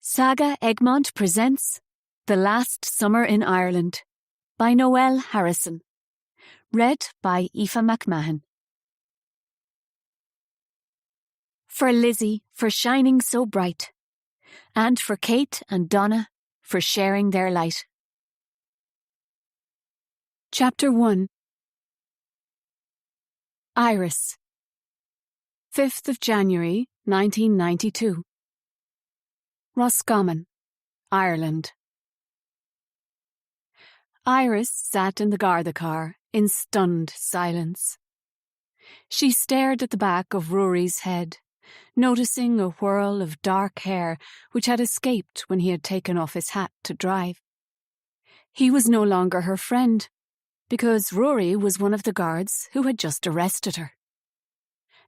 Saga Egmont presents The Last Summer in Ireland by Noëlle Harrison. Read by Aoife McMahon. For Lizzie for shining so bright, and for Kate and Donna for sharing their light. Chapter 1. Iris. 5th of January 1992. Roscommon, Ireland. Iris sat in the Garda car in stunned silence. She stared at the back of Rory's head, noticing a whirl of dark hair which had escaped when he had taken off his hat to drive. He was no longer her friend, because Rory was one of the guards who had just arrested her.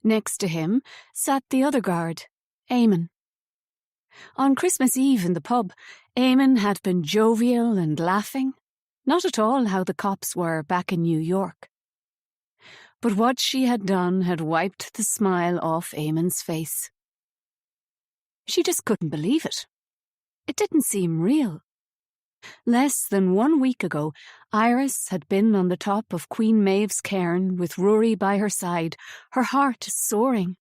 Next to him sat the other guard, Eamon. On Christmas Eve in the pub, Eamon had been jovial and laughing, not at all how the cops were back in New York. But what she had done had wiped the smile off Eamon's face. She just couldn't believe it. It didn't seem real. Less than 1 week ago, Iris had been on the top of Queen Maeve's cairn with Rory by her side, her heart soaring.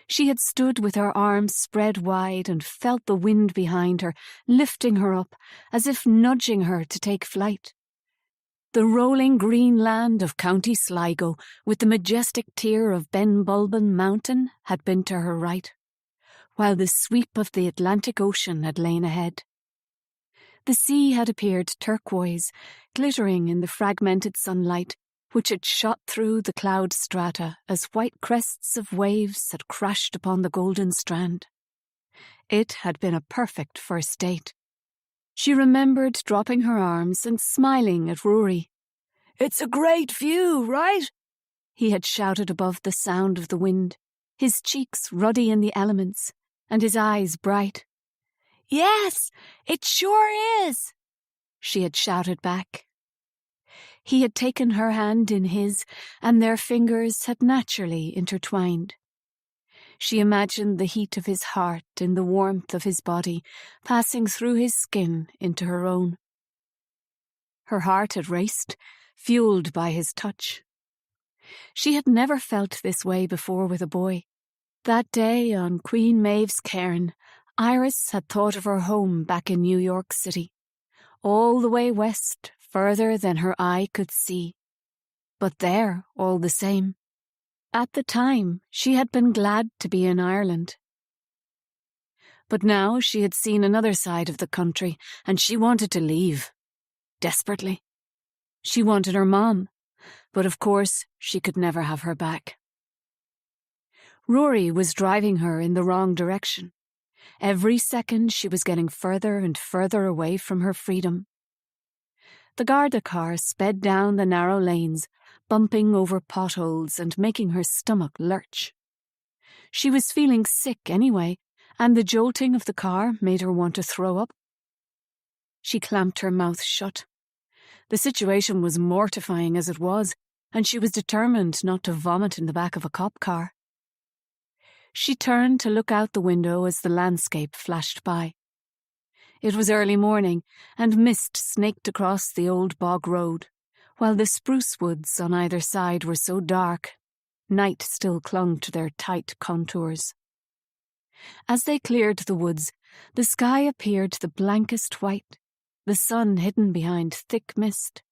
She had stood with her arms spread wide and felt the wind behind her, lifting her up, as if nudging her to take flight. The rolling green land of County Sligo, with the majestic tier of Ben Bulben Mountain, had been to her right, while the sweep of the Atlantic Ocean had lain ahead. The sea had appeared turquoise, glittering in the fragmented sunlight, which had shot through the cloud strata as white crests of waves had crashed upon the golden strand. It had been a perfect first date. She remembered dropping her arms and smiling at Rory. "It's a great view, right?" he had shouted above the sound of the wind, his cheeks ruddy in the elements, and his eyes bright. "Yes, it sure is," she had shouted back. He had taken her hand in his, and their fingers had naturally intertwined. She imagined the heat of his heart in the warmth of his body, passing through his skin into her own. Her heart had raced, fueled by his touch. She had never felt this way before with a boy. That day on Queen Maeve's cairn, Iris had thought of her home back in New York City, all the way west, further than her eye could see. But there, all the same. At the time, she had been glad to be in Ireland. But now she had seen another side of the country, and she wanted to leave. Desperately. She wanted her mom, but of course she could never have her back. Rory was driving her in the wrong direction. Every second she was getting further and further away from her freedom. The Garda car sped down the narrow lanes, bumping over potholes and making her stomach lurch. She was feeling sick anyway, and the jolting of the car made her want to throw up. She clamped her mouth shut. The situation was mortifying as it was, and she was determined not to vomit in the back of a cop car. She turned to look out the window as the landscape flashed by. It was early morning, and mist snaked across the old bog road, while the spruce woods on either side were so dark, night still clung to their tight contours. As they cleared the woods, the sky appeared the blankest white, the sun hidden behind thick mist.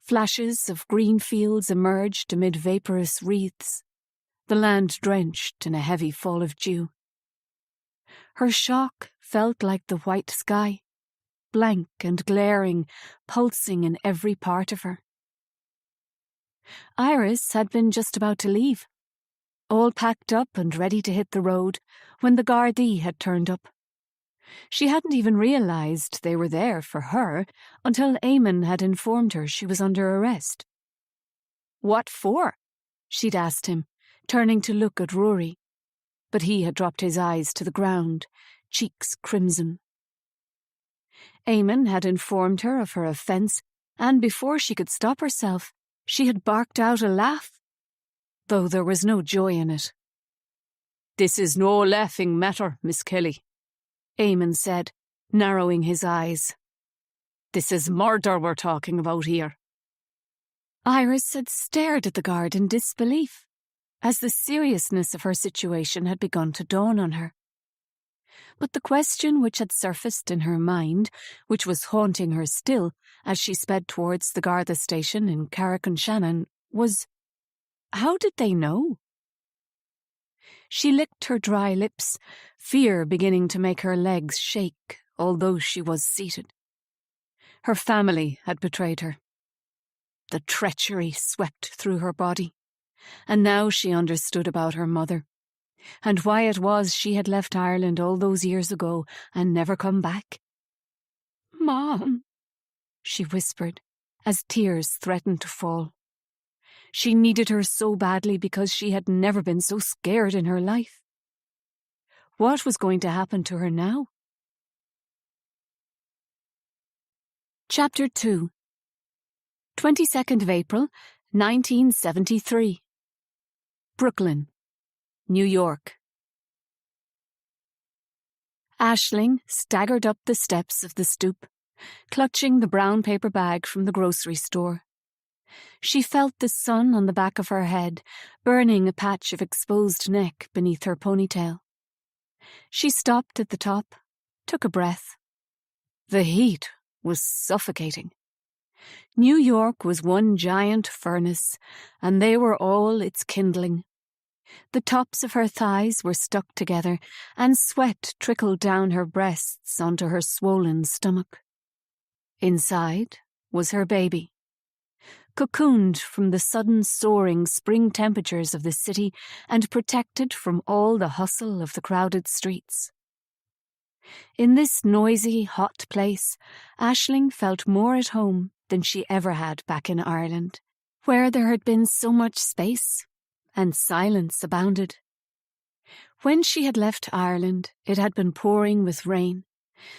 Flashes of green fields emerged amid vaporous wreaths, the land drenched in a heavy fall of dew. Her shock felt like the white sky, blank and glaring, pulsing in every part of her. Iris had been just about to leave, all packed up and ready to hit the road, when the Gardaí had turned up. She hadn't even realised they were there for her until Eamon had informed her she was under arrest. "What for?" she'd asked him, turning to look at Rory. But he had dropped his eyes to the ground, cheeks crimson. Eamon had informed her of her offence, and before she could stop herself, she had barked out a laugh, though there was no joy in it. "This is no laughing matter, Miss Kelly," Eamon said, narrowing his eyes. "This is murder we're talking about here." Iris had stared at the guard in disbelief, as the seriousness of her situation had begun to dawn on her. But the question which had surfaced in her mind, which was haunting her still as she sped towards the Garda station in Carrick-on-Shannon, was, how did they know? She licked her dry lips, fear beginning to make her legs shake, although she was seated. Her family had betrayed her. The treachery swept through her body, and now she understood about her mother, and why it was she had left Ireland all those years ago and never come back. "Mom," she whispered, as tears threatened to fall. She needed her so badly because she had never been so scared in her life. What was going to happen to her now? Chapter 2. 22nd of April, 1973. Brooklyn, New York. Aisling staggered up the steps of the stoop, clutching the brown paper bag from the grocery store. She felt the sun on the back of her head, burning a patch of exposed neck beneath her ponytail. She stopped at the top, took a breath. The heat was suffocating. New York was one giant furnace, and they were all its kindling. The tops of her thighs were stuck together, and sweat trickled down her breasts onto her swollen stomach. Inside was her baby, cocooned from the sudden soaring spring temperatures of the city and protected from all the hustle of the crowded streets. In this noisy, hot place, Aisling felt more at home than she ever had back in Ireland, where there had been so much space and silence abounded. When she had left Ireland, it had been pouring with rain,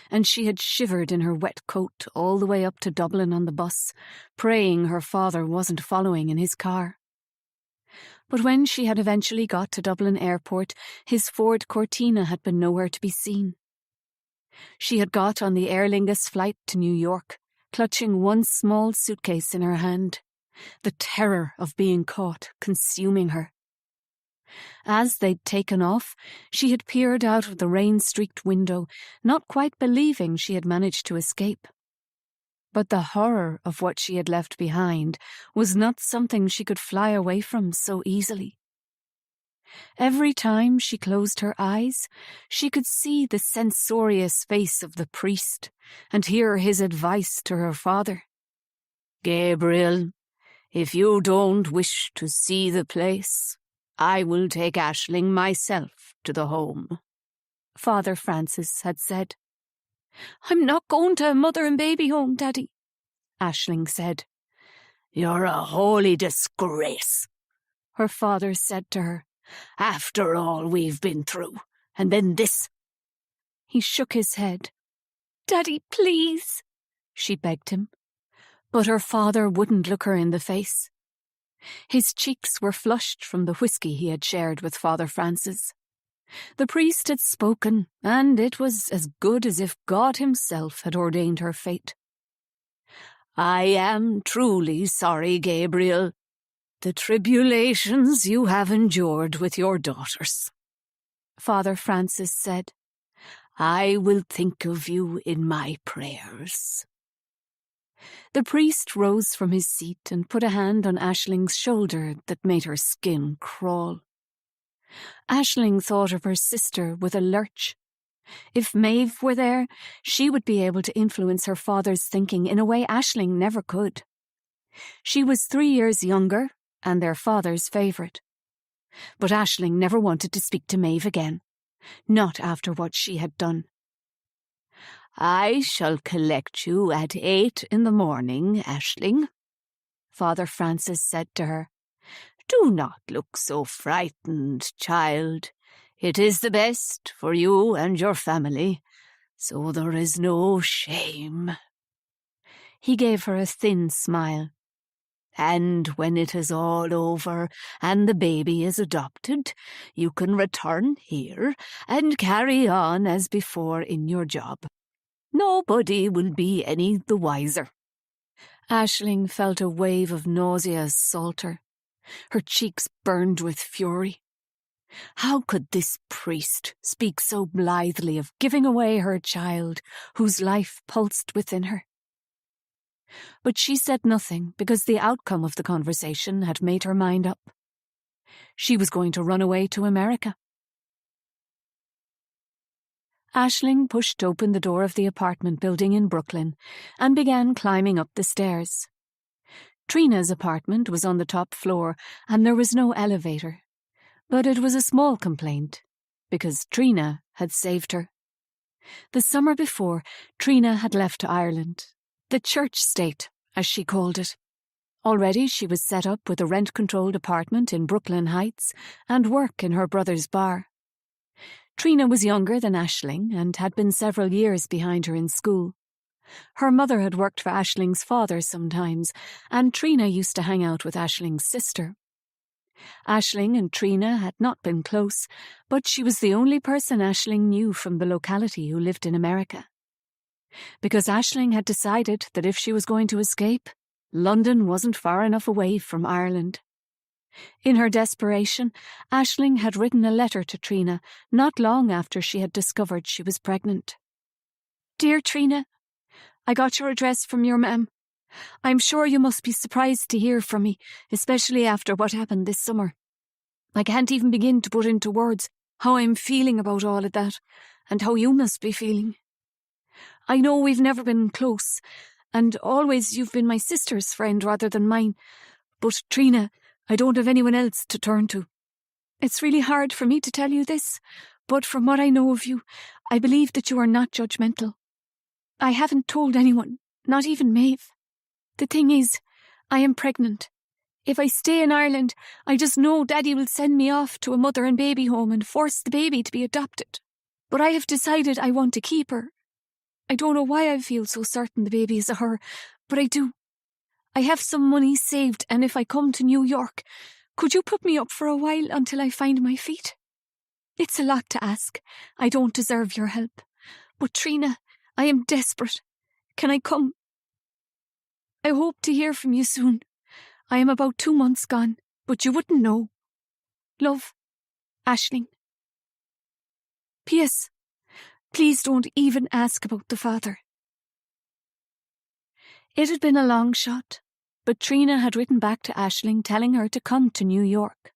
and she had shivered in her wet coat all the way up to Dublin on the bus, praying her father wasn't following in his car. But when she had eventually got to Dublin airport, his Ford Cortina had been nowhere to be seen. She had got on the Aer Lingus flight to New York, clutching one small suitcase in her hand, the terror of being caught consuming her. As they'd taken off, she had peered out of the rain-streaked window, not quite believing she had managed to escape. But the horror of what she had left behind was not something she could fly away from so easily. Every time she closed her eyes, she could see the censorious face of the priest and hear his advice to her father. "Gabriel, if you don't wish to see the place, I will take Aisling myself to the home," Father Francis had said. "I'm not going to a mother and baby home, Daddy," Aisling said. "You're a holy disgrace," her father said to her. "After all we've been through, and then this." He shook his head. "Daddy, please," she begged him. But her father wouldn't look her in the face. His cheeks were flushed from the whiskey he had shared with Father Francis. The priest had spoken, and it was as good as if God himself had ordained her fate. "I am truly sorry, Gabriel. The tribulations you have endured with your daughters," Father Francis said. "I will think of you in my prayers." The priest rose from his seat and put a hand on Aisling's shoulder that made her skin crawl. Aisling thought of her sister with a lurch. If Maeve were there, she would be able to influence her father's thinking in a way Aisling never could. She was 3 years younger and their father's favourite. But Aisling never wanted to speak to Maeve again, not after what she had done. "I shall collect you at 8 in the morning, Aisling," Father Francis said to her. "Do not look so frightened, child. It is the best for you and your family, so there is no shame." He gave her a thin smile. And when it is all over and the baby is adopted, you can return here and carry on as before in your job. Nobody will be any the wiser." Aisling felt a wave of nausea assault her. Her cheeks burned with fury. How could this priest speak so blithely of giving away her child, whose life pulsed within her? But she said nothing because the outcome of the conversation had made her mind up. She was going to run away to America. Aisling pushed open the door of the apartment building in Brooklyn and began climbing up the stairs. Trina's apartment was on the top floor and there was no elevator. But it was a small complaint, because Trina had saved her. The summer before, Trina had left Ireland, the church state, as she called it. Already she was set up with a rent-controlled apartment in Brooklyn Heights and work in her brother's bar. Trina was younger than Aisling and had been several years behind her in school. Her mother had worked for Aisling's father sometimes, and Trina used to hang out with Aisling's sister. Aisling and Trina had not been close, but she was the only person Aisling knew from the locality who lived in America. Because Aisling had decided that if she was going to escape, London wasn't far enough away from Ireland. In her desperation, Aisling had written a letter to Trina not long after she had discovered she was pregnant. "Dear Trina, I got your address from your ma'am. I'm sure you must be surprised to hear from me, especially after what happened this summer. I can't even begin to put into words how I'm feeling about all of that, and how you must be feeling. I know we've never been close, and always you've been my sister's friend rather than mine, but Trina, I don't have anyone else to turn to. It's really hard for me to tell you this, but from what I know of you, I believe that you are not judgmental. I haven't told anyone, not even Maeve. The thing is, I am pregnant. If I stay in Ireland, I just know Daddy will send me off to a mother and baby home and force the baby to be adopted. But I have decided I want to keep her. I don't know why I feel so certain the baby is a her, but I do. I have some money saved, and if I come to New York, could you put me up for a while until I find my feet? It's a lot to ask. I don't deserve your help. But Trina, I am desperate. Can I come? I hope to hear from you soon. I am about 2 months gone, but you wouldn't know. Love, Aisling. P.S. Please don't even ask about the father." It had been a long shot, but Trina had written back to Aisling telling her to come to New York.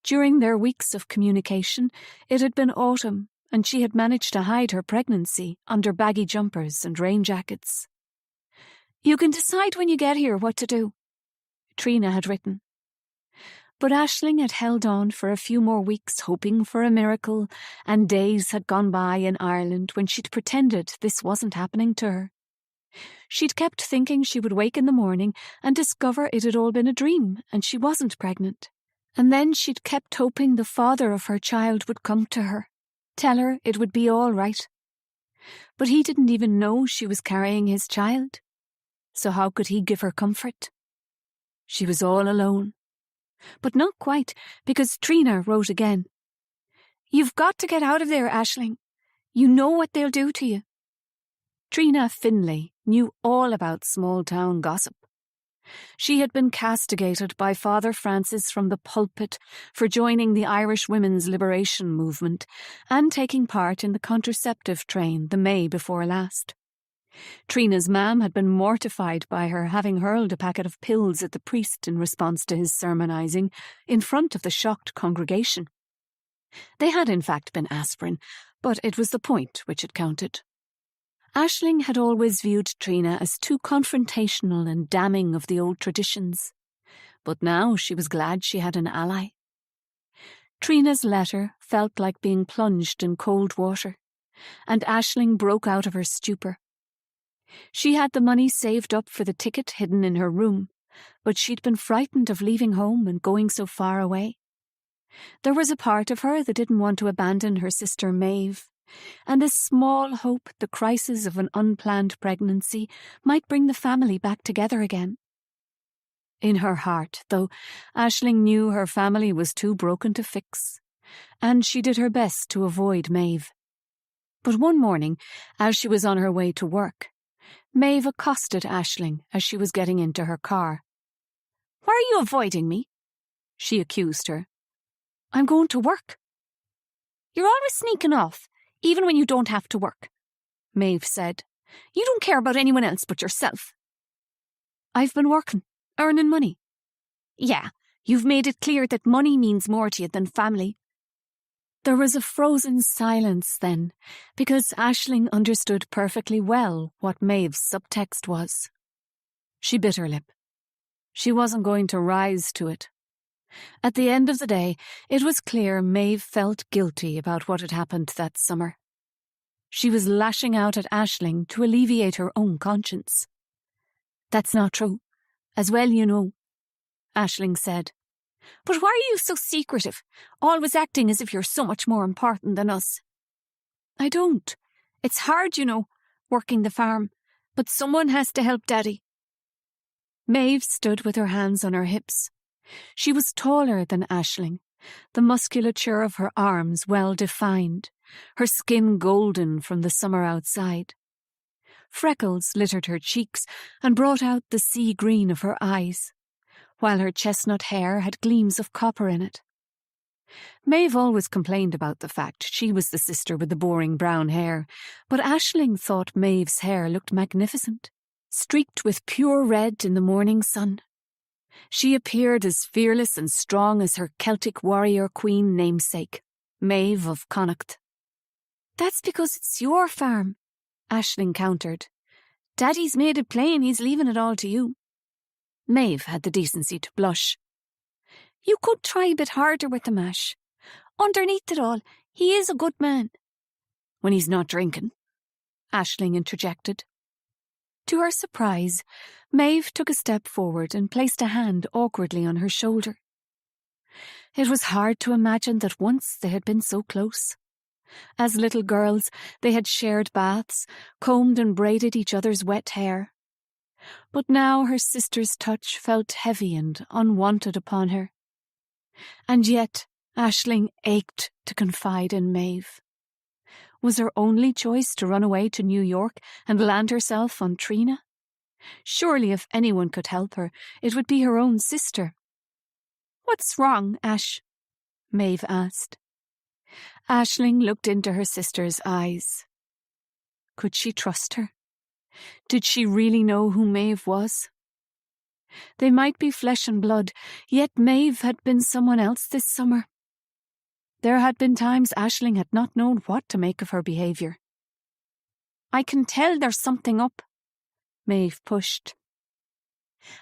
During their weeks of communication, it had been autumn, and she had managed to hide her pregnancy under baggy jumpers and rain jackets. "You can decide when you get here what to do," Trina had written. But Aisling had held on for a few more weeks, hoping for a miracle, and days had gone by in Ireland when she'd pretended this wasn't happening to her. She'd kept thinking she would wake in the morning and discover it had all been a dream and she wasn't pregnant. And then she'd kept hoping the father of her child would come to her, tell her it would be all right. But he didn't even know she was carrying his child. So how could he give her comfort? She was all alone. But not quite, because Trina wrote again. "You've got to get out of there, Aisling. You know what they'll do to you." Trina Finlay knew all about small-town gossip. She had been castigated by Father Francis from the pulpit for joining the Irish Women's Liberation Movement and taking part in the contraceptive train the May before last. Trina's mam had been mortified by her having hurled a packet of pills at the priest in response to his sermonising in front of the shocked congregation. They had in fact been aspirin, but it was the point which had counted. Aisling had always viewed Trina as too confrontational and damning of the old traditions, but now she was glad she had an ally. Trina's letter felt like being plunged in cold water, and Aisling broke out of her stupor. She had the money saved up for the ticket hidden in her room, but she'd been frightened of leaving home and going so far away. There was a part of her that didn't want to abandon her sister Maeve, and a small hope the crisis of an unplanned pregnancy might bring the family back together again. in her heart, though Aisling knew her family was too broken to fix, and she did her best to avoid Maeve. But one morning, as she was on her way to work, Maeve accosted Aisling as she was getting into her car. "Why are you avoiding me?" she accused her. "I'm going to work." "You're always sneaking off, even when you don't have to work," Maeve said. "You don't care about anyone else but yourself." "I've been working, earning money." "Yeah, you've made it clear that money means more to you than family." There was a frozen silence then, because Aisling understood perfectly well what Maeve's subtext was. She bit her lip. She wasn't going to rise to it. At the end of the day, it was clear Maeve felt guilty about what had happened that summer. She was lashing out at Aisling to alleviate her own conscience. "That's not true. As well you know," Aisling said. "But why are you so secretive, always acting as if you're so much more important than us?" "I don't. It's hard, you know, working the farm, but someone has to help Daddy." Maeve stood with her hands on her hips. She was taller than Aisling, the musculature of her arms well defined, her skin golden from the summer outside. Freckles littered her cheeks and brought out the sea green of her eyes, while her chestnut hair had gleams of copper in it. Maeve always complained about the fact she was the sister with the boring brown hair, but Aisling thought Maeve's hair looked magnificent, streaked with pure red in the morning sun. She appeared as fearless and strong as her Celtic warrior queen namesake, Maeve of Connacht. "That's because it's your farm," Aisling countered. "Daddy's made it plain he's leaving it all to you." Maeve had the decency to blush. "You could try a bit harder with the mash. Underneath it all, he is a good man." "When he's not drinking," Aisling interjected. To her surprise, Maeve took a step forward and placed a hand awkwardly on her shoulder. It was hard to imagine that once they had been so close. As little girls, they had shared baths, combed and braided each other's wet hair. But now her sister's touch felt heavy and unwanted upon her. And yet Aisling ached to confide in Maeve. Was her only choice to run away to New York and land herself on Trina? Surely if anyone could help her, it would be her own sister. "What's wrong, Ash?" Maeve asked. Aisling looked into her sister's eyes. Could she trust her? Did she really know who Maeve was? They might be flesh and blood, yet Maeve had been someone else this summer. There had been times Aisling had not known what to make of her behaviour. "I can tell there's something up," Maeve pushed.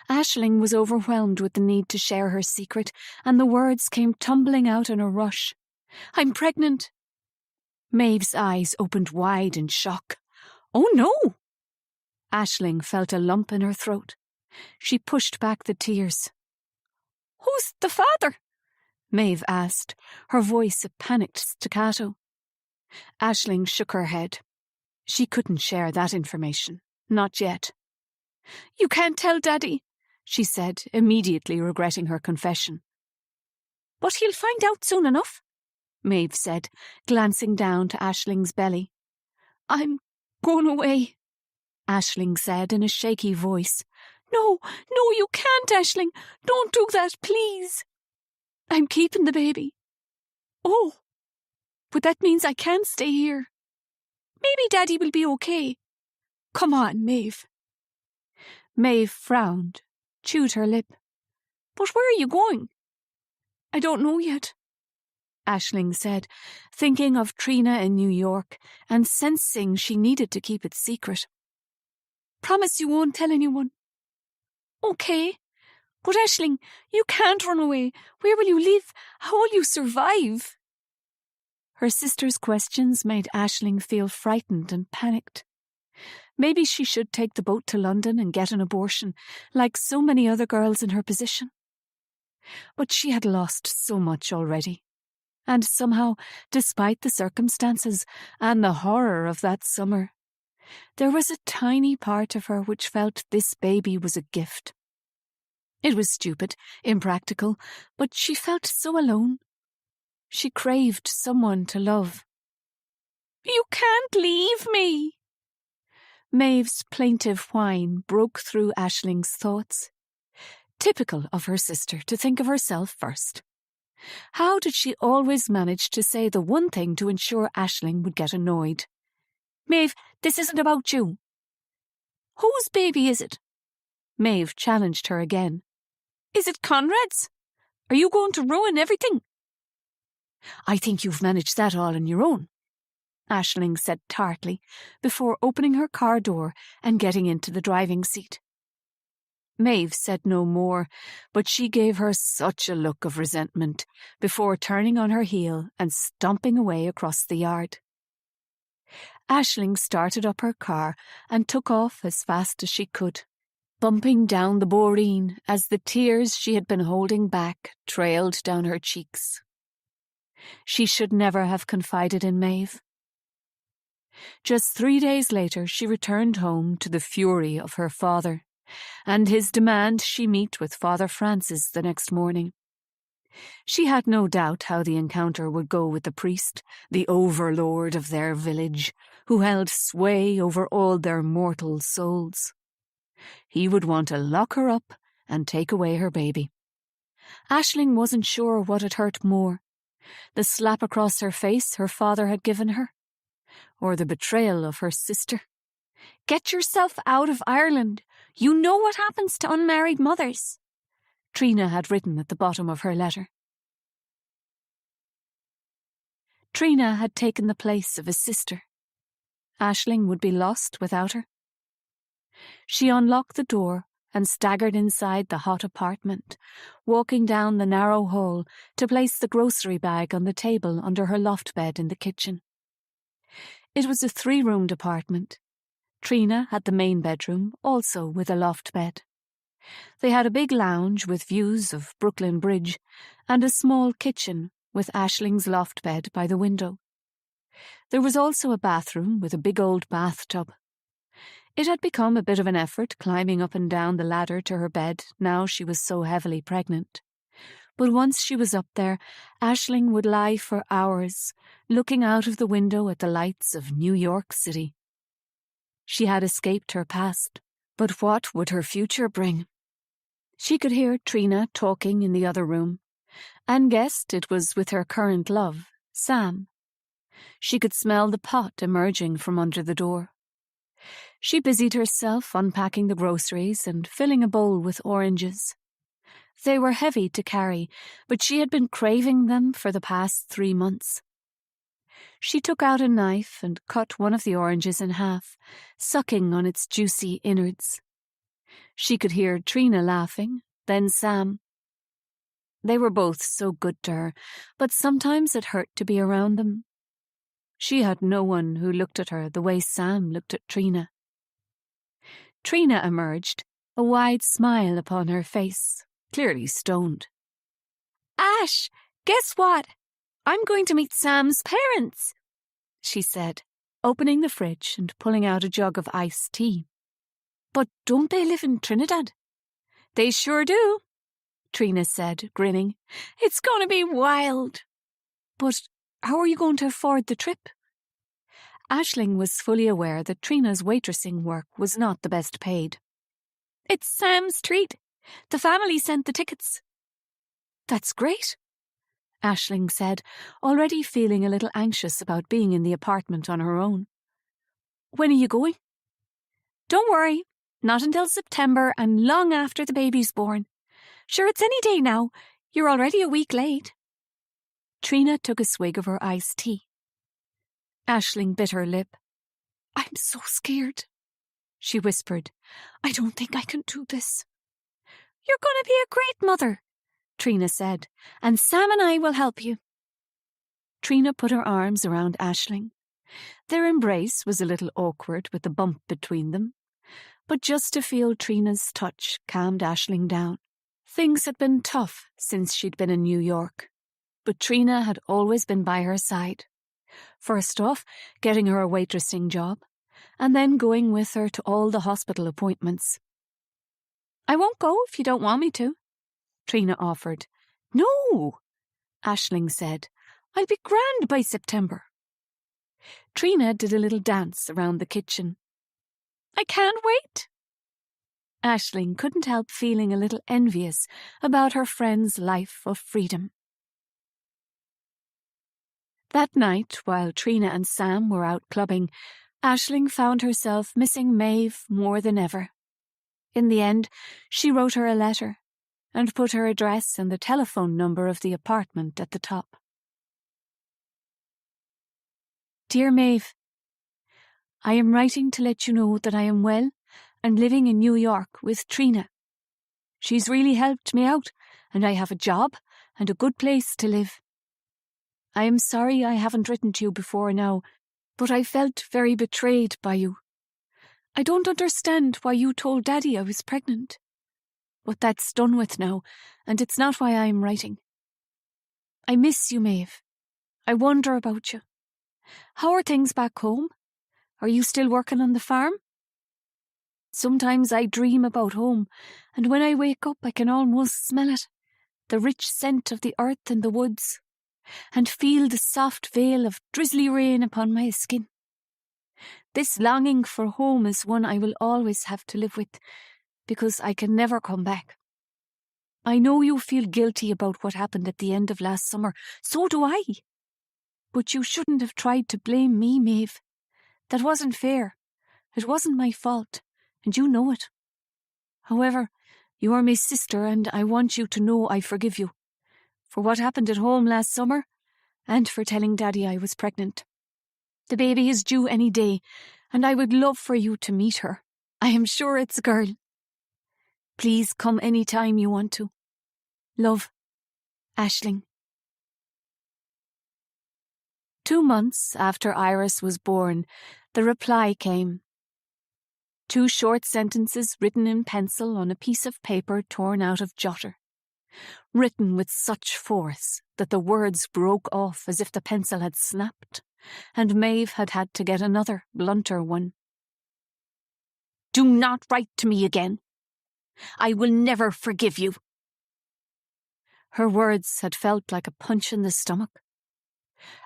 Aisling was overwhelmed with the need to share her secret, and the words came tumbling out in a rush. "I'm pregnant." Maeve's eyes opened wide in shock. "Oh no!" Aisling felt a lump in her throat. She pushed back the tears. "Who's the father?" Maeve asked, her voice a panicked staccato. Aisling shook her head. She couldn't share that information, not yet. "You can't tell Daddy," she said, immediately regretting her confession. "But he'll find out soon enough," Maeve said, glancing down to Aisling's belly. "I'm going away," Aisling said in a shaky voice. No, you can't, Aisling. Don't do that, please." "I'm keeping the baby." "Oh, but that means I can't stay here. Maybe Daddy will be okay. Come on, Maeve." Maeve frowned, chewed her lip. "But where are you going?" "I don't know yet," Aisling said, thinking of Trina in New York and sensing she needed to keep it secret. "Promise you won't tell anyone." "Okay. But Aisling, you can't run away. Where will you live? How will you survive?" Her sister's questions made Aisling feel frightened and panicked. Maybe she should take the boat to London and get an abortion, like so many other girls in her position. But she had lost so much already. And somehow, despite the circumstances and the horror of that summer, there was a tiny part of her which felt this baby was a gift. It was stupid, impractical, but she felt so alone. She craved someone to love. "You can't leave me!" Maeve's plaintive whine broke through Aisling's thoughts. Typical of her sister to think of herself first. How did she always manage to say the one thing to ensure Aisling would get annoyed? "Maeve, this isn't about you." "Whose baby is it?" Maeve challenged her again. "Is it Conrad's? Are you going to ruin everything?" "I think you've managed that all on your own," Aisling said tartly, before opening her car door and getting into the driving seat. Maeve said no more, but she gave her such a look of resentment before turning on her heel and stomping away across the yard. Aisling started up her car and took off as fast as she could, bumping down the boreen as the tears she had been holding back trailed down her cheeks. She should never have confided in Maeve. Just 3 days later, she returned home to the fury of her father, and his demand she meet with Father Francis the next morning. She had no doubt how the encounter would go with the priest, the overlord of their village, who held sway over all their mortal souls. He would want to lock her up and take away her baby. Aisling wasn't sure what had hurt more, the slap across her face her father had given her, or the betrayal of her sister. "Get yourself out of Ireland. You know what happens to unmarried mothers," Trina had written at the bottom of her letter. Trina had taken the place of a sister. Aisling would be lost without her. She unlocked the door and staggered inside the hot apartment, walking down the narrow hall to place the grocery bag on the table under her loft bed in the kitchen. It was a 3-roomed apartment. Trina had the main bedroom, also with a loft bed. They had a big lounge with views of Brooklyn Bridge and a small kitchen with Aisling's loft bed by the window. There was also a bathroom with a big old bathtub. It had become a bit of an effort climbing up and down the ladder to her bed now she was so heavily pregnant. But once she was up there, Aisling would lie for hours, looking out of the window at the lights of New York City. She had escaped her past, but what would her future bring? She could hear Trina talking in the other room, and guessed it was with her current love, Sam. She could smell the pot emerging from under the door. She busied herself unpacking the groceries and filling a bowl with oranges. They were heavy to carry, but she had been craving them for the past 3 months. She took out a knife and cut one of the oranges in half, sucking on its juicy innards. She could hear Trina laughing, then Sam. They were both so good to her, but sometimes it hurt to be around them. She had no one who looked at her the way Sam looked at Trina. Trina emerged, a wide smile upon her face, clearly stoned. "Ash, guess what? I'm going to meet Sam's parents," she said, opening the fridge and pulling out a jug of iced tea. "But don't they live in Trinidad?" "They sure do," Trina said, grinning. "It's going to be wild." "But how are you going to afford the trip?" Aisling was fully aware that Trina's waitressing work was not the best paid. "It's Sam's treat. The family sent the tickets." "That's great," Aisling said, already feeling a little anxious about being in the apartment on her own. "When are you going?" "Don't worry, not until September and long after the baby's born. Sure, it's any day now. You're already a week late." Trina took a swig of her iced tea. Aisling bit her lip. "I'm so scared," she whispered. "I don't think I can do this." "You're going to be a great mother," Trina said, "and Sam and I will help you." Trina put her arms around Aisling. Their embrace was a little awkward with the bump between them, but just to feel Trina's touch calmed Aisling down. Things had been tough since she'd been in New York, but Trina had always been by her side. First off, getting her a waitressing job, and then going with her to all the hospital appointments. I won't go if you don't want me to, Trina offered. No, Aisling said. I'll be grand by September. Trina did a little dance around the kitchen. I can't wait. Aisling couldn't help feeling a little envious about her friend's life of freedom. That night, while Trina and Sam were out clubbing, Aisling found herself missing Maeve more than ever. In the end, she wrote her a letter and put her address and the telephone number of the apartment at the top. Dear Maeve, I am writing to let you know that I am well and living in New York with Trina. She's really helped me out, and I have a job and a good place to live. I am sorry I haven't written to you before now, but I felt very betrayed by you. I don't understand why you told Daddy I was pregnant. But that's done with now, and it's not why I am writing. I miss you, Maeve. I wonder about you. How are things back home? Are you still working on the farm? Sometimes I dream about home, and when I wake up I can almost smell it, the rich scent of the earth in the woods, and feel the soft veil of drizzly rain upon my skin. This longing for home is one I will always have to live with, because I can never come back. I know you feel guilty about what happened at the end of last summer. So do I. But you shouldn't have tried to blame me, Maeve. That wasn't fair. It wasn't my fault, and you know it. However, you are my sister, and I want you to know I forgive you for what happened at home last summer and for telling Daddy I was pregnant. The baby is due any day, and I would love for you to meet her. I am sure it's a girl. Please come any time you want to. Love, Aisling. 2 months after Iris was born, the reply came. 2 short sentences written in pencil on a piece of paper torn out of jotter. Written with such force that the words broke off as if the pencil had snapped, and Maeve had had to get another, blunter one. Do not write to me again. I will never forgive you. Her words had felt like a punch in the stomach.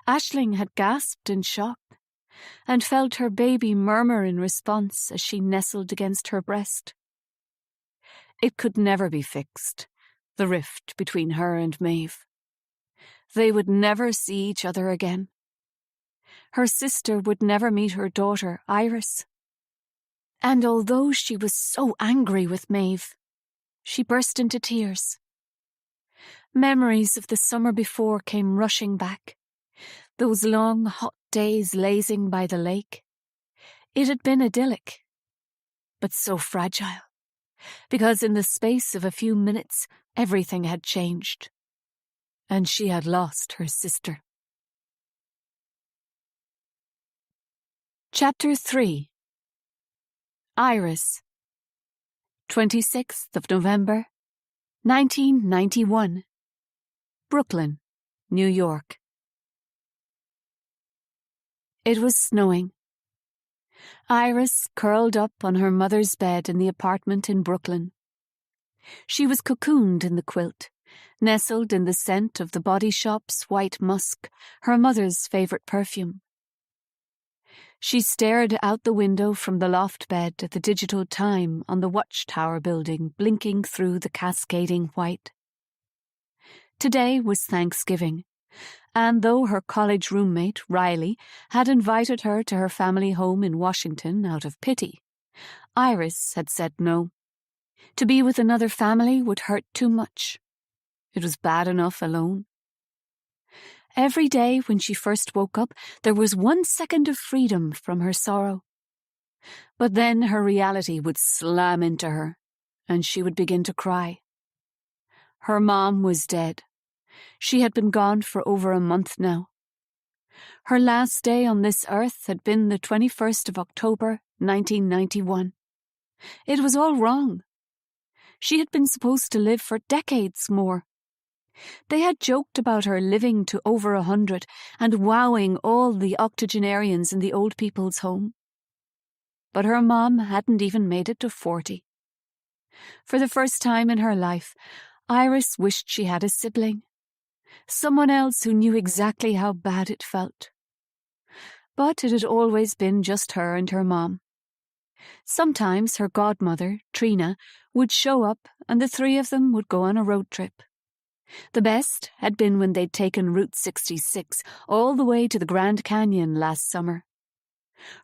Aisling had gasped in shock and felt her baby murmur in response as she nestled against her breast. It could never be fixed, the rift between her and Maeve. They would never see each other again. Her sister would never meet her daughter, Iris. And although she was so angry with Maeve, she burst into tears. Memories of the summer before came rushing back. Those long, hot days lazing by the lake. It had been idyllic, but so fragile, because in the space of a few minutes everything had changed, and she had lost her sister. Chapter 3. Iris. 26th of November, 1991. Brooklyn, New York. It was snowing. Iris curled up on her mother's bed in the apartment in Brooklyn. She was cocooned in the quilt, nestled in the scent of the Body Shop's white musk, her mother's favourite perfume. She stared out the window from the loft bed at the digital time on the watchtower building blinking through the cascading white. Today was Thanksgiving, and though her college roommate, Riley, had invited her to her family home in Washington out of pity, Iris had said no. To be with another family would hurt too much. It was bad enough alone. Every day when she first woke up, there was 1 second of freedom from her sorrow. But then her reality would slam into her, and she would begin to cry. Her mom was dead. She had been gone for over a month now. Her last day on this earth had been the 21st of October, 1991. It was all wrong. She had been supposed to live for decades more. They had joked about her living to over 100 and wowing all the octogenarians in the old people's home. But her mom hadn't even made it to 40. For the first time in her life, Iris wished she had a sibling, someone else who knew exactly how bad it felt. But it had always been just her and her mom. Sometimes her godmother, Trina, would show up and the three of them would go on a road trip. The best had been when they'd taken Route 66 all the way to the Grand Canyon last summer.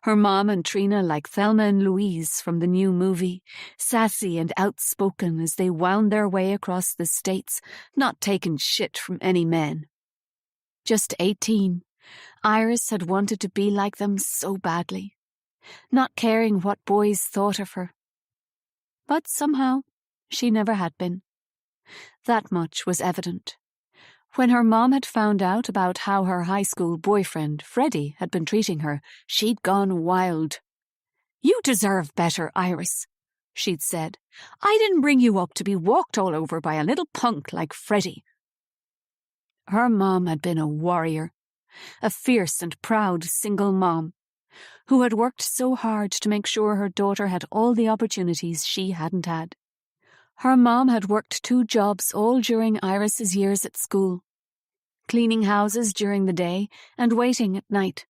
Her mom and Trina like Thelma and Louise from the new movie, sassy and outspoken as they wound their way across the states, not taking shit from any men. Just 18, Iris had wanted to be like them so badly, not caring what boys thought of her. But somehow, she never had been. That much was evident. When her mom had found out about how her high school boyfriend, Freddie, had been treating her, she'd gone wild. "You deserve better, Iris," she'd said. "I didn't bring you up to be walked all over by a little punk like Freddie." Her mom had been a warrior, a fierce and proud single mom, who had worked so hard to make sure her daughter had all the opportunities she hadn't had. Her mom had worked 2 jobs all during Iris's years at school, cleaning houses during the day and waiting at night,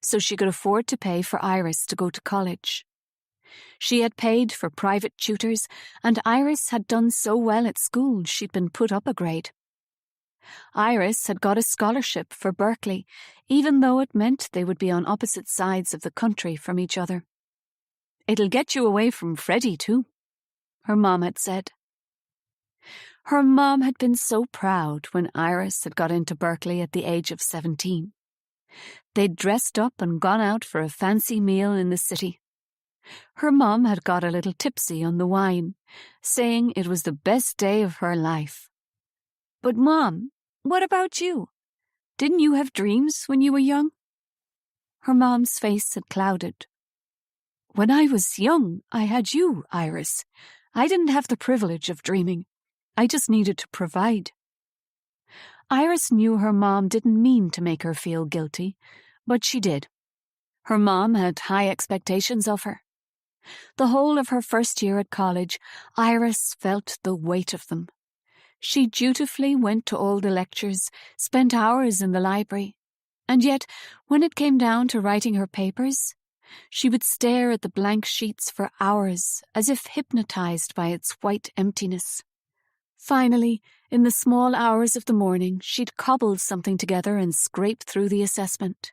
so she could afford to pay for Iris to go to college. She had paid for private tutors, and Iris had done so well at school she'd been put up a grade. Iris had got a scholarship for Berkeley, even though it meant they would be on opposite sides of the country from each other. "It'll get you away from Freddie, too," her mom had said. Her mom had been so proud when Iris had got into Berkeley at the age of 17. They'd dressed up and gone out for a fancy meal in the city. Her mom had got a little tipsy on the wine, saying it was the best day of her life. "But Mom, what about you? Didn't you have dreams when you were young?" Her mom's face had clouded. "When I was young, I had you, Iris. I didn't have the privilege of dreaming. I just needed to provide." Iris knew her mom didn't mean to make her feel guilty, but she did. Her mom had high expectations of her. The whole of her first year at college, Iris felt the weight of them. She dutifully went to all the lectures, spent hours in the library, and yet, when it came down to writing her papers, she would stare at the blank sheets for hours, as if hypnotized by its white emptiness. Finally, in the small hours of the morning, she'd cobbled something together and scraped through the assessment.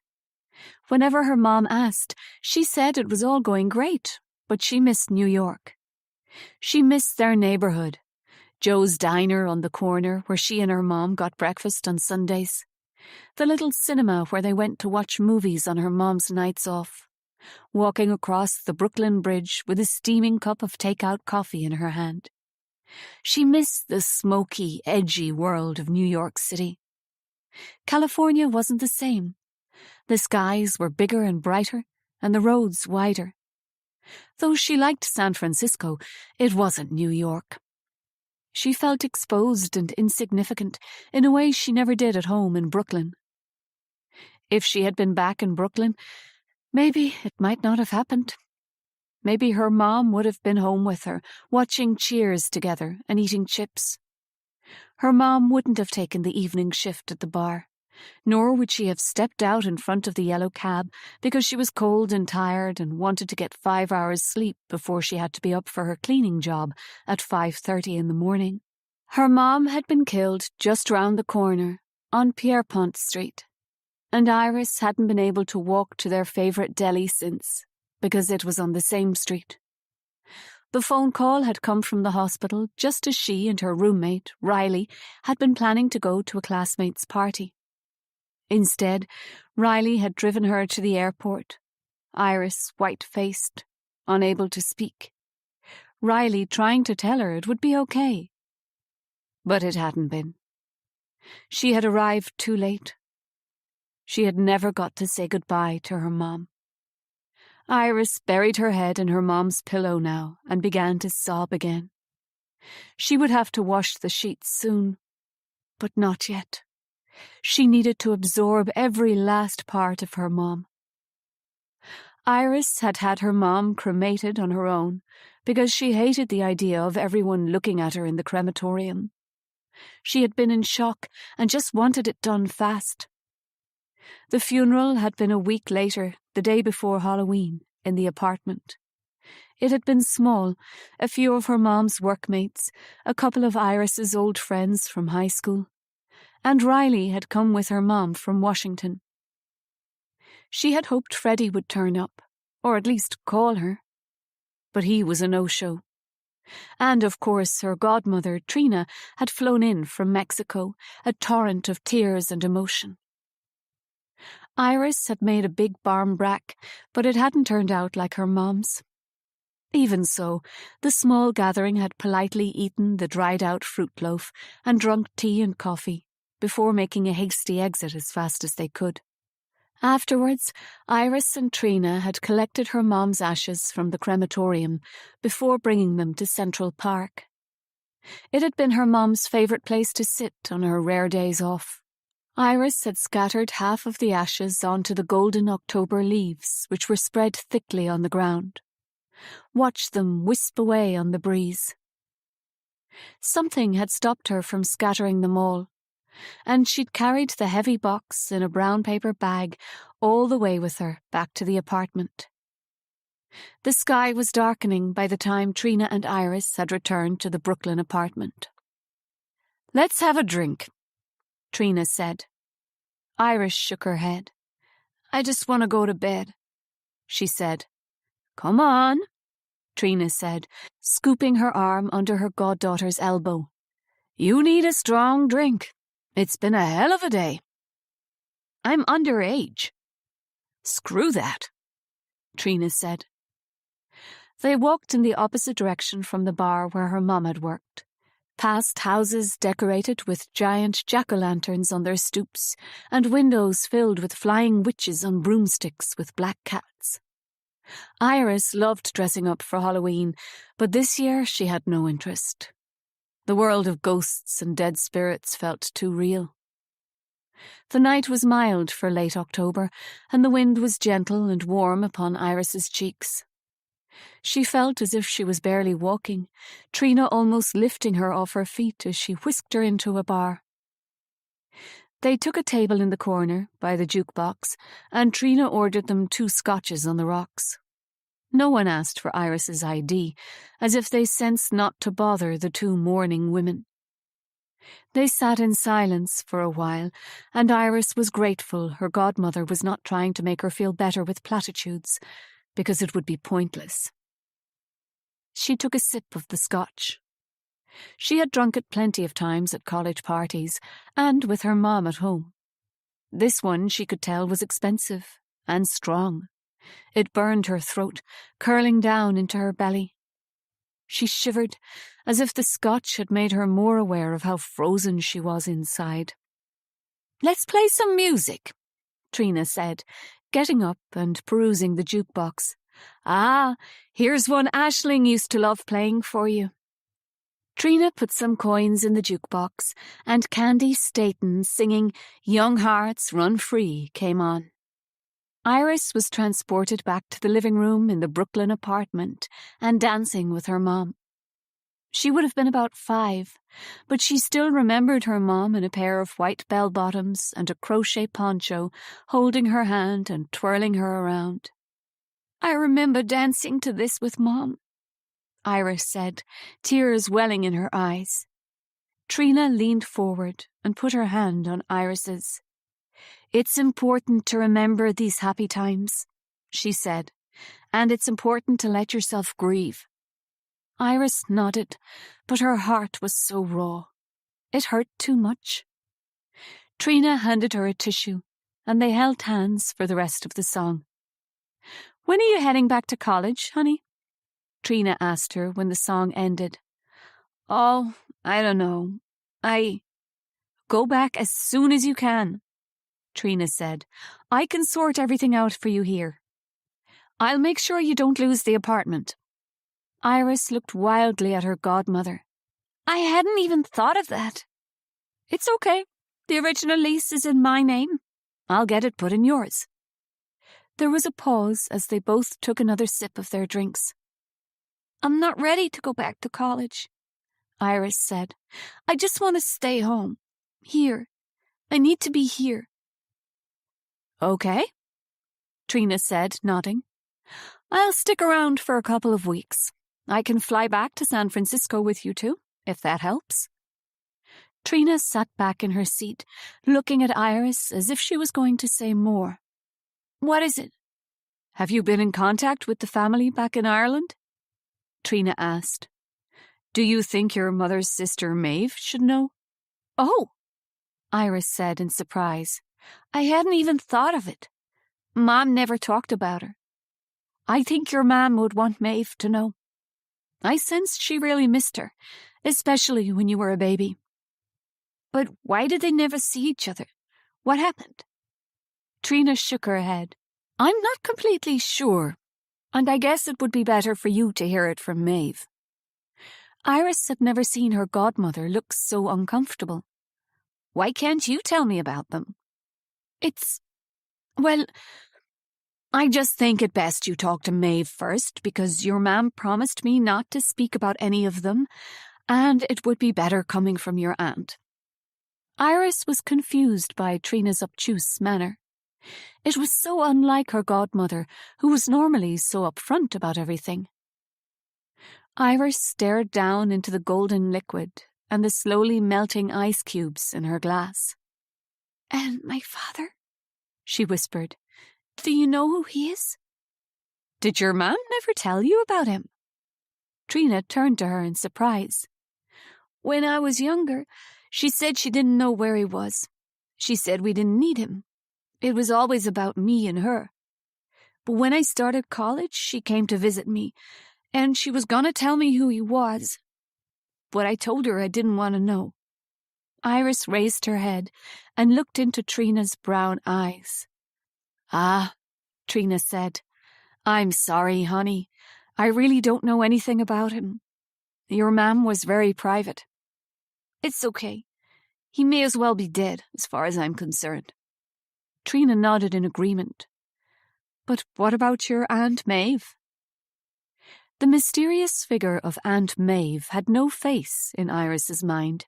Whenever her mom asked, she said it was all going great, but she missed New York. She missed their neighborhood, Joe's Diner on the corner where she and her mom got breakfast on Sundays, the little cinema where they went to watch movies on her mom's nights off, walking across the Brooklyn Bridge with a steaming cup of take-out coffee in her hand. She missed the smoky, edgy world of New York City. California wasn't the same. The skies were bigger and brighter, and the roads wider. Though she liked San Francisco, it wasn't New York. She felt exposed and insignificant in a way she never did at home in Brooklyn. If she had been back in Brooklyn, maybe it might not have happened. Maybe her mom would have been home with her, watching Cheers together and eating chips. Her mom wouldn't have taken the evening shift at the bar, nor would she have stepped out in front of the yellow cab because she was cold and tired and wanted to get 5 hours sleep before she had to be up for her cleaning job at 5:30 in the morning. Her mom had been killed just round the corner, on Pierpont Street, and Iris hadn't been able to walk to their favourite deli since, because it was on the same street. The phone call had come from the hospital just as she and her roommate, Riley, had been planning to go to a classmate's party. Instead, Riley had driven her to the airport, Iris white-faced, unable to speak. Riley trying to tell her it would be okay. But it hadn't been. She had arrived too late. She had never got to say goodbye to her mom. Iris buried her head in her mom's pillow now and began to sob again. She would have to wash the sheets soon, but not yet. She needed to absorb every last part of her mom. Iris had had her mom cremated on her own because she hated the idea of everyone looking at her in the crematorium. She had been in shock and just wanted it done fast. The funeral had been a week later, the day before Halloween, in the apartment. It had been small, a few of her mom's workmates, a couple of Iris's old friends from high school, and Riley had come with her mom from Washington. She had hoped Freddie would turn up, or at least call her. But he was a no-show. And, of course, her godmother, Trina, had flown in from Mexico, a torrent of tears and emotion. Iris had made a big barmbrack, but it hadn't turned out like her mom's. Even so, the small gathering had politely eaten the dried-out fruit loaf and drunk tea and coffee, before making a hasty exit as fast as they could. Afterwards, Iris and Trina had collected her mom's ashes from the crematorium before bringing them to Central Park. It had been her mom's favourite place to sit on her rare days off. Iris had scattered half of the ashes onto the golden October leaves, which were spread thickly on the ground. Watched them wisp away on the breeze. Something had stopped her from scattering them all, and she'd carried the heavy box in a brown paper bag all the way with her back to the apartment. The sky was darkening by the time Trina and Iris had returned to the Brooklyn apartment. "Let's have a drink," Trina said. Iris shook her head. "I just want to go to bed," she said. "Come on," Trina said, scooping her arm under her goddaughter's elbow. "You need a strong drink. It's been a hell of a day." "I'm underage." "Screw that," Trina said. They walked in the opposite direction from the bar where her mom had worked, past houses decorated with giant jack-o'-lanterns on their stoops and windows filled with flying witches on broomsticks with black cats. Iris loved dressing up for Halloween, but this year she had no interest. The world of ghosts and dead spirits felt too real. The night was mild for late October, and the wind was gentle and warm upon Iris's cheeks. She felt as if she was barely walking, Trina almost lifting her off her feet as she whisked her into a bar. They took a table in the corner, by the jukebox, and Trina ordered them 2 scotches on the rocks. No one asked for Iris's ID, as if they sensed not to bother the 2 mourning women. They sat in silence for a while, and Iris was grateful her godmother was not trying to make her feel better with platitudes, because it would be pointless. She took a sip of the scotch. She had drunk it plenty of times at college parties, and with her mom at home. This one, she could tell, was expensive and strong. It burned her throat, curling down into her belly. She shivered, as if the scotch had made her more aware of how frozen she was inside. "Let's play some music," Trina said, getting up and perusing the jukebox. "Ah, here's one Aisling used to love playing for you." Trina put some coins in the jukebox, and Candy Staton singing "Young Hearts Run Free" came on. Iris was transported back to the living room in the Brooklyn apartment and dancing with her mom. She would have been about 5, but she still remembered her mom in a pair of white bell-bottoms and a crochet poncho, holding her hand and twirling her around. "I remember dancing to this with Mom," Iris said, tears welling in her eyes. Trina leaned forward and put her hand on Iris's. "It's important to remember these happy times," she said, "and it's important to let yourself grieve." Iris nodded, but her heart was so raw. It hurt too much. Trina handed her a tissue, and they held hands for the rest of the song. "When are you heading back to college, honey?" Trina asked her when the song ended. "Oh, I don't know. Go back as soon as you can," Trina said. "I can sort everything out for you here. I'll make sure you don't lose the apartment." Iris looked wildly at her godmother. "I hadn't even thought of that." "It's okay. The original lease is in my name. I'll get it put in yours." There was a pause as they both took another sip of their drinks. I'm not ready to go back to college, Iris said. I just want to stay home. Here. I need to be here. Okay, Trina said, nodding. I'll stick around for a couple of weeks. I can fly back to San Francisco with you too, if that helps. Trina sat back in her seat, looking at Iris as if she was going to say more. What is it? Have you been in contact with the family back in Ireland? Trina asked. Do you think your mother's sister Maeve should know? Oh, Iris said in surprise. I hadn't even thought of it. Mom never talked about her. I think your mom would want Maeve to know. I sensed she really missed her, especially when you were a baby. But why did they never see each other? What happened? Trina shook her head. I'm not completely sure, and I guess it would be better for you to hear it from Maeve. Iris had never seen her godmother look so uncomfortable. Why can't you tell me about them? Well, I just think it best you talk to Maeve first, because your mum promised me not to speak about any of them, and it would be better coming from your aunt. Iris was confused by Trina's obtuse manner. It was so unlike her godmother, who was normally so upfront about everything. Iris stared down into the golden liquid and the slowly melting ice cubes in her glass. And my father? She whispered. Do you know who he is? Did your mum never tell you about him? Trina turned to her in surprise. When I was younger, she said she didn't know where he was. She said we didn't need him. It was always about me and her. But when I started college, she came to visit me, and she was gonna tell me who he was. But I told her I didn't want to know. Iris raised her head and looked into Trina's brown eyes. Ah, Trina said. I'm sorry, honey. I really don't know anything about him. Your mum was very private. It's okay. He may as well be dead, as far as I'm concerned. Trina nodded in agreement. But what about your Aunt Maeve? The mysterious figure of Aunt Maeve had no face in Iris's mind.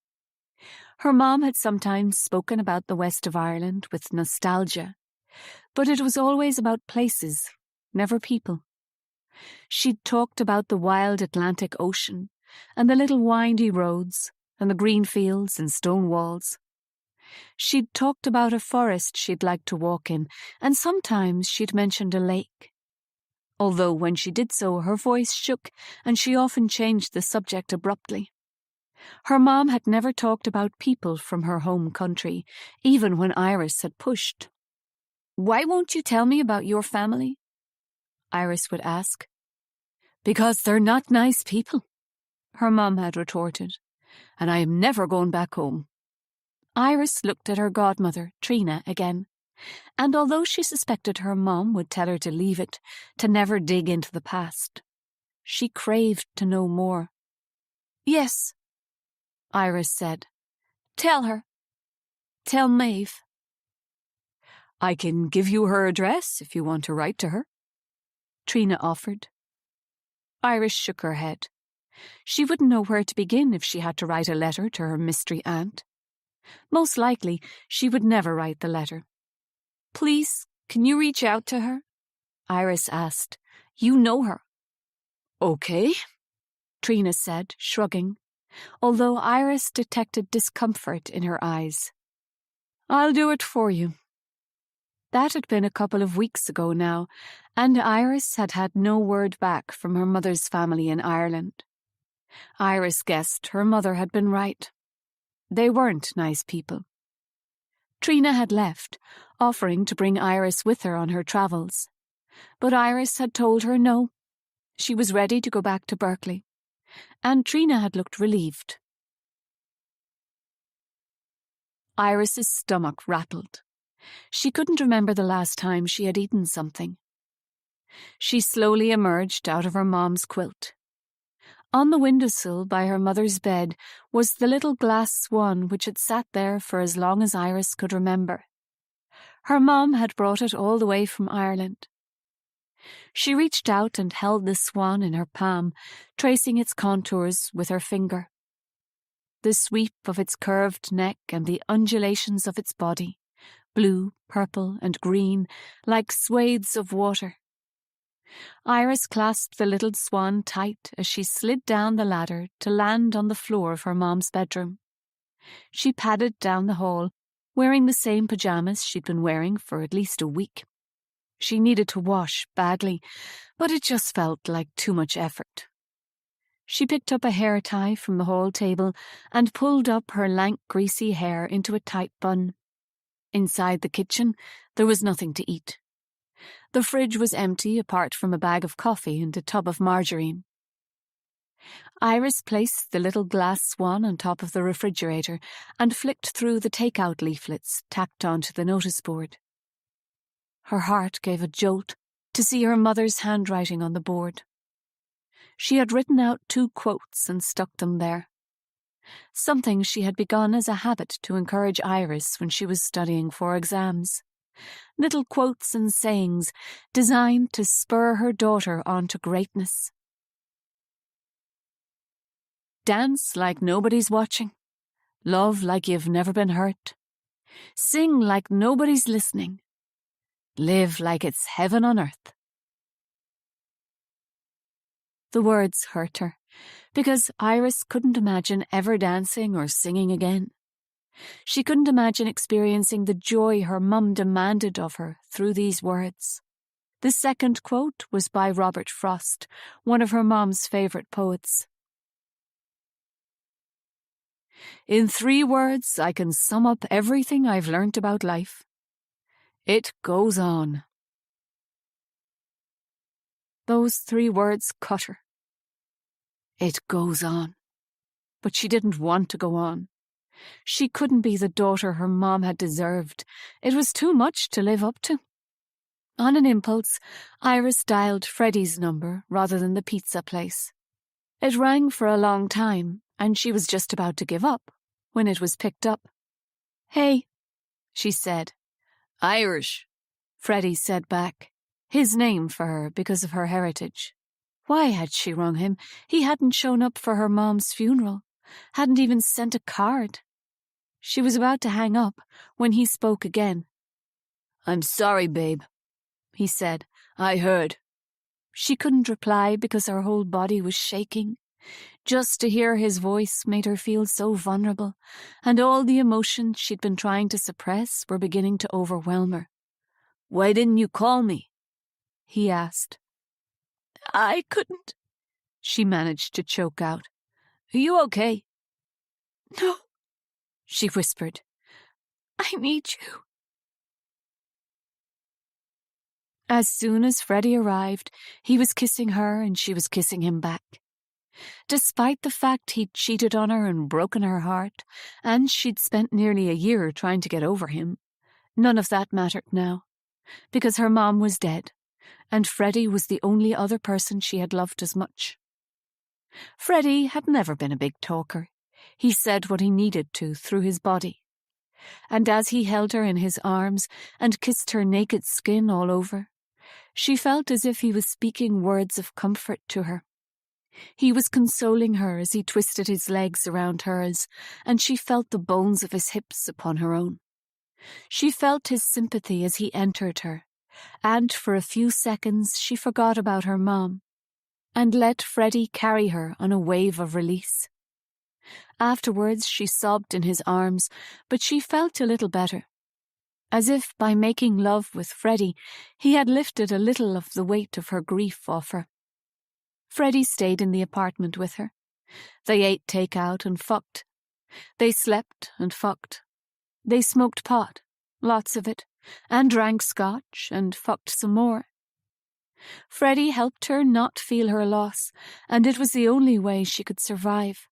Her mom had sometimes spoken about the west of Ireland with nostalgia, but it was always about places, never people. She'd talked about the wild Atlantic Ocean, and the little windy roads, and the green fields and stone walls. She'd talked about a forest she'd like to walk in, and sometimes she'd mentioned a lake. Although when she did so, her voice shook, and she often changed the subject abruptly. Her mom had never talked about people from her home country, even when Iris had pushed. Why won't you tell me about your family? Iris would ask. Because they're not nice people, her mom had retorted, and I am never going back home. Iris looked at her godmother, Trina, again, and although she suspected her mom would tell her to leave it, to never dig into the past, she craved to know more. Yes, Iris said. Tell her. Tell Maeve. I can give you her address if you want to write to her, Trina offered. Iris shook her head. She wouldn't know where to begin if she had to write a letter to her mystery aunt. Most likely, she would never write the letter. Please, can you reach out to her? Iris asked. You know her. Okay, Trina said, shrugging, although Iris detected discomfort in her eyes. I'll do it for you. That had been a couple of weeks ago now, and Iris had had no word back from her mother's family in Ireland. Iris guessed her mother had been right. They weren't nice people. Trina had left, offering to bring Iris with her on her travels. But Iris had told her no. She was ready to go back to Berkeley. And Trina had looked relieved. Iris's stomach rattled. She couldn't remember the last time she had eaten something. She slowly emerged out of her mom's quilt. On the windowsill by her mother's bed was the little glass swan which had sat there for as long as Iris could remember. Her mom had brought it all the way from Ireland. She reached out and held the swan in her palm, tracing its contours with her finger. The sweep of its curved neck and the undulations of its body, blue, purple, and green, like swathes of water. Iris clasped the little swan tight as she slid down the ladder to land on the floor of her mom's bedroom. She padded down the hall, wearing the same pajamas she'd been wearing for at least a week. She needed to wash badly, but it just felt like too much effort. She picked up a hair tie from the hall table and pulled up her lank, greasy hair into a tight bun. Inside the kitchen, there was nothing to eat. The fridge was empty apart from a bag of coffee and a tub of margarine. Iris placed the little glass swan on top of the refrigerator and flicked through the takeout leaflets tacked onto the notice board. Her heart gave a jolt to see her mother's handwriting on the board. She had written out 2 quotes and stuck them there. Something she had begun as a habit to encourage Iris when she was studying for exams. Little quotes and sayings designed to spur her daughter on to greatness. Dance like nobody's watching. Love like you've never been hurt. Sing like nobody's listening. Live like it's heaven on earth. The words hurt her, because Iris couldn't imagine ever dancing or singing again. She couldn't imagine experiencing the joy her mum demanded of her through these words. The second quote was by Robert Frost, one of her mom's favourite poets. In 3 words, I can sum up everything I've learnt about life. It goes on. Those 3 words cut her. It goes on. But she didn't want to go on. She couldn't be the daughter her mom had deserved. It was too much to live up to. On an impulse, Iris dialed Freddie's number rather than the pizza place. It rang for a long time, and she was just about to give up when it was picked up. Hey, she said. Irish, Freddie said back, his name for her because of her heritage. Why had she rung him? He hadn't shown up for her mom's funeral, hadn't even sent a card. She was about to hang up when he spoke again. I'm sorry, babe, he said. I heard. She couldn't reply because her whole body was shaking. Just to hear his voice made her feel so vulnerable, and all the emotions she'd been trying to suppress were beginning to overwhelm her. Why didn't you call me? He asked. I couldn't, she managed to choke out. Are you okay? No, she whispered. I need you. As soon as Freddie arrived, he was kissing her and she was kissing him back. Despite the fact he'd cheated on her and broken her heart, and she'd spent nearly a year trying to get over him, none of that mattered now, because her mom was dead, and Freddie was the only other person she had loved as much. Freddie had never been a big talker. He said what he needed to through his body. And as he held her in his arms and kissed her naked skin all over, she felt as if he was speaking words of comfort to her. He was consoling her as he twisted his legs around hers, and she felt the bones of his hips upon her own. She felt his sympathy as he entered her, and for a few seconds she forgot about her mom, and let Freddie carry her on a wave of release. Afterwards she sobbed in his arms, but she felt a little better, as if by making love with Freddie he had lifted a little of the weight of her grief off her. Freddie stayed in the apartment with her. They ate takeout and fucked. They slept and fucked. They smoked pot, lots of it, and drank scotch and fucked some more. Freddie helped her not feel her loss, and it was the only way she could survive.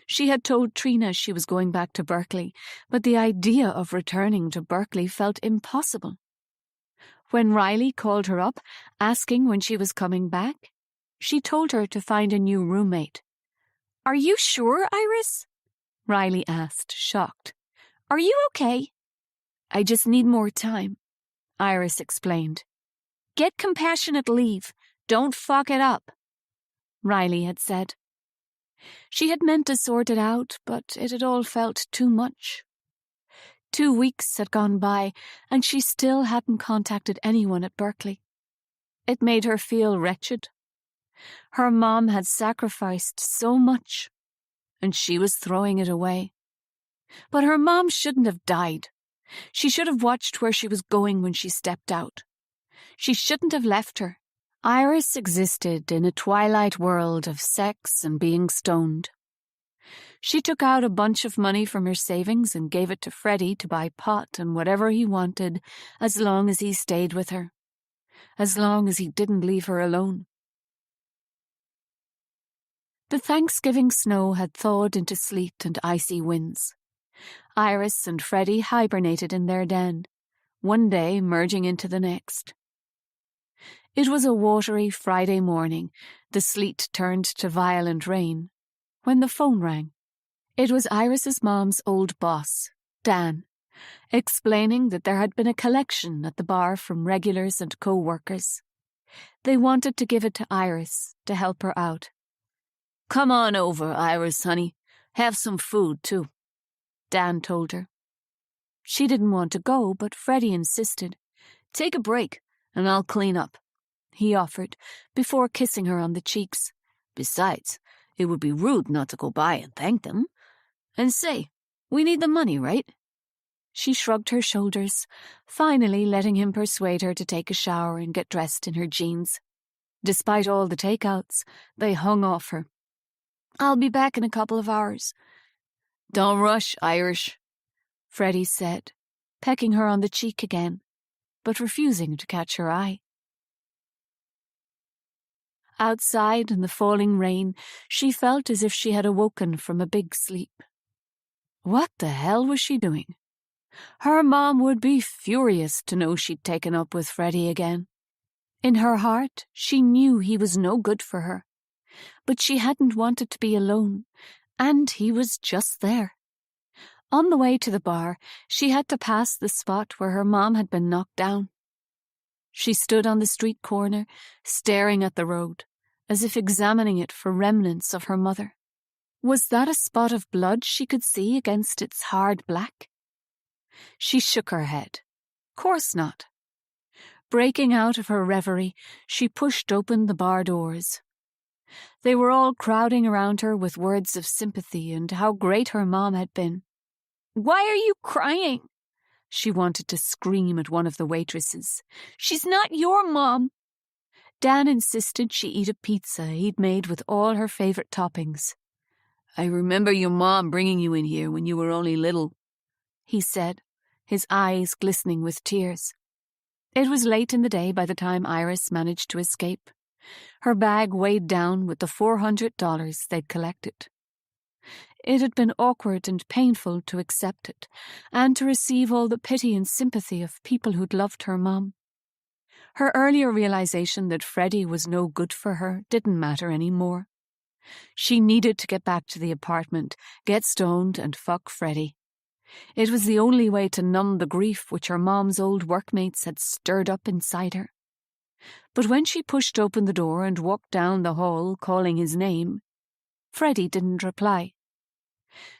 She had told Trina she was going back to Berkeley, but the idea of returning to Berkeley felt impossible. When Riley called her up, asking when she was coming back, she told her to find a new roommate. Are you sure, Iris? Riley asked, shocked. Are you okay? I just need more time, Iris explained. Get compassionate leave. Don't fuck it up, Riley had said. She had meant to sort it out, but it had all felt too much. 2 weeks had gone by, and she still hadn't contacted anyone at Berkeley. It made her feel wretched. Her mom had sacrificed so much, and she was throwing it away. But her mom shouldn't have died. She should have watched where she was going when she stepped out. She shouldn't have left her. Iris existed in a twilight world of sex and being stoned. She took out a bunch of money from her savings and gave it to Freddie to buy pot and whatever he wanted, as long as he stayed with her. As long as he didn't leave her alone. The Thanksgiving snow had thawed into sleet and icy winds. Iris and Freddie hibernated in their den, one day merging into the next. It was a watery Friday morning, the sleet turned to violent rain, when the phone rang. It was Iris's mom's old boss, Dan, explaining that there had been a collection at the bar from regulars and co-workers. They wanted to give it to Iris to help her out. "Come on over, Iris, honey. Have some food, too," Dan told her. She didn't want to go, but Freddie insisted. "Take a break, and I'll clean up," he offered, before kissing her on the cheeks. "Besides, it would be rude not to go by and thank them. And say, we need the money, right?" She shrugged her shoulders, finally letting him persuade her to take a shower and get dressed in her jeans. Despite all the takeouts, they hung off her. "I'll be back in a couple of hours." "Don't rush, Irish," Freddie said, pecking her on the cheek again, but refusing to catch her eye. Outside in the falling rain, she felt as if she had awoken from a big sleep. What the hell was she doing? Her mom would be furious to know she'd taken up with Freddie again. In her heart, she knew he was no good for her. But she hadn't wanted to be alone, and he was just there. On the way to the bar, she had to pass the spot where her mom had been knocked down. She stood on the street corner, staring at the road, as if examining it for remnants of her mother. Was that a spot of blood she could see against its hard black? She shook her head. Course not. Breaking out of her reverie, she pushed open the bar doors. They were all crowding around her with words of sympathy and how great her mom had been. "Why are you crying?" She wanted to scream at one of the waitresses. "She's not your mom." Dan insisted she eat a pizza he'd made with all her favorite toppings. "I remember your mom bringing you in here when you were only little," he said, his eyes glistening with tears. It was late in the day by the time Iris managed to escape, her bag weighed down with the $400 they'd collected. It had been awkward and painful to accept it, and to receive all the pity and sympathy of people who'd loved her mom. Her earlier realization that Freddie was no good for her didn't matter anymore. She needed to get back to the apartment, get stoned, and fuck Freddie. It was the only way to numb the grief which her mom's old workmates had stirred up inside her. But when she pushed open the door and walked down the hall calling his name, Freddie didn't reply.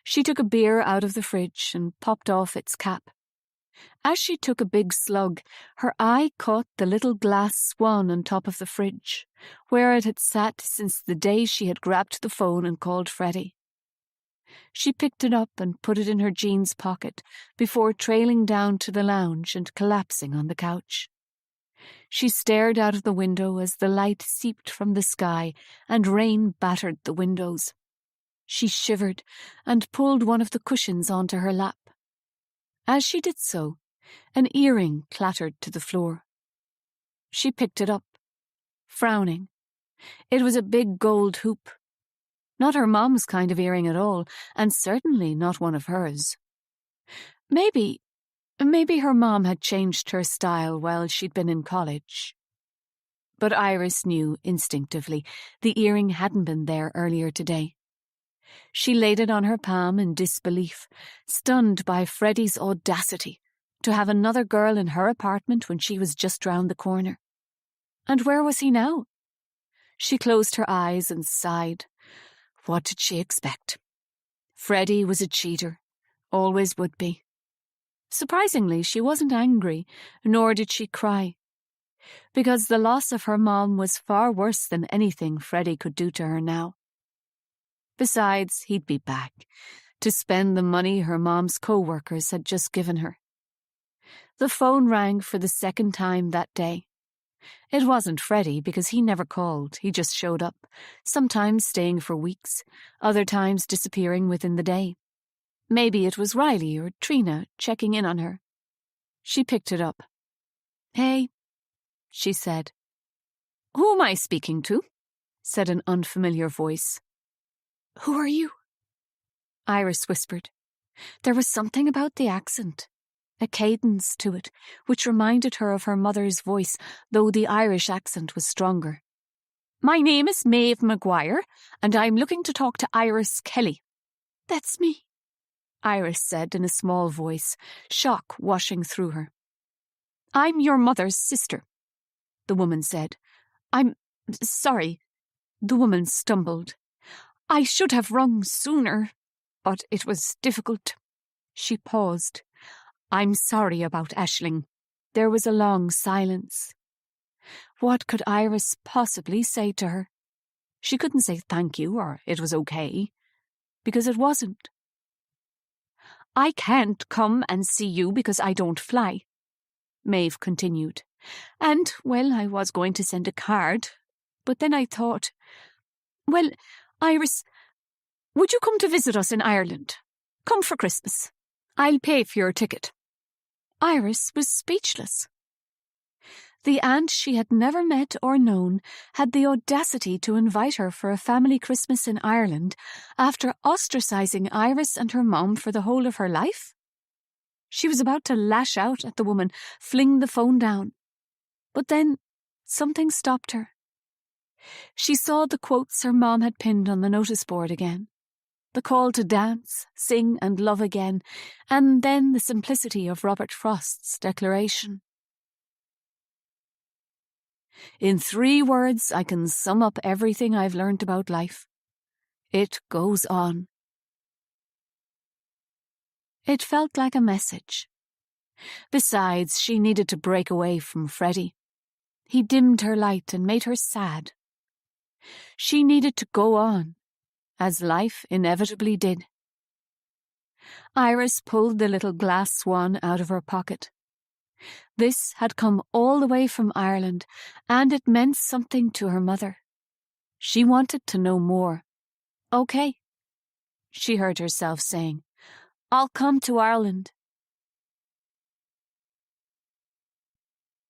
She took a beer out of the fridge and popped off its cap. As she took a big slug, her eye caught the little glass swan on top of the fridge, where it had sat since the day she had grabbed the phone and called Freddie. She picked it up and put it in her jeans pocket before trailing down to the lounge and collapsing on the couch. She stared out of the window as the light seeped from the sky and rain battered the windows. She shivered and pulled one of the cushions onto her lap. As she did so, an earring clattered to the floor. She picked it up, frowning. It was a big gold hoop. Not her mom's kind of earring at all, and certainly not one of hers. Maybe her mom had changed her style while she'd been in college. But Iris knew instinctively the earring hadn't been there earlier today. She laid it on her palm in disbelief, stunned by Freddie's audacity to have another girl in her apartment when she was just round the corner. And where was he now? She closed her eyes and sighed. What did she expect? Freddie was a cheater, always would be. Surprisingly, she wasn't angry, nor did she cry, because the loss of her mom was far worse than anything Freddie could do to her now. Besides, he'd be back to spend the money her mom's co-workers had just given her. The phone rang for the second time that day. It wasn't Freddie, because he never called, he just showed up, sometimes staying for weeks, other times disappearing within the day. Maybe it was Riley or Trina checking in on her. She picked it up. "Hey," she said. "Who am I speaking to?" said an unfamiliar voice. "Who are you?" Iris whispered. There was something about the accent, a cadence to it, which reminded her of her mother's voice, though the Irish accent was stronger. "My name is Maeve Maguire, and I'm looking to talk to Iris Kelly." "That's me," Iris said in a small voice, shock washing through her. "I'm your mother's sister," the woman said. "I'm sorry," the woman stumbled. "I should have rung sooner, but it was difficult." She paused. "I'm sorry about Aisling." There was a long silence. What could Iris possibly say to her? She couldn't say thank you or it was okay, because it wasn't. "I can't come and see you because I don't fly," Maeve continued. "And, well, I was going to send a card, but then I thought, well, Iris, would you come to visit us in Ireland? Come for Christmas. I'll pay for your ticket." Iris was speechless. The aunt she had never met or known had the audacity to invite her for a family Christmas in Ireland after ostracizing Iris and her mom for the whole of her life. She was about to lash out at the woman, fling the phone down. But then something stopped her. She saw the quotes her mom had pinned on the notice board again. The call to dance, sing and love again, and then the simplicity of Robert Frost's declaration. "In 3 words, I can sum up everything I've learned about life. It goes on." It felt like a message. Besides, she needed to break away from Freddie. He dimmed her light and made her sad. She needed to go on, as life inevitably did. Iris pulled the little glass swan out of her pocket. This had come all the way from Ireland, and it meant something to her mother. She wanted to know more. "Okay," she heard herself saying. "I'll come to Ireland."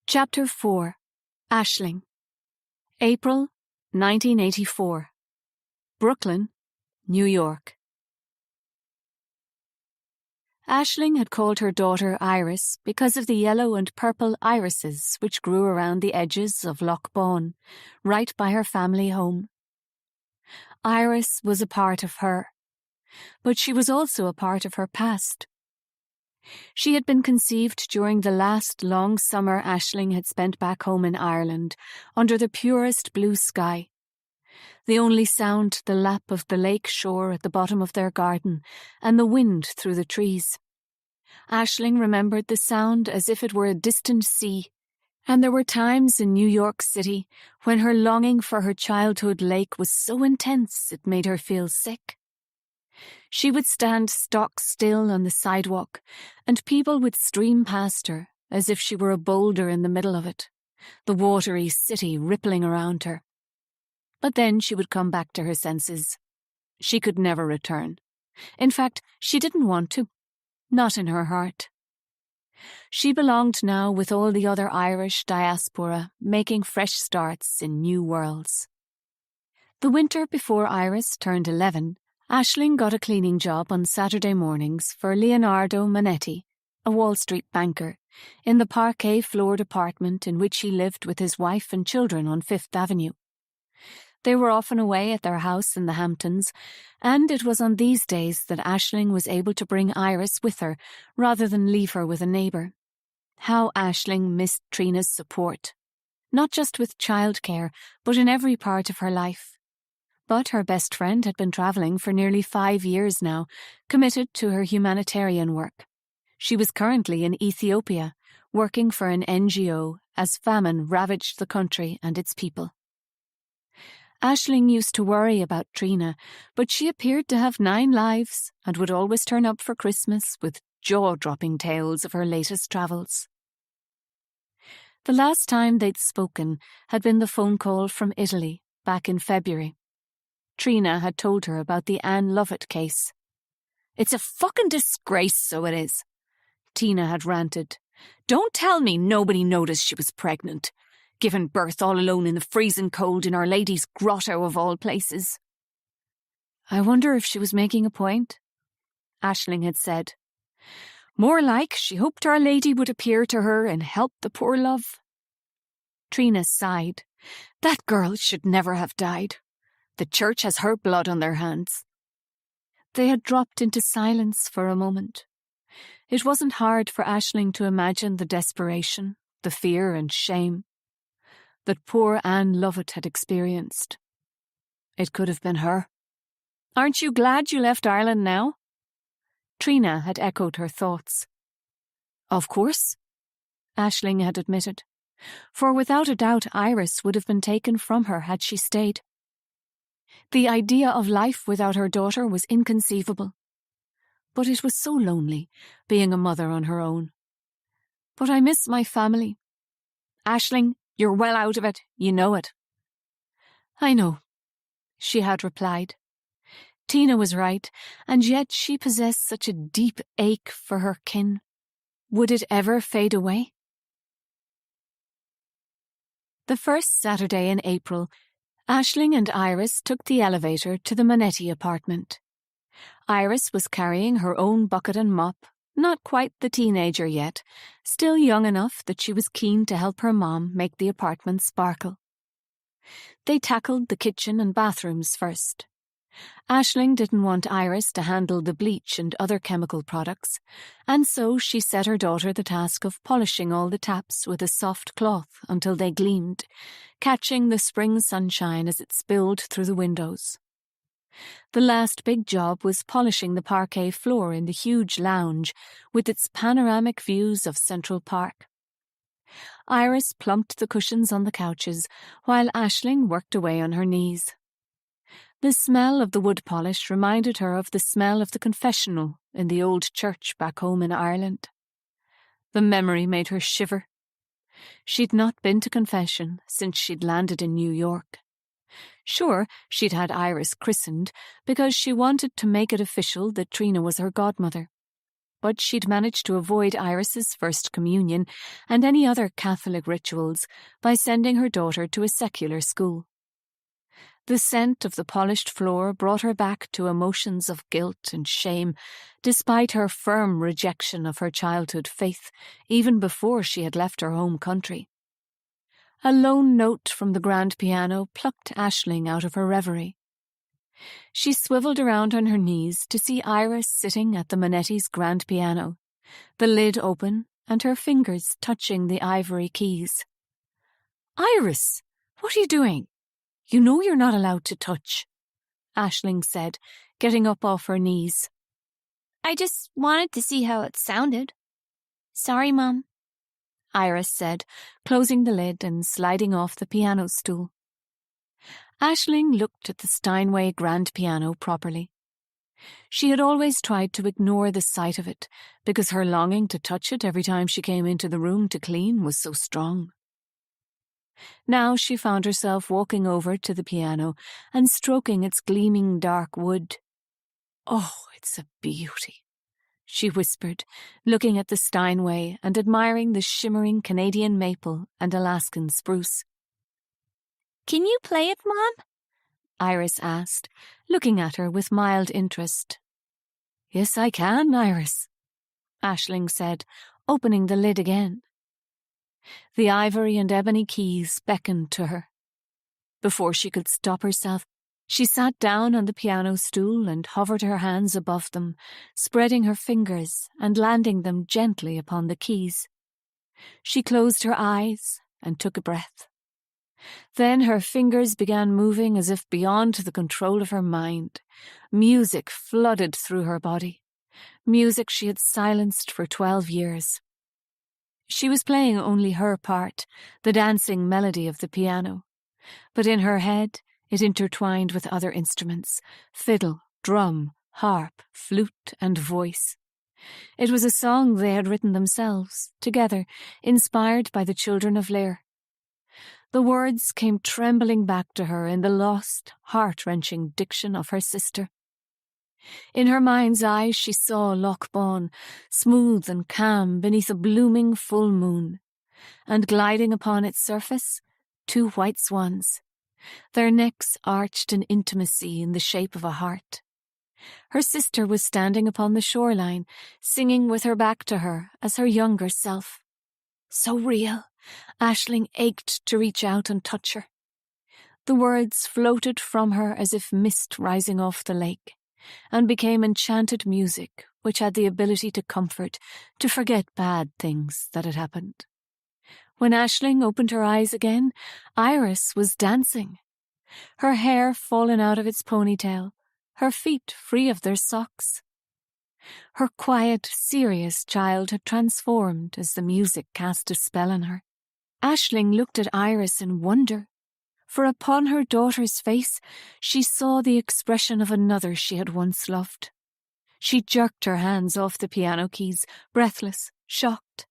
Chapter 4. Aisling. April 1984. Brooklyn, New York. Aisling had called her daughter Iris because of the yellow and purple irises which grew around the edges of Loch Bawn, right by her family home. Iris was a part of her, but she was also a part of her past. She had been conceived during the last long summer Aisling had spent back home in Ireland, under the purest blue sky. The only sound the lap of the lake shore at the bottom of their garden, and the wind through the trees. Aisling remembered the sound as if it were a distant sea, and there were times in New York City when her longing for her childhood lake was so intense it made her feel sick. She would stand stock still on the sidewalk, and people would stream past her as if she were a boulder in the middle of it, the watery city rippling around her. But then she would come back to her senses. She could never return. In fact, she didn't want to. Not in her heart. She belonged now with all the other Irish diaspora, making fresh starts in new worlds. The winter before Iris turned 11, Aisling got a cleaning job on Saturday mornings for Leonardo Manetti, a Wall Street banker, in the parquet-floored apartment in which he lived with his wife and children on Fifth Avenue. They were often away at their house in the Hamptons, and it was on these days that Aisling was able to bring Iris with her rather than leave her with a neighbour. How Aisling missed Trina's support. not just with childcare, but in every part of her life. But her best friend had been travelling for nearly 5 years now, committed to her humanitarian work. She was currently in Ethiopia, working for an NGO as famine ravaged the country and its people. Aisling used to worry about Trina, but she appeared to have 9 lives and would always turn up for Christmas with jaw-dropping tales of her latest travels. The last time they'd spoken had been the phone call from Italy back in February. Trina had told her about the Anne Lovett case. "It's a fucking disgrace, so it is," Tina had ranted. "Don't tell me nobody noticed she was pregnant, giving birth all alone in the freezing cold in Our Lady's grotto of all places." "I wonder if she was making a point," Aisling had said. "More like she hoped Our Lady would appear to her and help the poor love." Trina sighed. "That girl should never have died. The church has her blood on their hands." They had dropped into silence for a moment. It wasn't hard for Aisling to imagine the desperation, the fear and shame that poor Anne Lovett had experienced. It could have been her. "Aren't you glad you left Ireland now?" Trina had echoed her thoughts. "Of course," Aisling had admitted, for without a doubt Iris would have been taken from her had she stayed. The idea of life without her daughter was inconceivable. But it was so lonely, being a mother on her own. "But I miss my family." "Aisling, you're well out of it, you know it." "I know," she had replied. Tina was right, and yet she possessed such a deep ache for her kin. Would it ever fade away? The first Saturday in April, Aisling and Iris took the elevator to the Manetti apartment. Iris was carrying her own bucket and mop, not quite the teenager yet, still young enough that she was keen to help her mom make the apartment sparkle. They tackled the kitchen and bathrooms first. Aisling didn't want Iris to handle the bleach and other chemical products, and so she set her daughter the task of polishing all the taps with a soft cloth until they gleamed, catching the spring sunshine as it spilled through the windows. The last big job was polishing the parquet floor in the huge lounge with its panoramic views of Central Park. Iris plumped the cushions on the couches while Aisling worked away on her knees. The smell of the wood polish reminded her of the smell of the confessional in the old church back home in Ireland. The memory made her shiver. She'd not been to confession since she'd landed in New York. Sure, she'd had Iris christened because she wanted to make it official that Trina was her godmother. But she'd managed to avoid Iris's first communion and any other Catholic rituals by sending her daughter to a secular school. The scent of the polished floor brought her back to emotions of guilt and shame, despite her firm rejection of her childhood faith, even before she had left her home country. A lone note from the grand piano plucked Aisling out of her reverie. She swiveled around on her knees to see Iris sitting at the Manetti's grand piano, the lid open and her fingers touching the ivory keys. "Iris, what are you doing? You know you're not allowed to touch," Aisling said, getting up off her knees. "I just wanted to see how it sounded. Sorry, Mom," Iris said, closing the lid and sliding off the piano stool. Aisling looked at the Steinway grand piano properly. She had always tried to ignore the sight of it because her longing to touch it every time she came into the room to clean was so strong. Now she found herself walking over to the piano and stroking its gleaming dark wood. "Oh, it's a beauty," she whispered, looking at the Steinway and admiring the shimmering Canadian maple and Alaskan spruce. "Can you play it, Mom?" Iris asked, looking at her with mild interest. "Yes, I can, Iris," Aisling said, opening the lid again. The ivory and ebony keys beckoned to her. Before she could stop herself, she sat down on the piano stool and hovered her hands above them, spreading her fingers and landing them gently upon the keys. She closed her eyes and took a breath. Then her fingers began moving as if beyond the control of her mind. Music flooded through her body. Music she had silenced for 12 years. She was playing only her part, the dancing melody of the piano. But in her head, it intertwined with other instruments: fiddle, drum, harp, flute, and voice. It was a song they had written themselves, together, inspired by the children of Lear. The words came trembling back to her in the lost, heart-wrenching diction of her sister. In her mind's eye she saw Loch Bawn, smooth and calm beneath a blooming full moon, and gliding upon its surface, 2 white swans, their necks arched in intimacy in the shape of a heart. Her sister was standing upon the shoreline, singing with her back to her as her younger self. So real, Aisling ached to reach out and touch her. The words floated from her as if mist rising off the lake, and became enchanted music which had the ability to comfort, to forget bad things that had happened. When Aisling opened her eyes again, Iris was dancing, her hair fallen out of its ponytail, her feet free of their socks. Her quiet, serious child had transformed as the music cast a spell on her. Aisling looked at Iris in wonder, for upon her daughter's face she saw the expression of another she had once loved. She jerked her hands off the piano keys, breathless, shocked.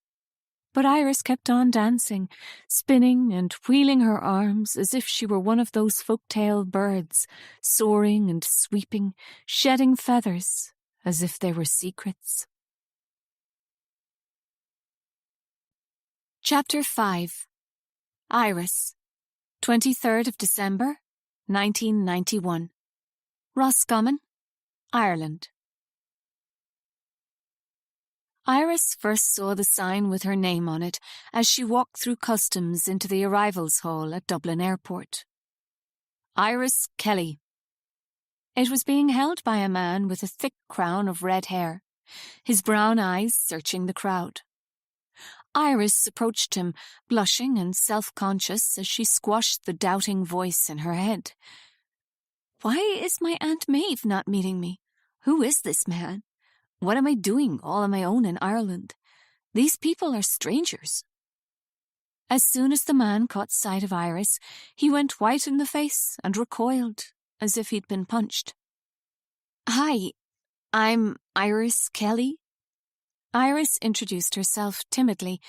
But Iris kept on dancing, spinning and wheeling her arms as if she were one of those folk-tale birds, soaring and sweeping, shedding feathers as if they were secrets. Chapter 5. Iris, 23rd of December, 1991. Roscommon, Ireland. Iris first saw the sign with her name on it as she walked through customs into the arrivals hall at Dublin Airport. Iris Kelly. It was being held by a man with a thick crown of red hair, his brown eyes searching the crowd. Iris approached him, blushing and self-conscious as she squashed the doubting voice in her head. Why is my Aunt Maeve not meeting me? Who is this man? What am I doing all on my own in Ireland? These people are strangers. As soon as the man caught sight of Iris, he went white in the face and recoiled, as if he'd been punched. Hi, I'm Iris Kelly. Iris introduced herself timidly,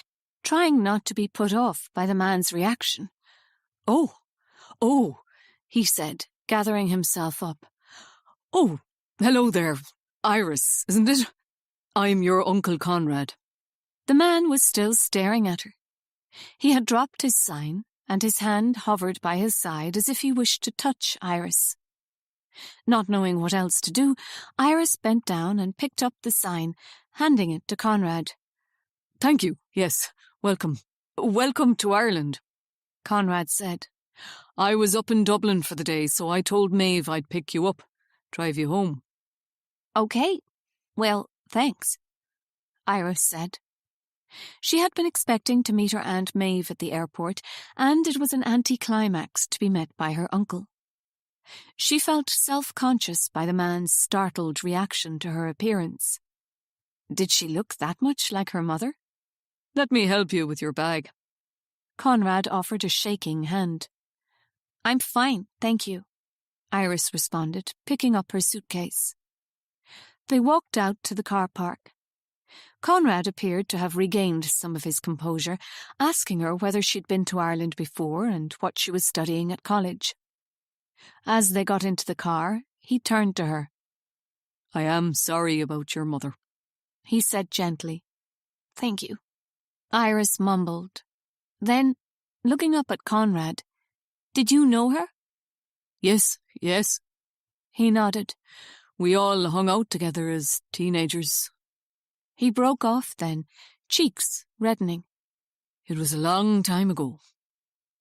trying not to be put off by the man's reaction. Oh, he said, gathering himself up. Oh, hello there. Iris, isn't it? I'm your Uncle Conrad. The man was still staring at her. He had dropped his sign, and his hand hovered by his side as if he wished to touch Iris. Not knowing what else to do, Iris bent down and picked up the sign, handing it to Conrad. Thank you, yes, welcome. Welcome to Ireland, Conrad said. I was up in Dublin for the day, so I told Maeve I'd pick you up, drive you home. Okay, well, thanks, Iris said. She had been expecting to meet her Aunt Maeve at the airport, and it was an anticlimax to be met by her uncle. She felt self-conscious by the man's startled reaction to her appearance. Did she look that much like her mother? Let me help you with your bag. Conrad offered a shaking hand. I'm fine, thank you, Iris responded, picking up her suitcase. They walked out to the car park. Conrad appeared to have regained some of his composure, asking her whether she'd been to Ireland before and what she was studying at college. As they got into the car, he turned to her. I am sorry about your mother, he said gently. Thank you, Iris mumbled. Then, looking up at Conrad, did you know her? Yes, he nodded. We all hung out together as teenagers. He broke off then, cheeks reddening. It was a long time ago,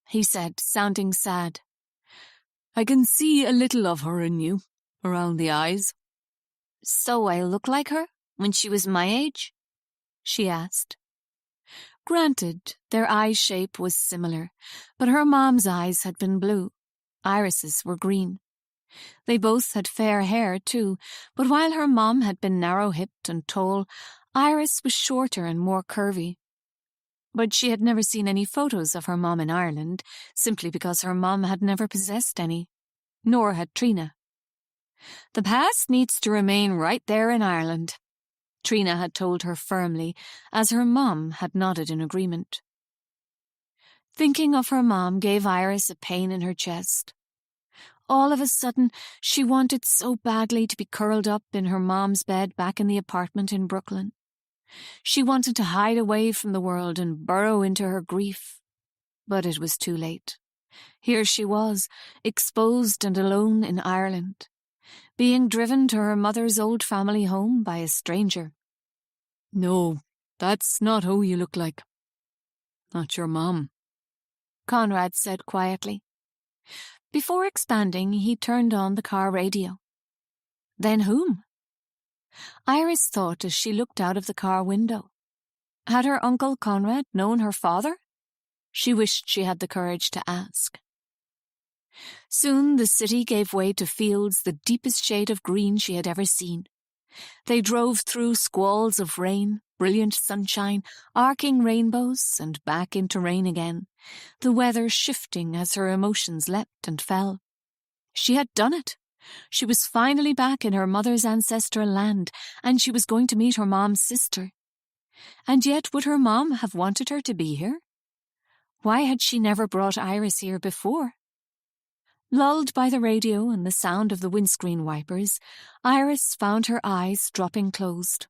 he said, sounding sad. I can see a little of her in you, around the eyes. So I look like her, when she was my age? She asked. Granted, their eye shape was similar, but her mom's eyes had been blue. Iris's were green. They both had fair hair, too, but while her mom had been narrow-hipped and tall, Iris was shorter and more curvy. But she had never seen any photos of her mom in Ireland, simply because her mom had never possessed any. Nor had Trina. The past needs to remain right there in Ireland, Trina had told her firmly, as her mom had nodded in agreement. Thinking of her mom gave Iris a pain in her chest. All of a sudden, she wanted so badly to be curled up in her mom's bed back in the apartment in Brooklyn. She wanted to hide away from the world and burrow into her grief. But it was too late. Here she was, exposed and alone in Ireland, being driven to her mother's old family home by a stranger. "No, that's not who you look like. Not your mom," Conrad said quietly. Before expanding, he turned on the car radio. Then whom? Iris thought as she looked out of the car window. Had her Uncle Conrad known her father? She wished she had the courage to ask. Soon the city gave way to fields the deepest shade of green she had ever seen. They drove through squalls of rain, brilliant sunshine, arcing rainbows, and back into rain again, the weather shifting as her emotions leapt and fell. She had done it. She was finally back in her mother's ancestral land, and she was going to meet her mom's sister. And yet would her mom have wanted her to be here? Why had she never brought Iris here before? Lulled by the radio and the sound of the windscreen wipers, Iris found her eyes dropping closed.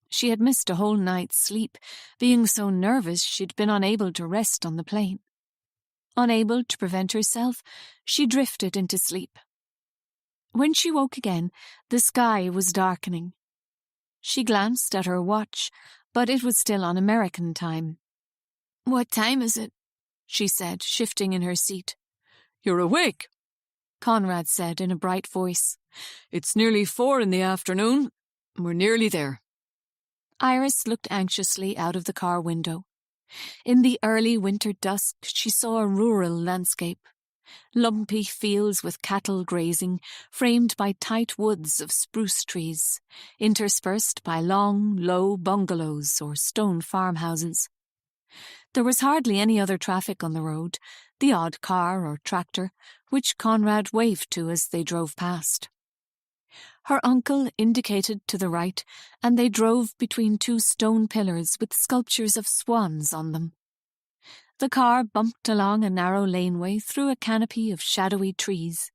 She had missed a whole night's sleep, being so nervous she'd been unable to rest on the plane. Unable to prevent herself, she drifted into sleep. When she woke again, the sky was darkening. She glanced at her watch, but it was still on American time. "What time is it?" she said, shifting in her seat. "You're awake," Conrad said in a bright voice. "It's nearly 4 in the afternoon. We're nearly there." Iris looked anxiously out of the car window. In the early winter dusk, she saw a rural landscape. Lumpy fields with cattle grazing, framed by tight woods of spruce trees, interspersed by long, low bungalows or stone farmhouses. There was hardly any other traffic on the road, the odd car or tractor, which Conrad waved to as they drove past. Her uncle indicated to the right, and they drove between 2 stone pillars with sculptures of swans on them. The car bumped along a narrow laneway through a canopy of shadowy trees,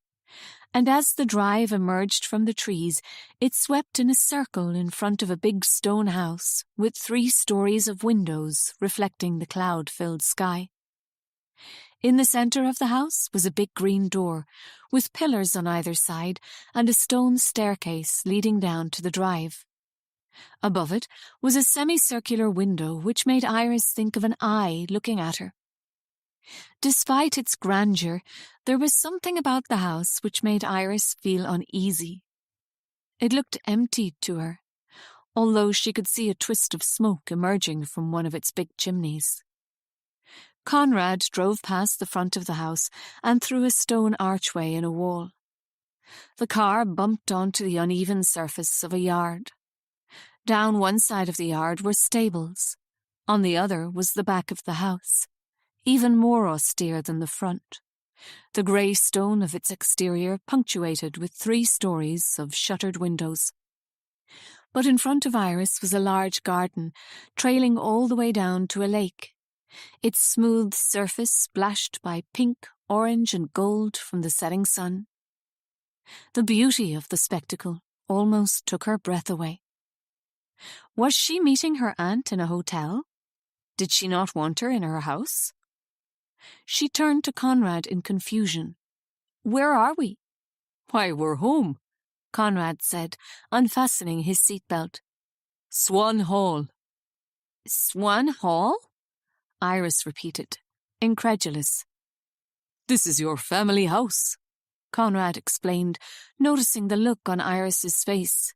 and as the drive emerged from the trees, it swept in a circle in front of a big stone house with 3 stories of windows reflecting the cloud-filled sky. In the centre of the house was a big green door, with pillars on either side and a stone staircase leading down to the drive. Above it was a semicircular window which made Iris think of an eye looking at her. Despite its grandeur, there was something about the house which made Iris feel uneasy. It looked empty to her, although she could see a twist of smoke emerging from one of its big chimneys. Conrad drove past the front of the house and through a stone archway in a wall. The car bumped onto the uneven surface of a yard. Down one side of the yard were stables. On the other was the back of the house, even more austere than the front, the grey stone of its exterior punctuated with 3 stories of shuttered windows. But in front of Iris was a large garden, trailing all the way down to a lake, its smooth surface splashed by pink, orange and gold from the setting sun. The beauty of the spectacle almost took her breath away. Was she meeting her aunt in a hotel? Did she not want her in her house? She turned to Conrad in confusion. "Where are we?" "Why, we're home," Conrad said, unfastening his seatbelt. "Swan Hall." "Swan Hall?" Iris repeated, incredulous. "This is your family house," Conrad explained, noticing the look on Iris's face.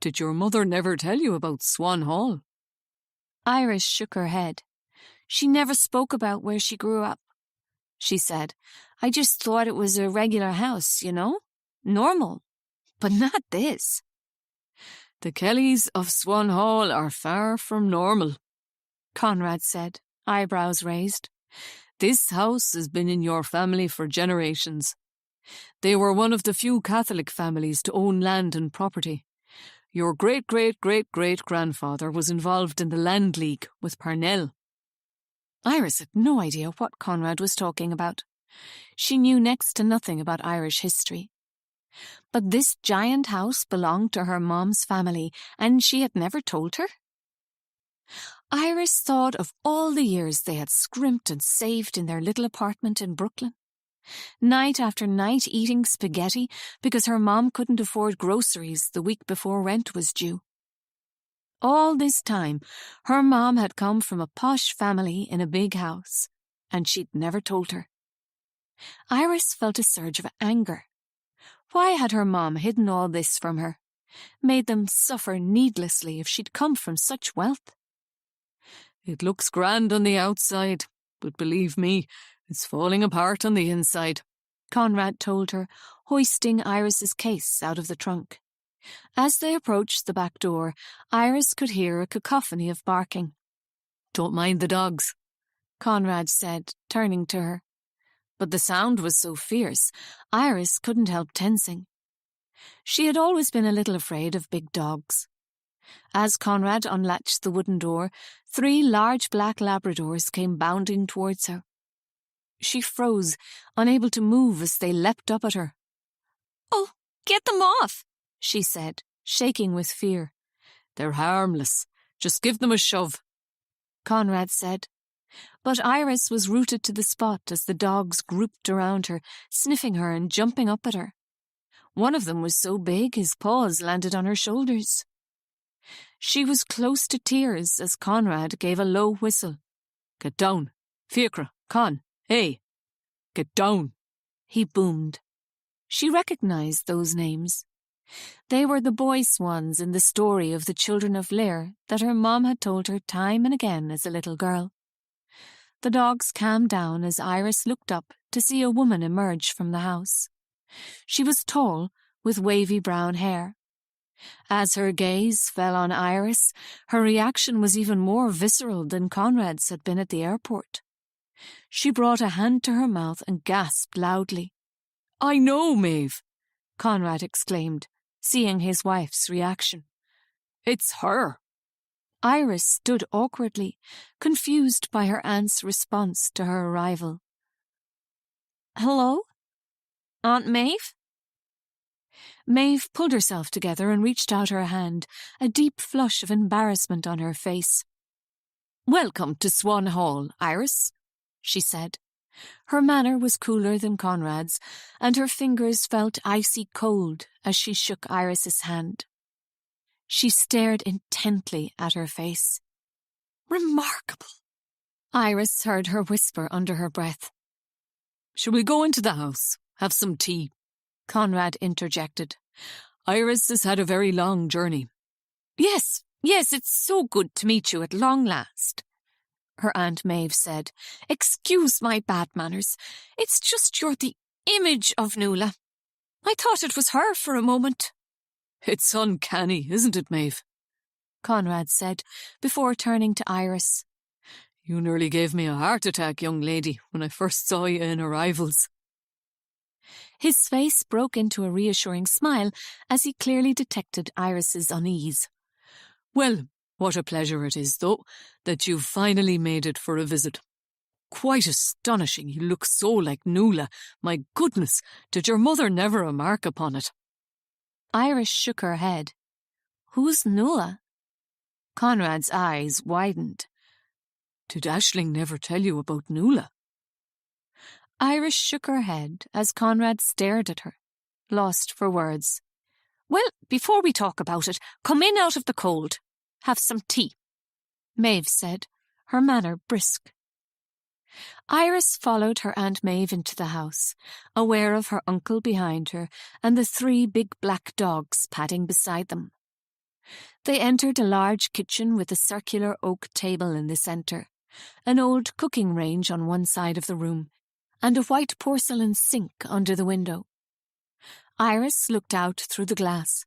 "Did your mother never tell you about Swan Hall?" Iris shook her head. She never spoke about where she grew up. She said, I just thought it was a regular house, you know? Normal. But not this. The Kellys of Swan Hall are far from normal, Conrad said, eyebrows raised. This house has been in your family for generations. They were one of the few Catholic families to own land and property. Your great-great-great-great-grandfather was involved in the Land League with Parnell. Iris had no idea what Conrad was talking about. She knew next to nothing about Irish history. But this giant house belonged to her mom's family, and she had never told her? Iris thought of all the years they had scrimped and saved in their little apartment in Brooklyn. Night after night eating spaghetti because her mom couldn't afford groceries the week before rent was due. All this time, her mom had come from a posh family in a big house, and she'd never told her. Iris felt a surge of anger. Why had her mom hidden all this from her, made them suffer needlessly if she'd come from such wealth? It looks grand on the outside, but believe me, it's falling apart on the inside, Conrad told her, hoisting Iris's case out of the trunk. As they approached the back door, Iris could hear a cacophony of barking. Don't mind the dogs, Conrad said, turning to her. But the sound was so fierce, Iris couldn't help tensing. She had always been a little afraid of big dogs. As Conrad unlatched the wooden door, 3 large black Labradors came bounding towards her. She froze, unable to move as they leapt up at her. Oh, get them off, she said, shaking with fear. They're harmless. Just give them a shove, Conrad said. But Iris was rooted to the spot as the dogs grouped around her, sniffing her and jumping up at her. One of them was so big his paws landed on her shoulders. She was close to tears as Conrad gave a low whistle. Get down. Fiacre, Con, hey. Get down, he boomed. She recognized those names. They were the boy swans in the story of the children of Lear that her mom had told her time and again as a little girl. The dogs calmed down as Iris looked up to see a woman emerge from the house. She was tall, with wavy brown hair. As her gaze fell on Iris, her reaction was even more visceral than Conrad's had been at the airport. She brought a hand to her mouth and gasped loudly. I know, Maeve, Conrad exclaimed, seeing his wife's reaction. It's her. Iris stood awkwardly, confused by her aunt's response to her arrival. Hello? Aunt Maeve? Maeve pulled herself together and reached out her hand, a deep flush of embarrassment on her face. Welcome to Swan Hall, Iris, she said. Her manner was cooler than Conrad's, and her fingers felt icy cold as she shook Iris's hand. She stared intently at her face. Remarkable, Iris heard her whisper under her breath. Shall we go into the house, have some tea? Conrad interjected. Iris has had a very long journey. Yes, it's so good to meet you at long last, her Aunt Maeve said. Excuse my bad manners. It's just you're the image of Noëlle. I thought it was her for a moment. It's uncanny, isn't it, Maeve? Conrad said, before turning to Iris. You nearly gave me a heart attack, young lady, when I first saw you in Arrivals. His face broke into a reassuring smile as he clearly detected Iris's unease. Well, what a pleasure it is, though, that you've finally made it for a visit. Quite astonishing, you look so like Noëlle. My goodness, did your mother never remark upon it? Iris shook her head. Who's Noëlle? Conrad's eyes widened. Did Aisling never tell you about Noëlle? Iris shook her head as Conrad stared at her, lost for words. Well, before we talk about it, come in out of the cold. Have some tea, Maeve said, her manner brisk. Iris followed her Aunt Maeve into the house, aware of her uncle behind her and the 3 big black dogs padding beside them. They entered a large kitchen with a circular oak table in the centre, an old cooking range on one side of the room, and a white porcelain sink under the window. Iris looked out through the glass.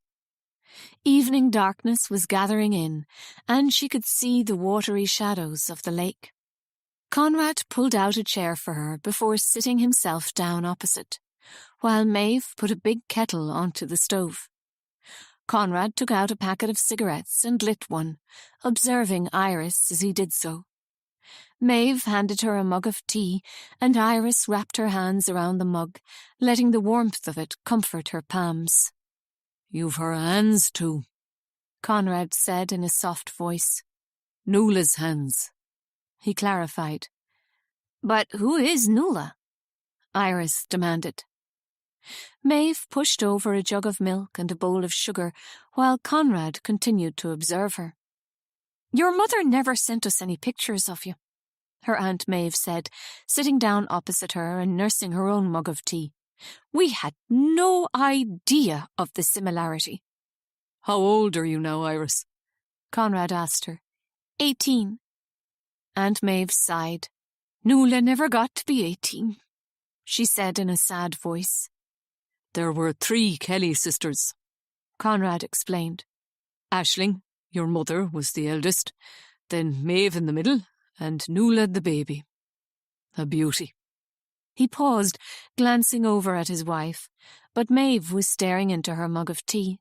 Evening darkness was gathering in, and she could see the watery shadows of the lake. Conrad pulled out a chair for her before sitting himself down opposite, while Maeve put a big kettle onto the stove. Conrad took out a packet of cigarettes and lit one, observing Iris as he did so. Maeve handed her a mug of tea, and Iris wrapped her hands around the mug, letting the warmth of it comfort her palms. "You've her hands too," Conrad said in a soft voice. "Noëlle's hands," he clarified. "But who is Noëlle?" Iris demanded. Maeve pushed over a jug of milk and a bowl of sugar, while Conrad continued to observe her. "Your mother never sent us any pictures of you," her Aunt Maeve said, sitting down opposite her and nursing her own mug of tea. "We had no idea of the similarity." "How old are you now, Iris?" Conrad asked her. 18. Aunt Maeve sighed. "Noëlle never got to be 18, she said in a sad voice. "There were 3 Kelly sisters," Conrad explained. "Aisling, your mother, was the eldest, then Maeve in the middle, and Noëlle the baby. A beauty." He paused, glancing over at his wife, but Maeve was staring into her mug of tea.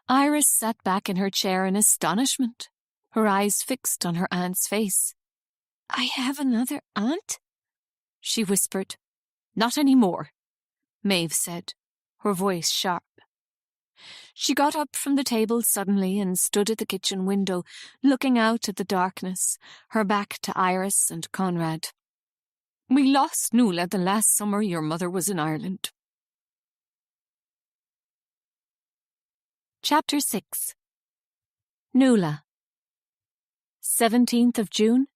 Iris sat back in her chair in astonishment, her eyes fixed on her aunt's face. "I have another aunt?" she whispered. "Not any more," Maeve said, her voice sharp. She got up from the table suddenly and stood at the kitchen window, looking out at the darkness, her back to Iris and Conrad. "We lost Noëlle the last summer your mother was in Ireland." Chapter 6. Noëlle. 17th of June,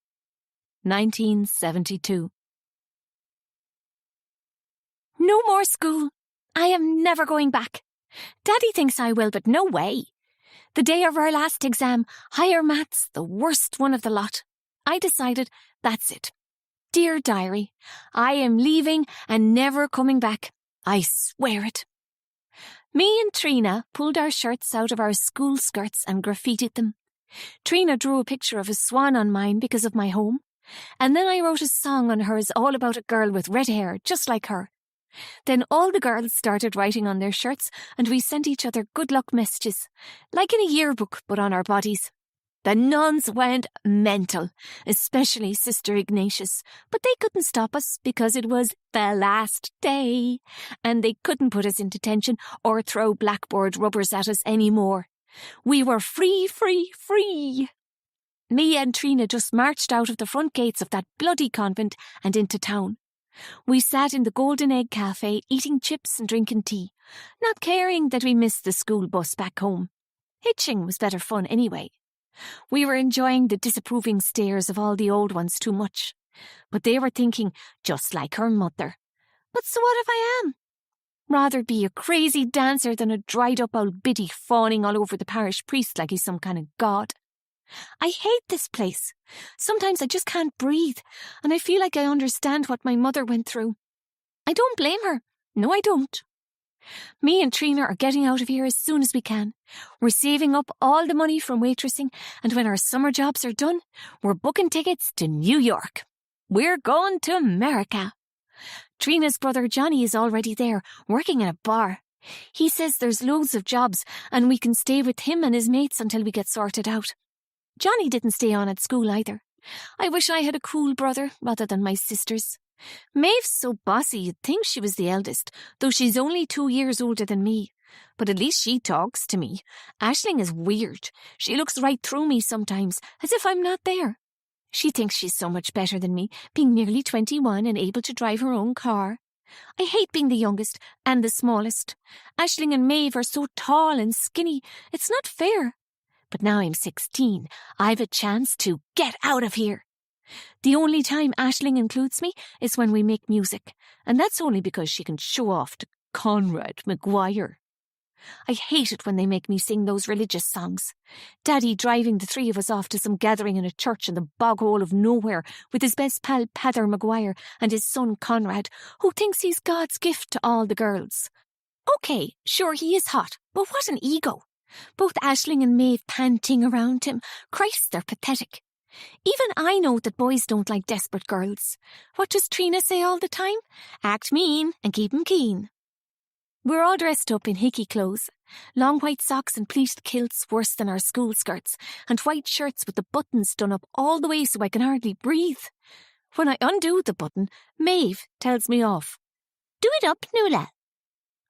1972. No more school. I am never going back. Daddy thinks I will, but no way. The day of our last exam, higher maths, the worst one of the lot. I decided, that's it. Dear diary, I am leaving and never coming back. I swear it. Me and Trina pulled our shirts out of our school skirts and graffitied them. Trina drew a picture of a swan on mine because of my home, and then I wrote a song on hers all about a girl with red hair, just like her. Then all the girls started writing on their shirts, and we sent each other good luck messages, like in a yearbook, but on our bodies. The nuns went mental, especially Sister Ignatius, but they couldn't stop us because it was the last day, and they couldn't put us in detention or throw blackboard rubbers at us anymore. We were free, free, free. Me and Trina just marched out of the front gates of that bloody convent and into town. We sat in the Golden Egg Cafe eating chips and drinking tea, not caring that we missed the school bus back home. Hitching was better fun anyway. We were enjoying the disapproving stares of all the old ones too much, but they were thinking, just like her mother. But so what if I am? Rather be a crazy dancer than a dried-up old biddy fawning all over the parish priest like he's some kind of god. I hate this place. Sometimes I just can't breathe, and I feel like I understand what my mother went through. I don't blame her. No, I don't. Me and Trina are getting out of here as soon as we can. We're saving up all the money from waitressing, and when our summer jobs are done, we're booking tickets to New York. We're going to America. Trina's brother Johnny is already there, working in a bar. He says there's loads of jobs, and we can stay with him and his mates until we get sorted out. Johnny didn't stay on at school either. I wish I had a cool brother rather than my sisters. Maeve's so bossy you'd think she was the eldest, though she's only 2 years older than me. But at least she talks to me. Aisling is weird. She looks right through me sometimes, as if I'm not there. She thinks she's so much better than me, being nearly 21 and able to drive her own car. I hate being the youngest and the smallest. Aisling and Maeve are so tall and skinny. It's not fair. But now I'm 16, I've a chance to get out of here. The only time Aisling includes me is when we make music, and that's only because she can show off to Conrad McGuire. I hate it when they make me sing those religious songs. Daddy driving the three of us off to some gathering in a church in the bog hole of nowhere with his best pal Pather Maguire and his son Conrad, who thinks he's God's gift to all the girls. OK, sure he is hot, but what an ego. Both Aisling and Maeve panting around him. Christ, they're pathetic. Even I know that boys don't like desperate girls. What does Trina say all the time? Act mean and keep 'em keen. We're all dressed up in hickey clothes, long white socks and pleated kilts worse than our school skirts, and white shirts with the buttons done up all the way so I can hardly breathe. When I undo the button, Maeve tells me off. Do it up, Noëlle.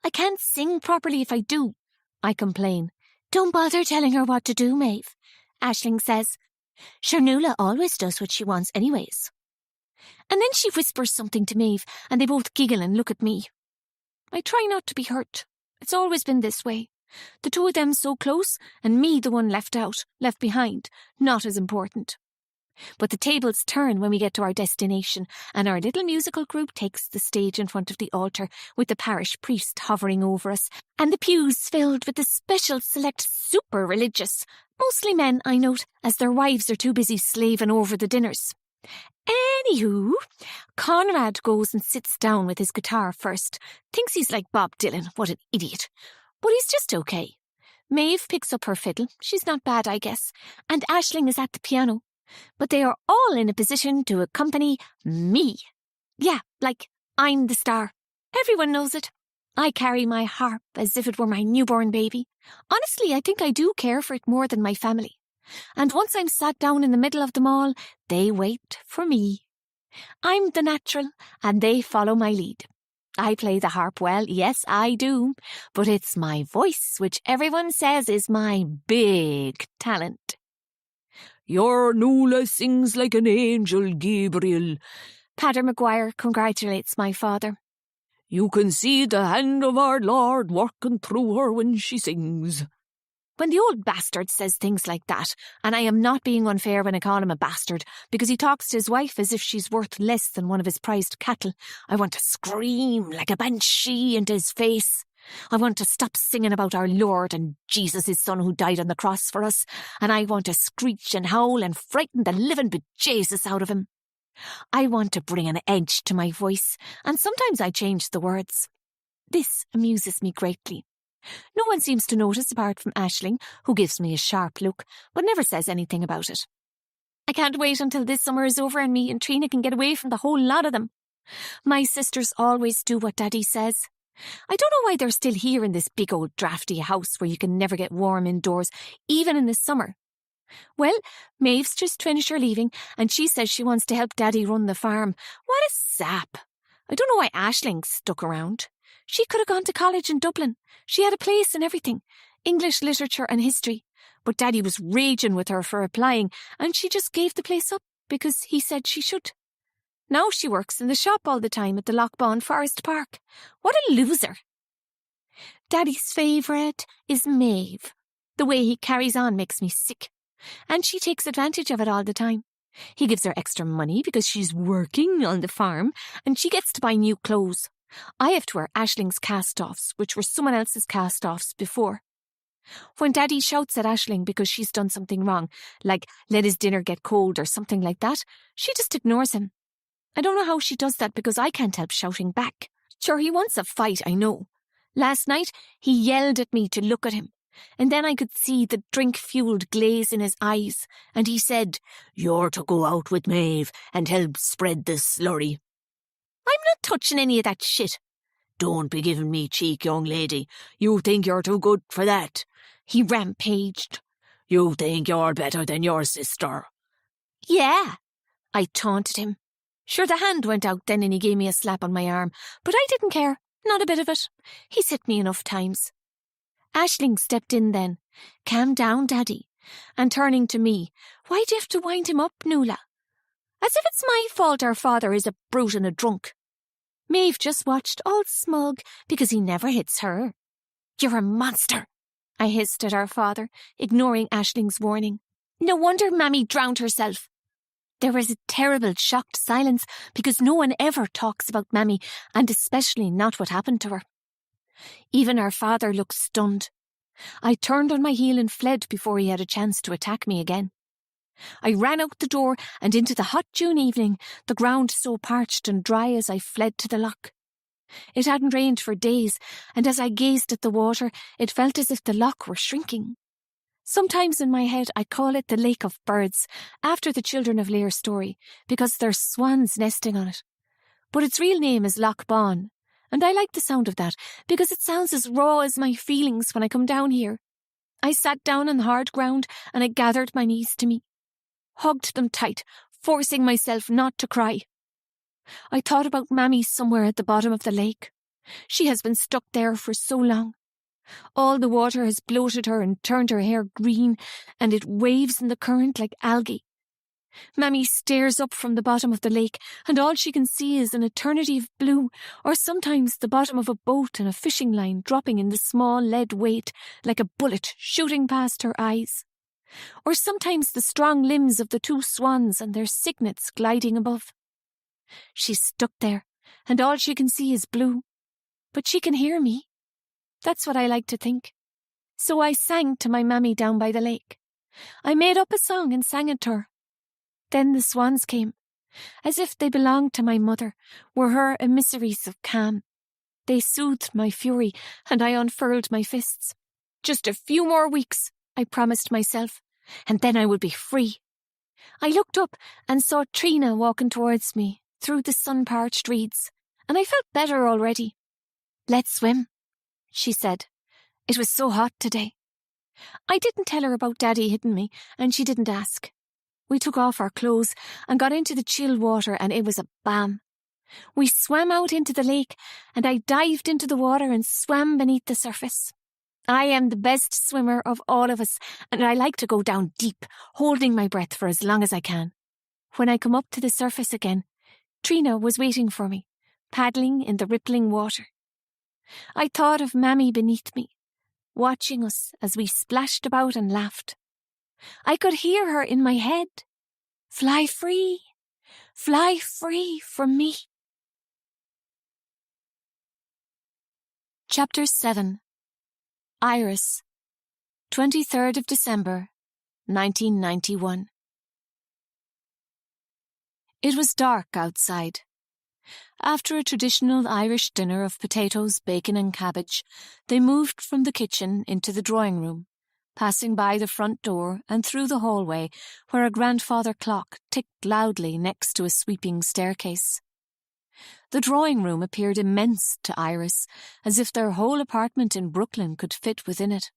I can't sing properly if I do, I complain. Don't bother telling her what to do, Maeve, Aisling says. Sure, Noëlle always does what she wants anyways. And then she whispers something to Maeve, and they both giggle and look at me. I try not to be hurt. It's always been this way. The two of them so close, and me the one left out, left behind, not as important. But the tables turn when we get to our destination, and our little musical group takes the stage in front of the altar, with the parish priest hovering over us, and the pews filled with the special select super religious, mostly men, I note, as their wives are too busy slaving over the dinners. Anywho, Conrad goes and sits down with his guitar first. Thinks he's like Bob Dylan, what an idiot. But he's just okay. Maeve picks up her fiddle, she's not bad I guess, and Aisling is at the piano. But they are all in a position to accompany me. Yeah, like I'm the star. Everyone knows it. I carry my harp as if it were my newborn baby. Honestly, I think I do care for it more than my family. And once I'm sat down in the middle of them all, they wait for me. I'm the natural, and they follow my lead. I play the harp well, yes, I do, but it's my voice which everyone says is my big talent. Your Noëlle sings like an angel, Gabriel. Pather Maguire congratulates my father. You can see the hand of our Lord working through her when she sings. When the old bastard says things like that, and I am not being unfair when I call him a bastard, because he talks to his wife as if she's worth less than one of his prized cattle, I want to scream like a banshee into his face. I want to stop singing about our Lord and Jesus, his son who died on the cross for us, and I want to screech and howl and frighten the living bejesus out of him. I want to bring an edge to my voice, and sometimes I change the words. This amuses me greatly. No one seems to notice apart from Aisling, who gives me a sharp look, but never says anything about it. I can't wait until this summer is over and me and Trina can get away from the whole lot of them. My sisters always do what Daddy says. I don't know why they're still here in this big old drafty house where you can never get warm indoors, even in the summer. Well, Maeve's just finished her leaving, and she says she wants to help Daddy run the farm. What a sap! I don't know why Aisling stuck around. She could have gone to college in Dublin. She had a place and everything, English literature and history. But Daddy was raging with her for applying, and she just gave the place up because he said she should. Now she works in the shop all the time at the Lochbawn Forest Park. What a loser. Daddy's favourite is Maeve. The way he carries on makes me sick. And she takes advantage of it all the time. He gives her extra money because she's working on the farm, and she gets to buy new clothes. I have to wear Aisling's cast-offs, which were someone else's cast-offs before. When Daddy shouts at Aisling because she's done something wrong, like let his dinner get cold or something like that, she just ignores him. I don't know how she does that because I can't help shouting back. Sure, he wants a fight, I know. Last night, he yelled at me to look at him, and then I could see the drink-fueled glaze in his eyes, and he said, "You're to go out with Maeve and help spread the slurry." I'm not touching any of that shit. Don't be giving me cheek, young lady. You think you're too good for that. He rampaged. You think you're better than your sister. Yeah, I taunted him. Sure, the hand went out then and he gave me a slap on my arm, but I didn't care, not a bit of it. He's hit me enough times. Aisling stepped in then. Calm down, Daddy. And turning to me, why do you have to wind him up, Noëlle? As if it's my fault our father is a brute and a drunk. Maeve just watched, all smug, because he never hits her. You're a monster, I hissed at our father, ignoring Aisling's warning. No wonder Mammy drowned herself. There was a terrible, shocked silence because no one ever talks about Mammy, and especially not what happened to her. Even our father looked stunned. I turned on my heel and fled before he had a chance to attack me again. I ran out the door and into the hot June evening, the ground so parched and dry as I fled to the loch. It hadn't rained for days, and as I gazed at the water, it felt as if the loch were shrinking. Sometimes in my head I call it the Lake of Birds, after the Children of Lear story, because there's swans nesting on it. But its real name is Loch Bawn, and I like the sound of that, because it sounds as raw as my feelings when I come down here. I sat down on the hard ground, and I gathered my knees to me, hugged them tight, forcing myself not to cry. I thought about Mammy somewhere at the bottom of the lake. She has been stuck there for so long. All the water has bloated her and turned her hair green, and it waves in the current like algae. Mammy stares up from the bottom of the lake, and all she can see is an eternity of blue, or sometimes the bottom of a boat and a fishing line dropping in the small lead weight like a bullet shooting past her eyes. Or sometimes the strong limbs of the two swans and their cygnets gliding above. She's stuck there, and all she can see is blue. But she can hear me. That's what I like to think. So I sang to my mammy down by the lake. I made up a song and sang it to her. Then the swans came, as if they belonged to my mother, were her emissaries of calm. They soothed my fury, and I unfurled my fists. Just a few more weeks, I promised myself, and then I would be free. I looked up and saw Trina walking towards me through the sun-parched reeds, and I felt better already. "Let's swim," she said. It was so hot today. I didn't tell her about Daddy hitting me, and she didn't ask. We took off our clothes and got into the chill water, and it was a balm. We swam out into the lake, and I dived into the water and swam beneath the surface. I am the best swimmer of all of us, and I like to go down deep, holding my breath for as long as I can. When I come up to the surface again, Trina was waiting for me, paddling in the rippling water. I thought of Mammy beneath me, watching us as we splashed about and laughed. I could hear her in my head. Fly free from me. Chapter 7. Iris, 23rd of December, 1991. It was dark outside. After a traditional Irish dinner of potatoes, bacon and cabbage, they moved from the kitchen into the drawing room, passing by the front door and through the hallway where a grandfather clock ticked loudly next to a sweeping staircase. The drawing room appeared immense to Iris, as if their whole apartment in Brooklyn could fit within it.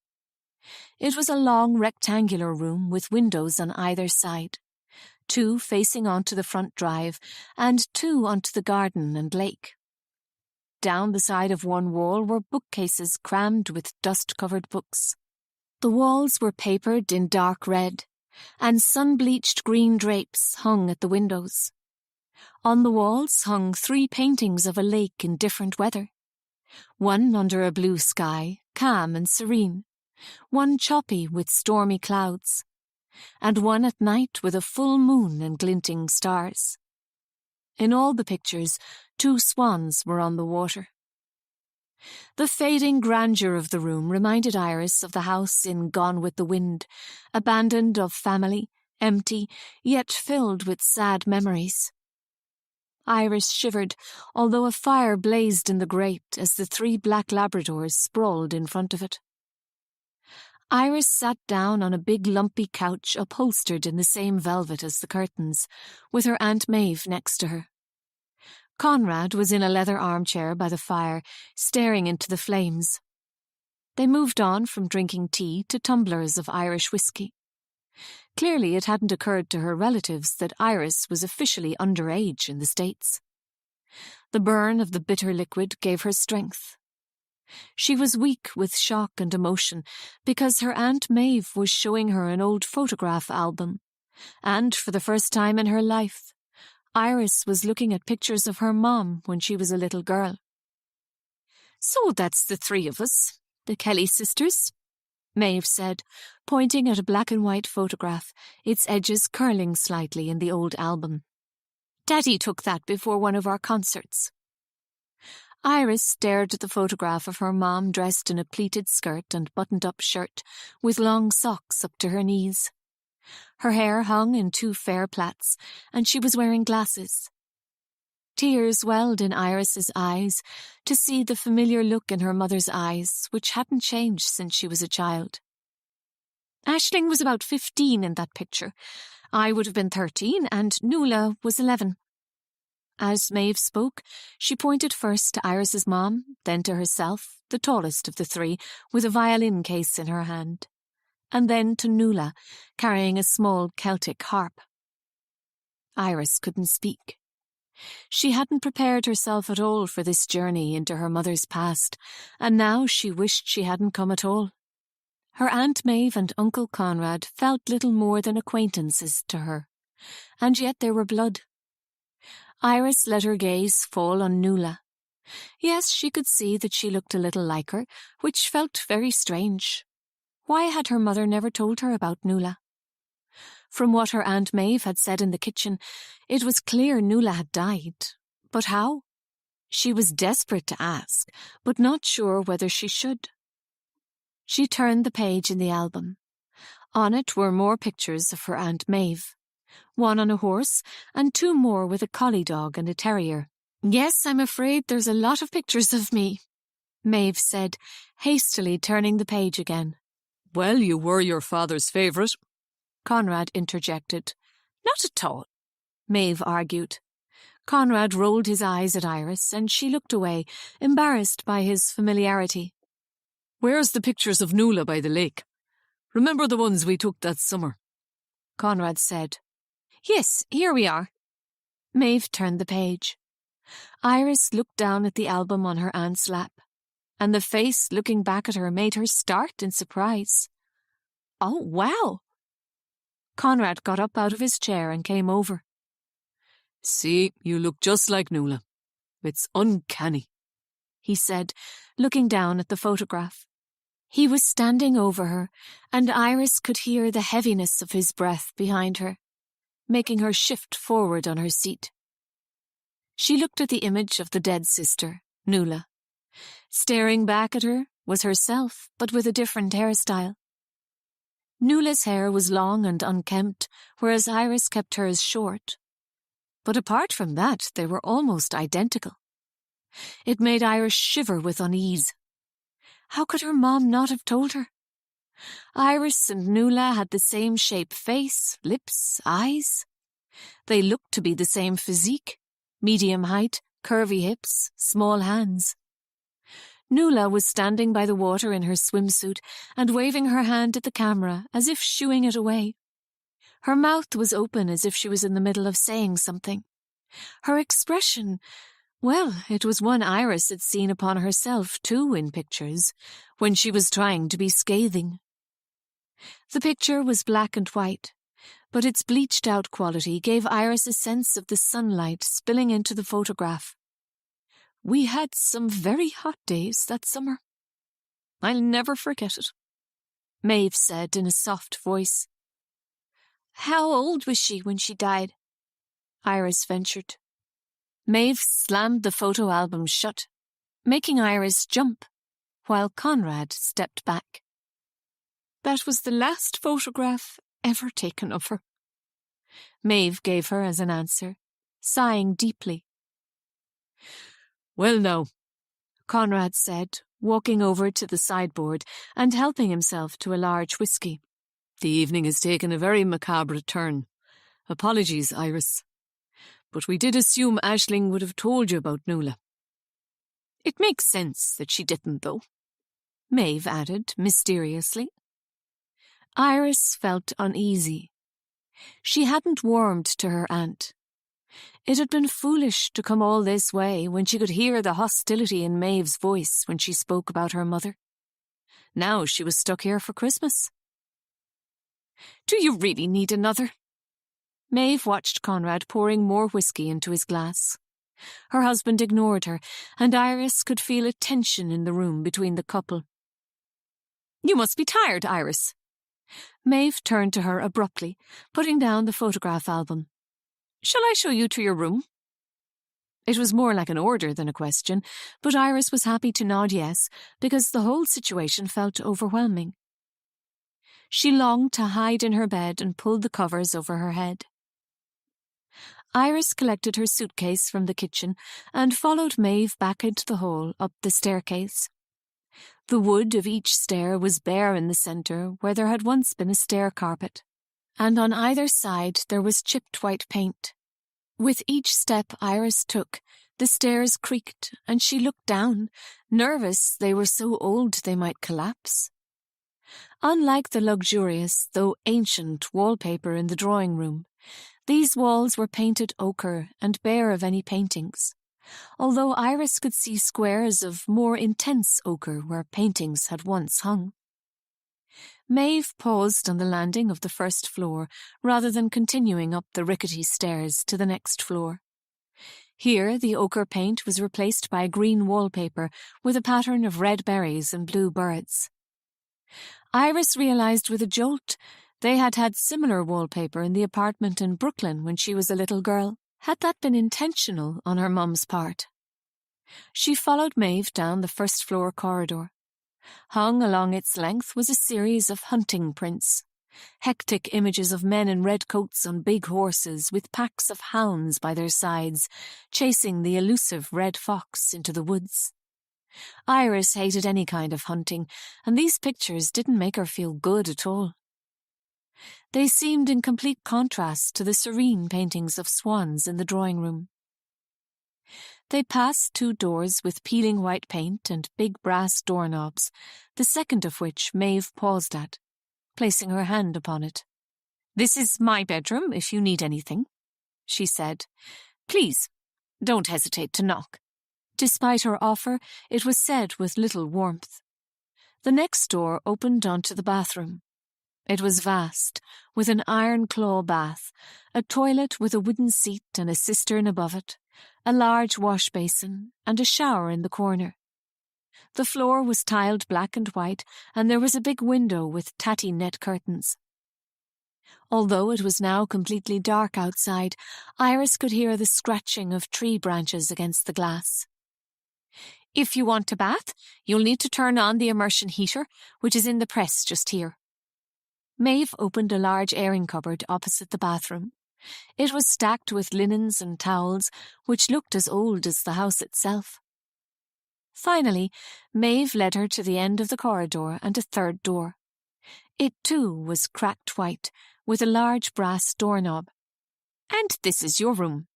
It was a long rectangular room with windows on either side, 2 facing onto the front drive and 2 onto the garden and lake. Down the side of one wall were bookcases crammed with dust-covered books. The walls were papered in dark red, and sun-bleached green drapes hung at the windows. On the walls hung 3 paintings of a lake in different weather. One under a blue sky, calm and serene, one choppy with stormy clouds, and one at night with a full moon and glinting stars. In all the pictures, 2 swans were on the water. The fading grandeur of the room reminded Iris of the house in Gone with the Wind, abandoned of family, empty, yet filled with sad memories. Iris shivered, although a fire blazed in the grate as the 3 black Labradors sprawled in front of it. Iris sat down on a big lumpy couch upholstered in the same velvet as the curtains, with her Aunt Maeve next to her. Conrad was in a leather armchair by the fire, staring into the flames. They moved on from drinking tea to tumblers of Irish whiskey. Clearly it hadn't occurred to her relatives that Iris was officially underage in the States. The burn of the bitter liquid gave her strength. She was weak with shock and emotion because her Aunt Maeve was showing her an old photograph album, and for the first time in her life, Iris was looking at pictures of her mom when she was a little girl. "So that's the 3 of us, the Kelly sisters," Maeve said, pointing at a black and white photograph, its edges curling slightly in the old album. "Daddy took that before one of our concerts." Iris stared at the photograph of her mom dressed in a pleated skirt and buttoned-up shirt, with long socks up to her knees. Her hair hung in 2 fair plaits, and she was wearing glasses. Tears welled in Iris's eyes to see the familiar look in her mother's eyes, which hadn't changed since she was a child. Aisling was about 15 in that picture. I would have been 13, and Noëlle was 11. As Maeve spoke, she pointed first to Iris's mom, then to herself, the tallest of the 3, with a violin case in her hand, and then to Noëlle, carrying a small Celtic harp. Iris couldn't speak. She hadn't prepared herself at all for this journey into her mother's past, and now she wished she hadn't come at all. Her Aunt Maeve and Uncle Conrad felt little more than acquaintances to her, and yet they were blood. Iris let her gaze fall on Noëlle. Yes, she could see that she looked a little like her, which felt very strange. Why had her mother never told her about Noëlle? From what her Aunt Maeve had said in the kitchen, it was clear Noëlle had died. But how? She was desperate to ask, but not sure whether she should. She turned the page in the album. On it were more pictures of her Aunt Maeve. 1 on a horse, and 2 more with a collie dog and a terrier. "Yes, I'm afraid there's a lot of pictures of me," Maeve said, hastily turning the page again. "Well, you were your father's favourite," Conrad interjected. "Not at all," Maeve argued. Conrad rolled his eyes at Iris, and she looked away, embarrassed by his familiarity. "Where's the pictures of Noëlle by the lake? Remember the ones we took that summer?" Conrad said. "Yes, here we are." Maeve turned the page. Iris looked down at the album on her aunt's lap, and the face looking back at her made her start in surprise. "Oh, wow!" Conrad got up out of his chair and came over. "See, you look just like Noëlle. It's uncanny," he said, looking down at the photograph. He was standing over her, and Iris could hear the heaviness of his breath behind her, making her shift forward on her seat. She looked at the image of the dead sister, Noëlle. Staring back at her was herself, but with a different hairstyle. Noëlle's hair was long and unkempt, whereas Iris kept hers short. But apart from that, they were almost identical. It made Iris shiver with unease. How could her mom not have told her? Iris and Noëlle had the same shape face, lips, eyes. They looked to be the same physique, medium height, curvy hips, small hands. Noëlle was standing by the water in her swimsuit and waving her hand at the camera as if shooing it away. Her mouth was open as if she was in the middle of saying something. Her expression, well, it was one Iris had seen upon herself too in pictures, when she was trying to be scathing. The picture was black and white, but its bleached-out quality gave Iris a sense of the sunlight spilling into the photograph. "We had some very hot days that summer. I'll never forget it," Maeve said in a soft voice. "How old was she when she died?" Iris ventured. Maeve slammed the photo album shut, making Iris jump, while Conrad stepped back. "That was the last photograph ever taken of her," Maeve gave her as an answer, sighing deeply. "Well now," Conrad said, walking over to the sideboard and helping himself to a large whisky. "The evening has taken a very macabre turn. Apologies, Iris. But we did assume Aisling would have told you about Noëlle." "It makes sense that she didn't, though," Maeve added mysteriously. Iris felt uneasy. She hadn't warmed to her aunt. It had been foolish to come all this way when she could hear the hostility in Maeve's voice when she spoke about her mother. Now she was stuck here for Christmas. "Do you really need another?" Maeve watched Conrad pouring more whisky into his glass. Her husband ignored her, and Iris could feel a tension in the room between the couple. "You must be tired, Iris." Maeve turned to her abruptly, putting down the photograph album. "Shall I show you to your room?" It was more like an order than a question, but Iris was happy to nod yes, because the whole situation felt overwhelming. She longed to hide in her bed and pulled the covers over her head. Iris collected her suitcase from the kitchen and followed Maeve back into the hall up the staircase. The wood of each stair was bare in the centre, where there had once been a stair carpet, and on either side there was chipped white paint. With each step Iris took, the stairs creaked, and she looked down, nervous they were so old they might collapse. Unlike the luxurious, though ancient, wallpaper in the drawing-room, these walls were painted ochre and bare of any paintings, although Iris could see squares of more intense ochre where paintings had once hung. Maeve paused on the landing of the first floor rather than continuing up the rickety stairs to the next floor. Here the ochre paint was replaced by green wallpaper with a pattern of red berries and blue birds. Iris realised with a jolt they had had similar wallpaper in the apartment in Brooklyn when she was a little girl. Had that been intentional on her mum's part? She followed Maeve down the first-floor corridor. Hung along its length was a series of hunting prints, hectic images of men in red coats on big horses with packs of hounds by their sides, chasing the elusive red fox into the woods. Iris hated any kind of hunting, and these pictures didn't make her feel good at all. They seemed in complete contrast to the serene paintings of swans in the drawing-room. They passed 2 doors with peeling white paint and big brass doorknobs, the second of which Maeve paused at, placing her hand upon it. "This is my bedroom, if you need anything," she said. "Please, don't hesitate to knock." Despite her offer, it was said with little warmth. The next door opened onto the bathroom. It was vast, with an iron claw bath, a toilet with a wooden seat and a cistern above it, a large wash basin, and a shower in the corner. The floor was tiled black and white, and there was a big window with tatty net curtains. Although it was now completely dark outside, Iris could hear the scratching of tree branches against the glass. "If you want a bath, you'll need to turn on the immersion heater, which is in the press just here." Maeve opened a large airing cupboard opposite the bathroom. It was stacked with linens and towels, which looked as old as the house itself. Finally, Maeve led her to the end of the corridor and a third door. It, too, was cracked white, with a large brass doorknob. "And this is your room,"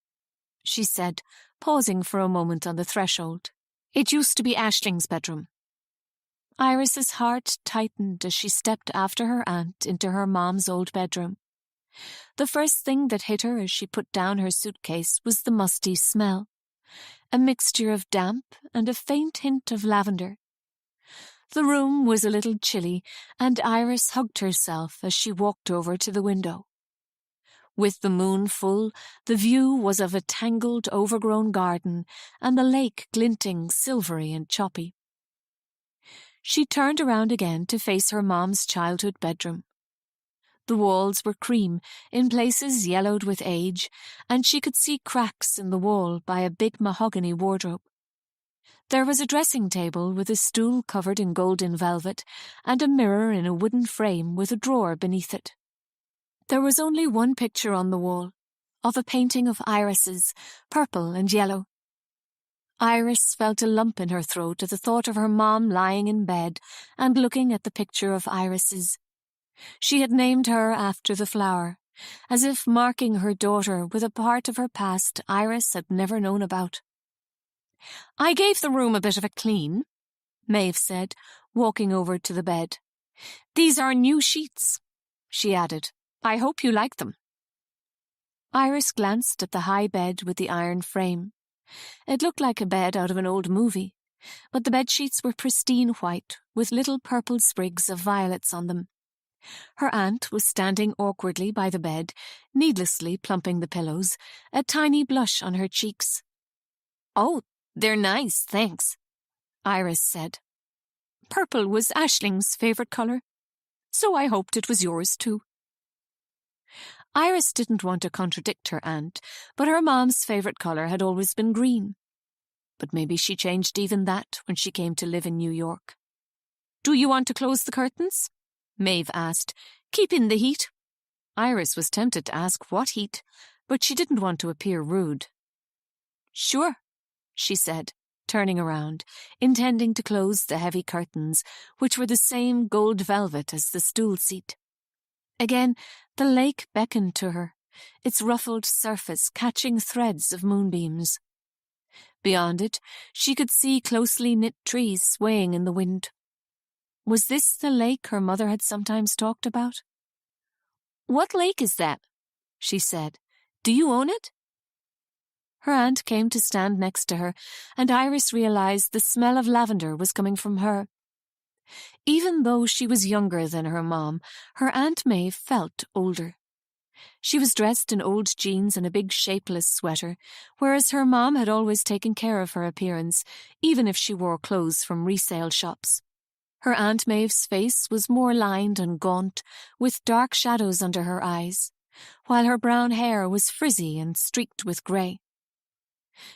she said, pausing for a moment on the threshold. "It used to be Aisling's bedroom." Iris's heart tightened as she stepped after her aunt into her mom's old bedroom. The first thing that hit her as she put down her suitcase was the musty smell, a mixture of damp and a faint hint of lavender. The room was a little chilly, and Iris hugged herself as she walked over to the window. With the moon full, the view was of a tangled, overgrown garden and the lake glinting silvery and choppy. She turned around again to face her mom's childhood bedroom. The walls were cream, in places yellowed with age, and she could see cracks in the wall by a big mahogany wardrobe. There was a dressing table with a stool covered in golden velvet and a mirror in a wooden frame with a drawer beneath it. There was only one picture on the wall, of a painting of irises, purple and yellow. Iris felt a lump in her throat at the thought of her mom lying in bed and looking at the picture of irises. She had named her after the flower, as if marking her daughter with a part of her past Iris had never known about. "I gave the room a bit of a clean," Maeve said, walking over to the bed. "These are new sheets," she added. "I hope you like them." Iris glanced at the high bed with the iron frame. It looked like a bed out of an old movie, but the bedsheets were pristine white, with little purple sprigs of violets on them. Her aunt was standing awkwardly by the bed, needlessly plumping the pillows, a tiny blush on her cheeks. "Oh, they're nice, thanks," Iris said. "Purple was Aisling's favourite colour, so I hoped it was yours too." Iris didn't want to contradict her aunt, but her mom's favourite colour had always been green. But maybe she changed even that when she came to live in New York. "Do you want to close the curtains?" Maeve asked. "Keep in the heat." Iris was tempted to ask what heat, but she didn't want to appear rude. "Sure," she said, turning around, intending to close the heavy curtains, which were the same gold velvet as the stool seat. Again, the lake beckoned to her, its ruffled surface catching threads of moonbeams. Beyond it, she could see closely knit trees swaying in the wind. Was this the lake her mother had sometimes talked about? "What lake is that?" she said. "Do you own it?" Her aunt came to stand next to her, and Iris realised the smell of lavender was coming from her. Even though she was younger than her mom, her Aunt Maeve felt older. She was dressed in old jeans and a big shapeless sweater, whereas her mom had always taken care of her appearance, even if she wore clothes from resale shops. Her Aunt Maeve's face was more lined and gaunt, with dark shadows under her eyes, while her brown hair was frizzy and streaked with grey.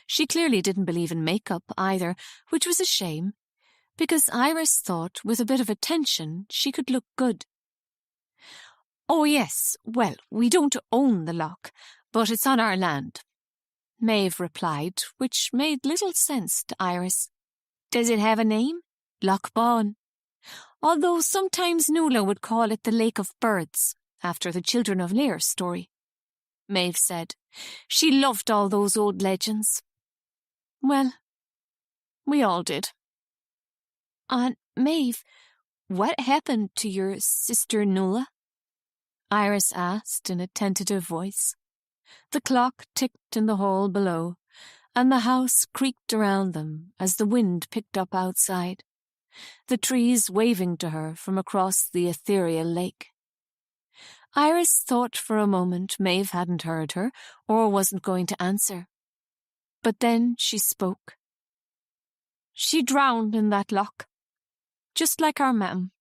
She clearly didn't believe in makeup either, which was a shame, because Iris thought with a bit of attention she could look good. "Oh yes, well, we don't own the loch, but it's on our land," Maeve replied, which made little sense to Iris. "Does it have a name?" "Loch Bawn. Although sometimes Noëlle would call it the Lake of Birds, after the Children of Lear story," Maeve said. "She loved all those old legends." "Well, we all did." "Aunt Maeve, what happened to your sister Noëlle?" Iris asked in a tentative voice. The clock ticked in the hall below, and the house creaked around them as the wind picked up outside, the trees waving to her from across the ethereal lake. Iris thought for a moment Maeve hadn't heard her or wasn't going to answer. But then she spoke. "She drowned in that loch, just like our mam."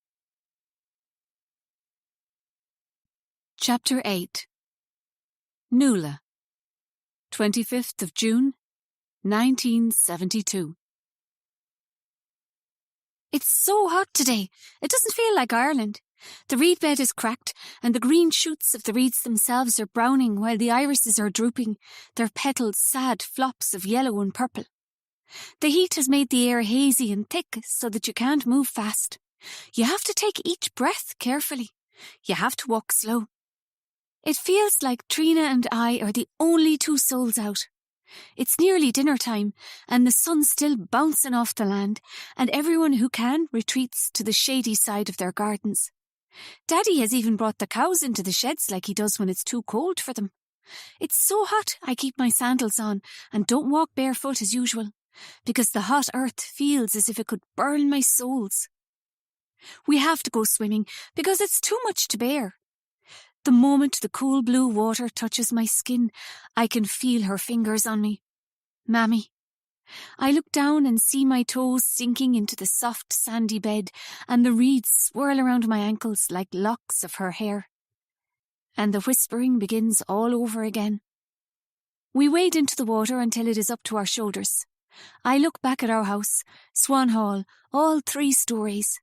Chapter 8. Noëlle, 25th of June, 1972. "It's so hot today. It doesn't feel like Ireland. The reed bed is cracked, and the green shoots of the reeds themselves are browning while the irises are drooping, their petals sad flops of yellow and purple. The heat has made the air hazy and thick so that you can't move fast. You have to take each breath carefully. You have to walk slow. It feels like Trina and I are the only two souls out. It's nearly dinner time, and the sun's still bouncing off the land, and everyone who can retreats to the shady side of their gardens. Daddy has even brought the cows into the sheds like he does when it's too cold for them. It's so hot I keep my sandals on and don't walk barefoot as usual, because the hot earth feels as if it could burn my soles. We have to go swimming because it's too much to bear. The moment the cool blue water touches my skin, I can feel her fingers on me. Mammy. I look down and see my toes sinking into the soft sandy bed, and the reeds swirl around my ankles like locks of her hair. And the whispering begins all over again. We wade into the water until it is up to our shoulders. I look back at our house, Swan Hall, all 3 stories.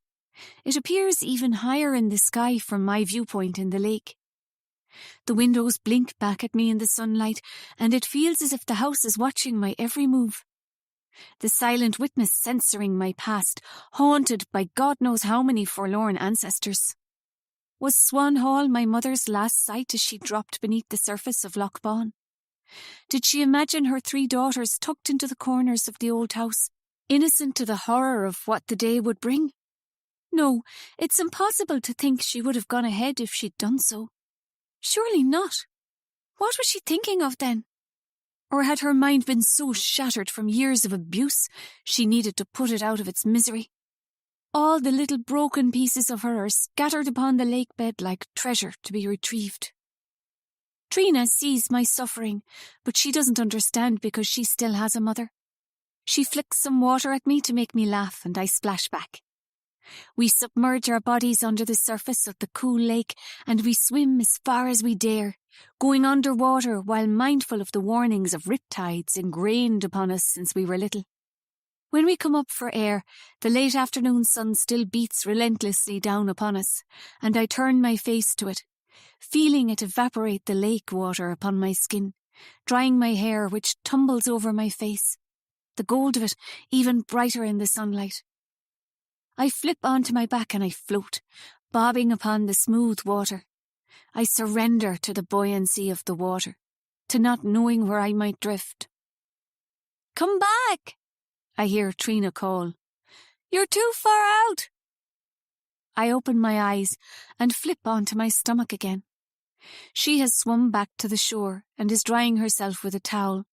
It appears even higher in the sky from my viewpoint in the lake. The windows blink back at me in the sunlight, and it feels as if the house is watching my every move. The silent witness censoring my past, haunted by God knows how many forlorn ancestors. Was Swan Hall my mother's last sight as she dropped beneath the surface of Loch Bawn? Did she imagine her 3 daughters tucked into the corners of the old house, innocent to the horror of what the day would bring? No, it's impossible to think she would have gone ahead if she'd done so. Surely not. What was she thinking of then? Or had her mind been so shattered from years of abuse she needed to put it out of its misery? All the little broken pieces of her are scattered upon the lake bed like treasure to be retrieved. Trina sees my suffering, but she doesn't understand because she still has a mother. She flicks some water at me to make me laugh, and I splash back. We submerge our bodies under the surface of the cool lake and we swim as far as we dare, going underwater while mindful of the warnings of riptides ingrained upon us since we were little. When we come up for air, the late afternoon sun still beats relentlessly down upon us, and I turn my face to it, feeling it evaporate the lake water upon my skin, drying my hair which tumbles over my face, the gold of it even brighter in the sunlight. I flip onto my back and I float, bobbing upon the smooth water. I surrender to the buoyancy of the water, to not knowing where I might drift. "Come back!" I hear Trina call. "You're too far out!" I open my eyes and flip onto my stomach again. She has swum back to the shore and is drying herself with a towel,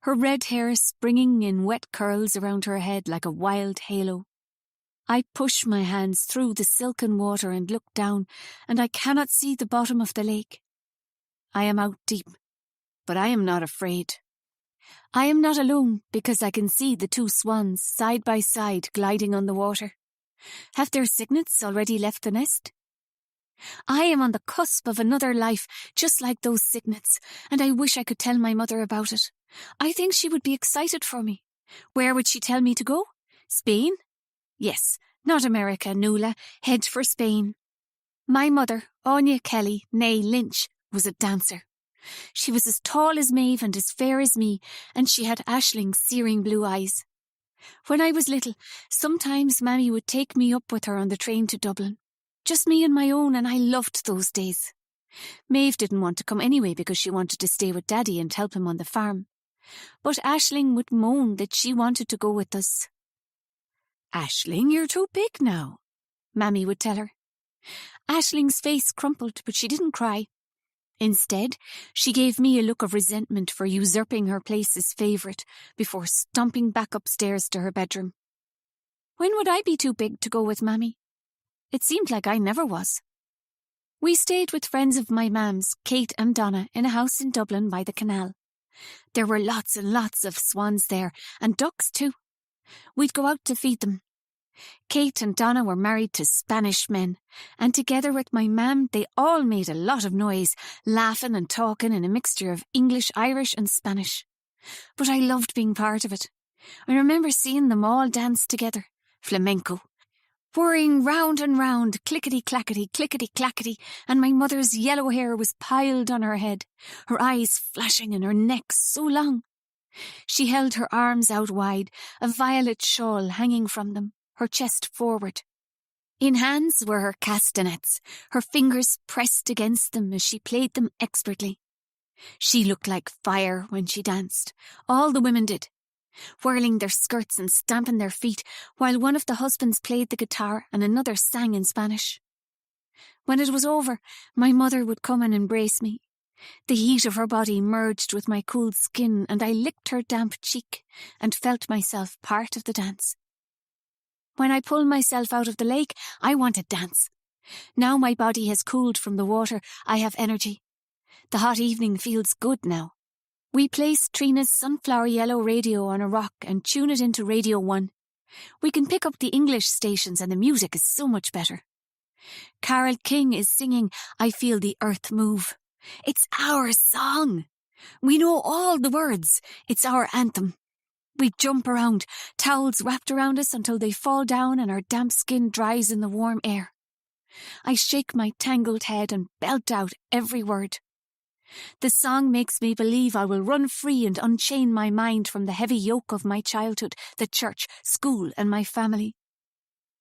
her red hair springing in wet curls around her head like a wild halo. I push my hands through the silken water and look down, and I cannot see the bottom of the lake. I am out deep, but I am not afraid. I am not alone because I can see the two swans side by side gliding on the water. Have their cygnets already left the nest? I am on the cusp of another life just like those cygnets, and I wish I could tell my mother about it. I think she would be excited for me. Where would she tell me to go? Spain? Yes, not America, Noëlle. Head for Spain. My mother, Anya Kelly, née Lynch, was a dancer. She was as tall as Maeve and as fair as me, and she had Aisling's searing blue eyes. When I was little, sometimes Mammy would take me up with her on the train to Dublin. Just me and my own, and I loved those days. Maeve didn't want to come anyway because she wanted to stay with Daddy and help him on the farm. But Aisling would moan that she wanted to go with us. "Aisling, you're too big now," Mammy would tell her. Aisling's face crumpled, but she didn't cry. Instead, she gave me a look of resentment for usurping her place as favourite before stomping back upstairs to her bedroom. When would I be too big to go with Mammy? It seemed like I never was. We stayed with friends of my mam's, Kate and Donna, in a house in Dublin by the canal. There were lots and lots of swans there, and ducks too. We'd go out to feed them. Kate and Donna were married to Spanish men, and together with my mam, they all made a lot of noise, laughing and talking in a mixture of English, Irish and Spanish. But I loved being part of it. I remember seeing them all dance together, flamenco, whirring round and round, clickety-clackety, clickety-clackety, and my mother's yellow hair was piled on her head, her eyes flashing and her neck so long. She held her arms out wide, a violet shawl hanging from them, her chest forward. In hands were her castanets, her fingers pressed against them as she played them expertly. She looked like fire when she danced. All the women did, whirling their skirts and stamping their feet, while one of the husbands played the guitar and another sang in Spanish. When it was over, my mother would come and embrace me. The heat of her body merged with my cool skin, and I licked her damp cheek and felt myself part of the dance. When I pulled myself out of the lake, I wanted dance. Now my body has cooled from the water, I have energy. The hot evening feels good now. We place Trina's sunflower yellow radio on a rock and tune it into Radio 1. We can pick up the English stations and the music is so much better. Carol King is singing I Feel the Earth Move. It's our song. We know all the words. It's our anthem. We jump around, towels wrapped around us until they fall down and our damp skin dries in the warm air. I shake my tangled head and belt out every word. The song makes me believe I will run free and unchain my mind from the heavy yoke of my childhood, the church, school and my family.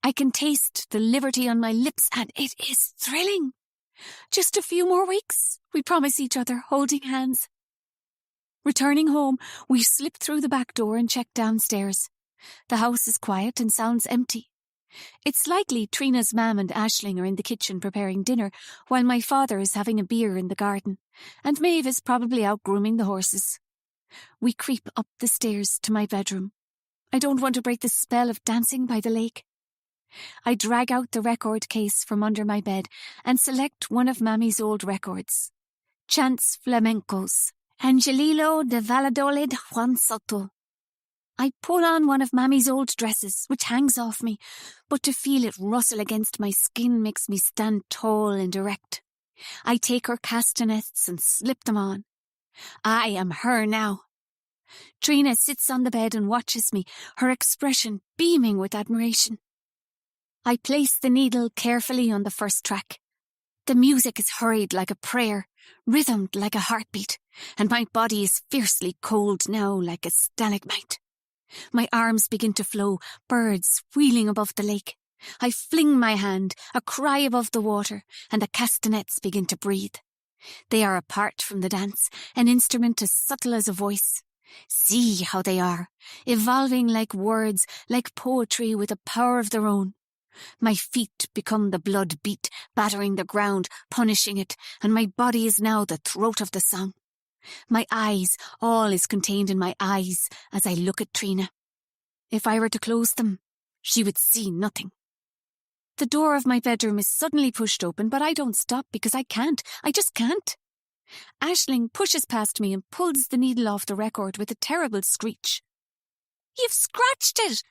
I can taste the liberty on my lips and it is thrilling. Just a few more weeks, we promise each other, holding hands. Returning home, we slip through the back door and check downstairs. The house is quiet and sounds empty. It's likely Trina's mam and Aisling are in the kitchen preparing dinner, while my father is having a beer in the garden, and Maeve is probably out grooming the horses. We creep up the stairs to my bedroom. I don't want to break the spell of dancing by the lake. I drag out the record case from under my bed and select one of Mammy's old records. Chants Flamencos. Angelilo de Valladolid Juan Soto. I pull on one of Mammy's old dresses, which hangs off me, but to feel it rustle against my skin makes me stand tall and erect. I take her castanets and slip them on. I am her now. Trina sits on the bed and watches me, her expression beaming with admiration. I place the needle carefully on the first track. The music is hurried like a prayer, rhythmed like a heartbeat, and my body is fiercely cold now like a stalagmite. My arms begin to flow, birds wheeling above the lake. I fling my hand, a cry above the water, and the castanets begin to breathe. They are apart from the dance, an instrument as subtle as a voice. See how they are, evolving like words, like poetry with a power of their own. My feet become the blood beat, battering the ground, punishing it, and my body is now the throat of the song. My eyes, all is contained in my eyes as I look at Trina. If I were to close them, she would see nothing. The door of my bedroom is suddenly pushed open, but I don't stop because I can't. I just can't. Aisling pushes past me and pulls the needle off the record with a terrible screech. "You've scratched it!"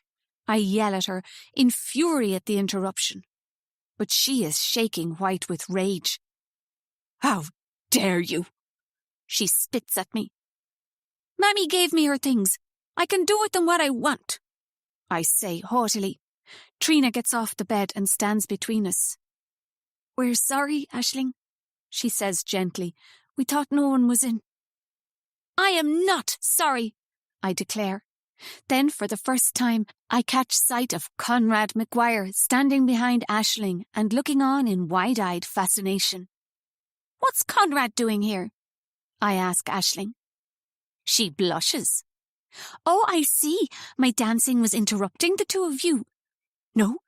I yell at her, in fury at the interruption. But she is shaking white with rage. "How dare you!" She spits at me. "Mammy gave me her things. I can do with them what I want," I say haughtily. Trina gets off the bed and stands between us. "We're sorry, Aisling," she says gently. "We thought no one was in." "I am not sorry," I declare. Then, for the first time, I catch sight of Conrad McGuire standing behind Aisling and looking on in wide-eyed fascination. "What's Conrad doing here?" I ask Aisling. She blushes. "Oh, I see. My dancing was interrupting the two of you." "No,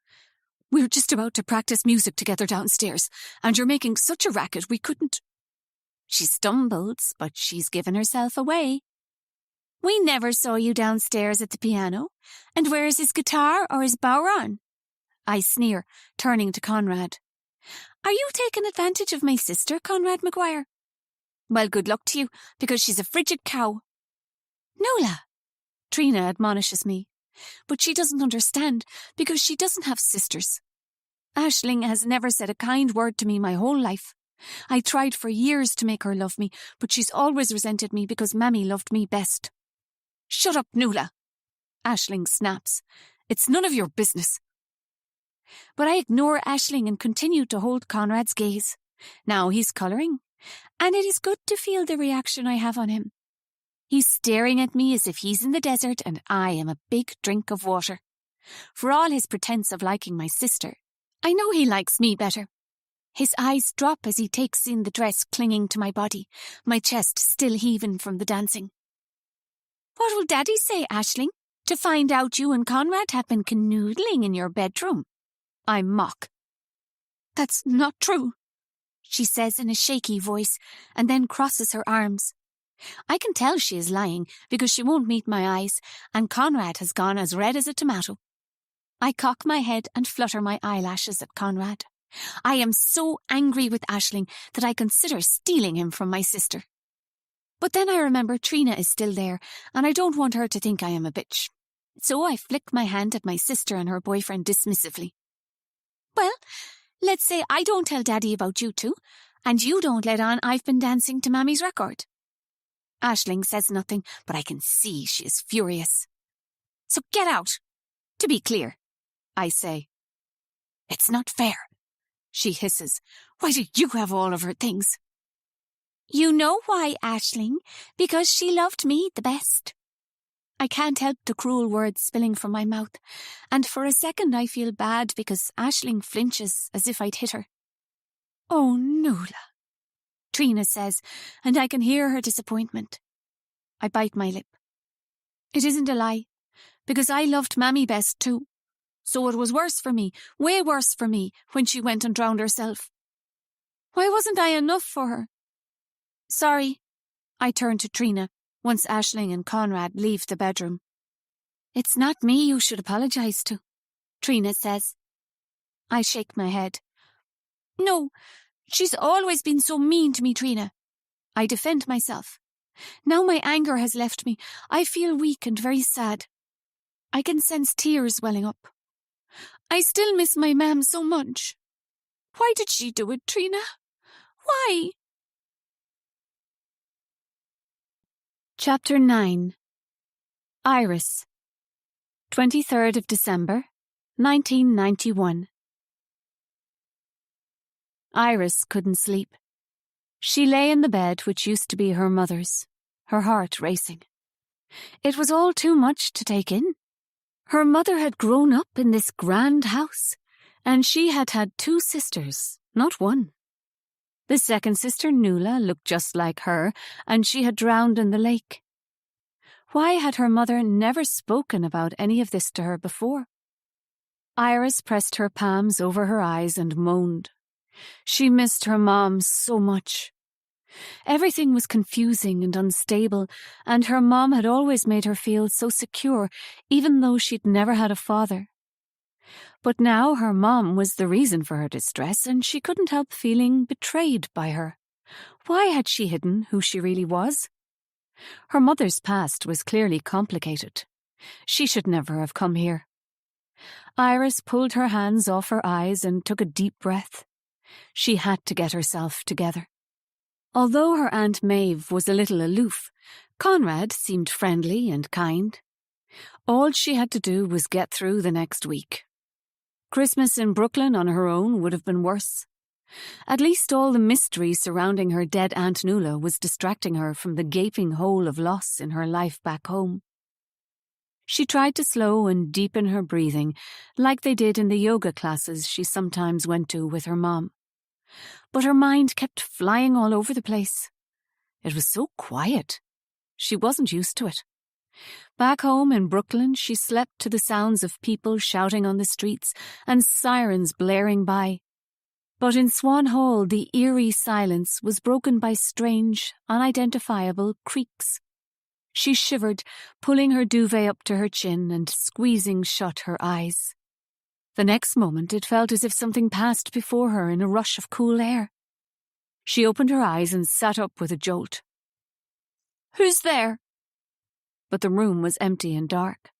we're just about to practice music together downstairs, and you're making such a racket we couldn't—" She stumbles, but she's given herself away. "We never saw you downstairs at the piano. And where's his guitar or his bodhrán?" I sneer, turning to Conrad. "Are you taking advantage of my sister, Conrad McGuire?" "Well, good luck to you, because she's a frigid cow." "Nola," Trina admonishes me. But she doesn't understand, because she doesn't have sisters. Aisling has never said a kind word to me my whole life. I tried for years to make her love me, but she's always resented me because Mammy loved me best. "Shut up, Nola," Aisling snaps. "It's none of your business." But I ignore Aisling and continue to hold Conrad's gaze. Now he's colouring, and it is good to feel the reaction I have on him. He's staring at me as if he's in the desert and I am a big drink of water. For all his pretense of liking my sister, I know he likes me better. His eyes drop as he takes in the dress clinging to my body, my chest still heaving from the dancing. "What will Daddy say, Aisling, to find out you and Conrad have been canoodling in your bedroom?" I mock. "That's not true," she says in a shaky voice, and then crosses her arms. I can tell she is lying because she won't meet my eyes, and Conrad has gone as red as a tomato. I cock my head and flutter my eyelashes at Conrad. I am so angry with Aisling that I consider stealing him from my sister. But then I remember Trina is still there, and I don't want her to think I am a bitch. So I flick my hand at my sister and her boyfriend dismissively. "Well, let's say I don't tell Daddy about you two, and you don't let on I've been dancing to Mammy's record." Aisling says nothing, but I can see she is furious. "So get out. To be clear," I say. "It's not fair," she hisses. "Why do you have all of her things?" "You know why, Aisling, because she loved me the best." I can't help the cruel words spilling from my mouth, and for a second I feel bad because Aisling flinches as if I'd hit her. "Oh, Nola," Trina says, and I can hear her disappointment. I bite my lip. It isn't a lie, because I loved Mammy best too. So it was worse for me, way worse for me, when she went and drowned herself. Why wasn't I enough for her? "Sorry," I turn to Trina, once Aisling and Conrad leave the bedroom. "It's not me you should apologise to," Trina says. I shake my head. "No, she's always been so mean to me, Trina." I defend myself. Now my anger has left me. I feel weak and very sad. I can sense tears welling up. I still miss my mam so much. Why did she do it, Trina? Why? Chapter 9. Iris. 23rd of December, 1991. Iris couldn't sleep. She lay in the bed which used to be her mother's, her heart racing. It was all too much to take in. Her mother had grown up in this grand house, and she had had 2 sisters, not one. The second sister, Noëlle, looked just like her, and she had drowned in the lake. Why had her mother never spoken about any of this to her before? Iris pressed her palms over her eyes and moaned. She missed her mom so much. Everything was confusing and unstable, and her mom had always made her feel so secure, even though she'd never had a father. But now her mom was the reason for her distress, and she couldn't help feeling betrayed by her. Why had she hidden who she really was? Her mother's past was clearly complicated. She should never have come here. Iris pulled her hands off her eyes and took a deep breath. She had to get herself together. Although her Aunt Maeve was a little aloof, Conrad seemed friendly and kind. All she had to do was get through the next week. Christmas in Brooklyn on her own would have been worse. At least all the mystery surrounding her dead Aunt Noëlle was distracting her from the gaping hole of loss in her life back home. She tried to slow and deepen her breathing, like they did in the yoga classes she sometimes went to with her mom. But her mind kept flying all over the place. It was so quiet. She wasn't used to it. Back home in Brooklyn, she slept to the sounds of people shouting on the streets and sirens blaring by. But in Swan Hall, the eerie silence was broken by strange, unidentifiable creaks. She shivered, pulling her duvet up to her chin and squeezing shut her eyes. The next moment it felt as if something passed before her in a rush of cool air. She opened her eyes and sat up with a jolt. "Who's there?" But the room was empty and dark.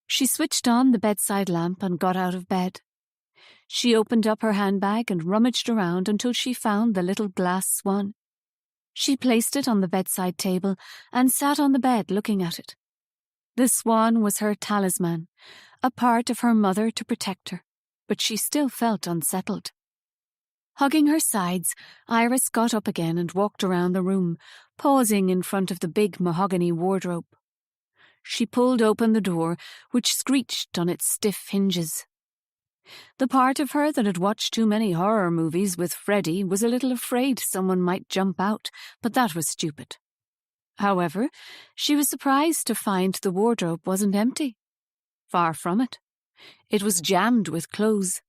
She switched on the bedside lamp and got out of bed. She opened up her handbag and rummaged around until she found the little glass swan. She placed it on the bedside table and sat on the bed looking at it. The swan was her talisman, a part of her mother to protect her, but she still felt unsettled. Hugging her sides, Iris got up again and walked around the room, pausing in front of the big mahogany wardrobe. She pulled open the door, which screeched on its stiff hinges. The part of her that had watched too many horror movies with Freddy was a little afraid someone might jump out, but that was stupid. However, she was surprised to find the wardrobe wasn't empty. Far from it. It was jammed with clothes.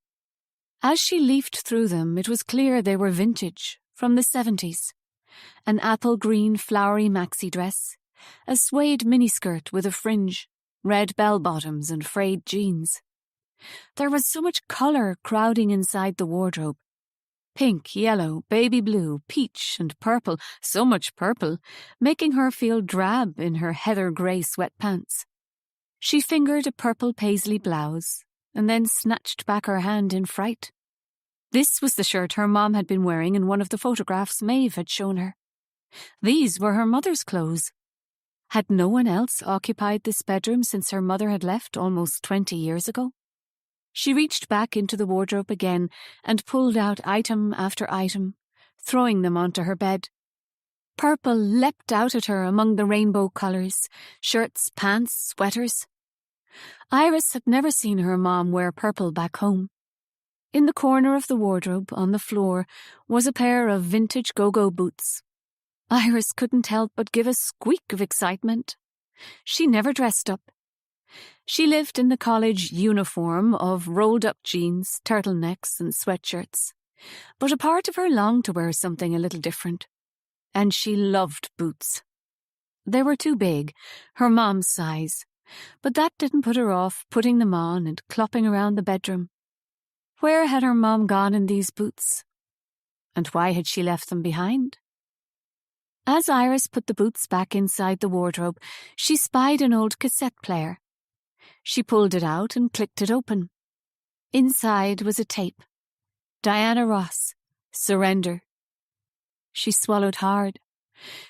As she leafed through them, it was clear they were vintage, from the 70s. An apple-green flowery maxi dress, a suede miniskirt with a fringe, red bell-bottoms and frayed jeans. There was so much colour crowding inside the wardrobe. Pink, yellow, baby blue, peach and purple, so much purple, making her feel drab in her heather-grey sweatpants. She fingered a purple paisley blouse and then snatched back her hand in fright. This was the shirt her mom had been wearing in one of the photographs Maeve had shown her. These were her mother's clothes. Had no one else occupied this bedroom since her mother had left almost 20 years ago? She reached back into the wardrobe again and pulled out item after item, throwing them onto her bed. Purple leapt out at her among the rainbow colours, shirts, pants, sweaters. Iris had never seen her mom wear purple back home. In the corner of the wardrobe, on the floor, was a pair of vintage go-go boots. Iris couldn't help but give a squeak of excitement. She never dressed up. She lived in the college uniform of rolled-up jeans, turtlenecks and sweatshirts. But a part of her longed to wear something a little different. And she loved boots. They were too big, her mom's size, but that didn't put her off putting them on and clopping around the bedroom. Where had her mom gone in these boots? And why had she left them behind? As Iris put the boots back inside the wardrobe, she spied an old cassette player. She pulled it out and clicked it open. Inside was a tape. Diana Ross, Surrender. She swallowed hard.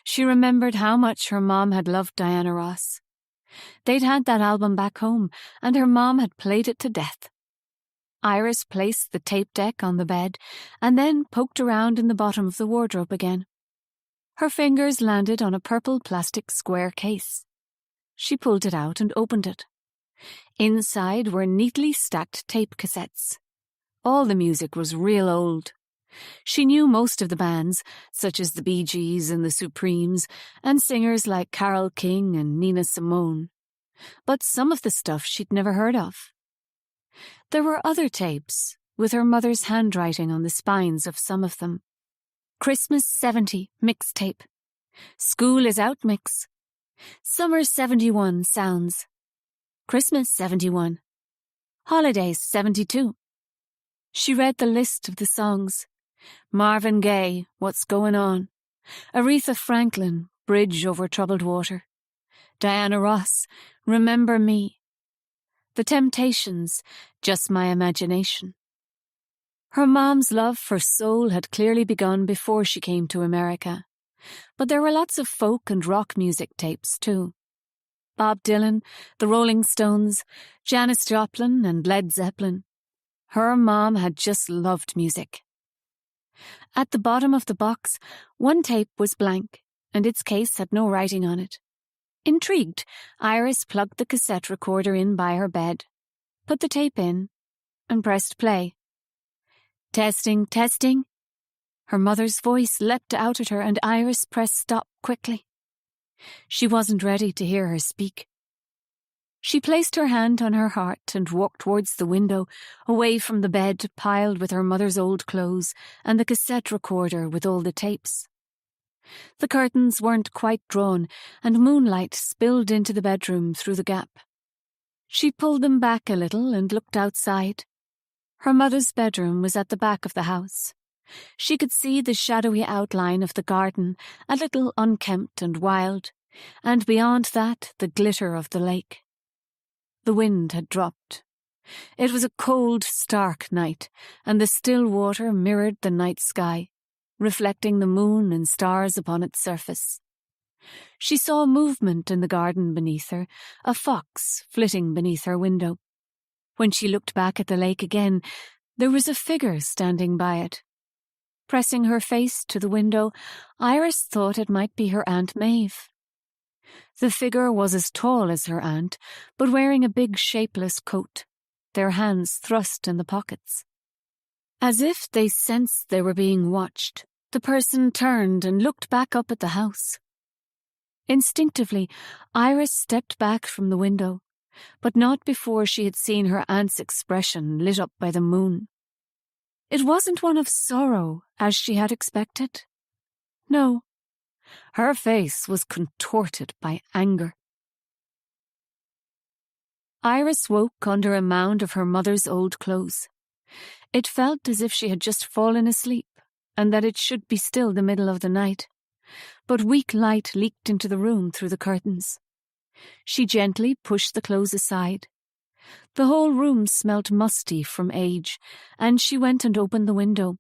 She remembered how much her mom had loved Diana Ross. They'd had that album back home, and her mom had played it to death. Iris placed the tape deck on the bed and then poked around in the bottom of the wardrobe again. Her fingers landed on a purple plastic square case. She pulled it out and opened it. Inside were neatly stacked tape cassettes. All the music was real old. She knew most of the bands, such as the Bee Gees and the Supremes, and singers like Carole King and Nina Simone. But some of the stuff she'd never heard of. There were other tapes, with her mother's handwriting on the spines of some of them. Christmas 70 mixtape. School is out mix. Summer 71 sounds. Christmas 71. Holidays 72. She read the list of the songs. Marvin Gaye, What's Going On. Aretha Franklin, Bridge Over Troubled Water. Diana Ross, Remember Me. The Temptations, Just My Imagination. Her mom's love for soul had clearly begun before she came to America, but there were lots of folk and rock music tapes too. Bob Dylan, the Rolling Stones, Janis Joplin and Led Zeppelin. Her mom had just loved music. At the bottom of the box, one tape was blank, and its case had no writing on it. Intrigued, Iris plugged the cassette recorder in by her bed, put the tape in, and pressed play. Testing, testing. Her mother's voice leapt out at her, and Iris pressed stop quickly. She wasn't ready to hear her speak. She placed her hand on her heart and walked towards the window, away from the bed piled with her mother's old clothes and the cassette recorder with all the tapes. The curtains weren't quite drawn, and moonlight spilled into the bedroom through the gap. She pulled them back a little and looked outside. Her mother's bedroom was at the back of the house. She could see the shadowy outline of the garden, a little unkempt and wild, and beyond that the glitter of the lake. The wind had dropped. It was a cold, stark night, and the still water mirrored the night sky, reflecting the moon and stars upon its surface. She saw movement in the garden beneath her, a fox flitting beneath her window. When she looked back at the lake again, there was a figure standing by it. Pressing her face to the window, Iris thought it might be her Aunt Maeve. The figure was as tall as her aunt, but wearing a big shapeless coat, their hands thrust in the pockets. As if they sensed they were being watched, the person turned and looked back up at the house. Instinctively, Iris stepped back from the window, but not before she had seen her aunt's expression lit up by the moon. It wasn't one of sorrow, as she had expected. No, her face was contorted by anger. Iris woke under a mound of her mother's old clothes. It felt as if she had just fallen asleep, and that it should be still the middle of the night. But weak light leaked into the room through the curtains. She gently pushed the clothes aside. The whole room smelt musty from age, and she went and opened the window.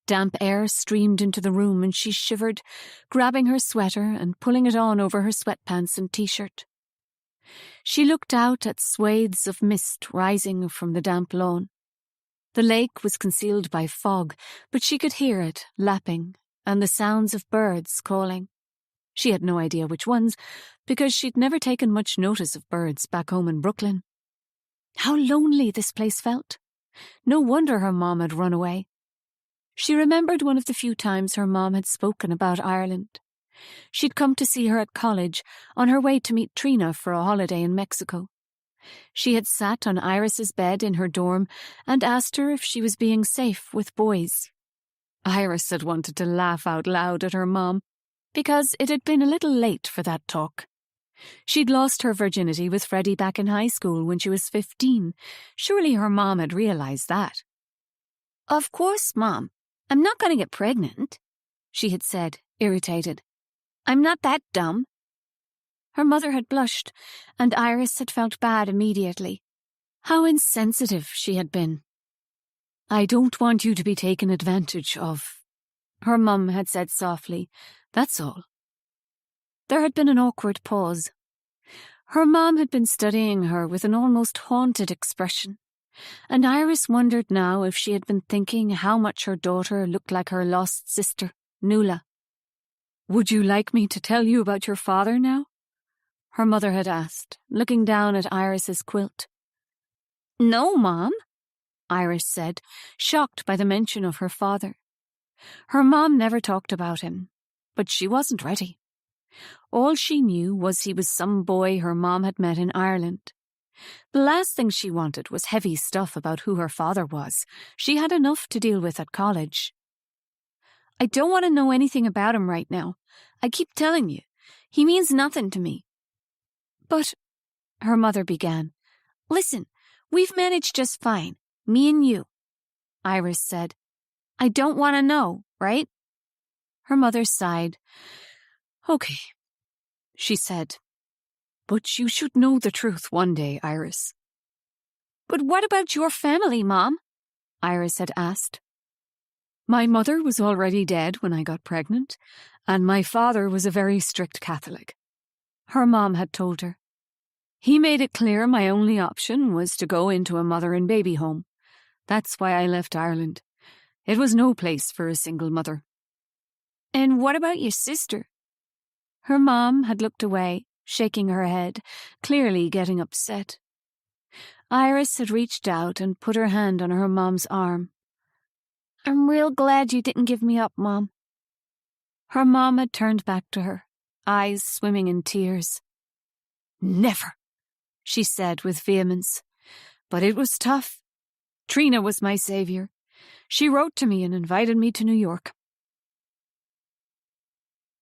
Damp air streamed into the room, and she shivered, grabbing her sweater and pulling it on over her sweatpants and t-shirt. She looked out at swathes of mist rising from the damp lawn. The lake was concealed by fog, but she could hear it lapping, and the sounds of birds calling. She had no idea which ones, because she'd never taken much notice of birds back home in Brooklyn. How lonely this place felt. No wonder her mom had run away. She remembered one of the few times her mom had spoken about Ireland. She'd come to see her at college, on her way to meet Trina for a holiday in Mexico. She had sat on Iris's bed in her dorm and asked her if she was being safe with boys. Iris had wanted to laugh out loud at her mom, because it had been a little late for that talk. She'd lost her virginity with Freddie back in high school when she was 15. Surely her mom had realized that. "Of course, Mom. I'm not going to get pregnant," she had said, irritated. "I'm not that dumb." Her mother had blushed, and Iris had felt bad immediately. How insensitive she had been. "I don't want you to be taken advantage of," her mum had said softly. "That's all." There had been an awkward pause. Her mom had been studying her with an almost haunted expression, and Iris wondered now if she had been thinking how much her daughter looked like her lost sister, Noëlle. "Would you like me to tell you about your father now?" her mother had asked, looking down at Iris's quilt. "No, Mom," Iris said, shocked by the mention of her father. Her mom never talked about him, but she wasn't ready. All she knew was he was some boy her mom had met in Ireland. The last thing she wanted was heavy stuff about who her father was. She had enough to deal with at college. "I don't want to know anything about him right now. I keep telling you, he means nothing to me." "But," her mother began. "Listen, we've managed just fine, me and you," Iris said. "I don't want to know, right?" Her mother sighed. "Okay," she said. "But you should know the truth one day, Iris." "But what about your family, Mom?" Iris had asked. "My mother was already dead when I got pregnant, and my father was a very strict Catholic," her mom had told her. "He made it clear my only option was to go into a mother and baby home. That's why I left Ireland. It was no place for a single mother." "And what about your sister?" Her mom had looked away, shaking her head, clearly getting upset. Iris had reached out and put her hand on her mom's arm. "I'm real glad you didn't give me up, Mom." Her mom had turned back to her, eyes swimming in tears. "Never," she said with vehemence. "But it was tough. Trina was my savior. She wrote to me and invited me to New York."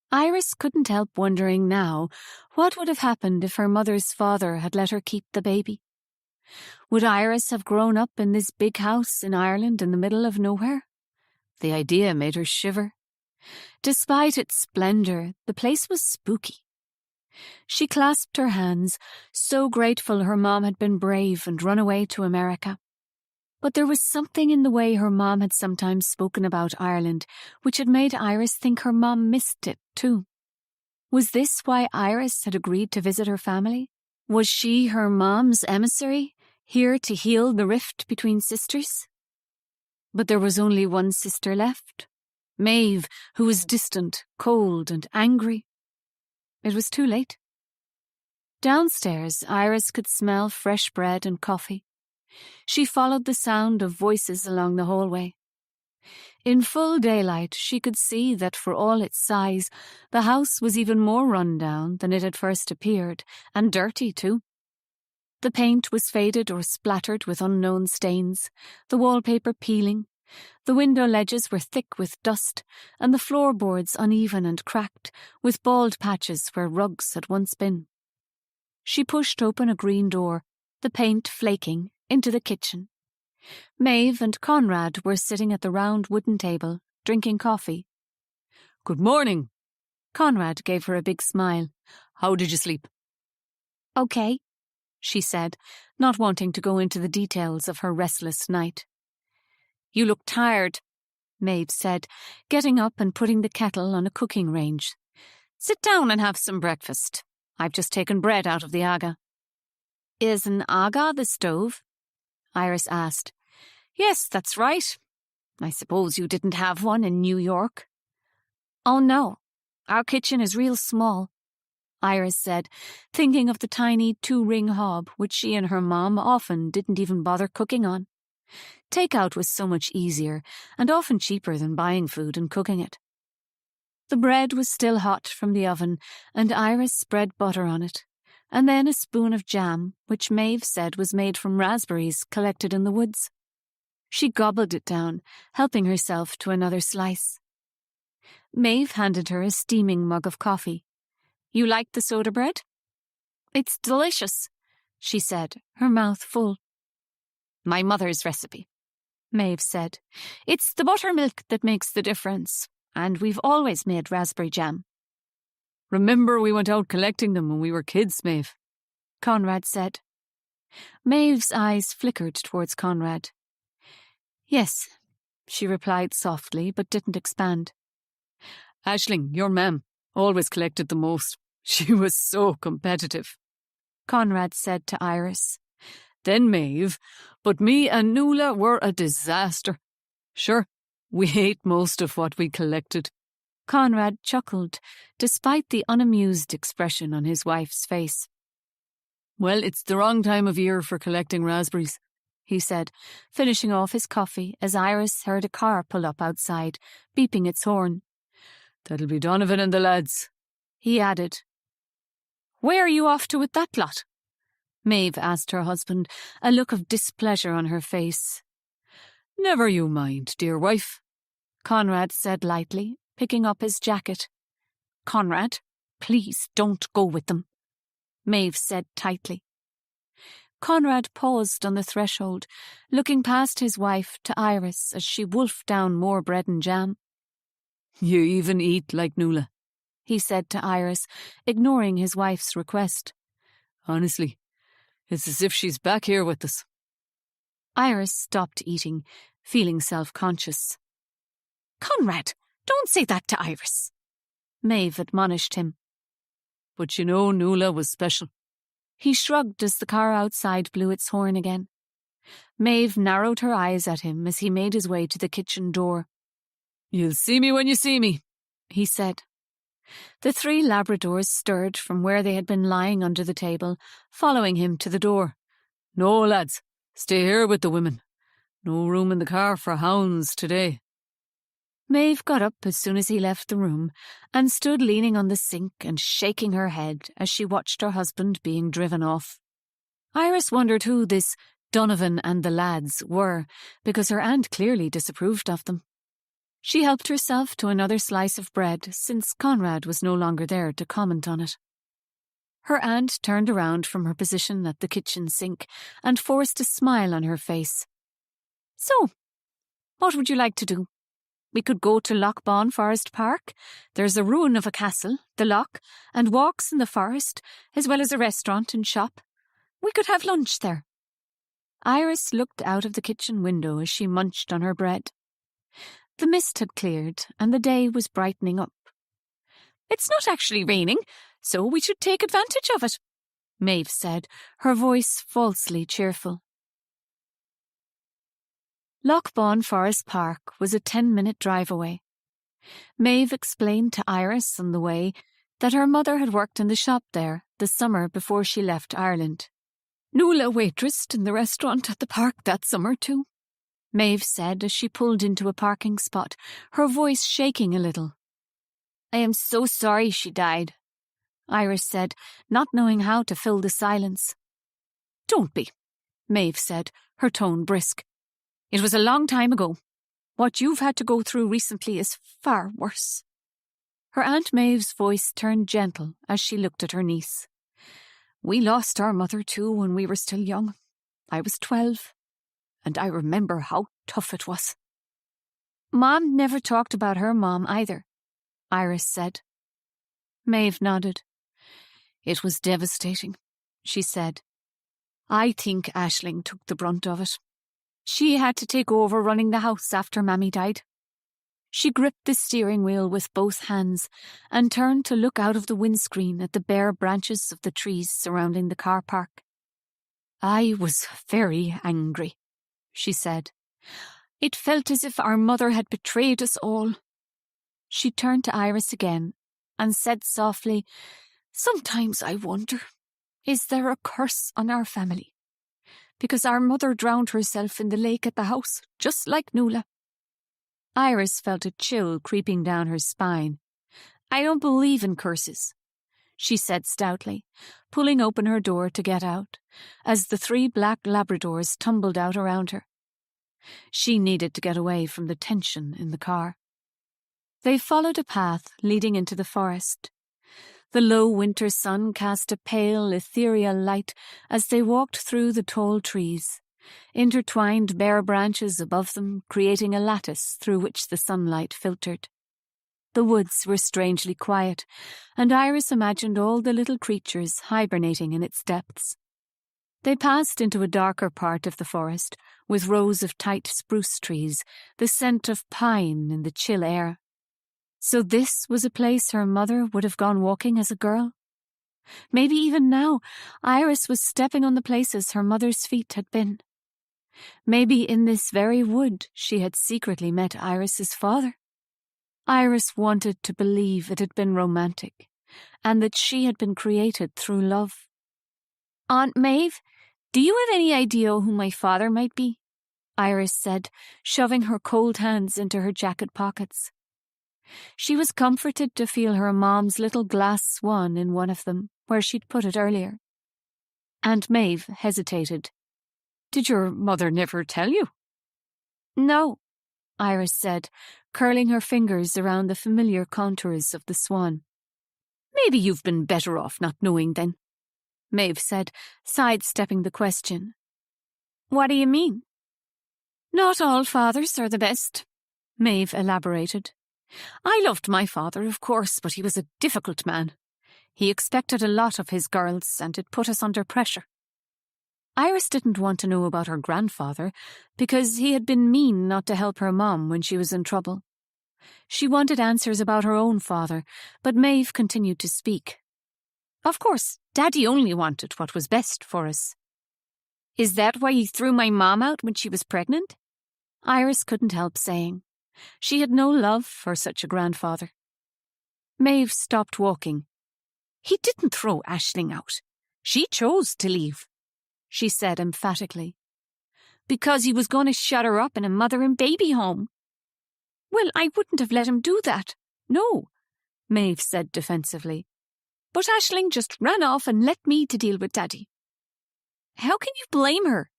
Iris couldn't help wondering now what would have happened if her mother's father had let her keep the baby. Would Iris have grown up in this big house in Ireland in the middle of nowhere? The idea made her shiver. Despite its splendor, the place was spooky. She clasped her hands, so grateful her mom had been brave and run away to America. But there was something in the way her mom had sometimes spoken about Ireland which had made Iris think her mom missed it, too. Was this why Iris had agreed to visit her family? Was she her mom's emissary, here to heal the rift between sisters? But there was only one sister left, Maeve, who was distant, cold, and angry. It was too late. Downstairs, Iris could smell fresh bread and coffee. She followed the sound of voices along the hallway. In full daylight, she could see that for all its size, the house was even more run down than it had first appeared, and dirty too. The paint was faded or splattered with unknown stains, the wallpaper peeling, the window ledges were thick with dust, and the floorboards uneven and cracked, with bald patches where rugs had once been. She pushed open a green door, the paint flaking, into the kitchen. Maeve and Conrad were sitting at the round wooden table, drinking coffee. "Good morning." Conrad gave her a big smile. "How did you sleep?" "Okay," she said, not wanting to go into the details of her restless night. "You look tired," Maeve said, getting up and putting the kettle on a cooking range. "Sit down and have some breakfast. I've just taken bread out of the aga." "Is an aga the stove?" Iris asked. "Yes, that's right. I suppose you didn't have one in New York." "Oh no, our kitchen is real small," Iris said, thinking of the tiny 2-ring hob which she and her mom often didn't even bother cooking on. Takeout was so much easier and often cheaper than buying food and cooking it. The bread was still hot from the oven, and Iris spread butter on it, and then a spoon of jam, which Maeve said was made from raspberries collected in the woods. She gobbled it down, helping herself to another slice. Maeve handed her a steaming mug of coffee. "You like the soda bread?" "It's delicious," she said, her mouth full. "My mother's recipe," Maeve said. "It's the buttermilk that makes the difference, and we've always made raspberry jam." Remember we went out collecting them when we were kids, Maeve? Conrad said. Maeve's eyes flickered towards Conrad. Yes, she replied softly, but didn't expand. Aisling, your mam, always collected the most. She was so competitive, Conrad said to Iris. Then Maeve, but me and Noëlle were a disaster. Sure, we ate most of what we collected. Conrad chuckled, despite the unamused expression on his wife's face. Well, it's the wrong time of year for collecting raspberries, he said, finishing off his coffee as Iris heard a car pull up outside, beeping its horn. That'll be Donovan and the lads, he added. Where are you off to with that lot? Maeve asked her husband, a look of displeasure on her face. Never you mind, dear wife, Conrad said lightly, picking up his jacket. Conrad, please don't go with them, Maeve said tightly. Conrad paused on the threshold, looking past his wife to Iris as she wolfed down more bread and jam. You even eat like Noëlle, he said to Iris, ignoring his wife's request. Honestly, it's as if she's back here with us. Iris stopped eating, feeling self-conscious. Conrad, don't say that to Iris, Maeve admonished him. But you know Noëlle was special. He shrugged as the car outside blew its horn again. Maeve narrowed her eyes at him as he made his way to the kitchen door. You'll see me when you see me, he said. The 3 Labradors stirred from where they had been lying under the table, following him to the door. No, lads, stay here with the women. No room in the car for hounds today. Maeve got up as soon as he left the room and stood leaning on the sink and shaking her head as she watched her husband being driven off. Iris wondered who this Donovan and the lads were, because her aunt clearly disapproved of them. She helped herself to another slice of bread, since Conrad was no longer there to comment on it. Her aunt turned around from her position at the kitchen sink and forced a smile on her face. So, what would you like to do? We could go to Lochbawn Forest Park. There's a ruin of a castle, the loch, and walks in the forest, as well as a restaurant and shop. We could have lunch there. Iris looked out of the kitchen window as she munched on her bread. The mist had cleared, and the day was brightening up. It's not actually raining, so we should take advantage of it, Maeve said, her voice falsely cheerful. Lochbawn Forest Park was a 10-minute drive away. Maeve explained to Iris on the way that her mother had worked in the shop there the summer before she left Ireland. Noëlle waitressed in the restaurant at the park that summer too, Maeve said as she pulled into a parking spot, her voice shaking a little. I am so sorry she died, Iris said, not knowing how to fill the silence. Don't be, Maeve said, her tone brisk. It was a long time ago. What you've had to go through recently is far worse. Her Aunt Maeve's voice turned gentle as she looked at her niece. We lost our mother too when we were still young. I was 12, and I remember how tough it was. Mom never talked about her mom either, Iris said. Maeve nodded. It was devastating, she said. I think Aisling took the brunt of it. She had to take over running the house after Mammy died. She gripped the steering wheel with both hands and turned to look out of the windscreen at the bare branches of the trees surrounding the car park. I was very angry, she said. It felt as if our mother had betrayed us all. She turned to Iris again and said softly, Sometimes I wonder, is there a curse on our family? Because our mother drowned herself in the lake at the house, just like Noëlle. Iris felt a chill creeping down her spine. I don't believe in curses, she said stoutly, pulling open her door to get out, as the 3 black Labradors tumbled out around her. She needed to get away from the tension in the car. They followed a path leading into the forest. The low winter sun cast a pale, ethereal light as they walked through the tall trees, intertwined bare branches above them creating a lattice through which the sunlight filtered. The woods were strangely quiet, and Iris imagined all the little creatures hibernating in its depths. They passed into a darker part of the forest, with rows of tight spruce trees, the scent of pine in the chill air. So this was a place her mother would have gone walking as a girl? Maybe even now, Iris was stepping on the places her mother's feet had been. Maybe in this very wood she had secretly met Iris's father. Iris wanted to believe it had been romantic, and that she had been created through love. Aunt Maeve, do you have any idea who my father might be? Iris said, shoving her cold hands into her jacket pockets. She was comforted to feel her mom's little glass swan in one of them, where she'd put it earlier. Aunt Maeve hesitated. Did your mother never tell you? No, Iris said, curling her fingers around the familiar contours of the swan. Maybe you've been better off not knowing then, Maeve said, sidestepping the question. What do you mean? Not all fathers are the best, Maeve elaborated. I loved my father, of course, but he was a difficult man. He expected a lot of his girls, and it put us under pressure. Iris didn't want to know about her grandfather, because he had been mean not to help her mom when she was in trouble. She wanted answers about her own father, but Maeve continued to speak. Of course, Daddy only wanted what was best for us. Is that why he threw my mom out when she was pregnant? Iris couldn't help saying. She had no love for such a grandfather. Maeve stopped walking. He didn't throw Aisling out. She chose to leave, she said emphatically. Because he was going to shut her up in a mother and baby home. Well, I wouldn't have let him do that. No, Maeve said defensively. But Aisling just ran off and left me to deal with Daddy. How can you blame her?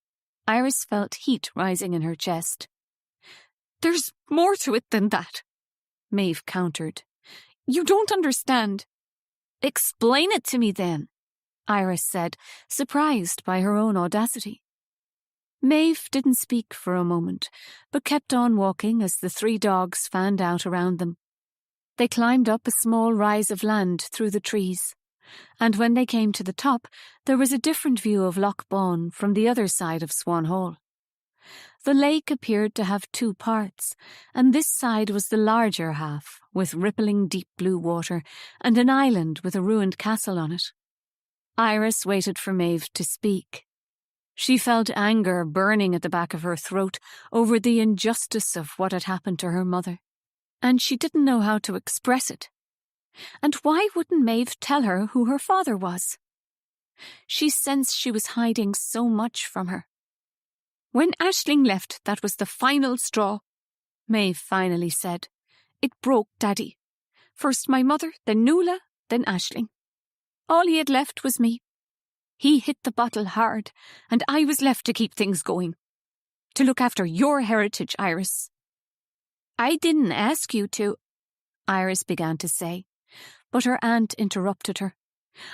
Iris felt heat rising in her chest. There's more to it than that, Maeve countered. You don't understand. Explain it to me then, Iris said, surprised by her own audacity. Maeve didn't speak for a moment, but kept on walking as the three dogs fanned out around them. They climbed up a small rise of land through the trees, and when they came to the top, there was a different view of Loch Bawn from the other side of Swan Hall. The lake appeared to have two parts, and this side was the larger half, with rippling deep blue water, and an island with a ruined castle on it. Iris waited for Maeve to speak. She felt anger burning at the back of her throat over the injustice of what had happened to her mother, and she didn't know how to express it. And why wouldn't Maeve tell her who her father was? She sensed she was hiding so much from her. When Aisling left, that was the final straw, Maeve finally said. It broke Daddy. First my mother, then Noëlle, then Aisling. All he had left was me. He hit the bottle hard, and I was left to keep things going. To look after your heritage, Iris. I didn't ask you to, Iris began to say, but her aunt interrupted her.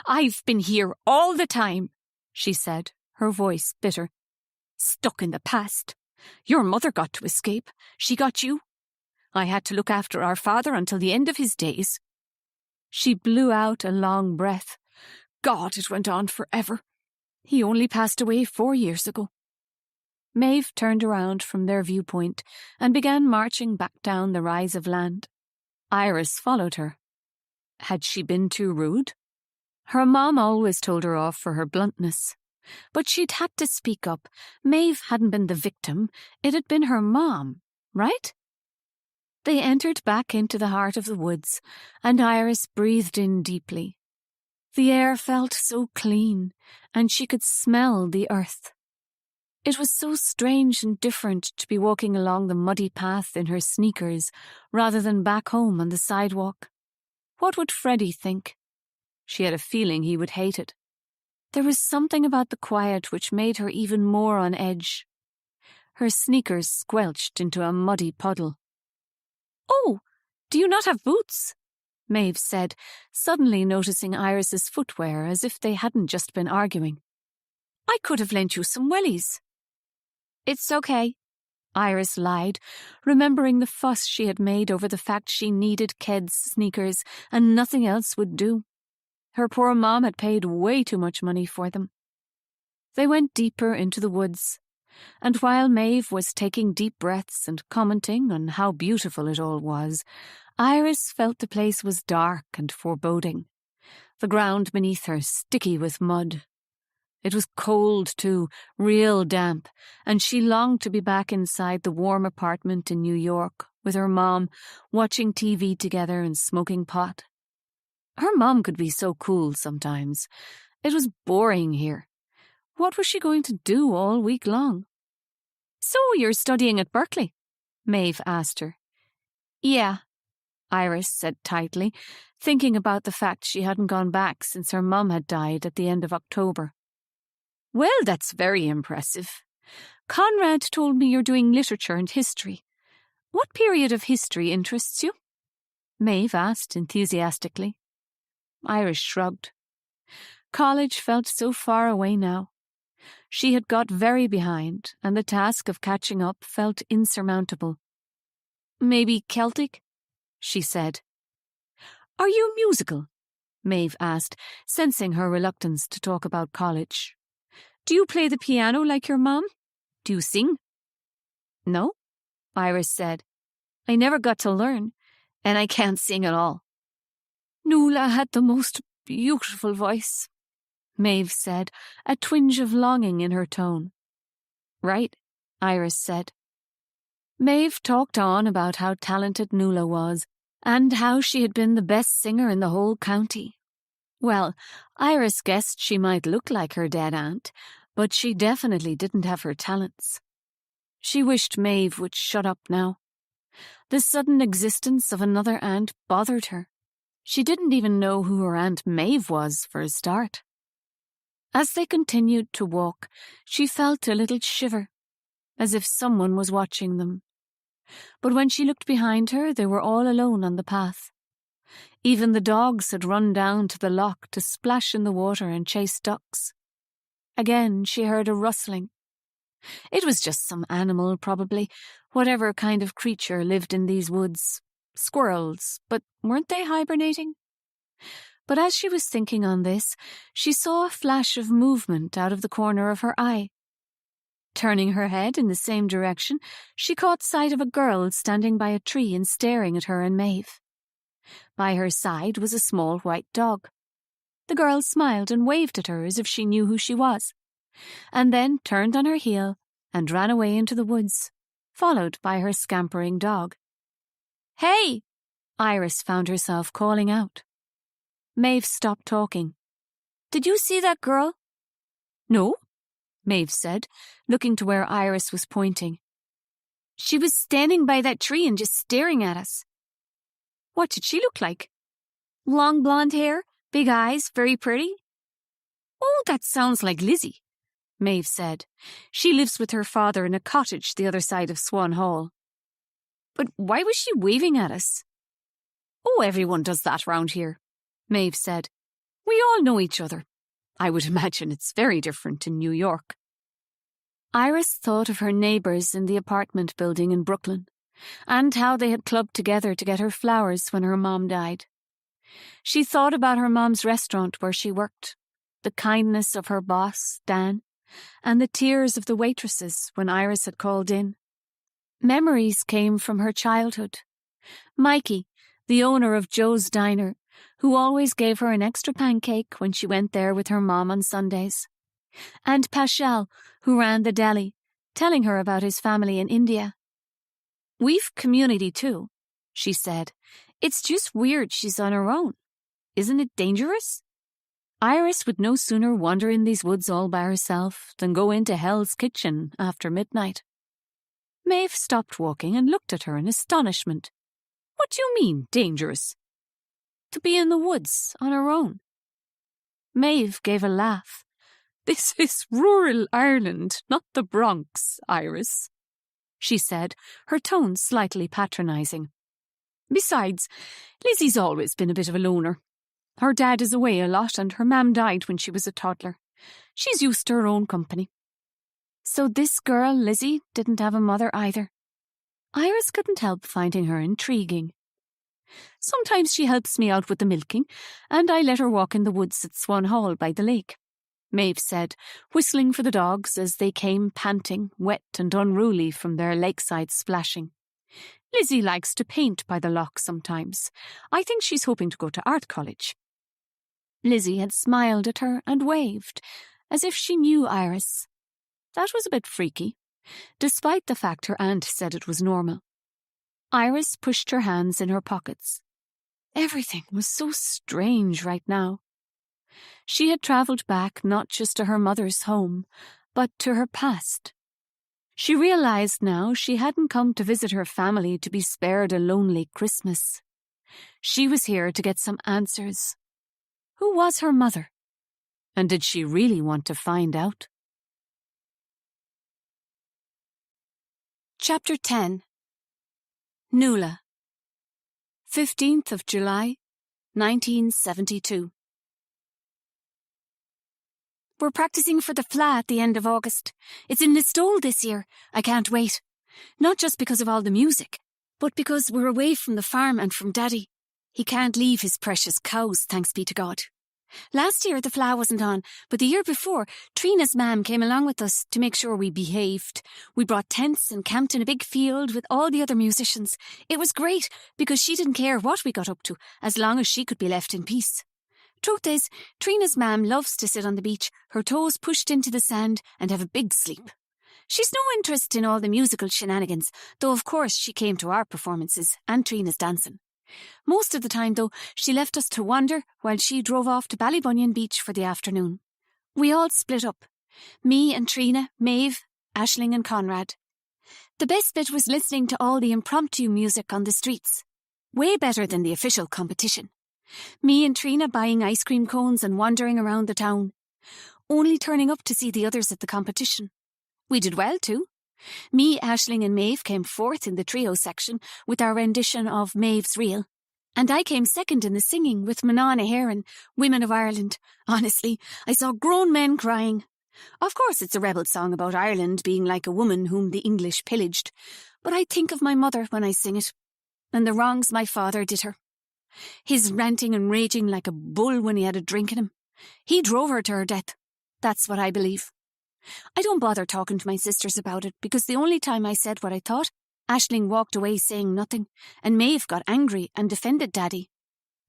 I've been here all the time, she said, her voice bitter. Stuck in the past. Your mother got to escape. She got you. I had to look after our father until the end of his days. She blew out a long breath. God, it went on forever. He only passed away 4 years ago. Maeve turned around from their viewpoint and began marching back down the rise of land. Iris followed her. Had she been too rude? Her mom always told her off for her bluntness. But she'd had to speak up. Maeve hadn't been the victim. It had been her mom, right? They entered back into the heart of the woods, and Iris breathed in deeply. The air felt so clean, and she could smell the earth. It was so strange and different to be walking along the muddy path in her sneakers, rather than back home on the sidewalk. What would Freddie think? She had a feeling he would hate it. There was something about the quiet which made her even more on edge. Her sneakers squelched into a muddy puddle. Oh, do you not have boots? Maeve said, suddenly noticing Iris's footwear as if they hadn't just been arguing. I could have lent you some wellies. It's okay, Iris lied, remembering the fuss she had made over the fact she needed Ked's sneakers and nothing else would do. Her poor mom had paid way too much money for them. They went deeper into the woods, and while Maeve was taking deep breaths and commenting on how beautiful it all was, Iris felt the place was dark and foreboding, the ground beneath her sticky with mud. It was cold, too, real damp, and she longed to be back inside the warm apartment in New York with her mom, watching TV together and smoking pot. Her mom could be so cool sometimes. It was boring here. What was she going to do all week long? "So you're studying at Berkeley?" Maeve asked her. "Yeah," Iris said tightly, thinking about the fact she hadn't gone back since her mum had died at the end of October. "Well, that's very impressive. Conrad told me you're doing literature and history. What period of history interests you?" Maeve asked enthusiastically. Iris shrugged. College felt so far away now. She had got very behind, and the task of catching up felt insurmountable. "Maybe Celtic?" she said. "Are you musical?" Maeve asked, sensing her reluctance to talk about college. "Do you play the piano like your mom? Do you sing?" "No," Iris said. "I never got to learn, and I can't sing at all." "Noëlle had the most beautiful voice," Maeve said, a twinge of longing in her tone. "Right," Iris said. Maeve talked on about how talented Noëlle was, and how she had been the best singer in the whole county. Well, Iris guessed she might look like her dead aunt, but she definitely didn't have her talents. She wished Maeve would shut up now. The sudden existence of another aunt bothered her. She didn't even know who her Aunt Maeve was, for a start. As they continued to walk, she felt a little shiver, as if someone was watching them. But when she looked behind her, they were all alone on the path. Even the dogs had run down to the loch to splash in the water and chase ducks. Again she heard a rustling. It was just some animal, probably, whatever kind of creature lived in these woods. Squirrels, but weren't they hibernating? But as she was thinking on this, she saw a flash of movement out of the corner of her eye. Turning her head in the same direction, she caught sight of a girl standing by a tree and staring at her and Maeve. By her side was a small white dog. The girl smiled and waved at her as if she knew who she was, and then turned on her heel and ran away into the woods, followed by her scampering dog. "Hey!" Iris found herself calling out. Maeve stopped talking. "Did you see that girl?" "No," Maeve said, looking to where Iris was pointing. "She was standing by that tree and just staring at us." "What did she look like?" "Long blonde hair, big eyes, very pretty." "Oh, that sounds like Lizzie," Maeve said. "She lives with her father in a cottage the other side of Swan Hall." "But why was she waving at us?" "Oh, everyone does that round here," Maeve said. "We all know each other. I would imagine it's very different in New York." Iris thought of her neighbours in the apartment building in Brooklyn, and how they had clubbed together to get her flowers when her mom died. She thought about her mom's restaurant where she worked, the kindness of her boss, Dan, and the tears of the waitresses when Iris had called in. Memories came from her childhood. Mikey, the owner of Joe's Diner, who always gave her an extra pancake when she went there with her mom on Sundays. And Pashal, who ran the deli, telling her about his family in India. "We've community too," she said. "It's just weird she's on her own. Isn't it dangerous?" Iris would no sooner wander in these woods all by herself than go into Hell's Kitchen after midnight. Maeve stopped walking and looked at her in astonishment. "What do you mean, dangerous?" "To be in the woods on her own." Maeve gave a laugh. "This is rural Ireland, not the Bronx, Iris," she said, her tone slightly patronising. "Besides, Lizzie's always been a bit of a loner. Her dad is away a lot and her mam died when she was a toddler. She's used to her own company." So this girl, Lizzie, didn't have a mother either. Iris couldn't help finding her intriguing. Sometimes she helps me out with the milking, and I let her walk in the woods at Swan Hall by the lake, Maeve said, whistling for the dogs as they came panting, wet and unruly from their lakeside splashing. Lizzie likes to paint by the loch sometimes. I think she's hoping to go to art college. Lizzie had smiled at her and waved, as if she knew Iris. That was a bit freaky, despite the fact her aunt said it was normal. Iris pushed her hands in her pockets. Everything was so strange right now. She had travelled back not just to her mother's home, but to her past. She realised now she hadn't come to visit her family to be spared a lonely Christmas. She was here to get some answers. Who was her mother? And did she really want to find out? Chapter 10. Noëlle. 15th of July, 1972. We're practicing for the Fla at the end of August. It's in Listowel this year. I can't wait. Not just because of all the music, but because we're away from the farm and from Daddy. He can't leave his precious cows, thanks be to God. Last year the Fla wasn't on, but the year before, Trina's mam came along with us to make sure we behaved. We brought tents and camped in a big field with all the other musicians. It was great because she didn't care what we got up to, as long as she could be left in peace. Truth is, Trina's mam loves to sit on the beach, her toes pushed into the sand, and have a big sleep. She's no interest in all the musical shenanigans, though of course she came to our performances and Trina's dancing. Most of the time, though, she left us to wander while she drove off to Ballybunion Beach for the afternoon. We all split up. Me and Trina, Maeve, Aisling and Conrad. The best bit was listening to all the impromptu music on the streets. Way better than the official competition. Me and Trina buying ice cream cones and wandering around the town. Only turning up to see the others at the competition. We did well too. Me, Aisling and Maeve came fourth in the trio section with our rendition of Maeve's Reel. And I came second in the singing with Manon Heron, Women of Ireland. Honestly, I saw grown men crying. Of course it's a rebel song about Ireland being like a woman whom the English pillaged, but I think of my mother when I sing it, and the wrongs my father did her. His ranting and raging like a bull when he had a drink in him. He drove her to her death. That's what I believe. I don't bother talking to my sisters about it because the only time I said what I thought, Aisling walked away saying nothing, and Maeve got angry and defended Daddy.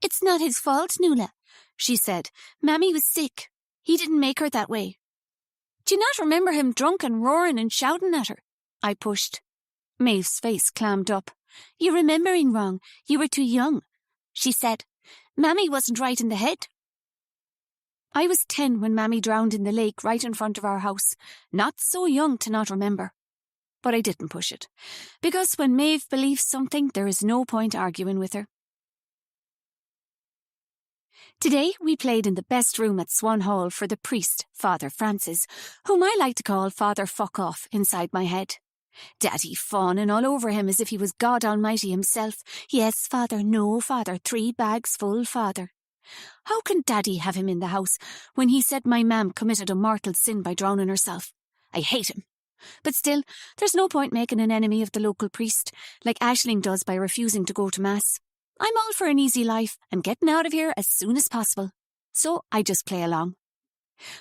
It's not his fault, Noëlle, she said. Mammy was sick. He didn't make her that way. Do you not remember him drunk and roaring and shouting at her? I pushed. Maeve's face clammed up. You're remembering wrong. You were too young, she said. Mammy wasn't right in the head. I was 10 when Mammy drowned in the lake right in front of our house. Not so young to not remember. But I didn't push it, because when Maeve believes something, there is no point arguing with her. Today we played in the best room at Swan Hall for the priest, Father Francis, whom I like to call Father Fuck Off inside my head. Daddy fawning all over him as if he was God Almighty himself. Yes, Father, no, Father, 3 bags full, Father. How can Daddy have him in the house when he said my mam committed a mortal sin by drowning herself? I hate him. But still, there's no point making an enemy of the local priest, like Aisling does by refusing to go to Mass. I'm all for an easy life and getting out of here as soon as possible. So I just play along.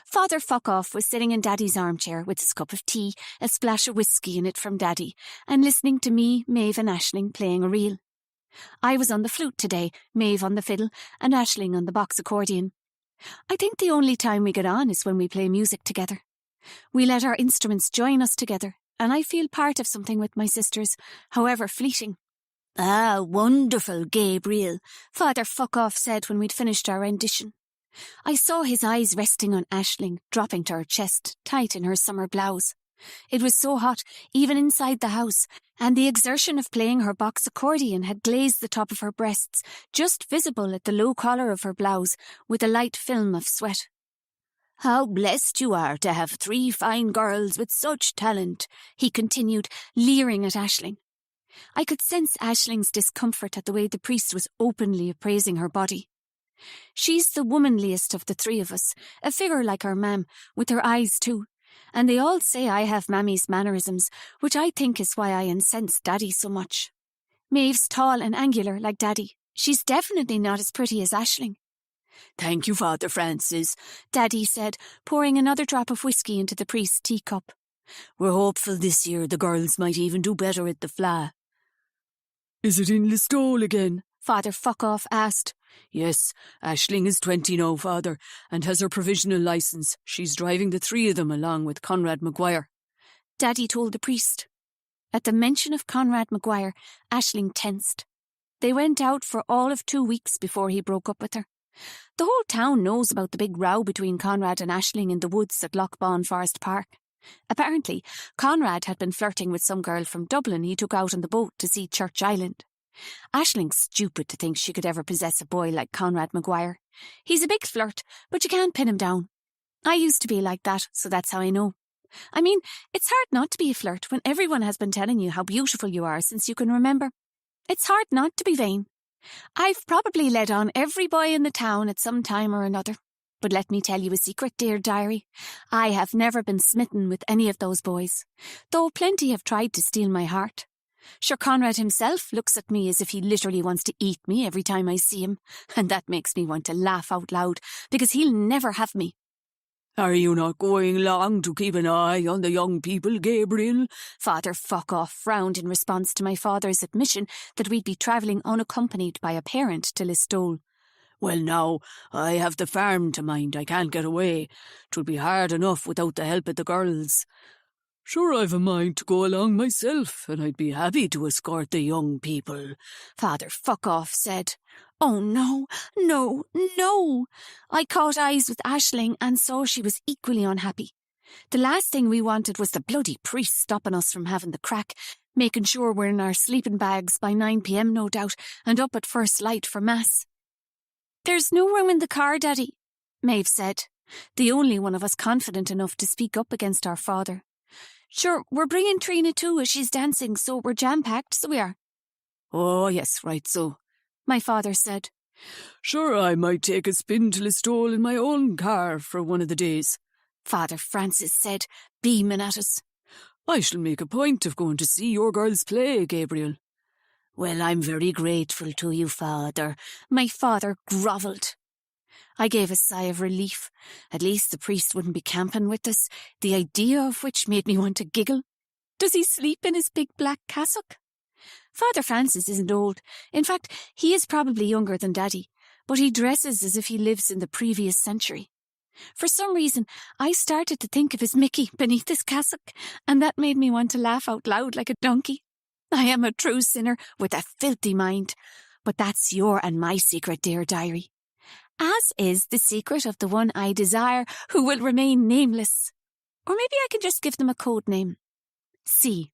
Father Fuck Off was sitting in Daddy's armchair with his cup of tea, a splash of whiskey in it from Daddy, and listening to me, Maeve and Aisling playing a reel. I was on the flute today, Maeve on the fiddle, and Aisling on the box accordion. I think the only time we get on is when we play music together. We let our instruments join us together, and I feel part of something with my sisters, however fleeting. Ah, wonderful, Gabriel, Father Fuck Off said when we'd finished our rendition. I saw his eyes resting on Aisling, dropping to her chest, tight in her summer blouse. It was so hot, even inside the house, and the exertion of playing her box accordion had glazed the top of her breasts, just visible at the low collar of her blouse, with a light film of sweat. How blessed you are to have 3 fine girls with such talent, he continued, leering at Aisling. I could sense Aisling's discomfort at the way the priest was openly appraising her body. She's the womanliest of the 3 of us, a figure like her mam, with her eyes too. And they all say I have Mammy's mannerisms, which I think is why I incense Daddy so much. Maeve's tall and angular like Daddy. She's definitely not as pretty as Aisling. Thank you, Father Francis, Daddy said, pouring another drop of whiskey into the priest's teacup. We're hopeful this year the girls might even do better at the Fla. Is it in Listowel again? Father Fuck-Off asked. Yes, Aisling is 20 now, Father, and has her provisional licence. She's driving the three of them along with Conrad Maguire. Daddy told the priest. At the mention of Conrad Maguire, Aisling tensed. They went out for all of 2 weeks before he broke up with her. The whole town knows about the big row between Conrad and Aisling in the woods at Lochbawn Forest Park. Apparently, Conrad had been flirting with some girl from Dublin he took out on the boat to see Church Island. Aisling's stupid to think she could ever possess a boy like Conrad Maguire. He's a big flirt, but you can't pin him down. I used to be like that, so that's how I know. I mean, it's hard not to be a flirt when everyone has been telling you how beautiful you are since you can remember. It's hard not to be vain. I've probably led on every boy in the town at some time or another. But let me tell you a secret, dear diary. I have never been smitten with any of those boys, though plenty have tried to steal my heart. Sure, Conrad himself looks at me as if he literally wants to eat me every time I see him, and that makes me want to laugh out loud, because he'll never have me. Are you not going long to keep an eye on the young people, Gabriel? Father Fuck-Off frowned in response to my father's admission that we'd be travelling unaccompanied by a parent to Listowel. Well now, I have the farm to mind, I can't get away. 'Twould be hard enough without the help of the girls. Sure, I've a mind to go along myself, and I'd be happy to escort the young people, Father Fuck-Off said. Oh no, no, no! I caught eyes with Aisling and saw she was equally unhappy. The last thing we wanted was the bloody priest stopping us from having the crack, making sure we're in our sleeping bags by 9 p.m, no doubt, and up at first light for Mass. There's no room in the car, Daddy, Maeve said, the only one of us confident enough to speak up against our father. Sure, we're bringing Trina too as she's dancing, so we're jam-packed, so we are. Oh, yes, right so, my father said. Sure, I might take a spin to Listowel in my own car for one of the days, Father Francis said, beaming at us. I shall make a point of going to see your girls play, Gabriel. Well, I'm very grateful to you, Father. My father grovelled. I gave a sigh of relief. At least the priest wouldn't be camping with us, the idea of which made me want to giggle. Does he sleep in his big black cassock? Father Francis isn't old. In fact, he is probably younger than Daddy, but he dresses as if he lives in the previous century. For some reason, I started to think of his Mickey beneath his cassock, and that made me want to laugh out loud like a donkey. I am a true sinner with a filthy mind, but that's your and my secret, dear diary. As is the secret of the one I desire, who will remain nameless. Or maybe I can just give them a code name. C.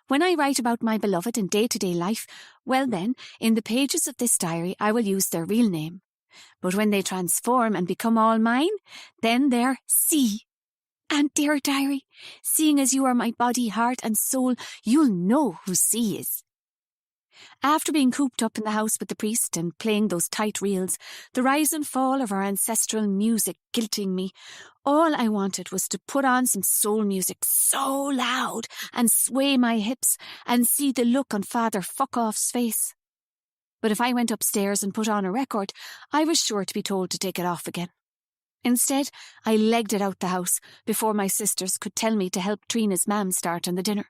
When I write about my beloved in day-to-day life, well then, in the pages of this diary I will use their real name. But when they transform and become all mine, then they're C. And dear diary, seeing as you are my body, heart and soul, you'll know who C is. After being cooped up in the house with the priest and playing those tight reels, the rise and fall of our ancestral music guilting me, all I wanted was to put on some soul music so loud and sway my hips and see the look on Father Fuck-Off's face. But if I went upstairs and put on a record, I was sure to be told to take it off again. Instead, I legged it out the house before my sisters could tell me to help Trina's mam start on the dinner.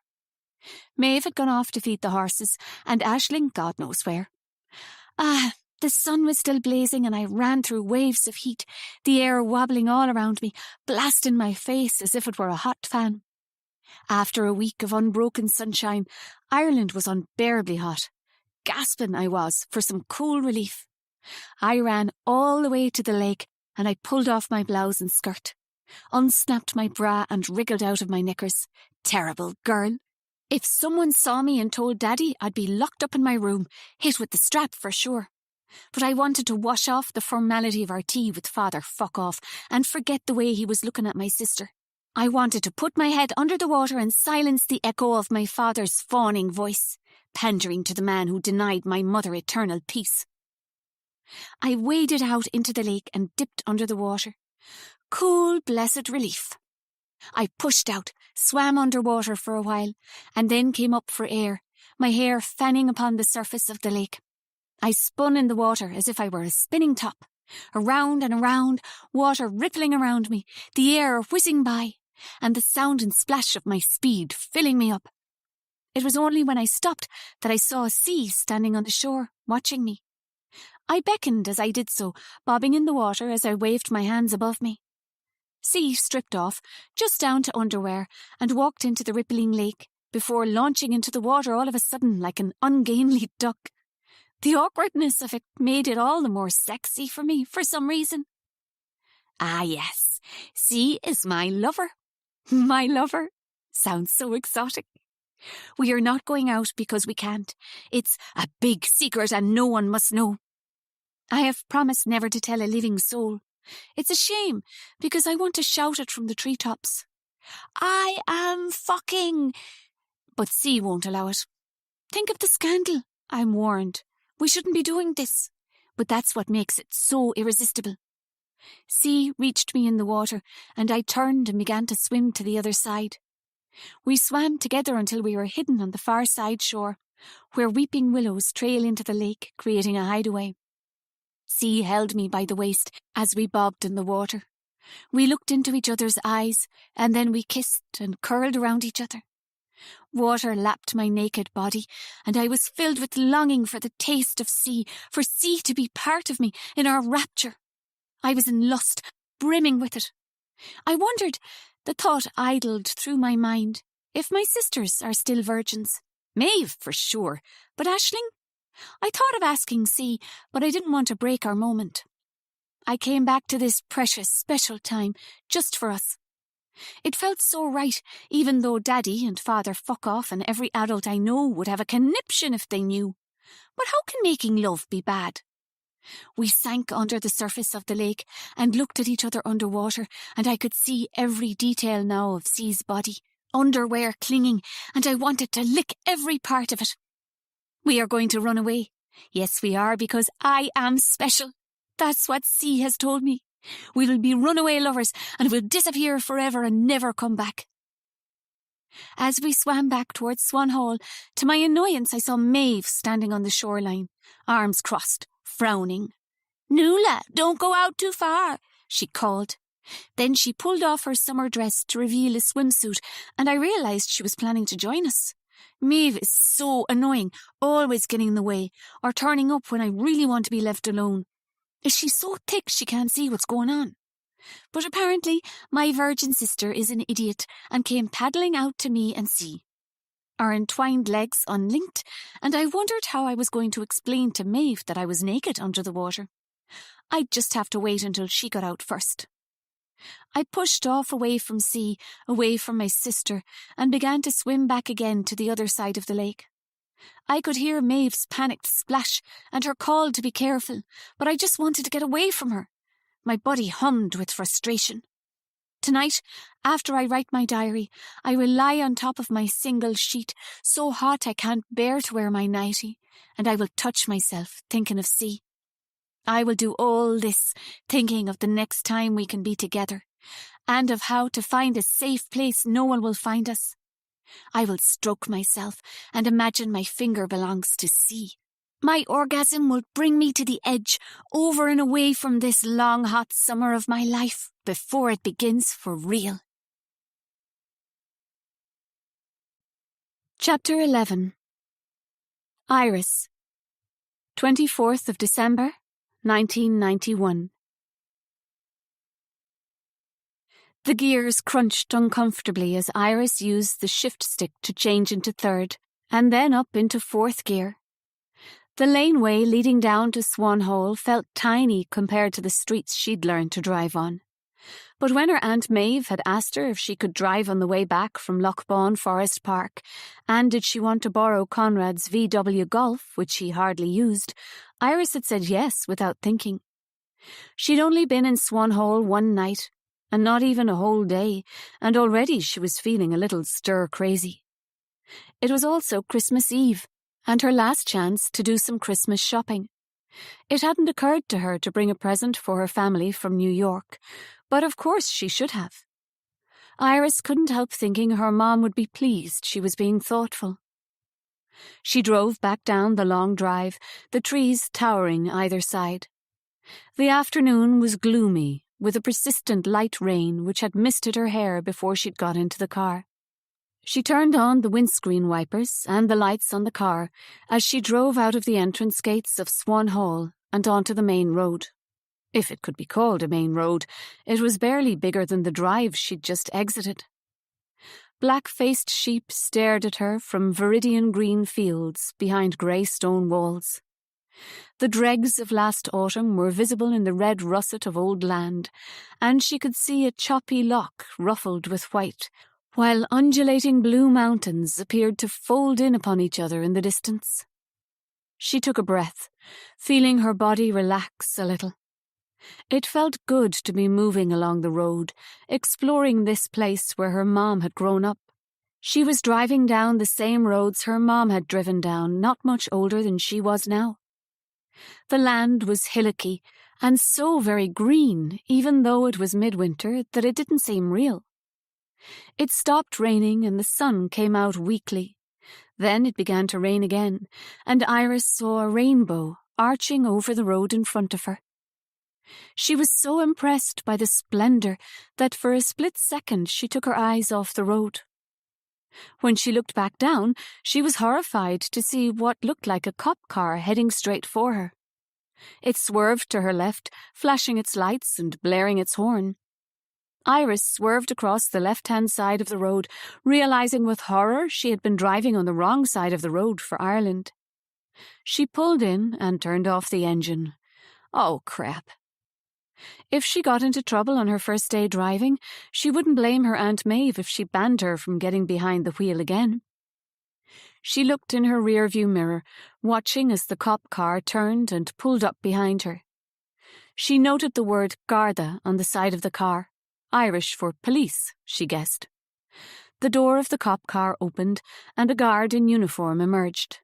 Maeve had gone off to feed the horses, and Aisling God knows where. The sun was still blazing, and I ran through waves of heat, the air wobbling all around me, blasting my face as if it were a hot fan. After a week of unbroken sunshine, Ireland was unbearably hot. Gasping I was for some cool relief. I ran all the way to the lake, and I pulled off my blouse and skirt, unsnapped my bra and wriggled out of my knickers. Terrible girl. If someone saw me and told Daddy, I'd be locked up in my room, hit with the strap for sure. But I wanted to wash off the formality of our tea with Father Fuck-Off and forget the way he was looking at my sister. I wanted to put my head under the water and silence the echo of my father's fawning voice, pandering to the man who denied my mother eternal peace. I waded out into the lake and dipped under the water. Cool, blessed relief. I pushed out, swam underwater for a while, and then came up for air, my hair fanning upon the surface of the lake. I spun in the water as if I were a spinning top, around and around, water rippling around me, the air whizzing by, and the sound and splash of my speed filling me up. It was only when I stopped that I saw C standing on the shore, watching me. I beckoned as I did so, bobbing in the water as I waved my hands above me. C stripped off, just down to underwear, and walked into the rippling lake, before launching into the water all of a sudden like an ungainly duck. The awkwardness of it made it all the more sexy for me, for some reason. Ah, yes, C is my lover. My lover. Sounds so exotic. We are not going out because we can't. It's a big secret and no one must know. I have promised never to tell a living soul. It's a shame, because I want to shout it from the treetops. I am fucking... But C won't allow it. Think of the scandal, I'm warned. We shouldn't be doing this. But that's what makes it so irresistible. C reached me in the water, and I turned and began to swim to the other side. We swam together until we were hidden on the far side shore, where weeping willows trail into the lake, creating a hideaway. C held me by the waist as we bobbed in the water. We looked into each other's eyes, and then we kissed and curled around each other. Water lapped my naked body, and I was filled with longing for the taste of C, for C to be part of me in our rapture. I was in lust, brimming with it. I wondered, the thought idled through my mind, if my sisters are still virgins. Maeve, for sure, but Aisling? I thought of asking C, but I didn't want to break our moment. I came back to this precious, special time, just for us. It felt so right, even though Daddy and Father fuck off and every adult I know would have a conniption if they knew. But how can making love be bad? We sank under the surface of the lake and looked at each other underwater, and I could see every detail now of C's body, underwear clinging, and I wanted to lick every part of it. We are going to run away. Yes, we are, because I am special. That's what C has told me. We will be runaway lovers and will disappear forever and never come back. As we swam back towards Swan Hall, to my annoyance I saw Maeve standing on the shoreline, arms crossed, frowning. "Noëlle, don't go out too far," she called. Then she pulled off her summer dress to reveal a swimsuit, and I realised she was planning to join us. Maeve is so annoying, always getting in the way, or turning up when I really want to be left alone. Is she so thick she can't see what's going on? But apparently my virgin sister is an idiot and came paddling out to me and C. Our entwined legs unlinked, and I wondered how I was going to explain to Maeve that I was naked under the water. I'd just have to wait until she got out first. I pushed off away from C, away from my sister, and began to swim back again to the other side of the lake. I could hear Maeve's panicked splash and her call to be careful, but I just wanted to get away from her. My body hummed with frustration. Tonight, after I write my diary, I will lie on top of my single sheet, so hot I can't bear to wear my nightie, and I will touch myself, thinking of C. I will do all this, thinking of the next time we can be together, and of how to find a safe place no one will find us. I will stroke myself and imagine my finger belongs to C. My orgasm will bring me to the edge, over and away from this long hot summer of my life, before it begins for real. Chapter 11. Iris. 24th of December, 1991. The gears crunched uncomfortably as Iris used the shift stick to change into third, and then up into fourth gear. The laneway leading down to Swan Hall felt tiny compared to the streets she'd learned to drive on. But when her Aunt Maeve had asked her if she could drive on the way back from Lochbawn Forest Park, and did she want to borrow Conrad's VW Golf, which he hardly used, Iris had said yes without thinking. She'd only been in Swan Hall one night, and not even a whole day, and already she was feeling a little stir-crazy. It was also Christmas Eve, and her last chance to do some Christmas shopping. It hadn't occurred to her to bring a present for her family from New York, but of course she should have. Iris couldn't help thinking her mom would be pleased she was being thoughtful. She drove back down the long drive, the trees towering either side. The afternoon was gloomy, with a persistent light rain which had misted her hair before she'd got into the car. She turned on the windscreen wipers and the lights on the car as she drove out of the entrance gates of Swan Hall and onto the main road. If it could be called a main road, it was barely bigger than the drive she'd just exited. Black-faced sheep stared at her from viridian green fields behind grey stone walls. The dregs of last autumn were visible in the red russet of old land, and she could see a choppy loch ruffled with white, while undulating blue mountains appeared to fold in upon each other in the distance. She took a breath, feeling her body relax a little. It felt good to be moving along the road, exploring this place where her mom had grown up. She was driving down the same roads her mom had driven down, not much older than she was now. The land was hillocky and so very green, even though it was midwinter, that it didn't seem real. It stopped raining and the sun came out weakly. Then it began to rain again, and Iris saw a rainbow arching over the road in front of her. She was so impressed by the splendour that for a split second she took her eyes off the road. When she looked back down, she was horrified to see what looked like a cop car heading straight for her. It swerved to her left, flashing its lights and blaring its horn. Iris swerved across the left-hand side of the road, realising with horror she had been driving on the wrong side of the road for Ireland. She pulled in and turned off the engine. Oh, crap. If she got into trouble on her first day driving, she wouldn't blame her Aunt Maeve if she banned her from getting behind the wheel again. She looked in her rear-view mirror, watching as the cop car turned and pulled up behind her. She noted the word Garda on the side of the car, Irish for police, she guessed. The door of the cop car opened and a guard in uniform emerged.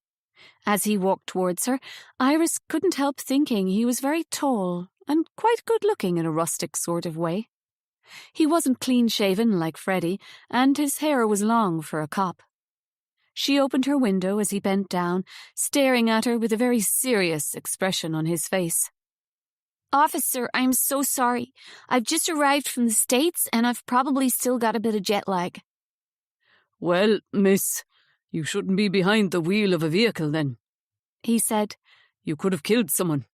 As he walked towards her, Iris couldn't help thinking he was very tall and quite good-looking in a rustic sort of way. He wasn't clean-shaven like Freddie, and his hair was long for a cop. She opened her window as he bent down, staring at her with a very serious expression on his face. Officer, I'm so sorry. I've just arrived from the States and I've probably still got a bit of jet lag. Well, miss, you shouldn't be behind the wheel of a vehicle then, he said. You could have killed someone.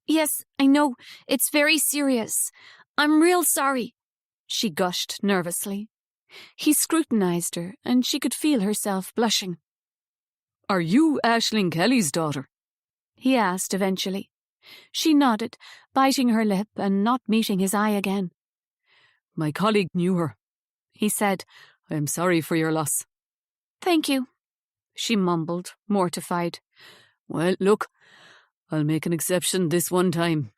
Yes, I know. It's very serious. I'm real sorry, she gushed nervously. He scrutinised her, and she could feel herself blushing. Are you Aisling Kelly's daughter? He asked eventually. She nodded, biting her lip and not meeting his eye again. My colleague knew her, he said. I am sorry for your loss. Thank you, she mumbled, mortified. Well, look, I'll make an exception this one time,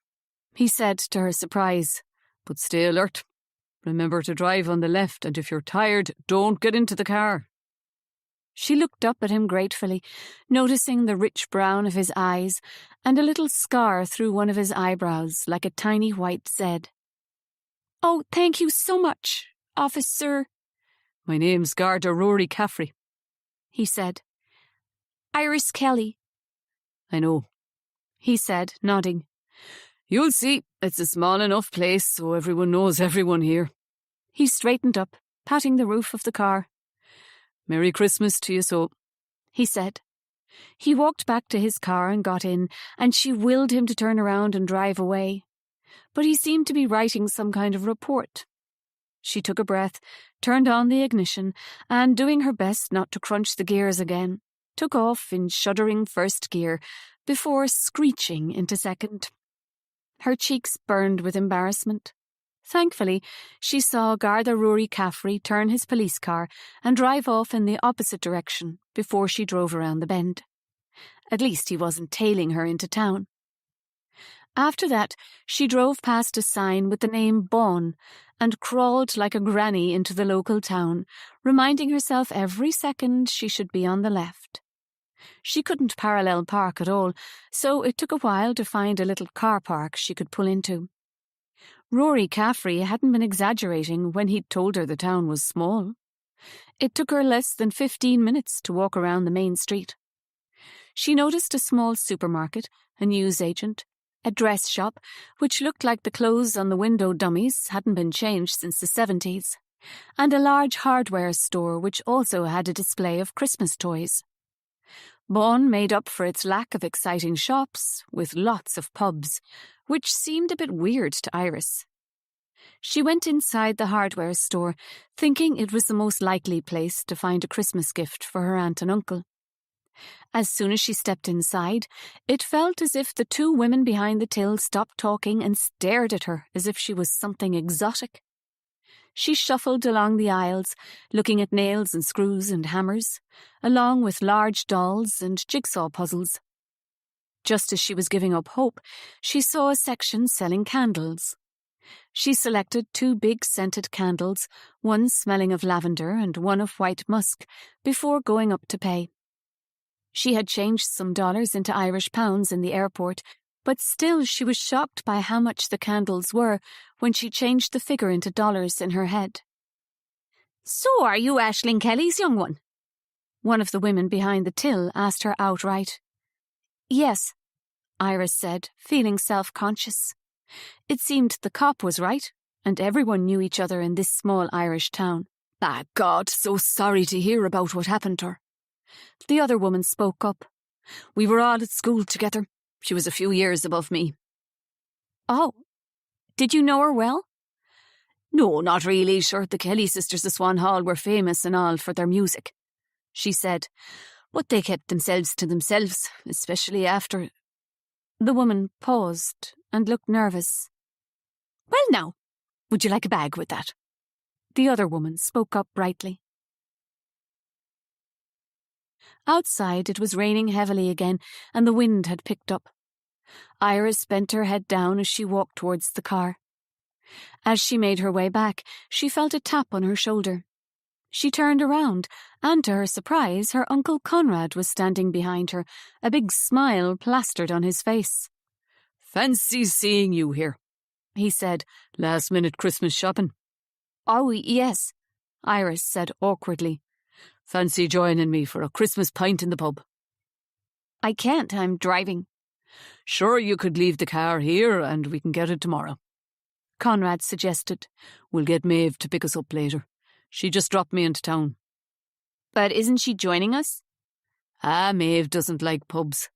he said to her surprise. But stay alert. Remember to drive on the left, and if you're tired, don't get into the car. She looked up at him gratefully, noticing the rich brown of his eyes and a little scar through one of his eyebrows like a tiny white Z. Oh, thank you so much, officer. My name's Garda Rory Caffrey, he said. Iris Kelly. I know, he said, nodding. You'll see, it's a small enough place so everyone knows everyone here. He straightened up, patting the roof of the car. Merry Christmas to you so, he said. He walked back to his car and got in, and she willed him to turn around and drive away. But he seemed to be writing some kind of report. She took a breath, turned on the ignition, and, doing her best not to crunch the gears again, took off in shuddering first gear before screeching into second. Her cheeks burned with embarrassment. Thankfully, she saw Garda Rory Caffrey turn his police car and drive off in the opposite direction before she drove around the bend. At least he wasn't tailing her into town. After that, she drove past a sign with the name Bawn and crawled like a granny into the local town, reminding herself every second she should be on the left. She couldn't parallel park at all, so it took a while to find a little car park she could pull into. Rory Caffrey hadn't been exaggerating when he'd told her the town was small. It took her less than 15 minutes to walk around the main street. She noticed a small supermarket, a newsagent, a dress shop, which looked like the clothes on the window dummies hadn't been changed since the 70s, and a large hardware store which also had a display of Christmas toys. Bawn made up for its lack of exciting shops with lots of pubs, which seemed a bit weird to Iris. She went inside the hardware store, thinking it was the most likely place to find a Christmas gift for her aunt and uncle. As soon as she stepped inside, it felt as if the two women behind the till stopped talking and stared at her as if she was something exotic. She shuffled along the aisles, looking at nails and screws and hammers, along with large dolls and jigsaw puzzles. Just as she was giving up hope, she saw a section selling candles. She selected 2 big scented candles, one smelling of lavender and one of white musk, before going up to pay. She had changed some dollars into Irish pounds in the airport, but still she was shocked by how much the candles were when she changed the figure into dollars in her head. "So are you Aisling Kelly's young one?" One of the women behind the till asked her outright. "Yes," Iris said, feeling self-conscious. It seemed the cop was right, and everyone knew each other in this small Irish town. Ah, God, so sorry to hear about what happened to her. The other woman spoke up. We were all at school together. She was a few years above me. Oh, did you know her well? No, not really. Sure, the Kelly sisters of Swan Hall were famous and all for their music, she said, but they kept themselves to themselves, especially after... The woman paused and looked nervous. "Well now, would you like a bag with that?" The other woman spoke up brightly. Outside it was raining heavily again, and the wind had picked up. Iris bent her head down as she walked towards the car. As she made her way back, she felt a tap on her shoulder. She turned around, and to her surprise, her Uncle Conrad was standing behind her, a big smile plastered on his face. "Fancy seeing you here," he said. "Last-minute Christmas shopping?" "Oh, yes," Iris said awkwardly. "Fancy joining me for a Christmas pint in the pub?" "I can't, I'm driving." "Sure, you could leave the car here and we can get it tomorrow," Conrad suggested. "We'll get Maeve to pick us up later. She just dropped me into town." "But isn't she joining us?" "Ah, Maeve doesn't like pubs,"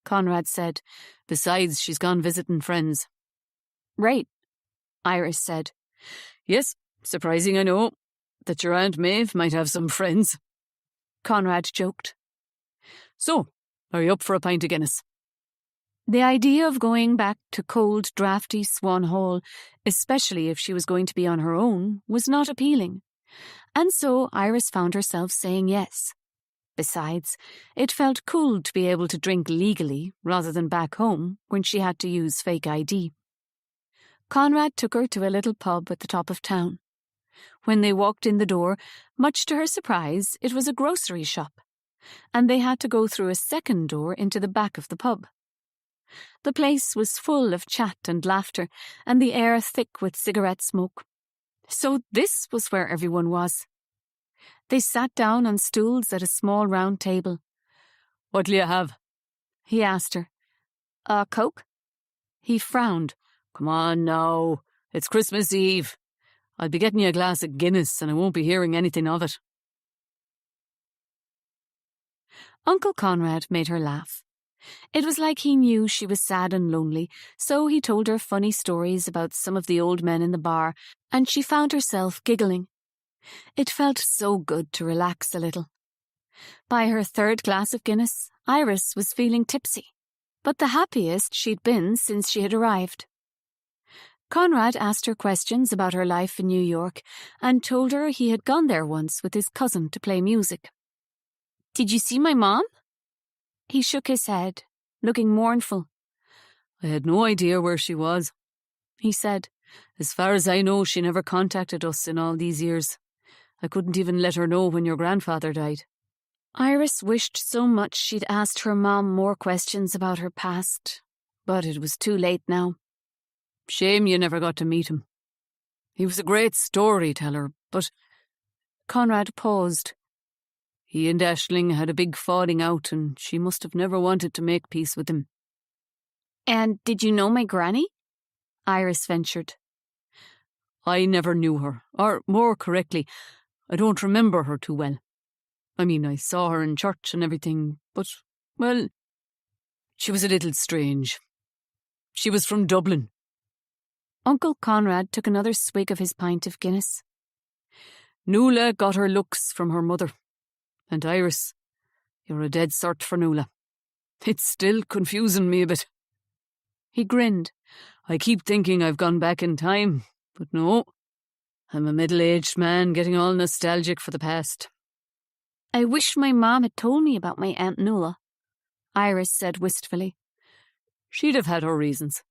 Conrad said. "Besides, she's gone visiting friends." "Right," Iris said. "Yes, surprising, I know, that your Aunt Maeve might have some friends," Conrad joked. "So, are you up for a pint of Guinness?" The idea of going back to cold, draughty Swan Hall, especially if she was going to be on her own, was not appealing. And so Iris found herself saying yes. Besides, it felt cool to be able to drink legally rather than back home when she had to use fake ID. Conrad took her to a little pub at the top of town. When they walked in the door, much to her surprise, it was a grocery shop, and they had to go through a second door into the back of the pub. The place was full of chat and laughter, and the air thick with cigarette smoke. So this was where everyone was. They sat down on stools at a small round table. "What'll you have?" he asked her. "A Coke?" He frowned. "Come on now, it's Christmas Eve. I'll be getting you a glass of Guinness and I won't be hearing anything of it." Uncle Conrad made her laugh. It was like he knew she was sad and lonely, so he told her funny stories about some of the old men in the bar, and she found herself giggling. It felt so good to relax a little. By her third glass of Guinness, Iris was feeling tipsy, but the happiest she'd been since she had arrived. Conrad asked her questions about her life in New York and told her he had gone there once with his cousin to play music. "Did you see my mom?" He shook his head, looking mournful. "I had no idea where she was," he said. "As far as I know, she never contacted us in all these years. I couldn't even let her know when your grandfather died." Iris wished so much she'd asked her mom more questions about her past, but it was too late now. Shame you never got to meet him. He was a great storyteller, but Conrad paused. he and Aisling had a big falling out, and she must have never wanted to make peace with him. And did you know my granny? Iris ventured. I never knew her, or more correctly, I don't remember her too well. I mean, I saw her in church and everything, but, well, she was a little strange. She was from Dublin. Uncle Conrad took another swig of his pint of Guinness. Noëlle got her looks from her mother. And Iris, you're a dead cert for Noëlle. It's still confusing me a bit. He grinned. I keep thinking I've gone back in time, but no. I'm a middle-aged man getting all nostalgic for the past. I wish my mom had told me about my Aunt Noëlle, Iris said wistfully. She'd have had her reasons,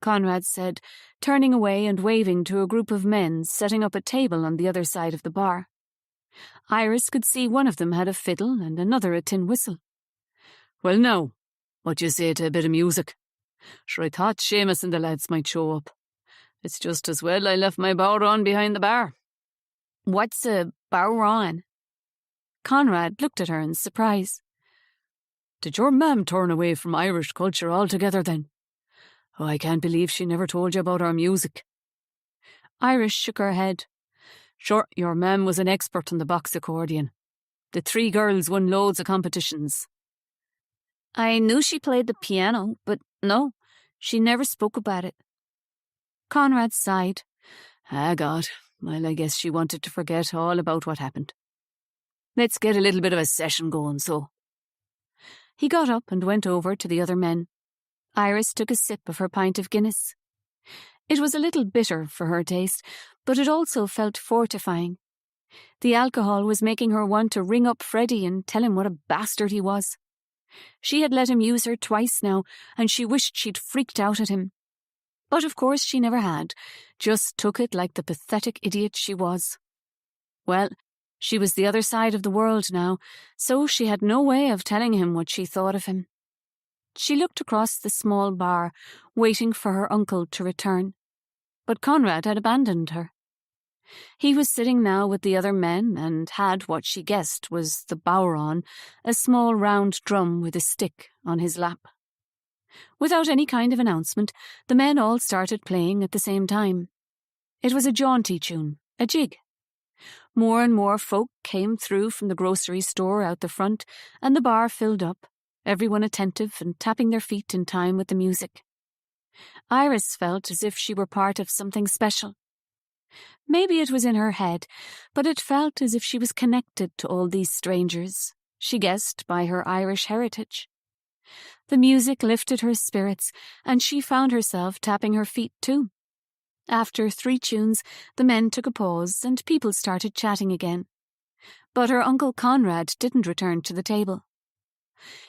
Conrad said, turning away and waving to a group of men setting up a table on the other side of the bar. Iris could see one of them had a fiddle and another a tin whistle. Well now, what you say to a bit of music? Sure, I thought Seamus and the lads might show up. It's just as well I left my bowron behind the bar. What's a bowron? Conrad looked at her in surprise. Did your mam turn away from Irish culture altogether then? Oh, I can't believe she never told you about our music. Iris shook her head. Sure, your mam was an expert on the box accordion. The 3 girls won loads of competitions. I knew she played the piano, but no, she never spoke about it. Conrad sighed. Ah, God. Well, I guess she wanted to forget all about what happened. Let's get a little bit of a session going, so. He got up and went over to the other men. Iris took a sip of her pint of Guinness. It was a little bitter for her taste, but it also felt fortifying. The alcohol was making her want to ring up Freddie and tell him what a bastard he was. She had let him use her twice now, and she wished she'd freaked out at him. But of course she never had, just took it like the pathetic idiot she was. Well, she was the other side of the world now, so she had no way of telling him what she thought of him. She looked across the small bar, waiting for her uncle to return. But Conrad had abandoned her. He was sitting now with the other men and had what she guessed was the bowron, a small round drum with a stick, on his lap. Without any kind of announcement, the men all started playing at the same time. It was a jaunty tune, a jig. More and more folk came through from the grocery store out the front, and the bar filled up, everyone attentive and tapping their feet in time with the music. Iris felt as if she were part of something special. Maybe it was in her head, but it felt as if she was connected to all these strangers, she guessed by her Irish heritage. The music lifted her spirits, and she found herself tapping her feet too. After 3 tunes, the men took a pause, and people started chatting again. But her Uncle Conrad didn't return to the table.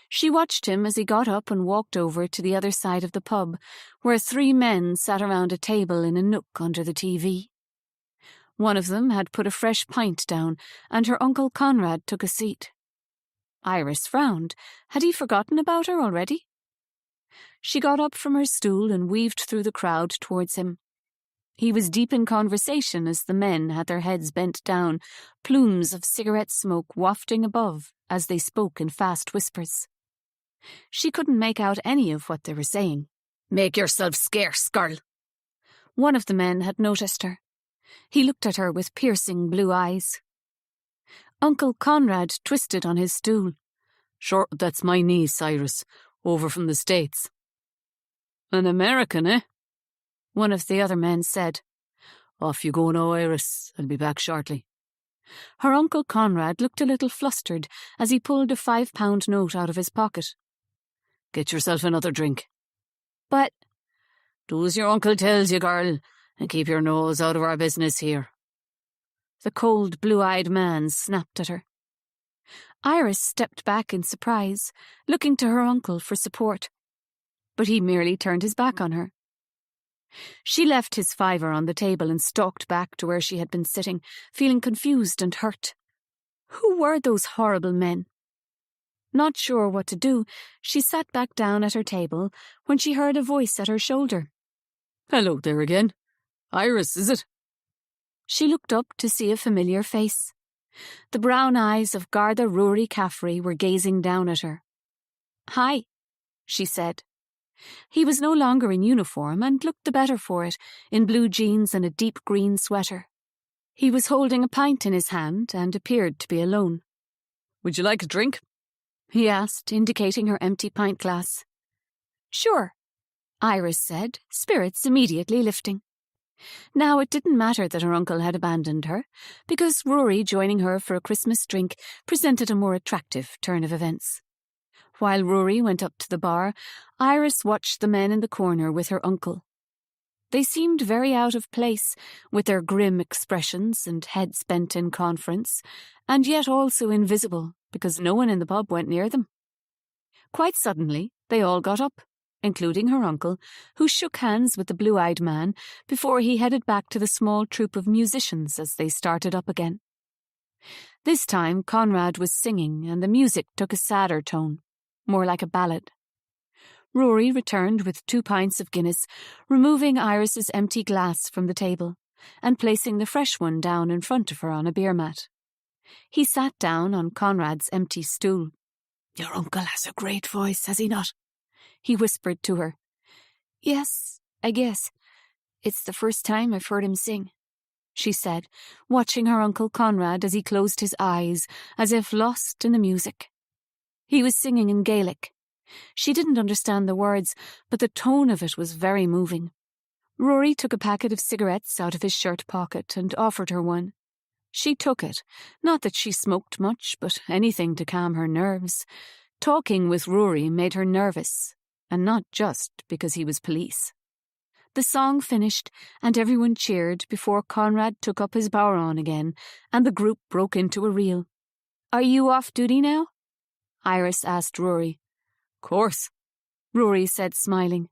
She watched him as he got up and walked over to the other side of the pub, where 3 men sat around a table in a nook under the TV. One of them had put a fresh pint down, and her Uncle Conrad took a seat. Iris frowned. Had he forgotten about her already? She got up from her stool and weaved through the crowd towards him. He was deep in conversation as the men had their heads bent down, plumes of cigarette smoke wafting above as they spoke in fast whispers. She couldn't make out any of what they were saying. Make yourself scarce, girl. One of the men had noticed her. He looked at her with piercing blue eyes. Uncle Conrad twisted on his stool. Sure, that's my niece, Iris, over from the States. An American, eh? One of the other men said. Off you go now, Iris. I'll be back shortly. Her Uncle Conrad looked a little flustered as he pulled a £5 note out of his pocket. Get yourself another drink. But... Do as your uncle tells you, girl, and keep your nose out of our business here. The cold, blue-eyed man snapped at her. Iris stepped back in surprise, looking to her uncle for support. But he merely turned his back on her. She left his £5 on the table and stalked back to where she had been sitting, feeling confused and hurt. Who were those horrible men? Not sure what to do, she sat back down at her table when she heard a voice at her shoulder. Hello there again. Iris, is it? She looked up to see a familiar face. The brown eyes of Garda Rory Caffrey were gazing down at her. "Hi," she said. He was no longer in uniform and looked the better for it, in blue jeans and a deep green sweater. He was holding a pint in his hand and appeared to be alone. Would you like a drink? He asked, indicating her empty pint glass. "Sure," Iris said, spirits immediately lifting. Now it didn't matter that her uncle had abandoned her, because Rory joining her for a Christmas drink presented a more attractive turn of events. While Rory went up to the bar, Iris watched the men in the corner with her uncle. They seemed very out of place, with their grim expressions and heads bent in conference, and yet also invisible, because no one in the pub went near them. Quite suddenly, they all got up, including her uncle, who shook hands with the blue-eyed man before he headed back to the small troupe of musicians as they started up again. This time Conrad was singing, and the music took a sadder tone, more like a ballad. Rory returned with 2 pints of Guinness, removing Iris's empty glass from the table and placing the fresh one down in front of her on a beer mat. He sat down on Conrad's empty stool. "Your uncle has a great voice, has he not?" he whispered to her. "Yes, I guess. It's the first time I've heard him sing," she said, watching her Uncle Conrad as he closed his eyes, as if lost in the music. He was singing in Gaelic. She didn't understand the words, but the tone of it was very moving. Rory took a packet of cigarettes out of his shirt pocket and offered her one. She took it, not that she smoked much, but anything to calm her nerves. Talking with Rory made her nervous, and not just because he was police. The song finished, and everyone cheered before Conrad took up his bodhrán again, and the group broke into a reel. "Are you off duty now?" Iris asked Rory. "Course," Rory said, smiling.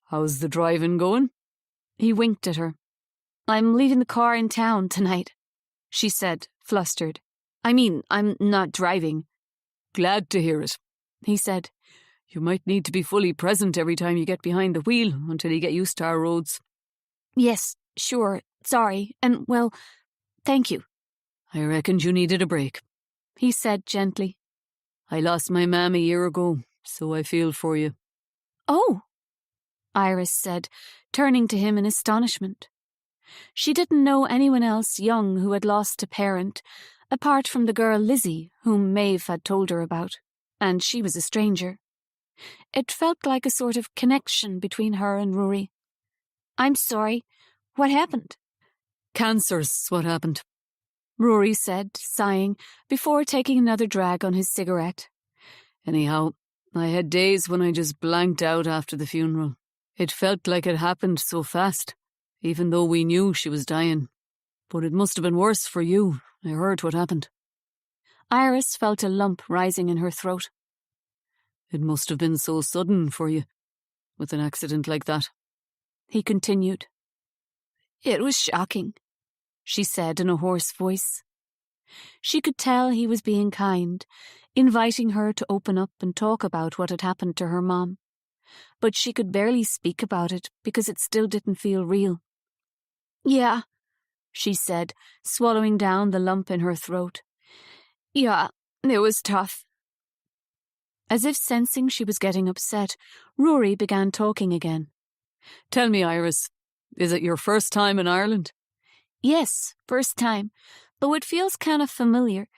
"How's the driving going?" He winked at her. "I'm leaving the car in town tonight," she said, flustered. "I mean, I'm not driving." "Glad to hear it," he said. "You might need to be fully present every time you get behind the wheel until you get used to our roads." "Yes, sure, sorry, and, well, thank you." "I reckoned you needed a break," he said gently. "I lost my mam a year ago, so I feel for you." "Oh," Iris said, turning to him in astonishment. She didn't know anyone else young who had lost a parent, apart from the girl Lizzie, whom Maeve had told her about, and she was a stranger. It felt like a sort of connection between her and Rory. "I'm sorry. What happened?" "Cancer's what happened," Rory said, sighing, before taking another drag on his cigarette. "Anyhow, I had days when I just blanked out after the funeral. It felt like it happened so fast, even though we knew she was dying. But it must have been worse for you. I heard what happened." Iris felt a lump rising in her throat. "It must have been so sudden for you, with an accident like that," he continued. "It was shocking," she said in a hoarse voice. She could tell he was being kind, inviting her to open up and talk about what had happened to her mom. But she could barely speak about it because it still didn't feel real. "Yeah," she said, swallowing down the lump in her throat. "Yeah, it was tough." As if sensing she was getting upset, Rory began talking again. "Tell me, Iris, is it your first time in Ireland?" "Yes, first time, though it feels kind of familiar.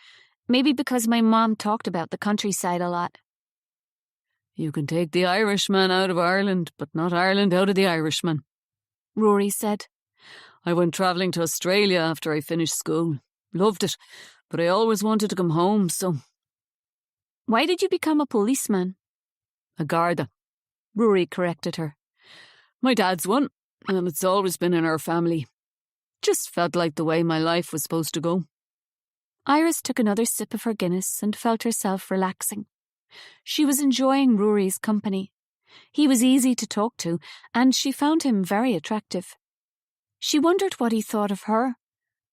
Maybe because my mom talked about the countryside a lot." "You can take the Irishman out of Ireland, but not Ireland out of the Irishman," Rory said. "I went travelling to Australia after I finished school. Loved it, but I always wanted to come home, so—" "Why did you become a policeman?" "A Garda," Rory corrected her. "My dad's one, and it's always been in our family. Just felt like the way my life was supposed to go." Iris took another sip of her Guinness and felt herself relaxing. She was enjoying Rory's company. He was easy to talk to, and she found him very attractive. She wondered what he thought of her.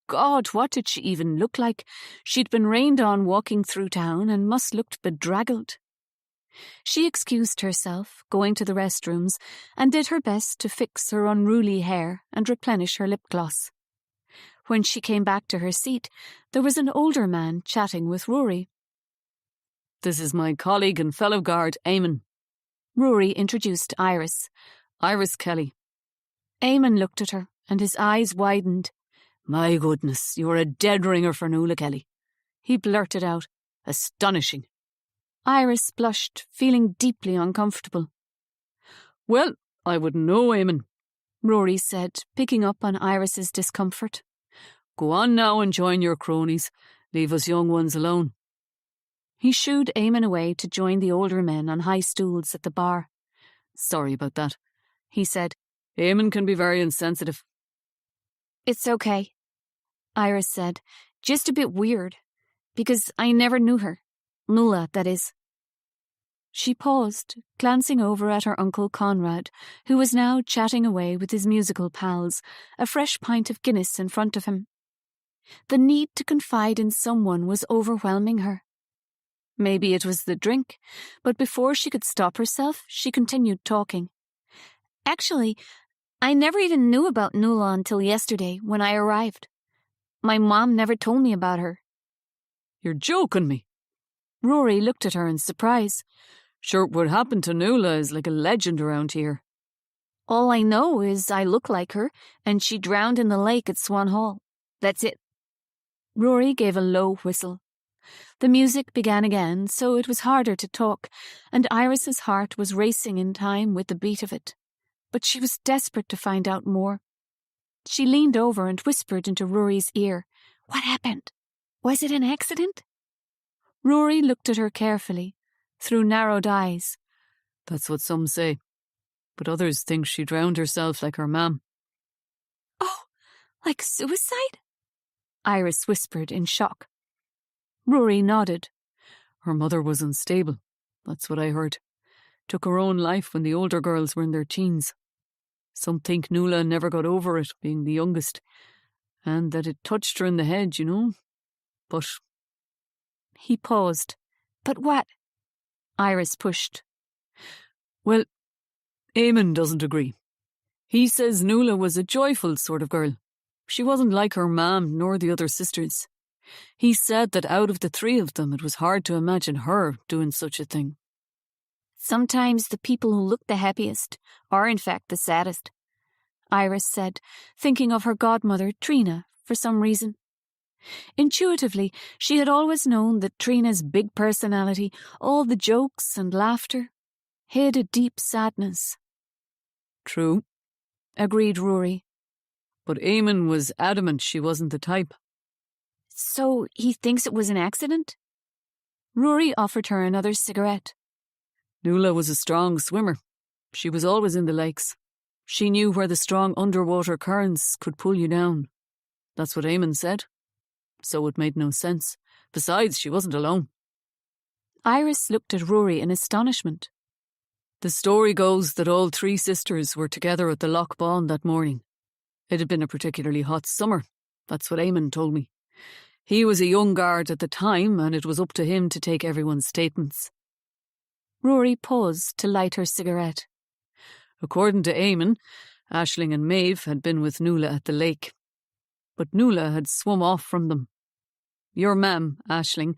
God, what did she even look like? She'd been rained on walking through town and must looked bedraggled. She excused herself, going to the restrooms, and did her best to fix her unruly hair and replenish her lip gloss. When she came back to her seat, there was an older man chatting with Rory. "This is my colleague and fellow guard, Eamon." Rory introduced Iris. "Iris Kelly." Eamon looked at her, and his eyes widened. "My goodness, you're a dead ringer for Noëlle, Kelly," he blurted out. "Astonishing." Iris blushed, feeling deeply uncomfortable. "Well, I wouldn't know, Eamon," Rory said, picking up on Iris's discomfort. "Go on now and join your cronies. Leave us young ones alone." He shooed Eamon away to join the older men on high stools at the bar. "Sorry about that," he said. "Eamon can be very insensitive." "It's okay," Iris said. "Just a bit weird, because I never knew her. Noëlle, that is." She paused, glancing over at her Uncle Conrad, who was now chatting away with his musical pals, a fresh pint of Guinness in front of him. The need to confide in someone was overwhelming her. Maybe it was the drink, but before she could stop herself, she continued talking. "Actually, I never even knew about Noëlle until yesterday when I arrived. My mom never told me about her." "You're joking me." Rory looked at her in surprise. "Sure, what happened to Noëlle is like a legend around here." "All I know is I look like her, and she drowned in the lake at Swan Hall. That's it." Rory gave a low whistle. The music began again, so it was harder to talk, and Iris's heart was racing in time with the beat of it. But she was desperate to find out more. She leaned over and whispered into Rory's ear. "What happened? Was it an accident?" Rory looked at her carefully, through narrowed eyes. "That's what some say, but others think she drowned herself like her mam." "Oh, like suicide?" Iris whispered in shock. Rory nodded. "Her mother was unstable, that's what I heard. Took her own life when the older girls were in their teens. Some think Noëlle never got over it, being the youngest, and that it touched her in the head, you know. But..." He paused. "But what?" Iris pushed. "Well, Eamon doesn't agree. He says Noëlle was a joyful sort of girl. She wasn't like her mam nor the other sisters. He said that out of the three of them, it was hard to imagine her doing such a thing." "Sometimes the people who look the happiest are in fact the saddest," Iris said, thinking of her godmother, Trina, for some reason. Intuitively, she had always known that Trina's big personality, all the jokes and laughter, hid a deep sadness. "True," agreed Rory. "But Eamon was adamant she wasn't the type." "So he thinks it was an accident?" Rory offered her another cigarette. "Noëlle was a strong swimmer. She was always in the lakes. She knew where the strong underwater currents could pull you down. That's what Eamon said. So it made no sense. Besides, she wasn't alone." Iris looked at Rory in astonishment. "The story goes that all three sisters were together at the Loch Bawn that morning. It had been a particularly hot summer. That's what Eamon told me. He was a young guard at the time, and it was up to him to take everyone's statements." Rory paused to light her cigarette. "According to Eamon, Aisling and Maeve had been with Noëlle at the lake. But Noëlle had swum off from them. Your mam, Aisling,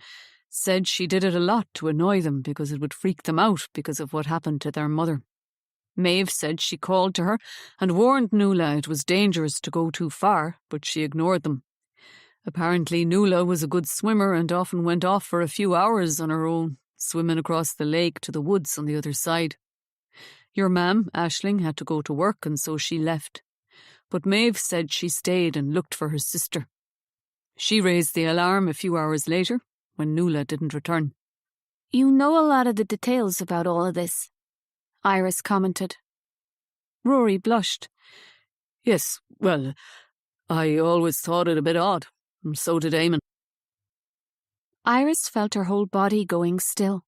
said she did it a lot to annoy them because it would freak them out because of what happened to their mother. Maeve said she called to her and warned Noëlle it was dangerous to go too far, but she ignored them. Apparently Noëlle was a good swimmer and often went off for a few hours on her own, swimming across the lake to the woods on the other side. Your mam, Aisling, had to go to work and so she left. But Maeve said she stayed and looked for her sister. She raised the alarm a few hours later when Noëlle didn't return." "You know a lot of the details about all of this," Iris commented. Rory blushed. "Yes, well, I always thought it a bit odd, and so did Eamon." Iris felt her whole body going still.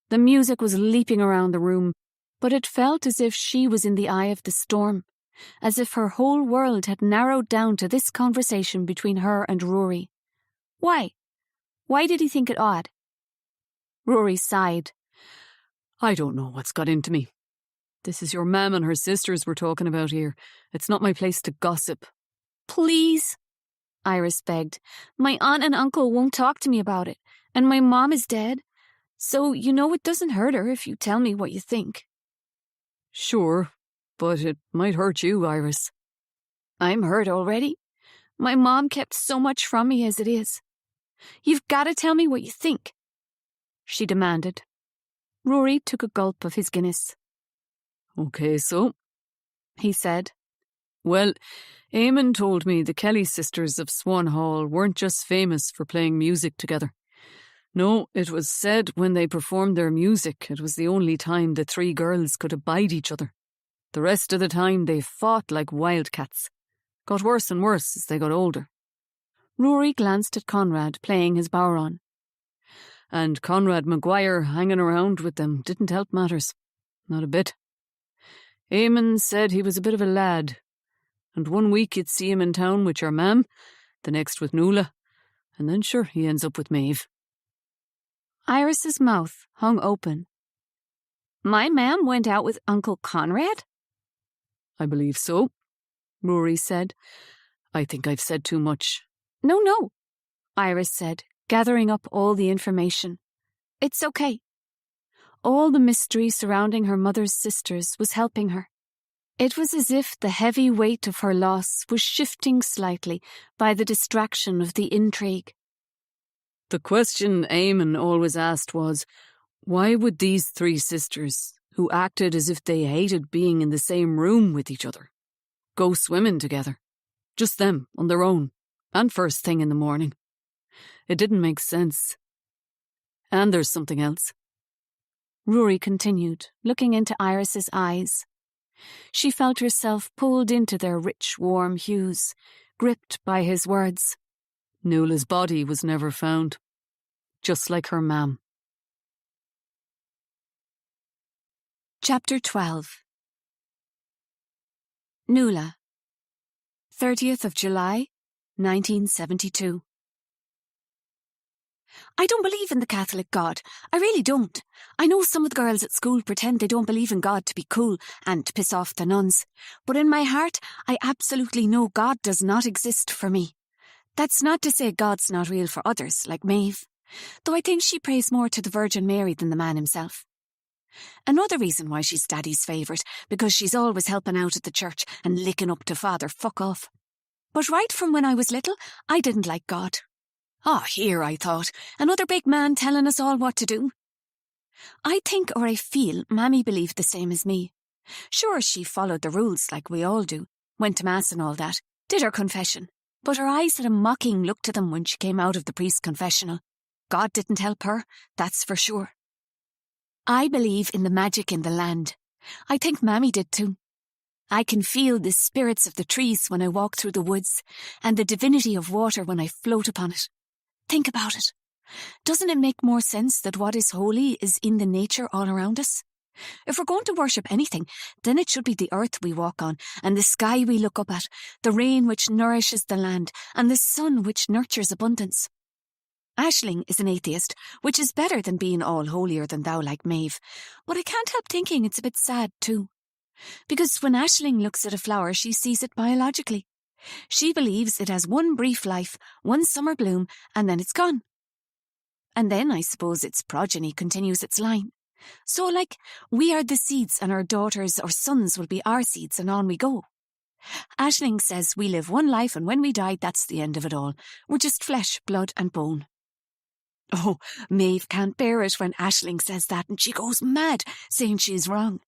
The music was leaping around the room, but it felt as if she was in the eye of the storm, as if her whole world had narrowed down to this conversation between her and Rory. Why? Why did he think it odd? Rory sighed. I don't know what's got into me. This is your mam and her sisters we're talking about here. It's not my place to gossip. Please, Iris begged. My aunt and uncle won't talk to me about it, and my mom is dead. So you know it doesn't hurt her if you tell me what you think. Sure, but it might hurt you, Iris. I'm hurt already. My mom kept so much from me as it is. You've got to tell me what you think, she demanded. Rory took a gulp of his Guinness. Okay, so, he said. Well, Eamon told me the Kelly sisters of Swan Hall weren't just famous for playing music together. No, it was said when they performed their music, it was the only time the three girls could abide each other. The rest of the time they fought like wildcats. Got worse and worse as they got older. Rory glanced at Conrad playing his bodhrán. And Conrad Maguire hanging around with them didn't help matters. Not a bit. Eamon said he was a bit of a lad, and one week you'd see him in town with your mam, the next with Noëlle, and then sure he ends up with Maeve. Iris's mouth hung open. My mam went out with Uncle Conrad? I believe so, Rory said. I think I've said too much. No, Iris said, gathering up all the information. It's okay. All the mystery surrounding her mother's sisters was helping her. It was as if the heavy weight of her loss was shifting slightly by the distraction of the intrigue. The question Eamon always asked was, why would these three sisters, who acted as if they hated being in the same room with each other, go swimming together? Just them, on their own, and first thing in the morning. It didn't make sense. And there's something else. Rory continued, looking into Iris's eyes. She felt herself pulled into their rich, warm hues, gripped by his words. Noëlle's body was never found, just like her mam. Chapter 12. Noëlle, 30th of July, 1972. I don't believe in the Catholic God. I really don't. I know some of the girls at school pretend they don't believe in God to be cool and to piss off the nuns. But in my heart, I absolutely know God does not exist for me. That's not to say God's not real for others, like Maeve, though I think she prays more to the Virgin Mary than the man himself. Another reason why she's Daddy's favourite, because she's always helping out at the church and licking up to Father fuck off. But right from when I was little, I didn't like God. Oh, here, I thought, another big man telling us all what to do. I think or I feel Mammy believed the same as me. Sure, she followed the rules like we all do, went to Mass and all that, did her confession, but her eyes had a mocking look to them when she came out of the priest's confessional. God didn't help her, that's for sure. I believe in the magic in the land. I think Mammy did too. I can feel the spirits of the trees when I walk through the woods, and the divinity of water when I float upon it. Think about it. Doesn't it make more sense that what is holy is in the nature all around us? If we're going to worship anything, then it should be the earth we walk on, and the sky we look up at, the rain which nourishes the land, and the sun which nurtures abundance. Aisling is an atheist, which is better than being all holier than thou like Maeve, but I can't help thinking it's a bit sad too. Because when Aisling looks at a flower, she sees it biologically. She believes it has one brief life, one summer bloom, and then it's gone. And then I suppose its progeny continues its line. So, like, we are the seeds and our daughters or sons will be our seeds and on we go. Aisling says we live one life and when we die, that's the end of it all. We're just flesh, blood and bone. Oh, Maeve can't bear it when Aisling says that and she goes mad, saying she is wrong.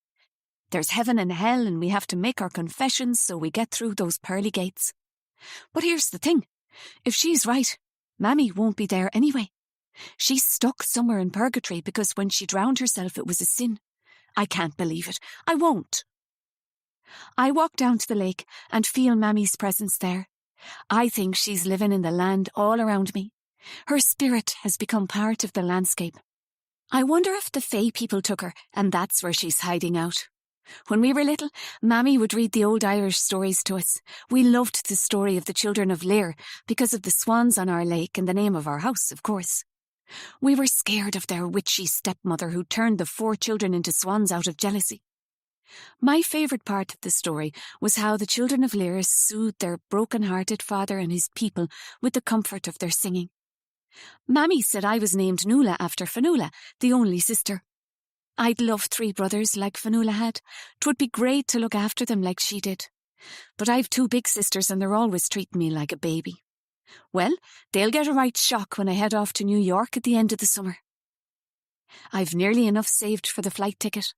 There's heaven and hell and we have to make our confessions so we get through those pearly gates. But here's the thing. If she's right, Mammy won't be there anyway. She's stuck somewhere in purgatory because when she drowned herself it was a sin. I can't believe it. I won't. I walk down to the lake and feel Mammy's presence there. I think she's living in the land all around me. Her spirit has become part of the landscape. I wonder if the Fae people took her and that's where she's hiding out. When we were little, Mammy would read the old Irish stories to us. We loved the story of the children of Lear because of the swans on our lake and the name of our house, of course. We were scared of their witchy stepmother who turned the 4 children into swans out of jealousy. My favourite part of the story was how the children of Lyris soothed their broken-hearted father and his people with the comfort of their singing. Mammy said I was named Noëlle after Fionnuala, the only sister. I'd love 3 brothers like Fionnuala had. 'Twould be great to look after them like she did. But I've 2 big sisters and they're always treating me like a baby. Well, they'll get a right shock when I head off to New York at the end of the summer. I've nearly enough saved for the flight ticket.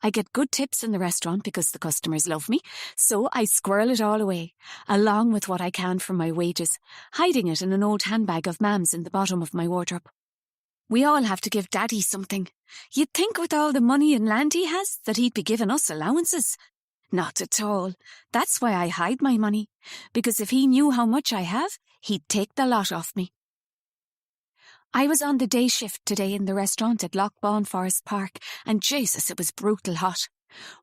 I get good tips in the restaurant because the customers love me, so I squirrel it all away, along with what I can from my wages, hiding it in an old handbag of Mam's in the bottom of my wardrobe. We all have to give Daddy something. You'd think with all the money and land he has that he'd be giving us allowances. Not at all. That's why I hide my money, because if he knew how much I have, he'd take the lot off me. I was on the day shift today in the restaurant at Lochbawn Forest Park, and Jesus, it was brutal hot.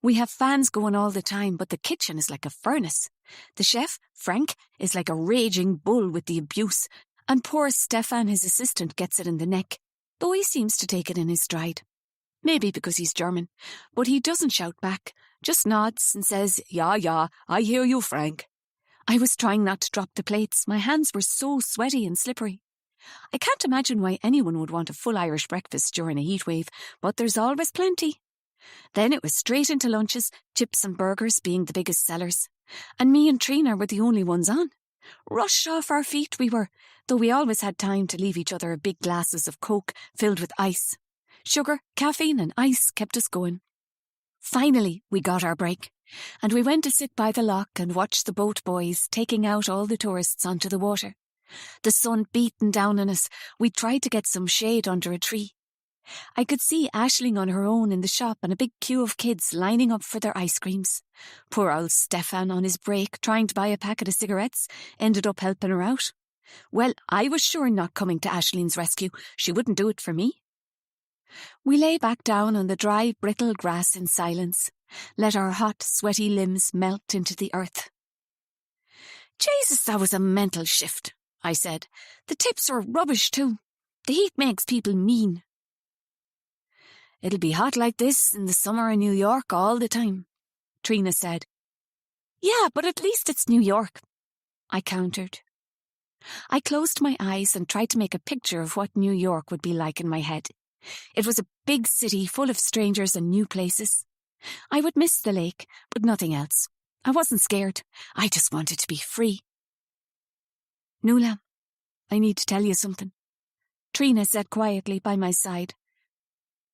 We have fans going all the time, but the kitchen is like a furnace. The chef, Frank, is like a raging bull with the abuse, and poor Stefan, his assistant, gets it in the neck, though he seems to take it in his stride. Maybe because he's German, but he doesn't shout back, just nods and says, Yeah, I hear you, Frank. I was trying not to drop the plates. My hands were so sweaty and slippery. I can't imagine why anyone would want a full Irish breakfast during a heatwave, but there's always plenty. Then it was straight into lunches, chips and burgers being the biggest sellers. And me and Trina were the only ones on. Rushed off our feet we were, though we always had time to leave each other big glasses of Coke filled with ice. Sugar, caffeine and ice kept us going. Finally, we got our break, and we went to sit by the loch and watch the boat boys taking out all the tourists onto the water. The sun beating down on us, we tried to get some shade under a tree. I could see Aisling on her own in the shop and a big queue of kids lining up for their ice creams. Poor old Stefan on his break trying to buy a packet of cigarettes ended up helping her out. Well, I was sure not coming to Aisling's rescue. She wouldn't do it for me. We lay back down on the dry, brittle grass in silence, let our hot, sweaty limbs melt into the earth. Jesus, that was a mental shift, I said. The tips were rubbish too. The heat makes people mean. It'll be hot like this in the summer in New York all the time, Trina said. Yeah, but at least it's New York, I countered. I closed my eyes and tried to make a picture of what New York would be like in my head. It was a big city full of strangers and new places. I would miss the lake, but nothing else. I wasn't scared. I just wanted to be free. Noëlle, I need to tell you something, Trina said quietly by my side.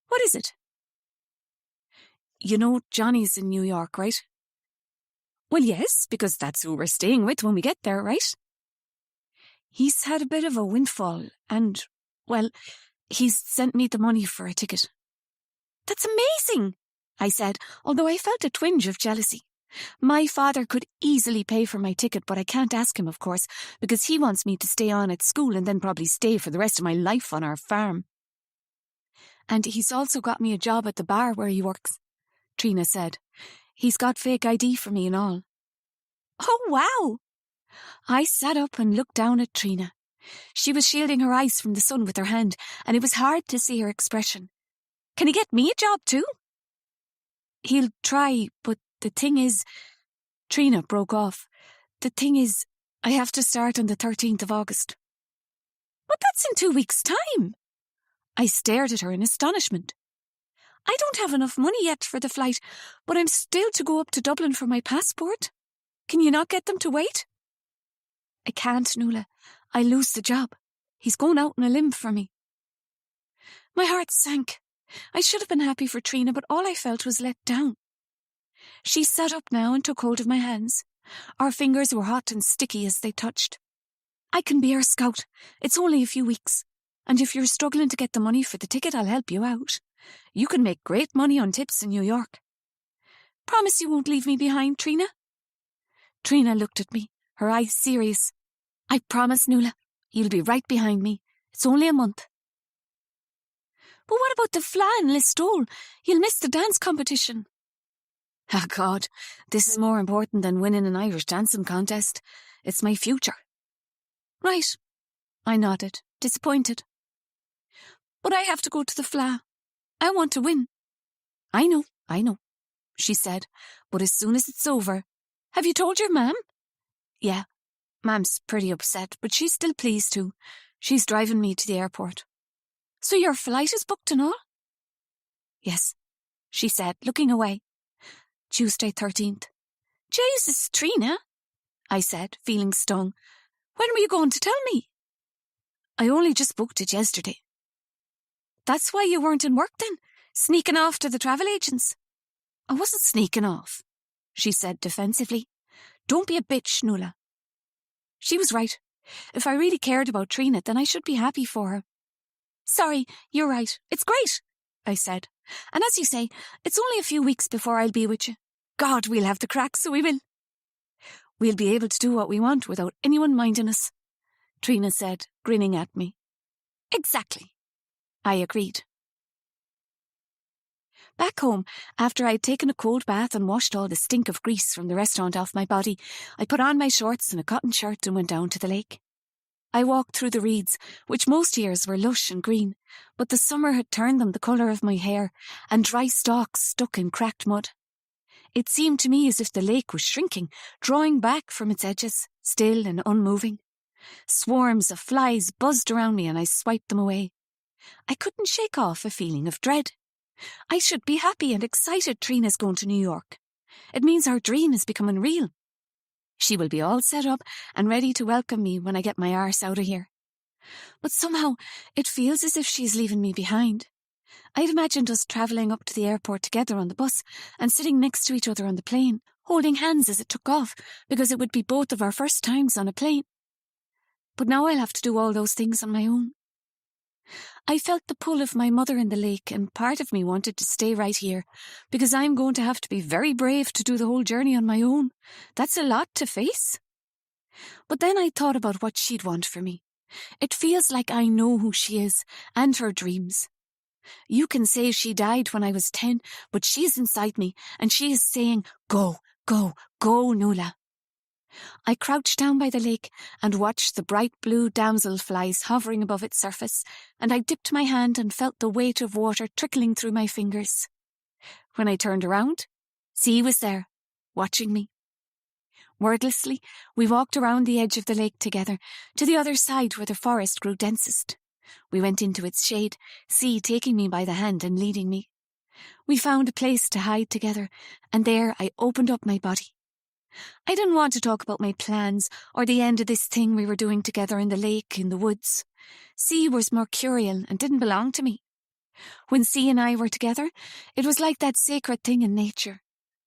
What is it? You know Johnny's in New York, right? Well, yes, because that's who we're staying with when we get there, right? He's had a bit of a windfall and, well, he's sent me the money for a ticket. That's amazing, I said, although I felt a twinge of jealousy. My father could easily pay for my ticket, but I can't ask him, of course, because he wants me to stay on at school and then probably stay for the rest of my life on our farm. And he's also got me a job at the bar where he works, Trina said. He's got fake ID for me and all. Oh, wow! I sat up and looked down at Trina. She was shielding her eyes from the sun with her hand, and it was hard to see her expression. Can he get me a job too? He'll try, but the thing is... Trina broke off. The thing is, I have to start on the 13th of August. But that's in 2 weeks' time. I stared at her in astonishment. I don't have enough money yet for the flight, but I'm still to go up to Dublin for my passport. Can you not get them to wait? I can't, Noëlle. I'll lose the job. He's going out on a limb for me. My heart sank. I should have been happy for Trina, but all I felt was let down. She sat up now and took hold of my hands. Our fingers were hot and sticky as they touched. I can be your scout. It's only a few weeks. And if you're struggling to get the money for the ticket, I'll help you out. You can make great money on tips in New York. Promise you won't leave me behind, Trina? Trina looked at me, her eyes serious. I promise, Noëlle. You'll be right behind me. It's only a month. But what about the fleadh and Listowel? You'll miss the dance competition. Ah, God, this is more important than winning an Irish dancing contest. It's my future. Right. I nodded, disappointed. But I have to go to the Fla. I want to win. I know, she said, but as soon as it's over. Have you told your mam? Yeah, Mam's pretty upset, but she's still pleased too. She's driving me to the airport. So your flight is booked and all? Yes, she said, looking away. Tuesday 13th. Jesus, Trina, I said, feeling stung. When were you going to tell me? I only just booked it yesterday. That's why you weren't in work then, sneaking off to the travel agents. I wasn't sneaking off, she said defensively. Don't be a bitch, Noëlle. She was right. If I really cared about Trina, then I should be happy for her. Sorry, you're right. It's great, I said. And as you say, it's only a few weeks before I'll be with you. God, we'll have the crack, so we will. We'll be able to do what we want without anyone minding us, Trina said, grinning at me. Exactly, I agreed. Back home, after I'd taken a cold bath and washed all the stink of grease from the restaurant off my body, I put on my shorts and a cotton shirt and went down to the lake. I walked through the reeds, which most years were lush and green, but the summer had turned them the colour of my hair, and dry stalks stuck in cracked mud. It seemed to me as if the lake was shrinking, drawing back from its edges, still and unmoving. Swarms of flies buzzed around me and I swiped them away. I couldn't shake off a feeling of dread. I should be happy and excited Trina's going to New York. It means our dream is becoming real. She will be all set up and ready to welcome me when I get my arse out of here. But somehow it feels as if she's leaving me behind. I'd imagined us travelling up to the airport together on the bus and sitting next to each other on the plane, holding hands as it took off, because it would be both of our first times on a plane. But now I'll have to do all those things on my own. I felt the pull of my mother in the lake, and part of me wanted to stay right here, because I'm going to have to be very brave to do the whole journey on my own. That's a lot to face. But then I thought about what she'd want for me. It feels like I know who she is, and her dreams. You can say she died when I was 10, but she's inside me, and she is saying, go, go, go, Noëlle. I crouched down by the lake and watched the bright blue damselflies hovering above its surface, and I dipped my hand and felt the weight of water trickling through my fingers. When I turned around, C was there, watching me. Wordlessly, we walked around the edge of the lake together, to the other side where the forest grew densest. We went into its shade, C taking me by the hand and leading me. We found a place to hide together, and there I opened up my body. I didn't want to talk about my plans or the end of this thing we were doing together in the lake, in the woods. C was mercurial and didn't belong to me. When C and I were together, it was like that sacred thing in nature.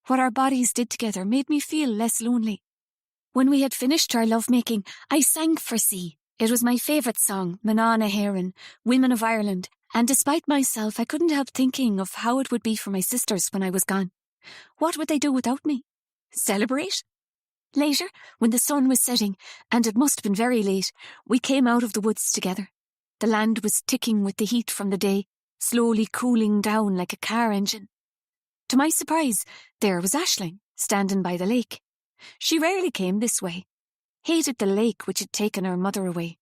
What our bodies did together made me feel less lonely. When we had finished our lovemaking, I sang for C. It was my favourite song, Manana Heron, Women of Ireland, and despite myself, I couldn't help thinking of how it would be for my sisters when I was gone. What would they do without me? Celebrate? Later, when the sun was setting, and it must have been very late, we came out of the woods together. The land was ticking with the heat from the day, slowly cooling down like a car engine. To my surprise, there was Aisling, standing by the lake. She rarely came this way. Hated the lake which had taken her mother away.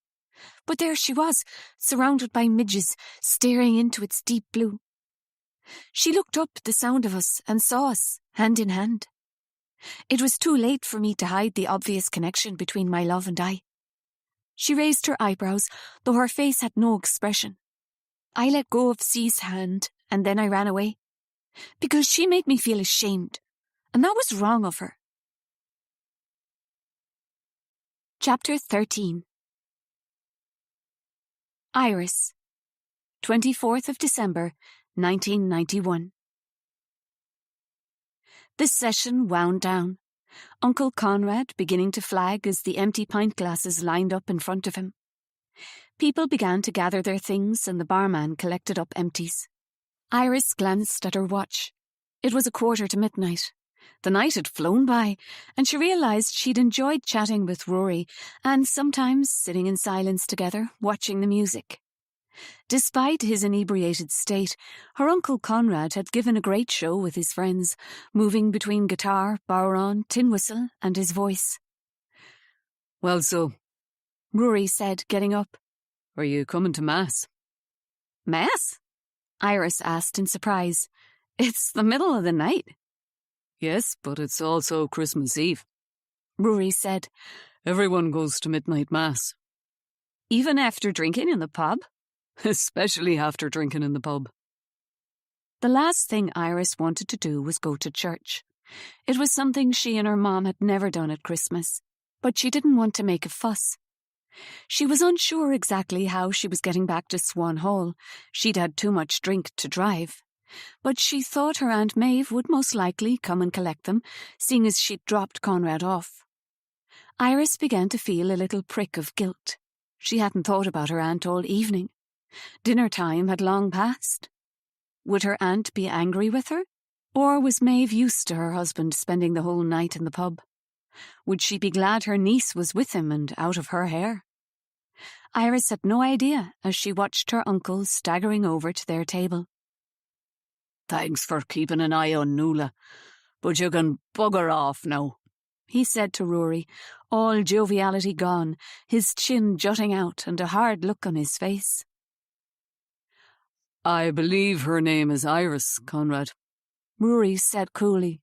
But there she was, surrounded by midges, staring into its deep blue. She looked up at the sound of us and saw us, hand in hand. It was too late for me to hide the obvious connection between my love and I. She raised her eyebrows, though her face had no expression. I let go of C's hand, and then I ran away. Because she made me feel ashamed, and that was wrong of her. Chapter 13. Iris, 24th of December, 1991. The session wound down, Uncle Conrad beginning to flag as the empty pint glasses lined up in front of him. People began to gather their things and the barman collected up empties. Iris glanced at her watch. It was midnight. The night had flown by, and she realised she'd enjoyed chatting with Rory and sometimes sitting in silence together, watching the music. Despite his inebriated state, her Uncle Conrad had given a great show with his friends, moving between guitar, bodhrán, tin whistle, and his voice. Well, so, Rory said, getting up. Are you coming to Mass? Mass? Iris asked in surprise. It's the middle of the night. Yes, but it's also Christmas Eve, Rory said. Everyone goes to midnight mass. Even after drinking in the pub? Especially after drinking in the pub. The last thing Iris wanted to do was go to church. It was something she and her mom had never done at Christmas, but she didn't want to make a fuss. She was unsure exactly how she was getting back to Swan Hall. She'd had too much drink to drive. But she thought her Aunt Maeve would most likely come and collect them, seeing as she'd dropped Conrad off. Iris began to feel a little prick of guilt. She hadn't thought about her aunt all evening. Dinner time had long passed. Would her aunt be angry with her? Or was Maeve used to her husband spending the whole night in the pub? Would she be glad her niece was with him and out of her hair? Iris had no idea as she watched her uncle staggering over to their table. Thanks for keeping an eye on Noëlle, but you can bugger off now, he said to Rory, all joviality gone, his chin jutting out and a hard look on his face. I believe her name is Iris, Conrad, Rory said coolly.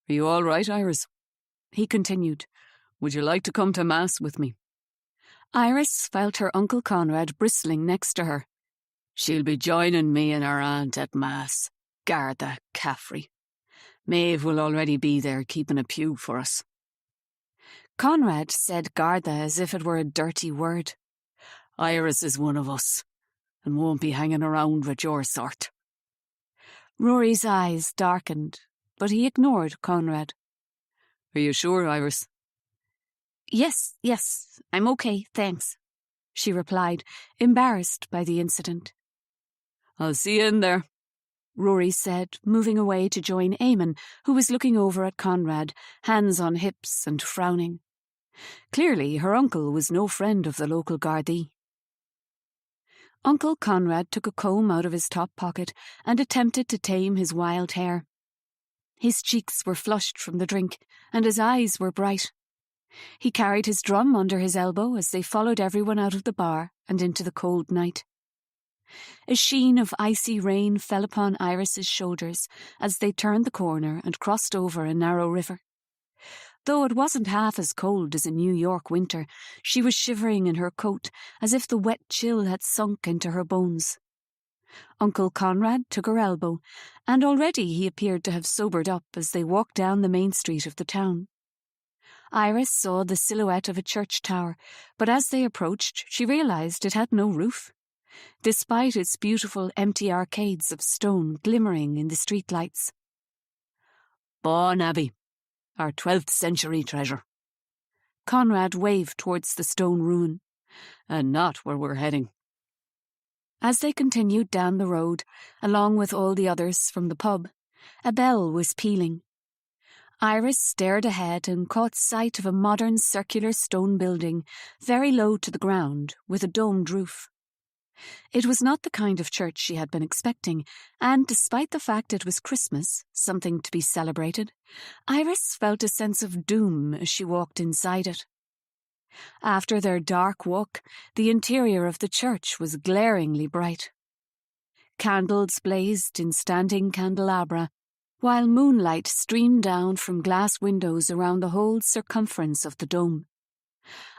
Are you all right, Iris? He continued. Would you like to come to Mass with me? Iris felt her Uncle Conrad bristling next to her. She'll be joining me and her aunt at Mass. Garda Caffrey. Maeve will already be there keeping a pew for us. Conrad said Garda as if it were a dirty word. Iris is one of us, and won't be hanging around with your sort. Rory's eyes darkened, but he ignored Conrad. Are you sure, Iris? Yes, I'm okay, thanks, she replied, embarrassed by the incident. I'll see you in there, Rory said, moving away to join Eamon, who was looking over at Conrad, hands on hips and frowning. Clearly, her uncle was no friend of the local Gardaí. Uncle Conrad took a comb out of his top pocket and attempted to tame his wild hair. His cheeks were flushed from the drink, and his eyes were bright. He carried his drum under his elbow as they followed everyone out of the bar and into the cold night. A sheen of icy rain fell upon Iris's shoulders as they turned the corner and crossed over a narrow river. Though it wasn't half as cold as a New York winter, she was shivering in her coat as if the wet chill had sunk into her bones. Uncle Conrad took her elbow, and already he appeared to have sobered up as they walked down the main street of the town. Iris saw the silhouette of a church tower, but as they approached, she realised it had no roof. Despite its beautiful empty arcades of stone glimmering in the streetlights. Bon Abbey, our 12th century treasure. Conrad waved towards the stone ruin. And not where we're heading. As they continued down the road, along with all the others from the pub, a bell was pealing. Iris stared ahead and caught sight of a modern circular stone building, very low to the ground, with a domed roof. It was not the kind of church she had been expecting, and despite the fact it was Christmas, something to be celebrated, Iris felt a sense of doom as she walked inside it. After their dark walk, the interior of the church was glaringly bright. Candles blazed in standing candelabra, while moonlight streamed down from glass windows around the whole circumference of the dome.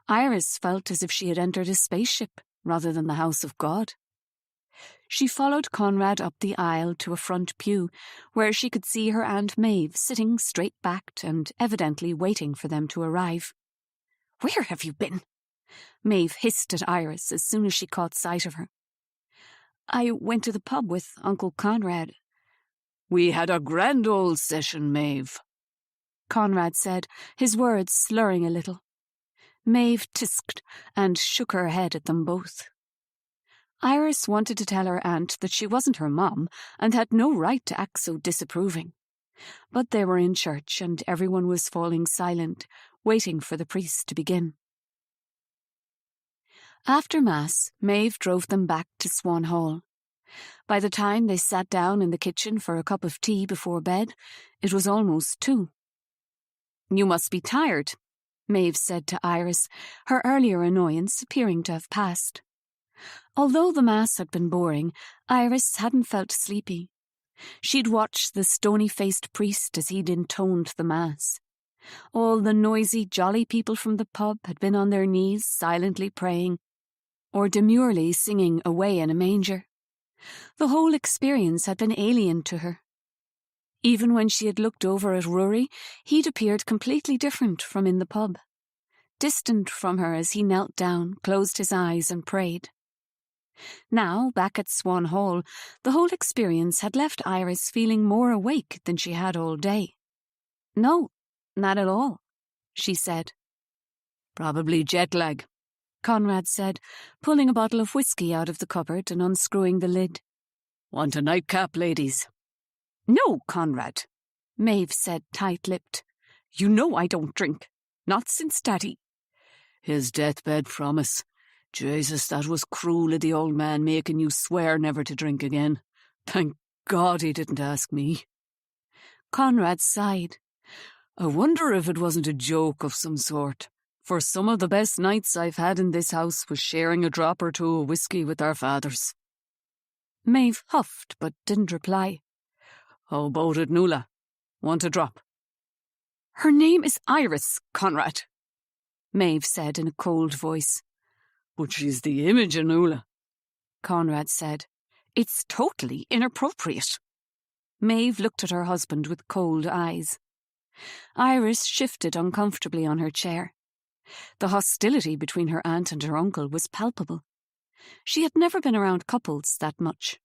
Iris felt as if she had entered a spaceship rather than the house of God. She followed Conrad up the aisle to a front pew, where she could see her Aunt Maeve sitting straight-backed and evidently waiting for them to arrive. "Where have you been?" Maeve hissed at Iris as soon as she caught sight of her. "I went to the pub with Uncle Conrad." "We had a grand old session, Maeve," Conrad said, his words slurring a little. Maeve tisked and shook her head at them both. Iris wanted to tell her aunt that she wasn't her mom and had no right to act so disapproving. But they were in church and everyone was falling silent, waiting for the priest to begin. After Mass, Maeve drove them back to Swan Hall. By the time they sat down in the kitchen for a cup of tea before bed, it was almost 2. "You must be tired," Maeve said to Iris, her earlier annoyance appearing to have passed. Although the Mass had been boring, Iris hadn't felt sleepy. She'd watched the stony-faced priest as he'd intoned the Mass. All the noisy, jolly people from the pub had been on their knees silently praying, or demurely singing Away in a Manger. The whole experience had been alien to her. Even when she had looked over at Rory, he'd appeared completely different from in the pub, distant from her as he knelt down, closed his eyes and prayed. Now, back at Swan Hall, the whole experience had left Iris feeling more awake than she had all day. "No, not at all," she said. "Probably jet lag," Conrad said, pulling a bottle of whiskey out of the cupboard and unscrewing the lid. "Want a nightcap, ladies?" "No, Conrad," Maeve said, tight-lipped. "You know I don't drink. Not since Daddy." "His deathbed promise. Jesus, that was cruel of the old man making you swear never to drink again. Thank God he didn't ask me." Conrad sighed. "I wonder if it wasn't a joke of some sort. For some of the best nights I've had in this house was sharing a drop or two of whiskey with our fathers." Maeve huffed but didn't reply. "How about it, Noëlle? Want a drop?" "Her name is Iris, Conrad," Maeve said in a cold voice. "But she's the image of Noëlle," Conrad said. "It's totally inappropriate." Maeve looked at her husband with cold eyes. Iris shifted uncomfortably on her chair. The hostility between her aunt and her uncle was palpable. She had never been around couples that much.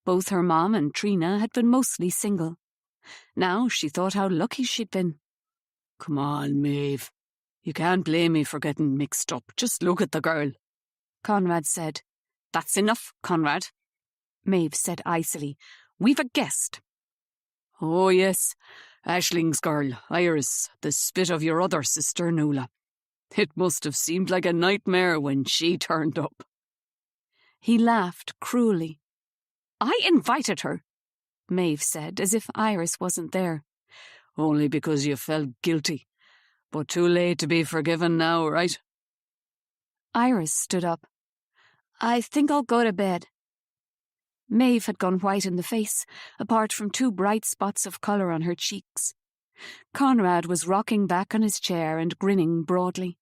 Both her mom and Trina had been mostly single. Now she thought how lucky she'd been. "Come on, Maeve. You can't blame me for getting mixed up. Just look at the girl," Conrad said. "That's enough, Conrad," Maeve said icily. "We've a guest." "Oh, yes. Ashling's girl, Iris, the spit of your other sister, Noëlle. It must have seemed like a nightmare when she turned up." He laughed cruelly. "I invited her," Maeve said, as if Iris wasn't there. "Only because you felt guilty. But too late to be forgiven now, right?" Iris stood up. "I think I'll go to bed." Maeve had gone white in the face, apart from 2 bright spots of colour on her cheeks. Conrad was rocking back on his chair and grinning broadly.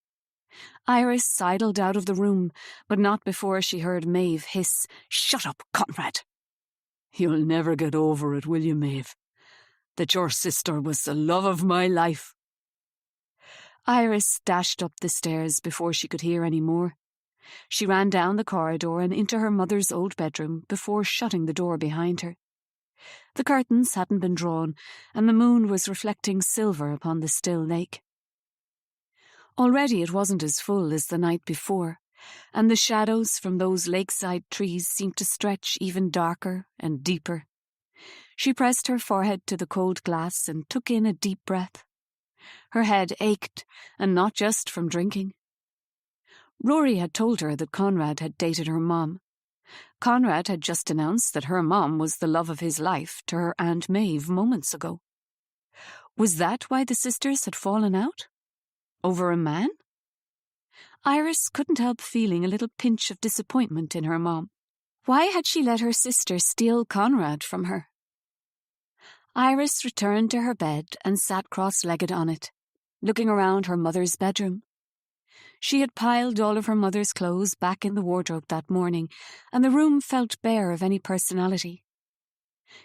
Iris sidled out of the room, but not before she heard Maeve hiss, "Shut up, Conrad." "You'll never get over it, will you, Maeve? That your sister was the love of my life." Iris dashed up the stairs before she could hear any more. She ran down the corridor and into her mother's old bedroom before shutting the door behind her. The curtains hadn't been drawn, and the moon was reflecting silver upon the still lake. Already it wasn't as full as the night before, and the shadows from those lakeside trees seemed to stretch even darker and deeper. She pressed her forehead to the cold glass and took in a deep breath. Her head ached, and not just from drinking. Rory had told her that Conrad had dated her mom. Conrad had just announced that her mom was the love of his life to her Aunt Maeve moments ago. Was that why the sisters had fallen out? Over a man? Iris couldn't help feeling a little pinch of disappointment in her mom. Why had she let her sister steal Conrad from her? Iris returned to her bed and sat cross-legged on it, looking around her mother's bedroom. She had piled all of her mother's clothes back in the wardrobe that morning, and the room felt bare of any personality.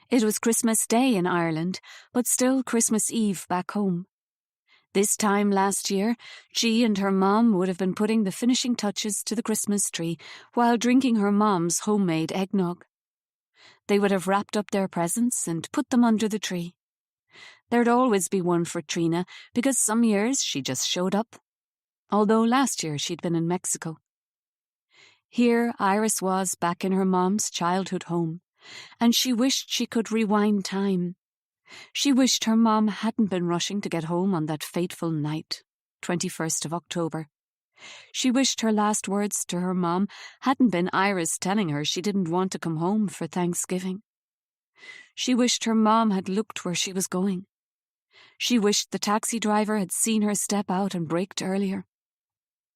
It was Christmas Day in Ireland, but still Christmas Eve back home. This time last year, she and her mom would have been putting the finishing touches to the Christmas tree while drinking her mom's homemade eggnog. They would have wrapped up their presents and put them under the tree. There'd always be one for Trina, because some years she just showed up, although last year she'd been in Mexico. Here Iris was back in her mom's childhood home, and she wished she could rewind time. She wished her mom hadn't been rushing to get home on that fateful night, 21st of October. She wished her last words to her mom hadn't been Iris telling her she didn't want to come home for Thanksgiving. She wished her mom had looked where she was going. She wished the taxi driver had seen her step out and braked earlier.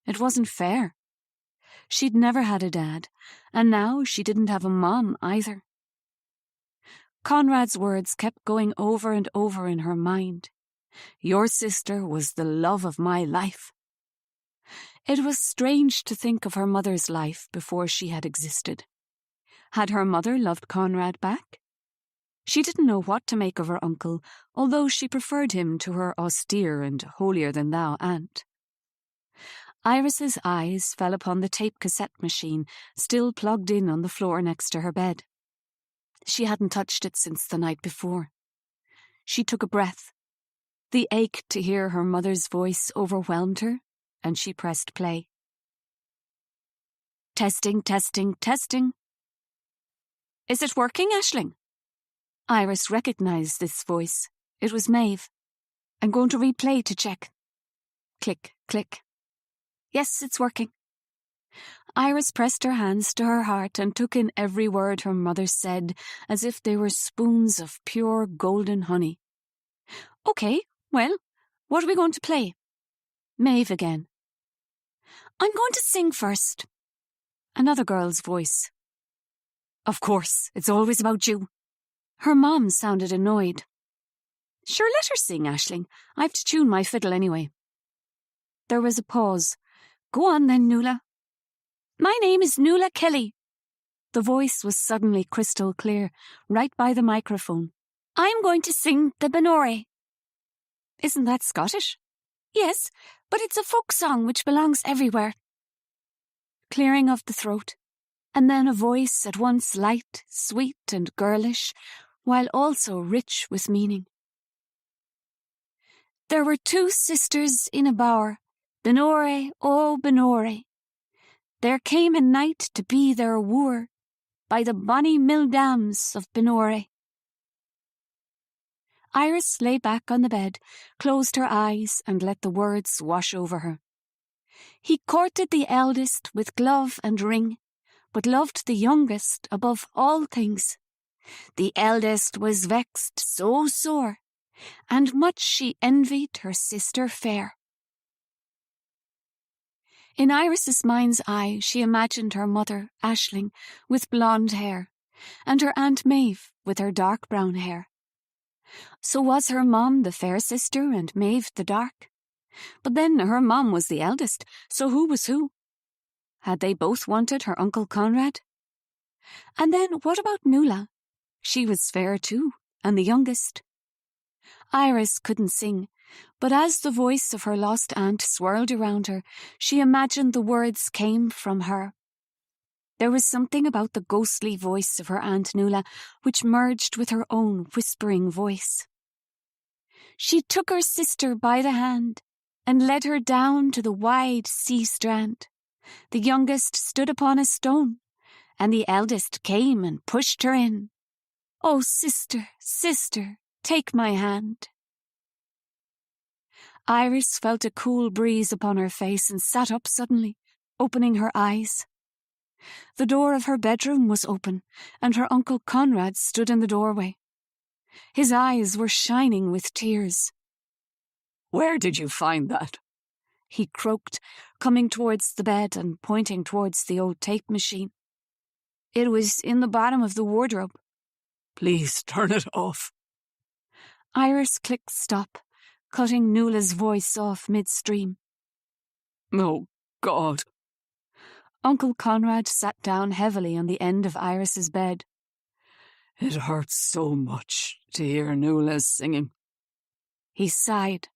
It wasn't fair. She'd never had a dad, and now she didn't have a mom either. Conrad's words kept going over and over in her mind. Your sister was the love of my life. It was strange to think of her mother's life before she had existed. Had her mother loved Conrad back? She didn't know what to make of her uncle, although she preferred him to her austere and holier-than-thou aunt. Iris's eyes fell upon the tape cassette machine, still plugged in on the floor next to her bed. She hadn't touched it since the night before. She took a breath. The ache to hear her mother's voice overwhelmed her, and she pressed play. Testing, testing, testing. Is it working, Aisling? Iris recognised this voice. It was Maeve. I'm going to replay to check. Click, click. Yes, it's working. Iris pressed her hands to her heart and took in every word her mother said as if they were spoons of pure golden honey. Okay, well, what are we going to play? Maeve again. I'm going to sing first. Another girl's voice. Of course, it's always about you. Her mom sounded annoyed. Sure, let her sing, Aisling. I've to tune my fiddle anyway. There was a pause. Go on then, Noëlle. My name is Noëlle Kelly. The voice was suddenly crystal clear, right by the microphone. I'm going to sing the Benore. Isn't that Scottish? Yes, but it's a folk song which belongs everywhere. Clearing of the throat, and then a voice at once light, sweet and girlish, while also rich with meaning. There were two sisters in a bower, Benore, oh Benore. There came a knight to be their wooer, by the bonny mill dams of Benore. Iris lay back on the bed, closed her eyes and let the words wash over her. He courted the eldest with glove and ring, but loved the youngest above all things. The eldest was vexed so sore, and much she envied her sister fair. In Iris's mind's eye she imagined her mother, Aisling, with blonde hair, and her Aunt Maeve with her dark brown hair. So was her mom the fair sister and Maeve the dark? But then her mom was the eldest, so who was who? Had they both wanted her Uncle Conrad? And then what about Noëlle? She was fair too, and the youngest. Iris couldn't sing, but as the voice of her lost aunt swirled around her, she imagined the words came from her. There was something about the ghostly voice of her Aunt Noëlle which merged with her own whispering voice. She took her sister by the hand and led her down to the wide sea strand. The youngest stood upon a stone, and the eldest came and pushed her in. Oh, sister, sister, take my hand. Iris felt a cool breeze upon her face and sat up suddenly, opening her eyes. The door of her bedroom was open, and her Uncle Conrad stood in the doorway. His eyes were shining with tears. Where did you find that? He croaked, coming towards the bed and pointing towards the old tape machine. It was in the bottom of the wardrobe. Please turn it off. Iris clicked stop, cutting Noëlle's voice off midstream. Oh, God. Uncle Conrad sat down heavily on the end of Iris's bed. It hurts so much to hear Noëlle's singing. He sighed.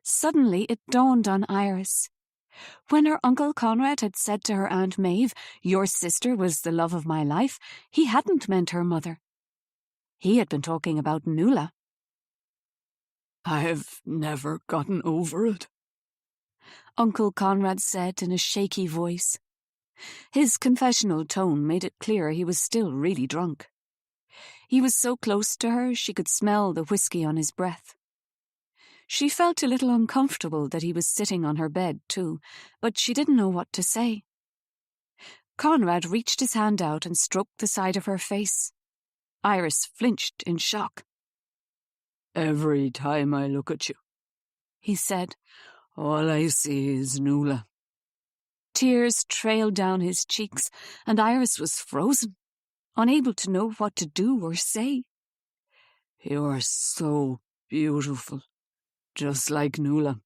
Suddenly it dawned on Iris. When her Uncle Conrad had said to her Aunt Maeve, "Your sister was the love of my life," he hadn't meant her mother. He had been talking about Noëlle. I've never gotten over it, Uncle Conrad said in a shaky voice. His confessional tone made it clear he was still really drunk. He was so close to her she could smell the whiskey on his breath. She felt a little uncomfortable that he was sitting on her bed too, but she didn't know what to say. Conrad reached his hand out and stroked the side of her face. Iris flinched in shock. Every time I look at you, he said, all I see is Noëlle. Tears trailed down his cheeks, and Iris was frozen, unable to know what to do or say. "You're so beautiful, just like Noëlle."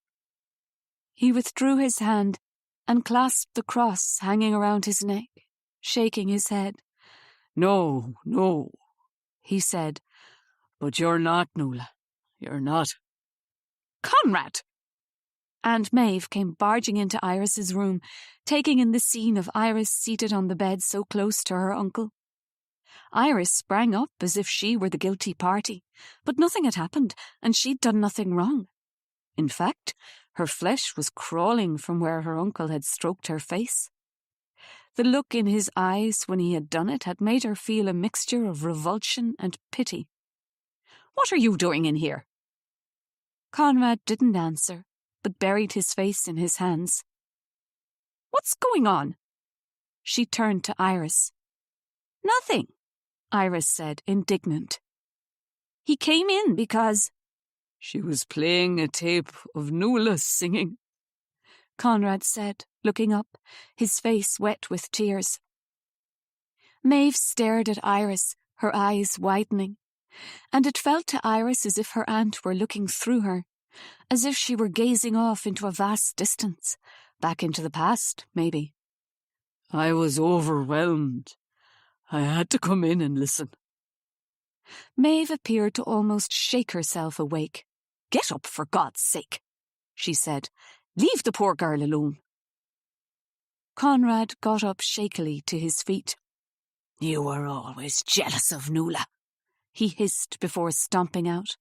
He withdrew his hand and clasped the cross hanging around his neck, shaking his head. "No, no," he said. "But you're not, Noëlle. You're not." "Conrad!" And Maeve came barging into Iris's room, taking in the scene of Iris seated on the bed so close to her uncle. Iris sprang up as if she were the guilty party, but nothing had happened, and she'd done nothing wrong. In fact, her flesh was crawling from where her uncle had stroked her face. The look in his eyes when he had done it had made her feel a mixture of revulsion and pity. "What are you doing in here?" Conrad didn't answer, but buried his face in his hands. "What's going on?" She turned to Iris. "Nothing," Iris said, indignant. "He came in because—" "She was playing a tape of Noëlle singing," Conrad said, looking up, his face wet with tears. Maeve stared at Iris, her eyes widening, and it felt to Iris as if her aunt were looking through her, as if she were gazing off into a vast distance, back into the past, maybe. "I was overwhelmed. I had to come in and listen." Maeve appeared to almost shake herself awake. "Get up, for God's sake," she said. "Leave the poor girl alone." Conrad got up shakily to his feet. "You were always jealous of Noëlle," he hissed before stomping out.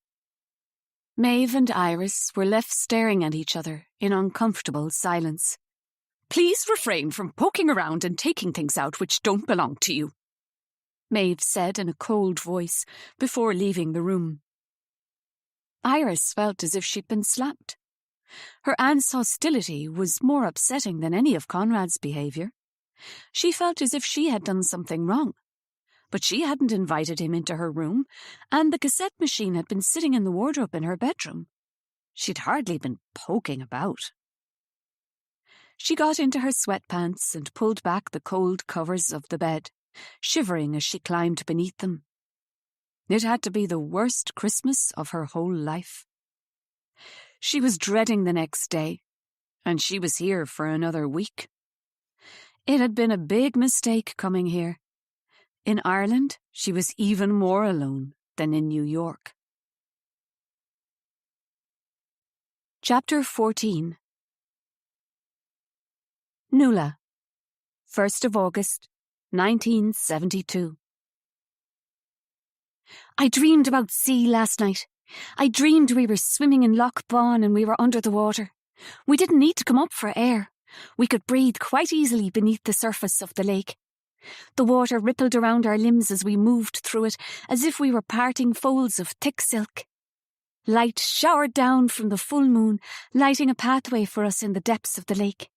Maeve and Iris were left staring at each other in uncomfortable silence. "Please refrain from poking around and taking things out which don't belong to you," Maeve said in a cold voice before leaving the room. Iris felt as if she'd been slapped. Her aunt's hostility was more upsetting than any of Conrad's behaviour. She felt as if she had done something wrong. But she hadn't invited him into her room, and the cassette machine had been sitting in the wardrobe in her bedroom. She'd hardly been poking about. She got into her sweatpants and pulled back the cold covers of the bed, shivering as she climbed beneath them. It had to be the worst Christmas of her whole life. She was dreading the next day, and she was here for another week. It had been a big mistake coming here. In Ireland, she was even more alone than in New York. Chapter 14. Noëlle, 1st of August, 1972. I dreamed about sea last night. I dreamed we were swimming in Loch Bawn and we were under the water. We didn't need to come up for air. We could breathe quite easily beneath the surface of the lake. The water rippled around our limbs as we moved through it, as if we were parting folds of thick silk. Light showered down from the full moon, lighting a pathway for us in the depths of the lake.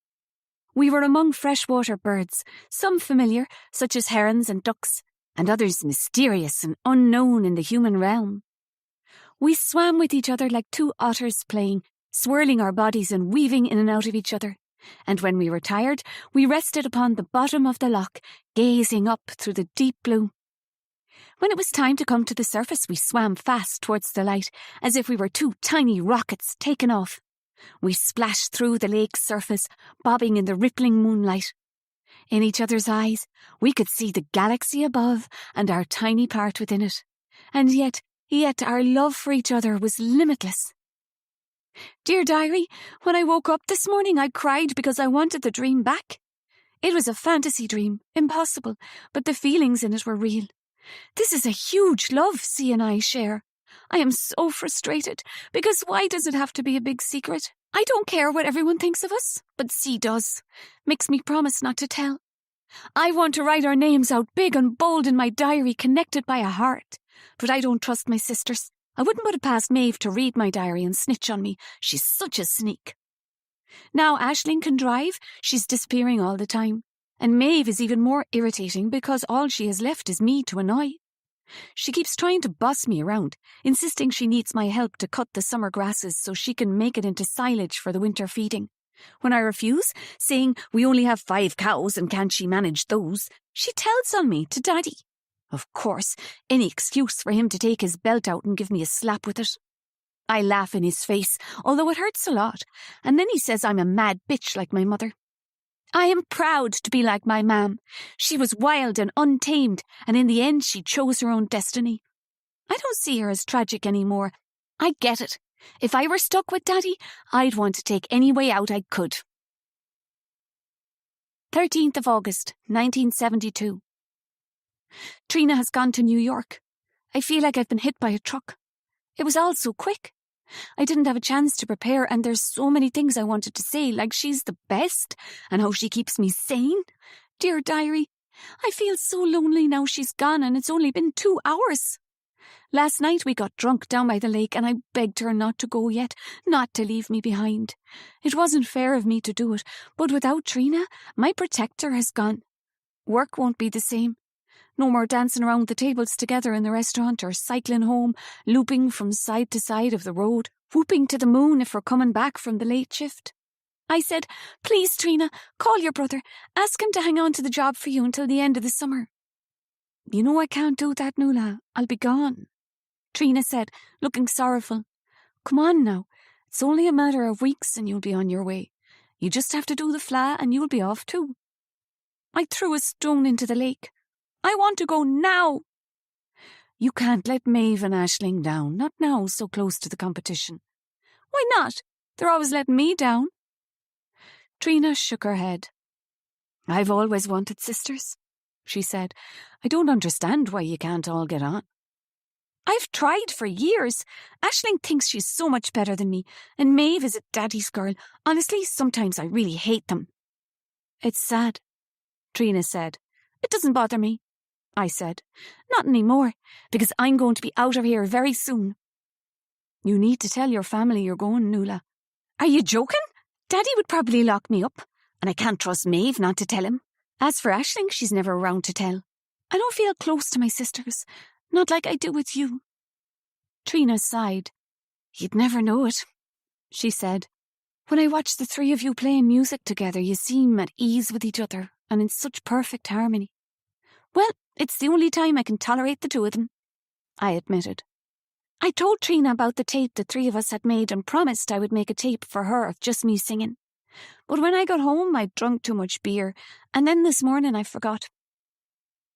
We were among freshwater birds, some familiar, such as herons and ducks, and others mysterious and unknown in the human realm. We swam with each other like two otters playing, swirling our bodies and weaving in and out of each other. And when we were tired, we rested upon the bottom of the loch, gazing up through the deep blue. When it was time to come to the surface, we swam fast towards the light, as if we were two tiny rockets taken off. We splashed through the lake's surface, bobbing in the rippling moonlight. In each other's eyes, we could see the galaxy above and our tiny part within it. And yet our love for each other was limitless. Dear Diary, when I woke up this morning, I cried because I wanted the dream back. It was a fantasy dream, impossible, but the feelings in it were real. This is a huge love C and I share. I am so frustrated, because why does it have to be a big secret? I don't care what everyone thinks of us, but C does. Makes me promise not to tell. I want to write our names out big and bold in my diary, connected by a heart. But I don't trust my sisters. I wouldn't put it past Maeve to read my diary and snitch on me. She's such a sneak. Now Aisling can drive, she's disappearing all the time. And Maeve is even more irritating because all she has left is me to annoy. She keeps trying to boss me around, insisting she needs my help to cut the summer grasses so she can make it into silage for the winter feeding. When I refuse, saying we only have 5 cows and can't she manage those, she tells on me to Daddy. Of course, any excuse for him to take his belt out and give me a slap with it. I laugh in his face, although it hurts a lot, and then he says I'm a mad bitch like my mother. I am proud to be like my mam. She was wild and untamed, and in the end she chose her own destiny. I don't see her as tragic anymore. I get it. If I were stuck with Daddy, I'd want to take any way out I could. 13th of August, 1972. Trina has gone to New York. I feel like I've been hit by a truck. It was all so quick. I didn't have a chance to prepare, and there's so many things I wanted to say, like she's the best, and how she keeps me sane. Dear diary, I feel so lonely now she's gone, and it's only been 2 hours. Last night we got drunk down by the lake, and I begged her not to go yet, not to leave me behind. It wasn't fair of me to do it, but without Trina, my protector has gone. Work won't be the same. No more dancing around the tables together in the restaurant or cycling home, looping from side to side of the road, whooping to the moon if we're coming back from the late shift. I said, please, Trina, call your brother. Ask him to hang on to the job for you until the end of the summer. You know I can't do that, Noëlle. I'll be gone. Trina said, looking sorrowful. Come on now. It's only a matter of weeks and you'll be on your way. You just have to do the fla and you'll be off too. I threw a stone into the lake. I want to go now. You can't let Maeve and Aisling down, not now, so close to the competition. Why not? They're always letting me down. Trina shook her head. I've always wanted sisters, she said. I don't understand why you can't all get on. I've tried for years. Aisling thinks she's so much better than me, and Maeve is a daddy's girl. Honestly, sometimes I really hate them. It's sad, Trina said. It doesn't bother me, I said. Not anymore, because I'm going to be out of here very soon. You need to tell your family you're going, Noëlle. Are you joking? Daddy would probably lock me up, and I can't trust Maeve not to tell him. As for Aisling, she's never around to tell. I don't feel close to my sisters, not like I do with you. Trina sighed. You'd never know it, she said. When I watch the 3 of you playing music together, you seem at ease with each other and in such perfect harmony. Well, it's the only time I can tolerate the 2 of them, I admitted. I told Trina about the tape the 3 of us had made and promised I would make a tape for her of just me singing. But when I got home, I'd drunk too much beer, and then this morning I forgot.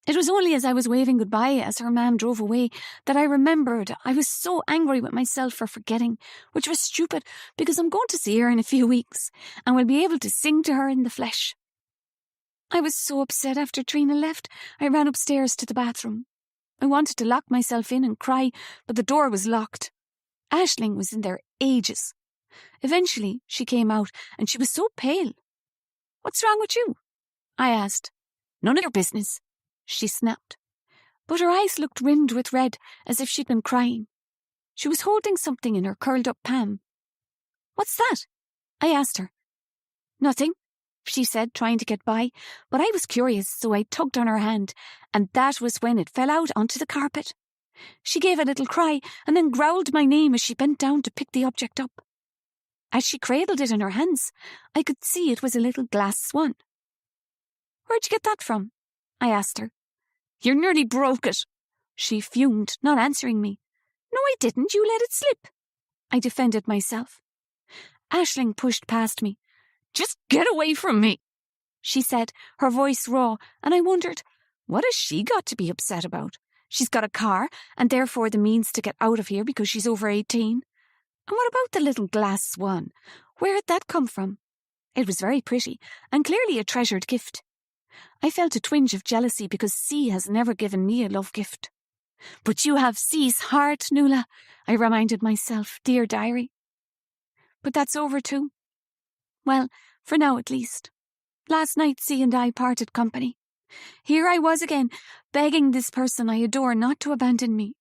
It was only as I was waving goodbye as her mam drove away that I remembered I was so angry with myself for forgetting, which was stupid because I'm going to see her in a few weeks and will be able to sing to her in the flesh. I was so upset after Trina left, I ran upstairs to the bathroom. I wanted to lock myself in and cry, but the door was locked. Aisling was in there ages. Eventually, she came out and she was so pale. What's wrong with you? I asked. None of your business, she snapped. But her eyes looked rimmed with red, as if she'd been crying. She was holding something in her curled-up palm. What's that? I asked her. Nothing, she said, trying to get by, but I was curious, so I tugged on her hand, and that was when it fell out onto the carpet. She gave a little cry, and then growled my name as she bent down to pick the object up. As she cradled it in her hands, I could see it was a little glass swan. Where'd you get that from? I asked her. You nearly broke it, she fumed, not answering me. No, I didn't. You let it slip. I defended myself. Aisling pushed past me. Just get away from me, she said, her voice raw, and I wondered, what has she got to be upset about? She's got a car, and therefore the means to get out of here because she's over 18. And what about the little glass swan? Where had that come from? It was very pretty, and clearly a treasured gift. I felt a twinge of jealousy because C has never given me a love gift. But you have C's heart, Noëlle, I reminded myself, dear diary. But that's over too. Well, for now at least. Last night C and I parted company. Here I was again, begging this person I adore not to abandon me.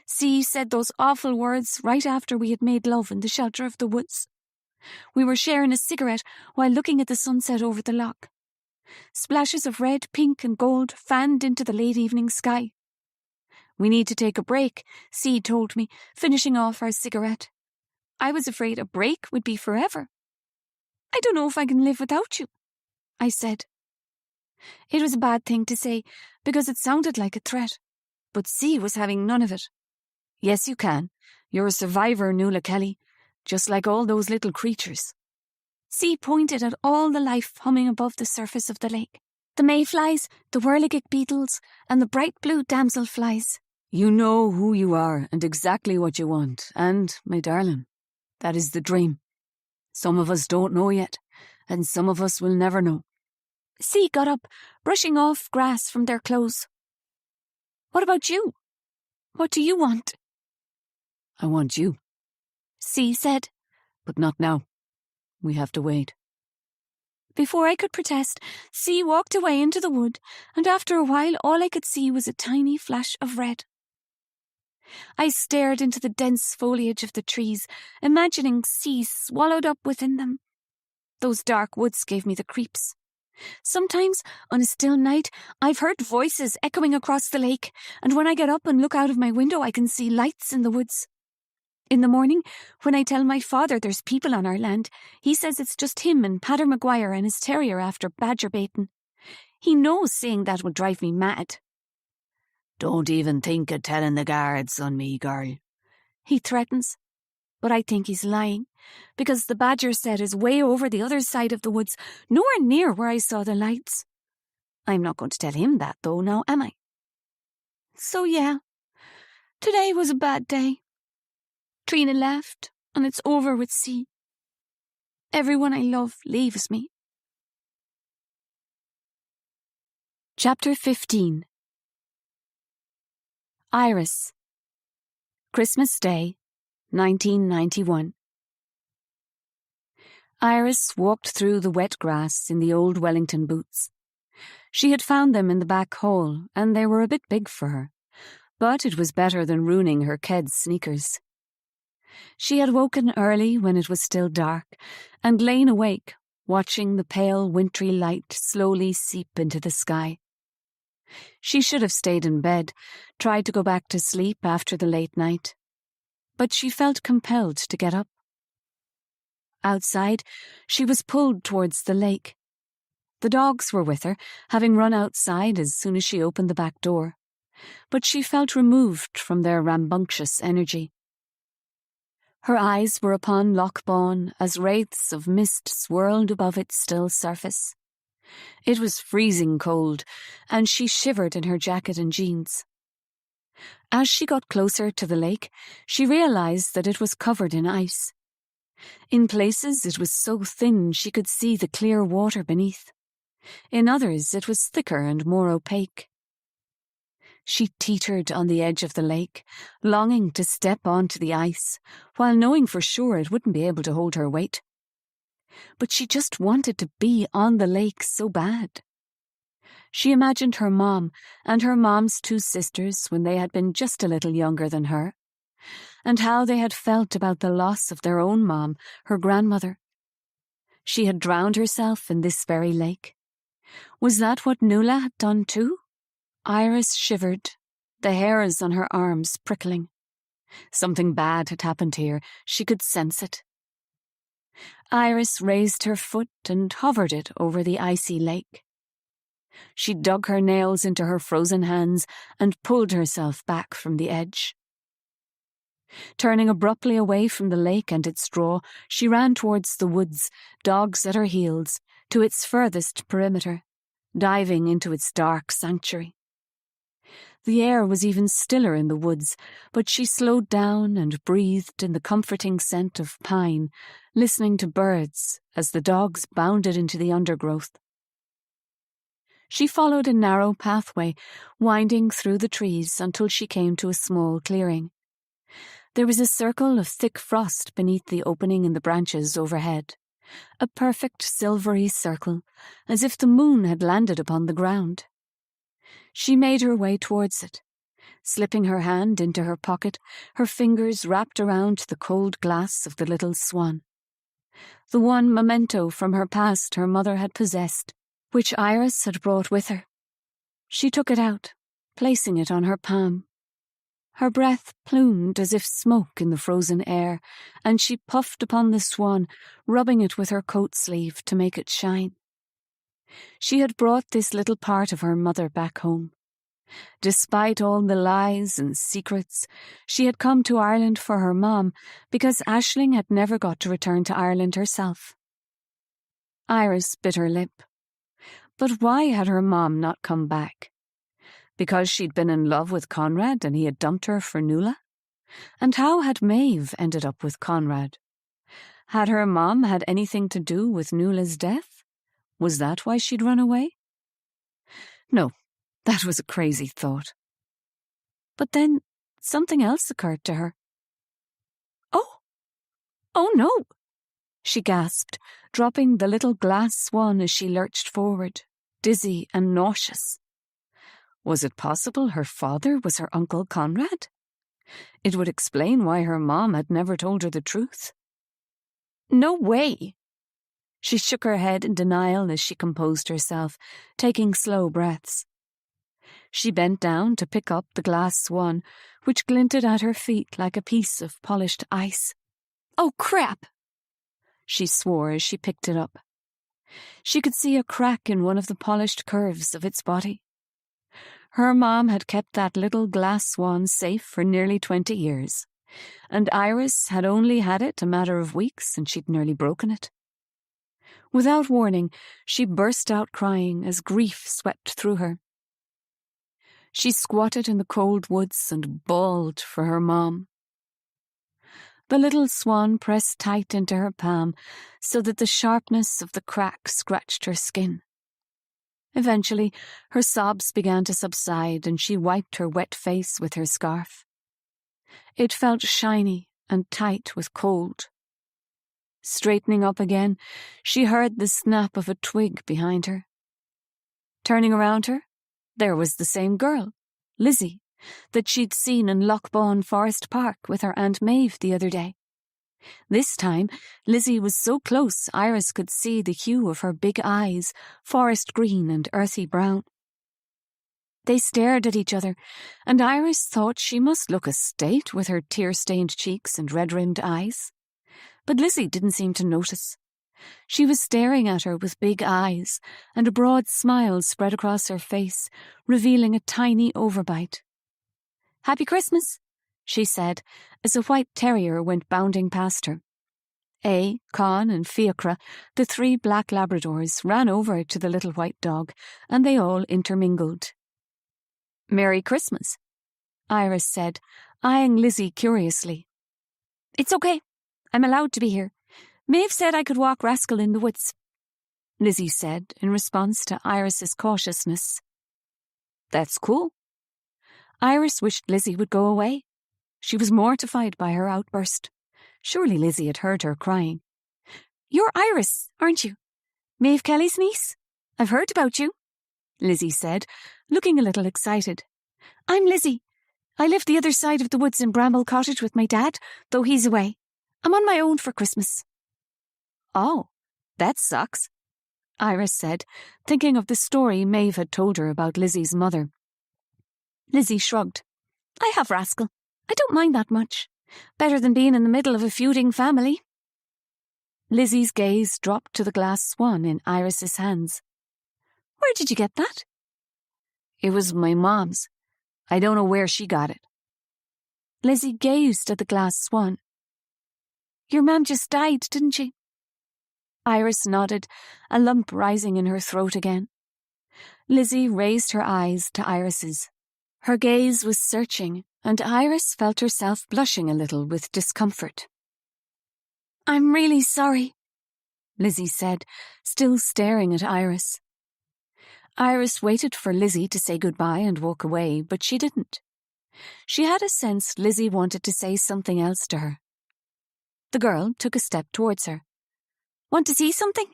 C said those awful words right after we had made love in the shelter of the woods. We were sharing a cigarette while looking at the sunset over the loch. Splashes of red, pink and gold fanned into the late evening sky. We need to take a break, C told me, finishing off our cigarette. I was afraid a break would be forever. I don't know if I can live without you, I said. It was a bad thing to say, because it sounded like a threat, but C was having none of it. Yes, you can. You're a survivor, Noëlle Kelly, just like all those little creatures. C pointed at all the life humming above the surface of the lake. The mayflies, the whirligig beetles, and the bright blue damselflies. You know who you are and exactly what you want, and, my darling, that is the dream. Some of us don't know yet, and some of us will never know. C got up, brushing off grass from their clothes. What about you? What do you want? I want you, C said. But not now. We have to wait. Before I could protest, C walked away into the wood, and after a while all I could see was a tiny flash of red. I stared into the dense foliage of the trees, imagining C swallowed up within them. Those dark woods gave me the creeps. Sometimes, on a still night, I've heard voices echoing across the lake, and when I get up and look out of my window I can see lights in the woods. In the morning, when I tell my father there's people on our land, he says it's just him and Pater Maguire and his terrier after badger baiting. He knows saying that would drive me mad. Don't even think of telling the guards on me, girl, he threatens. But I think he's lying, because the badger set is way over the other side of the woods, nowhere near where I saw the lights. I'm not going to tell him that, though, now am I? So yeah, today was a bad day. Trina left, and it's over with C. Everyone I love leaves me. Chapter 15. Iris. Christmas Day, 1991. Iris walked through the wet grass in the old Wellington boots. She had found them in the back hall, and they were a bit big for her, but it was better than ruining her Ked's sneakers. She had woken early when it was still dark, and lain awake, watching the pale wintry light slowly seep into the sky. She should have stayed in bed, tried to go back to sleep after the late night, but she felt compelled to get up. Outside, she was pulled towards the lake. The dogs were with her, having run outside as soon as she opened the back door, but she felt removed from their rambunctious energy. Her eyes were upon Loch Bawn as wraiths of mist swirled above its still surface. It was freezing cold, and she shivered in her jacket and jeans. As she got closer to the lake, she realized that it was covered in ice. In places it was so thin she could see the clear water beneath. In others it was thicker and more opaque. She teetered on the edge of the lake, longing to step onto the ice, while knowing for sure it wouldn't be able to hold her weight. But she just wanted to be on the lake so bad. She imagined her mom and her mom's two sisters when they had been just a little younger than her, and how they had felt about the loss of their own mom, her grandmother. She had drowned herself in this very lake. Was that what Noëlle had done too? Iris shivered, the hairs on her arms prickling. Something bad had happened here. She could sense it. Iris raised her foot and hovered it over the icy lake. She dug her nails into her frozen hands and pulled herself back from the edge. Turning abruptly away from the lake and its straw, she ran towards the woods, dogs at her heels, to its furthest perimeter, diving into its dark sanctuary. The air was even stiller in the woods, but she slowed down and breathed in the comforting scent of pine, listening to birds as the dogs bounded into the undergrowth. She followed a narrow pathway, winding through the trees until she came to a small clearing. There was a circle of thick frost beneath the opening in the branches overhead, a perfect silvery circle, as if the moon had landed upon the ground. She made her way towards it, slipping her hand into her pocket, her fingers wrapped around the cold glass of the little swan. The one memento from her past her mother had possessed, which Iris had brought with her. She took it out, placing it on her palm. Her breath plumed as if smoke in the frozen air, and she puffed upon the swan, rubbing it with her coat sleeve to make it shine. She had brought this little part of her mother back home. Despite all the lies and secrets, she had come to Ireland for her mom because Aisling had never got to return to Ireland herself. Iris bit her lip. But why had her mom not come back? Because she'd been in love with Conrad and he had dumped her for Noëlle? And how had Maeve ended up with Conrad? Had her mom had anything to do with Noëlle's death? Was that why she'd run away? No, that was a crazy thought. But then something else occurred to her. Oh no! She gasped, dropping the little glass swan as she lurched forward, dizzy and nauseous. Was it possible her father was her Uncle Conrad? It would explain why her mom had never told her the truth. No way! She shook her head in denial as she composed herself, taking slow breaths. She bent down to pick up the glass swan, which glinted at her feet like a piece of polished ice. Oh, crap! She swore as she picked it up. She could see a crack in one of the polished curves of its body. Her mom had kept that little glass swan safe for nearly 20 years, and Iris had only had it a matter of weeks and she'd nearly broken it. Without warning, she burst out crying as grief swept through her. She squatted in the cold woods and bawled for her mom. The little swan pressed tight into her palm so that the sharpness of the crack scratched her skin. Eventually, her sobs began to subside and she wiped her wet face with her scarf. It felt shiny and tight with cold. Straightening up again, she heard the snap of a twig behind her. Turning around her, there was the same girl, Lizzie, that she'd seen in Lochbawn Forest Park with her Aunt Maeve the other day. This time, Lizzie was so close Iris could see the hue of her big eyes, forest green and earthy brown. They stared at each other, and Iris thought she must look a state with her tear-stained cheeks and red-rimmed eyes. But Lizzie didn't seem to notice. She was staring at her with big eyes, and a broad smile spread across her face, revealing a tiny overbite. "Happy Christmas," she said, as a white terrier went bounding past her. Con and Fiachra, the 3 black Labradors, ran over to the little white dog, and they all intermingled. "Merry Christmas," Iris said, eyeing Lizzie curiously. "It's okay. I'm allowed to be here. Maeve said I could walk Rascal in the woods," Lizzie said in response to Iris's cautiousness. "That's cool." Iris wished Lizzie would go away. She was mortified by her outburst. Surely Lizzie had heard her crying. "You're Iris, aren't you? Maeve Kelly's niece? I've heard about you," Lizzie said, looking a little excited. "I'm Lizzie. I live the other side of the woods in Bramble Cottage with my dad, though he's away. I'm on my own for Christmas." "Oh, that sucks," Iris said, thinking of the story Maeve had told her about Lizzie's mother. Lizzie shrugged. "I have Rascal. I don't mind that much. Better than being in the middle of a feuding family." Lizzie's gaze dropped to the glass swan in Iris's hands. "Where did you get that?" "It was my mom's. I don't know where she got it." Lizzie gazed at the glass swan. "Your mum just died, didn't she?" Iris nodded, a lump rising in her throat again. Lizzie raised her eyes to Iris's. Her gaze was searching, and Iris felt herself blushing a little with discomfort. "I'm really sorry," Lizzie said, still staring at Iris. Iris waited for Lizzie to say goodbye and walk away, but she didn't. She had a sense Lizzie wanted to say something else to her. The girl took a step towards her. "Want to see something?"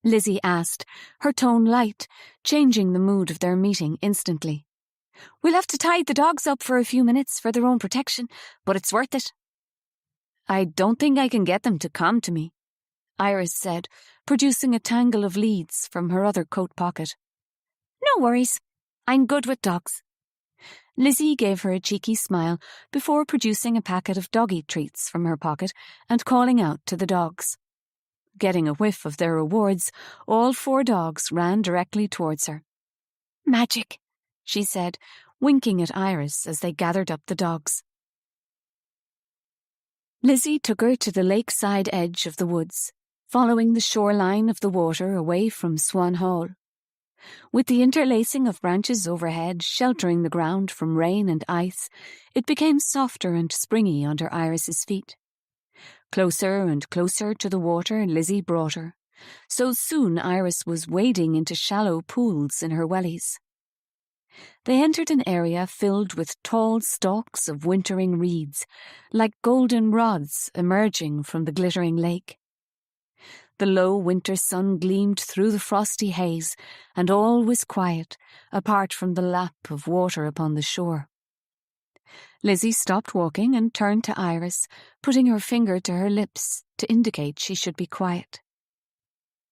Lizzie asked, her tone light, changing the mood of their meeting instantly. "We'll have to tie the dogs up for a few minutes for their own protection, but it's worth it." "I don't think I can get them to come to me," Iris said, producing a tangle of leads from her other coat pocket. "No worries. I'm good with dogs." Lizzie gave her a cheeky smile before producing a packet of doggy treats from her pocket and calling out to the dogs. Getting a whiff of their rewards, all 4 dogs ran directly towards her. "Magic," she said, winking at Iris as they gathered up the dogs. Lizzie took her to the lakeside edge of the woods, following the shoreline of the water away from Swan Hall. With the interlacing of branches overhead sheltering the ground from rain and ice, it became softer and springy under Iris's feet. Closer and closer to the water Lizzie brought her, so soon Iris was wading into shallow pools in her wellies. They entered an area filled with tall stalks of wintering reeds, like golden rods emerging from the glittering lake. The low winter sun gleamed through the frosty haze, and all was quiet, apart from the lap of water upon the shore. Lizzie stopped walking and turned to Iris, putting her finger to her lips to indicate she should be quiet.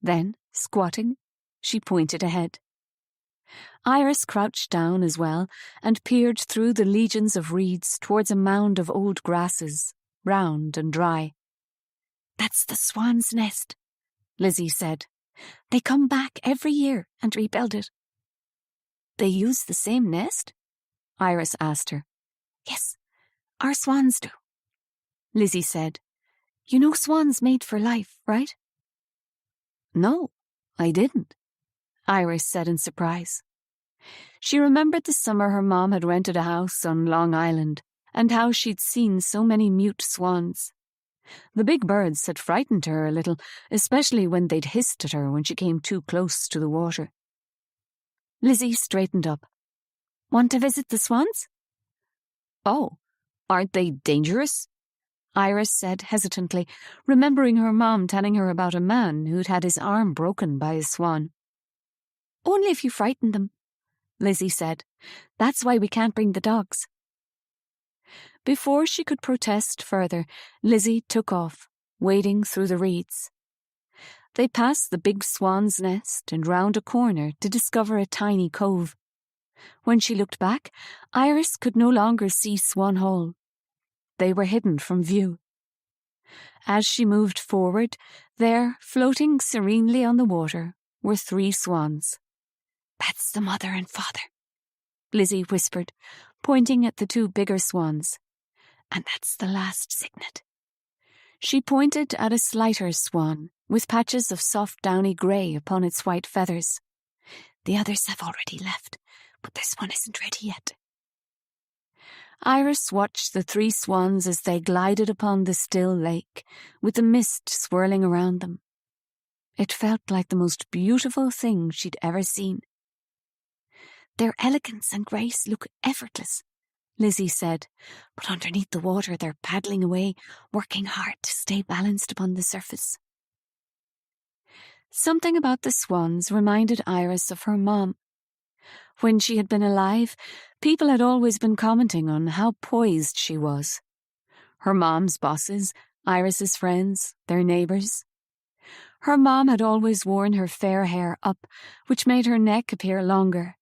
Then, squatting, she pointed ahead. Iris crouched down as well and peered through the legions of reeds towards a mound of old grasses, round and dry. "That's the swan's nest," Lizzie said. "They come back every year and rebuild it." "They use the same nest?" Iris asked her. "Yes, our swans do," Lizzie said. "You know swans mate for life, right?" "No, I didn't," Iris said in surprise. She remembered the summer her mom had rented a house on Long Island and how she'd seen so many mute swans. The big birds had frightened her a little, especially when they'd hissed at her when she came too close to the water. Lizzie straightened up. "Want to visit the swans?" "Oh, aren't they dangerous?" Iris said hesitantly, remembering her mom telling her about a man who'd had his arm broken by a swan. "Only if you frighten them," Lizzie said. "That's why we can't bring the dogs." Before she could protest further, Lizzie took off, wading through the reeds. They passed the big swan's nest and round a corner to discover a tiny cove. When she looked back, Iris could no longer see Swan Hall. They were hidden from view. As she moved forward, there, floating serenely on the water, were 3 swans. "That's the mother and father," Lizzie whispered, pointing at the 2 bigger swans. "And that's the last cygnet." She pointed at a slighter swan, with patches of soft downy grey upon its white feathers. "The others have already left, but this one isn't ready yet." Iris watched the 3 swans as they glided upon the still lake, with the mist swirling around them. It felt like the most beautiful thing she'd ever seen. "Their elegance and grace look effortless," Lizzie said, "but underneath the water they're paddling away, working hard to stay balanced upon the surface." Something about the swans reminded Iris of her mom. When she had been alive, people had always been commenting on how poised she was. Her mom's bosses, Iris's friends, their neighbours. Her mom had always worn her fair hair up, which made her neck appear longer,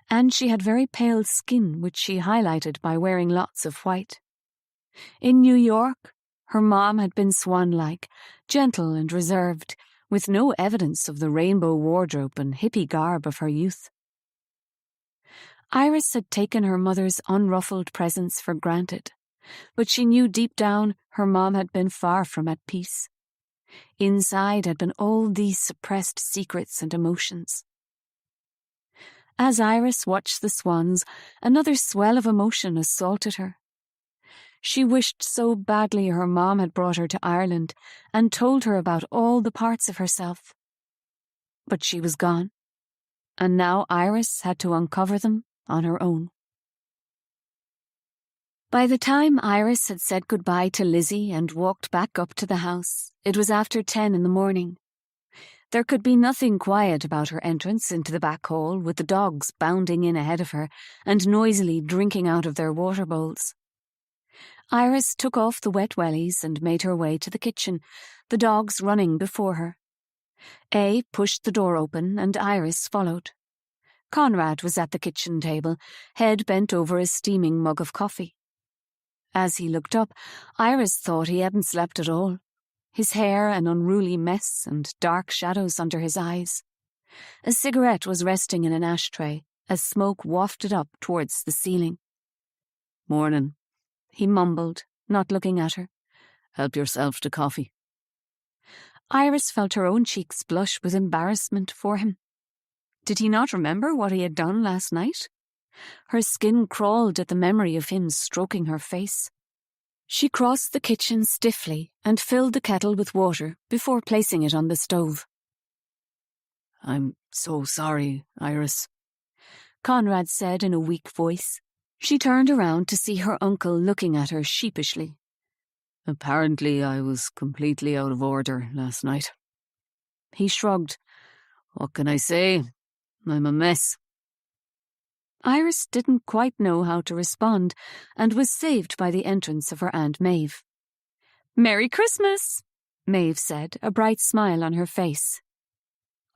and she had very pale skin, which she highlighted by wearing lots of white. In New York, her mom had been swan-like, gentle and reserved, with no evidence of the rainbow wardrobe and hippie garb of her youth. Iris had taken her mother's unruffled presence for granted, but she knew deep down her mom had been far from at peace. Inside had been all these suppressed secrets and emotions. As Iris watched the swans, another swell of emotion assaulted her. She wished so badly her mom had brought her to Ireland and told her about all the parts of herself. But she was gone, and now Iris had to uncover them on her own. By the time Iris had said goodbye to Lizzie and walked back up to the house, it was after 10 in the morning. There could be nothing quiet about her entrance into the back hall, with the dogs bounding in ahead of her and noisily drinking out of their water bowls. Iris took off the wet wellies and made her way to the kitchen, the dogs running before her. A pushed the door open and Iris followed. Conrad was at the kitchen table, head bent over a steaming mug of coffee. As he looked up, Iris thought he hadn't slept at all. His hair an unruly mess and dark shadows under his eyes. A cigarette was resting in an ashtray as smoke wafted up towards the ceiling. "Morning," he mumbled, not looking at her. "Help yourself to coffee." Iris felt her own cheeks blush with embarrassment for him. Did he not remember what he had done last night? Her skin crawled at the memory of him stroking her face. She crossed the kitchen stiffly and filled the kettle with water before placing it on the stove. "I'm so sorry, Iris," Conrad said in a weak voice. She turned around to see her uncle looking at her sheepishly. "Apparently I was completely out of order last night." He shrugged. "What can I say? I'm a mess." Iris didn't quite know how to respond and was saved by the entrance of her Aunt Maeve. "Merry Christmas," Maeve said, a bright smile on her face.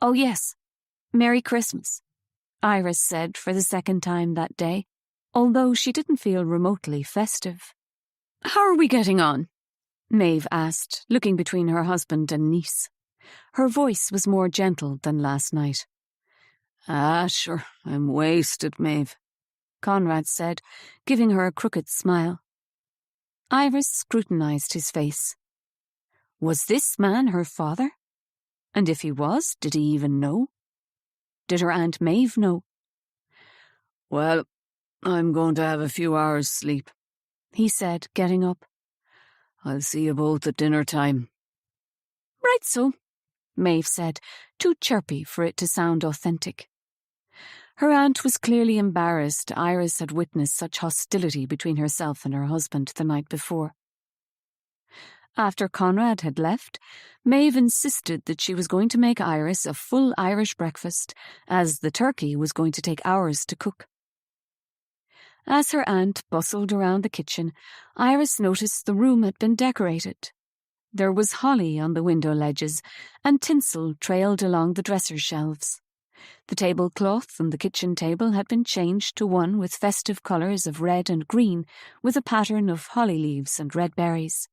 "Oh yes, Merry Christmas," Iris said for the second time that day, although she didn't feel remotely festive. "How are we getting on?" Maeve asked, looking between her husband and niece. Her voice was more gentle than last night. Sure, I'm wasted, Maeve," Conrad said, giving her a crooked smile. Iris scrutinized his face. Was this man her father? And if he was, did he even know? Did her Aunt Maeve know? "Well, I'm going to have a few hours' sleep," he said, getting up. "I'll see you both at dinner time." "Right so," Maeve said, too chirpy for it to sound authentic. Her aunt was clearly embarrassed Iris had witnessed such hostility between herself and her husband the night before. After Conrad had left, Maeve insisted that she was going to make Iris a full Irish breakfast, as the turkey was going to take hours to cook. As her aunt bustled around the kitchen, Iris noticed the room had been decorated. There was holly on the window ledges, and tinsel trailed along the dresser shelves. The tablecloth on the kitchen table had been changed to one with festive colours of red and green, with a pattern of holly leaves and red berries.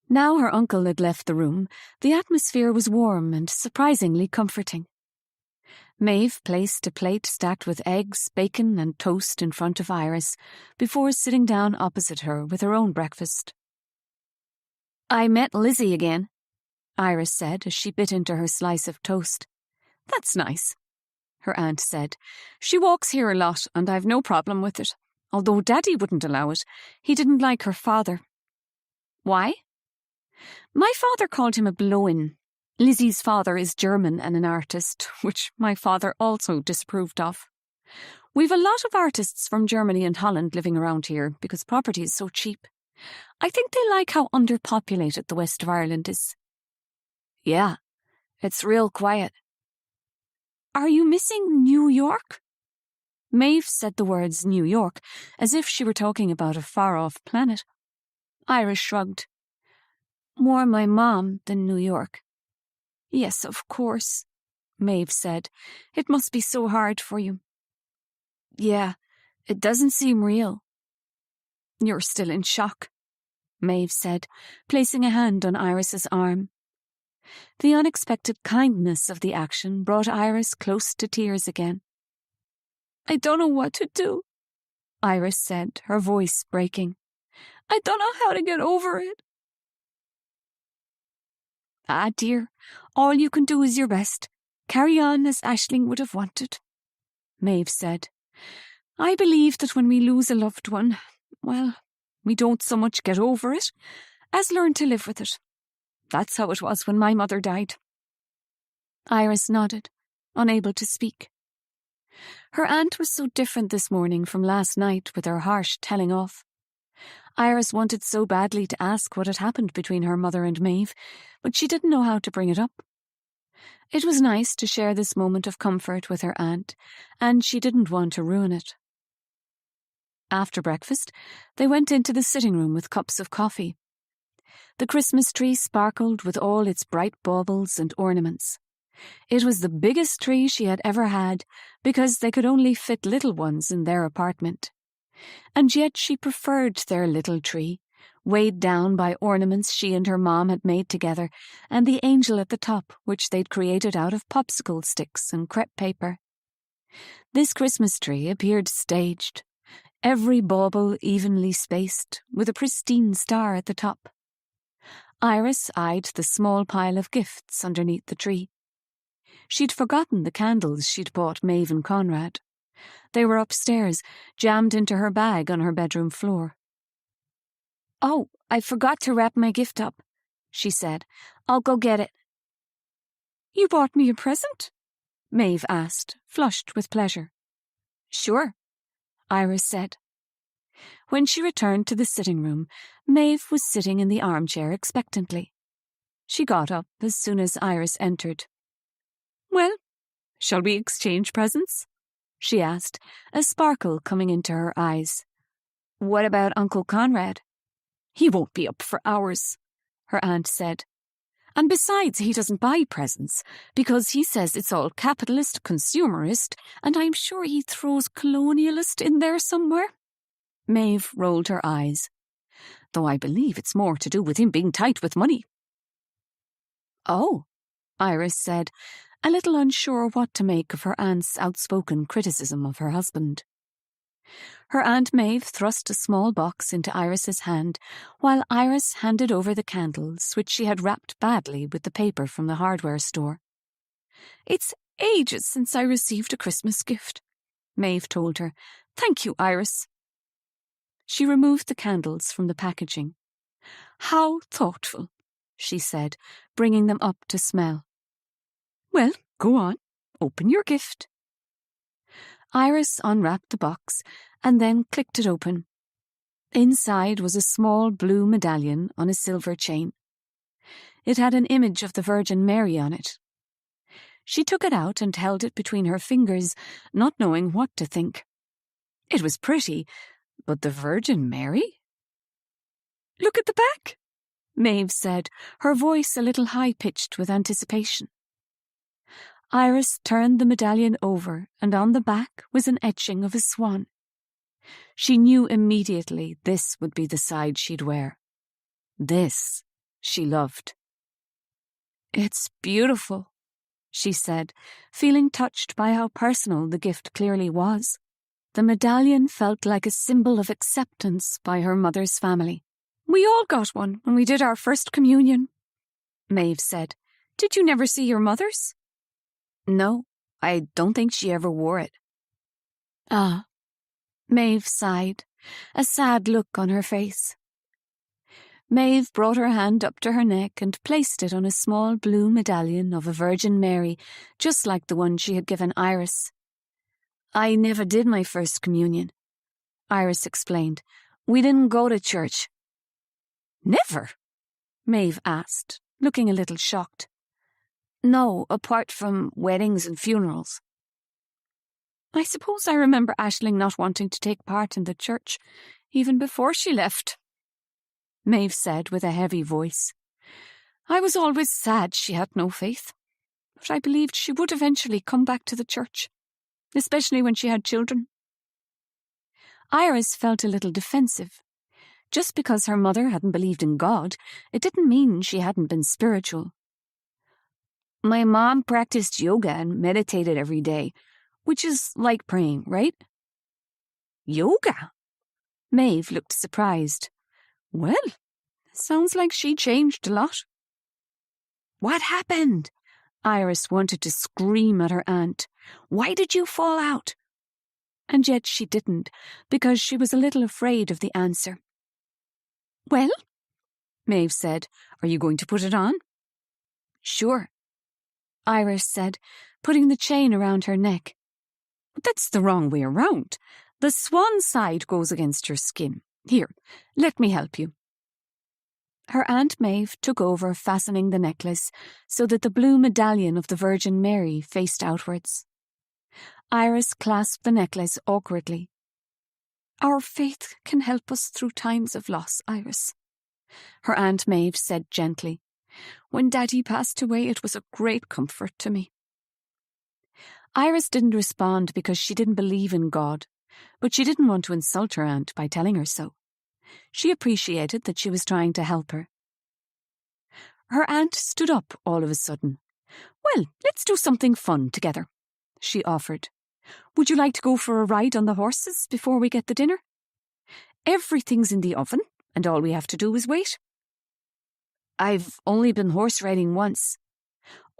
Now her uncle had left the room, the atmosphere was warm and surprisingly comforting. Maeve placed a plate stacked with eggs, bacon and toast in front of Iris, before sitting down opposite her with her own breakfast. "I met Lizzie again," Iris said as she bit into her slice of toast. "That's nice," her aunt said. "She walks here a lot and I've no problem with it, although Daddy wouldn't allow it. He didn't like her father." "Why?" "My father called him a blow-in. Lizzie's father is German and an artist, which my father also disapproved of. We've a lot of artists from Germany and Holland living around here because property is so cheap. I think they like how underpopulated the west of Ireland is." "Yeah, it's real quiet." "Are you missing New York?" Maeve said the words New York as if she were talking about a far-off planet. Iris shrugged. "More my mom than New York." "Yes, of course," Maeve said. "It must be so hard for you." "Yeah, it doesn't seem real." "You're still in shock," Maeve said, placing a hand on Iris's arm. The unexpected kindness of the action brought Iris close to tears again. "I don't know what to do," Iris said, her voice breaking. "I don't know how to get over it." "Ah, dear, all you can do is your best. Carry on as Aisling would have wanted," Maeve said. "I believe that when we lose a loved one, well, we don't so much get over it as learn to live with it. That's how it was when my mother died." Iris nodded, unable to speak. Her aunt was so different this morning from last night with her harsh telling off. Iris wanted so badly to ask what had happened between her mother and Maeve, but she didn't know how to bring it up. It was nice to share this moment of comfort with her aunt, and she didn't want to ruin it. After breakfast, they went into the sitting room with cups of coffee. The Christmas tree sparkled with all its bright baubles and ornaments. It was the biggest tree she had ever had, because they could only fit little ones in their apartment. And yet she preferred their little tree, weighed down by ornaments she and her mom had made together, and the angel at the top, which they'd created out of popsicle sticks and crepe paper. This Christmas tree appeared staged, every bauble evenly spaced, with a pristine star at the top. Iris eyed the small pile of gifts underneath the tree. She'd forgotten the candles she'd bought Maeve and Conrad. They were upstairs, jammed into her bag on her bedroom floor. "Oh, I forgot to wrap my gift up," she said. "I'll go get it." "You bought me a present?" Maeve asked, flushed with pleasure. "Sure," Iris said. When she returned to the sitting room, Maeve was sitting in the armchair expectantly. She got up as soon as Iris entered. "Well, shall we exchange presents?" she asked, a sparkle coming into her eyes. "What about Uncle Conrad?" "He won't be up for hours," her aunt said. "And besides, he doesn't buy presents, because he says it's all capitalist, consumerist, and I'm sure he throws colonialist in there somewhere." Maeve rolled her eyes. "Though I believe it's more to do with him being tight with money." "Oh," Iris said, a little unsure what to make of her aunt's outspoken criticism of her husband. Her Aunt Maeve thrust a small box into Iris's hand, while Iris handed over the candles, which she had wrapped badly with the paper from the hardware store. "It's ages since I received a Christmas gift," Maeve told her. "Thank you, Iris." She removed the candles from the packaging. "How thoughtful," she said, bringing them up to smell. "Well, go on. Open your gift." Iris unwrapped the box and then clicked it open. Inside was a small blue medallion on a silver chain. It had an image of the Virgin Mary on it. She took it out and held it between her fingers, not knowing what to think. It was pretty, but the Virgin Mary? "Look at the back," Maeve said, her voice a little high-pitched with anticipation. Iris turned the medallion over, and on the back was an etching of a swan. She knew immediately this would be the side she'd wear. This she loved. "It's beautiful," she said, feeling touched by how personal the gift clearly was. The medallion felt like a symbol of acceptance by her mother's family. "We all got one when we did our first communion," Maeve said. "Did you never see your mother's?" "No, I don't think she ever wore it." "Ah." Maeve sighed, a sad look on her face. Maeve brought her hand up to her neck and placed it on a small blue medallion of a Virgin Mary, just like the one she had given Iris. "I never did my first communion," Iris explained. "We didn't go to church." "Never?" Maeve asked, looking a little shocked. "No, apart from weddings and funerals." "I suppose I remember Aisling not wanting to take part in the church, even before she left," Maeve said with a heavy voice. "I was always sad she had no faith, but I believed she would eventually come back to the church, especially when she had children." Iris felt a little defensive. Just because her mother hadn't believed in God, it didn't mean she hadn't been spiritual. "My mom practiced yoga and meditated every day, which is like praying, right?" "Yoga?" Maeve looked surprised. "Well, sounds like she changed a lot." "What happened?" Iris wanted to scream at her aunt. "Why did you fall out?" And yet she didn't, because she was a little afraid of the answer. "Well," Maeve said, "are you going to put it on?" "Sure," Iris said, putting the chain around her neck. "But that's the wrong way around. The swan side goes against your skin. Here, let me help you." Her Aunt Maeve took over fastening the necklace so that the blue medallion of the Virgin Mary faced outwards. Iris clasped the necklace awkwardly. "Our faith can help us through times of loss, Iris," her Aunt Maeve said gently. When Daddy passed away, it was a great comfort to me." Iris didn't respond because she didn't believe in God, but she didn't want to insult her aunt by telling her so. She appreciated that she was trying to help her. Her aunt stood up all of a sudden. "Well, let's do something fun together," she offered. "Would you like to go for a ride on the horses before we get the dinner? Everything's in the oven, and all we have to do is wait." "I've only been horse riding once."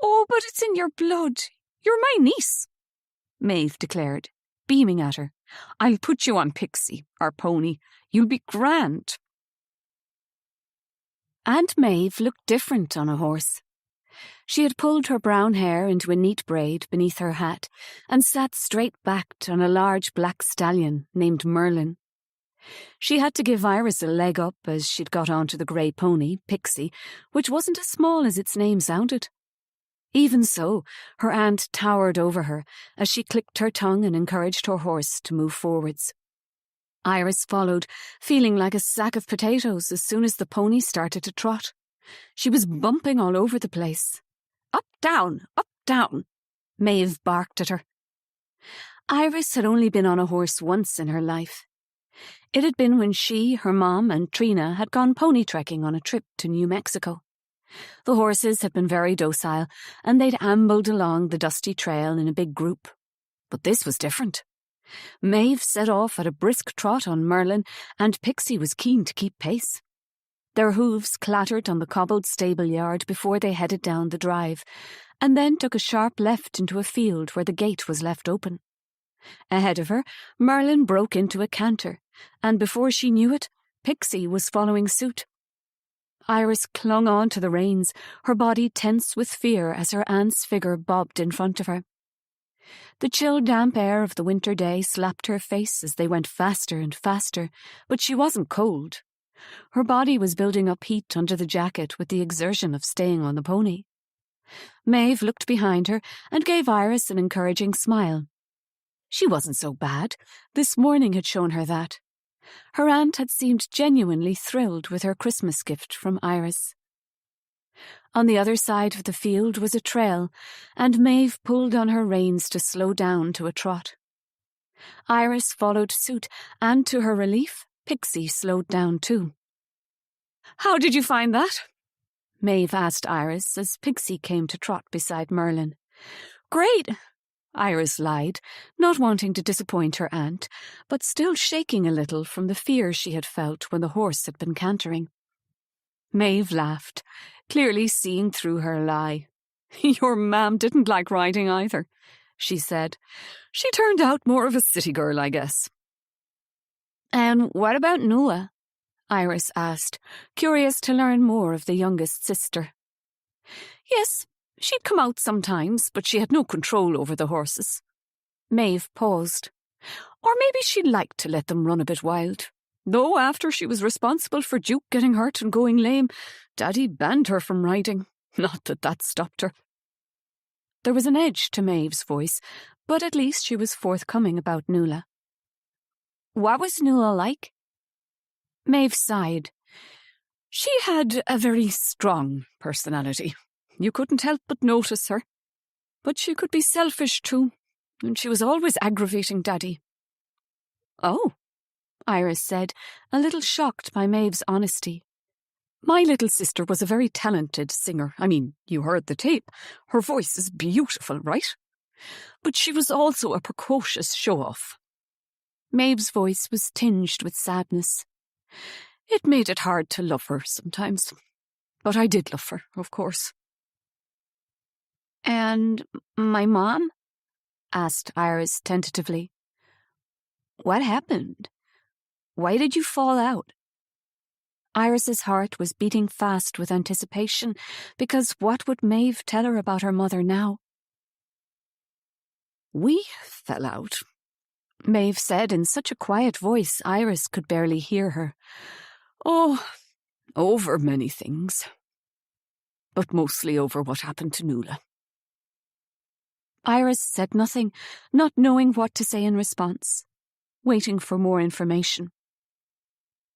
"Oh, but it's in your blood. You're my niece," Maeve declared, beaming at her. "I'll put you on Pixie, our pony. You'll be grand." Aunt Maeve looked different on a horse. She had pulled her brown hair into a neat braid beneath her hat and sat straight-backed on a large black stallion named Merlin. She had to give Iris a leg up as she'd got onto the grey pony, Pixie, which wasn't as small as its name sounded. Even so, her aunt towered over her as she clicked her tongue and encouraged her horse to move forwards. Iris followed, feeling like a sack of potatoes as soon as the pony started to trot. She was bumping all over the place. Up, down, Maeve barked at her. Iris had only been on a horse once in her life. It had been when she, her mom, and Trina had gone pony trekking on a trip to New Mexico. The horses had been very docile, and they'd ambled along the dusty trail in a big group. But this was different. Maeve set off at a brisk trot on Merlin, and Pixie was keen to keep pace. Their hooves clattered on the cobbled stable yard before they headed down the drive, and then took a sharp left into a field where the gate was left open. Ahead of her, Merlin broke into a canter, and before she knew it, Pixie was following suit. Iris clung on to the reins, her body tense with fear as her aunt's figure bobbed in front of her. The chill, damp air of the winter day slapped her face as they went faster and faster, but she wasn't cold. Her body was building up heat under the jacket with the exertion of staying on the pony. Maeve looked behind her and gave Iris an encouraging smile. She wasn't so bad. This morning had shown her that. Her aunt had seemed genuinely thrilled with her Christmas gift from Iris. On the other side of the field was a trail, and Maeve pulled on her reins to slow down to a trot. Iris followed suit, and to her relief, Pixie slowed down too. "How did you find that?" Maeve asked Iris as Pixie came to trot beside Merlin. "Great," Iris lied, not wanting to disappoint her aunt, but still shaking a little from the fear she had felt when the horse had been cantering. Maeve laughed, clearly seeing through her lie. "Your mam didn't like riding either," she said. "She turned out more of a city girl, I guess." "And what about Noëlle?" Iris asked, curious to learn more of the youngest sister. "Yes, she'd come out sometimes, but she had no control over the horses." Maeve paused. "Or maybe she liked to let them run a bit wild. Though after she was responsible for Duke getting hurt and going lame, Daddy banned her from riding. Not that that stopped her." There was an edge to Maeve's voice, but at least she was forthcoming about Noëlle. "What was Noëlle like?" Maeve sighed. "She had a very strong personality. You couldn't help but notice her. But she could be selfish too, and she was always aggravating Daddy." "Oh," Iris said, a little shocked by Maeve's honesty. "My little sister was a very talented singer. I mean, you heard the tape. Her voice is beautiful, right? But she was also a precocious show-off." Maeve's voice was tinged with sadness. "It made it hard to love her sometimes. But I did love her, of course." "And my mom?" asked Iris tentatively. "What happened? Why did you fall out?" Iris's heart was beating fast with anticipation, because what would Maeve tell her about her mother now? "We fell out," Maeve said in such a quiet voice Iris could barely hear her. "Oh, over many things. But mostly over what happened to Noëlle." Iris said nothing, not knowing what to say in response, waiting for more information.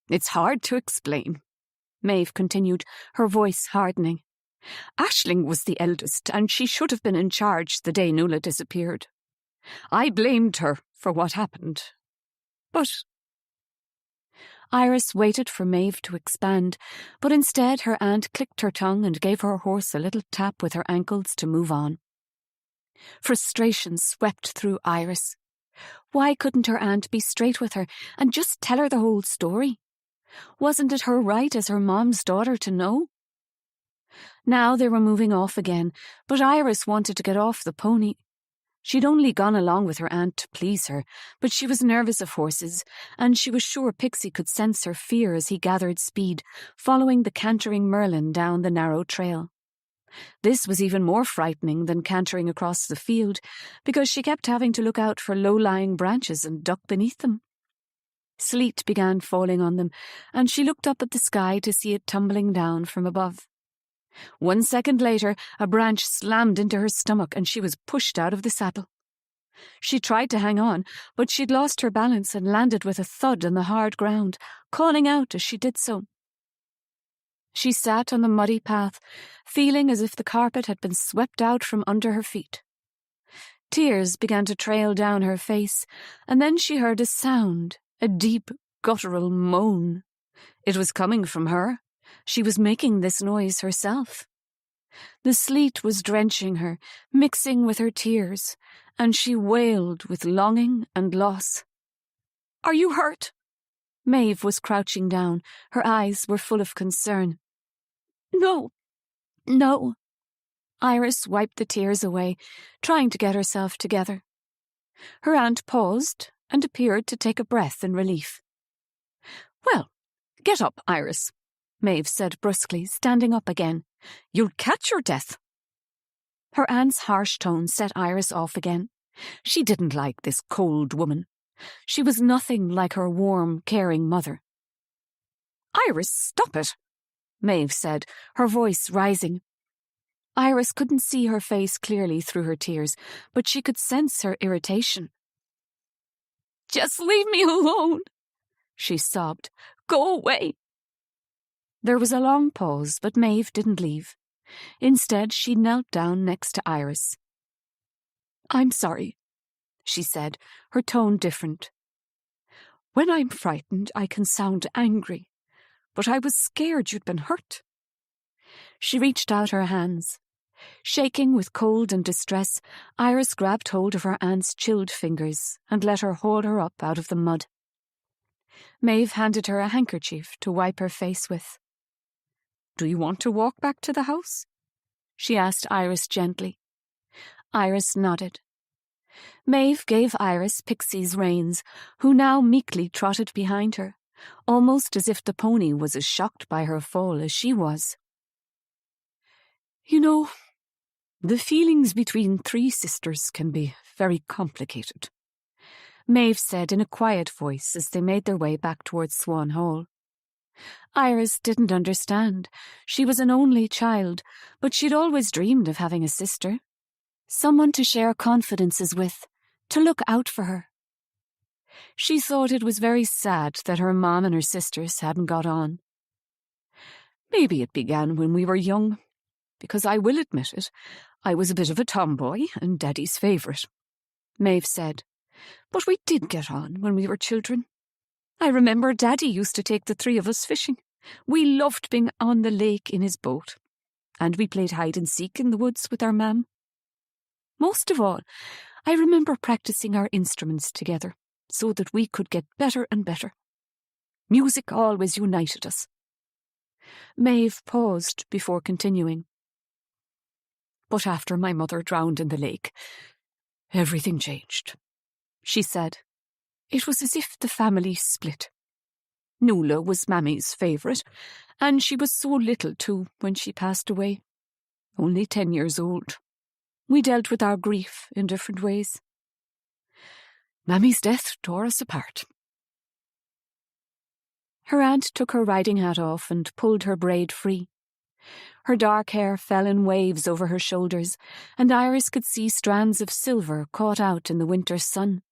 "It's hard to explain," Maeve continued, her voice hardening. Aisling was the eldest, and she should have been in charge the day Noëlle disappeared. I blamed her for what happened. But Iris waited for Maeve to expand, but instead her aunt clicked her tongue and gave her horse a little tap with her ankles to move on. Frustration swept through Iris. Why couldn't her aunt be straight with her and just tell her the whole story? Wasn't it her right as her mom's daughter to know? Now they were moving off again, but Iris wanted to get off the pony. She'd only gone along with her aunt to please her, but she was nervous of horses, and she was sure Pixie could sense her fear as he gathered speed, following the cantering Merlin down the narrow trail. This was even more frightening than cantering across the field, because she kept having to look out for low-lying branches and duck beneath them. Sleet began falling on them, and she looked up at the sky to see it tumbling down from above. 1 second later, a branch slammed into her stomach and she was pushed out of the saddle. She tried to hang on, but she'd lost her balance and landed with a thud on the hard ground, calling out as she did so. She sat on the muddy path, feeling as if the carpet had been swept out from under her feet. Tears began to trail down her face, and then she heard a sound, a deep, guttural moan. It was coming from her. She was making this noise herself. The sleet was drenching her, mixing with her tears, and she wailed with longing and loss. "Are you hurt?" Maeve was crouching down. Her eyes were full of concern. No. Iris wiped the tears away, trying to get herself together. Her aunt paused and appeared to take a breath in relief. "Well, get up, Iris," Maeve said brusquely, standing up again. "You'll catch your death." Her aunt's harsh tone set Iris off again. She didn't like this cold woman. She was nothing like her warm, caring mother. "Iris, stop it," Maeve said, her voice rising. Iris couldn't see her face clearly through her tears, but she could sense her irritation. "Just leave me alone," she sobbed. "Go away." There was a long pause, but Maeve didn't leave. Instead, she knelt down next to Iris. "I'm sorry," she said, her tone different. "When I'm frightened, I can sound angry, but I was scared you'd been hurt." She reached out her hands. Shaking with cold and distress, Iris grabbed hold of her aunt's chilled fingers and let her haul her up out of the mud. Maeve handed her a handkerchief to wipe her face with. "Do you want to walk back to the house?" she asked Iris gently. Iris nodded. Maeve gave Iris Pixie's reins, who now meekly trotted behind her, almost as if the pony was as shocked by her fall as she was. "You know, the feelings between 3 sisters can be very complicated," Maeve said in a quiet voice as they made their way back towards Swan Hall. Iris didn't understand. She was an only child, but she'd always dreamed of having a sister. Someone to share confidences with, to look out for her. She thought it was very sad that her mom and her sisters hadn't got on. "Maybe it began when we were young, because I will admit it, I was a bit of a tomboy and Daddy's favourite," Maeve said. "But we did get on when we were children. I remember Daddy used to take the 3 of us fishing. We loved being on the lake in his boat, and we played hide-and-seek in the woods with our mam. Most of all, I remember practicing our instruments together so that we could get better and better. Music always united us." Maeve paused before continuing. "But after my mother drowned in the lake, everything changed," she said. "It was as if the family split. Noëlle was Mammy's favourite, and she was so little too when she passed away, only 10 years old. We dealt with our grief in different ways. Mammy's death tore us apart." Her aunt took her riding hat off and pulled her braid free. Her dark hair fell in waves over her shoulders, and Iris could see strands of silver caught out in the winter sun.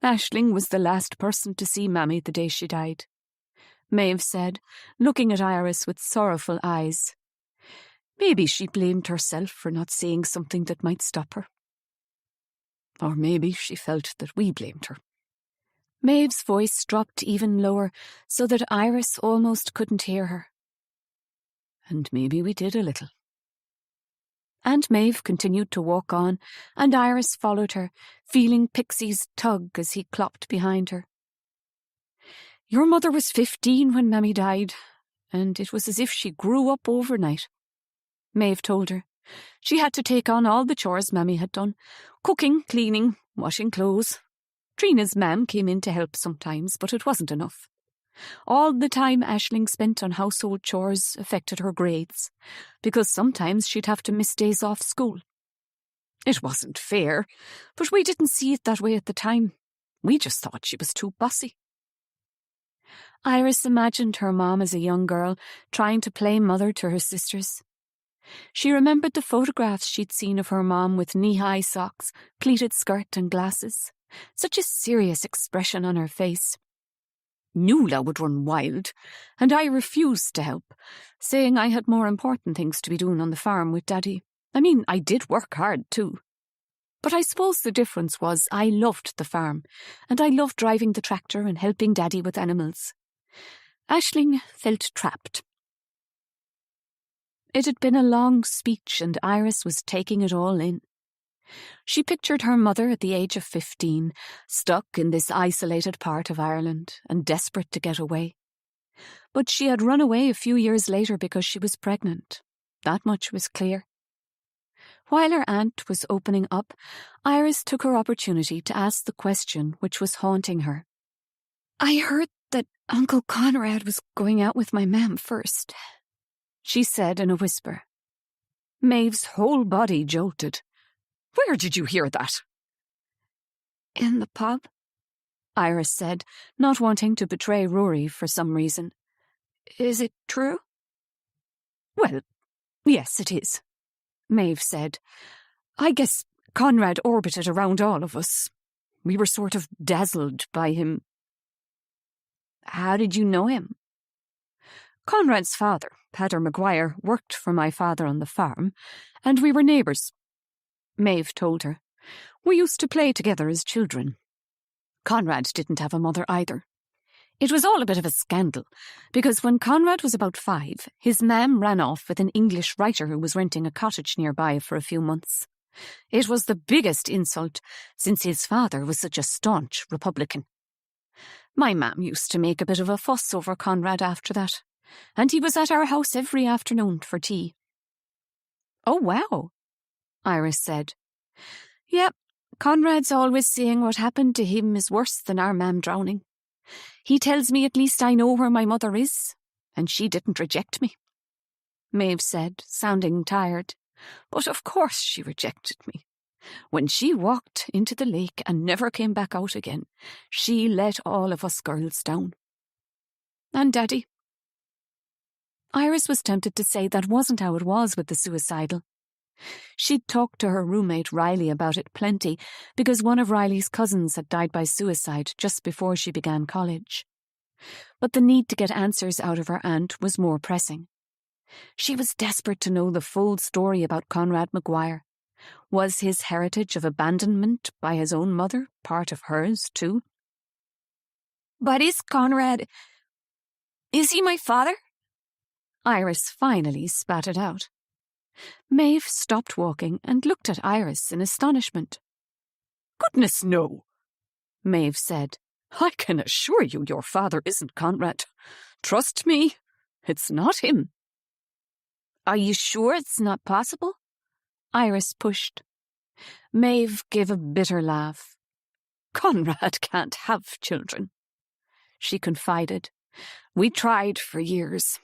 "Aisling was the last person to see Mammy the day she died," Maeve said, looking at Iris with sorrowful eyes. Maybe she blamed herself for not saying something that might stop her. Or maybe she felt that we blamed her. Maeve's voice dropped even lower so that Iris almost couldn't hear her. And maybe we did a little. Aunt Maeve continued to walk on, and Iris followed her, feeling Pixie's tug as he clopped behind her. Your mother was 15 when Mammy died, and it was as if she grew up overnight, Maeve told her. She had to take on all the chores Mammy had done, cooking, cleaning, washing clothes. Trina's mam came in to help sometimes, but it wasn't enough. All the time Aisling spent on household chores affected her grades, because sometimes she'd have to miss days off school. It wasn't fair, but we didn't see it that way at the time. We just thought she was too bossy. Iris imagined her mom as a young girl, trying to play mother to her sisters. She remembered the photographs she'd seen of her mom with knee-high socks, pleated skirt and glasses. Such a serious expression on her face. Nuala would run wild, and I refused to help, saying I had more important things to be doing on the farm with Daddy. I mean, I did work hard too. But I suppose the difference was I loved the farm, and I loved driving the tractor and helping Daddy with animals. Aisling felt trapped. It had been a long speech, and Iris was taking it all in. She pictured her mother at the age of 15, stuck in this isolated part of Ireland and desperate to get away. But she had run away a few years later because she was pregnant. That much was clear. While her aunt was opening up, Iris took her opportunity to ask the question which was haunting her. I heard that Uncle Conrad was going out with my mam first, she said in a whisper. Maeve's whole body jolted. Where did you hear that? In the pub, Iris said, not wanting to betray Rory for some reason. Is it true? Well, yes, it is, Maeve said. I guess Conrad orbited around all of us. We were sort of dazzled by him. How did you know him? Conrad's father, Pater Maguire, worked for my father on the farm, and we were neighbours. Maeve told her. We used to play together as children. Conrad didn't have a mother either. It was all a bit of a scandal, because when Conrad was about 5, his mam ran off with an English writer who was renting a cottage nearby for a few months. It was the biggest insult, since his father was such a staunch Republican. My mam used to make a bit of a fuss over Conrad after that, and he was at our house every afternoon for tea. Oh, wow, Iris said. Yep, Conrad's always saying what happened to him is worse than our mam drowning. He tells me at least I know where my mother is, and she didn't reject me. Maeve said, sounding tired. But of course she rejected me. When she walked into the lake and never came back out again, she let all of us girls down. And Daddy? Iris was tempted to say that wasn't how it was with the suicidal. She'd talked to her roommate Riley about it plenty, because one of Riley's cousins had died by suicide just before she began college. But the need to get answers out of her aunt was more pressing. She was desperate to know the full story about Conrad Maguire. Was his heritage of abandonment by his own mother part of hers too? But is he my father? Iris finally spat it out. Maeve stopped walking and looked at Iris in astonishment. Goodness, no, Maeve said. I can assure you your father isn't Conrad. Trust me, it's not him. Are you sure it's not possible? Iris pushed. Maeve gave a bitter laugh. Conrad can't have children, she confided. We tried for years.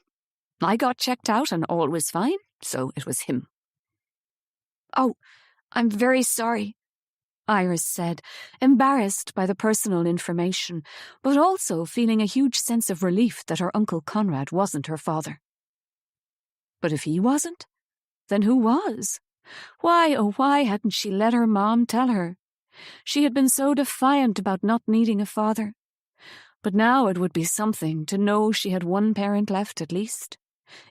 I got checked out and all was fine, so it was him. Oh, I'm very sorry, Iris said, embarrassed by the personal information, but also feeling a huge sense of relief that her Uncle Conrad wasn't her father. But if he wasn't, then who was? Why, oh why hadn't she let her mom tell her? She had been so defiant about not needing a father. But now it would be something to know she had one parent left at least.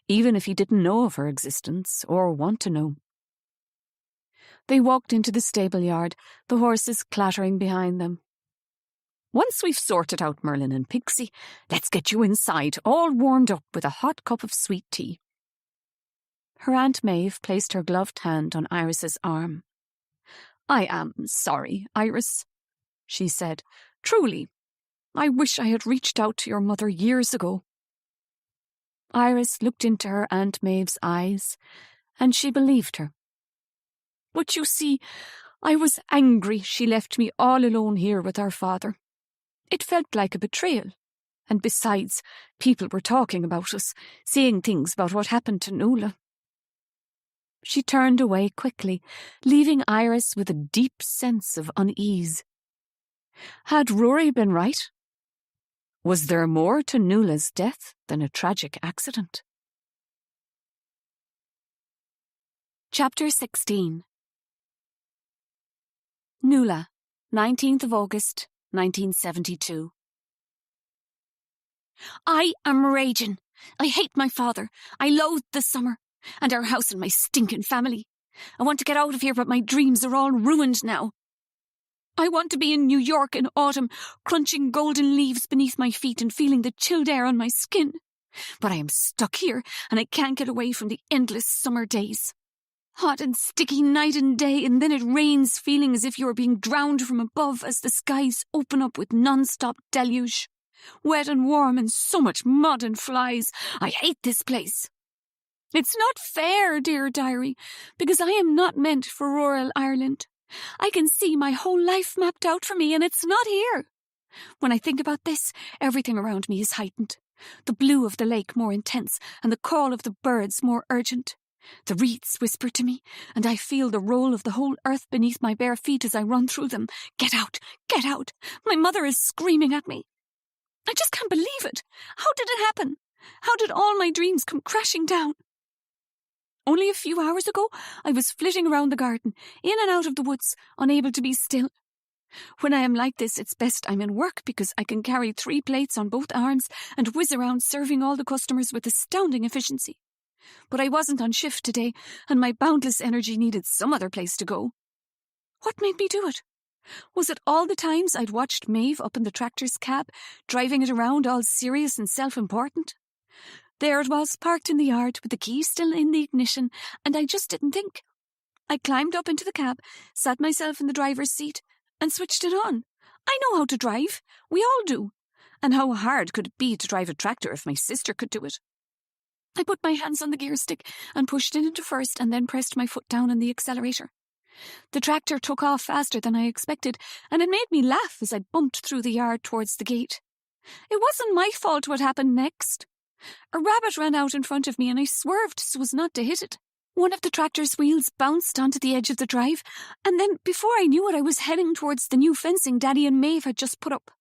even if he didn't know of her existence or want to know. They walked into the stable yard, the horses clattering behind them. "Once we've sorted out Merlin and Pixie, let's get you inside, all warmed up with a hot cup of sweet tea." Her Aunt Maeve placed her gloved hand on Iris's arm. "I am sorry, Iris," she said. "Truly, I wish I had reached out to your mother years ago." Iris looked into her Aunt Maeve's eyes, and she believed her. "But you see, I was angry she left me all alone here with our father. It felt like a betrayal. And besides, people were talking about us, saying things about what happened to Noëlle." She turned away quickly, leaving Iris with a deep sense of unease. Had Rory been right? Was there more to Noëlle's death than a tragic accident? Chapter 16. Noëlle, 19th of August, 1972. I am raging. I hate my father. I loathe the summer, and our house and my stinking family. I want to get out of here, but my dreams are all ruined now. I want to be in New York in autumn, crunching golden leaves beneath my feet and feeling the chilled air on my skin. But I am stuck here, and I can't get away from the endless summer days. Hot and sticky night and day, and then it rains, feeling as if you are being drowned from above as the skies open up with non-stop deluge. Wet and warm and so much mud and flies. I hate this place. It's not fair, dear diary, because I am not meant for rural Ireland. I can see my whole life mapped out for me, and it's not here. When I think about this, everything around me is heightened. The blue of the lake more intense, and the call of the birds more urgent. The reeds whisper to me, and I feel the roll of the whole earth beneath my bare feet as I run through them. Get out! Get out! My mother is screaming at me. I just can't believe it. How did it happen? How did all my dreams come crashing down? Only a few hours ago, I was flitting around the garden, in and out of the woods, unable to be still. When I am like this, it's best I'm in work because I can carry 3 plates on both arms and whiz around serving all the customers with astounding efficiency. But I wasn't on shift today, and my boundless energy needed some other place to go. What made me do it? Was it all the times I'd watched Maeve up in the tractor's cab, driving it around all serious and self-important? There it was, parked in the yard, with the key still in the ignition, and I just didn't think. I climbed up into the cab, sat myself in the driver's seat, and switched it on. I know how to drive. We all do. And how hard could it be to drive a tractor if my sister could do it? I put my hands on the gear stick and pushed it into first and then pressed my foot down on the accelerator. The tractor took off faster than I expected, and it made me laugh as I bumped through the yard towards the gate. It wasn't my fault what happened next. A rabbit ran out in front of me and I swerved so as not to hit it. One of the tractor's wheels bounced onto the edge of the drive, and then before I knew it, I was heading towards the new fencing Daddy and Maeve had just put up.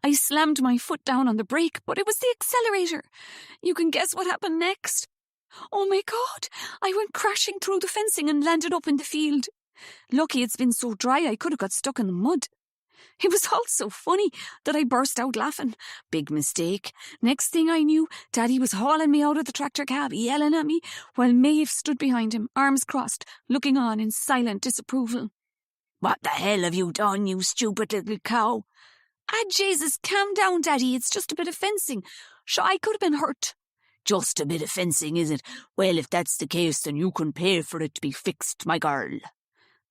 I slammed my foot down on the brake, but it was the accelerator. You can guess what happened next. Oh my God! I went crashing through the fencing and landed up in the field. Lucky it's been so dry I could have got stuck in the mud. It was all so funny that I burst out laughing. Big mistake. Next thing I knew, Daddy was hauling me out of the tractor cab, yelling at me, while Maeve stood behind him, arms crossed, looking on in silent disapproval. "What the hell have you done, you stupid little cow?" "Ah, Jesus, calm down, Daddy. It's just a bit of fencing. Sure, I could have been hurt." "Just a bit of fencing, is it? Well, if that's the case, then you can pay for it to be fixed, my girl."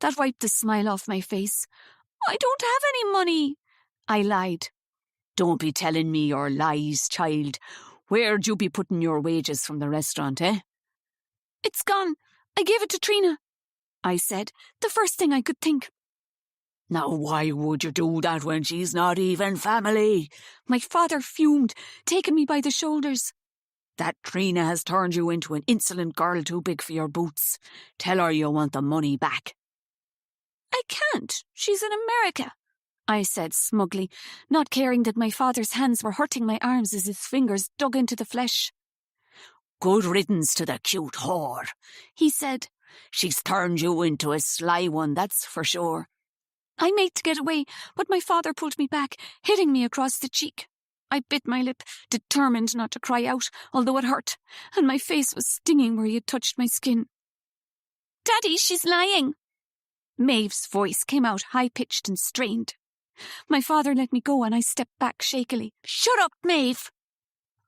That wiped the smile off my face. "I don't have any money," I lied. "Don't be telling me your lies, child. Where'd you be putting your wages from the restaurant, eh?" "It's gone. I gave it to Trina," I said, the first thing I could think. "Now why would you do that when she's not even family?" My father fumed, taking me by the shoulders. "That Trina has turned you into an insolent girl too big for your boots. Tell her you want the money back." "I can't. She's in America," I said smugly, not caring that my father's hands were hurting my arms as his fingers dug into the flesh. "Good riddance to the cute whore," he said. "She's turned you into a sly one, that's for sure." I made to get away, but my father pulled me back, hitting me across the cheek. I bit my lip, determined not to cry out, although it hurt, and my face was stinging where he had touched my skin. Daddy, she's lying. Maeve's voice came out high-pitched and strained. My father let me go and I stepped back shakily. Shut up, Maeve!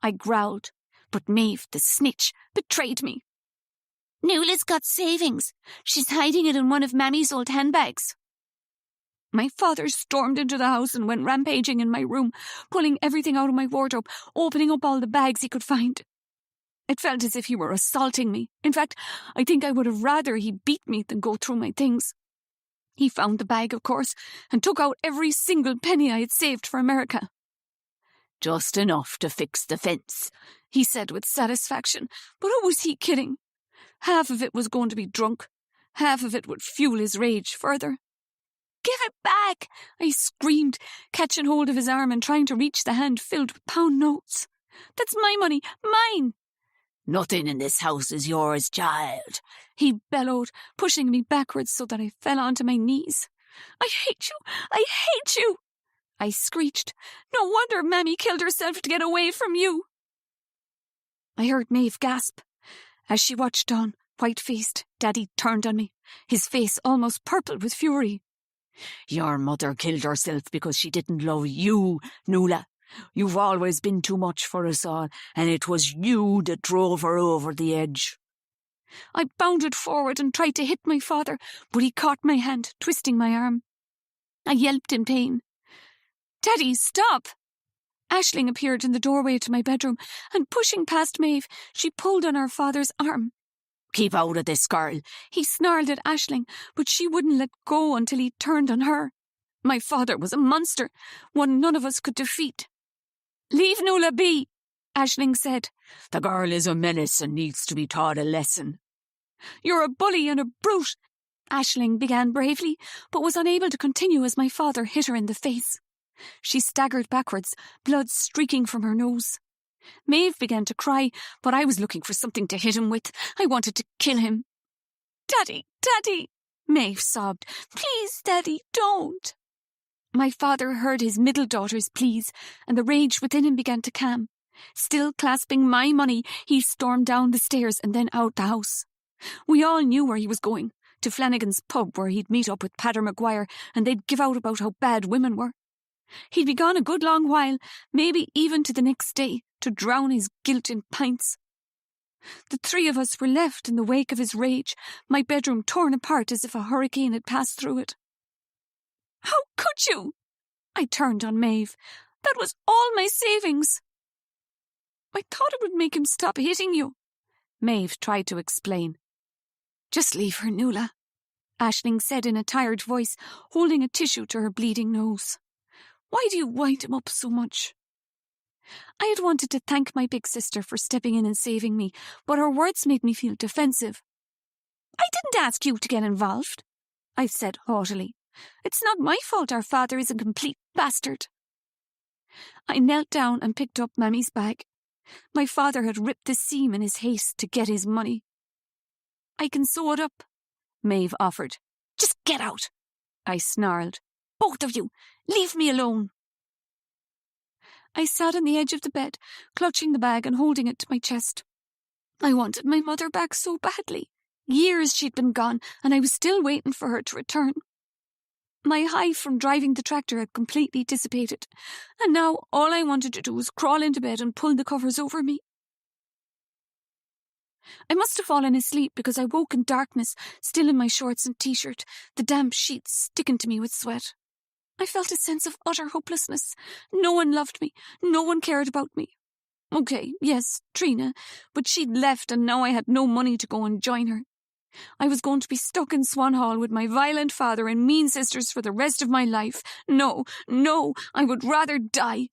I growled, but Maeve, the snitch, betrayed me. Noëlle's got savings. She's hiding it in one of Mammy's old handbags. My father stormed into the house and went rampaging in my room, pulling everything out of my wardrobe, opening up all the bags he could find. It felt as if he were assaulting me. In fact, I think I would have rather he beat me than go through my things. He found the bag, of course, and took out every single penny I had saved for America. Just enough to fix the fence, he said with satisfaction. But who was he kidding? Half of it was going to be drunk. Half of it would fuel his rage further. Give it back, I screamed, catching hold of his arm and trying to reach the hand filled with pound notes. That's my money, mine! Nothing in this house is yours, child, he bellowed, pushing me backwards so that I fell onto my knees. I hate you! I hate you! I screeched. No wonder Mammy killed herself to get away from you. I heard Maeve gasp. As she watched on, white-faced, Daddy turned on me, his face almost purple with fury. Your mother killed herself because she didn't love you, Noëlle. You've always been too much for us all, and it was you that drove her over the edge. I bounded forward and tried to hit my father, but he caught my hand, twisting my arm. I yelped in pain. Daddy, stop! Aisling appeared in the doorway to my bedroom, and pushing past Maeve, she pulled on our father's arm. Keep out of this, girl, he snarled at Aisling, but she wouldn't let go until he turned on her. My father was a monster, one none of us could defeat. Leave Noëlle be, Aisling said. The girl is a menace and needs to be taught a lesson. You're a bully and a brute, Aisling began bravely, but was unable to continue as my father hit her in the face. She staggered backwards, blood streaking from her nose. Maeve began to cry, but I was looking for something to hit him with. I wanted to kill him. Daddy, Daddy, Maeve sobbed. Please, Daddy, don't. My father heard his middle daughter's pleas, and the rage within him began to calm. Still clasping my money, he stormed down the stairs and then out the house. We all knew where he was going, to Flanagan's pub where he'd meet up with Padder Maguire and they'd give out about how bad women were. He'd be gone a good long while, maybe even to the next day, to drown his guilt in pints. The three of us were left in the wake of his rage, my bedroom torn apart as if a hurricane had passed through it. How could you? I turned on Maeve. That was all my savings. I thought it would make him stop hitting you. Maeve tried to explain. Just leave her, Noëlle, Aisling said in a tired voice, holding a tissue to her bleeding nose. Why do you wind him up so much? I had wanted to thank my big sister for stepping in and saving me, but her words made me feel defensive. I didn't ask you to get involved, I said haughtily. It's not my fault our father is a complete bastard. I knelt down and picked up Mammy's bag. My father had ripped the seam in his haste to get his money. I can sew it up, Maeve offered. Just get out, I snarled. Both of you, leave me alone. I sat on the edge of the bed, clutching the bag and holding it to my chest. I wanted my mother back so badly. Years she'd been gone, and I was still waiting for her to return. My high from driving the tractor had completely dissipated, and now all I wanted to do was crawl into bed and pull the covers over me. I must have fallen asleep because I woke in darkness, still in my shorts and t-shirt, the damp sheets sticking to me with sweat. I felt a sense of utter hopelessness. No one loved me. No one cared about me. Okay, yes, Trina, but she'd left and now I had no money to go and join her. I was going to be stuck in Swan Hall with my violent father and mean sisters for the rest of my life. No, I would rather die.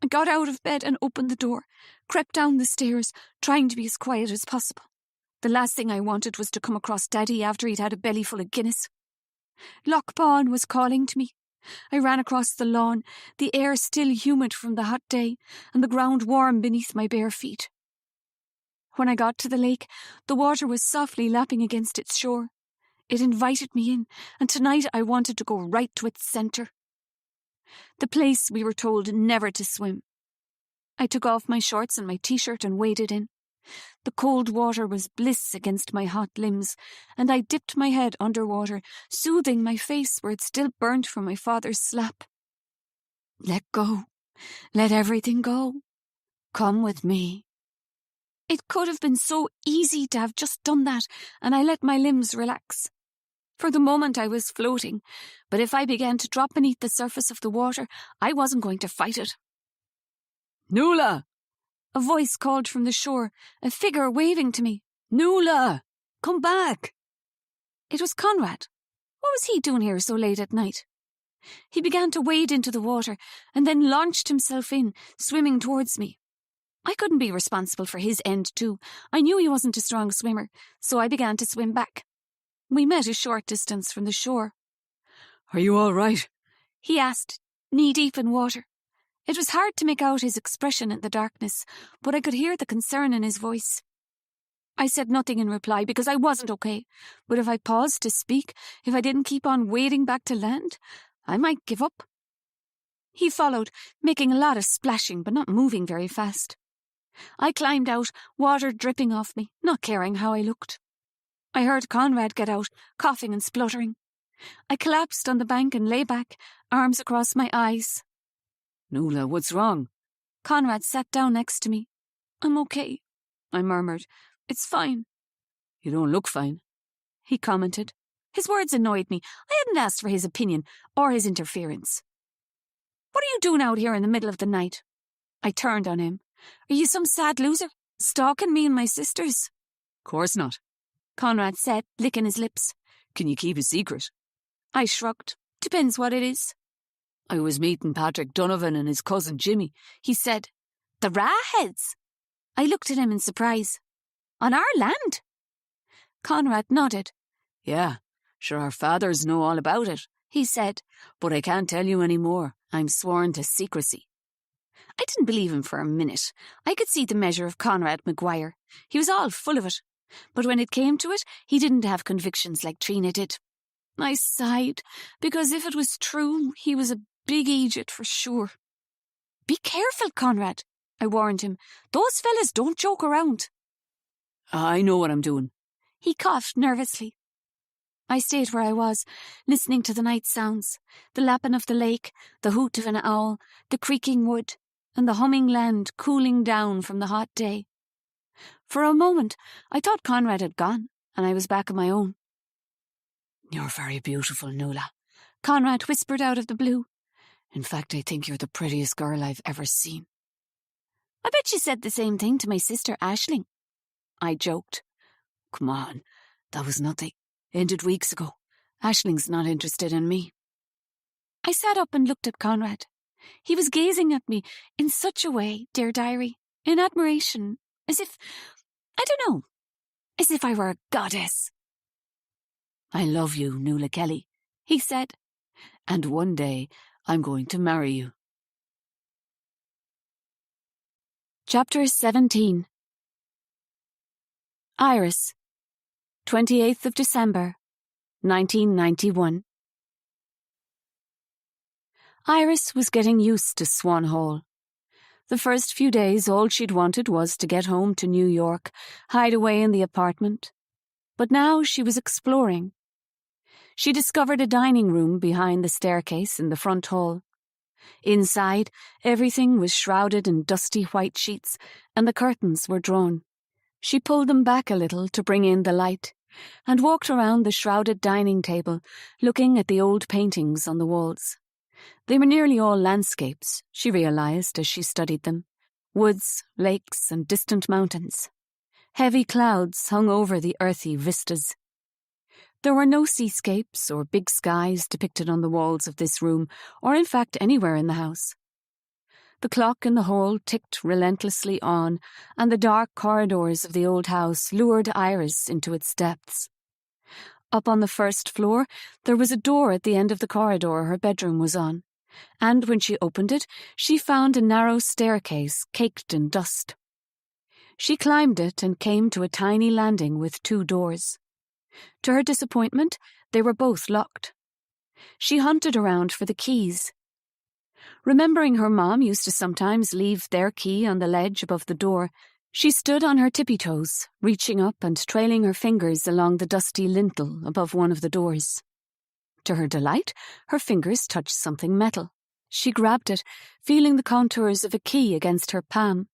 I got out of bed and opened the door, crept down the stairs, trying to be as quiet as possible. The last thing I wanted was to come across Daddy after he'd had a belly full of Guinness. Loch Bawn was calling to me. I ran across the lawn, the air still humid from the hot day, and the ground warm beneath my bare feet. When I got to the lake, the water was softly lapping against its shore. It invited me in, and tonight I wanted to go right to its centre. the place we were told never to swim. I took off my shorts and my t-shirt and waded in. The cold water was bliss against my hot limbs, and I dipped my head underwater, soothing my face where it still burnt from my father's slap. Let go. Let everything go. Come with me. It could have been so easy to have just done that, and I let my limbs relax. For the moment I was floating, but if I began to drop beneath the surface of the water, I wasn't going to fight it. Noëlle! A voice called from the shore, a figure waving to me. Noëlle! Come back! It was Conrad. What was he doing here so late at night? He began to wade into the water and then launched himself in, swimming towards me. I couldn't be responsible for his end too. I knew he wasn't a strong swimmer, so I began to swim back. We met a short distance from the shore. Are you all right? He asked, knee-deep in water. It was hard to make out his expression in the darkness, but I could hear the concern in his voice. I said nothing in reply because I wasn't okay, but if I paused to speak, if I didn't keep on wading back to land, I might give up. He followed, making a lot of splashing but not moving very fast. I climbed out, water dripping off me, not caring how I looked. I heard Conrad get out, coughing and spluttering. I collapsed on the bank and lay back, arms across my eyes. Noëlle, what's wrong? Conrad sat down next to me. I'm okay, I murmured. It's fine. You don't look fine, he commented. His words annoyed me. I hadn't asked for his opinion or his interference. What are you doing out here in the middle of the night? I turned on him. Are you some sad loser, stalking me and my sisters? Course not, Conrad said, licking his lips. Can you keep a secret? I shrugged. Depends what it is. I was meeting Patrick Donovan and his cousin Jimmy, he said. The Rawheads? I looked at him in surprise. On our land? Conrad nodded. Yeah, sure our fathers know all about it, he said. But I can't tell you any more. I'm sworn to secrecy. I didn't believe him for a minute. I could see the measure of Conrad Maguire. He was all full of it. But when it came to it, he didn't have convictions like Trina did. I sighed, because if it was true, he was a big Egypt for sure. Be careful, Conrad, I warned him. Those fellas don't joke around. I know what I'm doing. He coughed nervously. I stayed where I was, listening to the night sounds, the lapping of the lake, the hoot of an owl, the creaking wood, and the humming land cooling down from the hot day. For a moment, I thought Conrad had gone, and I was back on my own. You're very beautiful, Noëlle, Conrad whispered out of the blue. In fact, I think you're the prettiest girl I've ever seen. I bet you said the same thing to my sister Aisling. I joked. Come on, that was nothing. Ended weeks ago. Aisling's not interested in me. I sat up and looked at Conrad. He was gazing at me in such a way, dear diary, in admiration, as if, I don't know, as if I were a goddess. I love you, Noëlle Kelly, he said. And one day I'm going to marry you. Chapter 17. Iris, 28th of December, 1991. Iris was getting used to Swan Hall. The first few days, all she'd wanted was to get home to New York, hide away in the apartment. But now she was exploring. She discovered a dining room behind the staircase in the front hall. Inside, everything was shrouded in dusty white sheets, and the curtains were drawn. She pulled them back a little to bring in the light, and walked around the shrouded dining table, looking at the old paintings on the walls. They were nearly all landscapes, she realized as she studied them. Woods, lakes, and distant mountains. Heavy clouds hung over the earthy vistas. There were no seascapes or big skies depicted on the walls of this room, or in fact anywhere in the house. The clock in the hall ticked relentlessly on, and the dark corridors of the old house lured Iris into its depths. Up on the first floor, there was a door at the end of the corridor her bedroom was on, and when she opened it, she found a narrow staircase caked in dust. She climbed it and came to a tiny landing with 2 doors. To her disappointment, they were both locked. She hunted around for the keys. Remembering her mom used to sometimes leave their key on the ledge above the door, she stood on her tippy toes, reaching up and trailing her fingers along the dusty lintel above one of the doors. To her delight, her fingers touched something metal. She grabbed it, feeling the contours of a key against her palm.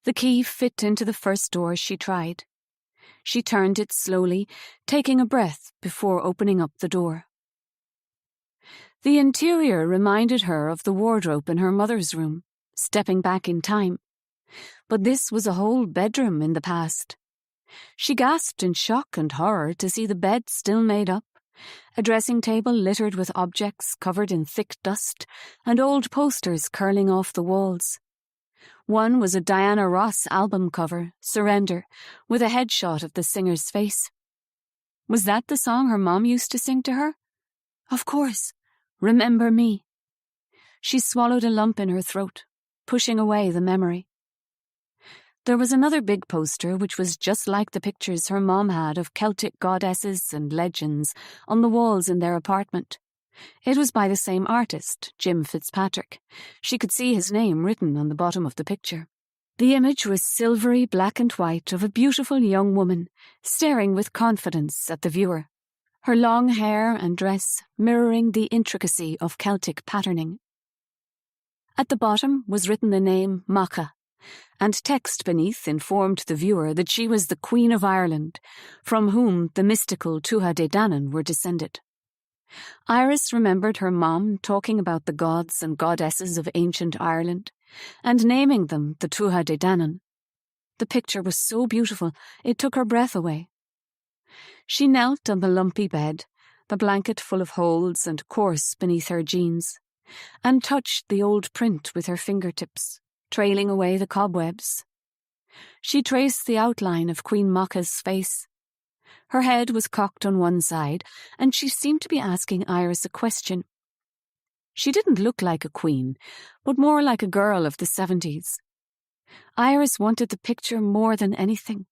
The key fit into the first door she tried. She turned it slowly, taking a breath before opening up the door. The interior reminded her of the wardrobe in her mother's room, stepping back in time. But this was a whole bedroom in the past. She gasped in shock and horror to see the bed still made up, a dressing table littered with objects covered in thick dust, and old posters curling off the walls. One was a Diana Ross album cover, Surrender, with a headshot of the singer's face. Was that the song her mom used to sing to her? Of course. Remember Me. She swallowed a lump in her throat, pushing away the memory. There was another big poster which was just like the pictures her mom had of Celtic goddesses and legends on the walls in their apartment. It was by the same artist, Jim Fitzpatrick. She could see his name written on the bottom of the picture. The image was silvery black and white of a beautiful young woman, staring with confidence at the viewer, her long hair and dress mirroring the intricacy of Celtic patterning. At the bottom was written the name Macha, and text beneath informed the viewer that she was the Queen of Ireland, from whom the mystical Tuatha Dé Danann were descended. Iris remembered her mom talking about the gods and goddesses of ancient Ireland, and naming them the Tuatha Dé Danann. The picture was so beautiful, it took her breath away. She knelt on the lumpy bed, the blanket full of holes and coarse beneath her jeans, and touched the old print with her fingertips, trailing away the cobwebs. She traced the outline of Queen Macha's face. Her head was cocked on one side, and she seemed to be asking Iris a question. She didn't look like a queen, but more like a girl of the 70s. Iris wanted the picture more than anything,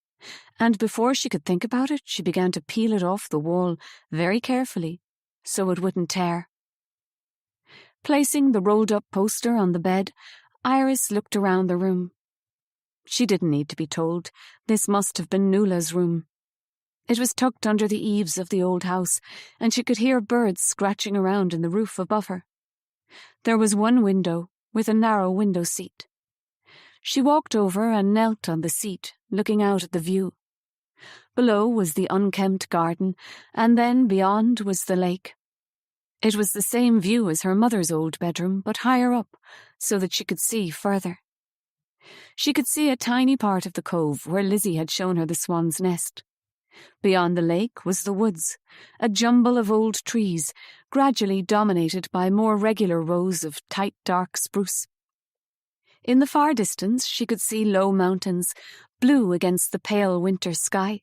and before she could think about it, she began to peel it off the wall very carefully, so it wouldn't tear. Placing the rolled-up poster on the bed, Iris looked around the room. She didn't need to be told. This must have been Nuala's room. It was tucked under the eaves of the old house, and she could hear birds scratching around in the roof above her. There was one window, with a narrow window seat. She walked over and knelt on the seat, looking out at the view. Below was the unkempt garden, and then beyond was the lake. It was the same view as her mother's old bedroom, but higher up, so that she could see further. She could see a tiny part of the cove where Lizzie had shown her the swan's nest. Beyond the lake was the woods, a jumble of old trees, gradually dominated by more regular rows of tight dark spruce. In the far distance she could see low mountains, blue against the pale winter sky.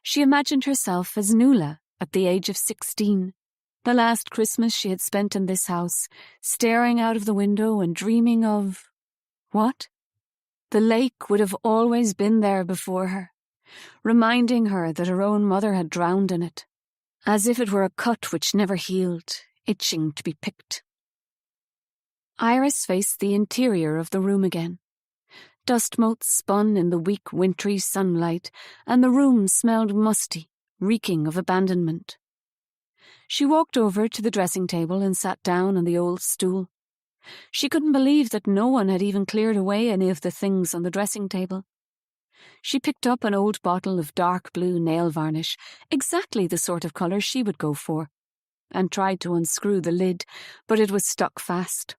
She imagined herself as Nuala at the age of 16, the last Christmas she had spent in this house, staring out of the window and dreaming of... what? The lake would have always been there before her, reminding her that her own mother had drowned in it, as if it were a cut which never healed, itching to be picked. Iris faced the interior of the room again. Dust motes spun in the weak wintry sunlight, and the room smelled musty, reeking of abandonment. She walked over to the dressing table and sat down on the old stool. She couldn't believe that no one had even cleared away any of the things on the dressing table. She picked up an old bottle of dark blue nail varnish, exactly the sort of colour she would go for, and tried to unscrew the lid, but it was stuck fast.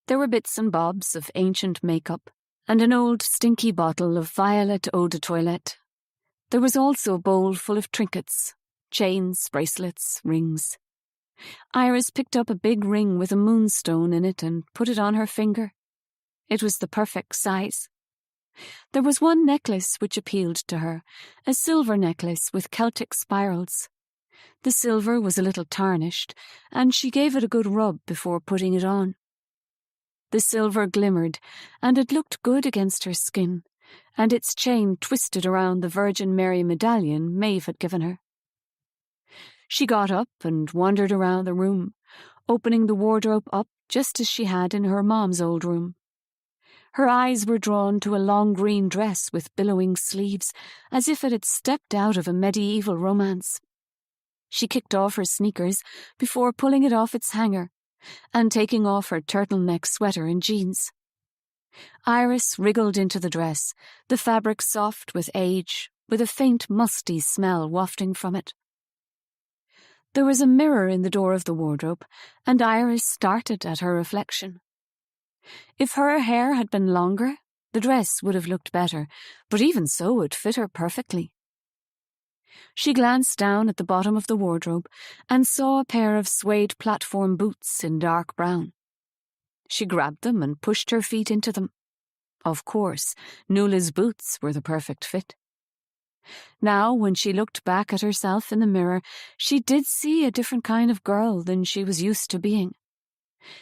There were bits and bobs of ancient makeup, and an old stinky bottle of violet eau de toilette. There was also a bowl full of trinkets, chains, bracelets, rings. Iris picked up a big ring with a moonstone in it and put it on her finger. It was the perfect size. There was one necklace which appealed to her, a silver necklace with Celtic spirals. The silver was a little tarnished, and she gave it a good rub before putting it on. The silver glimmered, and it looked good against her skin, and its chain twisted around the Virgin Mary medallion Maeve had given her. She got up and wandered around the room, opening the wardrobe up just as she had in her mom's old room. Her eyes were drawn to a long green dress with billowing sleeves, as if it had stepped out of a medieval romance. She kicked off her sneakers before pulling it off its hanger and taking off her turtleneck sweater and jeans. Iris wriggled into the dress, the fabric soft with age, with a faint musty smell wafting from it. There was a mirror in the door of the wardrobe, and Iris started at her reflection. If her hair had been longer, the dress would have looked better, but even so it fit her perfectly. She glanced down at the bottom of the wardrobe and saw a pair of suede platform boots in dark brown. She grabbed them and pushed her feet into them. Of course, Noëlle's boots were the perfect fit. Now, when she looked back at herself in the mirror, she did see a different kind of girl than she was used to being.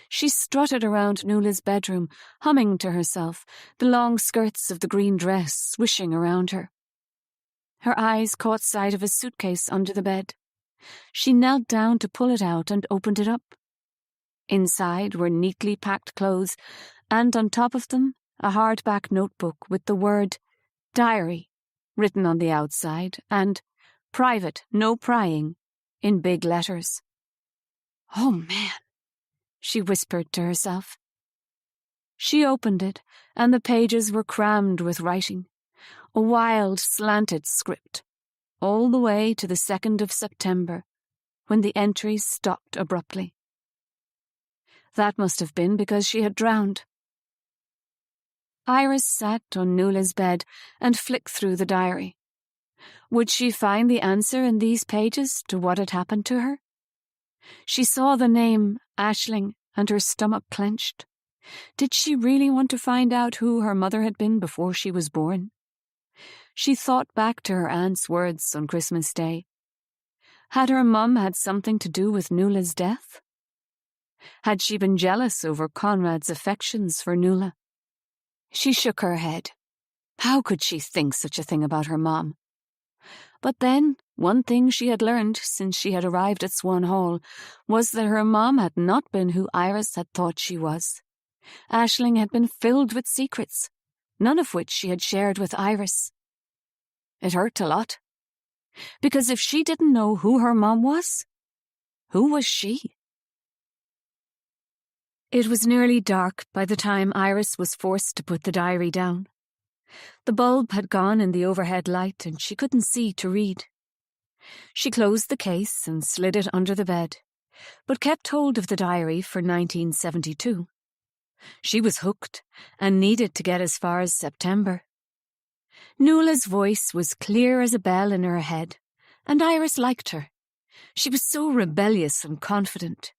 She strutted around Noëlle's bedroom, humming to herself, the long skirts of the green dress swishing around her. Her eyes caught sight of a suitcase under the bed. She knelt down to pull it out and opened it up. Inside were neatly packed clothes, and on top of them, a hardback notebook with the word "Diary" written on the outside and "Private, no prying" in big letters. "Oh, man," she whispered to herself. She opened it, and the pages were crammed with writing, a wild, slanted script, all the way to the 2nd of September, when the entries stopped abruptly. That must have been because she had drowned. Iris sat on Noëlle's bed and flicked through the diary. Would she find the answer in these pages to what had happened to her? She saw the name Aisling and her stomach clenched. Did she really want to find out who her mother had been before she was born? She thought back to her aunt's words on Christmas Day. Had her mum had something to do with Noëlle's death? Had she been jealous over Conrad's affections for Noëlle? She shook her head. How could she think such a thing about her mom? But then, one thing she had learned since she had arrived at Swan Hall was that her mom had not been who Iris had thought she was. Aisling had been filled with secrets, none of which she had shared with Iris. It hurt a lot. Because if she didn't know who her mom was, who was she? It was nearly dark by the time Iris was forced to put the diary down. The bulb had gone in the overhead light and she couldn't see to read. She closed the case and slid it under the bed, but kept hold of the diary for 1972. She was hooked and needed to get as far as September. Noëlle's voice was clear as a bell in her head, and Iris liked her. She was so rebellious and confident.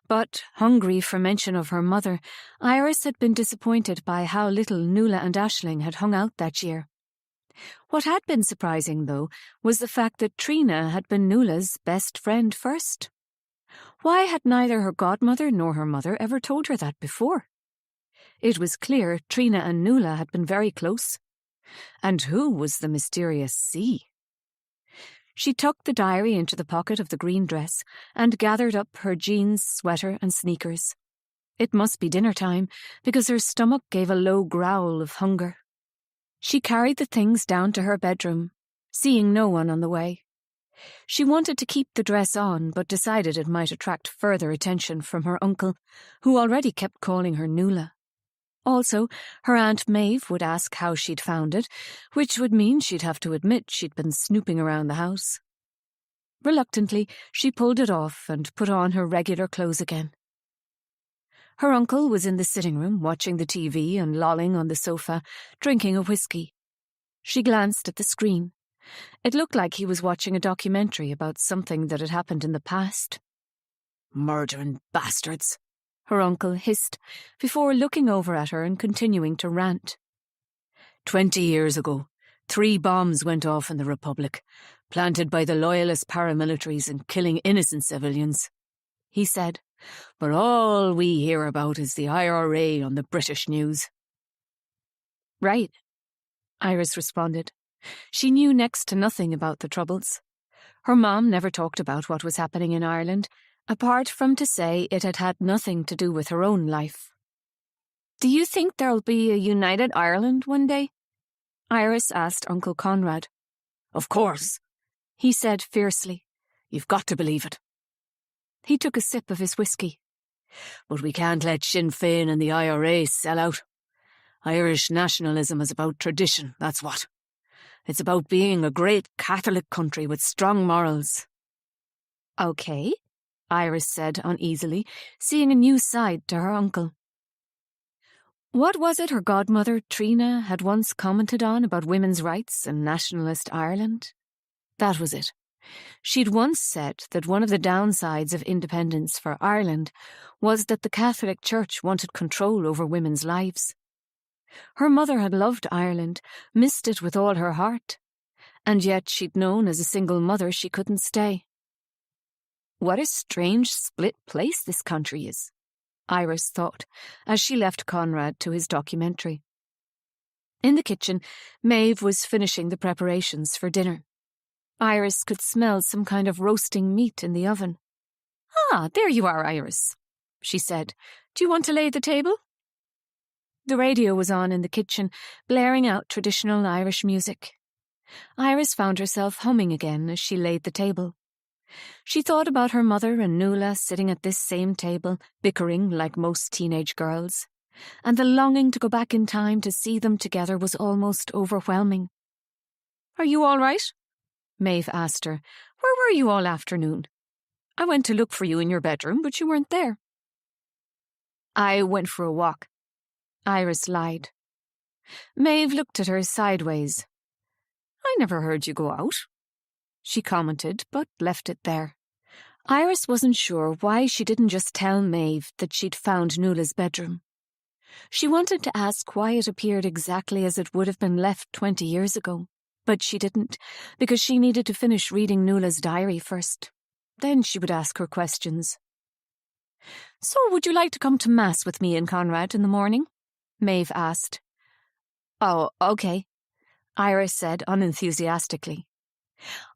But, hungry for mention of her mother, Iris had been disappointed by how little Noëlle and Aisling had hung out that year. What had been surprising, though, was the fact that Trina had been Noëlle's best friend first. Why had neither her godmother nor her mother ever told her that before? It was clear Trina and Noëlle had been very close. And who was the mysterious C? She tucked the diary into the pocket of the green dress and gathered up her jeans, sweater and sneakers. It must be dinner time, because her stomach gave a low growl of hunger. She carried the things down to her bedroom, seeing no one on the way. She wanted to keep the dress on, but decided it might attract further attention from her uncle, who already kept calling her Noëlle. Also, her Aunt Maeve would ask how she'd found it, which would mean she'd have to admit she'd been snooping around the house. Reluctantly, she pulled it off and put on her regular clothes again. Her uncle was in the sitting room watching the TV and lolling on the sofa, drinking a whiskey. She glanced at the screen. It looked like he was watching a documentary about something that had happened in the past. "Murdering bastards," her uncle hissed, before looking over at her and continuing to rant. 20 years ago, 3 bombs went off in the Republic, planted by the loyalist paramilitaries and killing innocent civilians, he said, but all we hear about is the IRA on the British news. Right, Iris responded. She knew next to nothing about the Troubles. Her mom never talked about what was happening in Ireland, apart from to say it had had nothing to do with her own life. "Do you think there'll be a united Ireland one day?" Iris asked Uncle Conrad. "Of course," he said fiercely. "You've got to believe it. He took a sip of his whiskey. But we can't let Sinn Féin and the IRA sell out. Irish nationalism is about tradition, that's what. It's about being a great Catholic country with strong morals." "OK," Iris said uneasily, seeing a new side to her uncle. What was it her godmother, Trina, had once commented on about women's rights and nationalist Ireland? That was it. She'd once said that one of the downsides of independence for Ireland was that the Catholic Church wanted control over women's lives. Her mother had loved Ireland, missed it with all her heart, and yet she'd known as a single mother she couldn't stay. What a strange split place this country is, Iris thought, as she left Conrad to his documentary. In the kitchen, Maeve was finishing the preparations for dinner. Iris could smell some kind of roasting meat in the oven. "Ah, there you are, Iris," she said. "Do you want to lay the table?" The radio was on in the kitchen, blaring out traditional Irish music. Iris found herself humming again as she laid the table. She thought about her mother and Noëlle sitting at this same table, bickering like most teenage girls, and the longing to go back in time to see them together was almost overwhelming. "Are you all right?" Maeve asked her. "Where were you all afternoon? I went to look for you in your bedroom, but you weren't there." "I went for a walk," Iris lied. Maeve looked at her sideways. "I never heard you go out," she commented, but left it there. Iris wasn't sure why she didn't just tell Maeve that she'd found Noëlle's bedroom. She wanted to ask why it appeared exactly as it would have been left 20 years ago. But she didn't, because she needed to finish reading Noëlle's diary first. Then she would ask her questions. "So would you like to come to Mass with me and Conrad in the morning?" Maeve asked. "Oh, OK," Iris said unenthusiastically.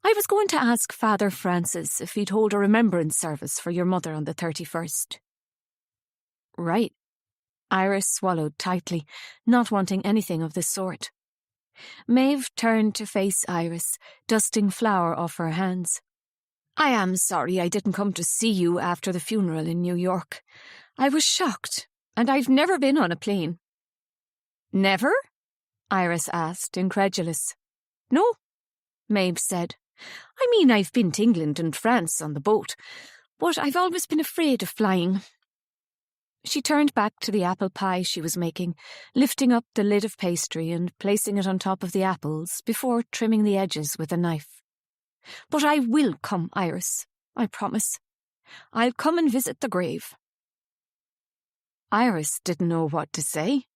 "I was going to ask Father Francis if he'd hold a remembrance service for your mother on the 31st. "Right." Iris swallowed tightly, not wanting anything of the sort. Maeve turned to face Iris, dusting flour off her hands. "I am sorry I didn't come to see you after the funeral in New York. I was shocked, and I've never been on a plane." "Never?" Iris asked, incredulous. "No," Maeve said. "I mean, I've been to England and France on the boat, but I've always been afraid of flying." She turned back to the apple pie she was making, lifting up the lid of pastry and placing it on top of the apples before trimming the edges with a knife. "But I will come, Iris, I promise. I'll come and visit the grave." Iris didn't know what to say.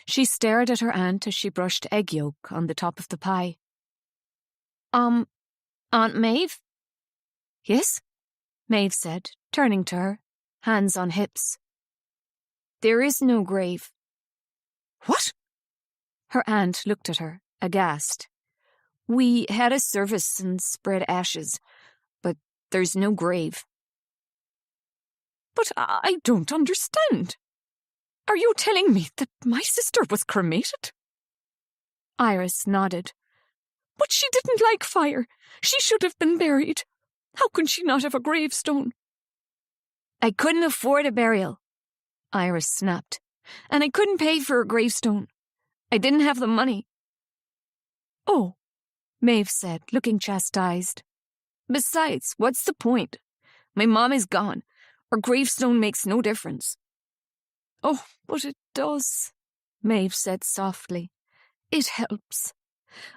She stared at her aunt as she brushed egg yolk on the top of the pie. Aunt Maeve?" "Yes?" Maeve said, turning to her, hands on hips. "There is no grave." "What?" Her aunt looked at her, aghast. "We had a service and spread ashes, but there's no grave." "But I don't understand. Are you telling me that my sister was cremated?" Iris nodded. "But she didn't like fire. She should have been buried. How can she not have a gravestone?" "I couldn't afford a burial," Iris snapped, "and I couldn't pay for a gravestone. I didn't have the money." "Oh," Maeve said, looking chastised. "Besides, what's the point? My mom is gone. Her gravestone makes no difference." "Oh, but it does," Maeve said softly. "It helps.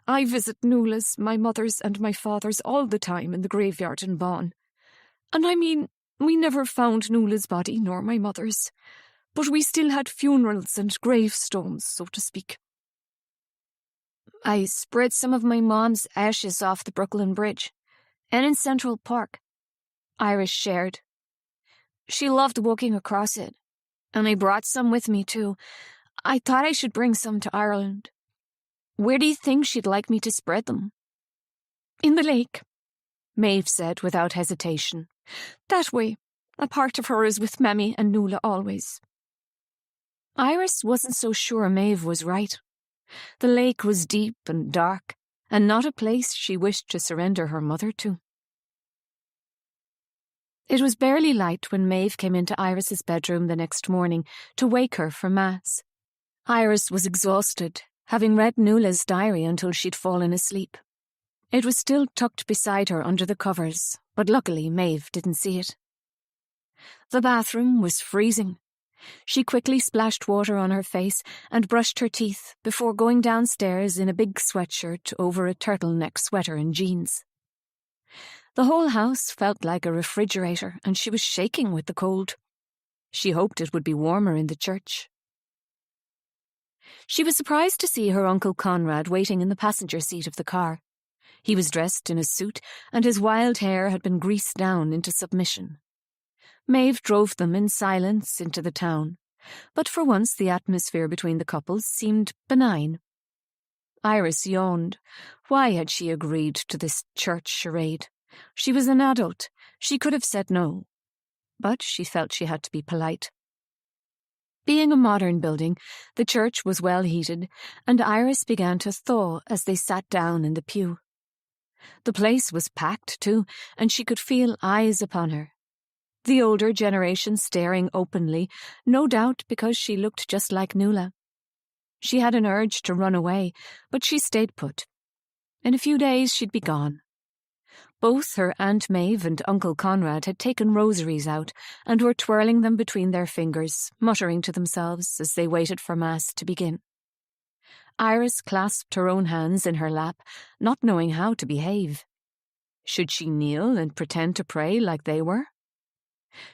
I visit Noëlle's, my mother's and my father's all the time in the graveyard in Bonn. And I mean, we never found Noëlle's body nor my mother's, but we still had funerals and gravestones, so to speak. I spread some of my mom's ashes off the Brooklyn Bridge, and in Central Park," Iris shared. "She loved walking across it, and I brought some with me too. I thought I should bring some to Ireland. Where do you think she'd like me to spread them?" "In the lake," Maeve said without hesitation. That way, a part of her is with Mammy and Noëlle always. Iris wasn't so sure Maeve was right. The lake was deep and dark, and not a place she wished to surrender her mother to. It was barely light when Maeve came into Iris's bedroom the next morning to wake her for Mass. Iris was exhausted, having read Noëlle's diary until she'd fallen asleep. It was still tucked beside her under the covers, but luckily Maeve didn't see it. The bathroom was freezing. She quickly splashed water on her face and brushed her teeth before going downstairs in a big sweatshirt over a turtleneck sweater and jeans. The whole house felt like a refrigerator, and she was shaking with the cold. She hoped it would be warmer in the church. She was surprised to see her Uncle Conrad waiting in the passenger seat of the car. He was dressed in a suit, and his wild hair had been greased down into submission. Maeve drove them in silence into the town, but for once the atmosphere between the couples seemed benign. Iris yawned. Why had she agreed to this church charade? She was an adult. She could have said no. But she felt she had to be polite. Being a modern building, the church was well heated, and Iris began to thaw as they sat down in the pew. The place was packed, too, and she could feel eyes upon her. The older generation staring openly, no doubt because she looked just like Noëlle. She had an urge to run away, but she stayed put. In a few days she'd be gone. Both her Aunt Maeve and Uncle Conrad had taken rosaries out and were twirling them between their fingers, muttering to themselves as they waited for Mass to begin. Iris clasped her own hands in her lap, not knowing how to behave. Should she kneel and pretend to pray like they were?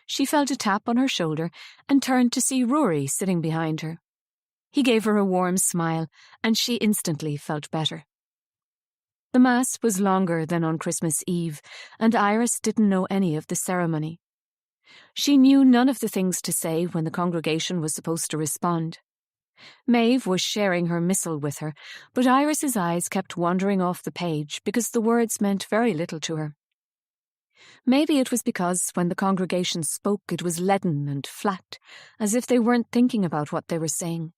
She felt a tap on her shoulder and turned to see Rory sitting behind her. He gave her a warm smile, and she instantly felt better. The Mass was longer than on Christmas Eve, and Iris didn't know any of the ceremony. She knew none of the things to say when the congregation was supposed to respond. Maeve was sharing her missal with her, but Iris's eyes kept wandering off the page because the words meant very little to her. Maybe it was because when the congregation spoke it was leaden and flat, as if they weren't thinking about what they were saying.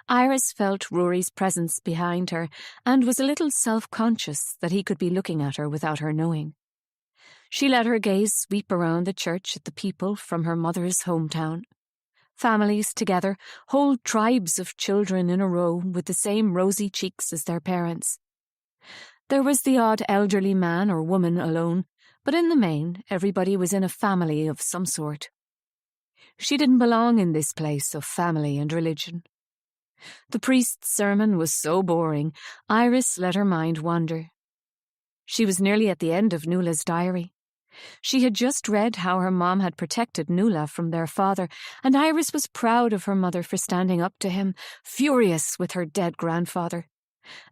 Iris felt Rory's presence behind her and was a little self-conscious that he could be looking at her without her knowing. She let her gaze sweep around the church at the people from her mother's hometown. Families together, whole tribes of children in a row with the same rosy cheeks as their parents. There was the odd elderly man or woman alone, but in the main everybody was in a family of some sort. She didn't belong in this place of family and religion. The priest's sermon was so boring, Iris let her mind wander. She was nearly at the end of Noëlle's diary. She had just read how her mom had protected Noëlle from their father, and Iris was proud of her mother for standing up to him, furious with her dead grandfather,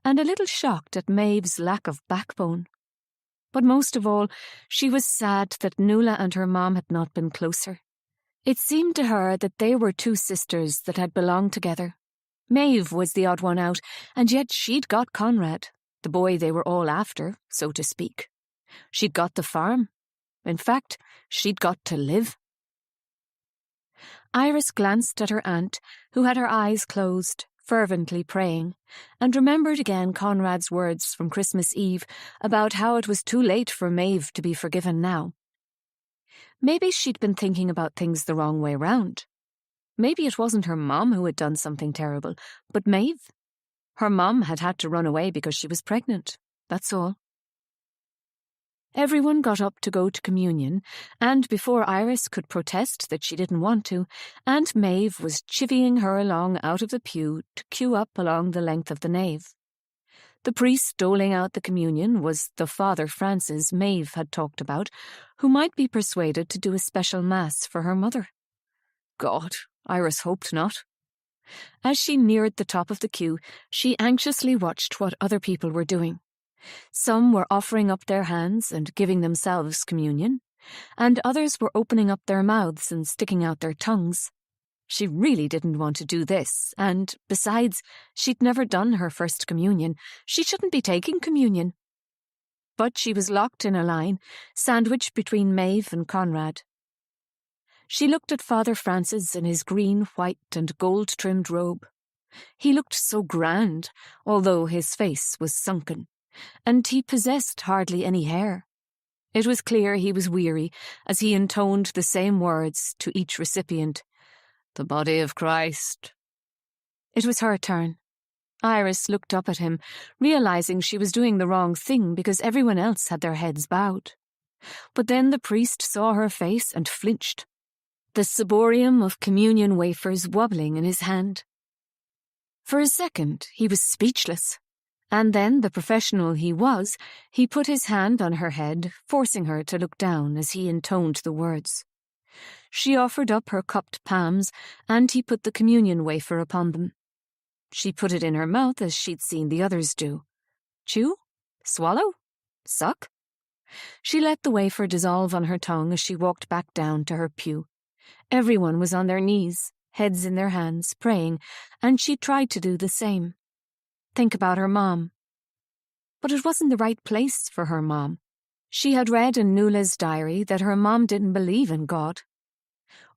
and a little shocked at Maeve's lack of backbone. But most of all, she was sad that Noëlle and her mom had not been closer. It seemed to her that they were two sisters that had belonged together. Maeve was the odd one out, and yet she'd got Conrad, the boy they were all after, so to speak. She'd got the farm. In fact, she'd got to live. Iris glanced at her aunt, who had her eyes closed, fervently praying, and remembered again Conrad's words from Christmas Eve about how it was too late for Maeve to be forgiven now. Maybe she'd been thinking about things the wrong way round. Maybe it wasn't her mom who had done something terrible, but Maeve. Her mom had had to run away because she was pregnant. That's all. Everyone got up to go to communion, and before Iris could protest that she didn't want to, Aunt Maeve was chivying her along out of the pew to queue up along the length of the nave. The priest doling out the communion was the Father Francis Maeve had talked about, who might be persuaded to do a special mass for her mother. God, Iris hoped not. As she neared the top of the queue, she anxiously watched what other people were doing. Some were offering up their hands and giving themselves communion, and others were opening up their mouths and sticking out their tongues. She really didn't want to do this, and, besides, she'd never done her first communion. She shouldn't be taking communion. but she was locked in a line, sandwiched between Maeve and Conrad. She looked at Father Francis in his green, white and gold-trimmed robe. He looked so grand, although his face was sunken, and he possessed hardly any hair. It was clear he was weary as he intoned the same words to each recipient. "The body of Christ." It was her turn. Iris looked up at him, realizing she was doing the wrong thing because everyone else had their heads bowed. But then the priest saw her face and flinched, the ciborium of communion wafers wobbling in his hand. For a second, he was speechless, and then, the professional he was, he put his hand on her head, forcing her to look down as he intoned the words. She offered up her cupped palms, and he put the communion wafer upon them. She put it in her mouth as she'd seen the others do. Chew? Swallow? Suck? She let the wafer dissolve on her tongue as she walked back down to her pew. Everyone was on their knees, heads in their hands, praying, and she tried to do the same. Think about her mom. But it wasn't the right place for her mom. She had read in Noëlle's diary that her mom didn't believe in God.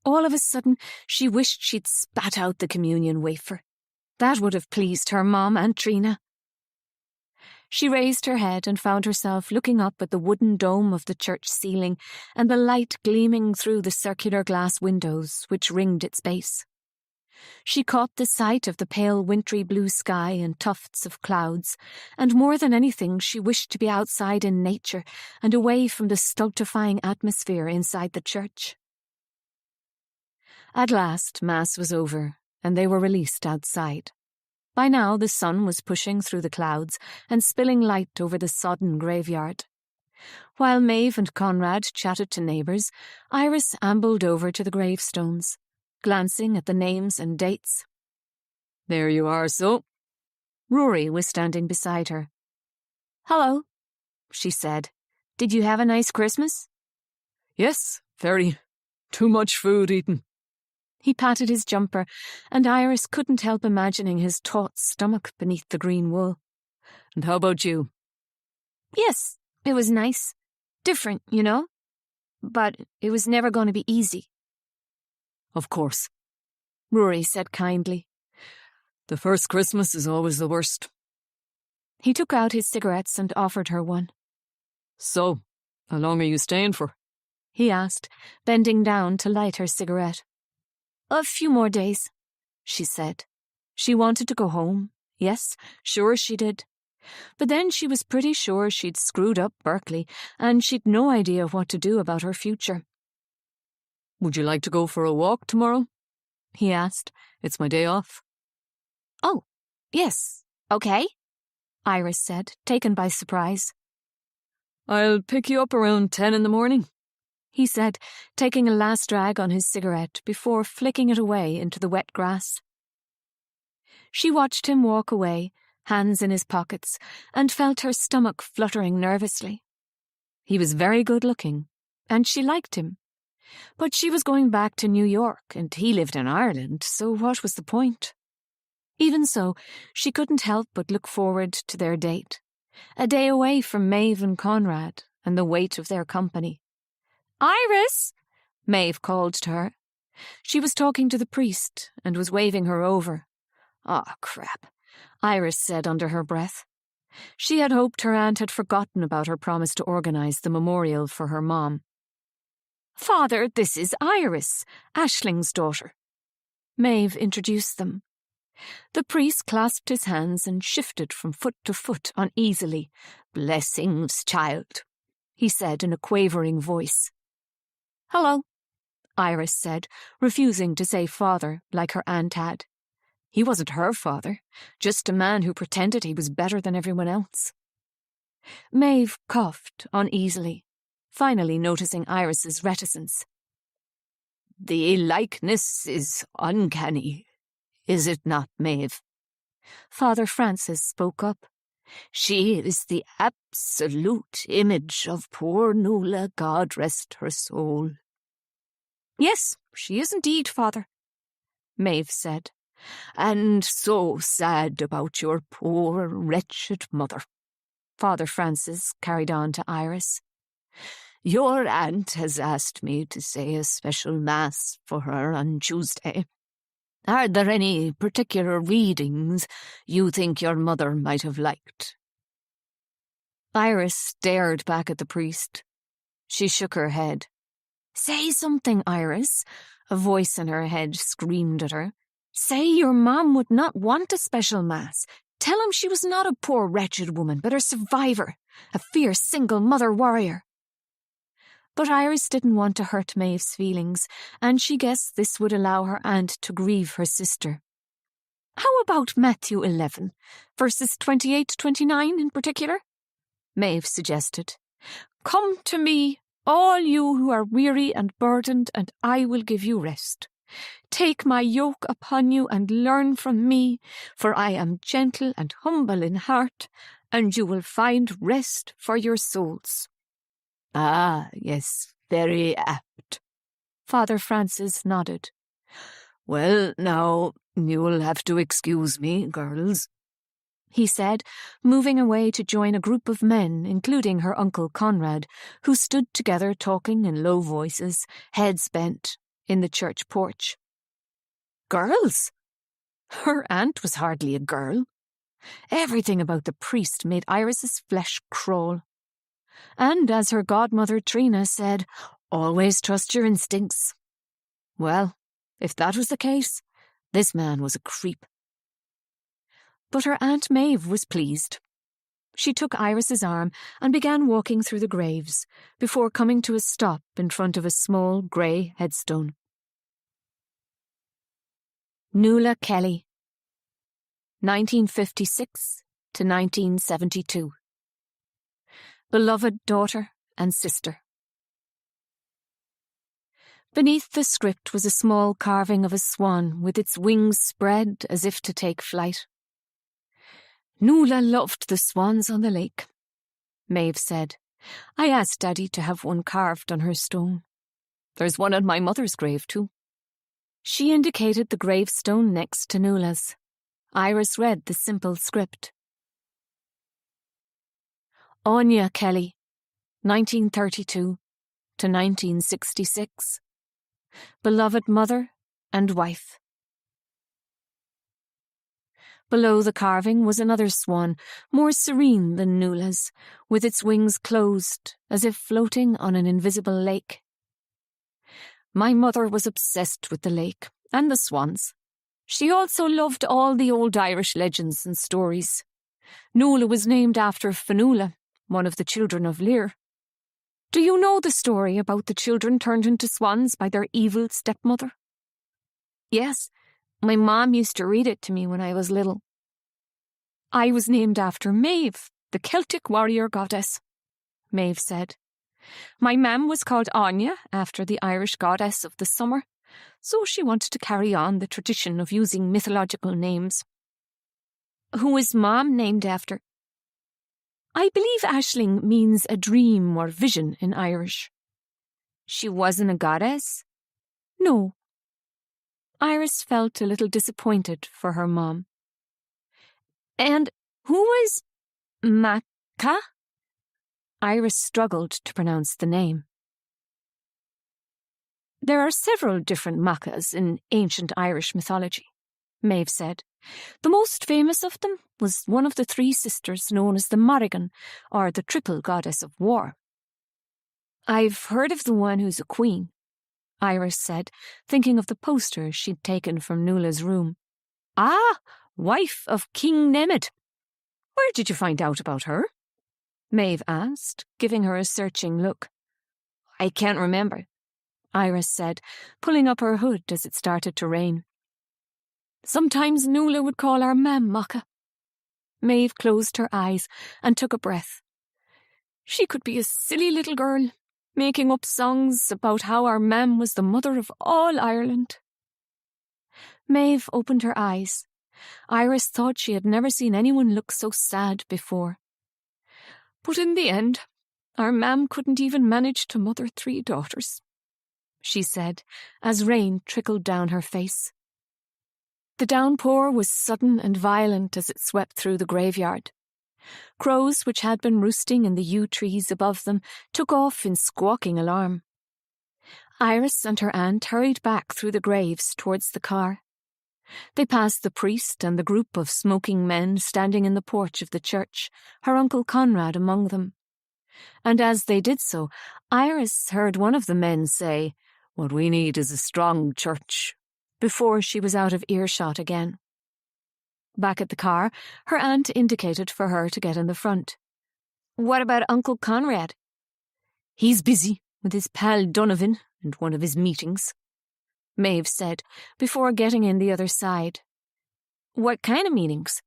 All of a sudden, she wished she'd spat out the communion wafer. That would have pleased her mom and Trina. She raised her head and found herself looking up at the wooden dome of the church ceiling and the light gleaming through the circular glass windows which ringed its base. She caught the sight of the pale wintry blue sky and tufts of clouds, and more than anything she wished to be outside in nature and away from the stultifying atmosphere inside the church. At last, Mass was over, and they were released outside. By now the sun was pushing through the clouds and spilling light over the sodden graveyard. While Maeve and Conrad chatted to neighbours, Iris ambled over to the gravestones, glancing at the names and dates. "There you are, so." Rory was standing beside her. "Hello," she said. "Did you have a nice Christmas?" "Yes, very. Too much food eaten." He patted his jumper, and Iris couldn't help imagining his taut stomach beneath the green wool. "And how about you?" "Yes, it was nice. Different, you know. But it was never going to be easy." "Of course," Rory said kindly. "The first Christmas is always the worst." He took out his cigarettes and offered her one. "So, how long are you staying for?" he asked, bending down to light her cigarette. "A few more days," she said. She wanted to go home. Yes, sure she did. But then she was pretty sure she'd screwed up Berkeley, and she'd no idea what to do about her future. "Would you like to go for a walk tomorrow?" he asked. "It's my day off." Oh, yes, okay, Iris said, taken by surprise. "I'll pick you up around 10 in the morning. He said, taking a last drag on his cigarette before flicking it away into the wet grass. She watched him walk away, hands in his pockets, and felt her stomach fluttering nervously. He was very good-looking, and she liked him. But she was going back to New York, and he lived in Ireland, so what was the point? Even so, she couldn't help but look forward to their date. A day away from Maeve and Conrad, and the weight of their company. "Iris!" Maeve called to her. She was talking to the priest and was waving her over. "Ah, crap," Iris said under her breath. She had hoped her aunt had forgotten about her promise to organise the memorial for her mom. "Father, this is Iris, Ashling's daughter." Maeve introduced them. The priest clasped his hands and shifted from foot to foot uneasily. "Blessings, child," he said in a quavering voice. "Hello," Iris said, refusing to say father like her aunt had. He wasn't her father, just a man who pretended he was better than everyone else. Maeve coughed uneasily, finally noticing Iris's reticence. "The likeness is uncanny, is it not, Maeve?" Father Francis spoke up. "She is the absolute image of poor Noëlle, God rest her soul." "Yes, she is indeed, Father," Maeve said. "And so sad about your poor, wretched mother." Father Francis carried on to Iris. Your aunt has asked me to say a special mass for her on Tuesday. Are there any particular readings you think your mother might have liked? Iris stared back at the priest. She shook her head. Say something, Iris, a voice in her head screamed at her. Say your mom would not want a special mass. Tell him she was not a poor wretched woman, but a survivor, a fierce single mother warrior. But Iris didn't want to hurt Maeve's feelings, and she guessed this would allow her aunt to grieve her sister. How about Matthew 11, verses 28 to 29 in particular? Maeve suggested. Come to me, all you who are weary and burdened, and I will give you rest. Take my yoke upon you and learn from me, for I am gentle and humble in heart, and you will find rest for your souls. Ah, yes, very apt. Father Francis nodded. Well, now, you'll have to excuse me, girls, he said, moving away to join a group of men, including her uncle Conrad, who stood together talking in low voices, heads bent, in the church porch. Girls? Her aunt was hardly a girl. Everything about the priest made Iris's flesh crawl. And as her godmother Trina said, always trust your instincts. Well, if that was the case, this man was a creep. But her Aunt Maeve was pleased. She took Iris's arm and began walking through the graves, before coming to a stop in front of a small grey headstone. Noëlle Kelly, 1956 to 1972. Beloved daughter and sister. Beneath the script was a small carving of a swan with its wings spread as if to take flight. Noëlle loved the swans on the lake, Maeve said. I asked Daddy to have one carved on her stone. There's one on my mother's grave too. She indicated the gravestone next to Noëlle's. Iris read the simple script. Anya Kelly, 1932 to 1966. Beloved mother and wife. Below the carving was another swan, more serene than Noëlle's, with its wings closed, as if floating on an invisible lake. My mother was obsessed with the lake and the swans. She also loved all the old Irish legends and stories. Noëlle was named after Fionnuala, one of the children of Lear. Do you know the story about the children turned into swans by their evil stepmother? Yes, my mom used to read it to me when I was little. I was named after Maeve, the Celtic warrior goddess, Maeve said. My mam was called Anya after the Irish goddess of the summer, so she wanted to carry on the tradition of using mythological names. Who is Mom named after? I believe Aisling means a dream or vision in Irish. She wasn't a goddess? No. Iris felt a little disappointed for her mom. And who was Macha? Iris struggled to pronounce the name. There are several different Machas in ancient Irish mythology, Maeve said. The most famous of them was one of the three sisters known as the Morrigan, or the triple goddess of war. I've heard of the one who's a queen, Iris said, thinking of the poster she'd taken from Noëlle's room. Ah, wife of King Nemed. Where did you find out about her? Maeve asked, giving her a searching look. I can't remember, Iris said, pulling up her hood as it started to rain. Sometimes Noëlle would call our mam Macha. Maeve closed her eyes and took a breath. She could be a silly little girl, making up songs about how our mam was the mother of all Ireland. Maeve opened her eyes. Iris thought she had never seen anyone look so sad before. But in the end, our mam couldn't even manage to mother 3 daughters, she said, as rain trickled down her face. The downpour was sudden and violent as it swept through the graveyard. Crows, which had been roosting in the yew trees above them, took off in squawking alarm. Iris and her aunt hurried back through the graves towards the car. They passed the priest and the group of smoking men standing in the porch of the church, her Uncle Conrad among them. And as they did so, Iris heard one of the men say, "What we need is a strong church," before she was out of earshot again. Back at the car, her aunt indicated for her to get in the front. What about Uncle Conrad? "He's busy with his pal Donovan and one of his meetings," Maeve said, before getting in the other side. What kind of meetings?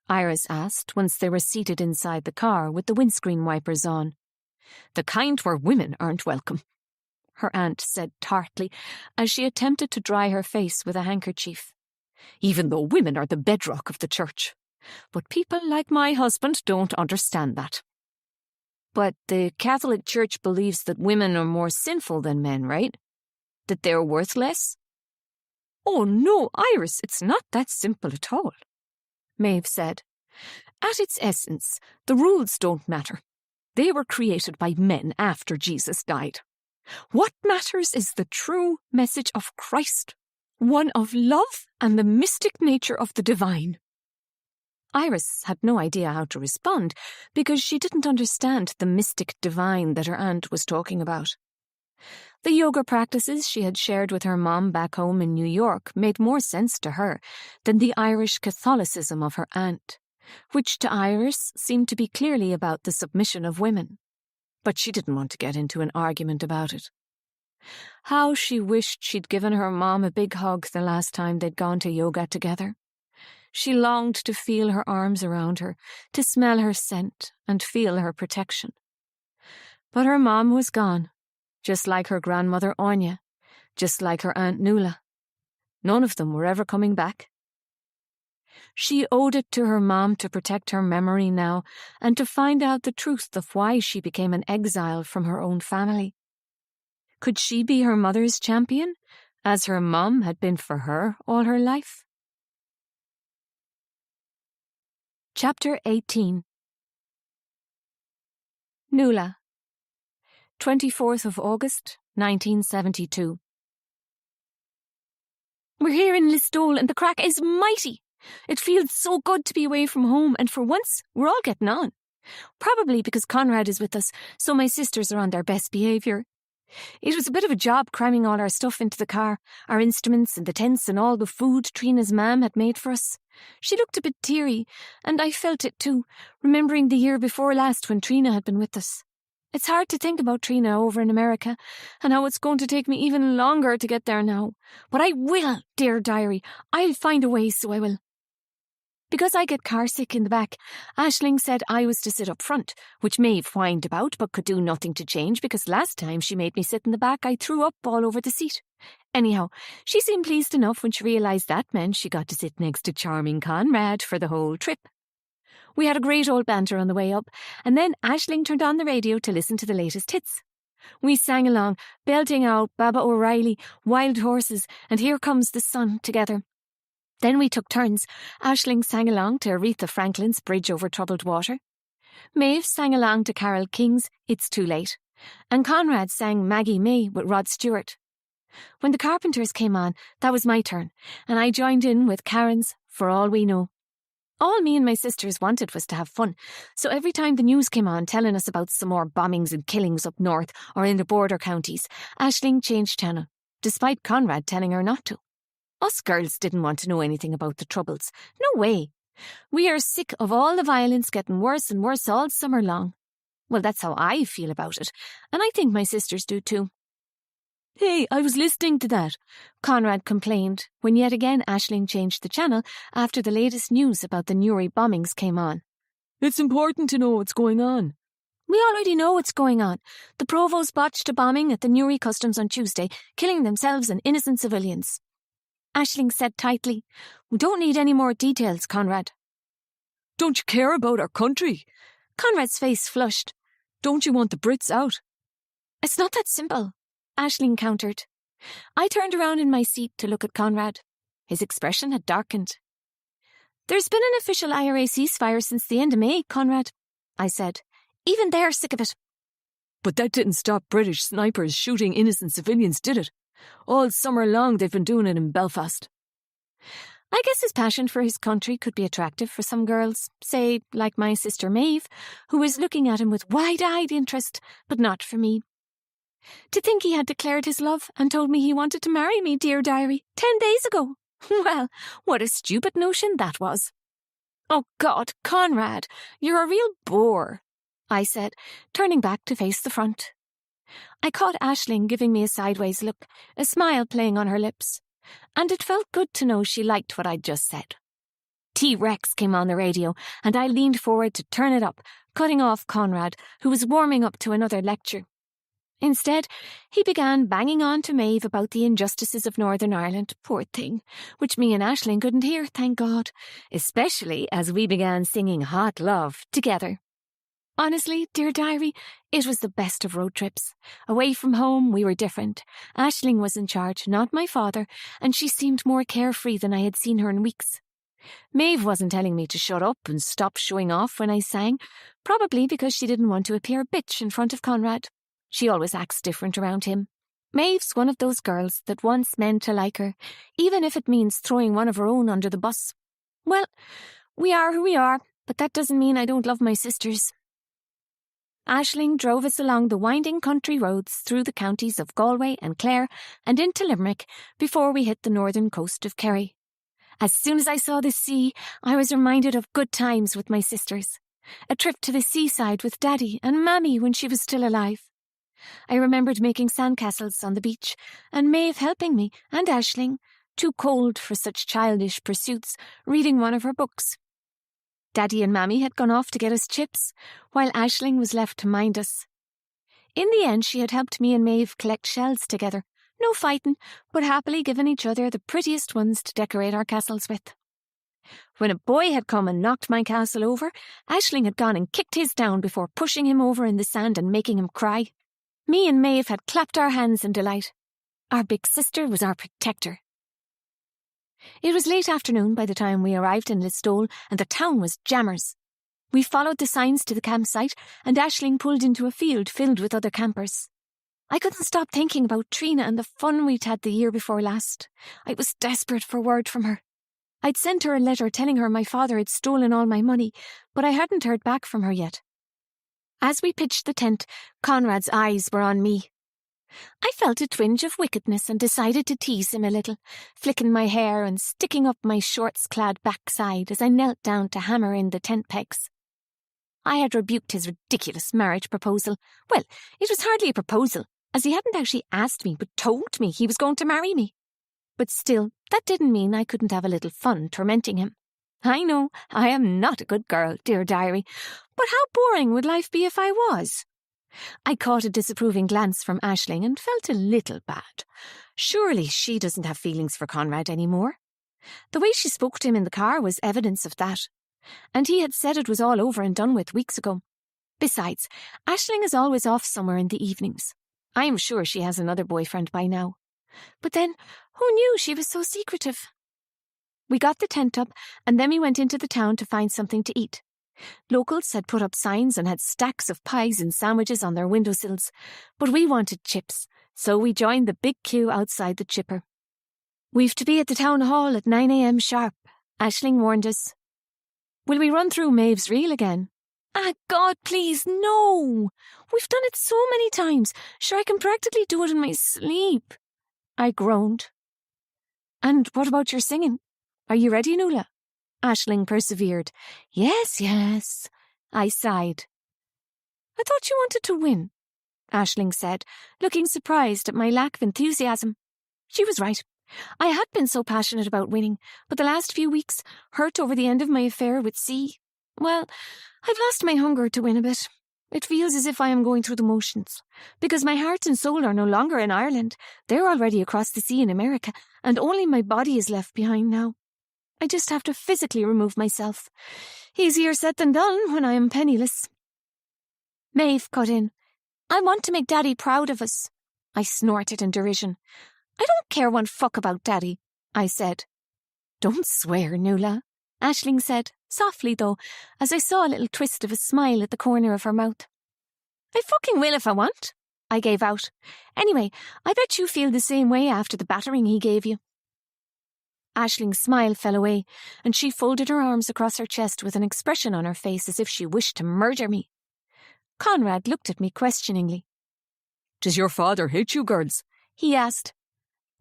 Iris asked once they were seated inside the car with the windscreen wipers on. "The kind where women aren't welcome," her aunt said tartly, as she attempted to dry her face with a handkerchief. "Even though women are the bedrock of the church. But people like my husband don't understand that." But the Catholic Church believes that women are more sinful than men, right? That they're worth less? "Oh no, Iris, it's not that simple at all," Maeve said. "At its essence, the rules don't matter. They were created by men after Jesus died. What matters is the true message of Christ, one of love and the mystic nature of the divine." Iris had no idea how to respond because she didn't understand the mystic divine that her aunt was talking about. The yoga practices she had shared with her mom back home in New York made more sense to her than the Irish Catholicism of her aunt, which to Iris seemed to be clearly about the submission of women. But she didn't want to get into an argument about it. How she wished she'd given her mom a big hug the last time they'd gone to yoga together. She longed to feel her arms around her, to smell her scent and feel her protection. But her mom was gone, just like her grandmother Anya, just like her Aunt Noëlle. None of them were ever coming back. She owed it to her mom to protect her memory now and to find out the truth of why she became an exile from her own family. Could she be her mother's champion, as her mom had been for her all her life? Chapter 18. Noëlle, 24th of August, 1972. We're here in Listowel and the crack is mighty. It feels so good to be away from home, and for once we're all getting on. Probably because Conrad is with us, so my sisters are on their best behaviour. It was a bit of a job cramming all our stuff into the car, our instruments and the tents and all the food Trina's mam had made for us. She looked a bit teary, and I felt it too, remembering the year before last when Trina had been with us. It's hard to think about Trina over in America, and how it's going to take me even longer to get there now. But I will, dear diary. I'll find a way, so I will. Because I get carsick in the back, Aisling said I was to sit up front, which Maeve whined about but could do nothing to change because last time she made me sit in the back I threw up all over the seat. Anyhow, she seemed pleased enough when she realised that meant she got to sit next to charming Conrad for the whole trip. We had a great old banter on the way up, and then Aisling turned on the radio to listen to the latest hits. We sang along, belting out Baba O'Reilly, Wild Horses, and Here Comes the Sun together. Then we took turns. Aisling sang along to Aretha Franklin's Bridge Over Troubled Water. Maeve sang along to Carole King's It's Too Late. And Conrad sang Maggie May with Rod Stewart. When the Carpenters came on, that was my turn, and I joined in with Karen's For All We Know. All me and my sisters wanted was to have fun, so every time the news came on telling us about some more bombings and killings up north or in the border counties, Aisling changed channel, despite Conrad telling her not to. Us girls didn't want to know anything about the Troubles. No way. We are sick of all the violence getting worse and worse all summer long. Well, that's how I feel about it, and I think my sisters do too. "Hey, I was listening to that," Conrad complained when yet again Aisling changed the channel after the latest news about the Newry bombings came on. "It's important to know what's going on." "We already know what's going on. The Provost botched a bombing at the Newry Customs on Tuesday, killing themselves and innocent civilians." Aisling said tightly, "We don't need any more details, Conrad." "Don't you care about our country?" Conrad's face flushed. "Don't you want the Brits out?" "It's not that simple," Aisling countered. I turned around in my seat to look at Conrad. His expression had darkened. There's been an official IRA ceasefire since the end of May, Conrad, I said. Even they're sick of it. But that didn't stop British snipers shooting innocent civilians, did it? All summer long they've been doing it in Belfast. I guess his passion for his country could be attractive for some girls, say, like my sister Maeve, who was looking at him with wide-eyed interest, but not for me. To think he had declared his love and told me he wanted to marry me, dear diary, 10 days ago. Well, what a stupid notion that was. Oh, God, Conrad, you're a real bore, I said, turning back to face the front. I caught Aisling giving me a sideways look, a smile playing on her lips, and it felt good to know she liked what I'd just said. T-Rex came on the radio, and I leaned forward to turn it up, cutting off Conrad, who was warming up to another lecture. Instead, he began banging on to Maeve about the injustices of Northern Ireland, poor thing, which me and Aisling couldn't hear, thank God, especially as we began singing Hot Love together. Honestly, dear diary, it was the best of road trips. Away from home, we were different. Aisling was in charge, not my father, and she seemed more carefree than I had seen her in weeks. Maeve wasn't telling me to shut up and stop showing off when I sang, probably because she didn't want to appear a bitch in front of Conrad. She always acts different around him. Maeve's one of those girls that wants men to like her, even if it means throwing one of her own under the bus. Well, we are who we are, but that doesn't mean I don't love my sisters. Aisling drove us along the winding country roads through the counties of Galway and Clare and into Limerick before we hit the northern coast of Kerry. As soon as I saw the sea, I was reminded of good times with my sisters. A trip to the seaside with Daddy and Mammy when she was still alive. I remembered making sandcastles on the beach, and Maeve helping me, and Aisling, too cold for such childish pursuits, reading one of her books. Daddy and Mammy had gone off to get us chips, while Aisling was left to mind us. In the end, she had helped me and Maeve collect shells together, no fighting, but happily giving each other the prettiest ones to decorate our castles with. When a boy had come and knocked my castle over, Aisling had gone and kicked his down before pushing him over in the sand and making him cry. Me and Maeve had clapped our hands in delight. Our big sister was our protector. It was late afternoon by the time we arrived in Listowel, and the town was jammers. We followed the signs to the campsite, and Aisling pulled into a field filled with other campers. I couldn't stop thinking about Trina and the fun we'd had the year before last. I was desperate for word from her. I'd sent her a letter telling her my father had stolen all my money, but I hadn't heard back from her yet. As we pitched the tent, Conrad's eyes were on me. I felt a twinge of wickedness and decided to tease him a little, flicking my hair and sticking up my shorts-clad backside as I knelt down to hammer in the tent pegs. I had rebuked his ridiculous marriage proposal. Well, it was hardly a proposal, as he hadn't actually asked me but told me he was going to marry me. But still, that didn't mean I couldn't have a little fun tormenting him. I know, I am not a good girl, dear diary, but how boring would life be if I was? I caught a disapproving glance from Aisling and felt a little bad. Surely she doesn't have feelings for Conrad anymore. The way she spoke to him in the car was evidence of that. And he had said it was all over and done with weeks ago. Besides, Aisling is always off somewhere in the evenings. I am sure she has another boyfriend by now. But then, who knew she was so secretive? We got the tent up, and then we went into the town to find something to eat. Locals had put up signs and had stacks of pies and sandwiches on their windowsills, but we wanted chips, so we joined the big queue outside the chipper. "We've to be at the town hall at 9 a.m. sharp," Aisling warned us. "Will we run through Maeve's reel again?" "Ah, God, please, no! We've done it so many times. Sure, I can practically do it in my sleep," I groaned. "And what about your singing? Are you ready, Noëlle?" Aisling persevered. Yes, I sighed. "I thought you wanted to win," Aisling said, looking surprised at my lack of enthusiasm. She was right. I had been so passionate about winning, but the last few weeks, hurt over the end of my affair with C, well, I've lost my hunger to win a bit. It feels as if I am going through the motions, because my heart and soul are no longer in Ireland. They're already across the sea in America, and only my body is left behind now. I just have to physically remove myself. Easier said than done when I am penniless. Maeve cut in. "I want to make Daddy proud of us," I snorted in derision. "I don't care one fuck about Daddy," I said. "Don't swear, Noëlle," Aisling said, softly though, as I saw a little twist of a smile at the corner of her mouth. I fucking will if I want, I gave out. Anyway, I bet you feel the same way after the battering he gave you. Aisling's smile fell away, and she folded her arms across her chest with an expression on her face as if she wished to murder me. Conrad looked at me questioningly. Does your father hate you girls? He asked.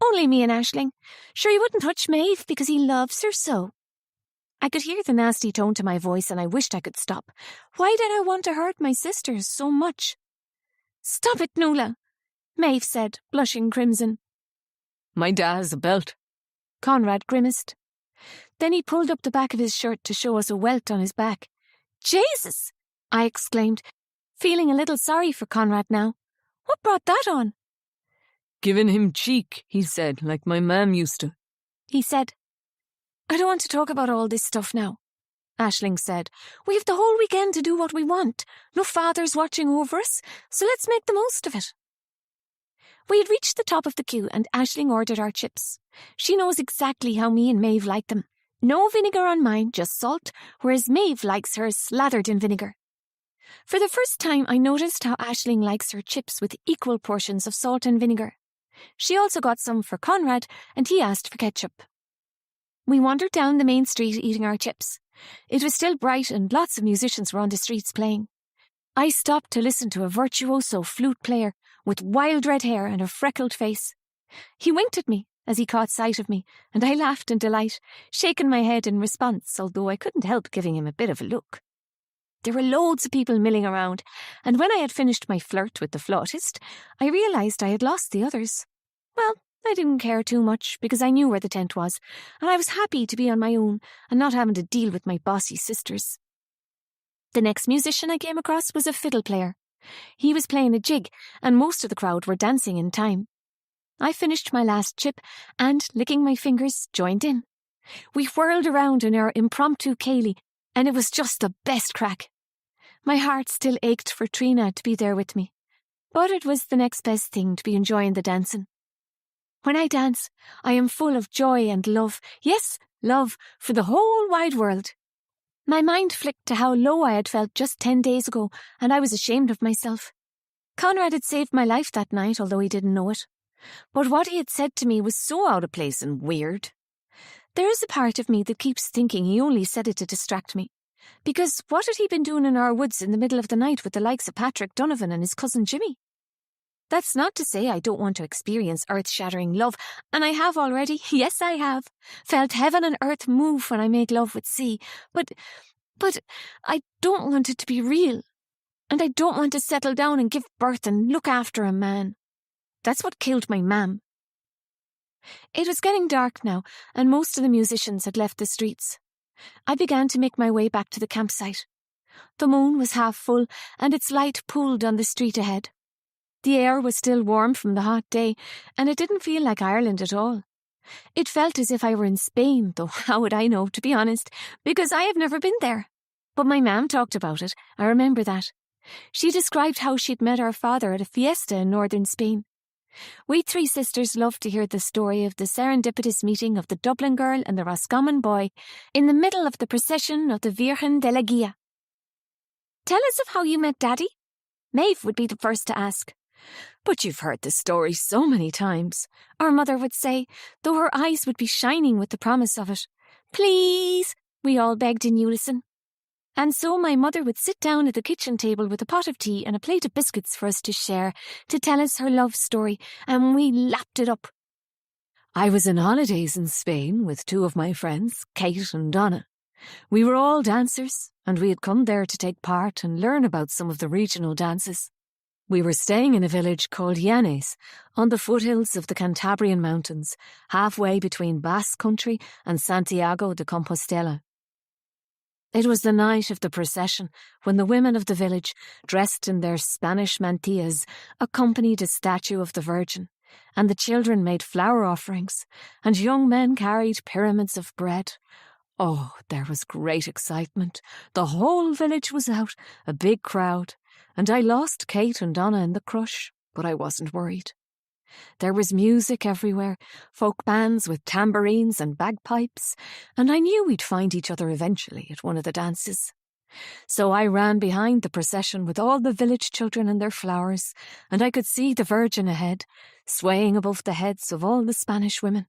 Only me and Aisling. Sure, he wouldn't touch Maeve because he loves her so. I could hear the nasty tone to my voice and I wished I could stop. Why did I want to hurt my sisters so much? Stop it, Noëlle, Maeve said, blushing crimson. My dad has a belt. Conrad grimaced. Then he pulled up the back of his shirt to show us a welt on his back. Jesus! I exclaimed, feeling a little sorry for Conrad now. What brought that on? Giving him cheek, he said, like my mam used to. He said. I don't want to talk about all this stuff now, Aisling said. We have the whole weekend to do what we want. No fathers watching over us, so let's make the most of it. We had reached the top of the queue and Aisling ordered our chips. She knows exactly how me and Maeve like them. No vinegar on mine, just salt, whereas Maeve likes hers slathered in vinegar. For the first time, I noticed how Aisling likes her chips with equal portions of salt and vinegar. She also got some for Conrad, and he asked for ketchup. We wandered down the main street eating our chips. It was still bright and lots of musicians were on the streets playing. I stopped to listen to a virtuoso flute player with wild red hair and a freckled face. He winked at me as he caught sight of me, and I laughed in delight, shaking my head in response, although I couldn't help giving him a bit of a look. There were loads of people milling around, and when I had finished my flirt with the flautist, I realised I had lost the others. Well, I didn't care too much because I knew where the tent was, and I was happy to be on my own and not having to deal with my bossy sisters. The next musician I came across was a fiddle player. He was playing a jig, and most of the crowd were dancing in time. I finished my last chip and, licking my fingers, joined in. We whirled around in our impromptu ceilidh, and it was just the best crack. My heart still ached for Trina to be there with me, but it was the next best thing to be enjoying the dancing. When I dance, I am full of joy and love, yes, love, for the whole wide world. My mind flicked to how low I had felt just 10 days ago, and I was ashamed of myself. Conrad had saved my life that night, although he didn't know it. But what he had said to me was so out of place and weird. There is a part of me that keeps thinking he only said it to distract me. Because what had he been doing in our woods in the middle of the night with the likes of Patrick Donovan and his cousin Jimmy? That's not to say I don't want to experience earth-shattering love, and I have already, yes I have, felt heaven and earth move when I make love with sea, but I don't want it to be real, and I don't want to settle down and give birth and look after a man. That's what killed my mam. It was getting dark now, and most of the musicians had left the streets. I began to make my way back to the campsite. The moon was half full, and its light pooled on the street ahead. The air was still warm from the hot day, and it didn't feel like Ireland at all. It felt as if I were in Spain, though how would I know, to be honest, because I have never been there. But my mam talked about it, I remember that. She described how she'd met our father at a fiesta in northern Spain. We three sisters loved to hear the story of the serendipitous meeting of the Dublin girl and the Roscommon boy in the middle of the procession of the Virgen de la Guia. Tell us of how you met Daddy. Maeve would be the first to ask. But you've heard the story so many times, our mother would say, though her eyes would be shining with the promise of it. Please, we all begged in unison. And so my mother would sit down at the kitchen table with a pot of tea and a plate of biscuits for us to share, to tell us her love story, and we lapped it up. I was on holidays in Spain with two of my friends, Kate and Donna. We were all dancers, and we had come there to take part and learn about some of the regional dances. We were staying in a village called Llanes, on the foothills of the Cantabrian Mountains, halfway between Basque Country and Santiago de Compostela. It was the night of the procession when the women of the village, dressed in their Spanish mantillas, accompanied a statue of the Virgin, and the children made flower offerings, and young men carried pyramids of bread. Oh, there was great excitement. The whole village was out, a big crowd, and I lost Kate and Donna in the crush, but I wasn't worried. There was music everywhere, folk bands with tambourines and bagpipes, and I knew we'd find each other eventually at one of the dances. So I ran behind the procession with all the village children and their flowers, and I could see the Virgin ahead, swaying above the heads of all the Spanish women.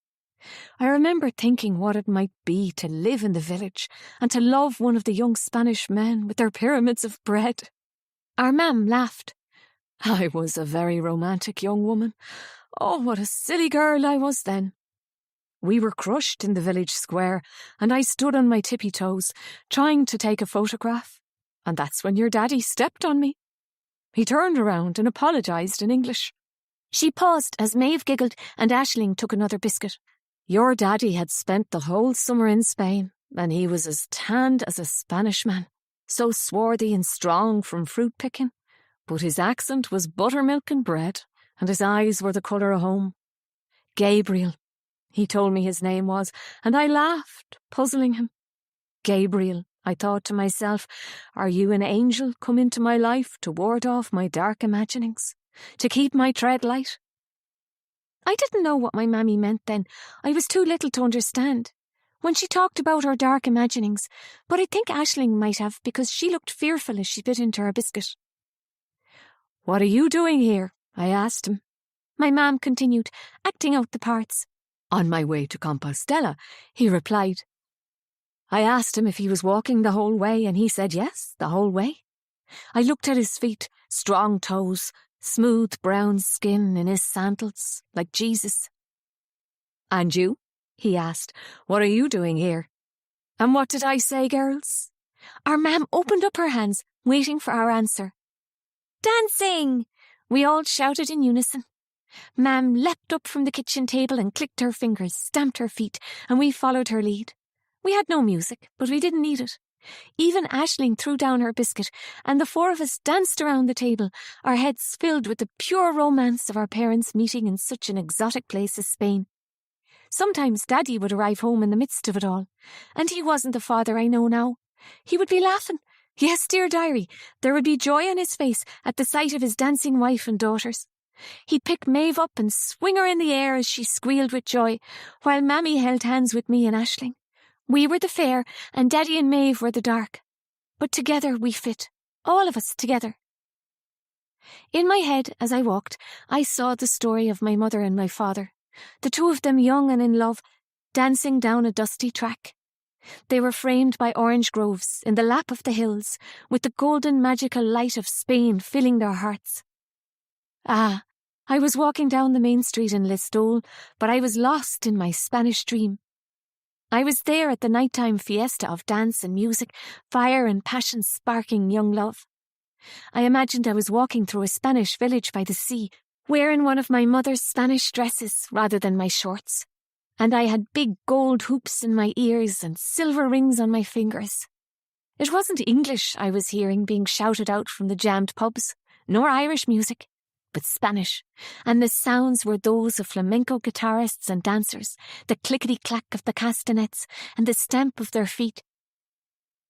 I remember thinking what it might be to live in the village and to love one of the young Spanish men with their pyramids of bread. Our mam laughed. I was a very romantic young woman. Oh, what a silly girl I was then. We were crushed in the village square, and I stood on my tippy toes, trying to take a photograph. And that's when your daddy stepped on me. He turned around and apologised in English. She paused as Maeve giggled and Aisling took another biscuit. Your daddy had spent the whole summer in Spain, and he was as tanned as a Spanish man, so swarthy and strong from fruit picking. But his accent was buttermilk and bread, and his eyes were the colour of home. Gabriel, he told me his name was, and I laughed, puzzling him. Gabriel, I thought to myself, are you an angel come into my life to ward off my dark imaginings, to keep my tread light? I didn't know what my mammy meant then. I was too little to understand. When she talked about her dark imaginings, but I think Aisling might have because she looked fearful as she bit into her biscuit. What are you doing here? I asked him. My mam continued, acting out the parts. On my way to Compostela, he replied. I asked him if he was walking the whole way, and he said yes, the whole way. I looked at his feet, strong toes, smooth brown skin in his sandals, like Jesus. And you? He asked. What are you doing here? And what did I say, girls? Our mam opened up her hands, waiting for our answer. Dancing! We all shouted in unison. Mam leapt up from the kitchen table and clicked her fingers, stamped her feet, and we followed her lead. We had no music, but we didn't need it. Even Aisling threw down her biscuit, and the four of us danced around the table, our heads filled with the pure romance of our parents meeting in such an exotic place as Spain. Sometimes Daddy would arrive home in the midst of it all, and he wasn't the father I know now. He would be laughing. Yes, dear diary, there would be joy on his face at the sight of his dancing wife and daughters. He'd pick Maeve up and swing her in the air as she squealed with joy, while Mammy held hands with me and Aisling. We were the fair, and Daddy and Maeve were the dark. But together we fit, all of us together. In my head, as I walked, I saw the story of my mother and my father, the two of them young and in love, dancing down a dusty track. They were framed by orange groves in the lap of the hills, with the golden magical light of Spain filling their hearts. Ah, I was walking down the main street in Listowel, but I was lost in my Spanish dream. I was there at the nighttime fiesta of dance and music, fire and passion sparking young love. I imagined I was walking through a Spanish village by the sea, wearing one of my mother's Spanish dresses rather than my shorts. And I had big gold hoops in my ears and silver rings on my fingers. It wasn't English I was hearing being shouted out from the jammed pubs, nor Irish music, but Spanish, and the sounds were those of flamenco guitarists and dancers, the clickety-clack of the castanets, and the stamp of their feet.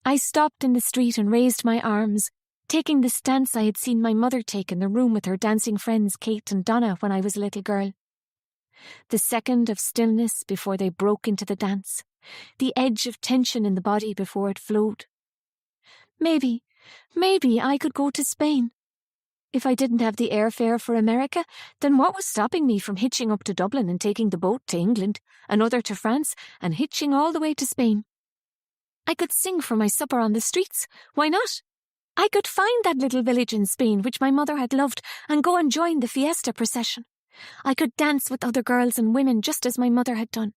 I stopped in the street and raised my arms, taking the stance I had seen my mother take in the room with her dancing friends Kate and Donna when I was a little girl. The second of stillness before they broke into the dance, the edge of tension in the body before it flowed. Maybe I could go to Spain. If I didn't have the airfare for America, then what was stopping me from hitching up to Dublin and taking the boat to England, another to France, and hitching all the way to Spain? I could sing for my supper on the streets. Why not? I could find that little village in Spain which my mother had loved and go and join the fiesta procession. I could dance with other girls and women just as my mother had done.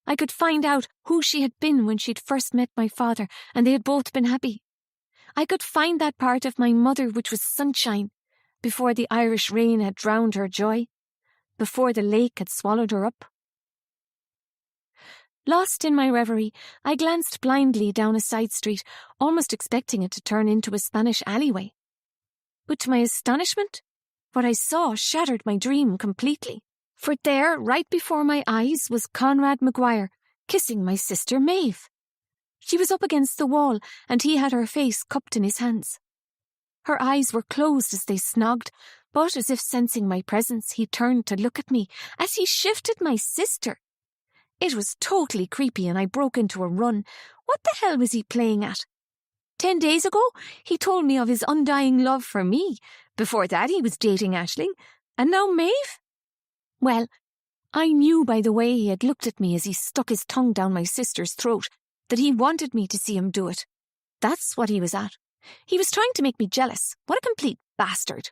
I could find out who she had been when she'd first met my father and they had both been happy. I could find that part of my mother which was sunshine, before the Irish rain had drowned her joy, before the lake had swallowed her up. Lost in my reverie, I glanced blindly down a side street, almost expecting it to turn into a Spanish alleyway. But to my astonishment, what I saw shattered my dream completely. For there, right before my eyes, was Conrad Maguire, kissing my sister Maeve. She was up against the wall, and he had her face cupped in his hands. Her eyes were closed as they snogged, But as if sensing my presence, he turned to look at me as he shifted my sister. It was totally creepy and I broke into a run. What the hell was he playing at? 10 days ago, he told me of his undying love for me. Before that, he was dating Aisling. And now Maeve? Well, I knew by the way he had looked at me as he stuck his tongue down my sister's throat that he wanted me to see him do it. That's what he was at. He was trying to make me jealous. What a complete bastard.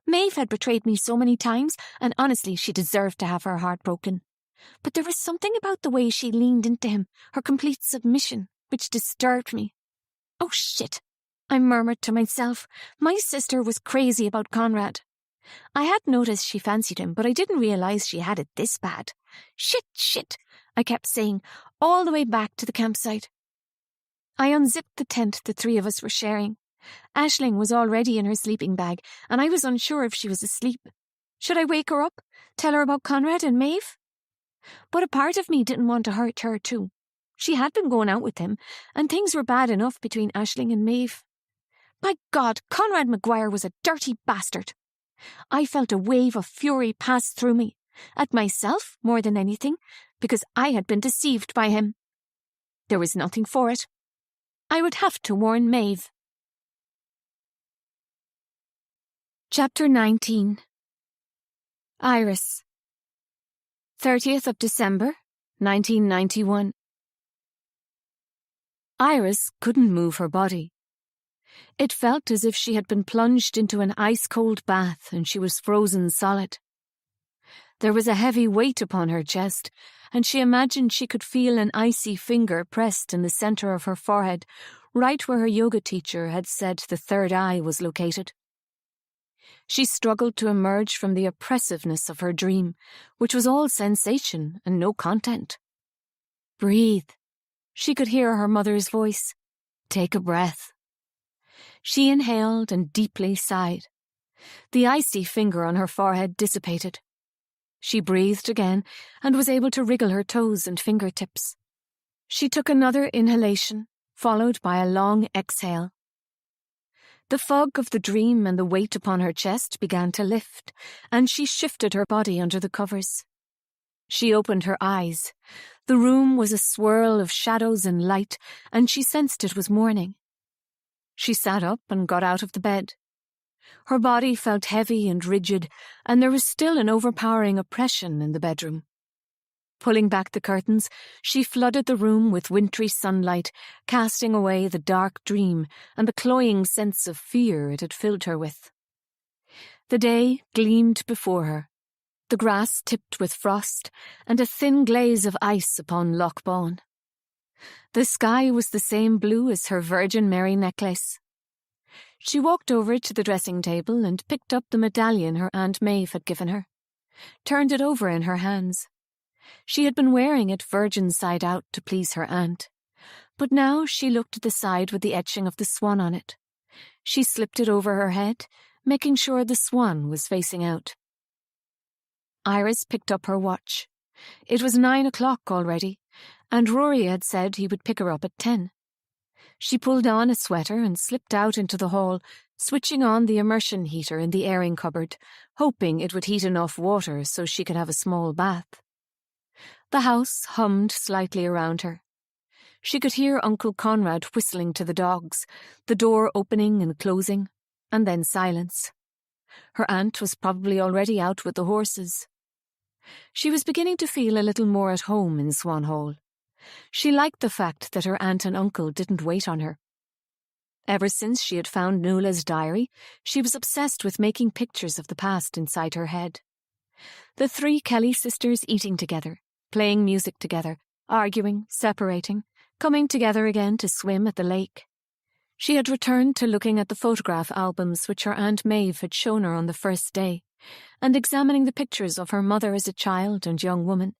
Maeve had betrayed me so many times, and honestly, she deserved to have her heart broken. But there was something about the way she leaned into him, her complete submission, which disturbed me. Oh shit, I murmured to myself. My sister was crazy about Conrad. I had noticed she fancied him, but I didn't realise she had it this bad. Shit, I kept saying, all the way back to the campsite. I unzipped the tent the three of us were sharing. Aisling was already in her sleeping bag, and I was unsure if she was asleep. Should I wake her up, tell her about Conrad and Maeve? But a part of me didn't want to hurt her too. She had been going out with him, and things were bad enough between Aisling and Maeve. By God, Conrad Maguire was a dirty bastard. I felt a wave of fury pass through me, at myself more than anything, because I had been deceived by him. There was nothing for it. I would have to warn Maeve. Chapter 19. Iris. 30th of December, 1991. Iris couldn't move her body. It felt as if she had been plunged into an ice-cold bath and she was frozen solid. There was a heavy weight upon her chest, and she imagined she could feel an icy finger pressed in the centre of her forehead, right where her yoga teacher had said the third eye was located. She struggled to emerge from the oppressiveness of her dream, which was all sensation and no content. Breathe. She could hear her mother's voice. Take a breath. She inhaled and deeply sighed. The icy finger on her forehead dissipated. She breathed again and was able to wriggle her toes and fingertips. She took another inhalation, followed by a long exhale. The fog of the dream and the weight upon her chest began to lift, and she shifted her body under the covers. She opened her eyes. The room was a swirl of shadows and light, and she sensed it was morning. She sat up and got out of the bed. Her body felt heavy and rigid, and there was still an overpowering oppression in the bedroom. Pulling back the curtains, she flooded the room with wintry sunlight, casting away the dark dream and the cloying sense of fear it had filled her with. The day gleamed before her, the grass tipped with frost, and a thin glaze of ice upon Loch Bawn. The sky was the same blue as her Virgin Mary necklace. She walked over to the dressing table and picked up the medallion her Aunt Maeve had given her, turned it over in her hands. She had been wearing it virgin side out to please her aunt, but now she looked at the side with the etching of the swan on it. She slipped it over her head, making sure the swan was facing out. Iris picked up her watch. It was 9 o'clock already, and Rory had said he would pick her up at 10. She pulled on a sweater and slipped out into the hall, switching on the immersion heater in the airing cupboard, hoping it would heat enough water so she could have a small bath. The house hummed slightly around her. She could hear Uncle Conrad whistling to the dogs, the door opening and closing, and then silence. Her aunt was probably already out with the horses. She was beginning to feel a little more at home in Swan Hall. She liked the fact that her aunt and uncle didn't wait on her. Ever since she had found Noëlle's diary, she was obsessed with making pictures of the past inside her head. The 3 Kelly sisters eating together, playing music together, arguing, separating, coming together again to swim at the lake. She had returned to looking at the photograph albums which her Aunt Maeve had shown her on the first day, and examining the pictures of her mother as a child and young woman.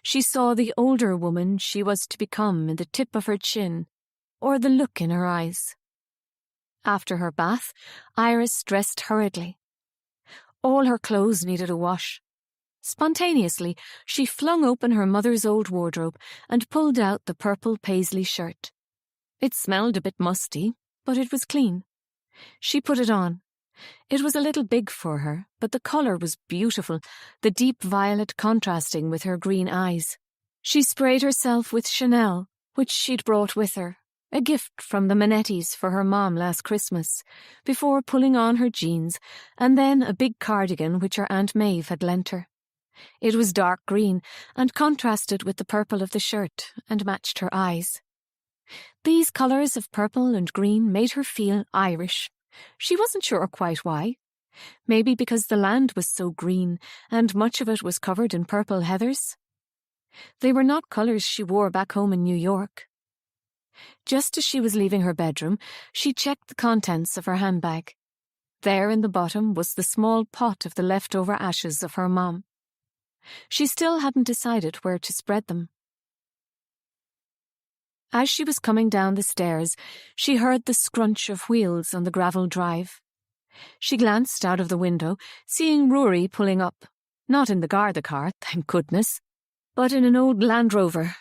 She saw the older woman she was to become in the tip of her chin, or the look in her eyes. After her bath, Iris dressed hurriedly. All her clothes needed a wash. Spontaneously, she flung open her mother's old wardrobe and pulled out the purple paisley shirt. It smelled a bit musty, but it was clean. She put it on, It was a little big for her, but the colour was beautiful, the deep violet contrasting with her green eyes. She sprayed herself with Chanel, which she'd brought with her, a gift from the Manettis for her mom last Christmas, before pulling on her jeans and then a big cardigan which her Aunt Maeve had lent her. It was dark green and contrasted with the purple of the shirt and matched her eyes. These colours of purple and green made her feel Irish. She wasn't sure quite why. Maybe because the land was so green and much of it was covered in purple heathers. They were not colours she wore back home in New York. Just as she was leaving her bedroom, she checked the contents of her handbag. There in the bottom was the small pot of the leftover ashes of her mom. She still hadn't decided where to spread them. As she was coming down the stairs, she heard the scrunch of wheels on the gravel drive. She glanced out of the window, seeing Rory pulling up, not in the Garda car, thank goodness, but in an old Land Rover.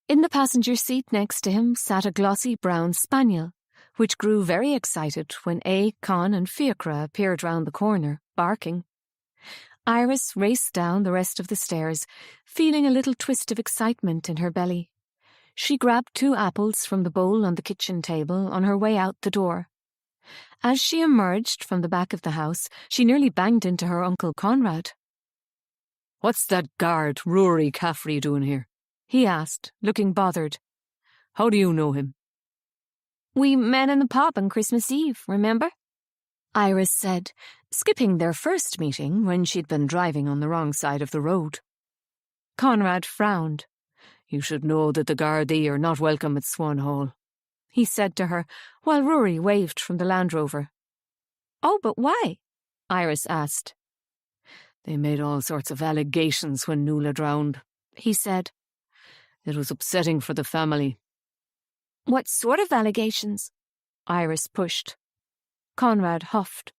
In the passenger seat next to him sat a glossy brown spaniel, which grew very excited when Con and Fiacre appeared round the corner, barking. Iris raced down the rest of the stairs, feeling a little twist of excitement in her belly. She grabbed 2 apples from the bowl on the kitchen table on her way out the door. As she emerged from the back of the house, she nearly banged into her Uncle Conrad. "What's that guard, Rory Caffrey, doing here?" he asked, looking bothered. "How do you know him?" "We met in the pub on Christmas Eve, remember?" Iris said, skipping their first meeting when she'd been driving on the wrong side of the road. Conrad frowned. "You should know that the Gardaí are not welcome at Swan Hall," he said to her, while Rory waved from the Land Rover. "Oh, but why?" Iris asked. "They made all sorts of allegations when Noëlle drowned," he said. "It was upsetting for the family." "What sort of allegations?" Iris pushed. Conrad huffed.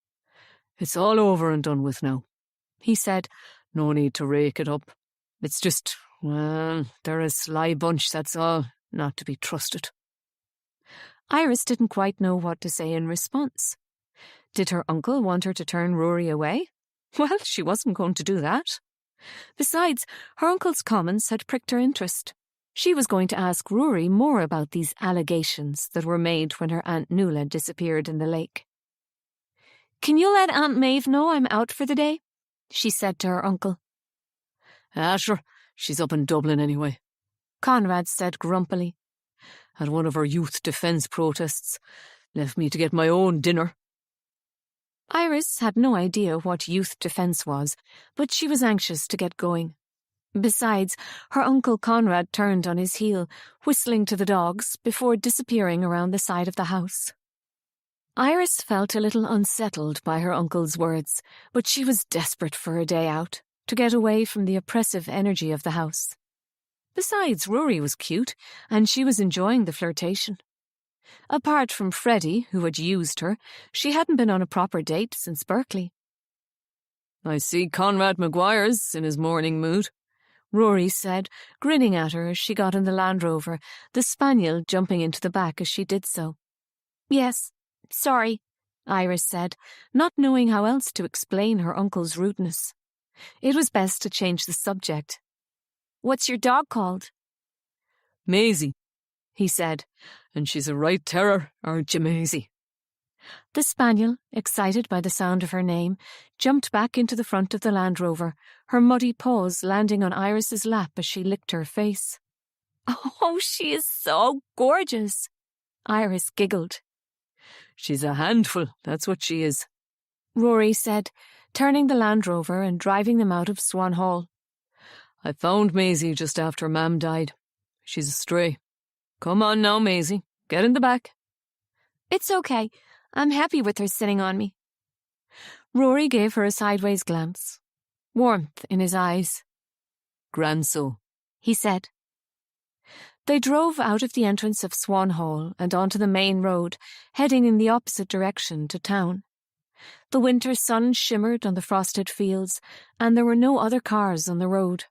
"It's all over and done with now," he said. "No need to rake it up. It's just, well, they're a sly bunch, that's all, not to be trusted." Iris didn't quite know what to say in response. Did her uncle want her to turn Rory away? Well, she wasn't going to do that. Besides, her uncle's comments had pricked her interest. She was going to ask Rory more about these allegations that were made when her Aunt Noëlle disappeared in the lake. "Can you let Aunt Maeve know I'm out for the day?" she said to her uncle. Sure, she's up in Dublin anyway," Conrad said grumpily. "At one of her youth defence protests. Left me to get my own dinner." Iris had no idea what youth defence was, but she was anxious to get going. Besides, her Uncle Conrad turned on his heel, whistling to the dogs before disappearing around the side of the house. Iris felt a little unsettled by her uncle's words, but she was desperate for a day out, to get away from the oppressive energy of the house. Besides, Rory was cute, and she was enjoying the flirtation. Apart from Freddie, who had used her, she hadn't been on a proper date since Berkeley. "I see Conrad Maguire's in his morning mood," Rory said, grinning at her as she got in the Land Rover, the spaniel jumping into the back as she did so. "Yes, sorry," Iris said, not knowing how else to explain her uncle's rudeness. It was best to change the subject. "What's your dog called?" "Maisie," he said. "And she's a right terror, aren't you, Maisie?" The spaniel, excited by the sound of her name, jumped back into the front of the Land Rover, her muddy paws landing on Iris's lap as she licked her face. "Oh, she is so gorgeous," Iris giggled. "She's a handful, that's what she is," Rory said, turning the Land Rover and driving them out of Swan Hall. "I found Maisie just after Mam died. She's a stray. Come on now, Maisie, get in the back." "It's okay. I'm happy with her sitting on me." Rory gave her a sideways glance, warmth in his eyes. "Granso," he said. They drove out of the entrance of Swan Hall and onto the main road, heading in the opposite direction to town. The winter sun shimmered on the frosted fields, and there were no other cars on the road.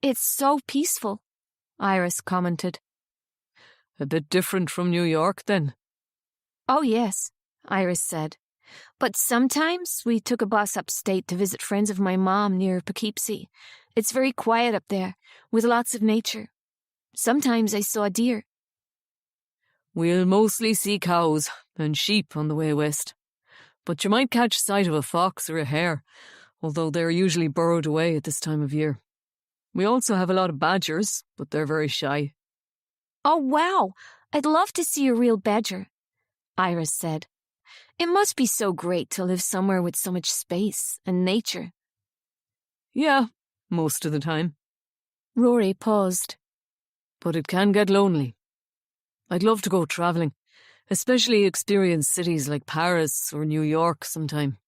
"It's so peaceful," Iris commented. "A bit different from New York, then?" "Oh, yes," Iris said. But sometimes we took a bus upstate to visit friends of my mom near Poughkeepsie. It's very quiet up there, with lots of nature. Sometimes I saw deer. We'll mostly see cows and sheep on the way west. But you might catch sight of a fox or a hare, although they're usually burrowed away at this time of year. We also have a lot of badgers, but they're very shy. Oh, wow! I'd love to see a real badger, Iris said. It must be so great to live somewhere with so much space and nature. Yeah, most of the time. Rory paused. But it can get lonely. I'd love to go travelling, especially experience cities like Paris or New York sometime.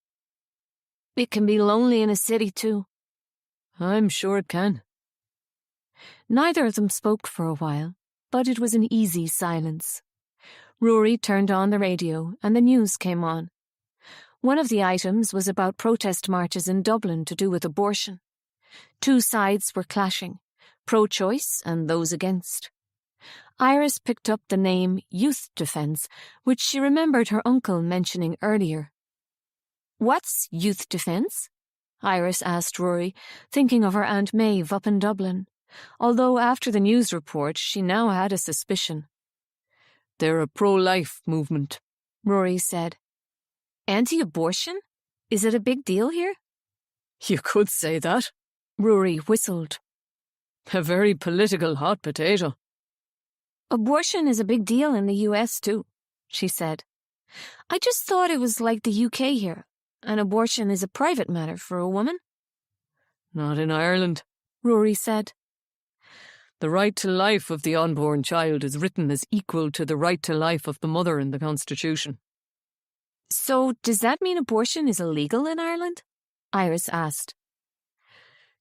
It can be lonely in a city too. I'm sure it can. Neither of them spoke for a while, but it was an easy silence. Rory turned on the radio and the news came on. One of the items was about protest marches in Dublin to do with abortion. Two sides were clashing, pro-choice and those against. Iris picked up the name Youth Defence, which she remembered her uncle mentioning earlier. What's Youth Defence? Iris asked Rory, thinking of her Aunt Maeve up in Dublin, although after the news report she now had a suspicion. They're a pro-life movement, Rory said. Anti-abortion? Is it a big deal here? You could say that. Rory whistled. A very political hot potato. Abortion is a big deal in the US too, she said. I just thought it was like the UK here. An abortion is a private matter for a woman. Not in Ireland, Rory said. The right to life of the unborn child is written as equal to the right to life of the mother in the Constitution. So does that mean abortion is illegal in Ireland? Iris asked.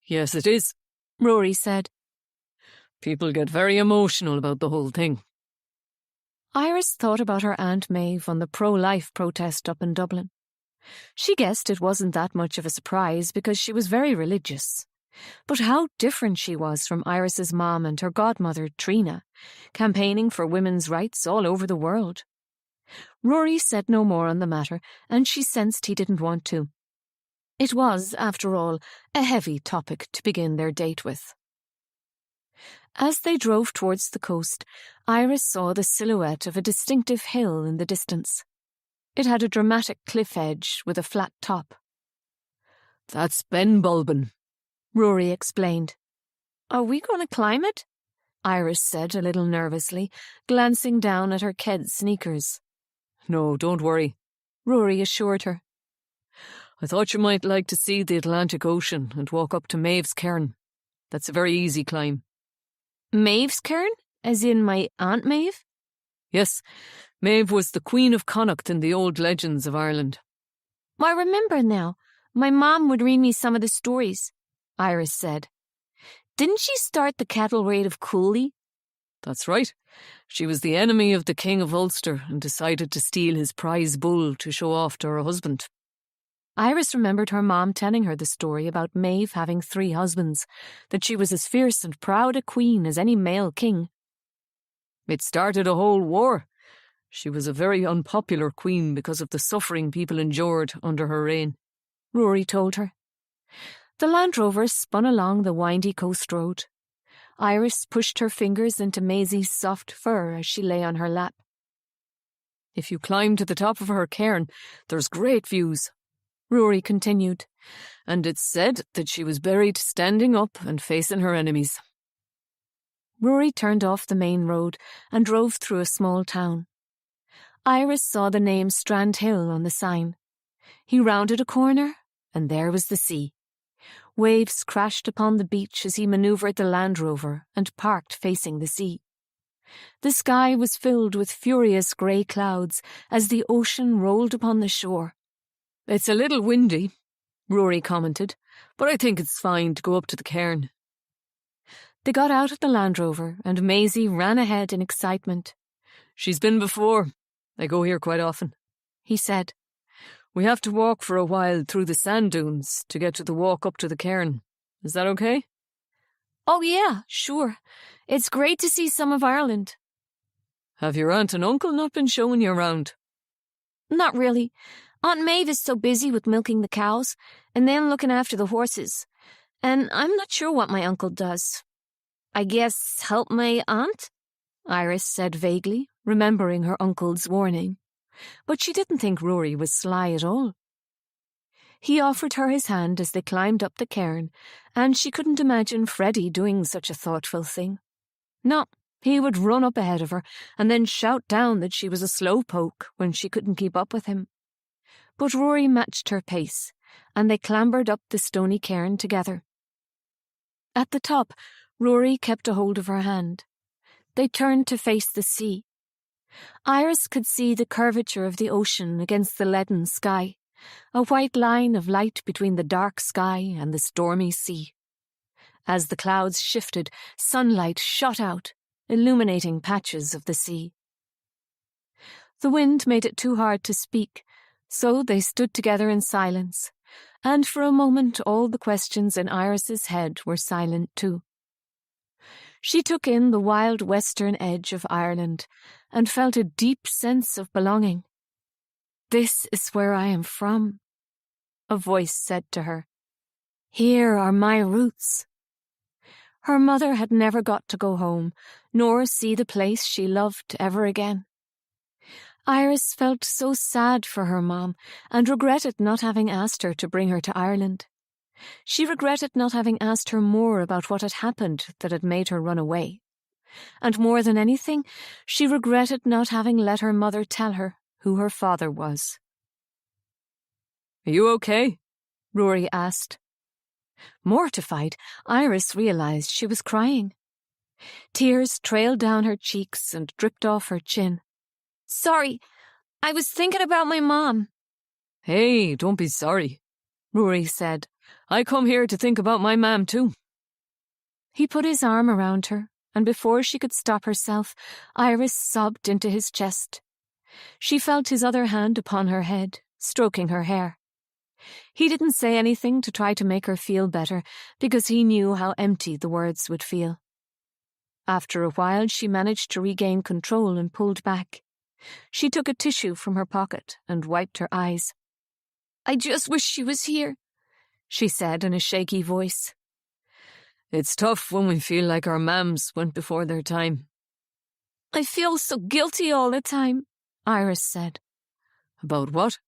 Yes, it is, Rory said. People get very emotional about the whole thing. Iris thought about her Aunt Maeve on the pro-life protest up in Dublin. She guessed it wasn't that much of a surprise because she was very religious. But how different she was from Iris's mom and her godmother, Trina, campaigning for women's rights all over the world. Rory said no more on the matter, and she sensed he didn't want to. It was, after all, a heavy topic to begin their date with. As they drove towards the coast, Iris saw the silhouette of a distinctive hill in the distance. It had a dramatic cliff edge with a flat top. That's Ben Bulben, Rory explained. Are we going to climb it? Iris said a little nervously, glancing down at her Ked sneakers. No, don't worry, Rory assured her. I thought you might like to see the Atlantic Ocean and walk up to Maeve's Cairn. That's a very easy climb. Maeve's Cairn? As in my Aunt Maeve? Yes, Maeve was the Queen of Connacht in the old legends of Ireland. I remember now. My mom would read me some of the stories, Iris said. Didn't she start the cattle raid of Cooley? That's right. She was the enemy of the King of Ulster and decided to steal his prize bull to show off to her husband. Iris remembered her mom telling her the story about Maeve having 3 husbands, that she was as fierce and proud a queen as any male king. It started a whole war. She was a very unpopular queen because of the suffering people endured under her reign, Rory told her. The Land Rover spun along the windy coast road. Iris pushed her fingers into Maisie's soft fur as she lay on her lap. If you climb to the top of her cairn, there's great views, Rory continued, and it's said that she was buried standing up and facing her enemies. Rory turned off the main road and drove through a small town. Iris saw the name Strand Hill on the sign. He rounded a corner, and there was the sea. Waves crashed upon the beach as he manoeuvred the Land Rover and parked facing the sea. The sky was filled with furious grey clouds as the ocean rolled upon the shore. It's a little windy, Rory commented, but I think it's fine to go up to the cairn. They got out of the Land Rover and Maisie ran ahead in excitement. She's been before. I go here quite often, he said. We have to walk for a while through the sand dunes to get to the walk up to the cairn. Is that okay? Oh yeah, sure. It's great to see some of Ireland. Have your aunt and uncle not been showing you around? Not really. Aunt Maeve is so busy with milking the cows and then looking after the horses, and I'm not sure what my uncle does. I guess help my aunt? Iris said vaguely, remembering her uncle's warning. But she didn't think Rory was sly at all. He offered her his hand as they climbed up the cairn, and she couldn't imagine Freddie doing such a thoughtful thing. No, he would run up ahead of her and then shout down that she was a slowpoke when she couldn't keep up with him. But Rory matched her pace, and they clambered up the stony cairn together. At the top, Rory kept a hold of her hand. They turned to face the sea. Iris could see the curvature of the ocean against the leaden sky, a white line of light between the dark sky and the stormy sea. As the clouds shifted, sunlight shot out, illuminating patches of the sea. The wind made it too hard to speak, so they stood together in silence, and for a moment all the questions in Iris's head were silent too. She took in the wild western edge of Ireland and felt a deep sense of belonging. "This is where I am from," a voice said to her. "Here are my roots." Her mother had never got to go home, nor see the place she loved ever again. Iris felt so sad for her mom and regretted not having asked her to bring her to Ireland. She regretted not having asked her more about what had happened that had made her run away. And more than anything, she regretted not having let her mother tell her who her father was. "Are you okay?" Rory asked. Mortified, Iris realized she was crying. Tears trailed down her cheeks and dripped off her chin. "Sorry, I was thinking about my mom." "Hey, don't be sorry," Rory said. "I come here to think about my mam too." He put his arm around her, and before she could stop herself, Iris sobbed into his chest. She felt his other hand upon her head, stroking her hair. He didn't say anything to try to make her feel better, because he knew how empty the words would feel. After a while, she managed to regain control and pulled back. She took a tissue from her pocket and wiped her eyes. "I just wish she was here," she said in a shaky voice. "It's tough when we feel like our mams went before their time." "I feel so guilty all the time," Iris said. "About what?"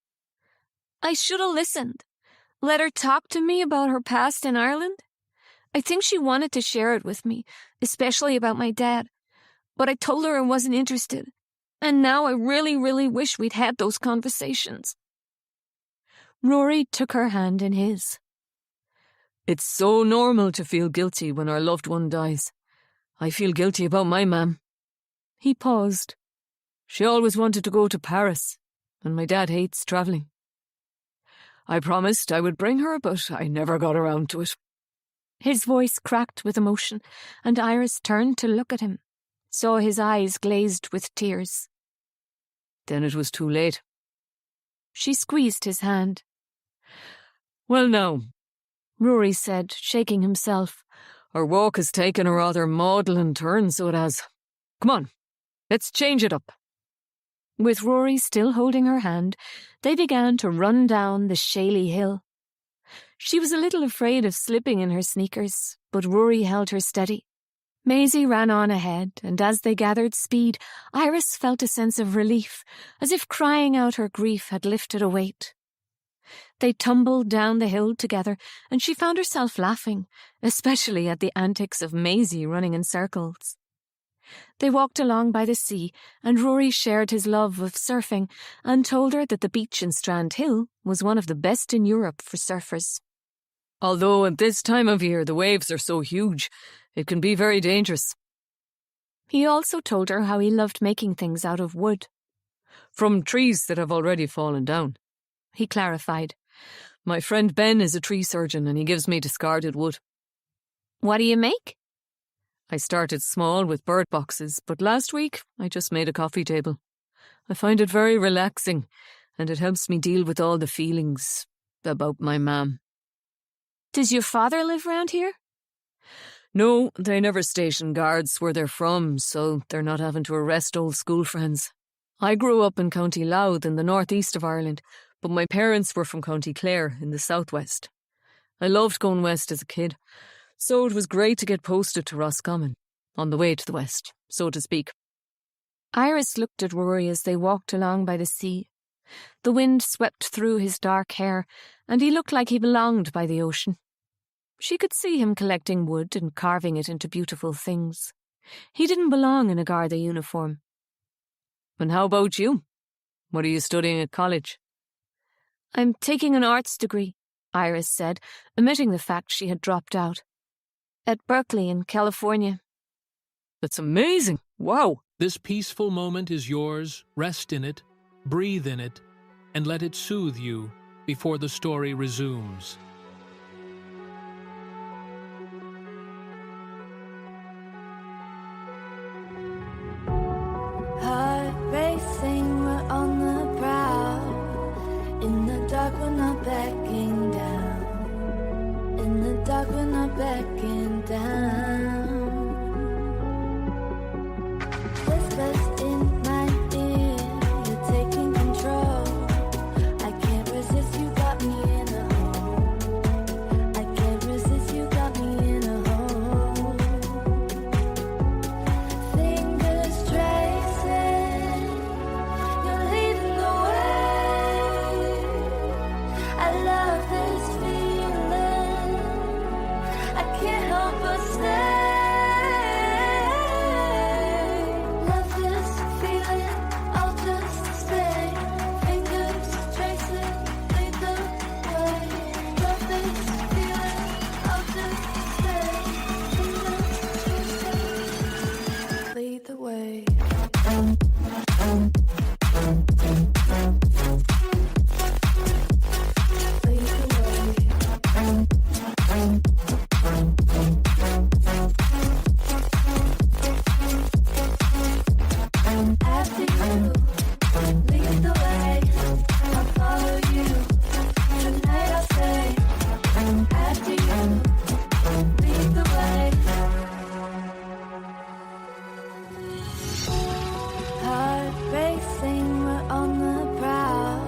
"I should have listened. Let her talk to me about her past in Ireland. I think she wanted to share it with me, especially about my dad. But I told her I wasn't interested. And now I really, really wish we'd had those conversations." Rory took her hand in his. "It's so normal to feel guilty when our loved one dies. I feel guilty about my mam." He paused. "She always wanted to go to Paris, and my dad hates travelling. I promised I would bring her, but I never got around to it." His voice cracked with emotion, and Iris turned to look at him, saw his eyes glazed with tears. "Then it was too late." She squeezed his hand. "Well now," Rory said, shaking himself. "our walk has taken a rather maudlin turn, so it has. Come on, let's change it up." With Rory still holding her hand, they began to run down the shaly hill. She was a little afraid of slipping in her sneakers, but Rory held her steady. Maisie ran on ahead, and as they gathered speed, Iris felt a sense of relief, as if crying out her grief had lifted a weight. They tumbled down the hill together, and she found herself laughing, especially at the antics of Maisie running in circles. They walked along by the sea, and Rory shared his love of surfing and told her that the beach in Strand Hill was one of the best in Europe for surfers. "Although at this time of year the waves are so huge, it can be very dangerous." He also told her how he loved making things out of wood. "From trees that have already fallen down," he clarified. "My friend Ben is a tree surgeon and he gives me discarded wood." "What do you make?" "I started small with bird boxes, but last week I just made a coffee table. I find it very relaxing, and it helps me deal with all the feelings about my mam." "Does your father live round here?" "No, they never station guards where they're from, so they're not having to arrest old school friends. I grew up in County Louth in the northeast of Ireland, but my parents were from County Clare in the southwest. I loved going west as a kid, so it was great to get posted to Roscommon, on the way to the west, so to speak. Iris looked at Rory as they walked along by the sea. The wind swept through his dark hair, and he looked like he belonged by the ocean. She could see him collecting wood and carving it into beautiful things. He didn't belong in a Garda uniform. And how about you? What are you studying at college? I'm taking an arts degree, Iris said, omitting the fact she had dropped out. At Berkeley in California. That's amazing. Wow. This peaceful moment is yours. Rest in it, breathe in it, and let it soothe you before the story resumes. Heart racing, we're on the prowl. In the dark, we're not backing down. In the dark, we're not backing down. Whispers in my ear, you're taking control. I can't resist, you got me in a hole. I can't resist, you got me in a hole. Fingers tracing, you're leading the way. I love this feeling, I can't help but stay. Love this feeling, I'll just stay. Fingers tracing, lead the way. Love this feeling, I'll just stay. Fingers tracing, lead the way. Lead the way. After you, lead the way. I'll follow you. Tonight I'll stay. After you, lead the way. Heart racing, we're on the prowl.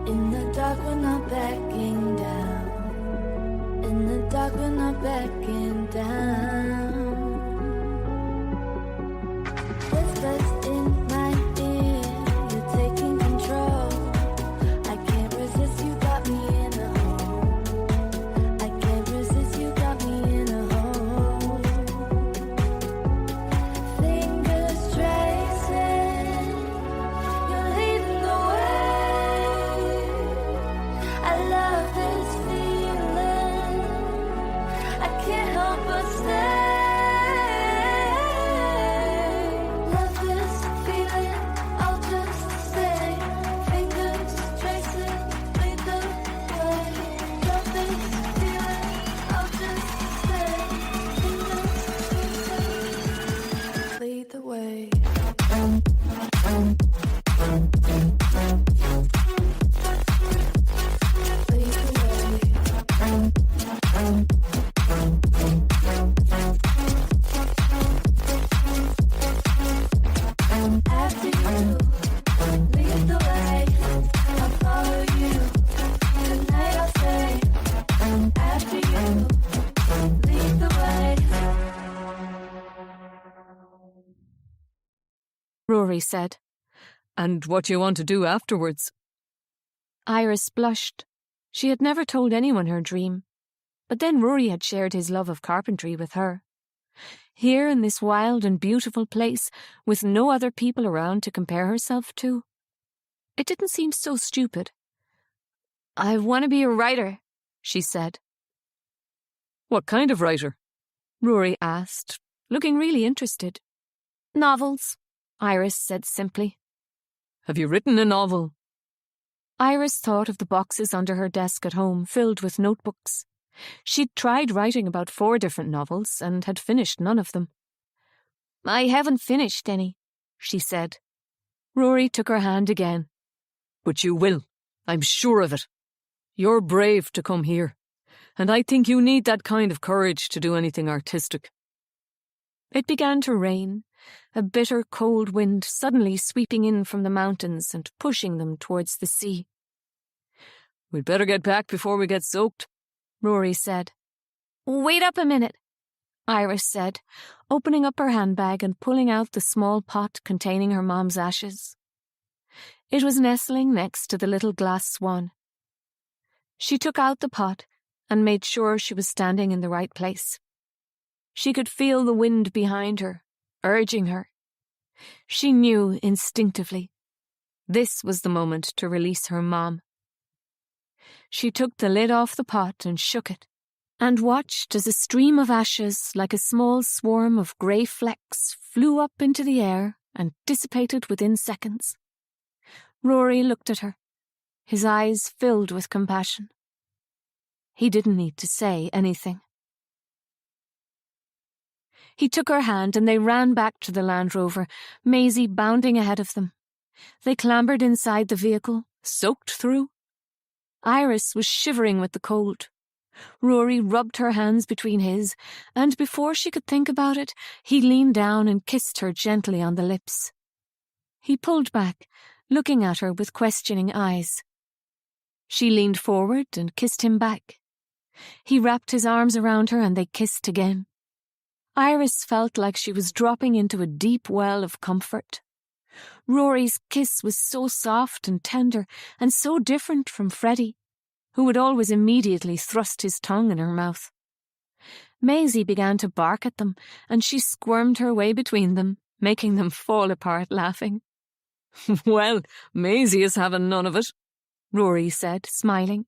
In the dark, we're not backing down. In the dark, we're not backing down. Whispers in my ear, you're taking control. I can't resist, you got me in a hole. I can't resist, you got me in a hole. Fingers tracing, you're leading the way. I love this feeling, I can't help but stay. Love this feeling, I'll just stay. Fingers tracing, lead the way. Love this feeling, I'll just stay. Fingers tracing, lead the way. Lead the way. After you, lead the way. I'll follow you. Tonight I'll stay. After you, lead the way. Rory said. And what do you want to do afterwards? Iris blushed. She had never told anyone her dream. But then Rory had shared his love of carpentry with her. Here in this wild and beautiful place, with no other people around to compare herself to, it didn't seem so stupid. I want to be a writer, she said. What kind of writer? Rory asked, looking really interested. Novels, Iris said simply. Have you written a novel? Iris thought of the boxes under her desk at home filled with notebooks. She'd tried writing about 4 different novels and had finished none of them. I haven't finished any, she said. Rory took her hand again. But you will. I'm sure of it. You're brave to come here, and I think you need that kind of courage to do anything artistic. It began to rain, a bitter cold wind suddenly sweeping in from the mountains and pushing them towards the sea. We'd better get back before we get soaked, Rory said. Wait up a minute, Iris said, opening up her handbag and pulling out the small pot containing her mom's ashes. It was nestling next to the little glass swan. She took out the pot and made sure she was standing in the right place. She could feel the wind behind her, urging her. She knew instinctively this was the moment to release her mom. She took the lid off the pot and shook it, and watched as a stream of ashes, like a small swarm of grey flecks, flew up into the air and dissipated within seconds. Rory looked at her, his eyes filled with compassion. He didn't need to say anything. He took her hand and they ran back to the Land Rover, Maisie bounding ahead of them. They clambered inside the vehicle, soaked through. Iris was shivering with the cold. Rory rubbed her hands between his, and before she could think about it, he leaned down and kissed her gently on the lips. He pulled back, looking at her with questioning eyes. She leaned forward and kissed him back. He wrapped his arms around her and they kissed again. Iris felt like she was dropping into a deep well of comfort. Rory's kiss was so soft and tender and so different from Freddie, who would always immediately thrust his tongue in her mouth. Maisie began to bark at them, and she squirmed her way between them, making them fall apart laughing. Well, Maisie is having none of it, Rory said, smiling.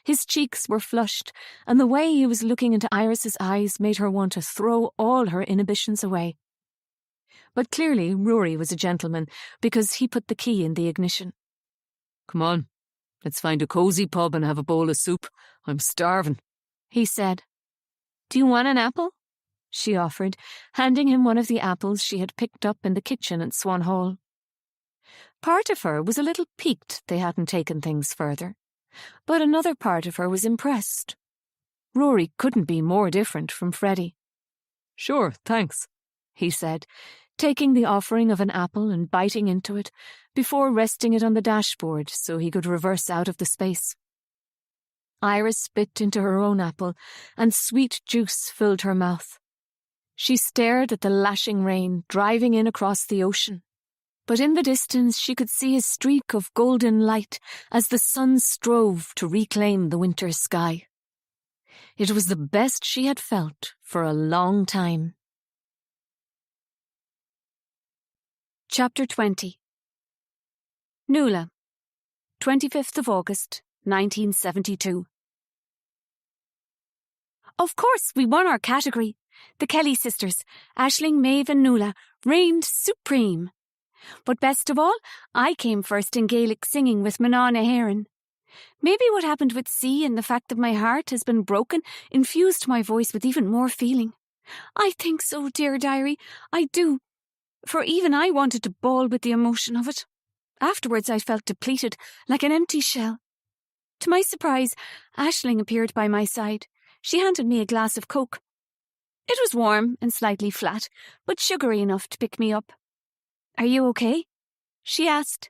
His cheeks were flushed, and the way he was looking into Iris's eyes made her want to throw all her inhibitions away. But clearly Rory was a gentleman, because he put the key in the ignition. Come on, let's find a cosy pub and have a bowl of soup. I'm starving, he said. Do you want an apple? She offered, handing him one of the apples she had picked up in the kitchen at Swan Hall. Part of her was a little piqued they hadn't taken things further, but another part of her was impressed. Rory couldn't be more different from Freddie. Sure, thanks, he said, taking the offering of an apple and biting into it before resting it on the dashboard so he could reverse out of the space. Iris bit into her own apple, and sweet juice filled her mouth. She stared at the lashing rain driving in across the ocean, but in the distance she could see a streak of golden light as the sun strove to reclaim the winter sky. It was the best she had felt for a long time. Chapter 20. Noëlle, 25th of August, 1972. Of course, we won our category. The Kelly sisters, Aisling, Maeve and Noëlle, reigned supreme. But best of all, I came first in Gaelic singing with Manana Heron. Maybe what happened with C and the fact that my heart has been broken infused my voice with even more feeling. I think so, dear diary, I do. For even I wanted to bawl with the emotion of it. Afterwards I felt depleted, like an empty shell. To my surprise, Aisling appeared by my side. She handed me a glass of Coke. It was warm and slightly flat, but sugary enough to pick me up. Are you okay? She asked.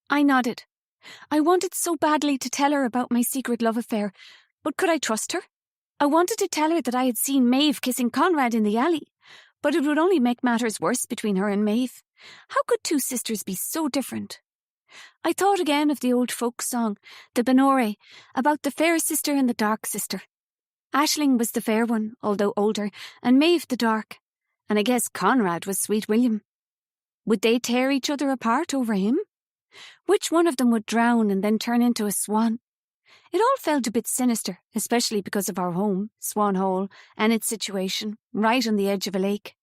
I nodded. I wanted so badly to tell her about my secret love affair, but could I trust her? I wanted to tell her that I had seen Maeve kissing Conrad in the alley, but it would only make matters worse between her and Maeve. How could two sisters be so different? I thought again of the old folk song, the Benore, about the fair sister and the dark sister. Aisling was the fair one, although older, and Maeve the dark, and I guess Conrad was Sweet William. Would they tear each other apart over him? Which one of them would drown and then turn into a swan? It all felt a bit sinister, especially because of our home, Swan Hole, and its situation, right on the edge of a lake.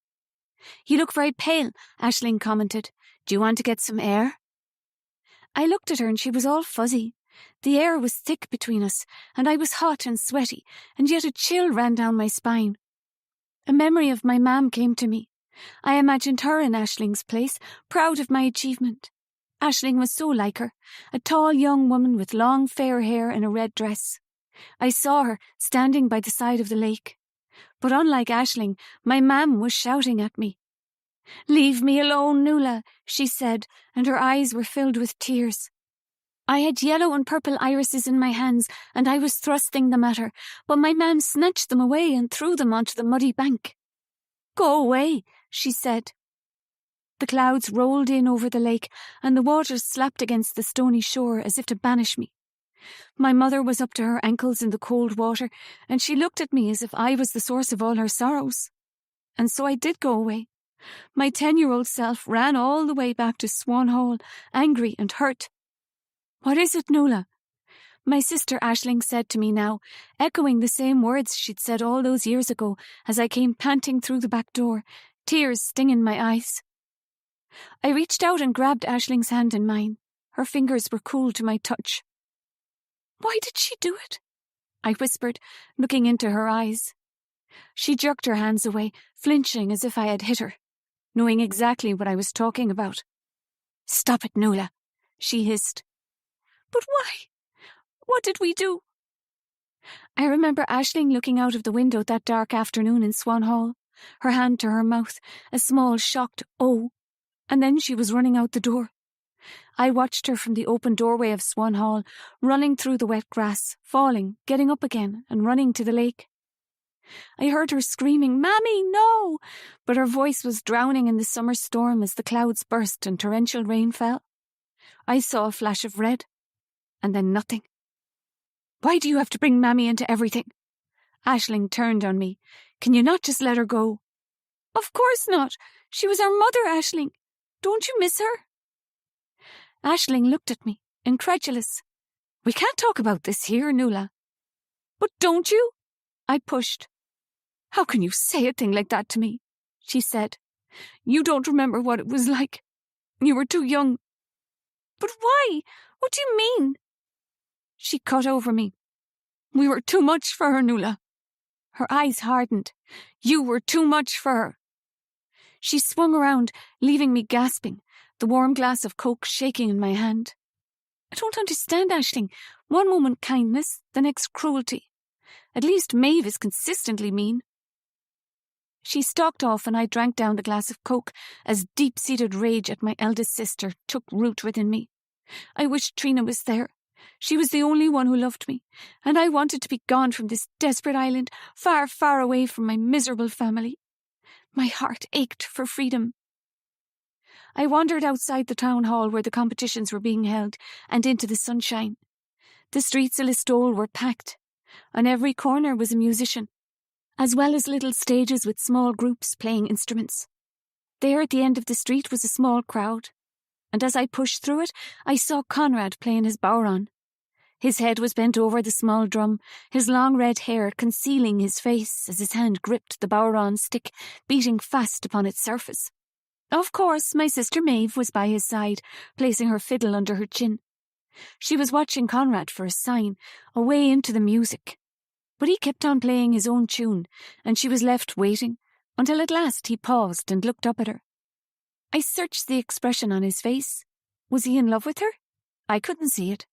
You look very pale, Aisling commented. Do you want to get some air? I looked at her and she was all fuzzy. The air was thick between us, and I was hot and sweaty, and yet a chill ran down my spine. A memory of my mam came to me. I imagined her in Aisling's place, proud of my achievement. Aisling was so like her, a tall young woman with long fair hair and a red dress. I saw her standing by the side of the lake. But unlike Aisling, my mam was shouting at me. "Leave me alone, Noëlle," she said, and her eyes were filled with tears. I had yellow and purple irises in my hands, and I was thrusting them at her, but my mam snatched them away and threw them onto the muddy bank. "Go away," she said. The clouds rolled in over the lake, and the water slapped against the stony shore as if to banish me. My mother was up to her ankles in the cold water, and she looked at me as if I was the source of all her sorrows. And so I did go away. My 10-year-old self ran all the way back to Swan Hall, angry and hurt. "What is it, Noëlle?" my sister Aisling said to me now, echoing the same words she'd said all those years ago as I came panting through the back door, tears stinging my eyes. I reached out and grabbed Aisling's hand in mine. Her fingers were cool to my touch. "Why did she do it?" I whispered, looking into her eyes. She jerked her hands away, flinching as if I had hit her, knowing exactly what I was talking about. "Stop it, Noëlle," she hissed. "But why? What did we do?" I remember Aisling looking out of the window that dark afternoon in Swan Hall, her hand to her mouth, a small, shocked "oh," and then she was running out the door. I watched her from the open doorway of Swan Hall, running through the wet grass, falling, getting up again, and running to the lake. I heard her screaming, "Mammy, no!" but her voice was drowning in the summer storm as the clouds burst and torrential rain fell. I saw a flash of red, and then nothing. "Why do you have to bring Mammy into everything?" Aisling turned on me. "Can you not just let her go?" "Of course not. She was our mother, Aisling. Don't you miss her?" Aisling looked at me, incredulous. "We can't talk about this here, Noëlle." "But don't you?" I pushed. "How can you say a thing like that to me?" she said. "You don't remember what it was like. You were too young." "But why? What do you mean?" She cut over me. "We were too much for her, Noëlle." Her eyes hardened. "You were too much for her." She swung around, leaving me gasping, the warm glass of Coke shaking in my hand. "I don't understand, Aisling. One moment kindness, the next cruelty. At least Maeve is consistently mean." She stalked off and I drank down the glass of Coke as deep-seated rage at my eldest sister took root within me. I wished Trina was there. She was the only one who loved me, and I wanted to be gone from this desperate island, far, far away from my miserable family. My heart ached for freedom. I wandered outside the town hall where the competitions were being held and into the sunshine. The streets of Listowel were packed. On every corner was a musician, as well as little stages with small groups playing instruments. There at the end of the street was a small crowd, and as I pushed through it, I saw Conrad playing his bodhrán. His head was bent over the small drum, his long red hair concealing his face as his hand gripped the bodhrán stick, beating fast upon its surface. Of course, my sister Maeve was by his side, placing her fiddle under her chin. She was watching Conrad for a sign, away into the music. But he kept on playing his own tune, and she was left waiting, until at last he paused and looked up at her. I searched the expression on his face. Was he in love with her? I couldn't see it.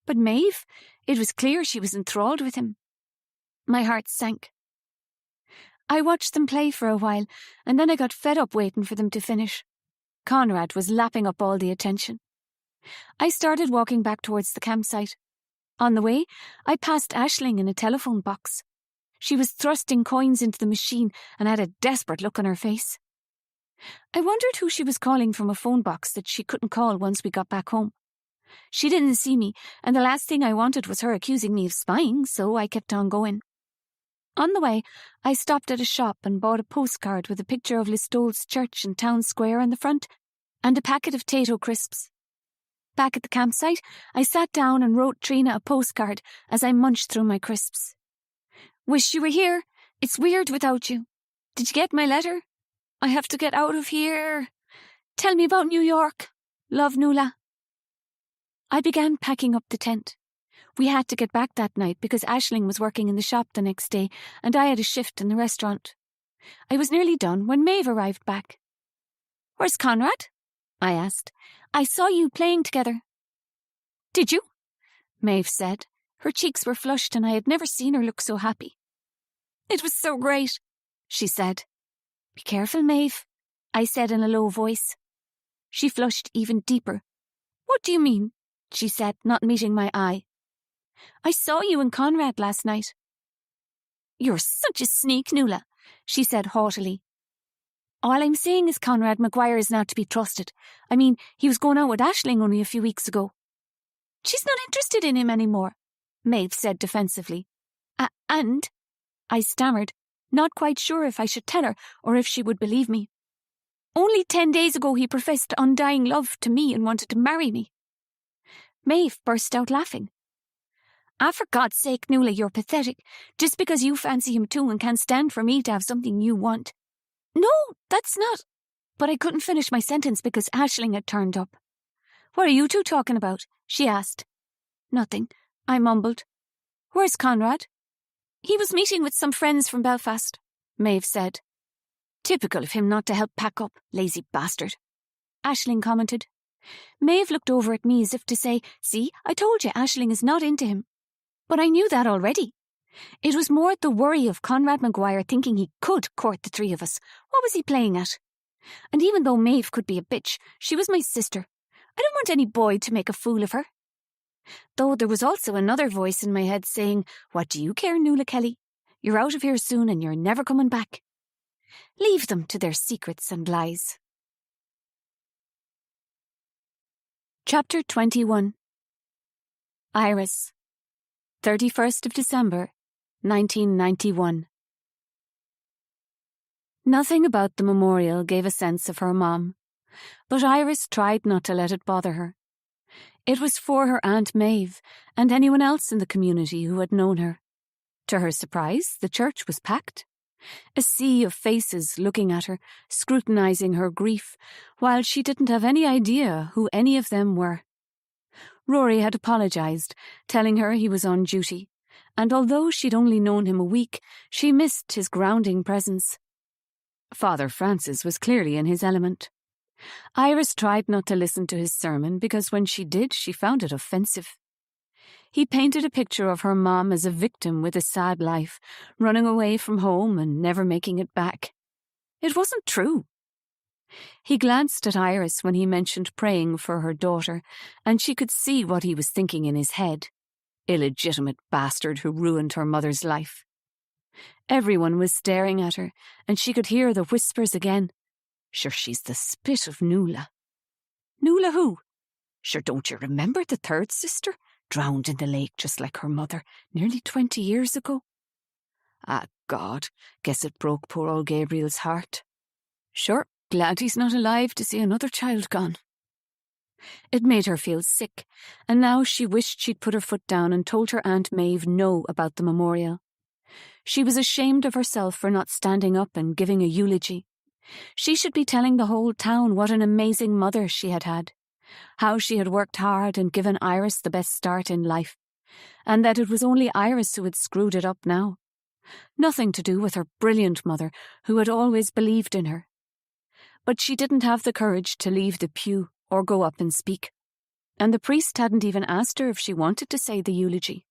But Maeve, it was clear she was enthralled with him. My heart sank. I watched them play for a while, and then I got fed up waiting for them to finish. Conrad was lapping up all the attention. I started walking back towards the campsite. On the way, I passed Aisling in a telephone box. She was thrusting coins into the machine and had a desperate look on her face. I wondered who she was calling from a phone box that she couldn't call once we got back home. She didn't see me, and the last thing I wanted was her accusing me of spying, so I kept on going. On the way, I stopped at a shop and bought a postcard with a picture of Listowel's church and town square on the front, and a packet of Tayto crisps. Back at the campsite, I sat down and wrote Trina a postcard as I munched through my crisps. "Wish you were here. It's weird without you. Did you get my letter? I have to get out of here. Tell me about New York. Love, Noëlle." I began packing up the tent. We had to get back that night because Aisling was working in the shop the next day and I had a shift in the restaurant. I was nearly done when Maeve arrived back. "Where's Conrad?" I asked. "I saw you playing together." "Did you?" Maeve said. Her cheeks were flushed and I had never seen her look so happy. "It was so great," she said. "Be careful, Maeve," I said in a low voice. She flushed even deeper. "What do you mean?" she said, not meeting my eye. I saw you and Conrad last night. You're such a sneak, Noëlle, she said haughtily. All I'm saying is Conrad Maguire is not to be trusted. I mean, he was going out with Aisling only a few weeks ago. She's not interested in him anymore, Maeve said defensively. And, I stammered, not quite sure if I should tell her or if she would believe me. Only 10 days ago he professed undying love to me and wanted to marry me. Maeve burst out laughing. For God's sake, Noëlle, you're pathetic, just because you fancy him too and can't stand for me to have something you want. No, that's not. But I couldn't finish my sentence because Aisling had turned up. What are you two talking about? She asked. Nothing, I mumbled. Where's Conrad? He was meeting with some friends from Belfast, Maeve said. Typical of him not to help pack up, lazy bastard, Aisling commented. Maeve looked over at me as if to say, see, I told you Aisling is not into him. But I knew that already. It was more the worry of Conrad Maguire thinking he could court the three of us. What was he playing at? And even though Maeve could be a bitch, she was my sister. I don't want any boy to make a fool of her. Though there was also another voice in my head saying, what do you care, Noëlle Kelly? You're out of here soon and you're never coming back. Leave them to their secrets and lies. Chapter 21. Iris, 31st of December, 1991. Nothing about the memorial gave a sense of her mom, but Iris tried not to let it bother her. It was for her Aunt Maeve and anyone else in the community who had known her. To her surprise, the church was packed. A sea of faces looking at her, scrutinizing her grief, while she didn't have any idea who any of them were. Rory had apologized, telling her he was on duty, and although she'd only known him a week, she missed his grounding presence. Father Francis was clearly in his element. Iris tried not to listen to his sermon because when she did, she found it offensive. He painted a picture of her mom as a victim with a sad life, running away from home and never making it back. It wasn't true. He glanced at Iris when he mentioned praying for her daughter, and she could see what he was thinking in his head. Illegitimate bastard who ruined her mother's life. Everyone was staring at her, and she could hear the whispers again. Sure, she's the spit of Noëlle. Noëlle who? Sure, don't you remember the third sister? Drowned in the lake just like her mother, nearly 20 years ago. Ah, God, guess it broke poor old Gabriel's heart. Sure, glad he's not alive to see another child gone. It made her feel sick, and now she wished she'd put her foot down and told her Aunt Maeve no about the memorial. She was ashamed of herself for not standing up and giving a eulogy. She should be telling the whole town what an amazing mother she had had, how she had worked hard and given Iris the best start in life, and that it was only Iris who had screwed it up now. Nothing to do with her brilliant mother, who had always believed in her. But she didn't have the courage to leave the pew or go up and speak, and the priest hadn't even asked her if she wanted to say the eulogy.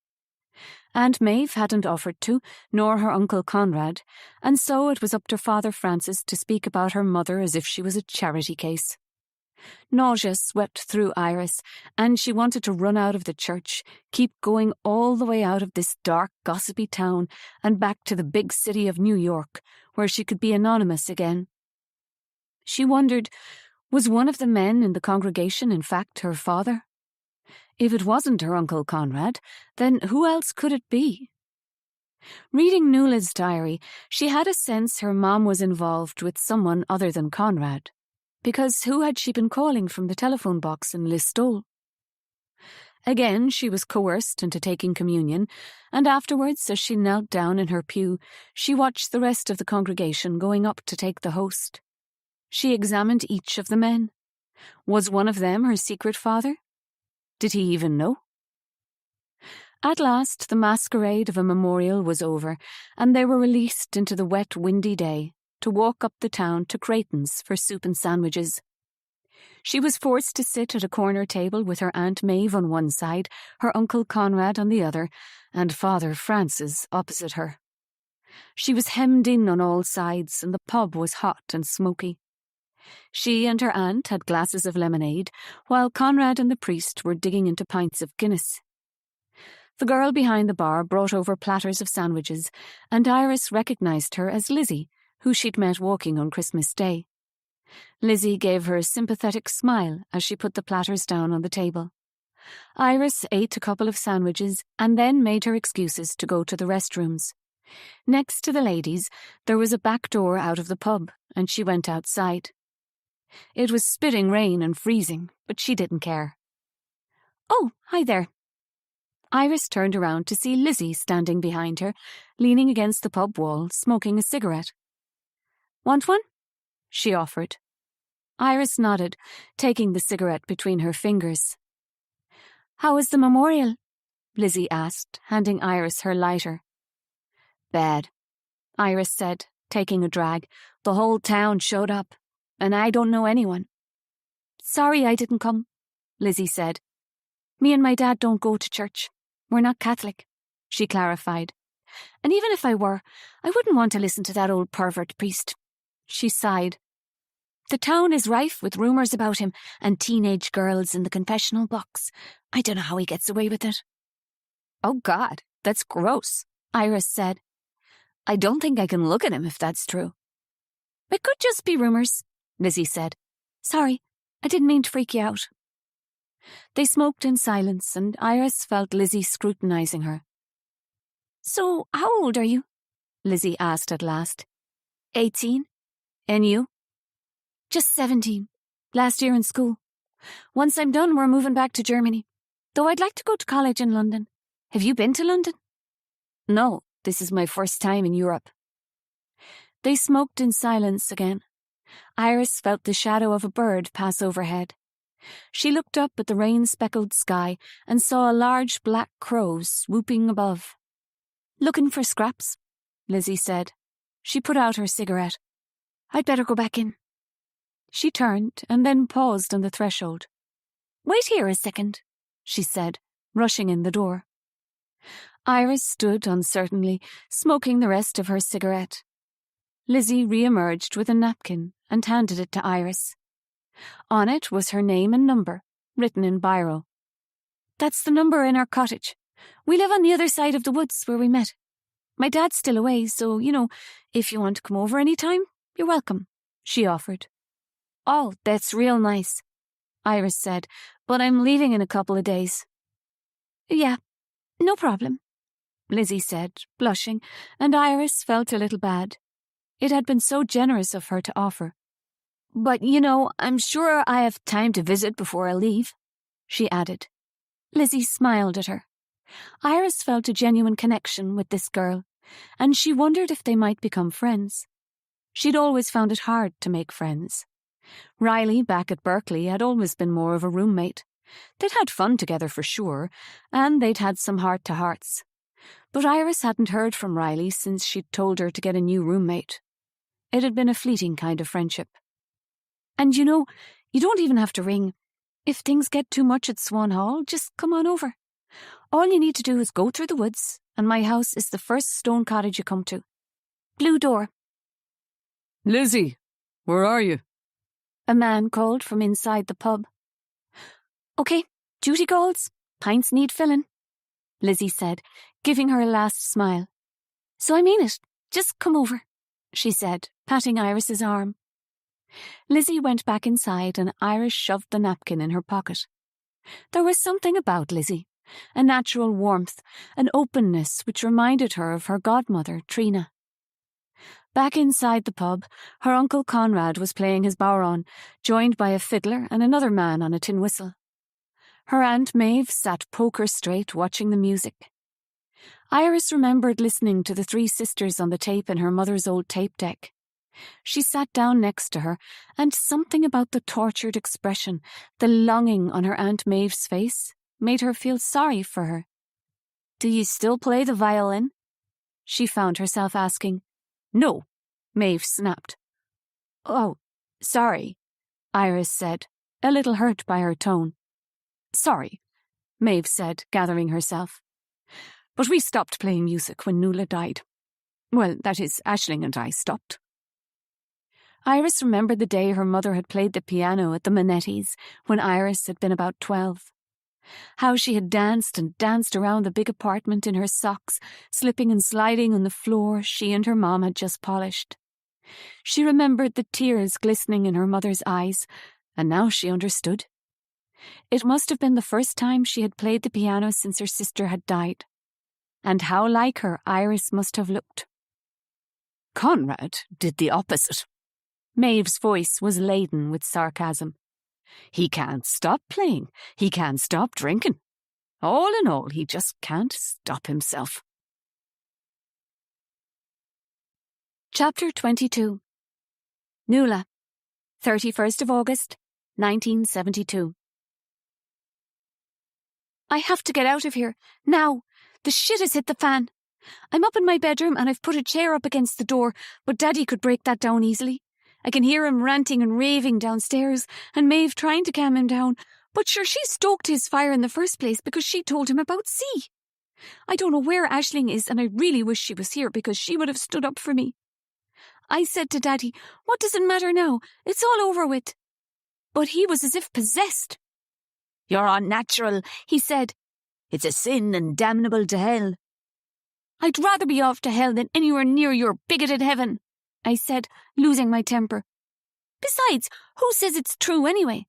Aunt Maeve hadn't offered to, nor her Uncle Conrad, and so it was up to Father Francis to speak about her mother as if she was a charity case. Nausea swept through Iris, and she wanted to run out of the church, keep going all the way out of this dark, gossipy town and back to the big city of New York, where she could be anonymous again. She wondered, was one of the men in the congregation in fact her father? If it wasn't her Uncle Conrad, then who else could it be? Reading Noëlle's diary, she had a sense her mom was involved with someone other than Conrad, because who had she been calling from the telephone box in Listowel? Again, she was coerced into taking communion, and afterwards, as she knelt down in her pew, she watched the rest of the congregation going up to take the host. She examined each of the men. Was one of them her secret father? Did he even know? At last, the masquerade of a memorial was over, and they were released into the wet, windy day to walk up the town to Creighton's for soup and sandwiches. She was forced to sit at a corner table with her Aunt Maeve on one side, her Uncle Conrad on the other, and Father Francis opposite her. She was hemmed in on all sides, and the pub was hot and smoky. She and her aunt had glasses of lemonade, while Conrad and the priest were digging into pints of Guinness. The girl behind the bar brought over platters of sandwiches, and Iris recognised her as Lizzie, who she'd met walking on Christmas Day. Lizzie gave her a sympathetic smile as she put the platters down on the table. Iris ate a couple of sandwiches and then made her excuses to go to the restrooms. Next to the ladies, there was a back door out of the pub, and she went outside. It was spitting rain and freezing, but she didn't care. Oh, hi there. Iris turned around to see Lizzie standing behind her, leaning against the pub wall, smoking a cigarette. Want one? She offered. Iris nodded, taking the cigarette between her fingers. How was the memorial? Lizzie asked, handing Iris her lighter. Bad, Iris said, taking a drag. The whole town showed up, and I don't know anyone. Sorry I didn't come, Lizzie said. Me and my dad don't go to church. We're not Catholic, she clarified. And even if I were, I wouldn't want to listen to that old pervert priest. She sighed. The town is rife with rumours about him and teenage girls in the confessional box. I don't know how he gets away with it. Oh, God, that's gross, Iris said. I don't think I can look at him if that's true. It could just be rumours, Lizzie said. Sorry, I didn't mean to freak you out. They smoked in silence, and Iris felt Lizzie scrutinising her. So, how old are you? Lizzie asked at last. 18. And you? Just 17. Last year in school. Once I'm done, we're moving back to Germany. Though I'd like to go to college in London. Have you been to London? No, this is my first time in Europe. They smoked in silence again. Iris felt the shadow of a bird pass overhead. She looked up at the rain-speckled sky and saw a large black crow swooping above. Looking for scraps, Lizzie said. She put out her cigarette. I'd better go back in. She turned and then paused on the threshold. Wait here a second, she said, rushing in the door. Iris stood uncertainly, smoking the rest of her cigarette. Lizzie re-emerged with a napkin and handed it to Iris. On it was her name and number, written in biro. That's the number in our cottage. We live on the other side of the woods where we met. My dad's still away, so, if you want to come over any time, you're welcome, she offered. Oh, that's real nice, Iris said, but I'm leaving in a couple of days. Yeah, no problem, Lizzie said, blushing, and Iris felt a little bad. It had been so generous of her to offer. But, I'm sure I have time to visit before I leave, she added. Lizzie smiled at her. Iris felt a genuine connection with this girl, and she wondered if they might become friends. She'd always found it hard to make friends. Riley, back at Berkeley, had always been more of a roommate. They'd had fun together for sure, and they'd had some heart-to-hearts. But Iris hadn't heard from Riley since she'd told her to get a new roommate. It had been a fleeting kind of friendship. And you don't even have to ring. If things get too much at Swan Hall, just come on over. All you need to do is go through the woods, and my house is the first stone cottage you come to. Blue door. Lizzie, where are you? A man called from inside the pub. Okay, duty calls. Pints need filling, Lizzie said, giving her a last smile. So I mean it. Just come over, she said, patting Iris's arm. Lizzie went back inside and Iris shoved the napkin in her pocket. There was something about Lizzie, a natural warmth, an openness which reminded her of her godmother, Trina. Back inside the pub, her Uncle Conrad was playing his bodhrán, joined by a fiddler and another man on a tin whistle. Her Aunt Maeve sat poker straight watching the music. Iris remembered listening to the three sisters on the tape in her mother's old tape deck. She sat down next to her, and something about the tortured expression, the longing on her Aunt Maeve's face, made her feel sorry for her. "Do you still play the violin?" she found herself asking. "No," Maeve snapped. "Oh, sorry," Iris said, a little hurt by her tone. "Sorry," Maeve said, gathering herself. "But we stopped playing music when Noëlle died. Well, that is, Aisling and I stopped." Iris remembered the day her mother had played the piano at the Manettis when Iris had been about 12. How she had danced and danced around the big apartment in her socks, slipping and sliding on the floor she and her mom had just polished. She remembered the tears glistening in her mother's eyes, and now she understood. It must have been the first time she had played the piano since her sister had died. And how like her Iris must have looked. Conrad did the opposite. Maeve's voice was laden with sarcasm. He can't stop playing. He can't stop drinking. All in all, he just can't stop himself. Chapter 22. Noëlle, 31st of August, 1972. I have to get out of here, now. The shit has hit the fan. I'm up in my bedroom and I've put a chair up against the door, but Daddy could break that down easily. I can hear him ranting and raving downstairs, and Maeve trying to calm him down, but sure, she stoked his fire in the first place because she told him about C. I don't know where Aisling is, and I really wish she was here because she would have stood up for me. I said to Daddy, what does it matter now? It's all over with. But he was as if possessed. You're unnatural, he said. It's a sin and damnable to hell. I'd rather be off to hell than anywhere near your bigoted heaven, I said, losing my temper. Besides, who says it's true anyway?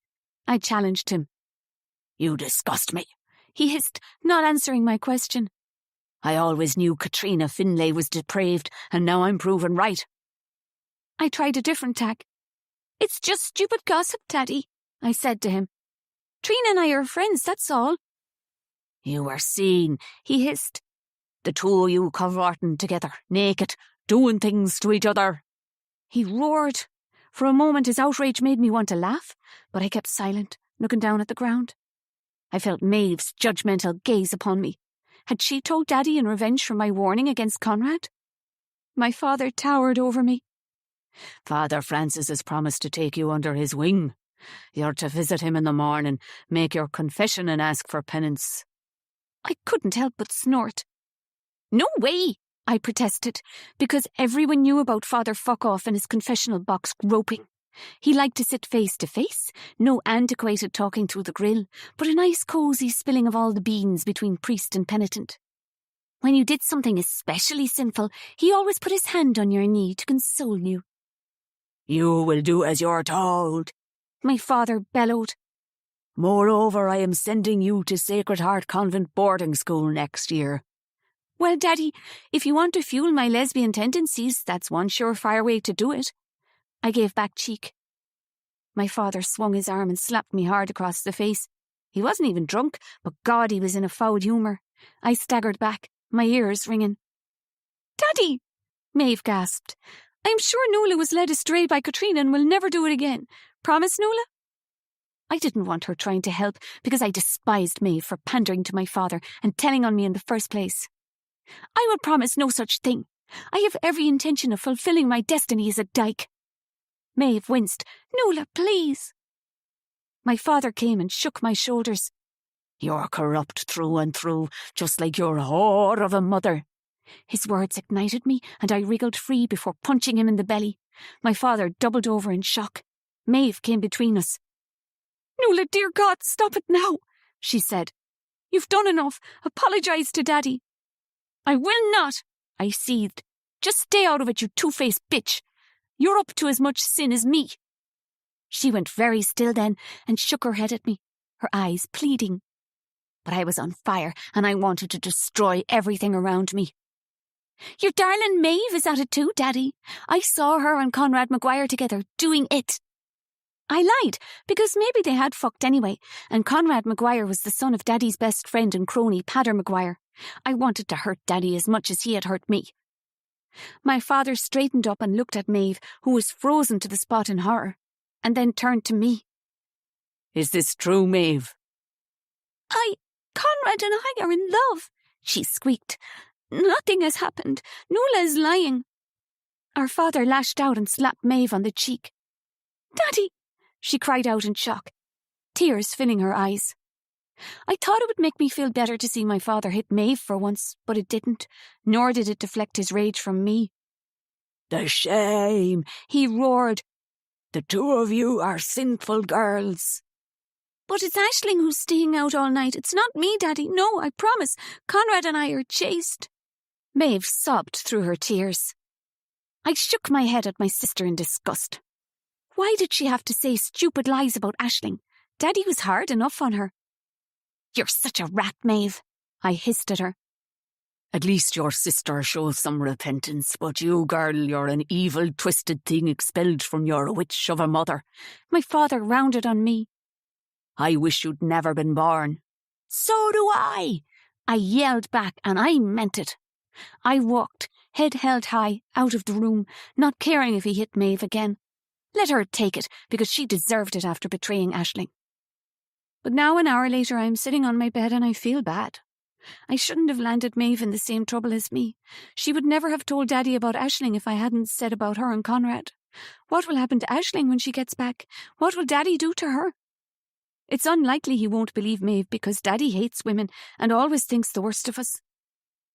I challenged him. You disgust me, he hissed, not answering my question. I always knew Katrina Finlay was depraved, and now I'm proven right. I tried a different tack. It's just stupid gossip, Daddy, I said to him. Trina and I are friends, that's all. You were seen, he hissed. The two of you cavorting together, naked, doing things to each other. He roared. For a moment his outrage made me want to laugh, but I kept silent, looking down at the ground. I felt Maeve's judgmental gaze upon me. Had she told Daddy in revenge for my warning against Conrad? My father towered over me. Father Francis has promised to take you under his wing. You're to visit him in the morning, make your confession and ask for penance. I couldn't help but snort. No way, I protested, because everyone knew about Father Fuck-Off in his confessional box groping. He liked to sit face to face, no antiquated talking through the grill, but a nice cosy spilling of all the beans between priest and penitent. When you did something especially sinful, he always put his hand on your knee to console you. You will do as you're told, my father bellowed. Moreover, I am sending you to Sacred Heart Convent boarding school next year. Well, Daddy, if you want to fuel my lesbian tendencies, that's one surefire way to do it. I gave back cheek. My father swung his arm and slapped me hard across the face. He wasn't even drunk, but God, he was in a foul humour. I staggered back, my ears ringing. Daddy! Maeve gasped. I'm sure Noëlle was led astray by Katrina and will never do it again. Promise, Noëlle? I didn't want her trying to help because I despised Maeve for pandering to my father and telling on me in the first place. I will promise no such thing. I have every intention of fulfilling my destiny as a dyke. Maeve winced. Noëlle, please. My father came and shook my shoulders. You're corrupt through and through, just like your whore of a mother. His words ignited me, and I wriggled free before punching him in the belly. My father doubled over in shock. Maeve came between us. Noëlle, dear God, stop it now, she said. You've done enough. Apologise to Daddy. I will not, I seethed. Just stay out of it, you two-faced bitch. You're up to as much sin as me. She went very still then and shook her head at me, her eyes pleading. But I was on fire and I wanted to destroy everything around me. Your darling Maeve is at it too, Daddy. I saw her and Conrad Maguire together, doing it. I lied, because maybe they had fucked anyway, and Conrad Maguire was the son of Daddy's best friend and crony, Padder Maguire. I wanted to hurt Daddy as much as he had hurt me. My father straightened up and looked at Maeve, who was frozen to the spot in horror, and then turned to me. Is this true, Maeve? Conrad and I are in love, she squeaked. Nothing has happened. Noëlle is lying. Our father lashed out and slapped Maeve on the cheek. Daddy, she cried out in shock, tears filling her eyes. I thought it would make me feel better to see my father hit Maeve for once, but it didn't, nor did it deflect his rage from me. The shame, he roared. The two of you are sinful girls." But it's Aisling who's staying out all night. It's not me, Daddy. No, I promise. Conrad and I are chaste. Maeve sobbed through her tears. I shook my head at my sister in disgust. Why did she have to say stupid lies about Aisling? Daddy was hard enough on her. You're such a rat, Maeve, I hissed at her. At least your sister shows some repentance, but you, girl, you're an evil, twisted thing expelled from your witch of a mother. My father rounded on me. I wish you'd never been born. So do I yelled back, and I meant it. I walked, head held high, out of the room, not caring if he hit Maeve again. Let her take it, because she deserved it after betraying Aisling. But now, an hour later, I am sitting on my bed and I feel bad. I shouldn't have landed Maeve in the same trouble as me. She would never have told Daddy about Aisling if I hadn't said about her and Conrad. What will happen to Aisling when she gets back? What will Daddy do to her? It's unlikely he won't believe Maeve because Daddy hates women and always thinks the worst of us.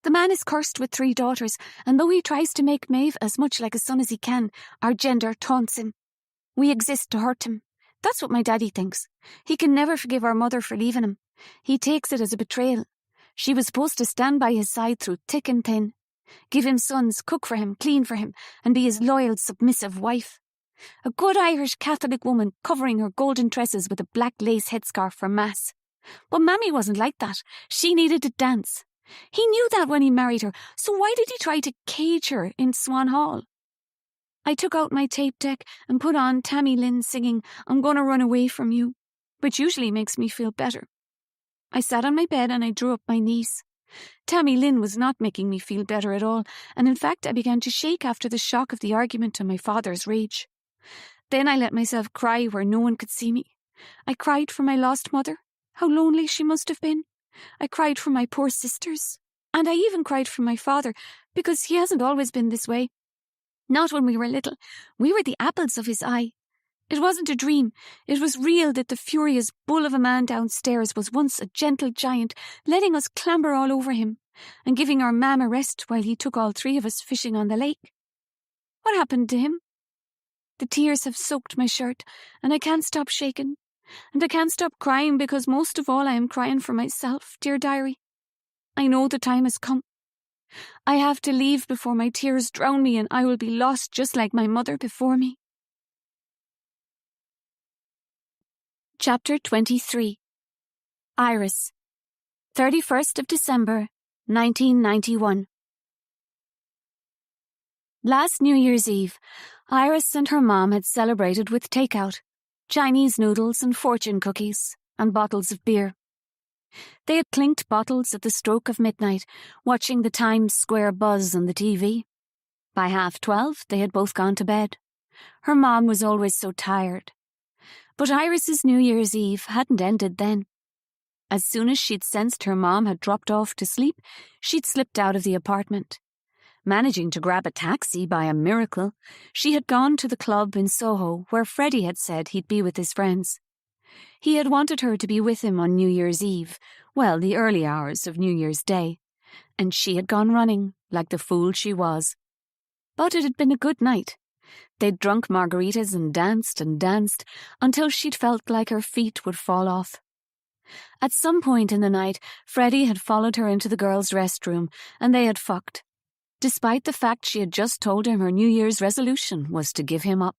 The man is cursed with 3 daughters, and though he tries to make Maeve as much like a son as he can, our gender taunts him. We exist to hurt him. That's what my Daddy thinks. He can never forgive our mother for leaving him. He takes it as a betrayal. She was supposed to stand by his side through thick and thin, give him sons, cook for him, clean for him, and be his loyal, submissive wife. A good Irish Catholic woman covering her golden tresses with a black lace headscarf for Mass. But Mammy wasn't like that. She needed to dance. He knew that when he married her, so why did he try to cage her in Swan Hall? I took out my tape deck and put on Tammy Lynn singing "I'm Gonna Run Away From You," which usually makes me feel better. I sat on my bed and I drew up my knees. Tammy Lynn was not making me feel better at all, and in fact I began to shake after the shock of the argument and my father's rage. Then I let myself cry where no one could see me. I cried for my lost mother. How lonely she must have been. I cried for my poor sisters. And I even cried for my father, because he hasn't always been this way. Not when we were little. We were the apples of his eye. It wasn't a dream. It was real that the furious bull of a man downstairs was once a gentle giant, letting us clamber all over him, and giving our mam a rest while he took all 3 of us fishing on the lake. What happened to him? The tears have soaked my shirt, and I can't stop shaking. And I can't stop crying because most of all I am crying for myself, dear diary. I know the time has come. I have to leave before my tears drown me and I will be lost just like my mother before me. Chapter 23. Iris. 31st of December, 1991. Last New Year's Eve, Iris and her mom had celebrated with takeout, Chinese noodles and fortune cookies, and bottles of beer. They had clinked bottles at the stroke of midnight, watching the Times Square buzz on the TV. By 12:30, they had both gone to bed. Her mom was always so tired. But Iris's New Year's Eve hadn't ended then. As soon as she'd sensed her mom had dropped off to sleep, she'd slipped out of the apartment. Managing to grab a taxi by a miracle, she had gone to the club in Soho where Freddie had said he'd be with his friends. He had wanted her to be with him on New Year's Eve, well, the early hours of New Year's Day, and she had gone running like the fool she was. But it had been a good night. They'd drunk margaritas and danced until she'd felt like her feet would fall off. At some point in the night, Freddie had followed her into the girls' restroom, and they had fucked, despite the fact she had just told him her New Year's resolution was to give him up.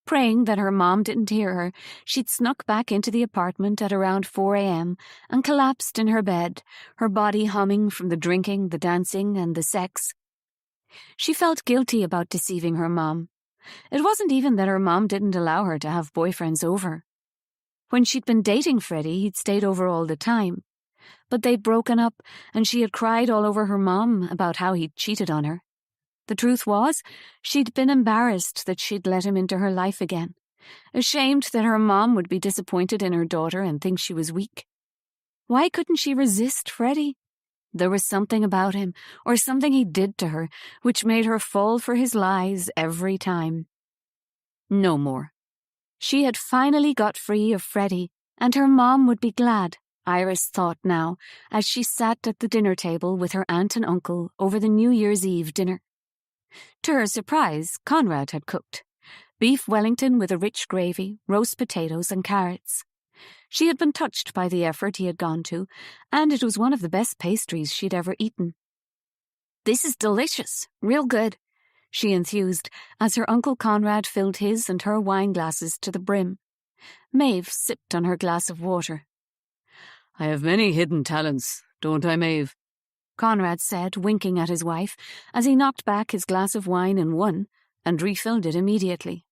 Praying that her mom didn't hear her, she'd snuck back into the apartment at around 4 a.m. and collapsed in her bed, her body humming from the drinking, the dancing, and the sex. She felt guilty about deceiving her mom. It wasn't even that her mom didn't allow her to have boyfriends over. When she'd been dating Freddie, he'd stayed over all the time. But they'd broken up, and she had cried all over her mom about how he'd cheated on her. The truth was, she'd been embarrassed that she'd let him into her life again, ashamed that her mom would be disappointed in her daughter and think she was weak. Why couldn't she resist Freddie? There was something about him, or something he did to her, which made her fall for his lies every time. No more. She had finally got free of Freddie, and her mom would be glad, Iris thought now, as she sat at the dinner table with her aunt and uncle over the New Year's Eve dinner. To her surprise, Conrad had cooked. beef Wellington with a rich gravy, roast potatoes and carrots. She had been touched by the effort he had gone to, and it was one of the best pastries she'd ever eaten. "This is delicious, real good," she enthused as her Uncle Conrad filled his and her wine glasses to the brim. Maeve sipped on her glass of water. "I have many hidden talents, don't I, Maeve?" Conrad said, winking at his wife, as he knocked back his glass of wine in one and refilled it immediately.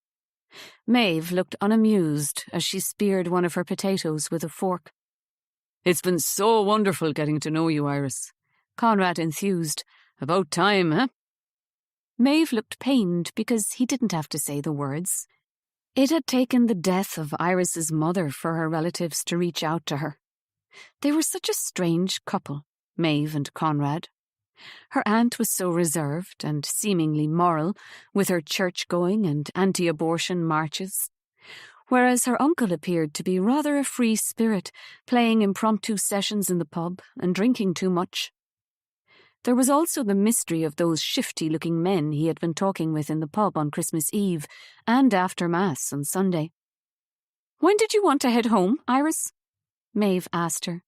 Maeve looked unamused as she speared one of her potatoes with a fork. "It's been so wonderful getting to know you, Iris," Conrad enthused. "About time, eh?" Maeve looked pained because he didn't have to say the words. It had taken the death of Iris's mother for her relatives to reach out to her. They were such a strange couple, Maeve and Conrad. Her aunt was so reserved and seemingly moral, with her church-going and anti-abortion marches, whereas her uncle appeared to be rather a free spirit, playing impromptu sessions in the pub and drinking too much. There was also the mystery of those shifty-looking men he had been talking with in the pub on Christmas Eve and after Mass on Sunday. "When did you want to head home, Iris?" Maeve asked her.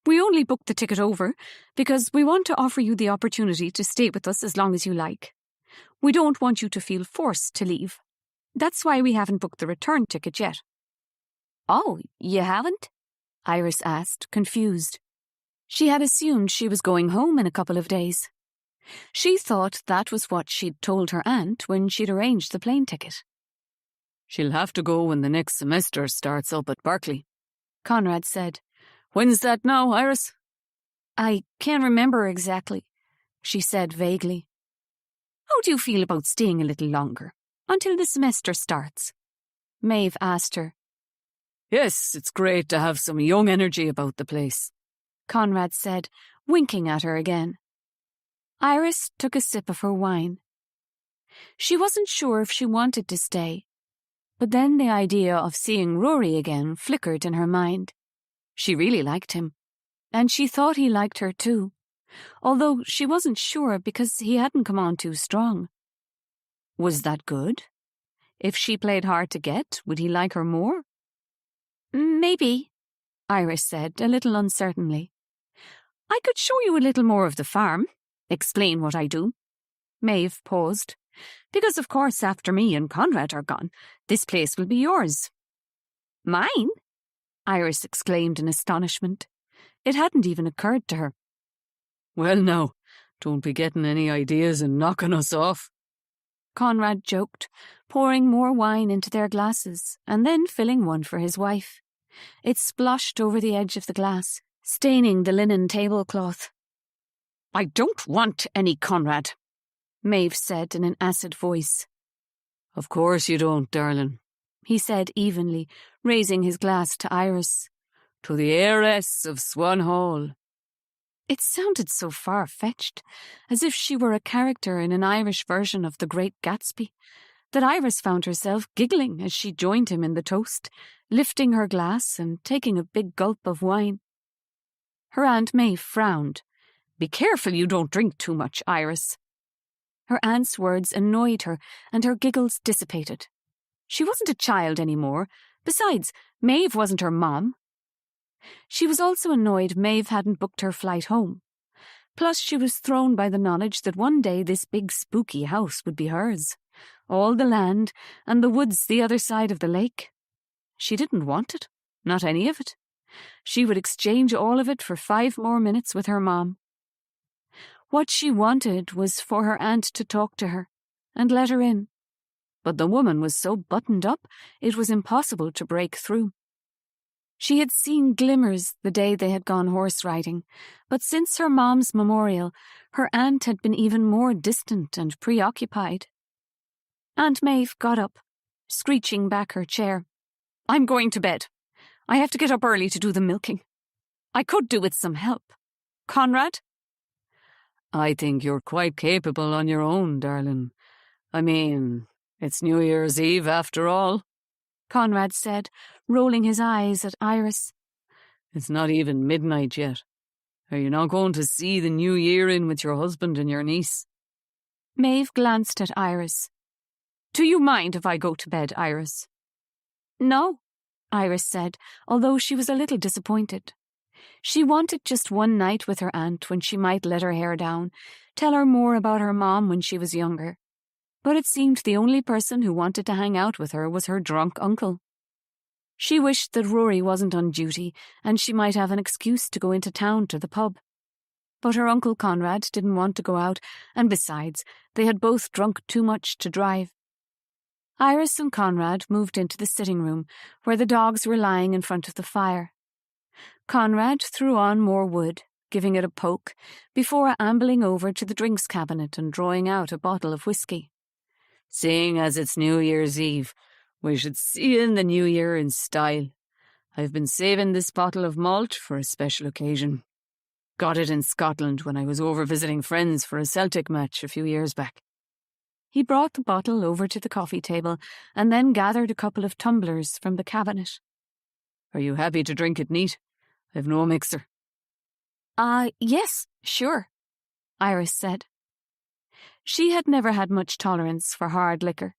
"We only booked the ticket over because we want to offer you the opportunity to stay with us as long as you like. We don't want you to feel forced to leave. That's why we haven't booked the return ticket yet." "Oh, you haven't?" Iris asked, confused. She had assumed she was going home in a couple of days. She thought that was what she'd told her aunt when she'd arranged the plane ticket. "She'll have to go when the next semester starts up at Berkeley," Conrad said. "When's that now, Iris?" "I can't remember exactly," she said vaguely. "How do you feel about staying a little longer, until the semester starts?" Maeve asked her. "Yes, it's great to have some young energy about the place," Conrad said, winking at her again. Iris took a sip of her wine. She wasn't sure if she wanted to stay, but then the idea of seeing Rory again flickered in her mind. She really liked him, and she thought he liked her too, although she wasn't sure because he hadn't come on too strong. Was that good? If she played hard to get, would he like her more? "Maybe," Iris said, a little uncertainly. "I could show you a little more of the farm, explain what I do." Maeve paused. "Because of course after me and Conrad are gone, this place will be yours." "Mine?" Iris exclaimed in astonishment. It hadn't even occurred to her. "Well now, don't be getting any ideas and knocking us off," Conrad joked, pouring more wine into their glasses and then filling one for his wife. It splashed over the edge of the glass, staining the linen tablecloth. "I don't want any Conrad," Maeve said in an acid voice. "Of course you don't, darling," he said evenly, raising his glass to Iris. "To the heiress of Swan Hall." It sounded so far-fetched, as if she were a character in an Irish version of The Great Gatsby, that Iris found herself giggling as she joined him in the toast, lifting her glass and taking a big gulp of wine. Her Aunt Maeve frowned. "Be careful you don't drink too much, Iris." Her aunt's words annoyed her, and her giggles dissipated. She wasn't a child anymore. Besides, Maeve wasn't her mom. She was also annoyed Maeve hadn't booked her flight home. Plus, she was thrown by the knowledge that one day this big spooky house would be hers. All the land, and the woods the other side of the lake. She didn't want it, not any of it. She would exchange all of it for 5 more minutes with her mom. What she wanted was for her aunt to talk to her, and let her in. But the woman was so buttoned up, it was impossible to break through. She had seen glimmers the day they had gone horse-riding, but since her mom's memorial, her aunt had been even more distant and preoccupied. Aunt Maeve got up, screeching back her chair. "I'm going to bed. I have to get up early to do the milking. I could do with some help. Conrad?" "I think you're quite capable on your own, darling. I mean, it's New Year's Eve after all," Conrad said, rolling his eyes at Iris. "It's not even midnight yet. Are you not going to see the new year in with your husband and your niece?" Maeve glanced at Iris. Do you mind if I go to bed, Iris? No, Iris said, although she was a little disappointed. She wanted just one night with her aunt when she might let her hair down, tell her more about her mom when she was younger. But it seemed the only person who wanted to hang out with her was her drunk uncle. She wished that Rory wasn't on duty and she might have an excuse to go into town to the pub. But her Uncle Conrad didn't want to go out, and besides, they had both drunk too much to drive. Iris and Conrad moved into the sitting room, where the dogs were lying in front of the fire. Conrad threw on more wood, giving it a poke, before ambling over to the drinks cabinet and drawing out a bottle of whiskey. Seeing as it's New Year's Eve, we should see you in the new year in style. I've been saving this bottle of malt for a special occasion. Got it in Scotland when I was over visiting friends for a Celtic match a few years back. He brought the bottle over to the coffee table and then gathered a couple of tumblers from the cabinet. Are you happy to drink it neat? I've no mixer. Yes, sure, Iris said. She had never had much tolerance for hard liquor.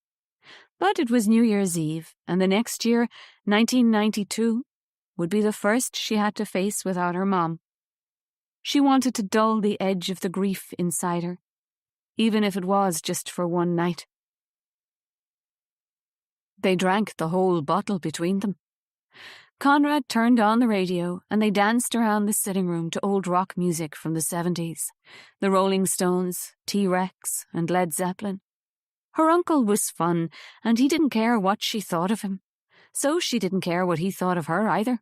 But it was New Year's Eve, and the next year, 1992, would be the first she had to face without her mom. She wanted to dull the edge of the grief inside her, even if it was just for one night. They drank the whole bottle between them. Conrad turned on the radio and they danced around the sitting room to old rock music from the 70s, the Rolling Stones, T-Rex and Led Zeppelin. Her uncle was fun and he didn't care what she thought of him, so she didn't care what he thought of her either.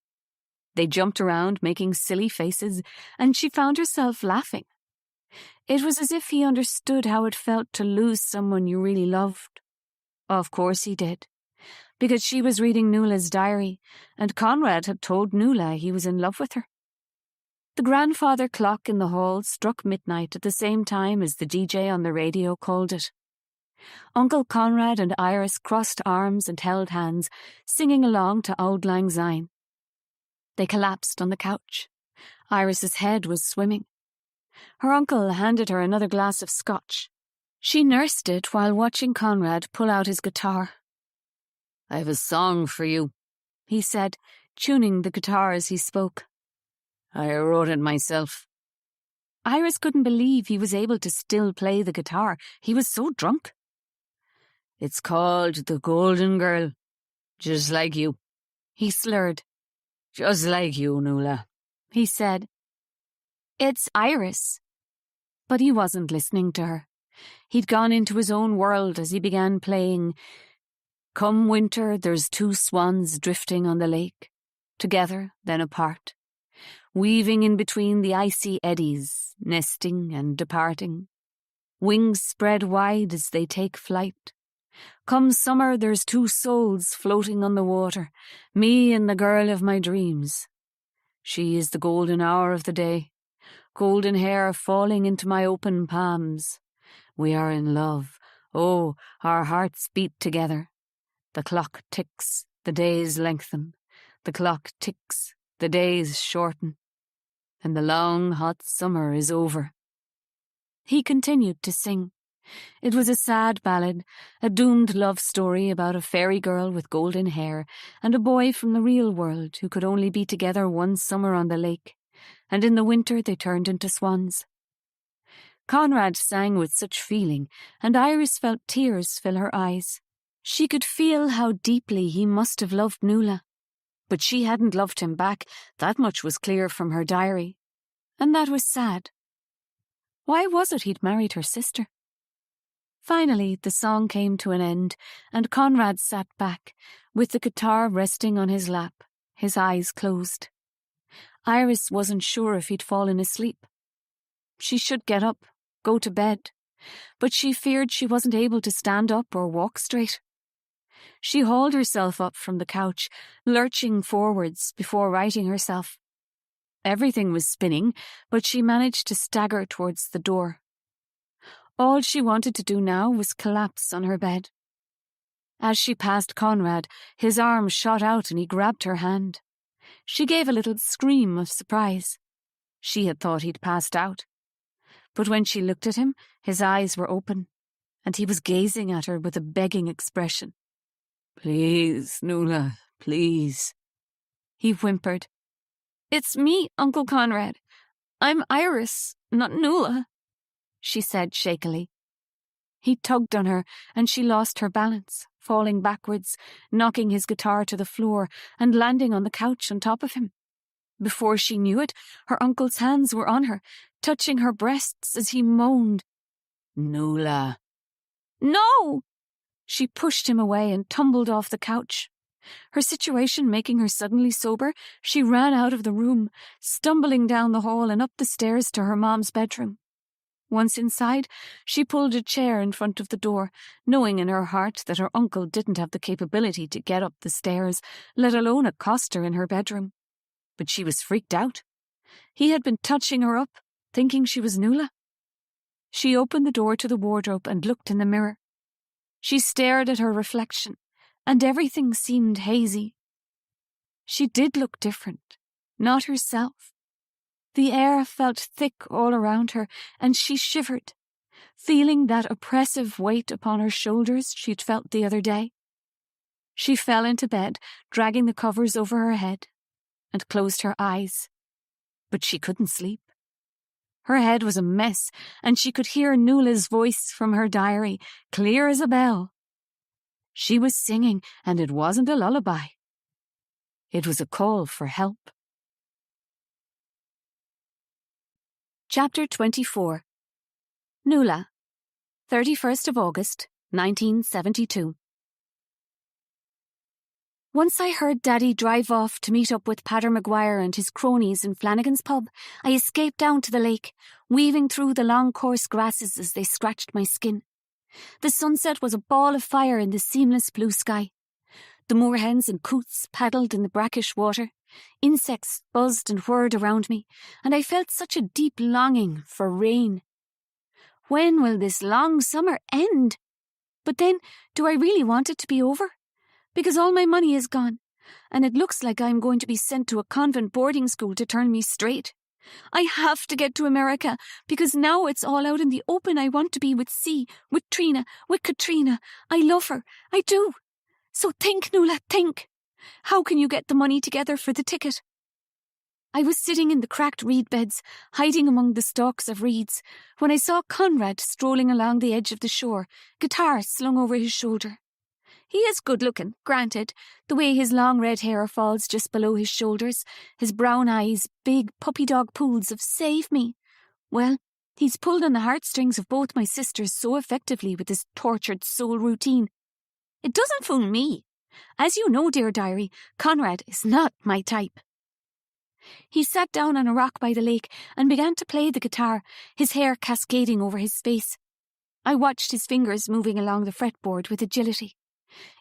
They jumped around making silly faces and she found herself laughing. It was as if he understood how it felt to lose someone you really loved. Of course he did, because she was reading Noëlle's diary, and Conrad had told Noëlle he was in love with her. The grandfather clock in the hall struck midnight at the same time as the DJ on the radio called it. Uncle Conrad and Iris crossed arms and held hands, singing along to Auld Lang Syne. They collapsed on the couch. Iris's head was swimming. Her uncle handed her another glass of scotch. She nursed it while watching Conrad pull out his guitar. I have a song for you, he said, tuning the guitar as he spoke. I wrote it myself. Iris couldn't believe he was able to still play the guitar. He was so drunk. It's called The Golden Girl. Just like you. He slurred. Just like you, Noëlle, he said. It's Iris. But he wasn't listening to her. He'd gone into his own world as he began playing. Come winter, there's two swans drifting on the lake, together, then apart, weaving in between the icy eddies, nesting and departing. Wings spread wide as they take flight. Come summer, there's two souls floating on the water, me and the girl of my dreams. She is the golden hour of the day, golden hair falling into my open palms. We are in love. Oh, our hearts beat together. The clock ticks, the days lengthen. The clock ticks, the days shorten. And the long, hot summer is over. He continued to sing. It was a sad ballad, a doomed love story about a fairy girl with golden hair and a boy from the real world who could only be together one summer on the lake, and in the winter they turned into swans. Conrad sang with such feeling, and Iris felt tears fill her eyes. She could feel how deeply he must have loved Noëlle, but she hadn't loved him back, that much was clear from her diary, and that was sad. Why was it he'd married her sister? Finally, the song came to an end, and Conrad sat back, with the guitar resting on his lap, his eyes closed. Iris wasn't sure if he'd fallen asleep. She should get up, go to bed, but she feared she wasn't able to stand up or walk straight. She hauled herself up from the couch, lurching forwards before righting herself. Everything was spinning, but she managed to stagger towards the door. All she wanted to do now was collapse on her bed. As she passed Conrad, his arm shot out and he grabbed her hand. She gave a little scream of surprise. She had thought he'd passed out. But when she looked at him, his eyes were open, and he was gazing at her with a begging expression. Please, Noëlle, please. He whimpered. It's me, Uncle Conrad. I'm Iris, not Noëlle, she said shakily. He tugged on her, and she lost her balance, falling backwards, knocking his guitar to the floor and landing on the couch on top of him. Before she knew it, her uncle's hands were on her, touching her breasts as he moaned. Noëlle. No! She pushed him away and tumbled off the couch. Her situation making her suddenly sober, she ran out of the room, stumbling down the hall and up the stairs to her mom's bedroom. Once inside, she pulled a chair in front of the door, knowing in her heart that her uncle didn't have the capability to get up the stairs, let alone accost her in her bedroom. But she was freaked out. He had been touching her up, thinking she was Noëlle. She opened the door to the wardrobe and looked in the mirror. She stared at her reflection, and everything seemed hazy. She did look different, not herself. The air felt thick all around her, and she shivered, feeling that oppressive weight upon her shoulders she'd felt the other day. She fell into bed, dragging the covers over her head, and closed her eyes. But she couldn't sleep. Her head was a mess, and she could hear Noëlle's voice from her diary, clear as a bell. She was singing, and it wasn't a lullaby. It was a call for help. Chapter 24. Noëlle, 31st of August, 1972. Once I heard Daddy drive off to meet up with Pater Maguire and his cronies in Flanagan's pub, I escaped down to the lake, weaving through the long coarse grasses as they scratched my skin. The sunset was a ball of fire in the seamless blue sky. The moorhens and coots paddled in the brackish water. Insects buzzed and whirred around me, and I felt such a deep longing for rain. When will this long summer end? But then, do I really want it to be over? Because all my money is gone, and it looks like I'm going to be sent to a convent boarding school to turn me straight. I have to get to America, because now it's all out in the open. I want to be with C, with Trina, with Katrina. I love her. I do. So think, Noëlle, think. How can you get the money together for the ticket? I was sitting in the cracked reed beds, hiding among the stalks of reeds, when I saw Conrad strolling along the edge of the shore, guitar slung over his shoulder. He is good-looking, granted, the way his long red hair falls just below his shoulders, his brown eyes, big puppy-dog pools of "save me." Well, he's pulled on the heartstrings of both my sisters so effectively with his tortured soul routine. It doesn't fool me. As you know, dear diary, Conrad is not my type. He sat down on a rock by the lake and began to play the guitar, his hair cascading over his face. I watched his fingers moving along the fretboard with agility.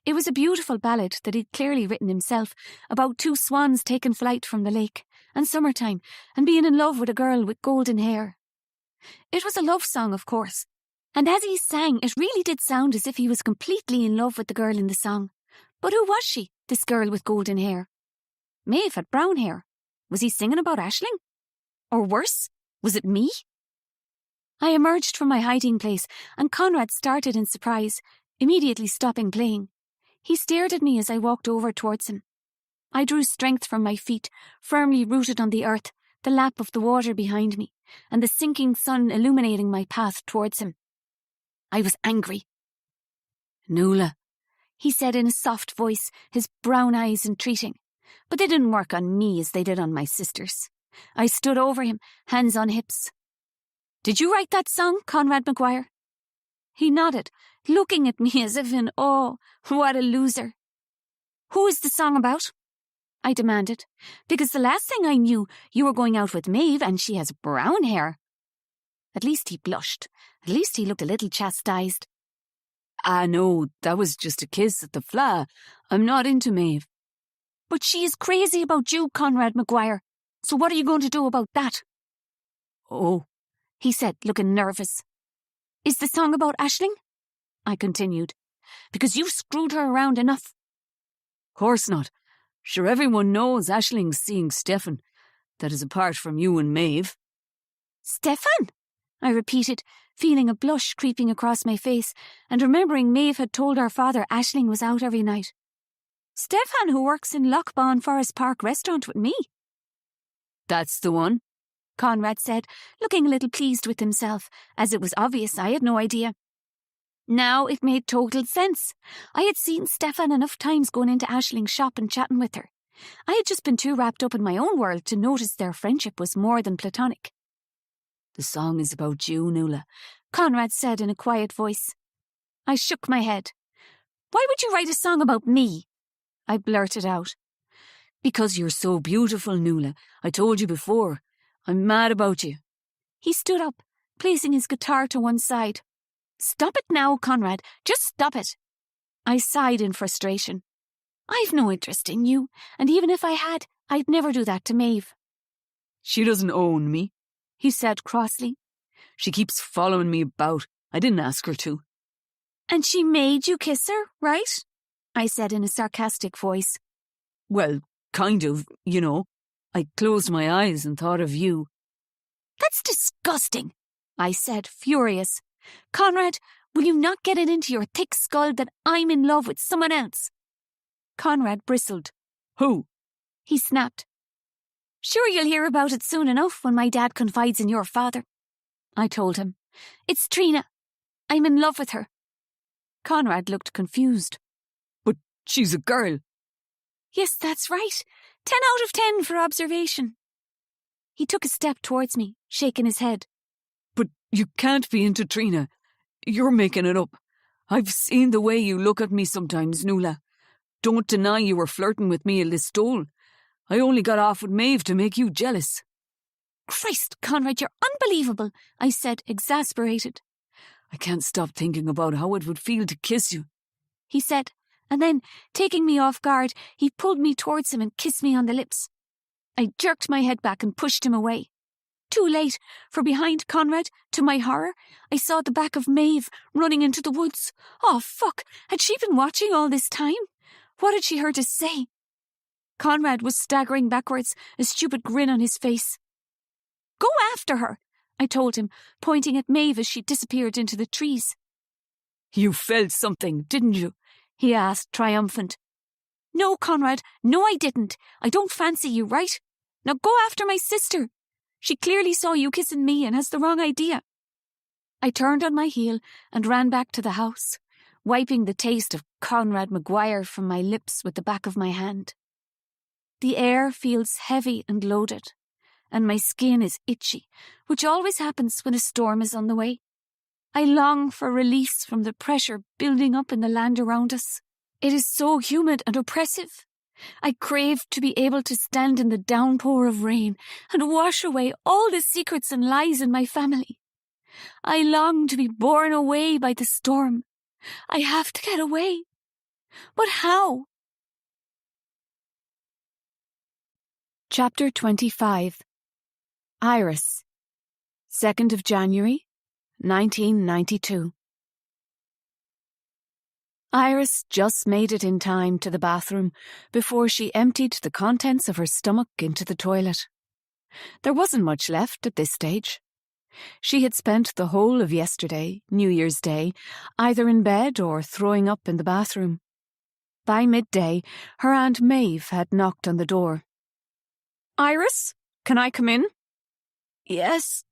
It was a beautiful ballad that he'd clearly written himself, about two swans taking flight from the lake, and summertime, and being in love with a girl with golden hair. It was a love song, of course, and as he sang, it really did sound as if he was completely in love with the girl in the song. But who was she, this girl with golden hair? Maeve had brown hair. Was he singing about Aisling? Or worse, was it me? I emerged from my hiding place, and Conrad started in surprise, immediately stopping playing. He stared at me as I walked over towards him. I drew strength from my feet, firmly rooted on the earth, the lap of the water behind me, and the sinking sun illuminating my path towards him. I was angry. Noëlle, he said in a soft voice, his brown eyes entreating. But they didn't work on me as they did on my sisters. I stood over him, hands on hips. Did you write that song, Conrad Maguire? He nodded, looking at me as if in awe. What a loser. Who is the song about? I demanded, because the last thing I knew, you were going out with Maeve and she has brown hair. At least he blushed. At least he looked a little chastised. Ah, no, that was just a kiss at the fla. I'm not into Maeve. But she is crazy about you, Conrad Maguire. So what are you going to do about that? Oh, he said, looking nervous. Is the song about Aisling? I continued. Because you've screwed her around enough. Course not. Sure, everyone knows Aisling's seeing Stefan. That is apart from you and Maeve. Stefan? I repeated, feeling a blush creeping across my face and remembering Maeve had told our father Aisling was out every night. Stefan, who works in Lochbawn Forest Park restaurant with me. That's the one, Conrad said, looking a little pleased with himself, as it was obvious I had no idea. Now it made total sense. I had seen Stefan enough times going into Aisling's shop and chatting with her. I had just been too wrapped up in my own world to notice their friendship was more than platonic. The song is about you, Noëlle, Conrad said in a quiet voice. I shook my head. Why would you write a song about me? I blurted out. Because you're so beautiful, Noëlle. I told you before. I'm mad about you. He stood up, placing his guitar to one side. Stop it now, Conrad. Just stop it. I sighed in frustration. I've no interest in you, and even if I had, I'd never do that to Maeve. She doesn't own me, he said crossly. She keeps following me about. I didn't ask her to. And she made you kiss her, right? I said in a sarcastic voice. Well, kind of, you know. I closed my eyes and thought of you. That's disgusting, I said, furious. Conrad, will you not get it into your thick skull that I'm in love with someone else? Conrad bristled. Who? He snapped. Sure, you'll hear about it soon enough when my dad confides in your father. I told him. It's Trina. I'm in love with her. Conrad looked confused. But she's a girl. Yes, that's right. 10 out of 10 for observation. He took a step towards me, shaking his head. But you can't be into Trina. You're making it up. I've seen the way you look at me sometimes, Noëlle. Don't deny you were flirting with me a Listowel. I only got off with Maeve to make you jealous. Christ, Conrad, you're unbelievable, I said, exasperated. I can't stop thinking about how it would feel to kiss you, he said, and then, taking me off guard, he pulled me towards him and kissed me on the lips. I jerked my head back and pushed him away. Too late, for behind Conrad, to my horror, I saw the back of Maeve running into the woods. Oh, fuck! Had she been watching all this time? What had she heard us say? Conrad was staggering backwards, a stupid grin on his face. Go after her, I told him, pointing at Maeve as she disappeared into the trees. You felt something, didn't you? He asked, triumphant. No, Conrad, no I didn't. I don't fancy you, right? Now go after my sister. She clearly saw you kissing me and has the wrong idea. I turned on my heel and ran back to the house, wiping the taste of Conrad Maguire from my lips with the back of my hand. The air feels heavy and loaded, and my skin is itchy, which always happens when a storm is on the way. I long for release from the pressure building up in the land around us. It is so humid and oppressive. I crave to be able to stand in the downpour of rain and wash away all the secrets and lies in my family. I long to be borne away by the storm. I have to get away. But how? Chapter 25. Iris. 2nd of January, 1992. Iris just made it in time to the bathroom before she emptied the contents of her stomach into the toilet. There wasn't much left at this stage. She had spent the whole of yesterday, New Year's Day, either in bed or throwing up in the bathroom. By midday, her Aunt Maeve had knocked on the door. "Iris, can I come in?" "Yes,"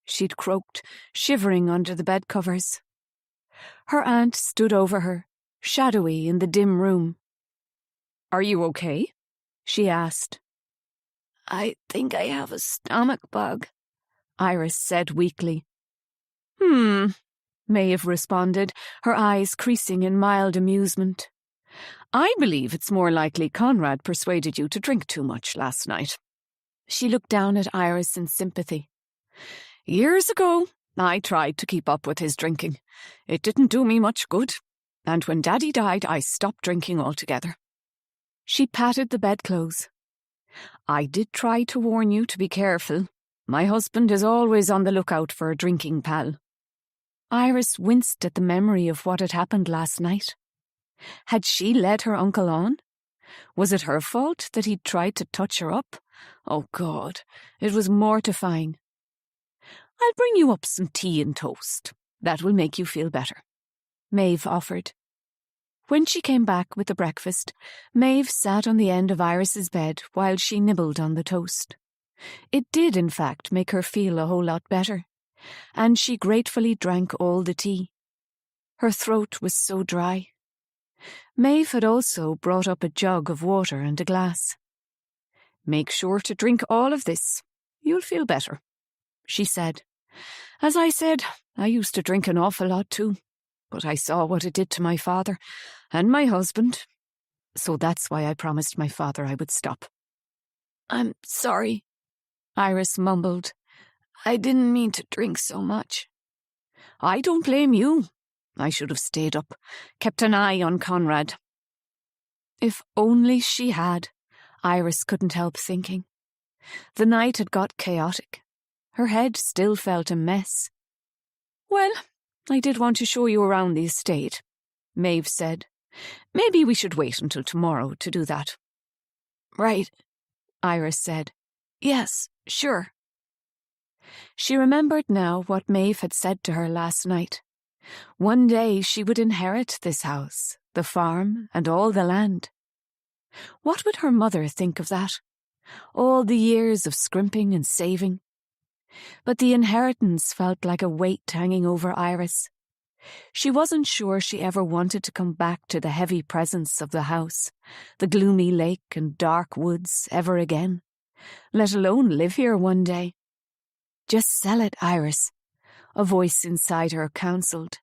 she'd croaked, shivering under the bedcovers. Her aunt stood over her, shadowy in the dim room. "Are you okay?" she asked. "I think I have a stomach bug," Iris said weakly. Maeve responded, her eyes creasing in mild amusement. "I believe it's more likely Conrad persuaded you to drink too much last night." She looked down at Iris in sympathy. "Years ago, I tried to keep up with his drinking. It didn't do me much good, and when Daddy died, I stopped drinking altogether." She patted the bedclothes. "I did try to warn you to be careful. My husband is always on the lookout for a drinking pal." Iris winced at the memory of what had happened last night. Had she led her uncle on? Was it her fault that he'd tried to touch her up? Oh, God, it was mortifying. I'll bring you up some tea and toast. That will make you feel better," Maeve offered. When she came back with the breakfast, Maeve sat on the end of Iris's bed while she nibbled on the toast. It did, in fact, make her feel a whole lot better, and she gratefully drank all the tea. Her throat was so dry. Maeve had also brought up a jug of water and a glass. "Make sure to drink all of this. You'll feel better," she said. "As I said, I used to drink an awful lot too, but I saw what it did to my father and my husband, so that's why I promised my father I would stop." "I'm sorry," Iris mumbled. "I didn't mean to drink so much." "I don't blame you. I should have stayed up, kept an eye on Conrad." If only she had, Iris couldn't help thinking. The night had got chaotic. Her head still felt a mess. "Well, I did want to show you around the estate," Maeve said. "Maybe we should wait until tomorrow to do that." "Right," Iris said. "Yes, sure." She remembered now what Maeve had said to her last night. One day she would inherit this house, the farm, and all the land. What would her mother think of that? All the years of scrimping and saving. But the inheritance felt like a weight hanging over Iris. She wasn't sure she ever wanted to come back to the heavy presence of the house, the gloomy lake and dark woods ever again, let alone live here one day. "Just sell it, Iris," a voice inside her counselled.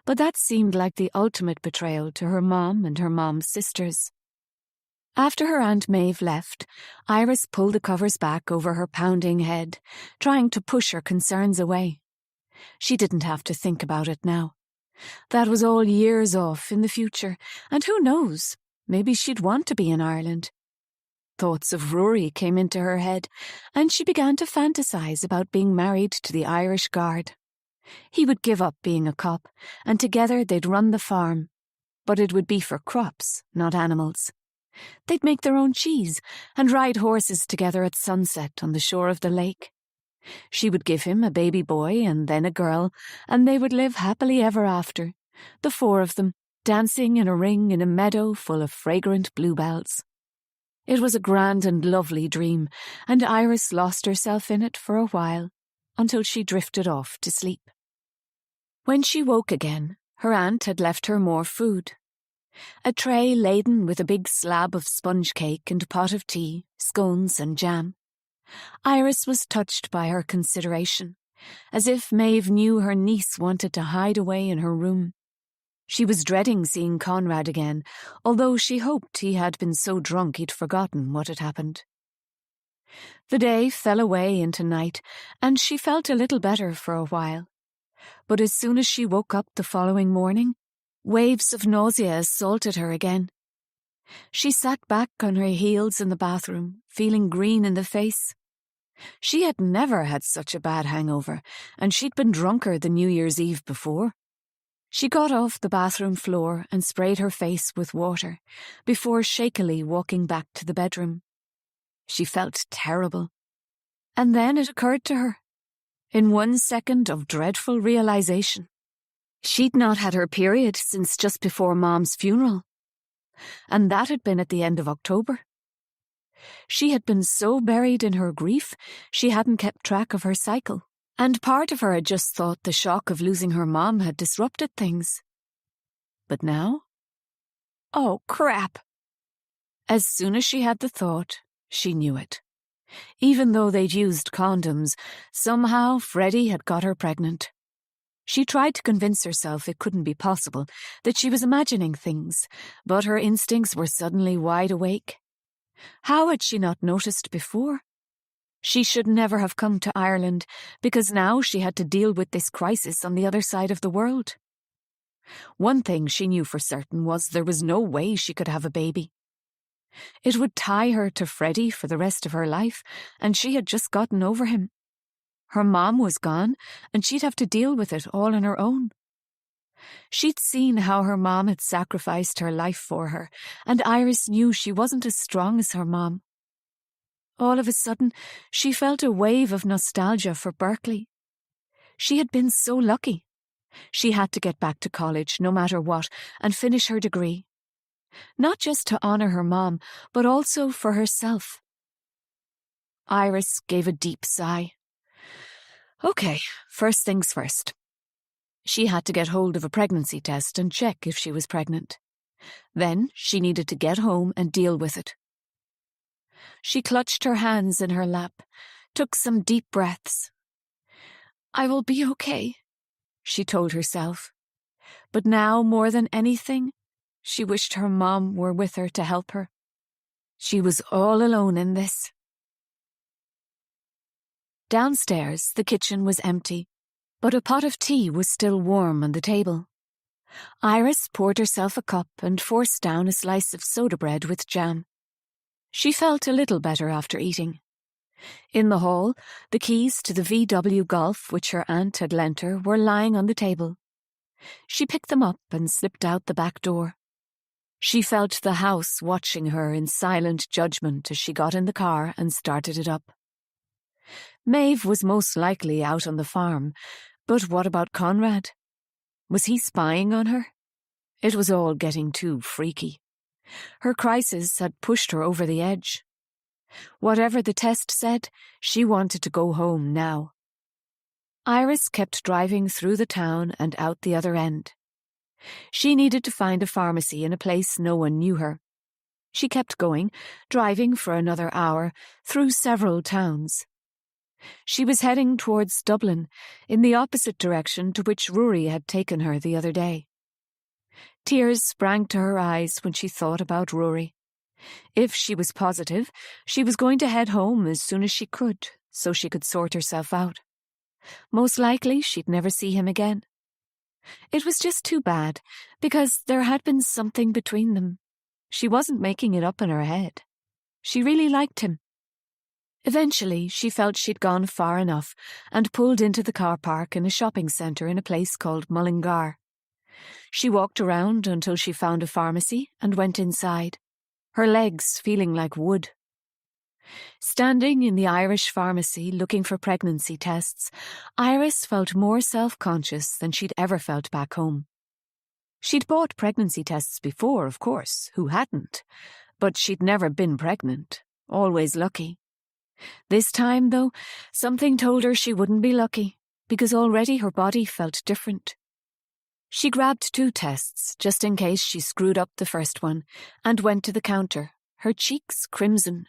But that seemed like the ultimate betrayal to her mom and her mom's sisters. After her Aunt Maeve left, Iris pulled the covers back over her pounding head, trying to push her concerns away. She didn't have to think about it now. That was all years off in the future, and who knows, maybe she'd want to be in Ireland. Thoughts of Rory came into her head, and she began to fantasize about being married to the Irish Guard. He would give up being a cop, and together they'd run the farm. But it would be for crops, not animals. They'd make their own cheese and ride horses together at sunset on the shore of the lake. She would give him a baby boy and then a girl, and they would live happily ever after, the four of them, dancing in a ring in a meadow full of fragrant bluebells. It was a grand and lovely dream, and Iris lost herself in it for a while, until she drifted off to sleep. When she woke again, her aunt had left her more food. A tray laden with a big slab of sponge cake and a pot of tea, scones and jam. Iris was touched by her consideration, as if Maeve knew her niece wanted to hide away in her room. She was dreading seeing Conrad again, although she hoped he had been so drunk he'd forgotten what had happened. The day fell away into night, and she felt a little better for a while. But as soon as she woke up the following morning, waves of nausea assaulted her again. She sat back on her heels in the bathroom, feeling green in the face. She had never had such a bad hangover, and she'd been drunker than New Year's Eve before. She got off the bathroom floor and sprayed her face with water, before shakily walking back to the bedroom. She felt terrible. And then it occurred to her, in 1 second of dreadful realization. She'd not had her period since just before Mom's funeral, and that had been at the end of October. She had been so buried in her grief, she hadn't kept track of her cycle, and part of her had just thought the shock of losing her mom had disrupted things. But now? Oh, crap! As soon as she had the thought, she knew it. Even though they'd used condoms, somehow Freddie had got her pregnant. She tried to convince herself it couldn't be possible, that she was imagining things, but her instincts were suddenly wide awake. How had she not noticed before? She should never have come to Ireland, because now she had to deal with this crisis on the other side of the world. One thing she knew for certain was there was no way she could have a baby. It would tie her to Freddie for the rest of her life, and she had just gotten over him. Her mom was gone, and she'd have to deal with it all on her own. She'd seen how her mom had sacrificed her life for her, and Iris knew she wasn't as strong as her mom. All of a sudden, she felt a wave of nostalgia for Berkeley, She had been so lucky. She had to get back to college no matter what and finish her degree. Not just to honour her mom, but also for herself. Iris gave a deep sigh. Okay, first things first. She had to get hold of a pregnancy test and check if she was pregnant. Then she needed to get home and deal with it. She clutched her hands in her lap, took some deep breaths. I will be okay, she told herself. But now, more than anything, she wished her mom were with her to help her. She was all alone in this. Downstairs, the kitchen was empty, but a pot of tea was still warm on the table. Iris poured herself a cup and forced down a slice of soda bread with jam. She felt a little better after eating. In the hall, the keys to the VW Golf which her aunt had lent her were lying on the table. She picked them up and slipped out the back door. She felt the house watching her in silent judgment as she got in the car and started it up. Maeve was most likely out on the farm, but what about Conrad? Was he spying on her? It was all getting too freaky. Her crisis had pushed her over the edge. Whatever the test said, she wanted to go home now. Iris kept driving through the town and out the other end. She needed to find a pharmacy in a place no one knew her. She kept going, driving for another hour, through several towns. She was heading towards Dublin, in the opposite direction to which Rory had taken her the other day. Tears sprang to her eyes when she thought about Rory. If she was positive, she was going to head home as soon as she could, so she could sort herself out. Most likely she'd never see him again. It was just too bad, because there had been something between them. She wasn't making it up in her head. She really liked him. Eventually, she felt she'd gone far enough and pulled into the car park in a shopping centre in a place called Mullingar. She walked around until she found a pharmacy and went inside, her legs feeling like wood. Standing in the Irish pharmacy looking for pregnancy tests, Iris felt more self-conscious than she'd ever felt back home. She'd bought pregnancy tests before, of course, who hadn't? But she'd never been pregnant, always lucky. This time, though, something told her she wouldn't be lucky, because already her body felt different. She grabbed 2 tests, just in case she screwed up the first one, and went to the counter, her cheeks crimson.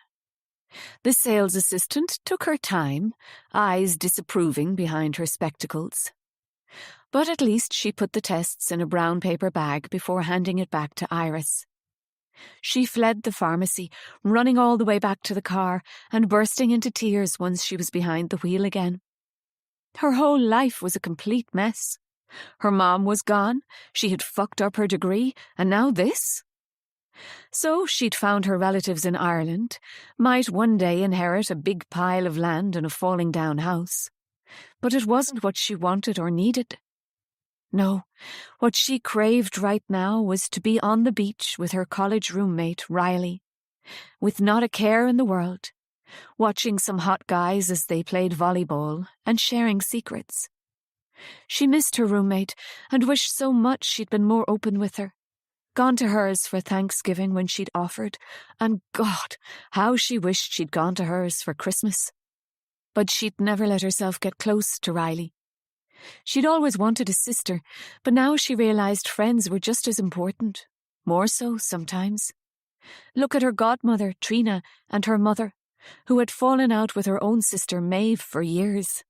The sales assistant took her time, eyes disapproving behind her spectacles. But at least she put the tests in a brown paper bag before handing it back to Iris. She fled the pharmacy, running all the way back to the car and bursting into tears once she was behind the wheel again. Her whole life was a complete mess. Her mom was gone, she had fucked up her degree, and now this? So she'd found her relatives in Ireland, might one day inherit a big pile of land and a falling-down house. But it wasn't what she wanted or needed. No, what she craved right now was to be on the beach with her college roommate, Riley, with not a care in the world, watching some hot guys as they played volleyball and sharing secrets. She missed her roommate and wished so much she'd been more open with her, gone to hers for Thanksgiving when she'd offered, and God, how she wished she'd gone to hers for Christmas. But she'd never let herself get close to Riley. She'd always wanted a sister, but now she realised friends were just as important, more so sometimes. Look at her godmother, Trina, and her mother, who had fallen out with her own sister Maeve for years.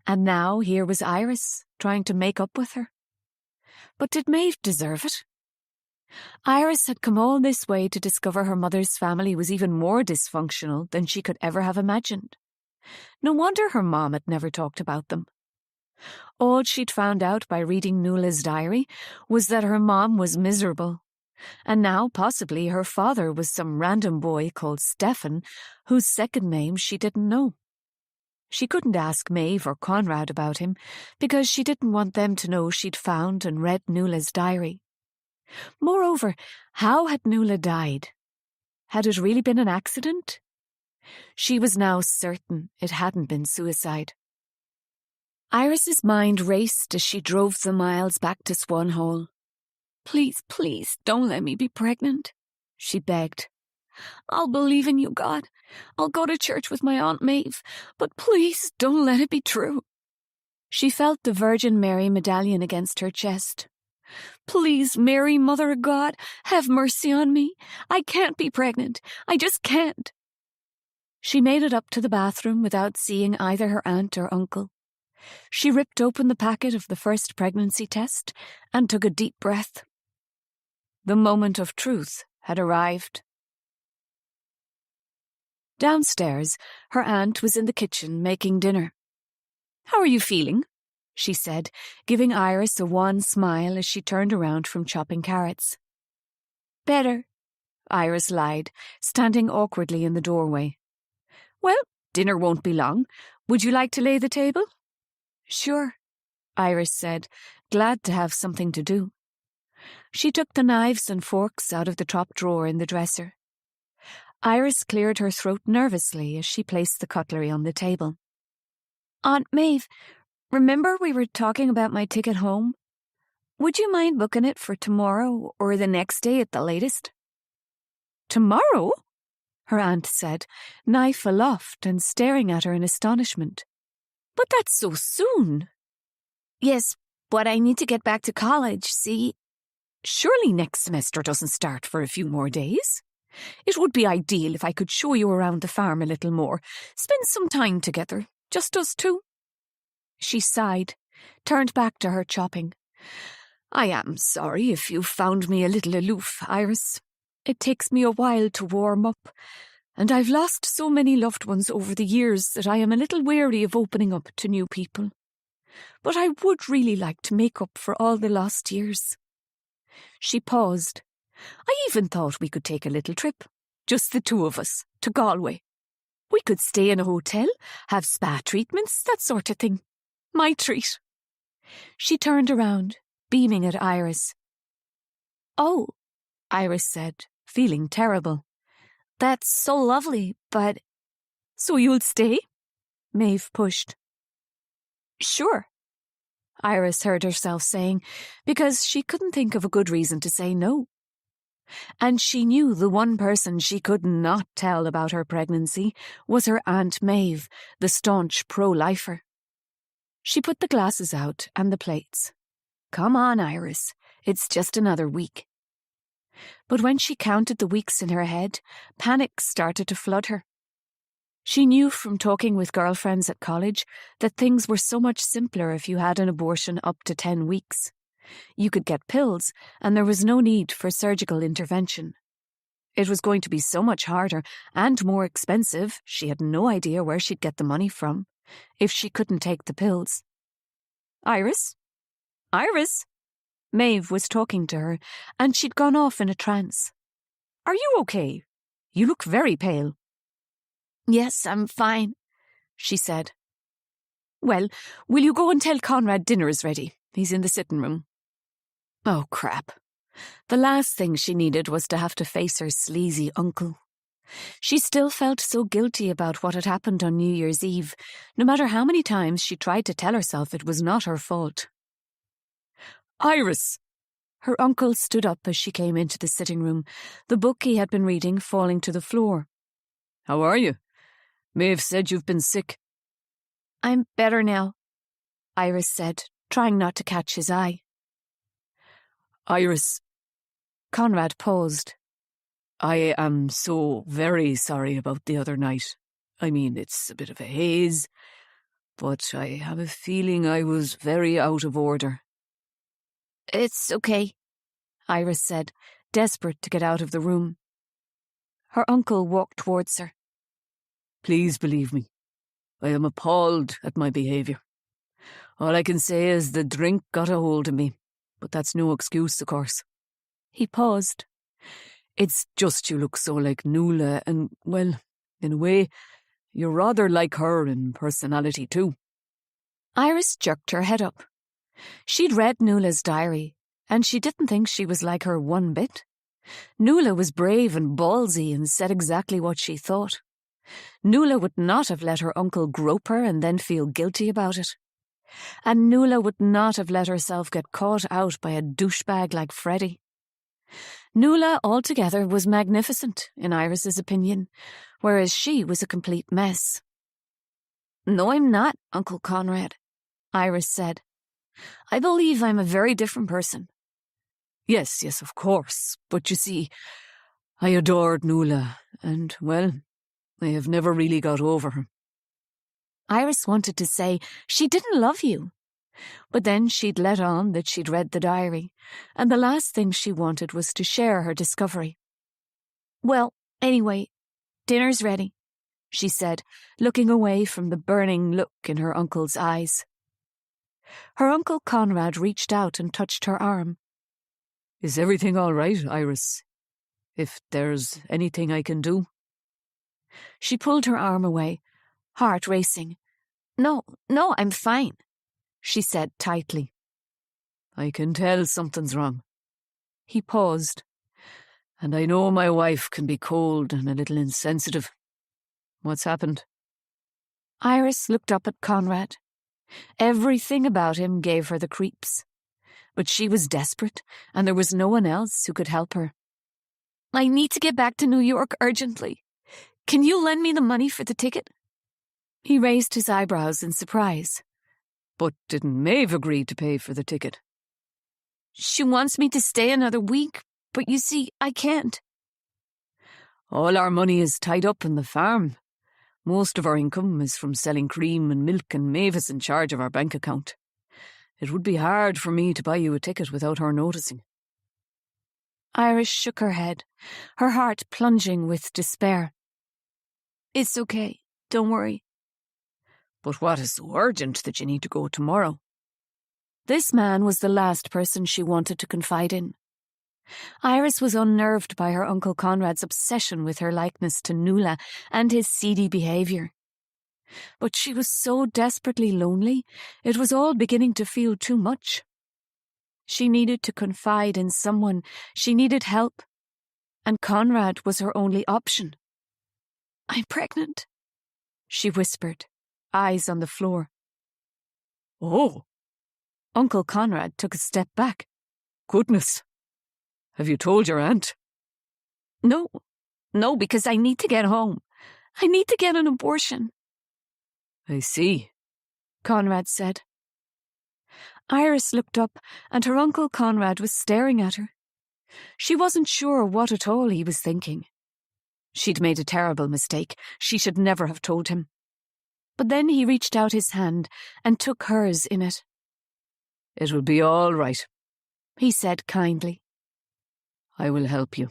And now here was Iris, trying to make up with her. But did Maeve deserve it? Iris had come all this way to discover her mother's family was even more dysfunctional than she could ever have imagined. No wonder her mom had never talked about them. All she'd found out by reading Noëlle's diary was that her mom was miserable, and now possibly her father was some random boy called Stefan, whose second name she didn't know. She couldn't ask Maeve or Conrad about him, because she didn't want them to know she'd found and read Noëlle's diary. Moreover, how had Noëlle died? Had it really been an accident? She was now certain it hadn't been suicide. Iris's mind raced as she drove the miles back to Swan Hole. "Please, please, don't let me be pregnant," she begged. "I'll believe in you, God. I'll go to church with my Aunt Maeve, but please don't let it be true." She felt the Virgin Mary medallion against her chest. "Please, Mary, Mother of God, have mercy on me. I can't be pregnant. I just can't." She made it up to the bathroom without seeing either her aunt or uncle. She ripped open the packet of the first pregnancy test and took a deep breath. The moment of truth had arrived. Downstairs, her aunt was in the kitchen making dinner. "How are you feeling?" she said, giving Iris a wan smile as she turned around from chopping carrots. "Better," Iris lied, standing awkwardly in the doorway. "Well, dinner won't be long. Would you like to lay the table?" "Sure," Iris said, glad to have something to do. She took the knives and forks out of the top drawer in the dresser. Iris cleared her throat nervously as she placed the cutlery on the table. "Aunt Maeve, remember we were talking about my ticket home? Would you mind booking it for tomorrow or the next day at the latest?" "Tomorrow?" her aunt said, knife aloft and staring at her in astonishment. "But that's so soon." "Yes, but I need to get back to college, see? Surely next semester doesn't start for a few more days. It would be ideal if I could show you around the farm a little more, spend some time together, just us two." She sighed, turned back to her chopping. "I am sorry if you found me a little aloof, Iris. It takes me a while to warm up, and I've lost so many loved ones over the years that I am a little wary of opening up to new people. But I would really like to make up for all the lost years." She paused. "I even thought we could take a little trip, just the two of us, to Galway. We could stay in a hotel, have spa treatments, that sort of thing. My treat." She turned around, beaming at Iris. "Oh," Iris said, feeling terrible. "That's so lovely, but—" "So you'll stay?" Maeve pushed. "Sure," Iris heard herself saying, because she couldn't think of a good reason to say no. And she knew the one person she could not tell about her pregnancy was her Aunt Maeve, the staunch pro-lifer. She put the glasses out and the plates. "Come on, Iris, it's just another week." But when she counted the weeks in her head, panic started to flood her. She knew from talking with girlfriends at college that things were so much simpler if you had an abortion up to 10 weeks. You could get pills, and there was no need for surgical intervention. It was going to be so much harder and more expensive, she had no idea where she'd get the money from, if she couldn't take the pills. "Iris? Iris?" Maeve was talking to her, and she'd gone off in a trance. "Are you okay? You look very pale." "Yes, I'm fine," she said. "Well, will you go and tell Conrad dinner is ready? He's in the sitting room." Oh, crap. The last thing she needed was to have to face her sleazy uncle. She still felt so guilty about what had happened on New Year's Eve, no matter how many times she tried to tell herself it was not her fault. "Iris!" Her uncle stood up as she came into the sitting room, the book he had been reading falling to the floor. "How are you? Maeve said you've been sick." "I'm better now," Iris said, trying not to catch his eye. "Iris," Conrad paused. "I am so very sorry about the other night. I mean, it's a bit of a haze, but I have a feeling I was very out of order." "It's okay," Iris said, desperate to get out of the room. Her uncle walked towards her. "Please believe me, I am appalled at my behaviour. All I can say is the drink got a hold of me, but that's no excuse, of course." He paused. "It's just you look so like Noëlle and, well, in a way, you're rather like her in personality too." Iris jerked her head up. She'd read Noëlle's diary, and she didn't think she was like her one bit. Noëlle was brave and ballsy and said exactly what she thought. Noëlle would not have let her uncle grope her and then feel guilty about it. And Noëlle would not have let herself get caught out by a douchebag like Freddie. Noëlle altogether was magnificent, in Iris's opinion, whereas she was a complete mess. "No, I'm not, Uncle Conrad," Iris said. "I believe I'm a very different person." Yes, of course. But you see, I adored Noëlle, and, well, I have never really got over her. Iris wanted to say she didn't love you, but then she'd let on that she'd read the diary, and the last thing she wanted was to share her discovery. "Well, anyway, dinner's ready," she said, looking away from the burning look in her uncle's eyes. Her Uncle Conrad reached out and touched her arm. Is everything all right, Iris? If there's anything I can do? She pulled her arm away, heart racing. No, I'm fine," she said tightly. "I can tell something's wrong." He paused. "And I know my wife can be cold and a little insensitive. What's happened?" Iris looked up at Conrad. Everything about him gave her the creeps. But she was desperate, and there was no one else who could help her. "I need to get back to New York urgently. Can you lend me the money for the ticket?" He raised his eyebrows in surprise. "But didn't Maeve agree to pay for the ticket?" "She wants me to stay another week, but you see, I can't." "All our money is tied up in the farm. Most of our income is from selling cream and milk, and Maeve is in charge of our bank account. It would be hard for me to buy you a ticket without her noticing." Iris shook her head, her heart plunging with despair. "It's okay. Don't worry." "But what is so urgent that you need to go tomorrow?" This man was the last person she wanted to confide in. Iris was unnerved by her Uncle Conrad's obsession with her likeness to Noëlle and his seedy behaviour. But she was so desperately lonely, it was all beginning to feel too much. She needed to confide in someone, she needed help, and Conrad was her only option. "I'm pregnant," she whispered, eyes on the floor. "Oh!" Uncle Conrad took a step back. "Goodness! Have you told your aunt?" No, because I need to get home. I need to get an abortion." "I see," Conrad said. Iris looked up, and her Uncle Conrad was staring at her. She wasn't sure what at all he was thinking. She'd made a terrible mistake. She should never have told him. But then he reached out his hand and took hers in it. "It will be all right," he said kindly. "I will help you."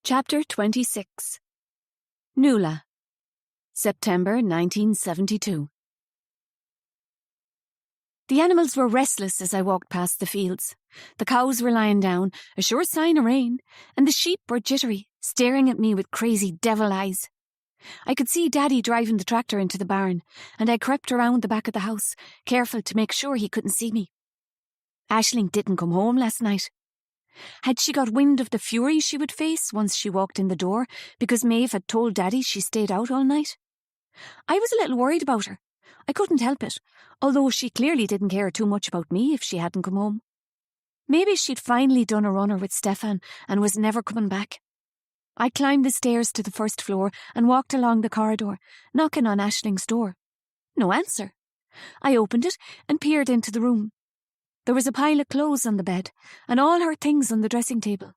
Chapter 26. Noëlle, September 1972. The animals were restless as I walked past the fields. The cows were lying down, a sure sign of rain, and the sheep were jittery, staring at me with crazy devil eyes. I could see Daddy driving the tractor into the barn, and I crept around the back of the house, careful to make sure he couldn't see me. Aisling didn't come home last night. Had she got wind of the fury she would face once she walked in the door because Maeve had told Daddy she stayed out all night? I was a little worried about her. I couldn't help it, although she clearly didn't care too much about me if she hadn't come home. Maybe she'd finally done a runner with Stefan and was never coming back. I climbed the stairs to the first floor and walked along the corridor, knocking on Aisling's door. No answer. I opened it and peered into the room. There was a pile of clothes on the bed, and all her things on the dressing table.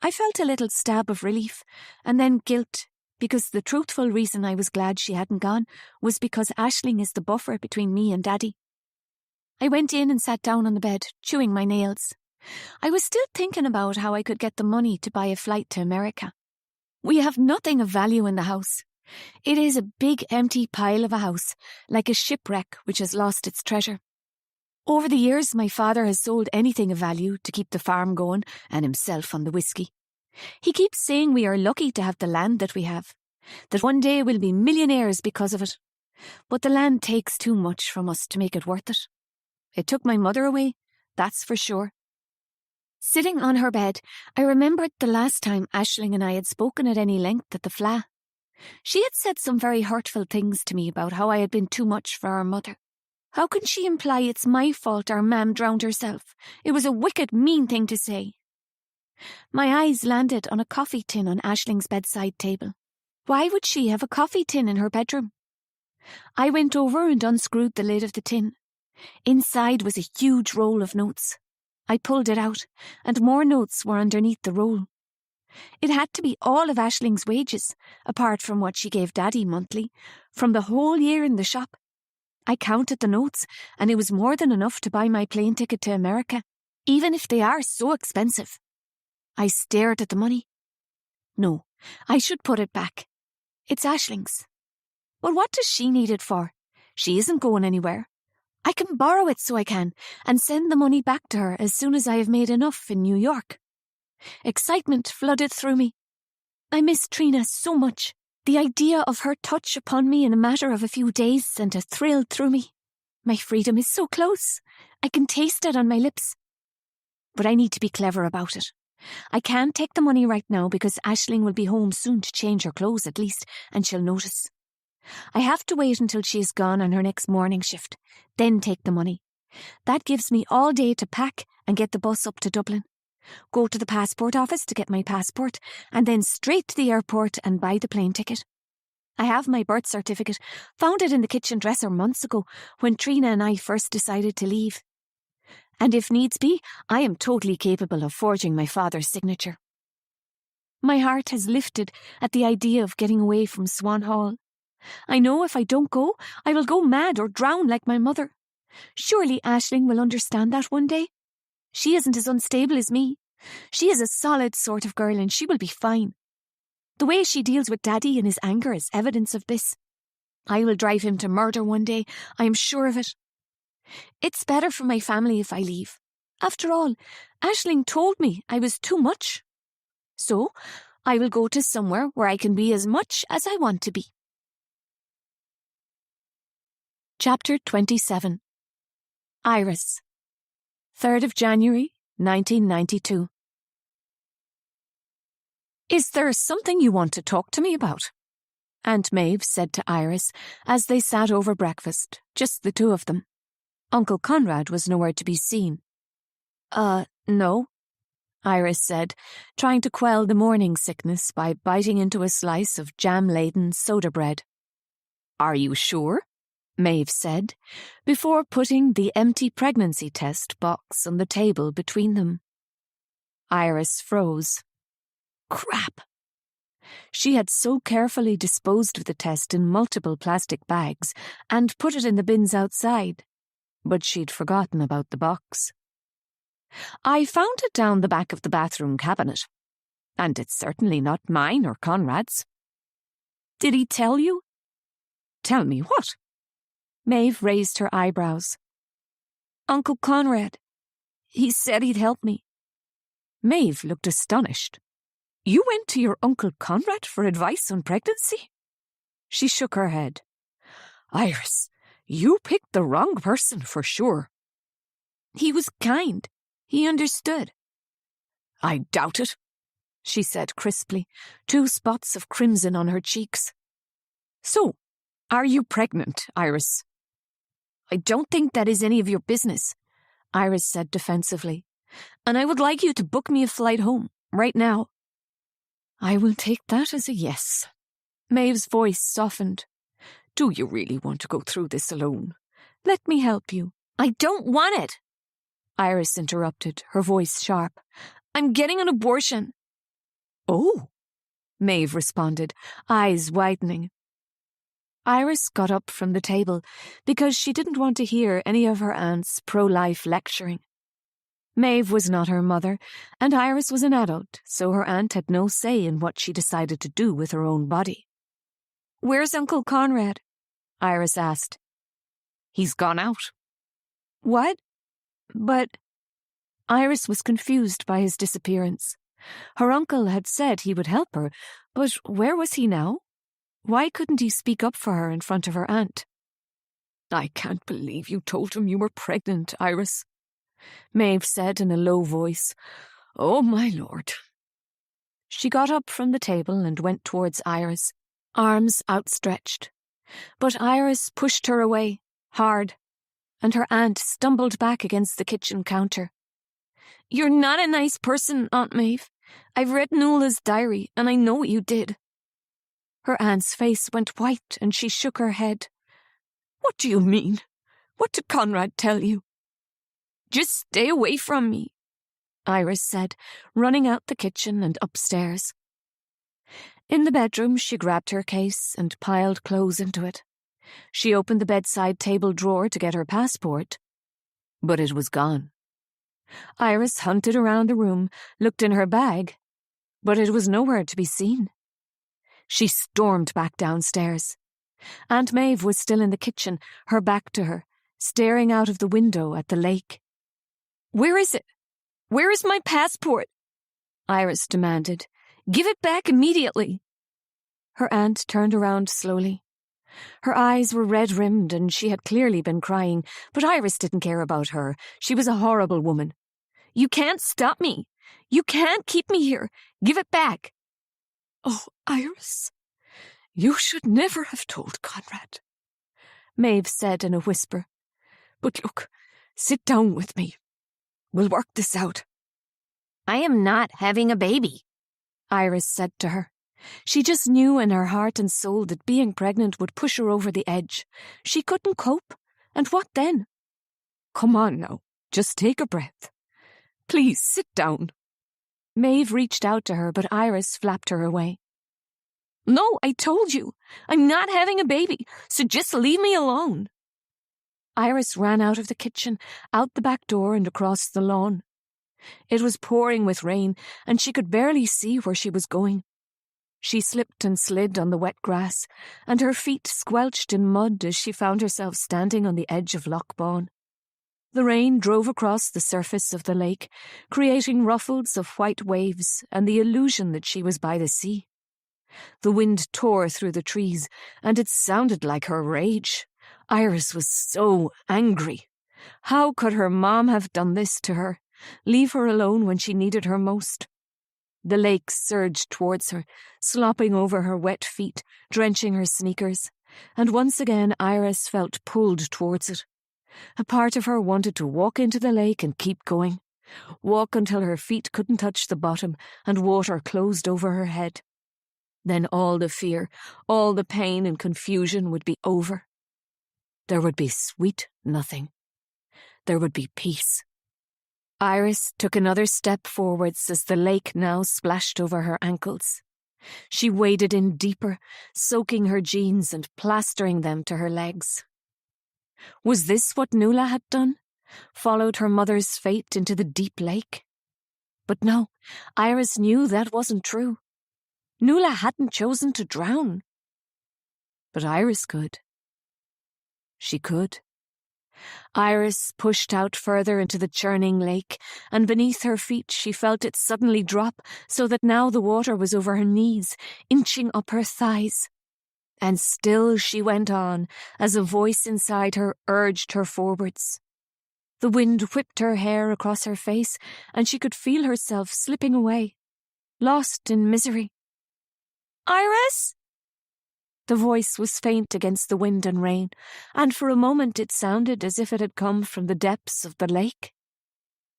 I felt a little stab of relief, and then guilt, because the truthful reason I was glad she hadn't gone was because Aisling is the buffer between me and Daddy. I went in and sat down on the bed, chewing my nails. I was still thinking about how I could get the money to buy a flight to America. We have nothing of value in the house. It is a big empty pile of a house, like a shipwreck which has lost its treasure. Over the years, my father has sold anything of value to keep the farm going and himself on the whiskey. He keeps saying we are lucky to have the land that we have, that one day we'll be millionaires because of it. But the land takes too much from us to make it worth it. It took my mother away, that's for sure. Sitting on her bed, I remembered the last time Aisling and I had spoken at any length at the Fleadh. She had said some very hurtful things to me about how I had been too much for our mother. How can she imply it's my fault our mam drowned herself? It was a wicked, mean thing to say. My eyes landed on a coffee tin on Aisling's bedside table. Why would she have a coffee tin in her bedroom? I went over and unscrewed the lid of the tin. Inside was a huge roll of notes. I pulled it out, and more notes were underneath the roll. It had to be all of Aisling's wages, apart from what she gave Daddy monthly, from the whole year in the shop. I counted the notes, and it was more than enough to buy my plane ticket to America, even if they are so expensive. I stared at the money. No, I should put it back. It's Aisling's. But what does she need it for? She isn't going anywhere. I can borrow it so I can, and send the money back to her as soon as I have made enough in New York. Excitement flooded through me. I miss Trina so much. The idea of her touch upon me in a matter of a few days sent a thrill through me. My freedom is so close. I can taste it on my lips. But I need to be clever about it. I can't take the money right now because Aisling will be home soon to change her clothes at least, and she'll notice. I have to wait until she is gone on her next morning shift, then take the money. That gives me all day to pack and get the bus up to Dublin. Go to the passport office to get my passport, and then straight to the airport and buy the plane ticket. I have my birth certificate, found it in the kitchen dresser months ago when Trina and I first decided to leave. And if needs be, I am totally capable of forging my father's signature. My heart has lifted at the idea of getting away from Swan Hall. I know if I don't go, I will go mad or drown like my mother. Surely Aisling will understand that one day. She isn't as unstable as me. She is a solid sort of girl and she will be fine. The way she deals with Daddy in his anger is evidence of this. I will drive him to murder one day, I am sure of it. It's better for my family if I leave. After all, Aisling told me I was too much. So, I will go to somewhere where I can be as much as I want to be. Chapter 27. Iris. 3rd of January, 1992. Is there something you want to talk to me about? Aunt Maeve said to Iris as they sat over breakfast, just the two of them. Uncle Conrad was nowhere to be seen. No, Iris said, trying to quell the morning sickness by biting into a slice of jam-laden soda bread. Are you sure? Maeve said, before putting the empty pregnancy test box on the table between them. Iris froze. Crap! She had so carefully disposed of the test in multiple plastic bags and put it in the bins outside, but she'd forgotten about the box. I found it down the back of the bathroom cabinet, and it's certainly not mine or Conrad's. Did he tell you? Tell me what? Maeve raised her eyebrows. Uncle Conrad. He said he'd help me. Maeve looked astonished. You went to your Uncle Conrad for advice on pregnancy? She shook her head. Iris, you picked the wrong person for sure. He was kind. He understood. I doubt it, she said crisply, 2 spots of crimson on her cheeks. So, are you pregnant, Iris? I don't think that is any of your business, Iris said defensively, and I would like you to book me a flight home, right now. I will take that as a yes. Maeve's voice softened. Do you really want to go through this alone? Let me help you. I don't want it, Iris interrupted, her voice sharp. I'm getting an abortion. Oh, Maeve responded, eyes widening. Iris got up from the table because she didn't want to hear any of her aunt's pro-life lecturing. Maeve was not her mother, and Iris was an adult, so her aunt had no say in what she decided to do with her own body. Where's Uncle Conrad? Iris asked. He's gone out. What? But... Iris was confused by his disappearance. Her uncle had said he would help her, but where was he now? Why couldn't he speak up for her in front of her aunt? I can't believe you told him you were pregnant, Iris, Maeve said in a low voice. Oh, my lord. She got up from the table and went towards Iris, arms outstretched. But Iris pushed her away, hard, and her aunt stumbled back against the kitchen counter. "You're not a nice person, Aunt Maeve. I've read Noëlle's diary, and I know what you did." Her aunt's face went white, and she shook her head. "What do you mean? What did Conrad tell you?" "Just stay away from me," Iris said, running out the kitchen and upstairs. In the bedroom, she grabbed her case and piled clothes into it. She opened the bedside table drawer to get her passport, but it was gone. Iris hunted around the room, looked in her bag, but it was nowhere to be seen. She stormed back downstairs. Aunt Maeve was still in the kitchen, her back to her, staring out of the window at the lake. "Where is it? Where is my passport?" Iris demanded. "Give it back immediately." Her aunt turned around slowly. Her eyes were red-rimmed and she had clearly been crying, but Iris didn't care about her. She was a horrible woman. "You can't stop me. You can't keep me here. Give it back." "Oh, Iris, you should never have told Conrad," Maeve said in a whisper. "But look, sit down with me. We'll work this out." "I am not having a baby," Iris said to her. She just knew in her heart and soul that being pregnant would push her over the edge. She couldn't cope, and what then? "Come on now, just take a breath. Please sit down." Maeve reached out to her, but Iris flapped her away. "No, I told you. I'm not having a baby, so just leave me alone." Iris ran out of the kitchen, out the back door and across the lawn. It was pouring with rain, and she could barely see where she was going. She slipped and slid on the wet grass, and her feet squelched in mud as she found herself standing on the edge of Loch Bawn. The rain drove across the surface of the lake, creating ruffles of white waves and the illusion that she was by the sea. The wind tore through the trees, and it sounded like her rage. Iris was so angry. How could her mom have done this to her? Leave her alone when she needed her most? The lake surged towards her, slopping over her wet feet, drenching her sneakers, and once again Iris felt pulled towards it. A part of her wanted to walk into the lake and keep going, walk until her feet couldn't touch the bottom and water closed over her head. Then all the fear, all the pain and confusion would be over. There would be sweet nothing. There would be peace. Iris took another step forwards as the lake now splashed over her ankles. She waded in deeper, soaking her jeans and plastering them to her legs. Was this what Noëlle had done? Followed her mother's fate into the deep lake? But no, Iris knew that wasn't true. Noëlle hadn't chosen to drown. But Iris could. She could. Iris pushed out further into the churning lake, and beneath her feet she felt it suddenly drop, so that now the water was over her knees, inching up her thighs. And still she went on, as a voice inside her urged her forwards. The wind whipped her hair across her face, and she could feel herself slipping away, lost in misery. "Iris?" The voice was faint against the wind and rain, and for a moment it sounded as if it had come from the depths of the lake.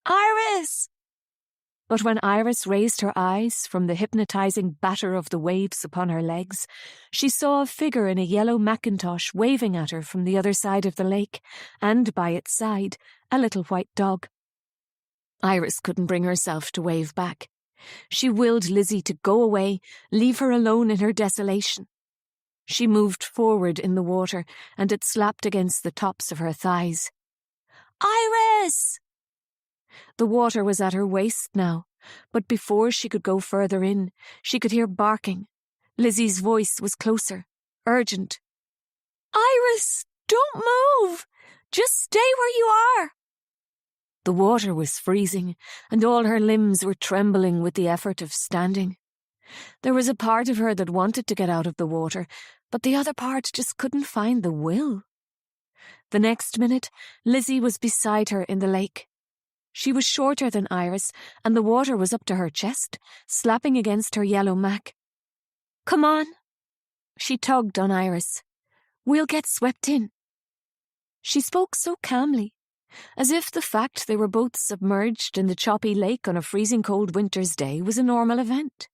"Iris!" But when Iris raised her eyes from the hypnotizing batter of the waves upon her legs, she saw a figure in a yellow mackintosh waving at her from the other side of the lake, and by its side, a little white dog. Iris couldn't bring herself to wave back. She willed Lizzie to go away, leave her alone in her desolation. She moved forward in the water, and it slapped against the tops of her thighs. "Iris!" The water was at her waist now, but before she could go further in, she could hear barking. Lizzie's voice was closer, urgent. "Iris, don't move! Just stay where you are!" The water was freezing, and all her limbs were trembling with the effort of standing. There was a part of her that wanted to get out of the water, but the other part just couldn't find the will. The next minute, Lizzie was beside her in the lake. She was shorter than Iris, and the water was up to her chest, slapping against her yellow mac. "Come on," She tugged on Iris. "We'll get swept in." She spoke so calmly, as if the fact they were both submerged in the choppy lake on a freezing cold winter's day was a normal event.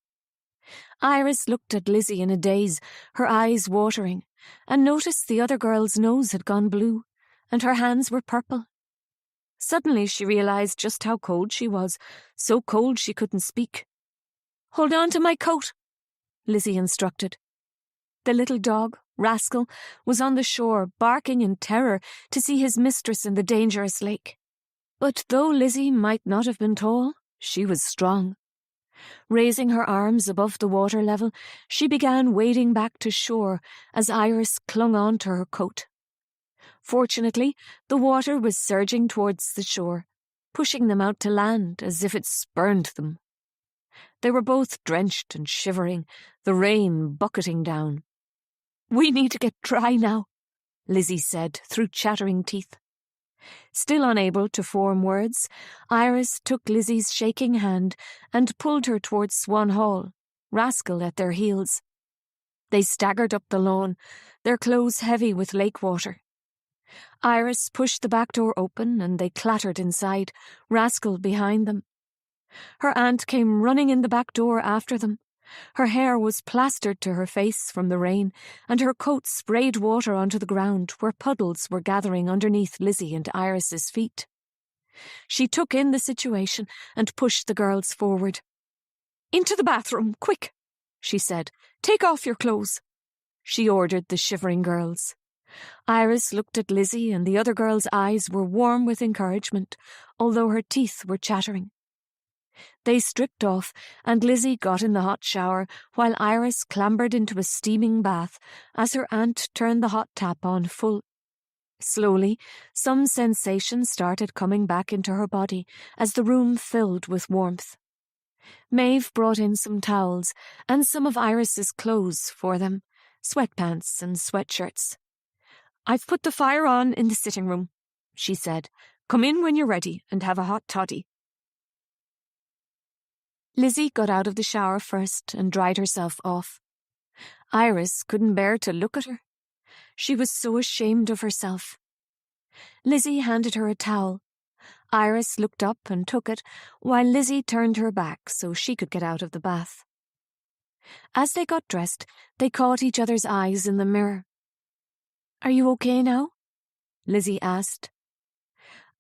Iris looked at Lizzie in a daze, her eyes watering, and noticed the other girl's nose had gone blue, and her hands were purple. Suddenly she realised just how cold she was, so cold she couldn't speak. "Hold on to my coat," Lizzie instructed. The little dog, Rascal, was on the shore, barking in terror to see his mistress in the dangerous lake. But though Lizzie might not have been tall, she was strong. Raising her arms above the water level, she began wading back to shore as Iris clung on to her coat. Fortunately, the water was surging towards the shore, pushing them out to land as if it spurned them. They were both drenched and shivering, the rain bucketing down. "We need to get dry now," Lizzie said through chattering teeth. Still unable to form words, Iris took Lizzie's shaking hand and pulled her towards Swan Hall, Rascal at their heels. They staggered up the lawn, their clothes heavy with lake water. Iris pushed the back door open and they clattered inside, Rascal behind them. Her aunt came running in the back door after them. Her hair was plastered to her face from the rain, and her coat sprayed water onto the ground where puddles were gathering underneath Lizzie and Iris's feet. She took in the situation and pushed the girls forward. "Into the bathroom, quick," she said. "Take off your clothes," she ordered the shivering girls. Iris looked at Lizzie, and the other girl's eyes were warm with encouragement, although her teeth were chattering. They stripped off, and Lizzie got in the hot shower, while Iris clambered into a steaming bath as her aunt turned the hot tap on full. Slowly, some sensation started coming back into her body as the room filled with warmth. Maeve brought in some towels and some of Iris's clothes for them, sweatpants and sweatshirts. "I've put the fire on in the sitting room," she said. "Come in when you're ready and have a hot toddy." Lizzie got out of the shower first and dried herself off. Iris couldn't bear to look at her. She was so ashamed of herself. Lizzie handed her a towel. Iris looked up and took it, while Lizzie turned her back so she could get out of the bath. As they got dressed, they caught each other's eyes in the mirror. "Are you okay now?" Lizzie asked.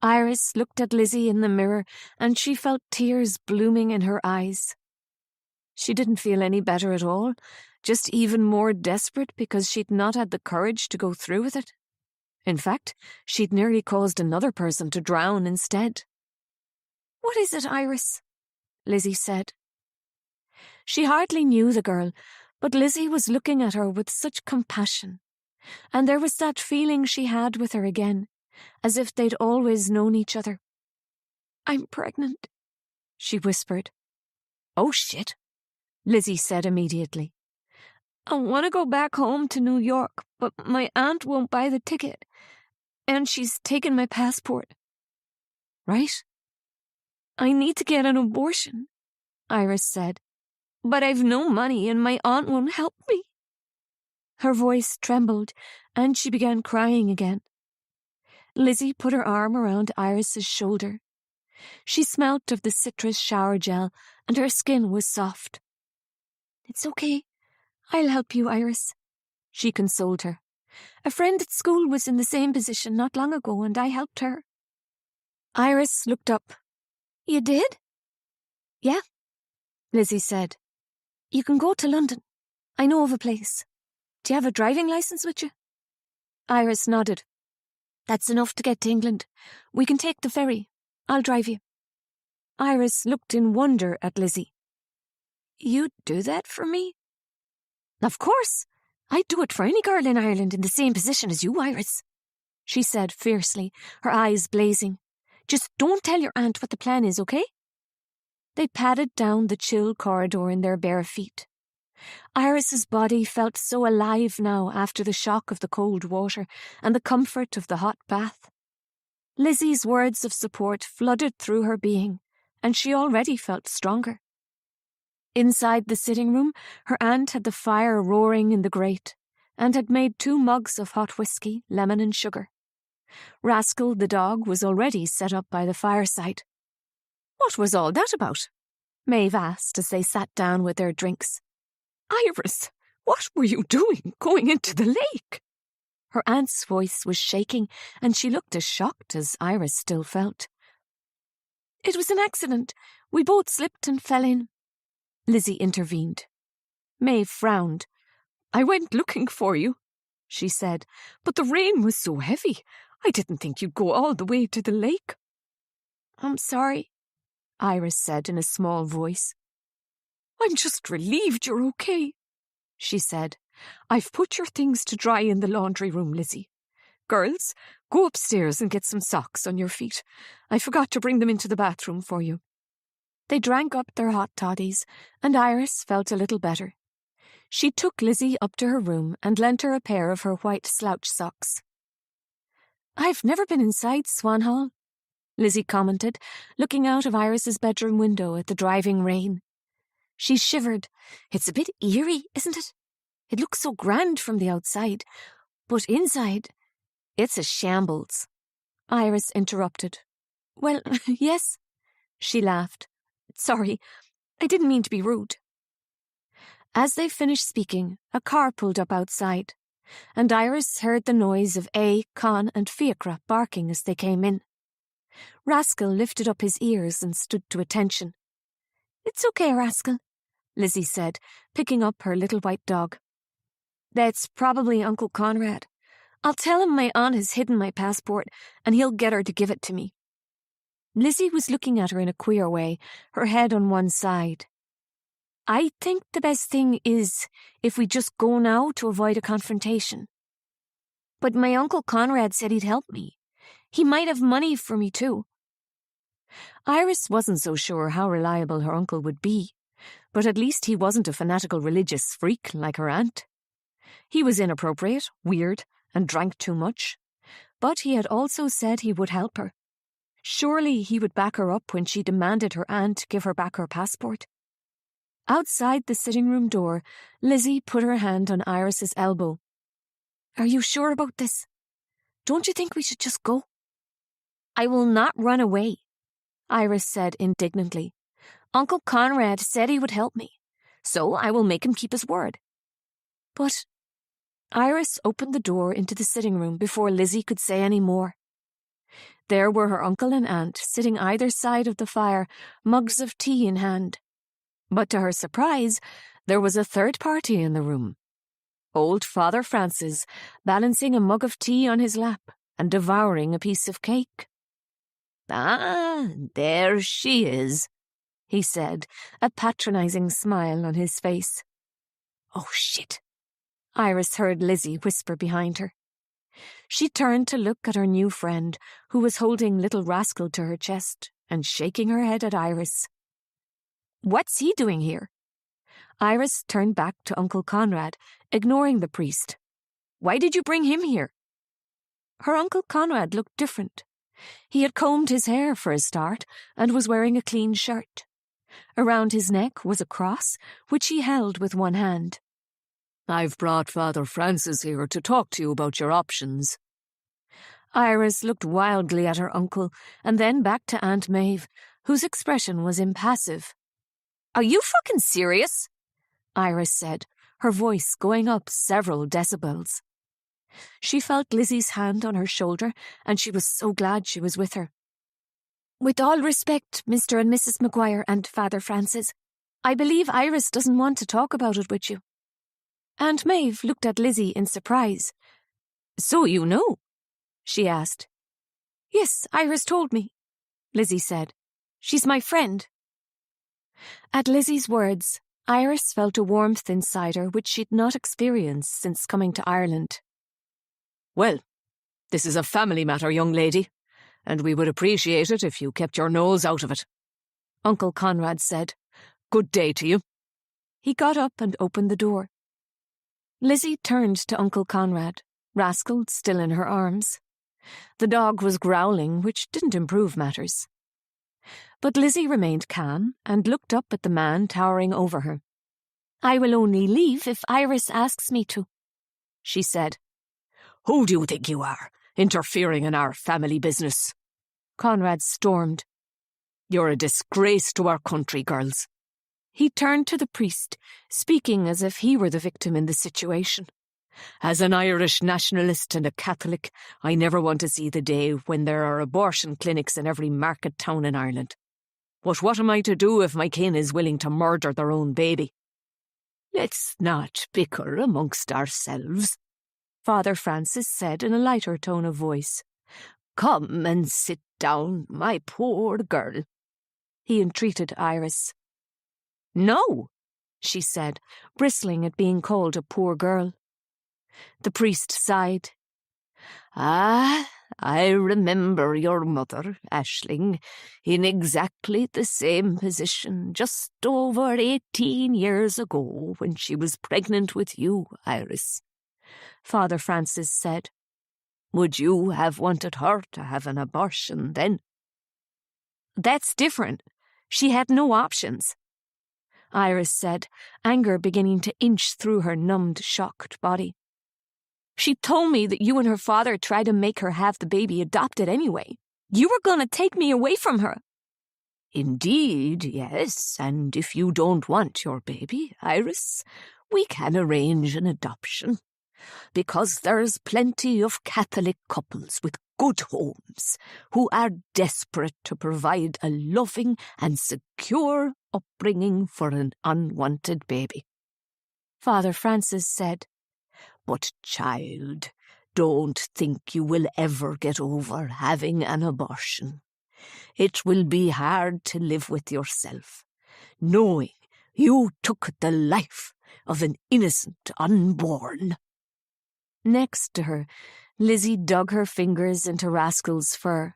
Iris looked at Lizzie in the mirror, and she felt tears blooming in her eyes. She didn't feel any better at all, just even more desperate because she'd not had the courage to go through with it. In fact, she'd nearly caused another person to drown instead. "What is it, Iris?" Lizzie said. She hardly knew the girl, but Lizzie was looking at her with such compassion, and there was that feeling she had with her again, as if they'd always known each other. "I'm pregnant," she whispered. "Oh, shit," Lizzie said immediately. "I want to go back home to New York, but my aunt won't buy the ticket, and she's taken my passport." "Right." "I need to get an abortion," Iris said, "but I've no money and my aunt won't help me." Her voice trembled, and she began crying again. Lizzie put her arm around Iris's shoulder. She smelt of the citrus shower gel, and her skin was soft. "It's okay. I'll help you, Iris," she consoled her. "A friend at school was in the same position not long ago, and I helped her." Iris looked up. "You did?" "Yeah," Lizzie said. "You can go to London. I know of a place. Do you have a driving licence with you?" Iris nodded. "That's enough to get to England. We can take the ferry. I'll drive you." Iris looked in wonder at Lizzie. "You'd do that for me?" "Of course. I'd do it for any girl in Ireland in the same position as you, Iris," she said fiercely, her eyes blazing. "Just don't tell your aunt what the plan is, okay?" They padded down the chill corridor in their bare feet. Iris's body felt so alive now after the shock of the cold water and the comfort of the hot bath. Lizzie's words of support flooded through her being, and she already felt stronger. Inside the sitting room, her aunt had the fire roaring in the grate, and had made 2 mugs of hot whiskey, lemon and sugar. Rascal, the dog, was already set up by the fireside. "What was all that about?" Maeve asked as they sat down with their drinks. "Iris, what were you doing going into the lake?" Her aunt's voice was shaking, and she looked as shocked as Iris still felt. "It was an accident. We both slipped and fell in," Lizzie intervened. Maeve frowned. "I went looking for you," she said, "but the rain was so heavy. I didn't think you'd go all the way to the lake." "I'm sorry," Iris said in a small voice. "I'm just relieved you're okay," she said. "I've put your things to dry in the laundry room, Lizzie. Girls, go upstairs and get some socks on your feet. I forgot to bring them into the bathroom for you." They drank up their hot toddies, and Iris felt a little better. She took Lizzie up to her room and lent her a pair of her white slouch socks. "I've never been inside Swan Hall," Lizzie commented, looking out of Iris's bedroom window at the driving rain. She shivered. "It's a bit eerie, isn't it? It looks so grand from the outside, but inside, it's a shambles." Iris interrupted. "Well, yes," she laughed. "Sorry, I didn't mean to be rude." As they finished speaking, a car pulled up outside, and Iris heard the noise of A, Con and Fiacre barking as they came in. Rascal lifted up his ears and stood to attention. "It's okay, Rascal," Lizzie said, picking up her little white dog. "That's probably Uncle Conrad. I'll tell him my aunt has hidden my passport, and he'll get her to give it to me." Lizzie was looking at her in a queer way, her head on one side. "I think the best thing is if we just go now to avoid a confrontation. But my Uncle Conrad said he'd help me. He might have money for me too." Iris wasn't so sure how reliable her uncle would be, but at least he wasn't a fanatical religious freak like her aunt. He was inappropriate, weird, and drank too much, but he had also said he would help her. Surely he would back her up when she demanded her aunt give her back her passport. Outside the sitting room door, Lizzie put her hand on Iris's elbow. "Are you sure about this? Don't you think we should just go?" "I will not run away," Iris said indignantly. "Uncle Conrad said he would help me, so I will make him keep his word." "But—" Iris opened the door into the sitting room before Lizzie could say any more. There were her uncle and aunt sitting either side of the fire, mugs of tea in hand. But to her surprise, there was a third party in the room. Old Father Francis, balancing a mug of tea on his lap and devouring a piece of cake. "Ah, there she is," he said, a patronizing smile on his face. "Oh, shit," Iris heard Lizzie whisper behind her. She turned to look at her new friend, who was holding little Rascal to her chest and shaking her head at Iris. "What's he doing here?" Iris turned back to Uncle Conrad, ignoring the priest. "Why did you bring him here?" Her Uncle Conrad looked different. He had combed his hair for a start and was wearing a clean shirt. Around his neck was a cross, which he held with one hand. "I've brought Father Francis here to talk to you about your options." Iris looked wildly at her uncle and then back to Aunt Maeve, whose expression was impassive. "Are you fucking serious?" Iris said, her voice going up several decibels. She felt Lizzie's hand on her shoulder, and she was so glad she was with her. "With all respect, Mr. and Mrs. Maguire and Father Francis, I believe Iris doesn't want to talk about it with you." Aunt Maeve looked at Lizzie in surprise. "So you know?" she asked. "Yes, Iris told me," Lizzie said. "She's my friend." At Lizzie's words, Iris felt a warmth inside her which she'd not experienced since coming to Ireland. "Well, this is a family matter, young lady, and we would appreciate it if you kept your nose out of it," Uncle Conrad said. "Good day to you." He got up and opened the door. Lizzie turned to Uncle Conrad, Rascal still in her arms. The dog was growling, which didn't improve matters. But Lizzie remained calm and looked up at the man towering over her. "I will only leave if Iris asks me to," she said. "Who do you think you are, interfering in our family business?" Conrad stormed. "You're a disgrace to our country, girls." He turned to the priest, speaking as if he were the victim in the situation. "As an Irish nationalist and a Catholic, I never want to see the day when there are abortion clinics in every market town in Ireland. But what am I to do if my kin is willing to murder their own baby?" "Let's not bicker amongst ourselves," Father Francis said in a lighter tone of voice. "Come and sit down, my poor girl," he entreated Iris. "No," she said, bristling at being called a poor girl. The priest sighed. "Ah, I remember your mother, Aisling, in exactly the same position just over 18 years ago when she was pregnant with you, Iris," Father Francis said. "Would you have wanted her to have an abortion then?" "That's different. She had no options," Iris said, anger beginning to inch through her numbed, shocked body. "She told me that you and her father tried to make her have the baby adopted anyway. You were going to take me away from her." "Indeed, yes, and if you don't want your baby, Iris, we can arrange an adoption. Because there's plenty of Catholic couples with good homes who are desperate to provide a loving and secure upbringing for an unwanted baby." Father Francis said. "But, child, don't think you will ever get over having an abortion. It will be hard to live with yourself, knowing you took the life of an innocent unborn." Next to her, Lizzie dug her fingers into Rascal's fur,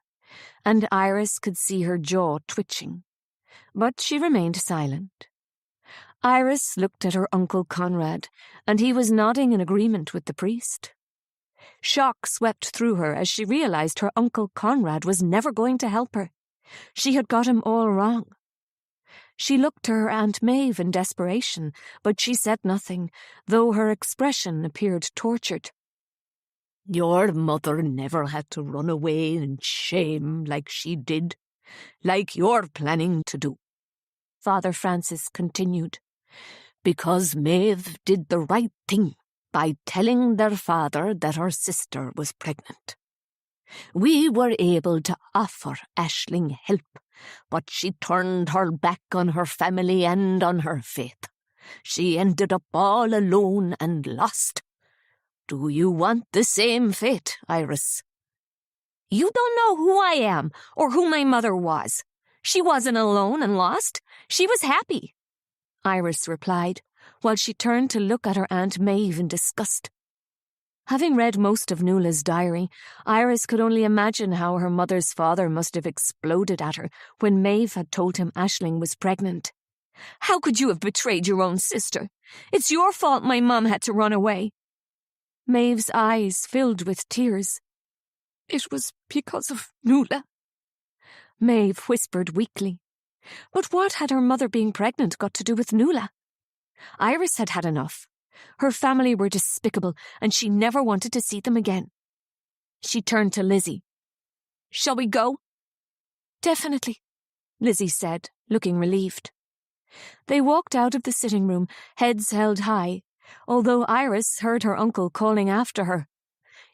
and Iris could see her jaw twitching. But she remained silent. Iris looked at her Uncle Conrad, and he was nodding in agreement with the priest. Shock swept through her as she realized her Uncle Conrad was never going to help her. She had got him all wrong. She looked to her Aunt Maeve in desperation, but she said nothing, though her expression appeared tortured. "Your mother never had to run away in shame like she did, like you're planning to do," Father Francis continued. "Because Maeve did the right thing by telling their father that her sister was pregnant. We were able to offer Aisling help, but she turned her back on her family and on her faith. She ended up all alone and lost. Do you want the same fate, Iris?" "You don't know who I am or who my mother was. She wasn't alone and lost. She was happy," Iris replied, while she turned to look at her Aunt Maeve in disgust. Having read most of Noëlle's diary, Iris could only imagine how her mother's father must have exploded at her when Maeve had told him Aisling was pregnant. "How could you have betrayed your own sister? It's your fault my mum had to run away." Maeve's eyes filled with tears. "It was because of Noëlle," Maeve whispered weakly. But what had her mother being pregnant got to do with Noëlle? Iris had had enough. Her family were despicable, and she never wanted to see them again. She turned to Lizzie. "Shall we go?" "Definitely," Lizzie said, looking relieved. They walked out of the sitting room, heads held high, although Iris heard her uncle calling after her.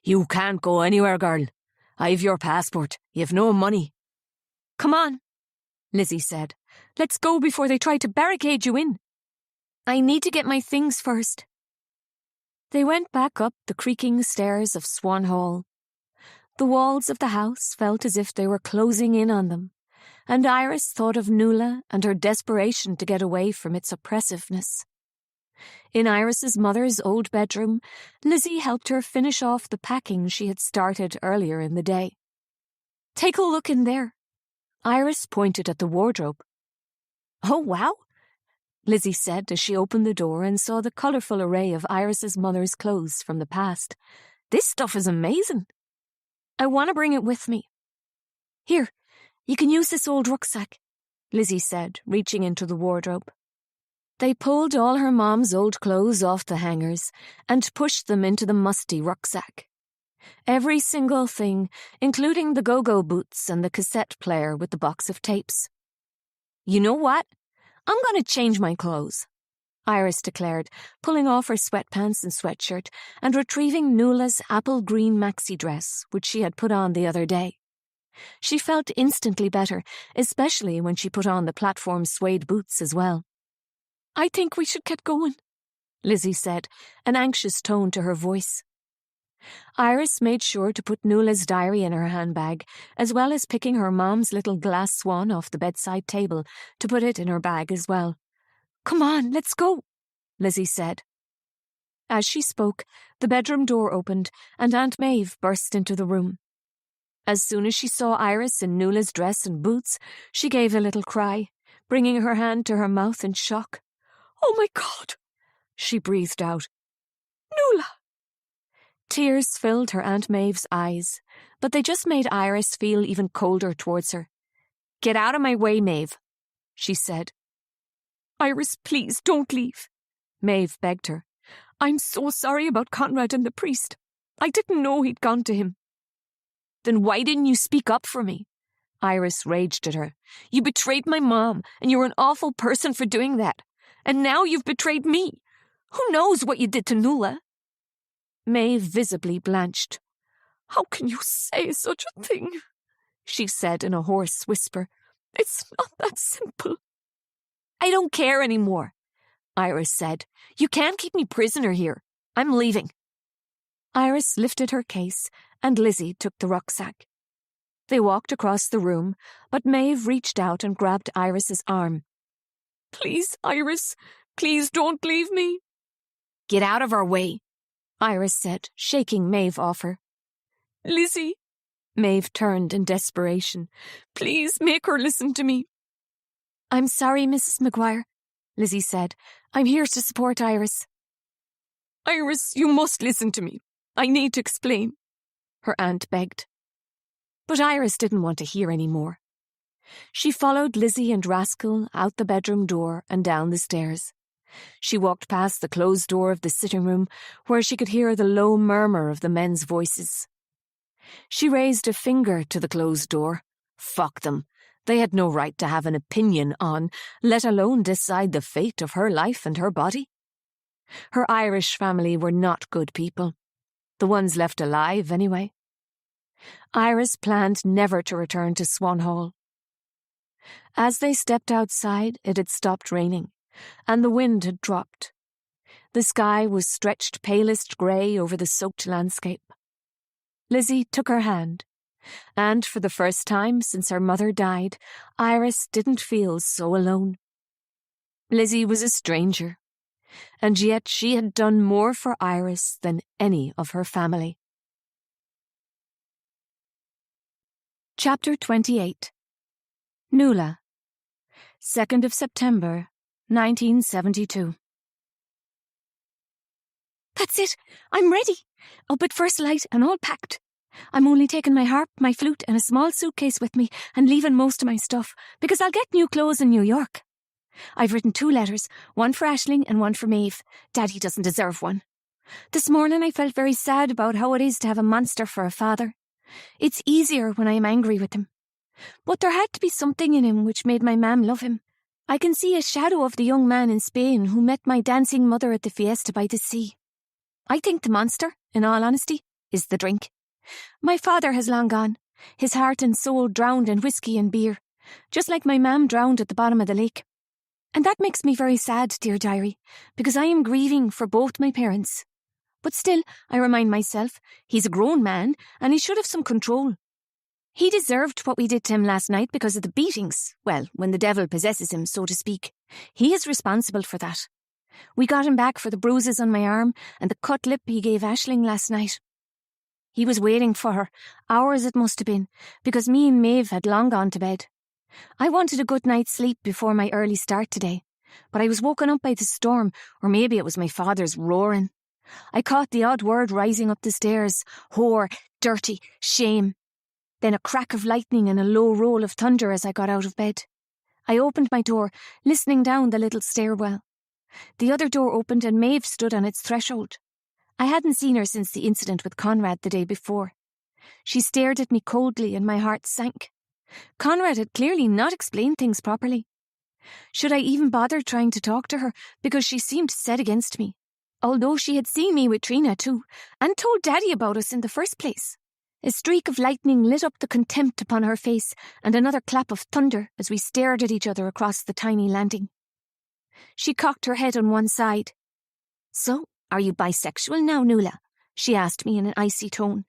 "You can't go anywhere, girl. I've your passport. You've no money." "Come on," Lizzie said. "Let's go before they try to barricade you in. I need to get my things first." They went back up the creaking stairs of Swan Hall. The walls of the house felt as if they were closing in on them, and Iris thought of Noëlle and her desperation to get away from its oppressiveness. In Iris's mother's old bedroom, Lizzie helped her finish off the packing she had started earlier in the day. "Take a look in there." Iris pointed at the wardrobe. "Oh, wow," Lizzie said as she opened the door and saw the colourful array of Iris's mother's clothes from the past. "This stuff is amazing. I want to bring it with me. Here, You can use this old rucksack, Lizzie said, reaching into the wardrobe. They pulled all her mom's old clothes off the hangers and pushed them into the musty rucksack. Every single thing, including the go-go boots and the cassette player with the box of tapes. You know what? I'm going to change my clothes, Iris declared, pulling off her sweatpants and sweatshirt and retrieving Noëlle's apple green maxi dress, which she had put on the other day. She felt instantly better, especially when she put on the platform suede boots as well. I think we should get going, Lizzie said, an anxious tone to her voice. Iris made sure to put Noëlle's diary in her handbag, as well as picking her mom's little glass swan off the bedside table to put it in her bag as well. Come on, let's go, Lizzie said. As she spoke, the bedroom door opened and Aunt Maeve burst into the room. As soon as she saw Iris in Noëlle's dress and boots, she gave a little cry, bringing her hand to her mouth in shock. Oh my God, she breathed out. Noëlle! Tears filled her Aunt Maeve's eyes, but they just made Iris feel even colder towards her. Get out of my way, Maeve, she said. Iris, please, don't leave, Maeve begged her. I'm so sorry about Conrad and the priest. I didn't know he'd gone to him. Then why didn't you speak up for me? Iris raged at her. You betrayed my mom, and you're an awful person for doing that. And now you've betrayed me. Who knows what you did to Noëlle? Maeve visibly blanched. How can you say such a thing? She said in a hoarse whisper. It's not that simple. I don't care anymore, Iris said. You can't keep me prisoner here. I'm leaving. Iris lifted her case and Lizzie took the rucksack. They walked across the room, but Maeve reached out and grabbed Iris's arm. Please, Iris, please don't leave me. Get out of our way, Iris said, shaking Maeve off her. Lizzie, Maeve turned in desperation. Please make her listen to me. I'm sorry, Mrs. McGuire, Lizzie said. I'm here to support Iris. Iris, you must listen to me. I need to explain, her aunt begged. But Iris didn't want to hear any more. She followed Lizzie and Rascal out the bedroom door and down the stairs. She walked past the closed door of the sitting room, where she could hear the low murmur of the men's voices. She raised a finger to the closed door. Fuck them. They had no right to have an opinion on, let alone decide the fate of her life and her body. Her Irish family were not good people. The ones left alive, anyway. Iris planned never to return to Swan Hall. As they stepped outside, it had stopped raining, and the wind had dropped. The sky was stretched palest grey over the soaked landscape. Lizzie took her hand, and for the first time since her mother died, Iris didn't feel so alone. Lizzie was a stranger, and yet she had done more for Iris than any of her family. Chapter 28. Noëlle, 2nd of September, 1972. That's it. I'm ready. Up at first light and all packed. I'm only taking my harp, my flute and a small suitcase with me and leaving most of my stuff because I'll get new clothes in New York. I've written 2 letters, one for Aisling and one for Maeve. Daddy doesn't deserve one. This morning I felt very sad about how it is to have a monster for a father. It's easier when I am angry with him. But there had to be something in him which made my mam love him. I can see a shadow of the young man in Spain who met my dancing mother at the fiesta by the sea. I think the monster, in all honesty, is the drink. My father has long gone, his heart and soul drowned in whiskey and beer, just like my mam drowned at the bottom of the lake. And that makes me very sad, dear diary, because I am grieving for both my parents. But still, I remind myself, he's a grown man and he should have some control. He deserved what we did to him last night because of the beatings. Well, when the devil possesses him, so to speak. He is responsible for that. We got him back for the bruises on my arm and the cut lip he gave Aisling last night. He was waiting for her, hours it must have been, because me and Maeve had long gone to bed. I wanted a good night's sleep before my early start today, but I was woken up by the storm, or maybe it was my father's roaring. I caught the odd word rising up the stairs. Whore, dirty, shame. then a crack of lightning and a low roll of thunder as I got out of bed. I opened my door, listening down the little stairwell. The other door opened and Maeve stood on its threshold. I hadn't seen her since the incident with Conrad the day before. She stared at me coldly and my heart sank. Conrad had clearly not explained things properly. Should I even bother trying to talk to her, because she seemed set against me, although she had seen me with Trina too, and told Daddy about us in the first place? A streak of lightning lit up the contempt upon her face, and another clap of thunder as we stared at each other across the tiny landing. She cocked her head on one side. "So, are you bisexual now, Noëlle?" she asked me in an icy tone.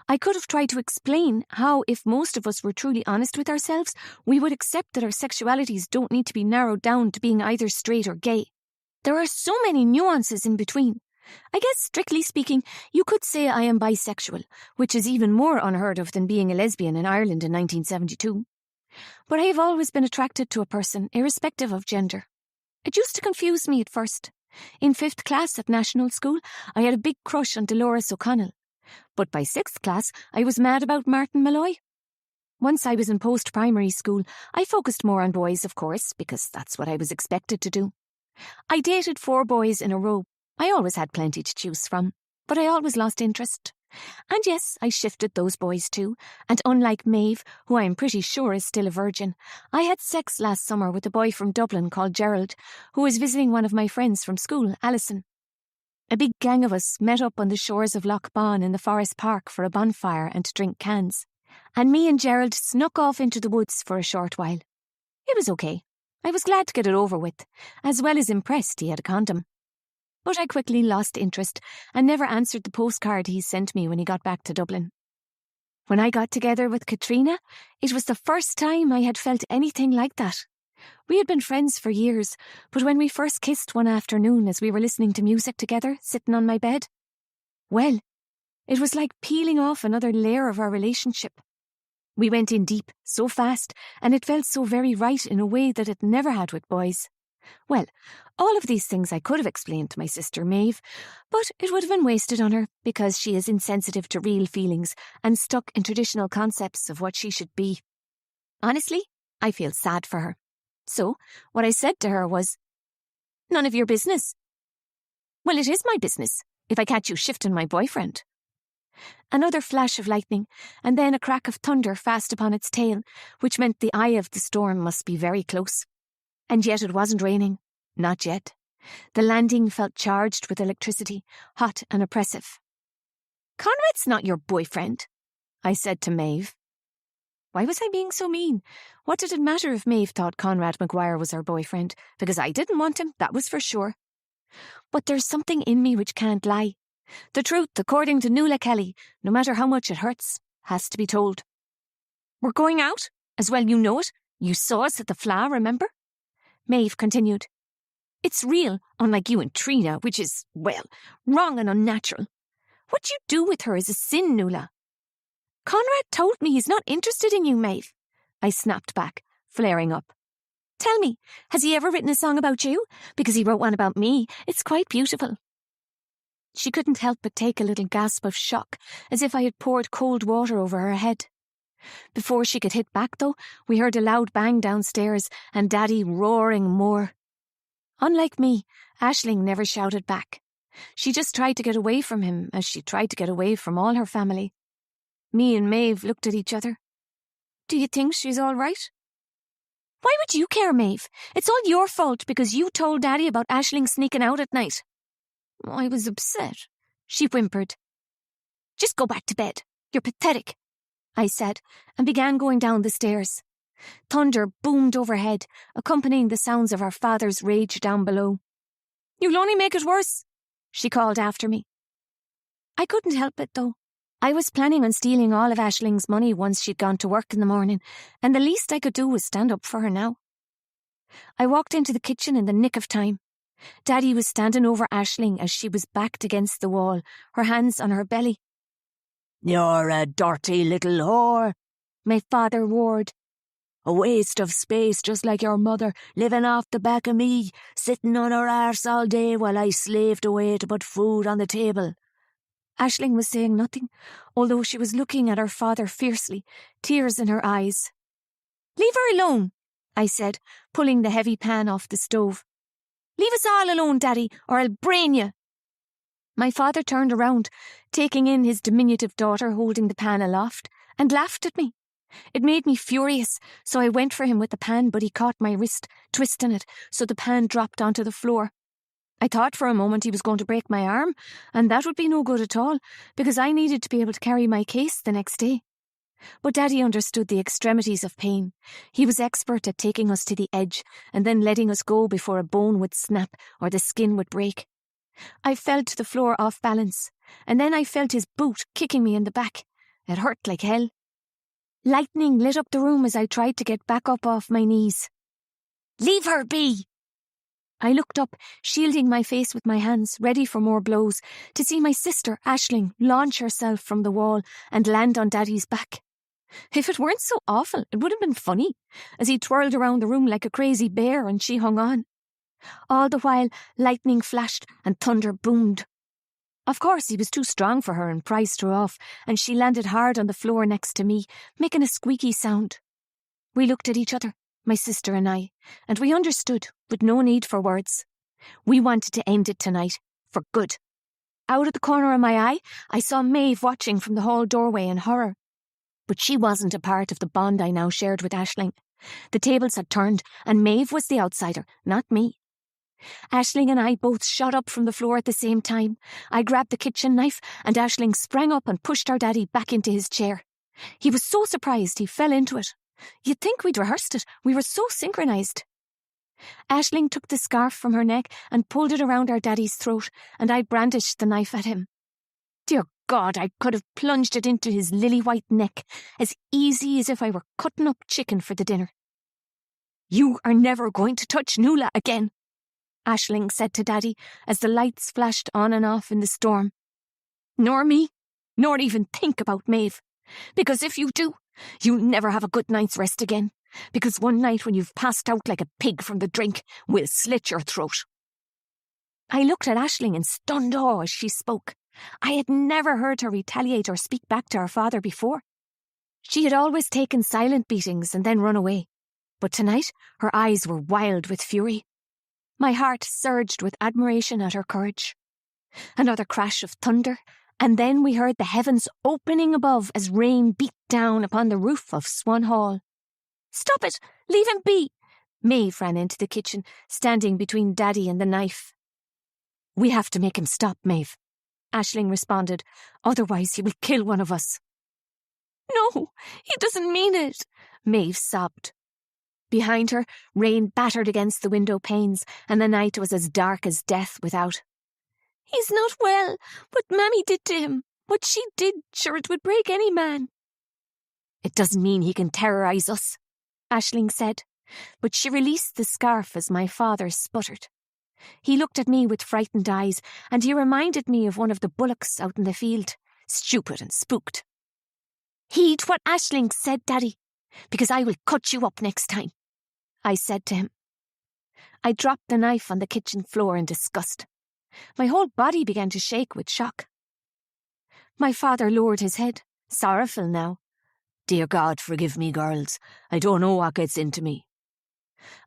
I could have tried to explain how, if most of us were truly honest with ourselves, we would accept that our sexualities don't need to be narrowed down to being either straight or gay. There are so many nuances in between. I guess, strictly speaking, you could say I am bisexual, which is even more unheard of than being a lesbian in Ireland in 1972. But I have always been attracted to a person, irrespective of gender. It used to confuse me at first. In 5th class at national school, I had a big crush on Dolores O'Connell. But by 6th class, I was mad about Martin Malloy. Once I was in post-primary school, I focused more on boys, of course, because that's what I was expected to do. I dated 4 boys in a row. I always had plenty to choose from, but I always lost interest. And yes, I shifted those boys too, and unlike Maeve, who I am pretty sure is still a virgin, I had sex last summer with a boy from Dublin called Gerald, who was visiting one of my friends from school, Alison. A big gang of us met up on the shores of Lough Bawn in the Forest Park for a bonfire and to drink cans, and me and Gerald snuck off into the woods for a short while. It was okay. I was glad to get it over with, as well as impressed he had a condom. But I quickly lost interest and never answered the postcard he sent me when he got back to Dublin. When I got together with Katrina, it was the first time I had felt anything like that. We had been friends for years, but when we first kissed one afternoon as we were listening to music together, sitting on my bed, well, it was like peeling off another layer of our relationship. We went in deep, so fast, and it felt so very right in a way that it never had with boys. Well, all of these things I could have explained to my sister Maeve, but it would have been wasted on her because she is insensitive to real feelings and stuck in traditional concepts of what she should be. Honestly, I feel sad for her. So, what I said to her was, "None of your business." "Well, it is my business, if I catch you shifting my boyfriend." Another flash of lightning, and then a crack of thunder fast upon its tail, which meant the eye of the storm must be very close. And yet it wasn't raining. Not yet. The landing felt charged with electricity, hot and oppressive. "Conrad's not your boyfriend," I said to Maeve. Why was I being so mean? What did it matter if Maeve thought Conrad Maguire was her boyfriend? Because I didn't want him, that was for sure. But there's something in me which can't lie. The truth, according to Noëlle Kelly, no matter how much it hurts, has to be told. "We're going out? As well you know it. You saw us at the Fla, remember?" Maeve continued. "It's real, unlike you and Trina, which is, well, wrong and unnatural. What you do with her is a sin, Noëlle." "Conrad told me he's not interested in you, Maeve," I snapped back, flaring up. "Tell me, has he ever written a song about you? Because he wrote one about me. It's quite beautiful." She couldn't help but take a little gasp of shock, as if I had poured cold water over her head. Before she could hit back, though, we heard a loud bang downstairs and Daddy roaring more. Unlike me, Aisling never shouted back. She just tried to get away from him, as she tried to get away from all her family. Me and Maeve looked at each other. "Do you think she's all right?" "Why would you care, Maeve? It's all your fault because you told Daddy about Aisling sneaking out at night." "I was upset," she whimpered. "Just go back to bed. You're pathetic," I said, and began going down the stairs. Thunder boomed overhead, accompanying the sounds of our father's rage down below. "You'll only make it worse," she called after me. I couldn't help it, though. I was planning on stealing all of Aisling's money once she'd gone to work in the morning, and the least I could do was stand up for her now. I walked into the kitchen in the nick of time. Daddy was standing over Aisling as she was backed against the wall, her hands on her belly. "You're a dirty little whore," my father roared. "A waste of space just like your mother, living off the back of me, sitting on her arse all day while I slaved away to put food on the table." Aisling was saying nothing, although she was looking at her father fiercely, tears in her eyes. "Leave her alone," I said, pulling the heavy pan off the stove. "Leave us all alone, Daddy, or I'll brain you." My father turned around, taking in his diminutive daughter holding the pan aloft, and laughed at me. It made me furious, so I went for him with the pan, but he caught my wrist, twisting it, so the pan dropped onto the floor. I thought for a moment he was going to break my arm, and that would be no good at all, because I needed to be able to carry my case the next day. But Daddy understood the extremities of pain. He was expert at taking us to the edge and then letting us go before a bone would snap or the skin would break. I fell to the floor off balance, and then I felt his boot kicking me in the back. It hurt like hell. Lightning lit up the room as I tried to get back up off my knees. "Leave her be!" I looked up, shielding my face with my hands, ready for more blows, to see my sister, Aisling, launch herself from the wall and land on Daddy's back. If it weren't so awful, it would have been funny, as he twirled around the room like a crazy bear and she hung on. All the while, lightning flashed and thunder boomed. Of course, he was too strong for her and prized her off, and she landed hard on the floor next to me, making a squeaky sound. We looked at each other, my sister and I, and we understood, with no need for words. We wanted to end it tonight, for good. Out of the corner of my eye, I saw Maeve watching from the hall doorway in horror. But she wasn't a part of the bond I now shared with Aisling. The tables had turned, and Maeve was the outsider, not me. Aisling and I both shot up from the floor at the same time. I grabbed the kitchen knife, and Aisling sprang up and pushed our Daddy back into his chair. He was so surprised he fell into it. You'd think we'd rehearsed it. We were so synchronized. Aisling took the scarf from her neck and pulled it around our Daddy's throat, and I brandished the knife at him. Dear God, I could have plunged it into his lily-white neck, as easy as if I were cutting up chicken for the dinner. "You are never going to touch Noëlle again," Aisling said to Daddy as the lights flashed on and off in the storm. "Nor me, nor even think about Maeve. Because if you do, you'll never have a good night's rest again. Because one night when you've passed out like a pig from the drink, we'll slit your throat." I looked at Aisling in stunned awe as she spoke. I had never heard her retaliate or speak back to her father before. She had always taken silent beatings and then run away. But tonight, her eyes were wild with fury. My heart surged with admiration at her courage. Another crash of thunder, and then we heard the heavens opening above as rain beat down upon the roof of Swan Hall. "Stop it! Leave him be!" Maeve ran into the kitchen, standing between Daddy and the knife. "We have to make him stop, Maeve," Aisling responded. "Otherwise he will kill one of us." "No, he doesn't mean it," Maeve sobbed. Behind her, rain battered against the window panes, and the night was as dark as death without. "He's not well. What Mammy did to him, what she did, sure it would break any man." "It doesn't mean he can terrorise us," Aisling said, but she released the scarf as my father sputtered. He looked at me with frightened eyes, and he reminded me of one of the bullocks out in the field, stupid and spooked. "Heed what Aisling said, Daddy, because I will cut you up next time," I said to him. I dropped the knife on the kitchen floor in disgust. My whole body began to shake with shock. My father lowered his head, sorrowful now. "Dear God, forgive me, girls. I don't know what gets into me."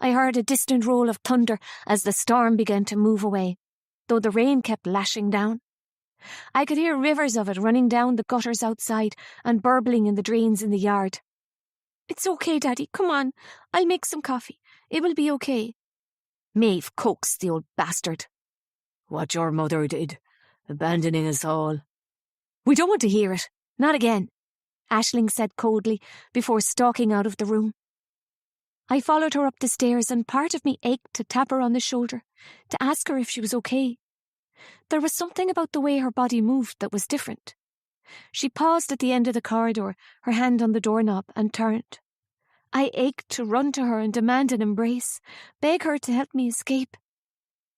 I heard a distant roll of thunder as the storm began to move away, though the rain kept lashing down. I could hear rivers of it running down the gutters outside and burbling in the drains in the yard. "It's okay, Daddy. Come on. I'll make some coffee. It will be okay." Maeve coaxed the old bastard. "What your mother did, abandoning us all." "We don't want to hear it. Not again," Aisling said coldly before stalking out of the room. I followed her up the stairs, and part of me ached to tap her on the shoulder, to ask her if she was okay. There was something about the way her body moved that was different. She paused at the end of the corridor, her hand on the doorknob, and turned. I ached to run to her and demand an embrace, beg her to help me escape.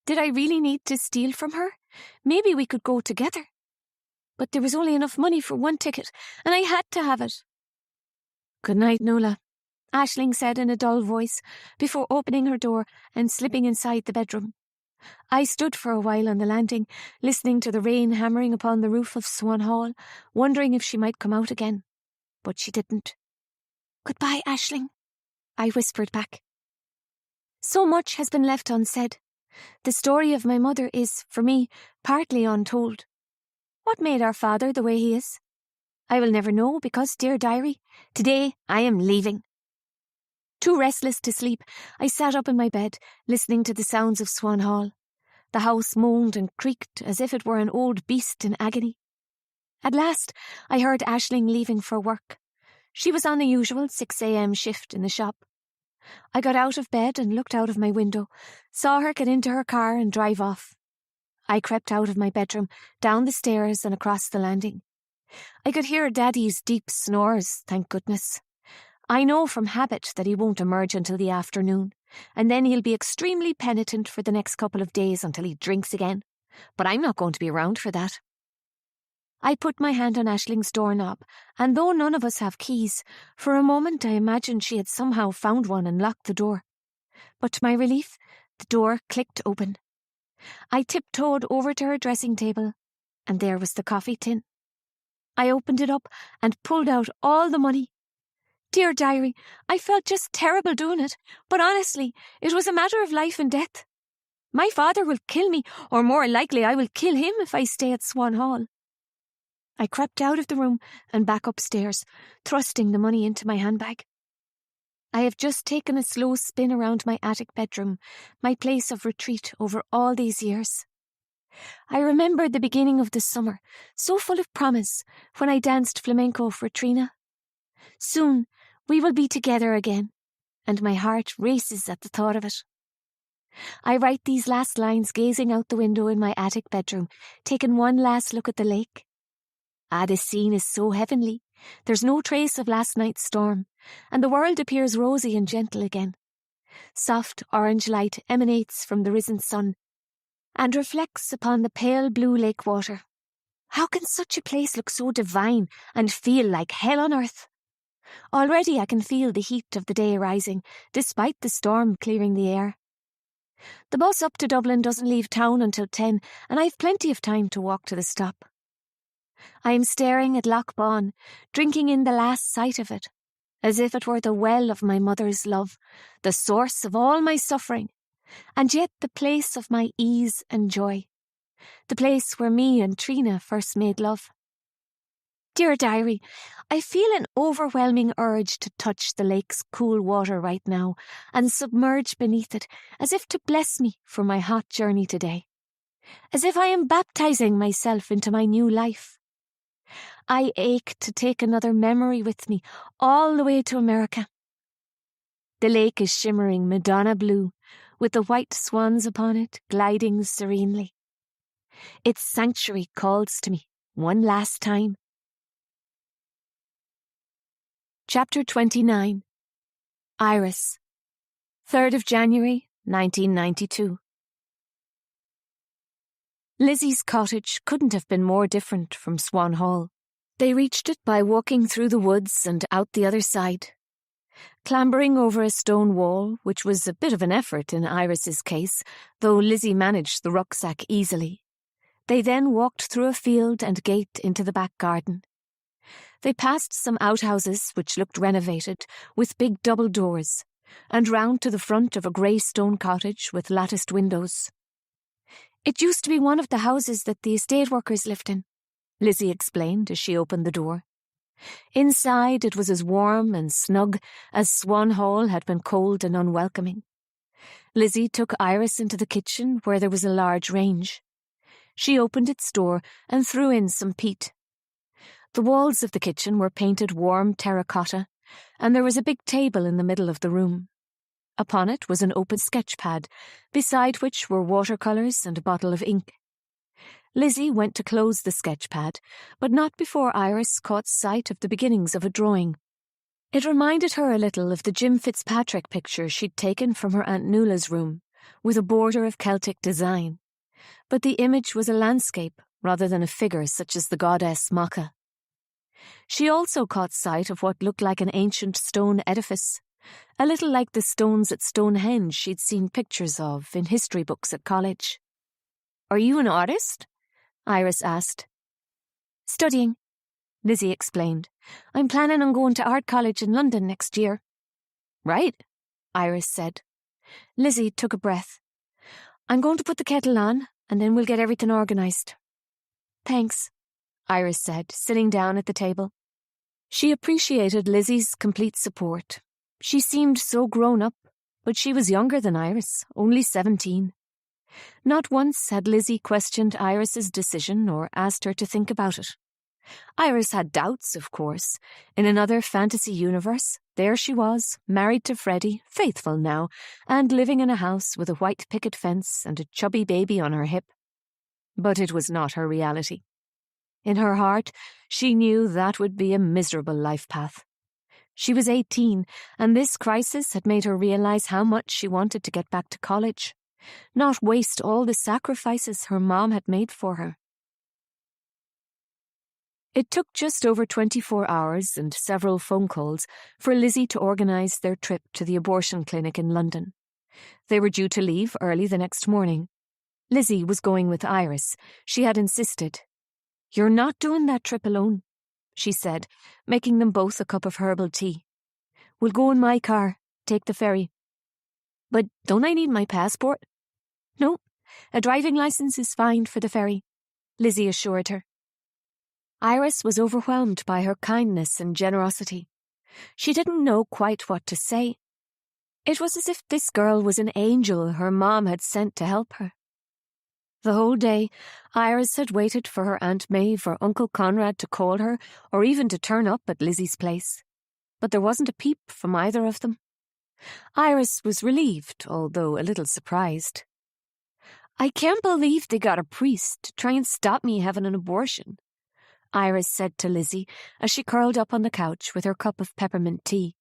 Did I really need to steal from her? Maybe we could go together. But there was only enough money for one ticket, and I had to have it. "Good night, Noëlle," Aisling said in a dull voice, before opening her door and slipping inside the bedroom. I stood for a while on the landing, listening to the rain hammering upon the roof of Swan Hall, wondering if she might come out again. But she didn't. "Goodbye, Aisling," I whispered back. So much has been left unsaid. The story of my mother is, for me, partly untold. What made our father the way he is? I will never know because, dear diary, today I am leaving. Too restless to sleep, I sat up in my bed, listening to the sounds of Swan Hall. The house moaned and creaked as if it were an old beast in agony. At last, I heard Aisling leaving for work. She was on the usual 6 a.m. shift in the shop. I got out of bed and looked out of my window, saw her get into her car and drive off. I crept out of my bedroom, down the stairs and across the landing. I could hear Daddy's deep snores, thank goodness. I know from habit that he won't emerge until the afternoon, and then he'll be extremely penitent for the next couple of days until he drinks again. But I'm not going to be around for that. I put my hand on Aisling's doorknob, and though none of us have keys, for a moment I imagined she had somehow found one and locked the door. But to my relief, the door clicked open. I tiptoed over to her dressing table, and there was the coffee tin. I opened it up and pulled out all the money. Dear diary, I felt just terrible doing it, but honestly, it was a matter of life and death. My father will kill me, or more likely I will kill him if I stay at Swan Hall. I crept out of the room and back upstairs, thrusting the money into my handbag. I have just taken a slow spin around my attic bedroom, my place of retreat over all these years. I remember the beginning of the summer, so full of promise, when I danced flamenco for Trina. Soon we will be together again, and my heart races at the thought of it. I write these last lines gazing out the window in my attic bedroom, taking one last look at the lake. This scene is so heavenly. There's no trace of last night's storm, and the world appears rosy and gentle again. Soft orange light emanates from the risen sun and reflects upon the pale blue lake water. How can such a place look so divine and feel like hell on earth? Already I can feel the heat of the day rising, despite the storm clearing the air. The bus up to Dublin doesn't leave town until 10, and I've plenty of time to walk to the stop. I am staring at Loch Bawn, drinking in the last sight of it, as if it were the well of my mother's love, the source of all my suffering, and yet the place of my ease and joy, the place where me and Trina first made love. Dear diary, I feel an overwhelming urge to touch the lake's cool water right now and submerge beneath it, as if to bless me for my hot journey today, as if I am baptizing myself into my new life. I ache to take another memory with me all the way to America. The lake is shimmering Madonna blue, with the white swans upon it gliding serenely. Its sanctuary calls to me one last time. Chapter 29. Iris. 3rd of January, 1992. Lizzie's cottage couldn't have been more different from Swan Hall. They reached it by walking through the woods and out the other side. Clambering over a stone wall, which was a bit of an effort in Iris's case, though Lizzie managed the rucksack easily. They then walked through a field and gate into the back garden. They passed some outhouses which looked renovated, with big double doors, and round to the front of a grey stone cottage with latticed windows. It used to be one of the houses that the estate workers lived in, Lizzie explained as she opened the door. Inside it was as warm and snug as Swan Hall had been cold and unwelcoming. Lizzie took Iris into the kitchen where there was a large range. She opened its door and threw in some peat. The walls of the kitchen were painted warm terracotta, and there was a big table in the middle of the room. Upon it was an open sketchpad, beside which were watercolours and a bottle of ink. Lizzie went to close the sketchpad, but not before Iris caught sight of the beginnings of a drawing. It reminded her a little of the Jim Fitzpatrick picture she'd taken from her Aunt Nuala's room, with a border of Celtic design. But the image was a landscape rather than a figure such as the goddess Macha. She also caught sight of what looked like an ancient stone edifice, a little like the stones at Stonehenge she'd seen pictures of in history books at college. "Are you an artist?" Iris asked. "Studying," Lizzie explained. "I'm planning on going to art college in London next year." "Right," Iris said. Lizzie took a breath. "I'm going to put the kettle on, and then we'll get everything organised." "Thanks," Iris said, sitting down at the table. She appreciated Lizzie's complete support. She seemed so grown up, but she was younger than Iris, only 17. Not once had Lizzie questioned Iris's decision or asked her to think about it. Iris had doubts, of course. In another fantasy universe, there she was, married to Freddie, faithful now, and living in a house with a white picket fence and a chubby baby on her hip. But it was not her reality. In her heart, she knew that would be a miserable life path. She was 18, and this crisis had made her realize how much she wanted to get back to college, not waste all the sacrifices her mom had made for her. It took just over 24 hours and several phone calls for Lizzie to organise their trip to the abortion clinic in London. They were due to leave early the next morning. Lizzie was going with Iris. She had insisted. "You're not doing that trip alone," she said, making them both a cup of herbal tea. "We'll go in my car, take the ferry." "But don't I need my passport?" "No, a driving licence is fine for the ferry," Lizzie assured her. Iris was overwhelmed by her kindness and generosity. She didn't know quite what to say. It was as if this girl was an angel her mom had sent to help her. The whole day, Iris had waited for her Aunt Maeve or Uncle Conrad to call her or even to turn up at Lizzie's place. But there wasn't a peep from either of them. Iris was relieved, although a little surprised. "I can't believe they got a priest to try and stop me having an abortion," Iris said to Lizzie as she curled up on the couch with her cup of peppermint tea.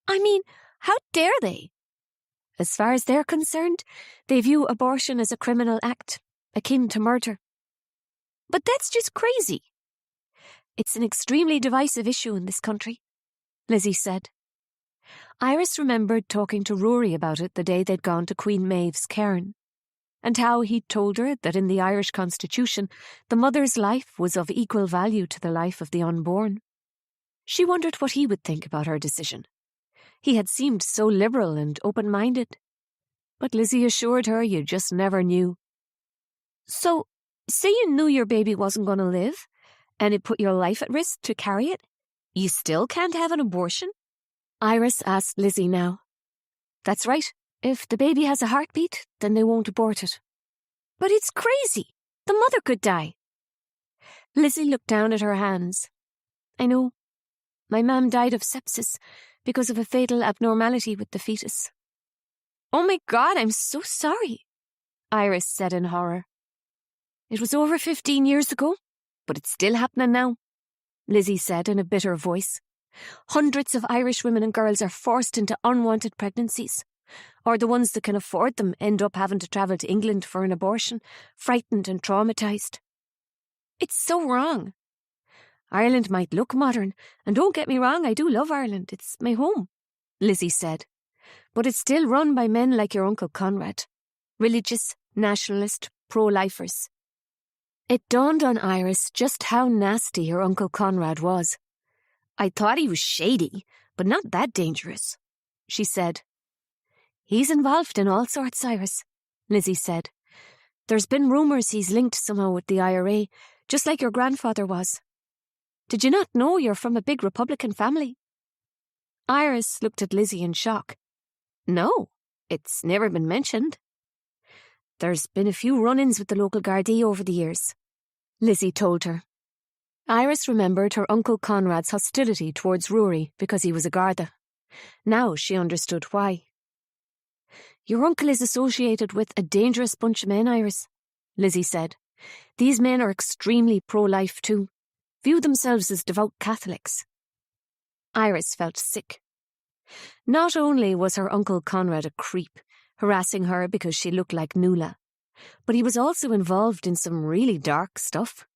"I mean, how dare they? As far as they're concerned, they view abortion as a criminal act, akin to murder. But that's just crazy. It's an extremely divisive issue in this country," Lizzie said. Iris remembered talking to Rory about it the day they'd gone to Queen Maeve's cairn, and how he'd told her that in the Irish constitution, the mother's life was of equal value to the life of the unborn. She wondered what he would think about her decision. He had seemed so liberal and open-minded. But Lizzie assured her you just never knew. "So, say you knew your baby wasn't going to live, and it put your life at risk to carry it, you still can't have an abortion?" Iris asked Lizzie now. "That's right. If the baby has a heartbeat, then they won't abort it." "But it's crazy. The mother could die." Lizzie looked down at her hands. "I know. My mum died of sepsis because of a fatal abnormality with the fetus." "Oh my God, I'm so sorry," Iris said in horror. "It was over 15 years ago, but it's still happening now," Lizzie said in a bitter voice. "Hundreds of Irish women and girls are forced into unwanted pregnancies, or the ones that can afford them end up having to travel to England for an abortion, frightened and traumatised. It's so wrong. Ireland might look modern, and don't get me wrong, I do love Ireland, it's my home," Lizzie said. "But it's still run by men like your Uncle Conrad, religious, nationalist, pro-lifers." It dawned on Iris just how nasty her Uncle Conrad was. "I thought he was shady, but not that dangerous," she said. "He's involved in all sorts, Iris," Lizzie said. "There's been rumours he's linked somehow with the IRA, just like your grandfather was. Did you not know you're from a big Republican family?" Iris looked at Lizzie in shock. "No, it's never been mentioned." "There's been a few run-ins with the local Gardaí over the years," Lizzie told her. Iris remembered her Uncle Conrad's hostility towards Rory because he was a Garda. Now she understood why. "Your uncle is associated with a dangerous bunch of men, Iris," Lizzie said. "These men are extremely pro-life too. View themselves as devout Catholics." Iris felt sick. Not only was her Uncle Conrad a creep, harassing her because she looked like Nuala, but he was also involved in some really dark stuff.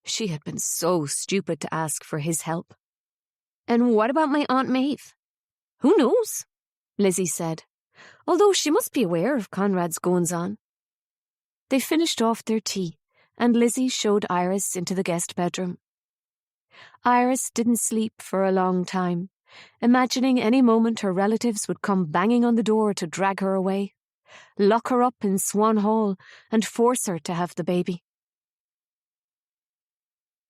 She had been so stupid to ask for his help. "And what about my Aunt Maeve?" Who knows? Lizzie said, although she must be aware of Conrad's goings-on. They finished off their tea, and Lizzie showed Iris into the guest bedroom. Iris didn't sleep for a long time, imagining any moment her relatives would come banging on the door to drag her away, lock her up in Swan Hall, and force her to have the baby.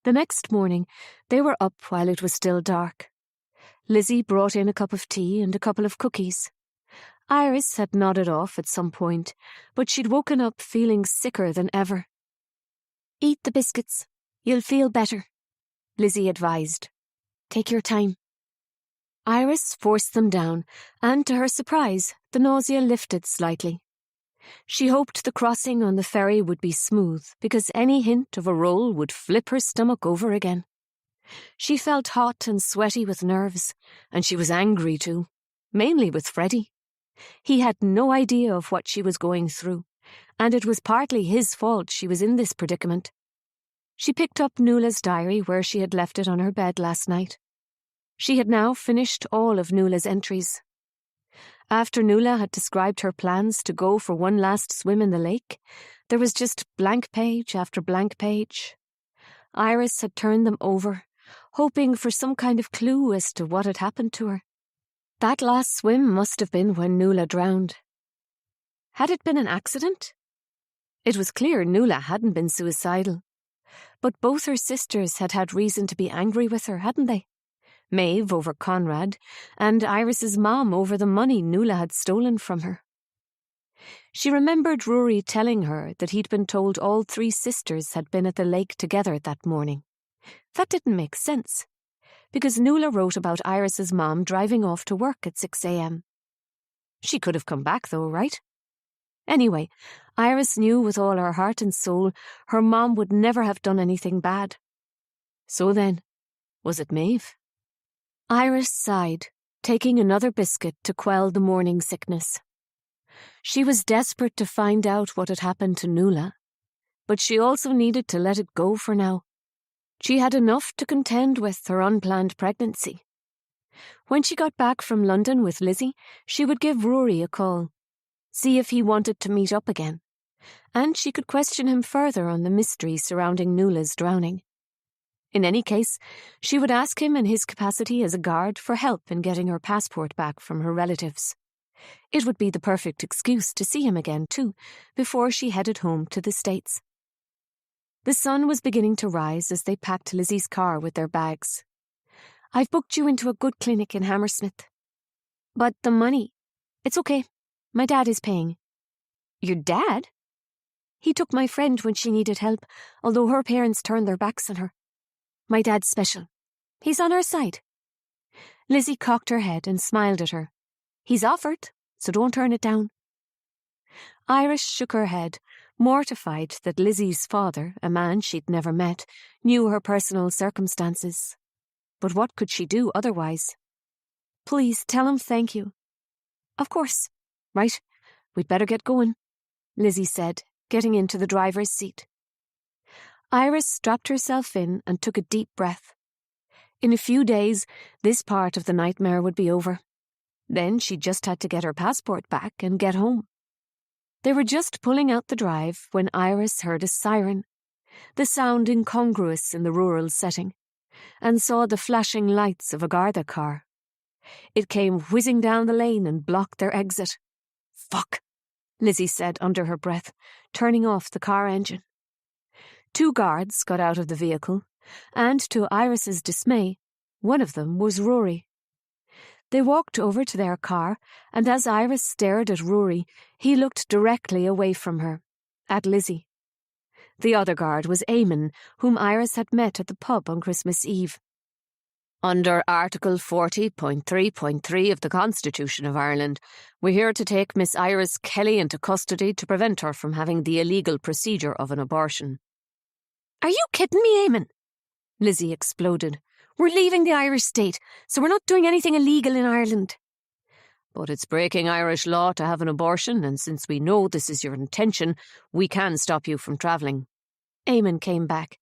The next morning, they were up while it was still dark. Lizzie brought in a cup of tea and a couple of cookies. Iris had nodded off at some point, but she'd woken up feeling sicker than ever. "Eat the biscuits. You'll feel better," Lizzie advised. "Take your time." Iris forced them down, and to her surprise, the nausea lifted slightly. She hoped the crossing on the ferry would be smooth, because any hint of a roll would flip her stomach over again. She felt hot and sweaty with nerves, and she was angry too, mainly with Freddie. He had no idea of what she was going through, and it was partly his fault she was in this predicament. She picked up Noëlle's diary where she had left it on her bed last night. She had now finished all of Noëlle's entries. After Noëlle had described her plans to go for one last swim in the lake, there was just blank page after blank page. Iris had turned them over, hoping for some kind of clue as to what had happened to her. That last swim must have been when Noëlle drowned. Had it been an accident? It was clear Noëlle hadn't been suicidal. But both her sisters had had reason to be angry with her, hadn't they? Maeve over Conrad, and Iris's mom over the money Noëlle had stolen from her. She remembered Rory telling her that he'd been told all three sisters had been at the lake together that morning. That didn't make sense, because Noëlle wrote about Iris's mom driving off to work at 6 a.m. She could have come back though, right? Anyway, Iris knew with all her heart and soul her mom would never have done anything bad. So then, was it Maeve? Iris sighed, taking another biscuit to quell the morning sickness. She was desperate to find out what had happened to Noëlle, but she also needed to let it go for now. She had enough to contend with her unplanned pregnancy. When she got back from London with Lizzie, she would give Rory a call, see if he wanted to meet up again, and she could question him further on the mystery surrounding Noëlle's drowning. In any case, she would ask him in his capacity as a guard for help in getting her passport back from her relatives. It would be the perfect excuse to see him again, too, before she headed home to the States. The sun was beginning to rise as they packed Lizzie's car with their bags. "I've booked you into a good clinic in Hammersmith. But the money, it's okay. My dad is paying." "Your dad?" "He took my friend when she needed help, although her parents turned their backs on her. My dad's special. He's on our side." Lizzie cocked her head and smiled at her. "He's offered, so don't turn it down." Iris shook her head, mortified that Lizzie's father, a man she'd never met, knew her personal circumstances. But what could she do otherwise? "Please tell him thank you." "Of course. Right, we'd better get going," Lizzie said, getting into the driver's seat. Iris strapped herself in and took a deep breath. In a few days, this part of the nightmare would be over. Then she just had to get her passport back and get home. They were just pulling out the drive when Iris heard a siren, the sound incongruous in the rural setting, and saw the flashing lights of a Garda car. It came whizzing down the lane and blocked their exit. "Fuck," Lizzie said under her breath, turning off the car engine. 2 guards got out of the vehicle, and to Iris's dismay, one of them was Rory. They walked over to their car, and as Iris stared at Rory, he looked directly away from her, at Lizzie. The other guard was Eamon, whom Iris had met at the pub on Christmas Eve. "Under Article 40.3.3 of the Constitution of Ireland, we're here to take Miss Iris Kelly into custody to prevent her from having the illegal procedure of an abortion." "Are you kidding me, Eamon?" Lizzie exploded. "We're leaving the Irish state, so we're not doing anything illegal in Ireland." "But it's breaking Irish law to have an abortion, and since we know this is your intention, we can stop you from travelling." Eamon came back.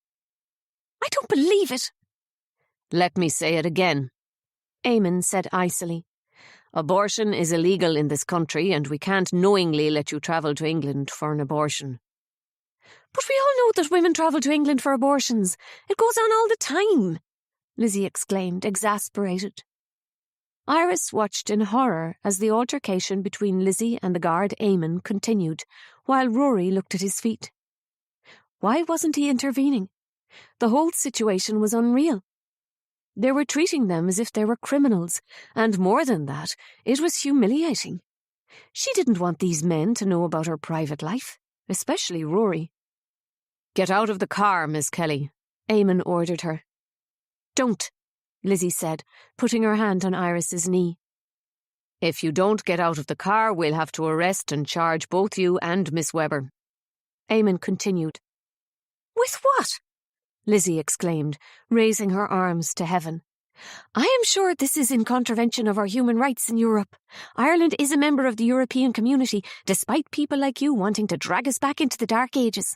"I don't believe it." "Let me say it again," Eamon said icily. Abortion is illegal in this country and we can't knowingly let you travel to England for an abortion. But we all know that women travel to England for abortions. It goes on all the time, Lizzie exclaimed, exasperated. Iris watched in horror as the altercation between Lizzie and the guard Eamon continued, while Rory looked at his feet. Why wasn't he intervening? The whole situation was unreal. They were treating them as if they were criminals, and more than that, it was humiliating. She didn't want these men to know about her private life, especially Rory. Get out of the car, Miss Kelly, Eamon ordered her. Don't, Lizzie said, putting her hand on Iris's knee. If you don't get out of the car, we'll have to arrest and charge both you and Miss Webber. Eamon continued. With what? Lizzie exclaimed, raising her arms to heaven. I am sure this is in contravention of our human rights in Europe. Ireland is a member of the European community, despite people like you wanting to drag us back into the Dark Ages.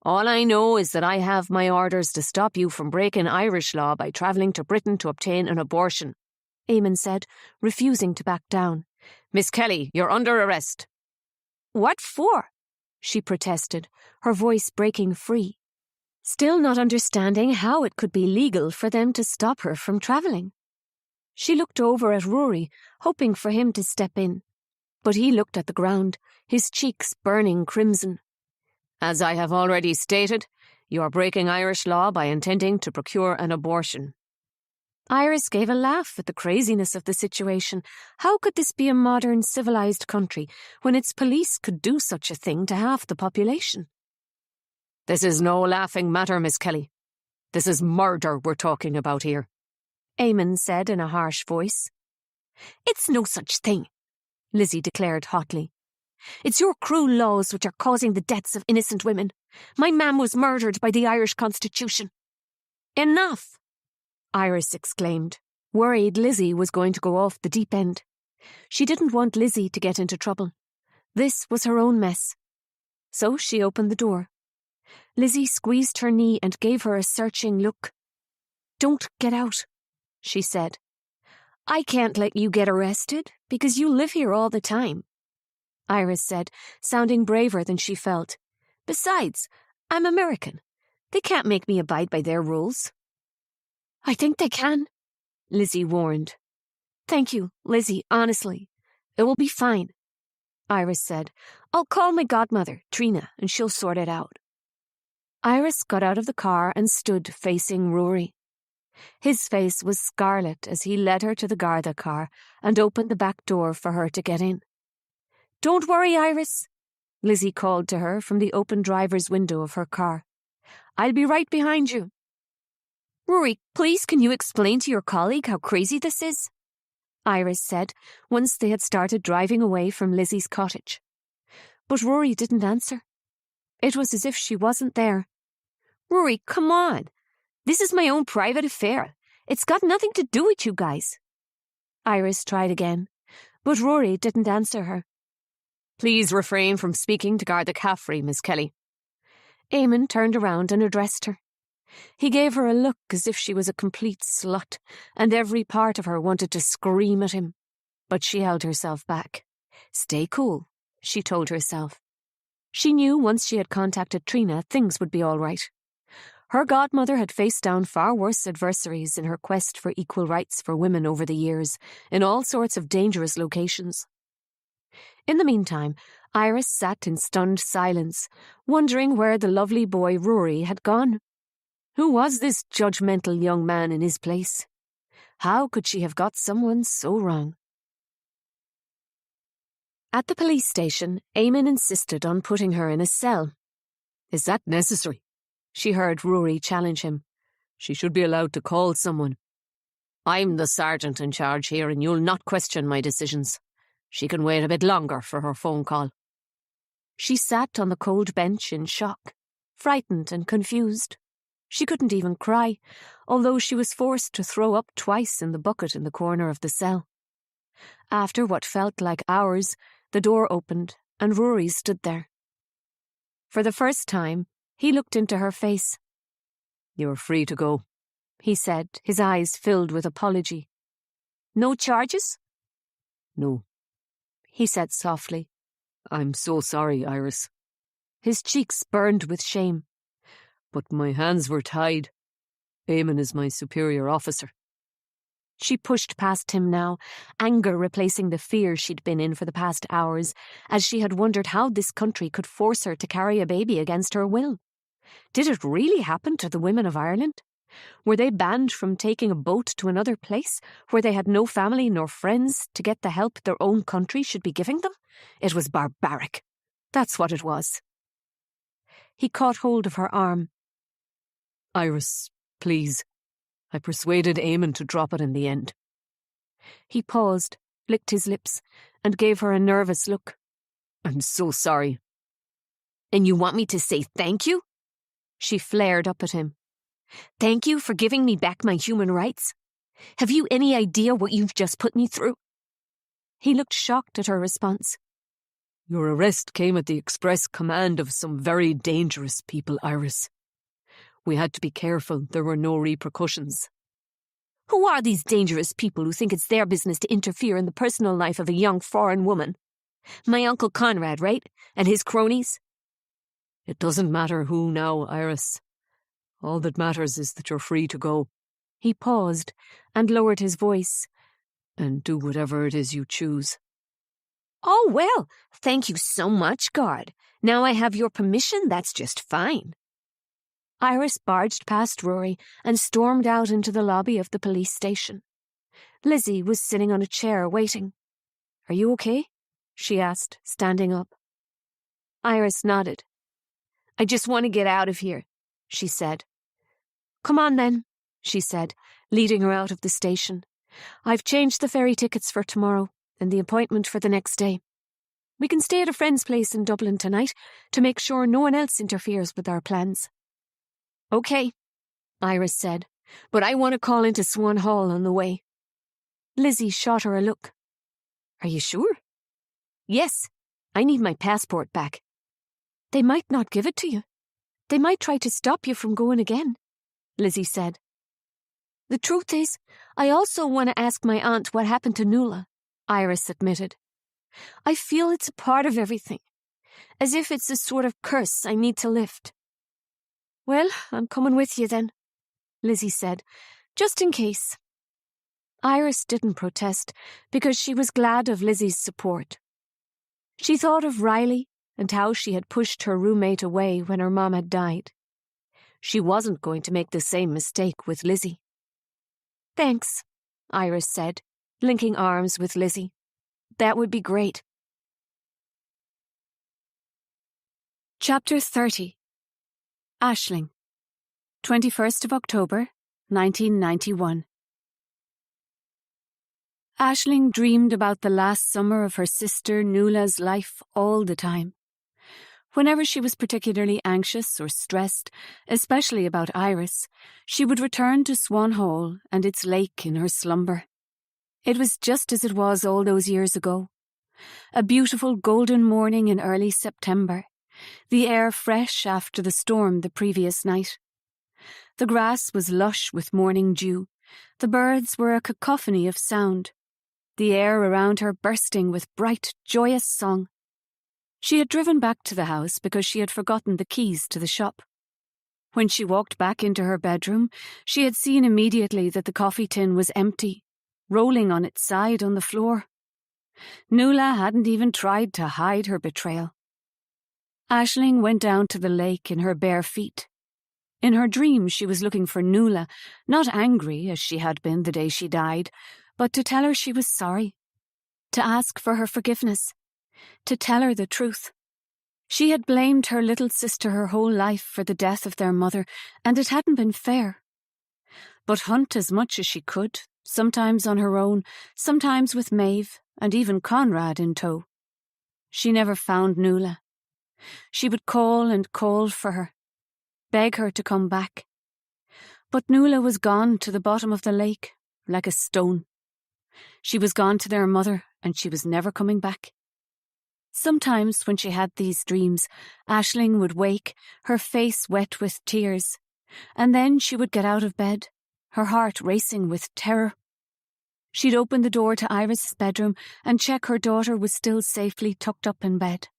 All I know is that I have my orders to stop you from breaking Irish law by travelling to Britain to obtain an abortion, Eamon said, refusing to back down. Miss Kelly, you're under arrest. What for? She protested, her voice breaking free, still not understanding how it could be legal for them to stop her from travelling. She looked over at Rory, hoping for him to step in, but he looked at the ground, his cheeks burning crimson. As I have already stated, you are breaking Irish law by intending to procure an abortion. Iris gave a laugh at the craziness of the situation. How could this be a modern, civilised country when its police could do such a thing to half the population? This is no laughing matter, Miss Kelly. This is murder we're talking about here, Eamon said in a harsh voice. It's no such thing, Lizzie declared hotly. It's your cruel laws which are causing the deaths of innocent women. My mam was murdered by the Irish Constitution. Enough! Iris exclaimed, worried Lizzie was going to go off the deep end. She didn't want Lizzie to get into trouble. This was her own mess. So she opened the door. Lizzie squeezed her knee and gave her a searching look. Don't get out, she said. I can't let you get arrested because you live here all the time, Iris said, sounding braver than she felt. Besides, I'm American. They can't make me abide by their rules. I think they can, Lizzie warned. Thank you, Lizzie, honestly. It will be fine, Iris said. I'll call my godmother, Trina, and she'll sort it out. Iris got out of the car and stood facing Rory. His face was scarlet as he led her to the Garda car and opened the back door for her to get in. Don't worry, Iris, Lizzie called to her from the open driver's window of her car. I'll be right behind you. Rory, please can you explain to your colleague how crazy this is? Iris said, once they had started driving away from Lizzie's cottage. But Rory didn't answer. It was as if she wasn't there. Rory, come on. This is my own private affair. It's got nothing to do with you guys. Iris tried again, but Rory didn't answer her. Please refrain from speaking to Garda Caffrey, Miss Kelly. Eamon turned around and addressed her. He gave her a look as if she was a complete slut, and every part of her wanted to scream at him. But she held herself back. Stay cool, she told herself. She knew once she had contacted Trina, things would be all right. Her godmother had faced down far worse adversaries in her quest for equal rights for women over the years, in all sorts of dangerous locations. In the meantime, Iris sat in stunned silence, wondering where the lovely boy Rory had gone. Who was this judgmental young man in his place? How could she have got someone so wrong? At the police station, Eamon insisted on putting her in a cell. Is that necessary? She heard Rory challenge him. She should be allowed to call someone. I'm the sergeant in charge here and you'll not question my decisions. She can wait a bit longer for her phone call. She sat on the cold bench in shock, frightened and confused. She couldn't even cry, although she was forced to throw up twice in the bucket in the corner of the cell. After what felt like hours, the door opened and Rory stood there. For the first time, he looked into her face. You're free to go, he said, his eyes filled with apology. No charges? No, he said softly. I'm so sorry, Iris. His cheeks burned with shame. But my hands were tied. Eamon is my superior officer. She pushed past him now, anger replacing the fear she'd been in for the past hours, as she had wondered how this country could force her to carry a baby against her will. Did it really happen to the women of Ireland? Were they banned from taking a boat to another place, where they had no family nor friends, to get the help their own country should be giving them? It was barbaric. That's what it was. He caught hold of her arm. Iris, please. I persuaded Eamon to drop it in the end. He paused, licked his lips, and gave her a nervous look. I'm so sorry. And you want me to say thank you? She flared up at him. Thank you for giving me back my human rights? Have you any idea what you've just put me through? He looked shocked at her response. Your arrest came at the express command of some very dangerous people, Iris. We had to be careful there were no repercussions. Who are these dangerous people who think it's their business to interfere in the personal life of a young foreign woman? My Uncle Conrad, right? And his cronies? It doesn't matter who now, Iris. All that matters is that you're free to go. He paused and lowered his voice. And do whatever it is you choose. Oh, well, thank you so much, guard. Now I have your permission, that's just fine. Iris barged past Rory and stormed out into the lobby of the police station. Lizzie was sitting on a chair waiting. Are you okay? She asked, standing up. Iris nodded. I just want to get out of here, she said. Come on then, she said, leading her out of the station. I've changed the ferry tickets for tomorrow and the appointment for the next day. We can stay at a friend's place in Dublin tonight to make sure no one else interferes with our plans. Okay, Iris said, but I want to call into Swan Hall on the way. Lizzie shot her a look. Are you sure? Yes, I need my passport back. They might not give it to you. They might try to stop you from going again, Lizzie said. The truth is, I also want to ask my aunt what happened to Noëlle, Iris admitted. I feel it's a part of everything, as if it's a sort of curse I need to lift. Well, I'm coming with you then, Lizzie said, just in case. Iris didn't protest because she was glad of Lizzie's support. She thought of Riley and how she had pushed her roommate away when her mom had died. She wasn't going to make the same mistake with Lizzie. Thanks, Iris said, linking arms with Lizzie. That would be great. Chapter 30. Aisling, 21st of October, 1991. Aisling dreamed about the last summer of her sister Noëlle's life all the time. Whenever she was particularly anxious or stressed, especially about Iris, she would return to Swan Hall and its lake in her slumber. It was just as it was all those years ago. A beautiful golden morning in early September, the air fresh after the storm the previous night. The grass was lush with morning dew, the birds were a cacophony of sound, the air around her bursting with bright, joyous song. She had driven back to the house because she had forgotten the keys to the shop. When she walked back into her bedroom, she had seen immediately that the coffee tin was empty, rolling on its side on the floor. Noëlle hadn't even tried to hide her betrayal. Aisling went down to the lake in her bare feet. In her dream she was looking for Noëlle, not angry as she had been the day she died, but to tell her she was sorry, to ask for her forgiveness, to tell her the truth. She had blamed her little sister her whole life for the death of their mother, and it hadn't been fair. But hunt as much as she could, sometimes on her own, sometimes with Maeve, and even Conrad in tow. She never found Noëlle. She would call and call for her, beg her to come back. But Noëlle was gone to the bottom of the lake, like a stone. She was gone to their mother, and she was never coming back. Sometimes when she had these dreams, Aisling would wake, her face wet with tears, and then she would get out of bed, her heart racing with terror. She'd open the door to Iris's bedroom and check her daughter was still safely tucked up in bed.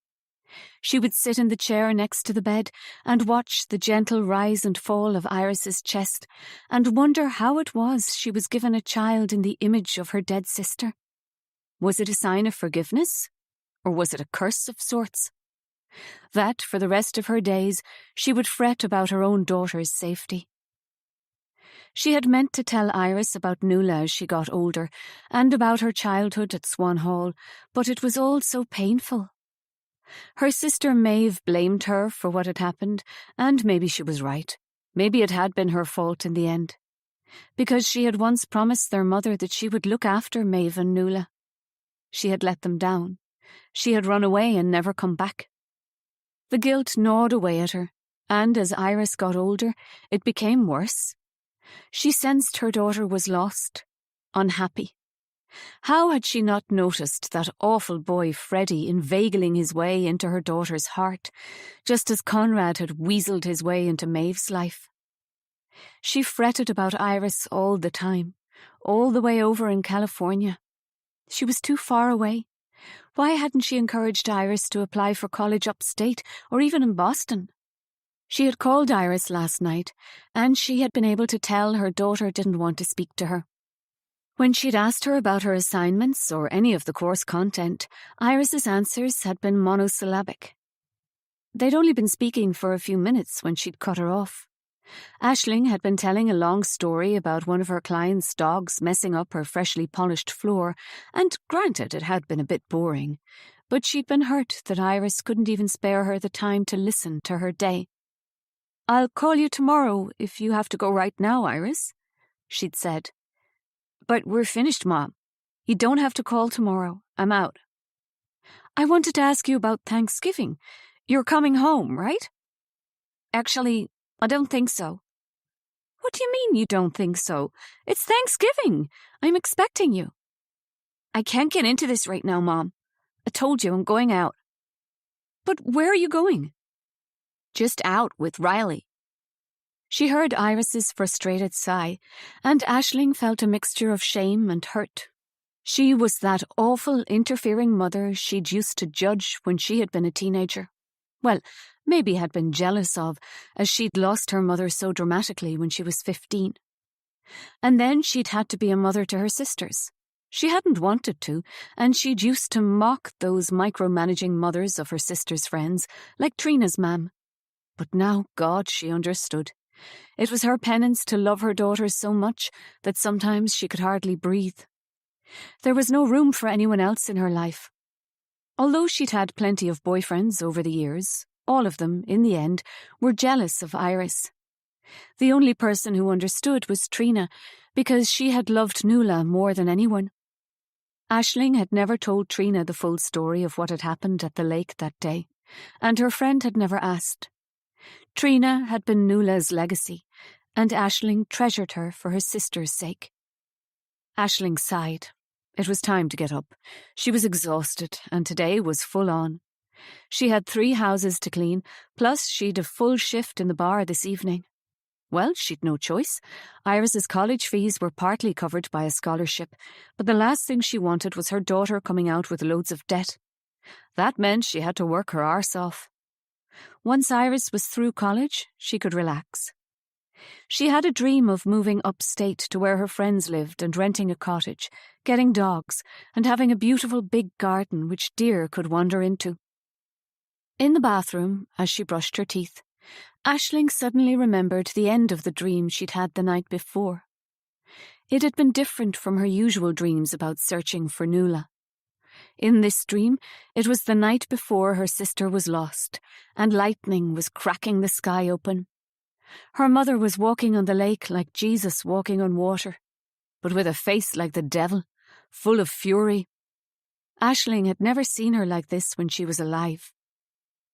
She would sit in the chair next to the bed and watch the gentle rise and fall of Iris's chest and wonder how it was she was given a child in the image of her dead sister. Was it a sign of forgiveness, or was it a curse of sorts? That, for the rest of her days, she would fret about her own daughter's safety. She had meant to tell Iris about Noëlle as she got older, and about her childhood at Swan Hall, but it was all so painful. Her sister Maeve blamed her for what had happened, and maybe she was right. Maybe it had been her fault in the end. Because she had once promised their mother that she would look after Maeve and Noëlle. She had let them down. She had run away and never come back. The guilt gnawed away at her, and as Iris got older, it became worse. She sensed her daughter was lost, unhappy. How had she not noticed that awful boy Freddie inveigling his way into her daughter's heart, just as Conrad had weaseled his way into Maeve's life? She fretted about Iris all the time, all the way over in California. She was too far away. Why hadn't she encouraged Iris to apply for college upstate or even in Boston? She had called Iris last night, and she had been able to tell her daughter didn't want to speak to her. When she'd asked her about her assignments or any of the course content, Iris's answers had been monosyllabic. They'd only been speaking for a few minutes when she'd cut her off. Aisling had been telling a long story about one of her clients' dogs messing up her freshly polished floor, and granted it had been a bit boring, but she'd been hurt that Iris couldn't even spare her the time to listen to her day. "I'll call you tomorrow if you have to go right now, Iris," she'd said. "But we're finished, Mom. You don't have to call tomorrow. I'm out." "I wanted to ask you about Thanksgiving. You're coming home, right?" "Actually, I don't think so." "What do you mean you don't think so? It's Thanksgiving. I'm expecting you." "I can't get into this right now, Mom. I told you I'm going out." "But where are you going?" "Just out with Riley." She heard Iris's frustrated sigh, and Aisling felt a mixture of shame and hurt. She was that awful interfering mother she'd used to judge when she had been a teenager. Well, maybe had been jealous of, as she'd lost her mother so dramatically when she was 15. And then she'd had to be a mother to her sisters. She hadn't wanted to, and she'd used to mock those micromanaging mothers of her sisters' friends, like Trina's mam. But now, God, she understood. It was her penance to love her daughters so much that sometimes she could hardly breathe. There was no room for anyone else in her life. Although she'd had plenty of boyfriends over the years, all of them, in the end, were jealous of Iris. The only person who understood was Trina, because she had loved Noëlle more than anyone. Aisling had never told Trina the full story of what had happened at the lake that day, and her friend had never asked. Trina had been Noëlle's legacy, and Aisling treasured her for her sister's sake. Aisling sighed. It was time to get up. She was exhausted, and today was full on. She had 3 houses to clean, plus she'd a full shift in the bar this evening. Well, she'd no choice. Iris's college fees were partly covered by a scholarship, but the last thing she wanted was her daughter coming out with loads of debt. That meant she had to work her arse off. Once Iris was through college, she could relax. She had a dream of moving upstate to where her friends lived and renting a cottage, getting dogs, and having a beautiful big garden which deer could wander into. In the bathroom, as she brushed her teeth, Aisling suddenly remembered the end of the dream she'd had the night before. It had been different from her usual dreams about searching for Noëlle. In this dream, it was the night before her sister was lost, and lightning was cracking the sky open. Her mother was walking on the lake like Jesus walking on water, but with a face like the devil, full of fury. Aisling had never seen her like this when she was alive.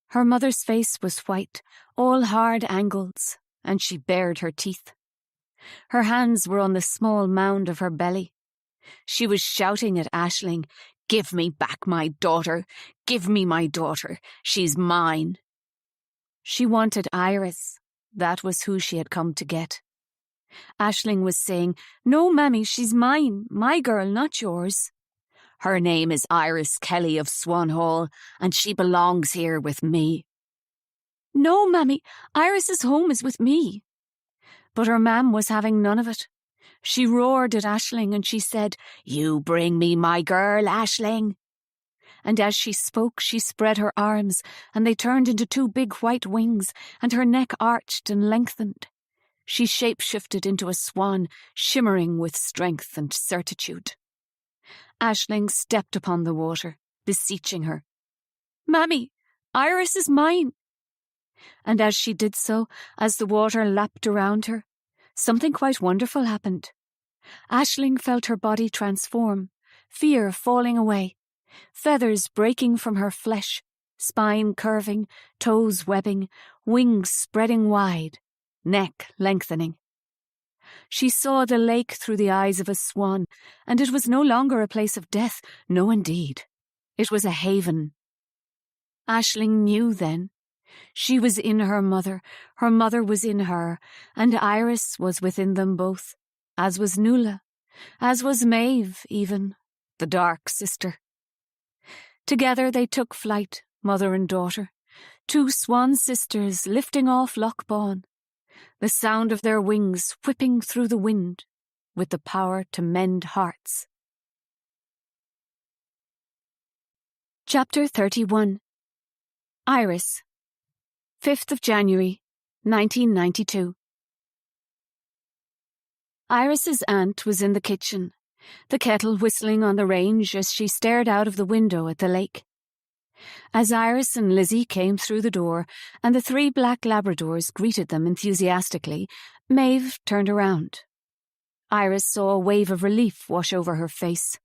Her mother's face was white, all hard angles, and she bared her teeth. Her hands were on the small mound of her belly. She was shouting at Aisling, "Give me back my daughter! Give me my daughter! She's mine!" She wanted Iris. That was who she had come to get. Aisling was saying, "No, Mammy, she's mine. My girl, not yours." "Her name is Iris Kelly of Swan Hall, and she belongs here with me." "No, Mammy, Iris's home is with me." But her mam was having none of it. She roared at Aisling and she said, "You bring me my girl, Aisling." And as she spoke, she spread her arms, and they turned into two big white wings, and her neck arched and lengthened. She shape-shifted into a swan, shimmering with strength and certitude. Aisling stepped upon the water, beseeching her. "Mammy, Iris is mine." And as she did so, as the water lapped around her, something quite wonderful happened. Aisling felt her body transform, fear falling away, feathers breaking from her flesh, spine curving, toes webbing, wings spreading wide, neck lengthening. She saw the lake through the eyes of a swan, and it was no longer a place of death. No, indeed. It was a haven. Aisling knew then. She was in her mother was in her, and Iris was within them both, as was Noëlle, as was Maeve even, the dark sister. Together they took flight, mother and daughter, two swan sisters lifting off Loch Bawn, the sound of their wings whipping through the wind with the power to mend hearts. Chapter 31. Iris. 5th of January, 1992. Iris's aunt was in the kitchen, the kettle whistling on the range as she stared out of the window at the lake. As Iris and Lizzie came through the door and the three black Labradors greeted them enthusiastically, Maeve turned around. Iris saw a wave of relief wash over her face.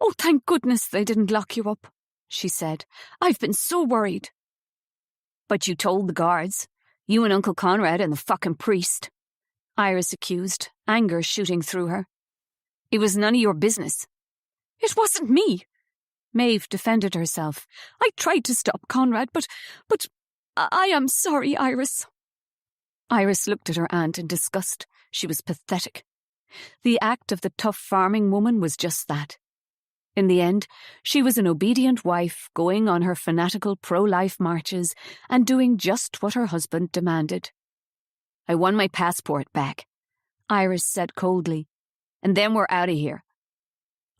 "Oh, thank goodness they didn't lock you up," she said. "I've been so worried." "But you told the guards. You and Uncle Conrad and the fucking priest," Iris accused, anger shooting through her. "It was none of your business." "It wasn't me," Maeve defended herself. "I tried to stop Conrad, but I am sorry, Iris." Iris looked at her aunt in disgust. She was pathetic. The act of the tough farming woman was just that. In the end, she was an obedient wife going on her fanatical pro-life marches and doing just what her husband demanded. "I won my passport back," Iris said coldly, "and then we're out of here."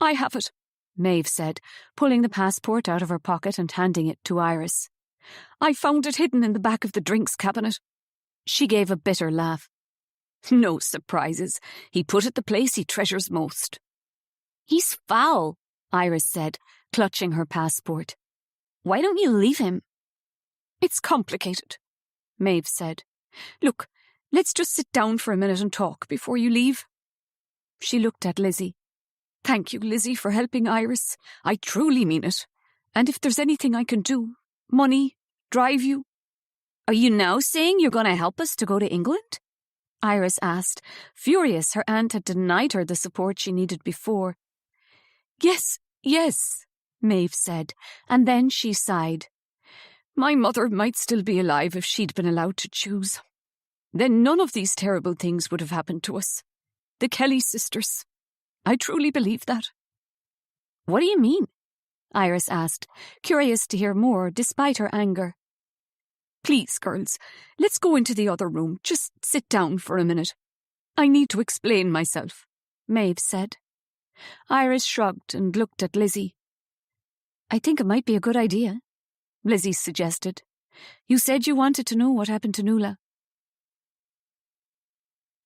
"I have it," Maeve said, pulling the passport out of her pocket and handing it to Iris. "I found it hidden in the back of the drinks cabinet." She gave a bitter laugh. "No surprises. He put it the place he treasures most." "He's foul," Iris said, clutching her passport. "Why don't you leave him?" "It's complicated," Maeve said. "Look, let's just sit down for a minute and talk before you leave." She looked at Lizzie. "Thank you, Lizzie, for helping Iris. I truly mean it. And if there's anything I can do, money, drive you." "Are you now saying you're going to help us to go to England?" Iris asked, furious her aunt had denied her the support she needed before. Yes, Maeve said, and then she sighed. "My mother might still be alive if she'd been allowed to choose. Then none of these terrible things would have happened to us. The Kelly sisters. I truly believe that." "What do you mean?" Iris asked, curious to hear more despite her anger. "Please, girls, let's go into the other room. Just sit down for a minute. I need to explain myself," Maeve said. Iris shrugged and looked at Lizzie. "I think it might be a good idea," Lizzie suggested. "You said you wanted to know what happened to Noëlle."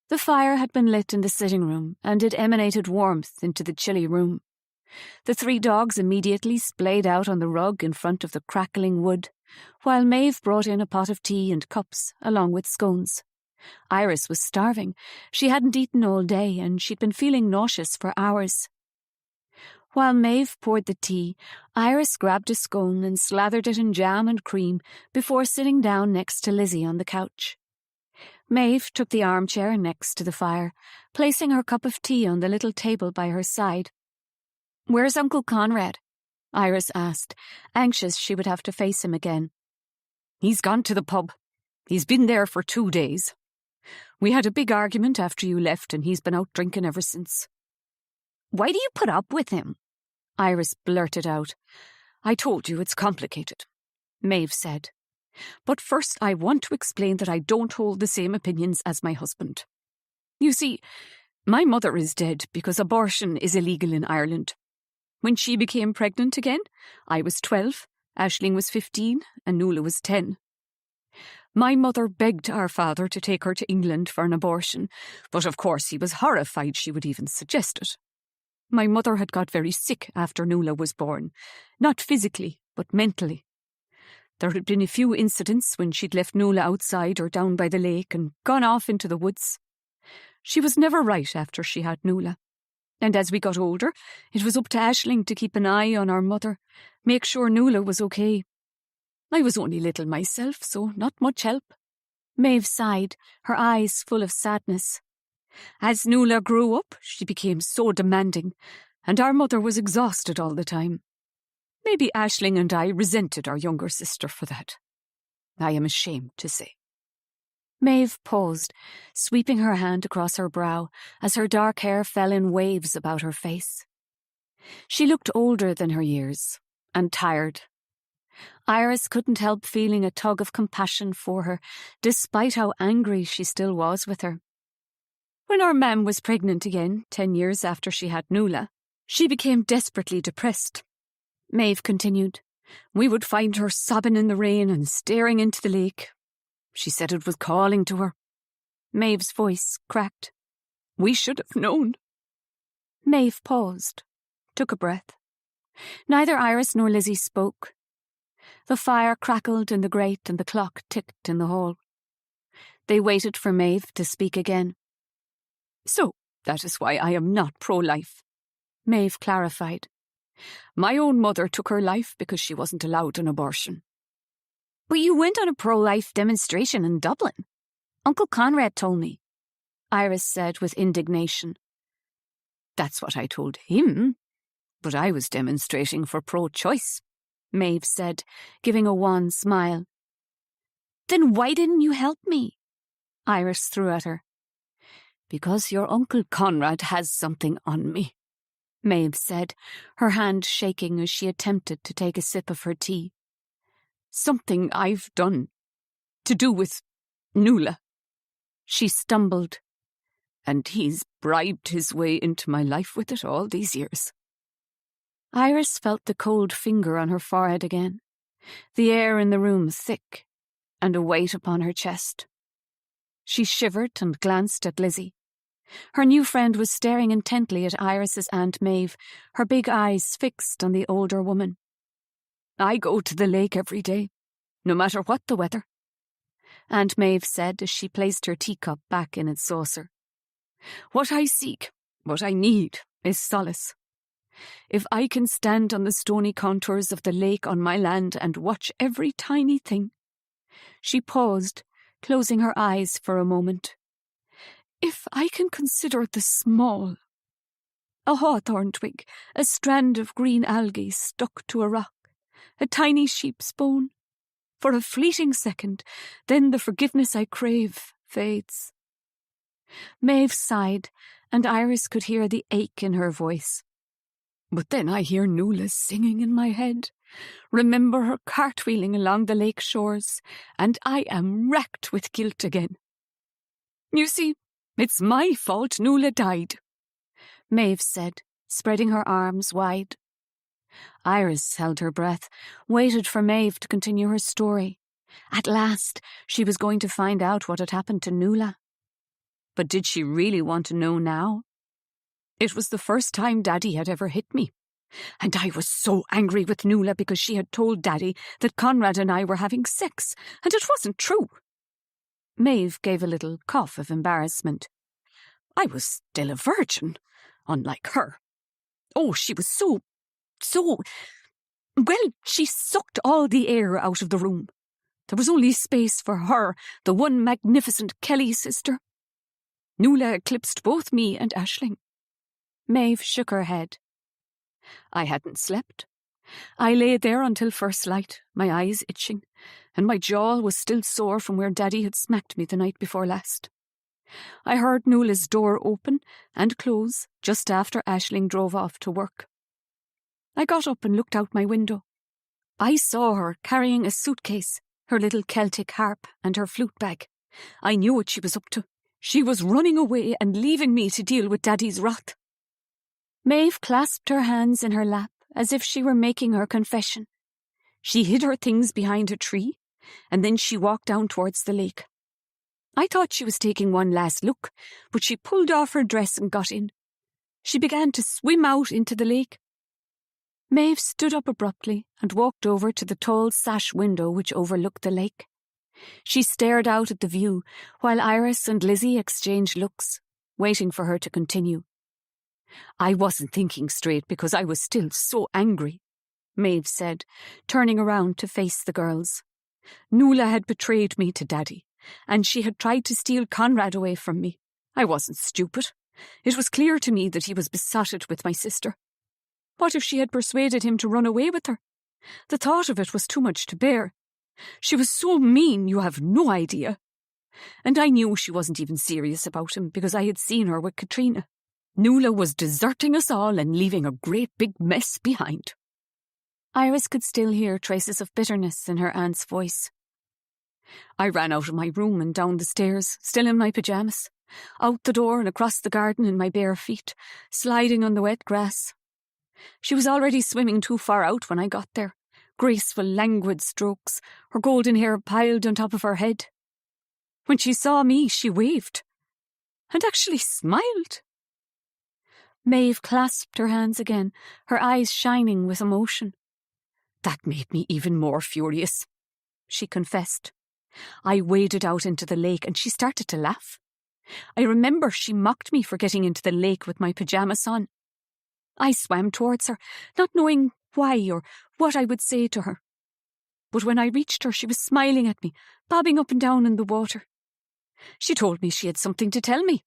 The fire had been lit in the sitting room, and it emanated warmth into the chilly room. The three dogs immediately splayed out on the rug in front of the crackling wood, while Maeve brought in a pot of tea and cups, along with scones. Iris was starving. She hadn't eaten all day, and she'd been feeling nauseous for hours. While Maeve poured the tea, Iris grabbed a scone and slathered it in jam and cream before sitting down next to Lizzie on the couch. Maeve took the armchair next to the fire, placing her cup of tea on the little table by her side. "Where's Uncle Conrad?" Iris asked, anxious she would have to face him again. "He's gone to the pub. He's been there for 2 days. We had a big argument after you left and he's been out drinking ever since. Why do you put up with him? Iris blurted out. I told you it's complicated, Maeve said. But first I want to explain that I don't hold the same opinions as my husband. You see, my mother is dead because abortion is illegal in Ireland. When she became pregnant again, I was 12, Aisling was 15, and Noëlle was 10. My mother begged our father to take her to England for an abortion, but of course he was horrified she would even suggest it. My mother had got very sick after Noëlle was born, not physically, but mentally. There had been a few incidents when she'd left Noëlle outside or down by the lake and gone off into the woods. She was never right after she had Noëlle. And as we got older, it was up to Aisling to keep an eye on our mother, make sure Noëlle was okay. I was only little myself, so not much help. Maeve sighed, her eyes full of sadness. As Noëlle grew up, she became so demanding, and our mother was exhausted all the time. Maybe Aisling and I resented our younger sister for that. I am ashamed to say. Maeve paused, sweeping her hand across her brow as her dark hair fell in waves about her face. She looked older than her years, and tired. Iris couldn't help feeling a tug of compassion for her, despite how angry she still was with her. When our mam was pregnant again, 10 years after she had Noëlle, she became desperately depressed. Maeve continued. We would find her sobbing in the rain and staring into the lake. She said it was calling to her. Maeve's voice cracked. We should have known. Maeve paused, took a breath. Neither Iris nor Lizzie spoke. The fire crackled in the grate and the clock ticked in the hall. They waited for Maeve to speak again. So, that is why I am not pro-life, Maeve clarified. My own mother took her life because she wasn't allowed an abortion. But you went on a pro-life demonstration in Dublin. Uncle Conrad told me, Iris said with indignation. That's what I told him, but I was demonstrating for pro-choice, Maeve said, giving a wan smile. Then why didn't you help me? Iris threw at her. Because your Uncle Conrad has something on me, Maeve said, her hand shaking as she attempted to take a sip of her tea. Something I've done. To do with Noëlle. She stumbled. And he's bribed his way into my life with it all these years. Iris felt the cold finger on her forehead again, the air in the room thick, and a weight upon her chest. She shivered and glanced at Lizzie. Her new friend was staring intently at Iris's Aunt Maeve, her big eyes fixed on the older woman. I go to the lake every day, no matter what the weather, Aunt Maeve said as she placed her teacup back in its saucer. What I seek, what I need, is solace. If I can stand on the stony contours of the lake on my land and watch every tiny thing. She paused, closing her eyes for a moment. If I can consider the small, a hawthorn twig, a strand of green algae stuck to a rock, a tiny sheep's bone, for a fleeting second, then the forgiveness I crave fades. Maeve sighed, and Iris could hear the ache in her voice. But then I hear Noëlle singing in my head, remember her cartwheeling along the lake shores, and I am racked with guilt again. You see, it's my fault Noëlle died, Maeve said, spreading her arms wide. Iris held her breath, waited for Maeve to continue her story. At last, she was going to find out what had happened to Noëlle. But did she really want to know now? It was the first time Daddy had ever hit me, and I was so angry with Noëlle because she had told Daddy that Conrad and I were having sex, and it wasn't true. Maeve gave a little cough of embarrassment. I was still a virgin, unlike her. Oh, she was so... Well, she sucked all the air out of the room. There was only space for her, the one magnificent Kelly sister. Noëlle eclipsed both me and Aisling. Maeve shook her head. I hadn't slept. I lay there until first light, my eyes itching, and my jaw was still sore from where Daddy had smacked me the night before last. I heard Noëlle's door open and close just after Aisling drove off to work. I got up and looked out my window. I saw her carrying a suitcase, her little Celtic harp and her flute bag. I knew what she was up to. She was running away and leaving me to deal with Daddy's wrath. Maeve clasped her hands in her lap as if she were making her confession. She hid her things behind a tree, and then she walked down towards the lake. I thought she was taking one last look, but she pulled off her dress and got in. She began to swim out into the lake. Maeve stood up abruptly and walked over to the tall sash window which overlooked the lake. She stared out at the view while Iris and Lizzie exchanged looks, waiting for her to continue. I wasn't thinking straight because I was still so angry, Maeve said, turning around to face the girls. Noëlle had betrayed me to Daddy, and she had tried to steal Conrad away from me. I wasn't stupid. It was clear to me that he was besotted with my sister. What if she had persuaded him to run away with her? The thought of it was too much to bear. She was so mean, you have no idea. And I knew she wasn't even serious about him because I had seen her with Katrina. Noëlle was deserting us all and leaving a great big mess behind. Iris could still hear traces of bitterness in her aunt's voice. I ran out of my room and down the stairs, still in my pyjamas, out the door and across the garden in my bare feet, sliding on the wet grass. She was already swimming too far out when I got there, graceful, languid strokes, her golden hair piled on top of her head. When she saw me, she waved, and actually smiled. Maeve clasped her hands again, her eyes shining with emotion. That made me even more furious, she confessed. I waded out into the lake and she started to laugh. I remember she mocked me for getting into the lake with my pyjamas on. I swam towards her, not knowing why or what I would say to her. But when I reached her, she was smiling at me, bobbing up and down in the water. She told me she had something to tell me.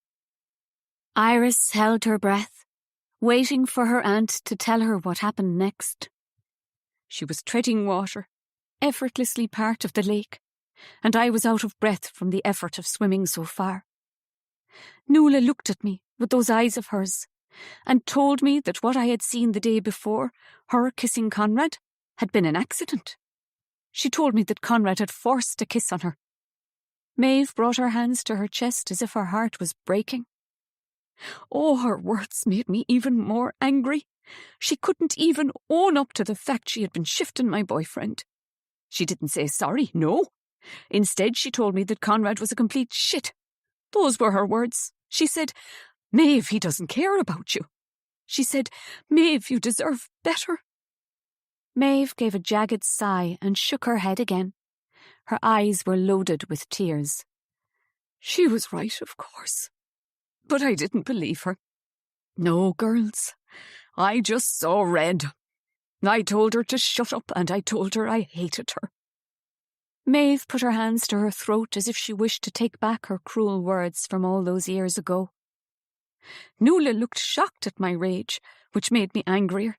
Iris held her breath, waiting for her aunt to tell her what happened next. She was treading water, effortlessly part of the lake, and I was out of breath from the effort of swimming so far. Noëlle looked at me with those eyes of hers, and told me that what I had seen the day before, her kissing Conrad, had been an accident. She told me that Conrad had forced a kiss on her. Maeve brought her hands to her chest as if her heart was breaking. Oh, her words made me even more angry. She couldn't even own up to the fact she had been shifting my boyfriend. She didn't say sorry, no. Instead, she told me that Conrad was a complete shit. Those were her words. She said, Maeve, he doesn't care about you. She said, Maeve, you deserve better. Maeve gave a jagged sigh and shook her head again. Her eyes were loaded with tears. She was right, of course. But I didn't believe her. No, girls, I just saw red. I told her to shut up and I told her I hated her. Maeve put her hands to her throat as if she wished to take back her cruel words from all those years ago. Noëlle looked shocked at my rage, which made me angrier.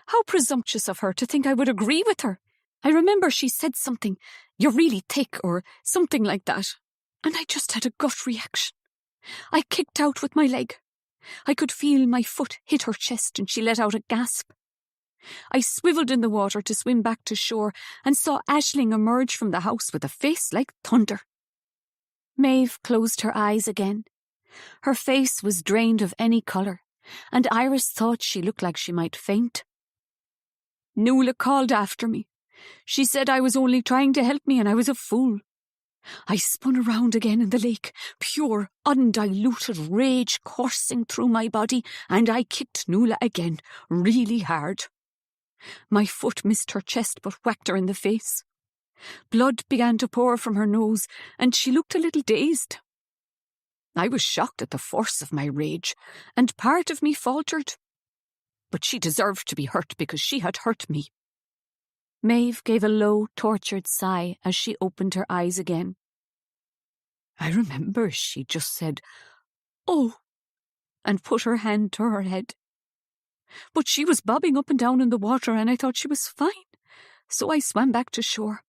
How presumptuous of her to think I would agree with her. I remember she said something, "You're really thick," or something like that, and I just had a gut reaction. I kicked out with my leg. I could feel my foot hit her chest and she let out a gasp. I swiveled in the water to swim back to shore and saw Aisling emerge from the house with a face like thunder. Maeve closed her eyes again. Her face was drained of any colour, and Iris thought she looked like she might faint. Noëlle called after me. She said I was only trying to help me and I was a fool. I spun around again in the lake, pure, undiluted rage coursing through my body, and I kicked Noëlle again, really hard. My foot missed her chest but whacked her in the face. Blood began to pour from her nose, and she looked a little dazed. I was shocked at the force of my rage, and part of me faltered. But she deserved to be hurt because she had hurt me. Maeve gave a low, tortured sigh as she opened her eyes again. I remember she just said, "Oh," and put her hand to her head. But she was bobbing up and down in the water and I thought she was fine, so I swam back to shore.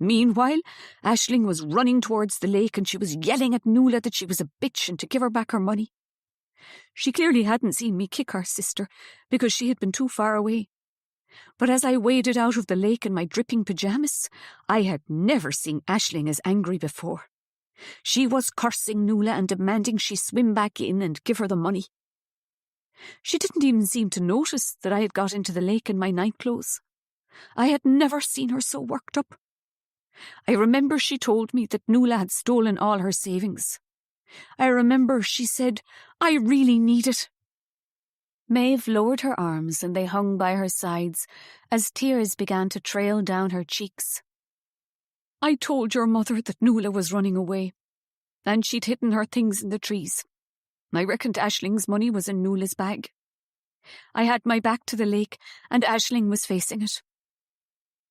Meanwhile, Aisling was running towards the lake and she was yelling at Noëlle that she was a bitch and to give her back her money. She clearly hadn't seen me kick our sister because she had been too far away. But as I waded out of the lake in my dripping pyjamas, I had never seen Aisling as angry before. She was cursing Noëlle and demanding she swim back in and give her the money. She didn't even seem to notice that I had got into the lake in my nightclothes. I had never seen her so worked up. I remember she told me that Noëlle had stolen all her savings. I remember she said, "I really need it." Maeve lowered her arms and they hung by her sides as tears began to trail down her cheeks. "I told your mother that Noëlle was running away, and she'd hidden her things in the trees. I reckoned Aisling's money was in Noëlle's bag. I had my back to the lake, and Aisling was facing it.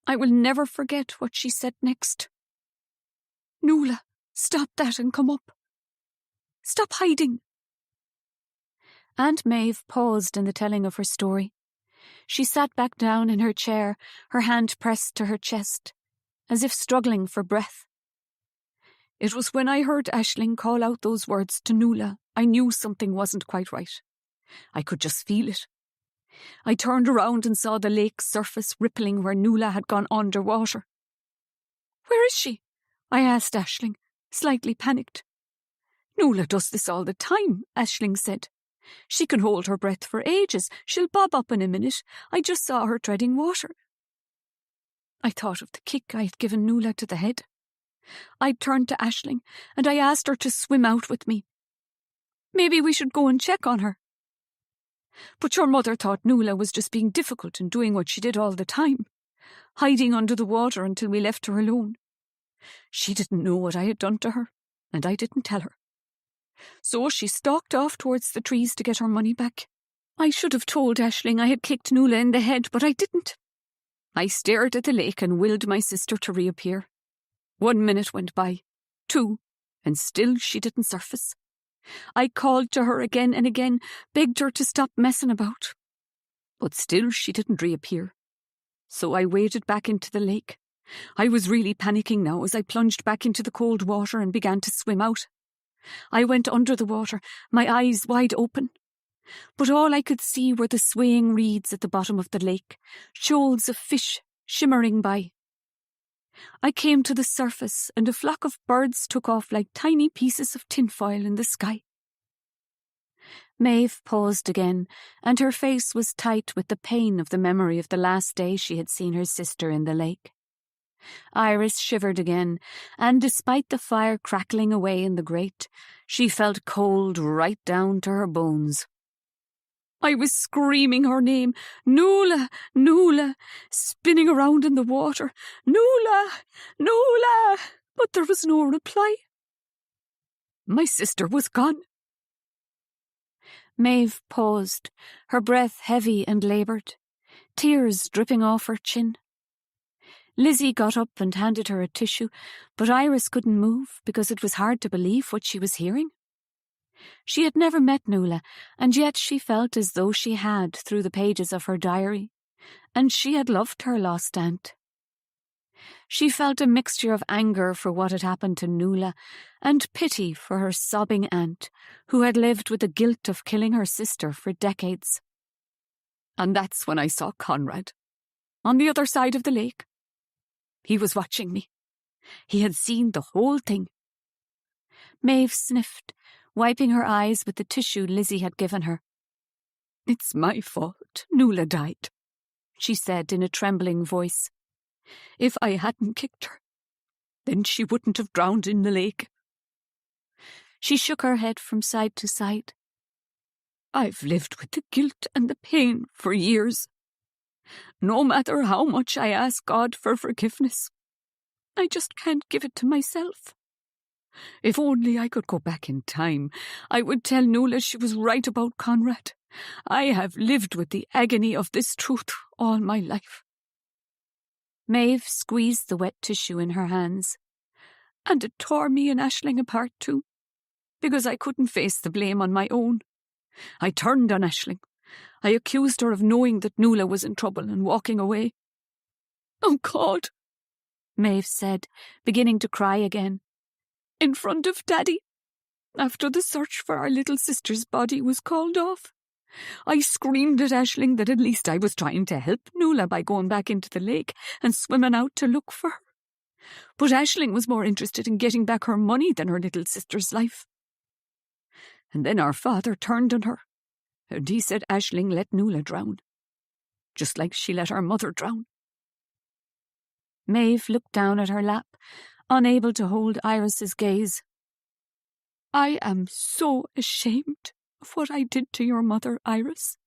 I will never forget what she said next. 'Noëlle, stop that and come up. Stop hiding.'" Aunt Maeve paused in the telling of her story. She sat back down in her chair, her hand pressed to her chest, as if struggling for breath. "It was when I heard Aisling call out those words to Noëlle, I knew something wasn't quite right. I could just feel it. I turned around and saw the lake's surface rippling where Noëlle had gone underwater. 'Where is she?' I asked Aisling, slightly panicked. 'Noëlle does this all the time,' Aisling said. 'She can hold her breath for ages. She'll bob up in a minute. I just saw her treading water.' I thought of the kick I had given Noëlle to the head. I turned to Aisling and I asked her to swim out with me. 'Maybe we should go and check on her.' 'But your mother thought Noëlle was just being difficult and doing what she did all the time, hiding under the water until we left her alone. She didn't know what I had done to her, and I didn't tell her. So she stalked off towards the trees to get her money back. I should have told Aisling I had kicked Noëlle in the head, but I didn't. I stared at the lake and willed my sister to reappear. 1 minute went by, 2, and still she didn't surface. I called to her again and again, begged her to stop messing about. But still she didn't reappear. So I waded back into the lake. I was really panicking now as I plunged back into the cold water and began to swim out. I went under the water, my eyes wide open. But all I could see were the swaying reeds at the bottom of the lake, shoals of fish shimmering by. I came to the surface and a flock of birds took off like tiny pieces of tinfoil in the sky. Maeve paused again, and her face was tight with the pain of the memory of the last day she had seen her sister in the lake. Iris shivered again, and despite the fire crackling away in the grate, she felt cold right down to her bones. I was screaming her name, "Noëlle, Noëlle," spinning around in the water, "Noëlle, Noëlle," but there was no reply. My sister was gone. Maeve paused, her breath heavy and laboured, tears dripping off her chin. Lizzie got up and handed her a tissue, but Iris couldn't move because it was hard to believe what she was hearing. She had never met Noëlle, and yet she felt as though she had through the pages of her diary, and she had loved her lost aunt. She felt a mixture of anger for what had happened to Noëlle and pity for her sobbing aunt, who had lived with the guilt of killing her sister for decades. And that's when I saw Conrad, on the other side of the lake. He was watching me. He had seen the whole thing. Maeve sniffed, wiping her eyes with the tissue Lizzie had given her. "It's my fault Noëlle died," she said in a trembling voice. "If I hadn't kicked her, then she wouldn't have drowned in the lake." She shook her head from side to side. "I've lived with the guilt and the pain for years. No matter how much I ask God for forgiveness, I just can't give it to myself. If only I could go back in time, I would tell Noëlle she was right about Conrad. I have lived with the agony of this truth all my life." Maeve squeezed the wet tissue in her hands. "And it tore me and Aisling apart too, because I couldn't face the blame on my own. I turned on Aisling. I accused her of knowing that Noëlle was in trouble and walking away. Oh God, Maeve said, beginning to cry again. "In front of Daddy. After the search for our little sister's body was called off. I screamed at Aisling that at least I was trying to help Noëlle by going back into the lake and swimming out to look for her. But Aisling was more interested in getting back her money than her little sister's life. And then our father turned on her, and he said Aisling let Noëlle drown, just like she let our mother drown." Maeve looked down at her lap, unable to hold Iris's gaze. "I am so ashamed of what I did to your mother, Iris,"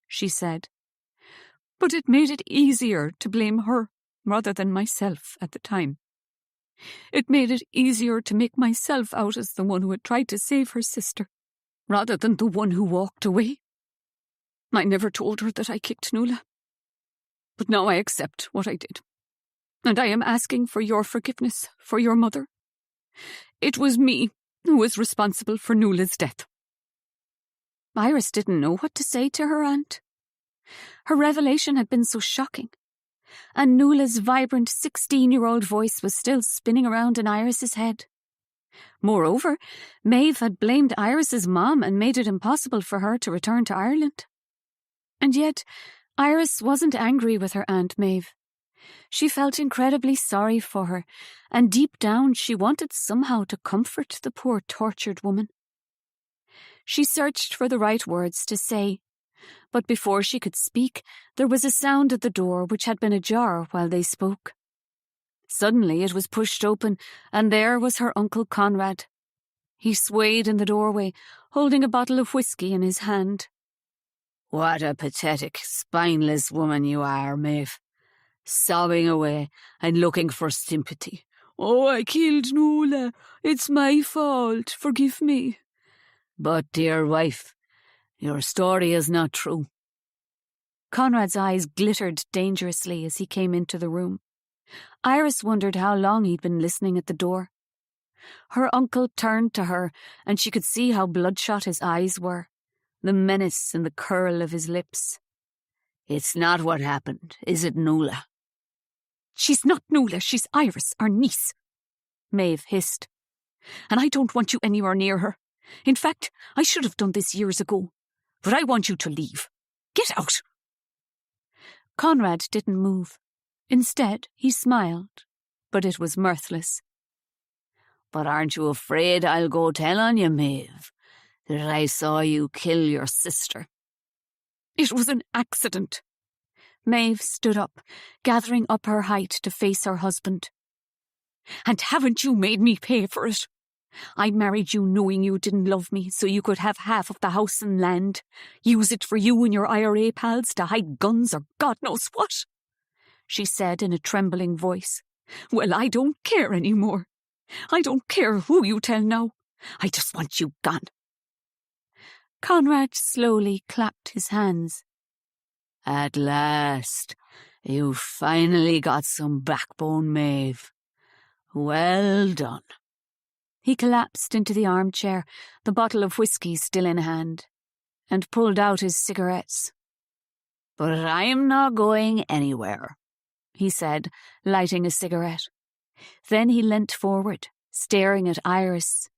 she said. "But it made it easier to blame her rather than myself at the time. It made it easier to make myself out as the one who had tried to save her sister, rather than the one who walked away. I never told her that I kicked Noëlle. But now I accept what I did, and I am asking for your forgiveness for your mother. It was me who was responsible for Noëlle's death." Iris didn't know what to say to her aunt. Her revelation had been so shocking, and Noëlle's vibrant 16-year-old voice was still spinning around in Iris's head. Moreover, Maeve had blamed Iris's mom and made it impossible for her to return to Ireland. And yet, Iris wasn't angry with her Aunt Maeve. She felt incredibly sorry for her, and deep down she wanted somehow to comfort the poor tortured woman. She searched for the right words to say, but before she could speak, there was a sound at the door which had been ajar while they spoke. Suddenly it was pushed open, and there was her Uncle Conrad. He swayed in the doorway, holding a bottle of whiskey in his hand. "What a pathetic, spineless woman you are, Maeve. Sobbing away and looking for sympathy. 'Oh, I killed Noëlle. It's my fault. Forgive me.' But, dear wife, your story is not true." Conrad's eyes glittered dangerously as he came into the room. Iris wondered how long he'd been listening at the door. Her uncle turned to her, and she could see how bloodshot his eyes were, the menace in the curl of his lips. "It's not what happened, is it, Noëlle?" "She's not Noëlle, she's Iris, our niece," Maeve hissed. "And I don't want you anywhere near her. In fact, I should have done this years ago. But I want you to leave. Get out." Conrad didn't move. Instead, he smiled, but it was mirthless. "But aren't you afraid I'll go tell on you, Maeve, that I saw you kill your sister?" "It was an accident." Maeve stood up, gathering up her height to face her husband. "And haven't you made me pay for it? I married you knowing you didn't love me, so you could have half of the house and land. Use it for you and your IRA pals to hide guns or God knows what," she said in a trembling voice. "Well, I don't care anymore. I don't care who you tell now. I just want you gone." Conrad slowly clapped his hands. "At last, you finally got some backbone, Maeve. Well done." He collapsed into the armchair, the bottle of whiskey still in hand, and pulled out his cigarettes. "But I'm not going anywhere," he said, lighting a cigarette. Then he leant forward, staring at Iris.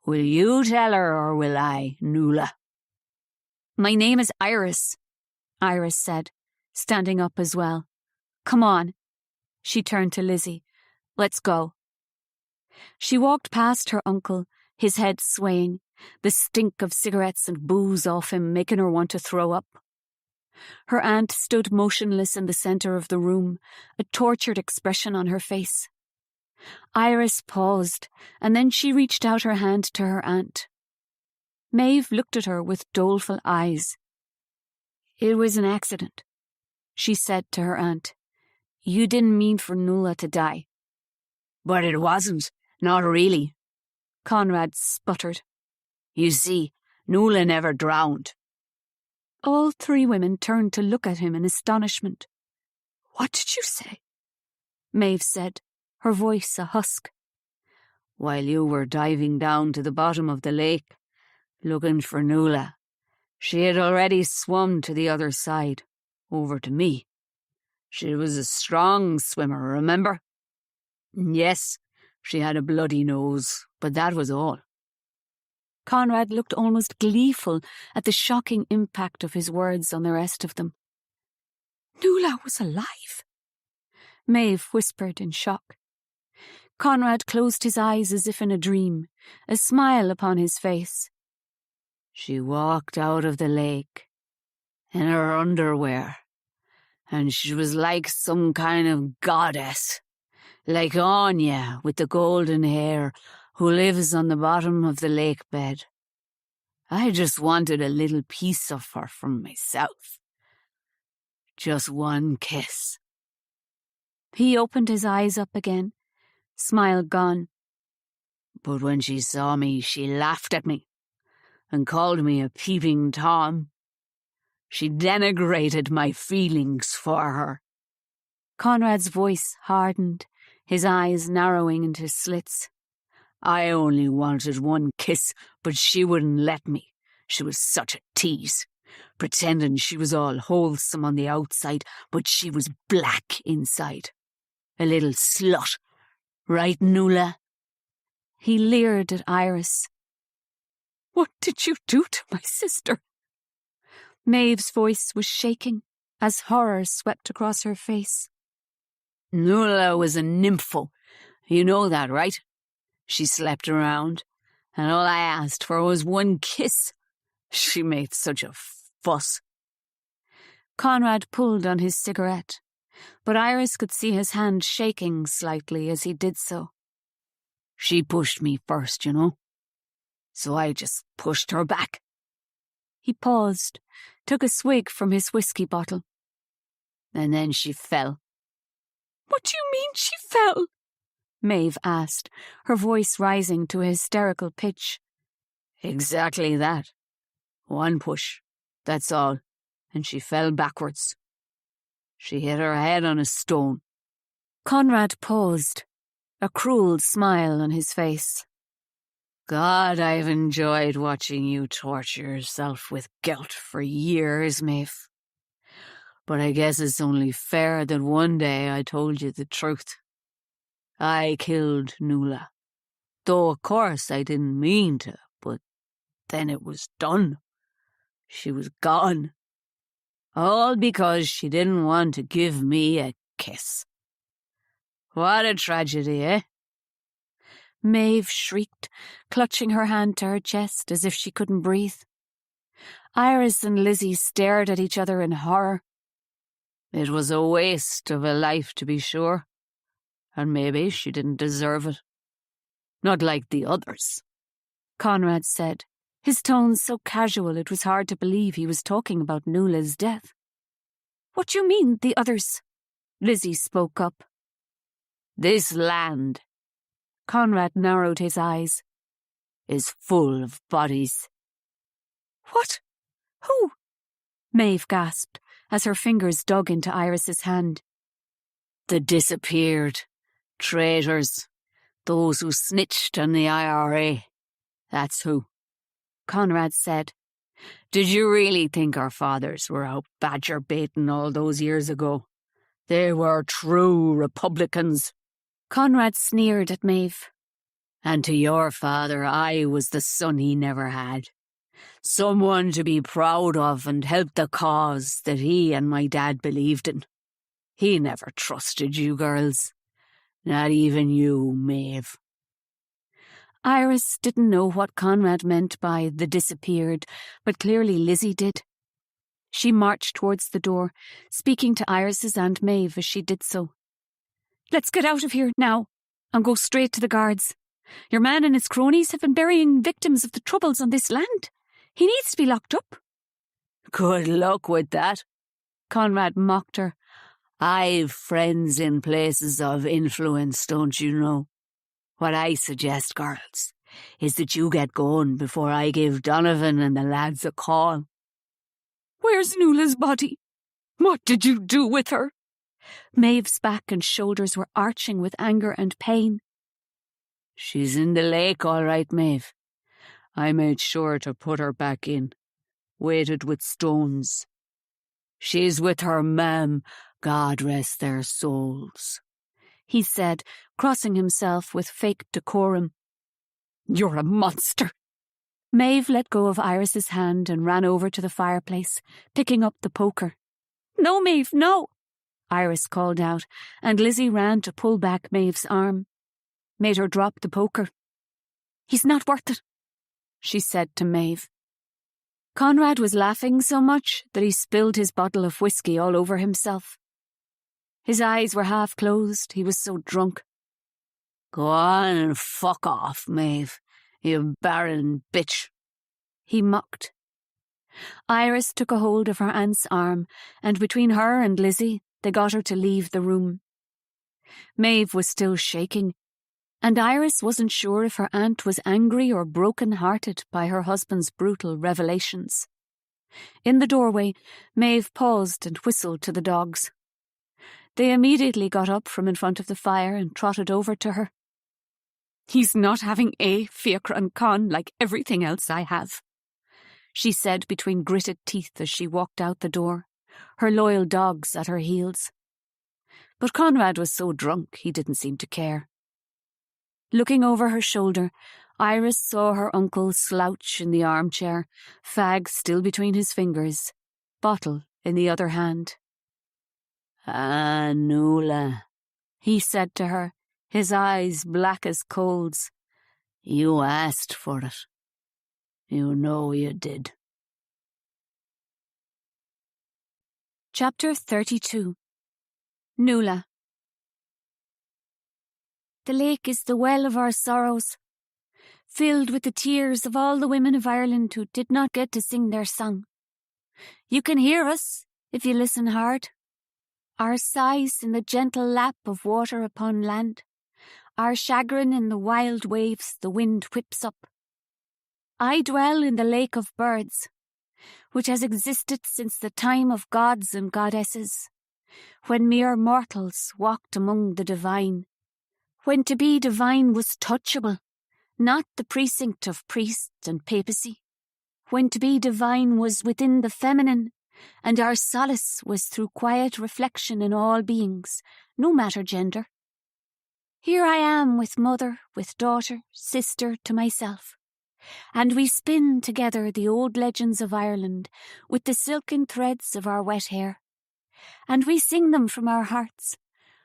"Will you tell her or will I, Noëlle?" "My name is Iris," Iris said, standing up as well. "Come on." She turned to Lizzie. "Let's go." She walked past her uncle, his head swaying, the stink of cigarettes and booze off him making her want to throw up. Her aunt stood motionless in the centre of the room, a tortured expression on her face. Iris paused, and then she reached out her hand to her aunt. Maeve looked at her with doleful eyes. "It was an accident," she said to her aunt. "You didn't mean for Noëlle to die." "But it wasn't, not really," Conrad sputtered. "You see, Noëlle never drowned." All three women turned to look at him in astonishment. "What did you say?" Maeve said, her voice a husk. "While you were diving down to the bottom of the lake, looking for Noëlle, she had already swum to the other side, over to me. She was a strong swimmer, remember? Yes, she had a bloody nose, but that was all. Conrad looked almost gleeful at the shocking impact of his words on the rest of them. Noëlle was alive, Maeve whispered in shock. Conrad closed his eyes as if in a dream, a smile upon his face. She walked out of the lake in her underwear, and she was like some kind of goddess, like Anya with the golden hair who lives on the bottom of the lake bed. I just wanted a little piece of her for myself. Just one kiss. He opened his eyes up again, smile gone. But when she saw me, she laughed at me and called me a peeping Tom. She denigrated my feelings for her. Conrad's voice hardened, his eyes narrowing into slits. I only wanted one kiss, but she wouldn't let me. She was such a tease, pretending she was all wholesome on the outside, but she was black inside. A little slut. Right, Noëlle? He leered at Iris. What did you do to my sister? Maeve's voice was shaking as horror swept across her face. Noëlle was a nympho. You know that, right? She slept around, and all I asked for was one kiss. She made such a fuss. Conrad pulled on his cigarette, but Iris could see his hand shaking slightly as he did so. She pushed me first, you know, so I just pushed her back. He paused, took a swig from his whiskey bottle. And then she fell. What do you mean she fell? Maeve asked, her voice rising to a hysterical pitch. Exactly that. One push, that's all, and she fell backwards. She hit her head on a stone. Conrad paused, a cruel smile on his face. God, I've enjoyed watching you torture yourself with guilt for years, Maeve. But I guess it's only fair that one day I told you the truth. I killed Noëlle. Though, of course, I didn't mean to, but then it was done. She was gone. All because she didn't want to give me a kiss. What a tragedy, eh? Maeve shrieked, clutching her hand to her chest as if she couldn't breathe. Iris and Lizzie stared at each other in horror. It was a waste of a life, to be sure. And maybe she didn't deserve it. Not like the others, Conrad said, his tone so casual it was hard to believe he was talking about Noëlle's death. What do you mean, the others? Lizzie spoke up. This land, Conrad narrowed his eyes, is full of bodies. What? Who? Maeve gasped as her fingers dug into Iris's hand. The disappeared. Traitors. Those who snitched on the IRA. That's who. Conrad said. Did you really think our fathers were out badger baiting all those years ago? They were true Republicans. Conrad sneered at Maeve. And to your father, I was the son he never had. Someone to be proud of and help the cause that he and my dad believed in. He never trusted you girls. Not even you, Maeve. Iris didn't know what Conrad meant by the disappeared, but clearly Lizzie did. She marched towards the door, speaking to Iris's Aunt Maeve as she did so. Let's get out of here now and go straight to the guards. Your man and his cronies have been burying victims of the troubles on this land. He needs to be locked up. Good luck with that, Conrad mocked her. I've friends in places of influence, don't you know? What I suggest, girls, is that you get going before I give Donovan and the lads a call. Where's Noëlle's body? What did you do with her? Maeve's back and shoulders were arching with anger and pain. She's in the lake, all right, Maeve. I made sure to put her back in, weighted with stones. She's with her mam, God rest their souls. he said, crossing himself with fake decorum. "You're a monster." Maeve let go of Iris's hand and ran over to the fireplace, picking up the poker. "No, Maeve, no!" Iris called out, and Lizzie ran to pull back Maeve's arm. Made her drop the poker. "He's not worth it," she said to Maeve. Conrad was laughing so much that he spilled his bottle of whiskey all over himself. His eyes were half closed, he was so drunk. "Go on and fuck off, Maeve, you barren bitch," he mocked. Iris took a hold of her aunt's arm, and between her and Lizzie, they got her to leave the room. Maeve was still shaking, and Iris wasn't sure if her aunt was angry or broken-hearted by her husband's brutal revelations. In the doorway, Maeve paused and whistled to the dogs. They immediately got up from in front of the fire and trotted over to her. "He's not having fiacre and con like everything else I have," she said between gritted teeth as she walked out the door, her loyal dogs at her heels. But Conrad was so drunk he didn't seem to care. Looking over her shoulder, Iris saw her uncle slouch in the armchair, fag still between his fingers, bottle in the other hand. "Ah, Noëlle," he said to her, his eyes black as coals. "You asked for it. You know you did." Chapter 32. Noëlle. The lake is the well of our sorrows, filled with the tears of all the women of Ireland who did not get to sing their song. You can hear us if you listen hard. Our sighs in the gentle lap of water upon land, our chagrin in the wild waves the wind whips up. I dwell in the lake of birds, which has existed since the time of gods and goddesses, when mere mortals walked among the divine, when to be divine was touchable, not the precinct of priest and papacy, when to be divine was within the feminine, and our solace was through quiet reflection in all beings, no matter gender. Here I am with mother, with daughter, sister to myself, and we spin together the old legends of Ireland with the silken threads of our wet hair, and we sing them from our hearts,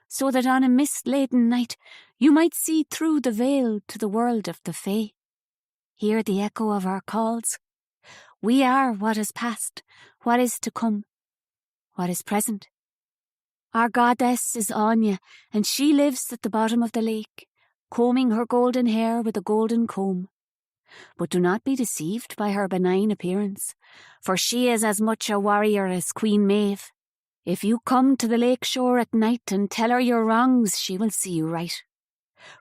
so that on a mist-laden night you might see through the veil to the world of the Fae. Hear the echo of our calls. We are what is past, what is to come, what is present. Our goddess is Anya, and she lives at the bottom of the lake, combing her golden hair with a golden comb. But do not be deceived by her benign appearance, for she is as much a warrior as Queen Maeve. If you come to the lake shore at night and tell her your wrongs, she will see you right,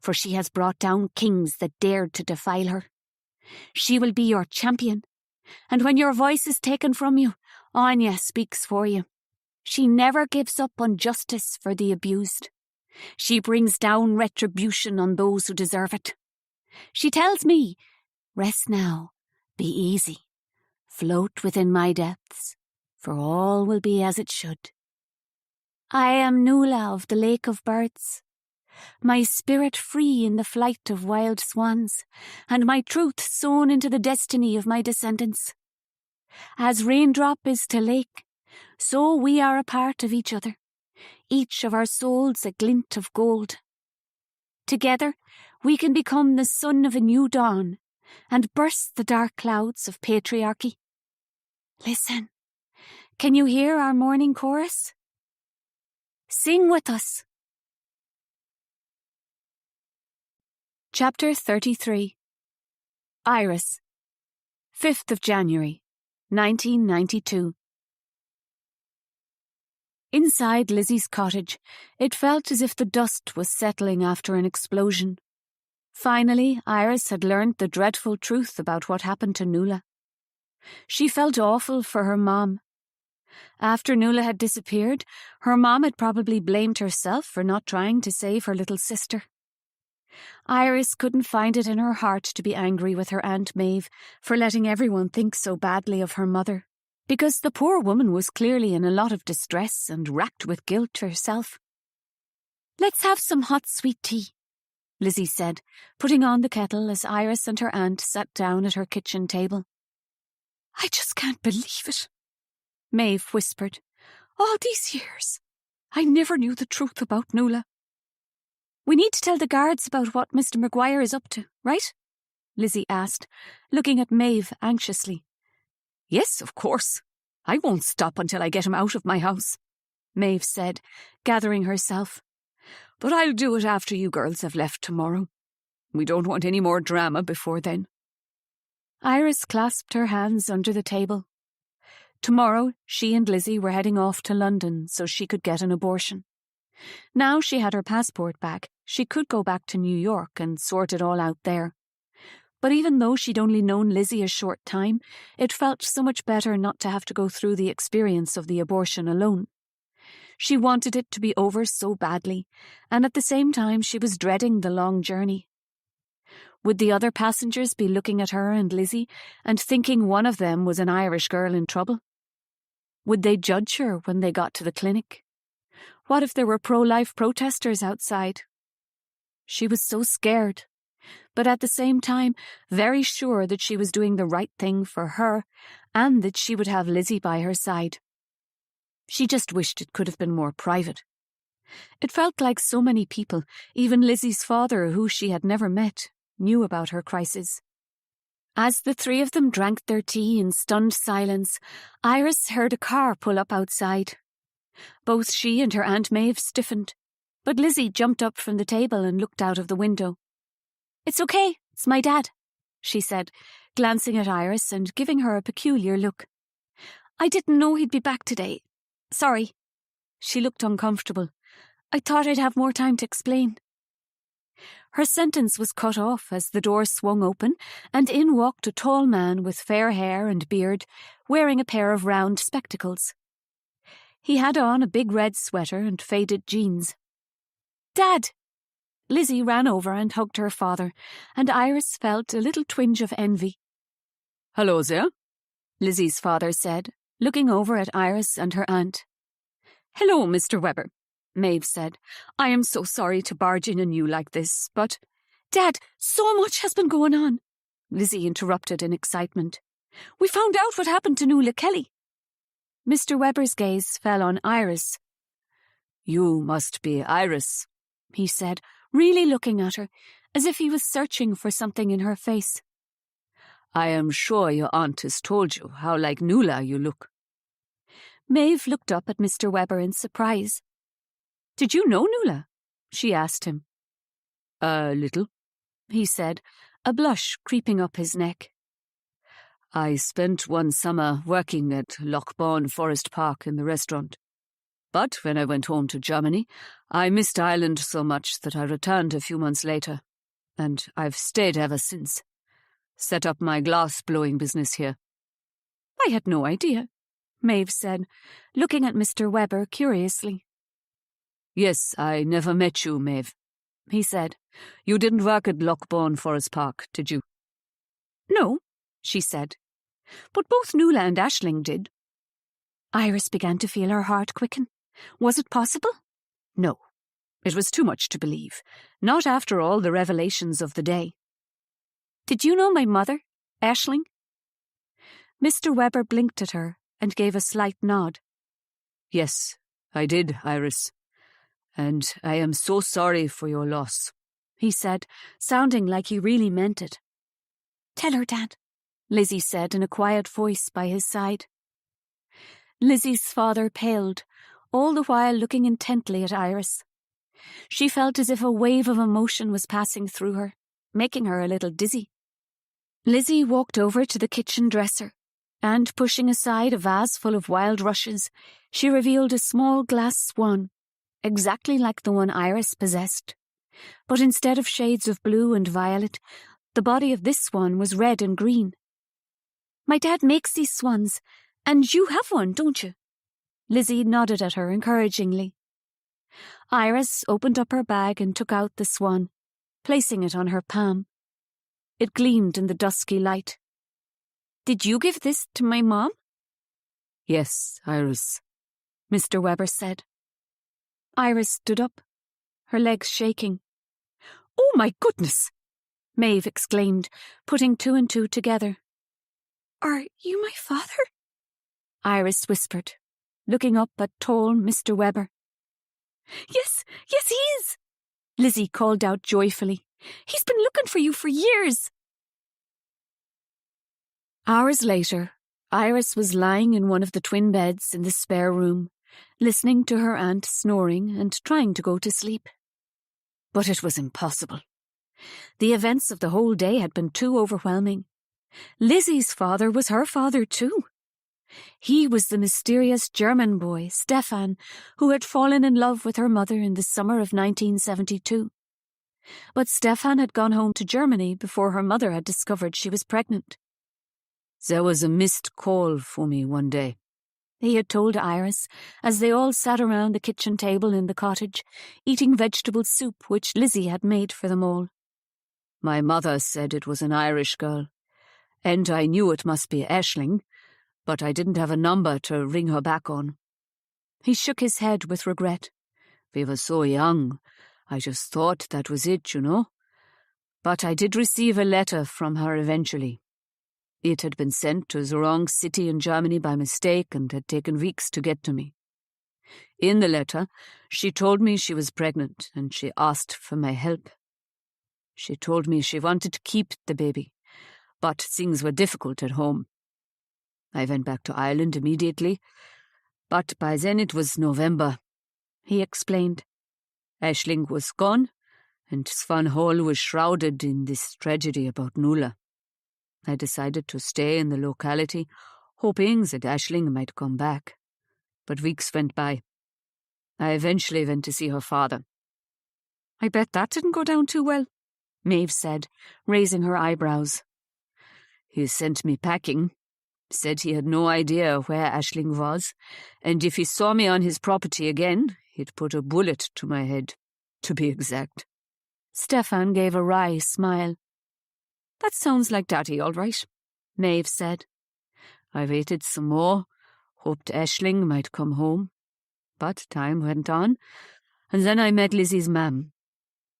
for she has brought down kings that dared to defile her. She will be your champion, and when your voice is taken from you, Anya speaks for you. She never gives up on justice for the abused. She brings down retribution on those who deserve it. She tells me, rest now, be easy, float within my depths, for all will be as it should. I am Noëlle of the Lake of Birds, my spirit free in the flight of wild swans, and my truth sown into the destiny of my descendants. As raindrop is to lake, so we are a part of each other, each of our souls a glint of gold. Together we can become the sun of a new dawn, and burst the dark clouds of patriarchy. Listen, can you hear our morning chorus? Sing with us. Chapter 33. Iris. 5th of January, 1992. Inside Lizzie's cottage, it felt as if the dust was settling after an explosion. Finally, Iris had learned the dreadful truth about what happened to Noëlle. She felt awful for her mom. After Noëlle had disappeared, her mom had probably blamed herself for not trying to save her little sister. Iris couldn't find it in her heart to be angry with her Aunt Maeve for letting everyone think so badly of her mother, because the poor woman was clearly in a lot of distress and racked with guilt herself. Let's have some hot sweet tea, Lizzie said, putting on the kettle as Iris and her aunt sat down at her kitchen table. I just can't believe it, Maeve whispered. All these years, I never knew the truth about Noëlle. We need to tell the guards about what Mr. Maguire is up to, right? Lizzie asked, looking at Maeve anxiously. Yes, of course. I won't stop until I get him out of my house, Maeve said, gathering herself. But I'll do it after you girls have left tomorrow. We don't want any more drama before then. Iris clasped her hands under the table. Tomorrow, she and Lizzie were heading off to London so she could get an abortion. Now she had her passport back, she could go back to New York and sort it all out there. But even though she'd only known Lizzie a short time, it felt so much better not to have to go through the experience of the abortion alone. She wanted it to be over so badly, and at the same time she was dreading the long journey. Would the other passengers be looking at her and Lizzie and thinking one of them was an Irish girl in trouble? Would they judge her when they got to the clinic? What if there were pro-life protesters outside? She was so scared, but at the same time very sure that she was doing the right thing for her and that she would have Lizzie by her side. She just wished it could have been more private. It felt like so many people, even Lizzie's father, who she had never met, knew about her crisis. As the three of them drank their tea in stunned silence, Iris heard a car pull up outside. Both she and her Aunt Maeve stiffened, but Lizzie jumped up from the table and looked out of the window. It's okay, it's my dad, she said, glancing at Iris and giving her a peculiar look. I didn't know he'd be back today. Sorry. She looked uncomfortable. I thought I'd have more time to explain. Her sentence was cut off as the door swung open and in walked a tall man with fair hair and beard, wearing a pair of round spectacles. He had on a big red sweater and faded jeans. Dad! Lizzie ran over and hugged her father, and Iris felt a little twinge of envy. Hello there, Lizzie's father said, looking over at Iris and her aunt. Hello, Mr. Webber, Maeve said. I am so sorry to barge in on you like this, but... Dad, so much has been going on, Lizzie interrupted in excitement. We found out what happened to Noëlle Kelly. Mr. Webber's gaze fell on Iris. You must be Iris, he said, really looking at her, as if he was searching for something in her face. I am sure your aunt has told you how like Noëlle you look. Maeve looked up at Mr. Webber in surprise. Did you know Noëlle? She asked him. A little, he said, a blush creeping up his neck. I spent one summer working at Lochbawn Forest Park in the restaurant. But when I went home to Germany, I missed Ireland so much that I returned a few months later, and I've stayed ever since. Set up my glass-blowing business here. I had no idea, Maeve said, looking at Mr. Webber curiously. Yes, I never met you, Maeve, he said. You didn't work at Lochbawn Forest Park, did you? No, she said. But both Noëlle and Aisling did. Iris began to feel her heart quicken. Was it possible? No. It was too much to believe. Not after all the revelations of the day. Did you know my mother, Aisling? Mr. Webber blinked at her and gave a slight nod. Yes, I did, Iris. And I am so sorry for your loss, he said, sounding like he really meant it. Tell her, Dad, Lizzie said in a quiet voice by his side. Lizzie's father paled, all the while looking intently at Iris. She felt as if a wave of emotion was passing through her, making her a little dizzy. Lizzie walked over to the kitchen dresser, and pushing aside a vase full of wild rushes, she revealed a small glass swan, exactly like the one Iris possessed. But instead of shades of blue and violet, the body of this swan was red and green. My dad makes these swans, and you have one, don't you? Lizzie nodded at her encouragingly. Iris opened up her bag and took out the swan, placing it on her palm. It gleamed in the dusky light. Did you give this to my mom? Yes, Iris, Mr. Webber said. Iris stood up. her legs shaking. "Oh, my goodness!" Maeve exclaimed, putting two and two together. "Are you my father?" Iris whispered, looking up at tall Mr. Webber. Yes, he is," Lizzie called out joyfully. "He's been looking for you for years." Hours later, Iris was lying in one of the twin beds in the spare room, listening to her aunt snoring and trying to go to sleep. But it was impossible. The events of the whole day had been too overwhelming. Lizzie's father was her father too. He was the mysterious German boy, Stefan, who had fallen in love with her mother in the summer of 1972. But Stefan had gone home to Germany before her mother had discovered she was pregnant. "There was a missed call for me one day," he had told Iris as they all sat around the kitchen table in the cottage, eating vegetable soup which Lizzie had made for them all. "My mother said it was an Irish girl, and I knew it must be Aisling, but I didn't have a number to ring her back on." He shook his head with regret. "We were so young. I just thought that was it, you know. But I did receive a letter from her eventually. It had been sent to the wrong city in Germany by mistake and had taken weeks to get to me. In the letter, she told me she was pregnant and she asked for my help. She told me she wanted to keep the baby, but things were difficult at home. I went back to Ireland immediately, but by then it was November," he explained. "Aisling was gone, and Swan Hall was shrouded in this tragedy about Noëlle. I decided to stay in the locality, hoping that Aisling might come back. But weeks went by. I eventually went to see her father." "I bet that didn't go down too well," Maeve said, raising her eyebrows. "He sent me packing, said he had no idea where Aisling was, and if he saw me on his property again, he'd put a bullet to my head, to be exact." Stefan gave a wry smile. "That sounds like Daddy, all right," Maeve said. I waited some more, hoped Aisling might come home. But time went on, and then I met Lizzie's mam.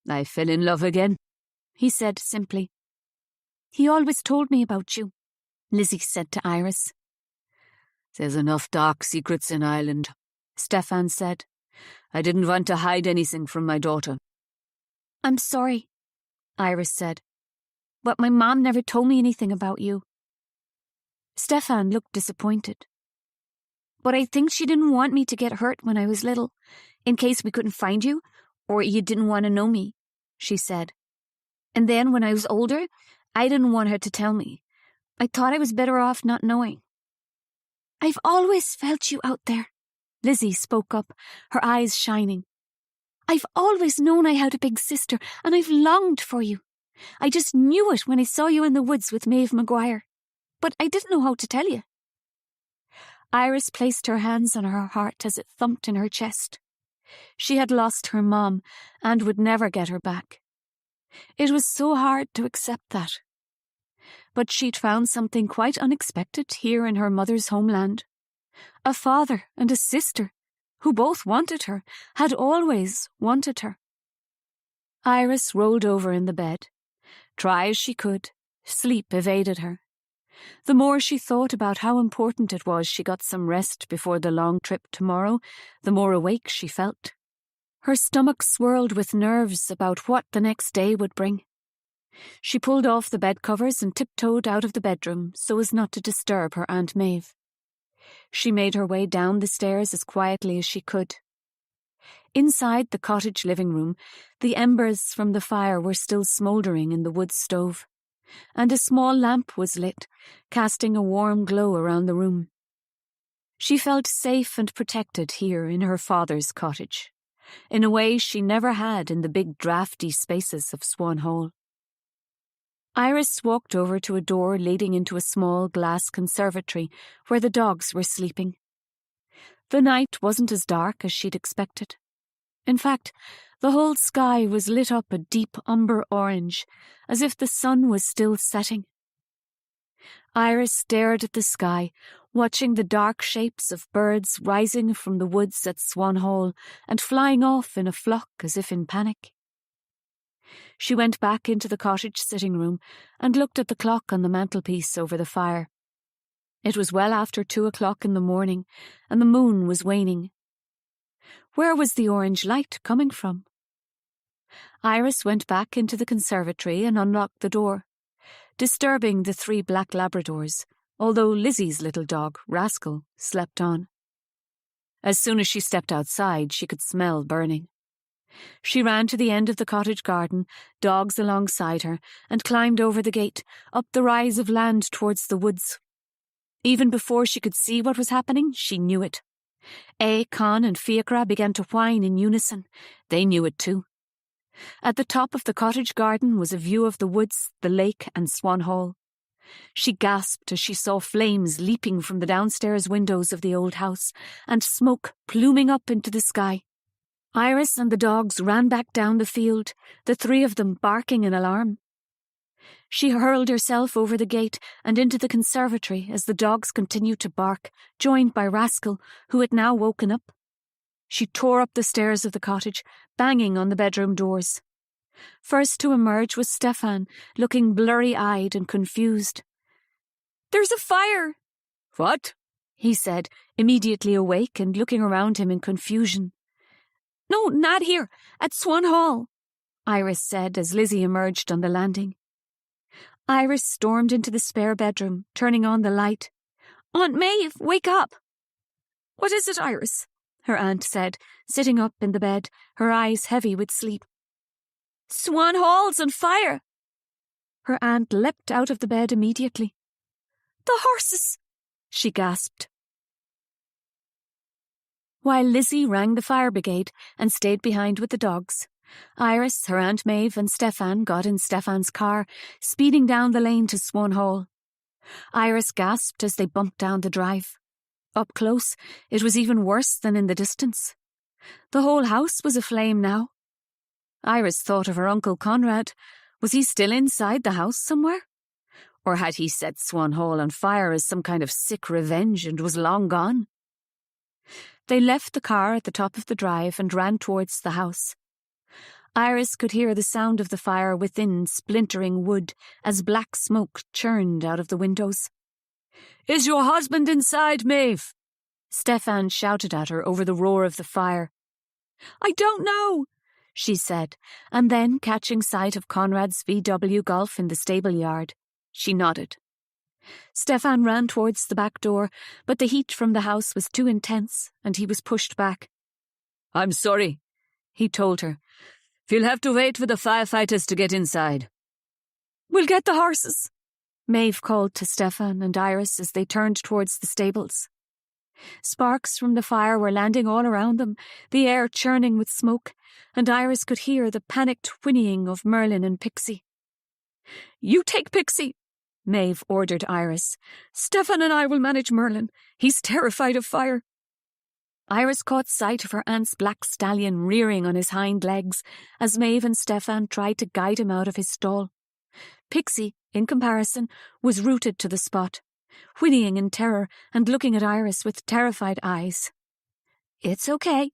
I fell in love again," he said simply. "He always told me about you," Lizzie said to Iris. "There's enough dark secrets in Ireland," Stefan said. "I didn't want to hide anything from my daughter." "I'm sorry," Iris said, "but my mom never told me anything about you." Stefan looked disappointed. "But I think she didn't want me to get hurt when I was little, in case we couldn't find you, or you didn't want to know me," she said. "And then when I was older, I didn't want her to tell me. I thought I was better off not knowing." "I've always felt you out there," Lizzie spoke up, her eyes shining. "I've always known I had a big sister, and I've longed for you. I just knew it when I saw you in the woods with Maeve Maguire, but I didn't know how to tell you." Iris placed her hands on her heart as it thumped in her chest. She had lost her mom and would never get her back. It was so hard to accept that. But she'd found something quite unexpected here in her mother's homeland. A father and a sister who both wanted her, had always wanted her. Iris rolled over in the bed. Try as she could, sleep evaded her. The more she thought about how important it was she got some rest before the long trip tomorrow, the more awake she felt. Her stomach swirled with nerves about what the next day would bring. She pulled off the bed covers and tiptoed out of the bedroom so as not to disturb her Aunt Maeve. She made her way down the stairs as quietly as she could. Inside the cottage living room, the embers from the fire were still smouldering in the wood stove, and a small lamp was lit, casting a warm glow around the room. She felt safe and protected here in her father's cottage, in a way she never had in the big draughty spaces of Swan Hall. Iris walked over to a door leading into a small glass conservatory where the dogs were sleeping. The night wasn't as dark as she'd expected. In fact, the whole sky was lit up a deep umber orange, as if the sun was still setting. Iris stared at the sky, watching the dark shapes of birds rising from the woods at Swan Hall and flying off in a flock as if in panic. She went back into the cottage sitting room and looked at the clock on the mantelpiece over the fire. It was well after 2 o'clock in the morning, and the moon was waning. Where was the orange light coming from? Iris went back into the conservatory and unlocked the door, disturbing the 3 black Labradors, although Lizzie's little dog, Rascal, slept on. As soon as she stepped outside, she could smell burning. She ran to the end of the cottage garden, dogs alongside her, and climbed over the gate, up the rise of land towards the woods. Even before she could see what was happening, she knew it. Con and Fiacra began to whine in unison. They knew it too. At the top of the cottage garden was a view of the woods, the lake, and Swan Hall. She gasped as she saw flames leaping from the downstairs windows of the old house, and smoke pluming up into the sky. Iris and the dogs ran back down the field, the 3 of them barking in alarm. She hurled herself over the gate and into the conservatory as the dogs continued to bark, joined by Rascal, who had now woken up. She tore up the stairs of the cottage, banging on the bedroom doors. First to emerge was Stefan, looking blurry-eyed and confused. "There's a fire!" "What?" he said, immediately awake and looking around him in confusion. "No, not here, at Swan Hall," Iris said as Lizzie emerged on the landing. Iris stormed into the spare bedroom, turning on the light. "Aunt Maeve, wake up!" "What is it, Iris?" her aunt said, sitting up in the bed, her eyes heavy with sleep. "Swan Hall's on fire!" Her aunt leapt out of the bed immediately. "The horses!" she gasped. While Lizzie rang the fire brigade and stayed behind with the dogs, Iris, her Aunt Maeve and Stefan got in Stefan's car, speeding down the lane to Swan Hall. Iris gasped as they bumped down the drive. Up close, it was even worse than in the distance. The whole house was aflame now. Iris thought of her Uncle Conrad. Was he still inside the house somewhere? Or had he set Swan Hall on fire as some kind of sick revenge and was long gone? They left the car at the top of the drive and ran towards the house. Iris could hear the sound of the fire within splintering wood as black smoke churned out of the windows. "Is your husband inside, Maeve?" Stefan shouted at her over the roar of the fire. "I don't know," she said, and then, catching sight of Conrad's VW Golf in the stable yard, she nodded. Stefan ran towards the back door, but the heat from the house was too intense, and he was pushed back. "I'm sorry," he told her. "You'll have to wait for the firefighters to get inside." "We'll get the horses," Maeve called to Stefan and Iris as they turned towards the stables. Sparks from the fire were landing all around them, the air churning with smoke, and Iris could hear the panicked whinnying of Merlin and Pixie. "You take Pixie," Maeve ordered Iris. "Stefan and I will manage Merlin. He's terrified of fire." Iris caught sight of her aunt's black stallion rearing on his hind legs as Maeve and Stefan tried to guide him out of his stall. Pixie, in comparison, was rooted to the spot, whinnying in terror and looking at Iris with terrified eyes. "It's okay,"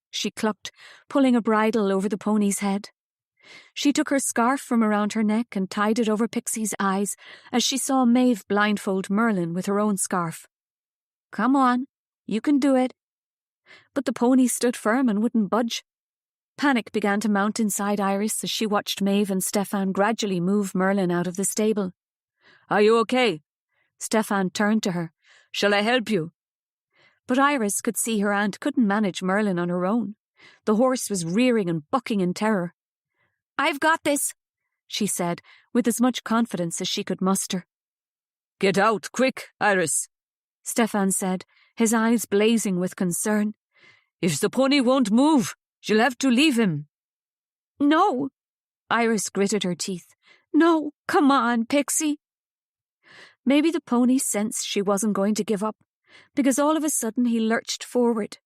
she clucked, pulling a bridle over the pony's head. She took her scarf from around her neck and tied it over Pixie's eyes as she saw Maeve blindfold Merlin with her own scarf. "Come on, you can do it." But the pony stood firm and wouldn't budge. Panic began to mount inside Iris as she watched Maeve and Stefan gradually move Merlin out of the stable. "Are you okay?" Stefan turned to her. "Shall I help you?" But Iris could see her aunt couldn't manage Merlin on her own. The horse was rearing and bucking in terror. "I've got this," she said, with as much confidence as she could muster. "Get out, quick, Iris," Stefan said, his eyes blazing with concern. "If the pony won't move, you'll have to leave him." "No," Iris gritted her teeth. "No, come on, Pixie." Maybe the pony sensed she wasn't going to give up, because all of a sudden he lurched forward.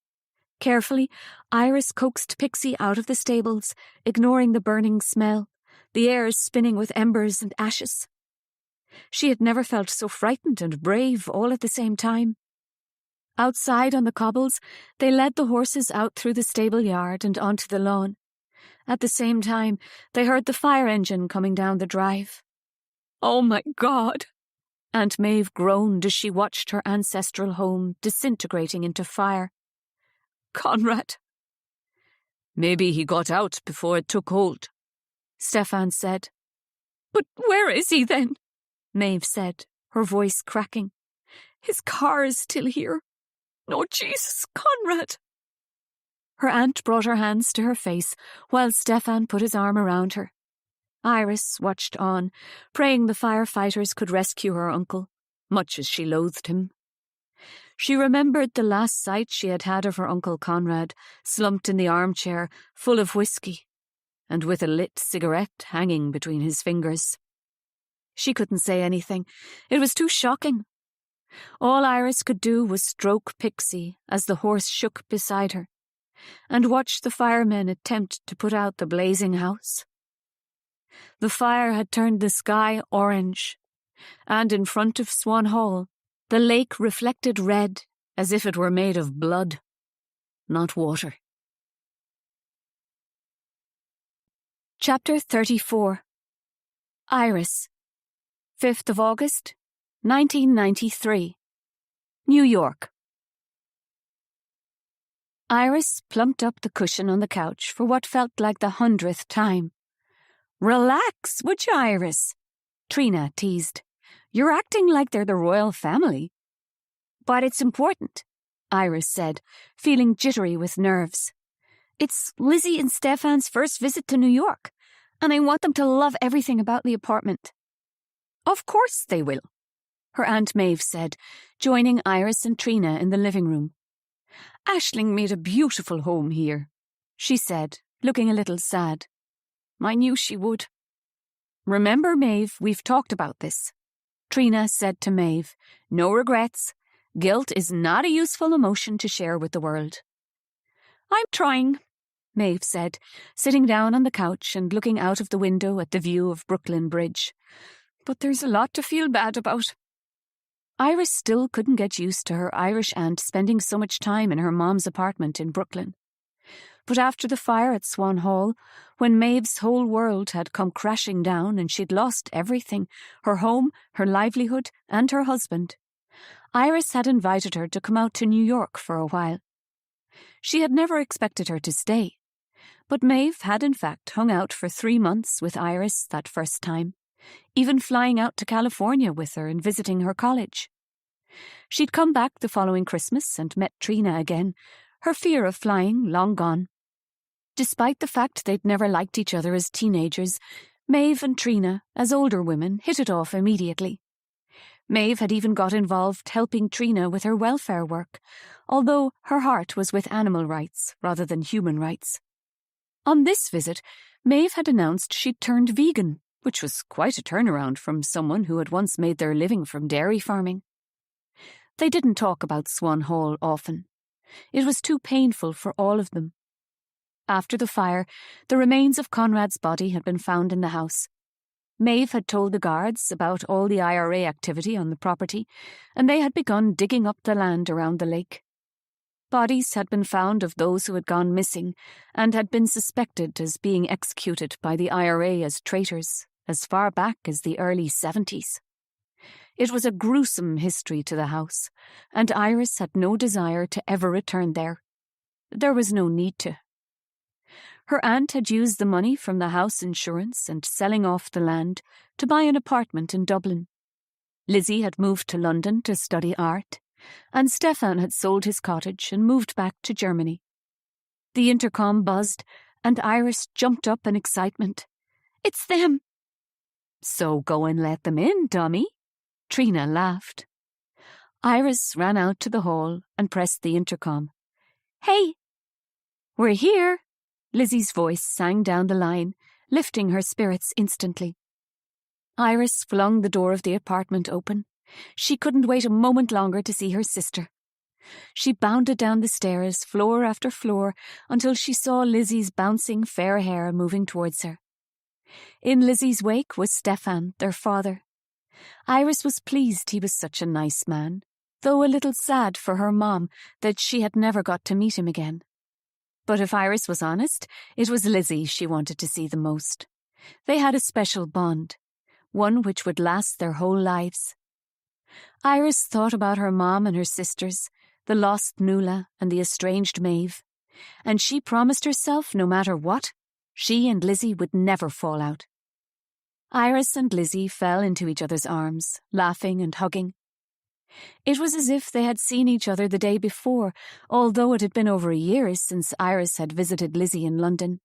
Carefully, Iris coaxed Pixie out of the stables, ignoring the burning smell, the air spinning with embers and ashes. She had never felt so frightened and brave all at the same time. Outside on the cobbles, they led the horses out through the stable yard and onto the lawn. At the same time, they heard the fire engine coming down the drive. "Oh, my God!" Aunt Maeve groaned as she watched her ancestral home disintegrating into fire. "Conrad!" "Maybe he got out before it took hold," Stefan said. "But where is he then?" Maeve said, her voice cracking. "His car is still here. Oh, Jesus, Conrad!" Her aunt brought her hands to her face while Stefan put his arm around her. Iris watched on, praying the firefighters could rescue her uncle, much as she loathed him. She remembered the last sight she had had of her Uncle Conrad, slumped in the armchair, full of whiskey, and with a lit cigarette hanging between his fingers. She couldn't say anything. It was too shocking. All Iris could do was stroke Pixie as the horse shook beside her, and watch the firemen attempt to put out the blazing house. The fire had turned the sky orange, and in front of Swan Hall, the lake reflected red as if it were made of blood, not water. Chapter 34. Iris. 5th of August, 1993. New York. Iris plumped up the cushion on the couch for what felt like the 100th time. "Relax, would you, Iris?" Trina teased. "You're acting like they're the royal family." "But it's important," Iris said, feeling jittery with nerves. "It's Lizzie and Stefan's first visit to New York, and I want them to love everything about the apartment." "Of course they will," her Aunt Maeve said, joining Iris and Trina in the living room. "Aisling made a beautiful home here," she said, looking a little sad. "I knew she would." "Remember, Maeve, we've talked about this," Trina said to Maeve. "No regrets. Guilt is not a useful emotion to share with the world." "I'm trying," Maeve said, sitting down on the couch and looking out of the window at the view of Brooklyn Bridge. "But there's a lot to feel bad about." Iris still couldn't get used to her Irish aunt spending so much time in her mom's apartment in Brooklyn. But after the fire at Swan Hall, when Maeve's whole world had come crashing down and she'd lost everything, her home, her livelihood, and her husband, Iris had invited her to come out to New York for a while. She had never expected her to stay, but Maeve had in fact hung out for 3 months with Iris that first time, even flying out to California with her and visiting her college. She'd come back the following Christmas and met Trina again, her fear of flying long gone. Despite the fact they'd never liked each other as teenagers, Maeve and Trina, as older women, hit it off immediately. Maeve had even got involved helping Trina with her welfare work, although her heart was with animal rights rather than human rights. On this visit, Maeve had announced she'd turned vegan, which was quite a turnaround from someone who had once made their living from dairy farming. They didn't talk about Swan Hall often. It was too painful for all of them. After the fire, the remains of Conrad's body had been found in the house. Maeve had told the guards about all the IRA activity on the property, and they had begun digging up the land around the lake. Bodies had been found of those who had gone missing and had been suspected as being executed by the IRA as traitors as far back as the early 70s. It was a gruesome history to the house, and Iris had no desire to ever return there. There was no need to. Her aunt had used the money from the house insurance and selling off the land to buy an apartment in Dublin. Lizzie had moved to London to study art, and Stefan had sold his cottage and moved back to Germany. The intercom buzzed, and Iris jumped up in excitement. "It's them!" "So go and let them in, dummy," Trina laughed. Iris ran out to the hall and pressed the intercom. "Hey!" "We're here!" Lizzie's voice sang down the line, lifting her spirits instantly. Iris flung the door of the apartment open. She couldn't wait a moment longer to see her sister. She bounded down the stairs, floor after floor, until she saw Lizzie's bouncing fair hair moving towards her. In Lizzie's wake was Stefan, their father. Iris was pleased he was such a nice man, though a little sad for her mom that she had never got to meet him again. But if Iris was honest, it was Lizzie she wanted to see the most. They had a special bond, one which would last their whole lives. Iris thought about her mom and her sisters, the lost Noëlle and the estranged Maeve, and she promised herself no matter what, she and Lizzie would never fall out. Iris and Lizzie fell into each other's arms, laughing and hugging. It was as if they had seen each other the day before, although it had been over a year since Iris had visited Lizzie in London.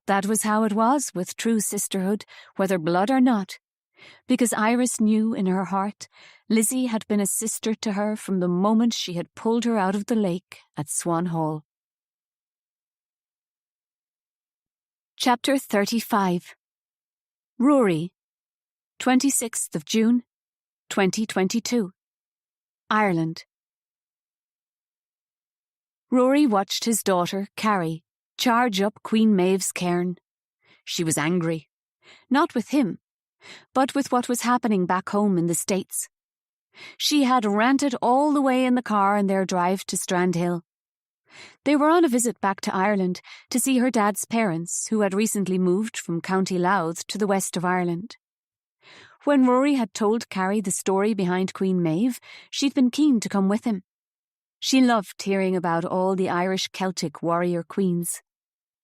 That was how it was with true sisterhood, whether blood or not, because Iris knew in her heart Lizzie had been a sister to her from the moment she had pulled her out of the lake at Swan Hall. Chapter 35. Rory, 26th of June, 2022. Ireland. Rory watched his daughter, Carrie, charge up Queen Maeve's cairn. She was angry, not with him, but with what was happening back home in the States. She had ranted all the way in the car on their drive to Strandhill. They were on a visit back to Ireland to see her dad's parents, who had recently moved from County Louth to the west of Ireland. When Rory had told Carrie the story behind Queen Maeve, she'd been keen to come with him. She loved hearing about all the Irish Celtic warrior queens.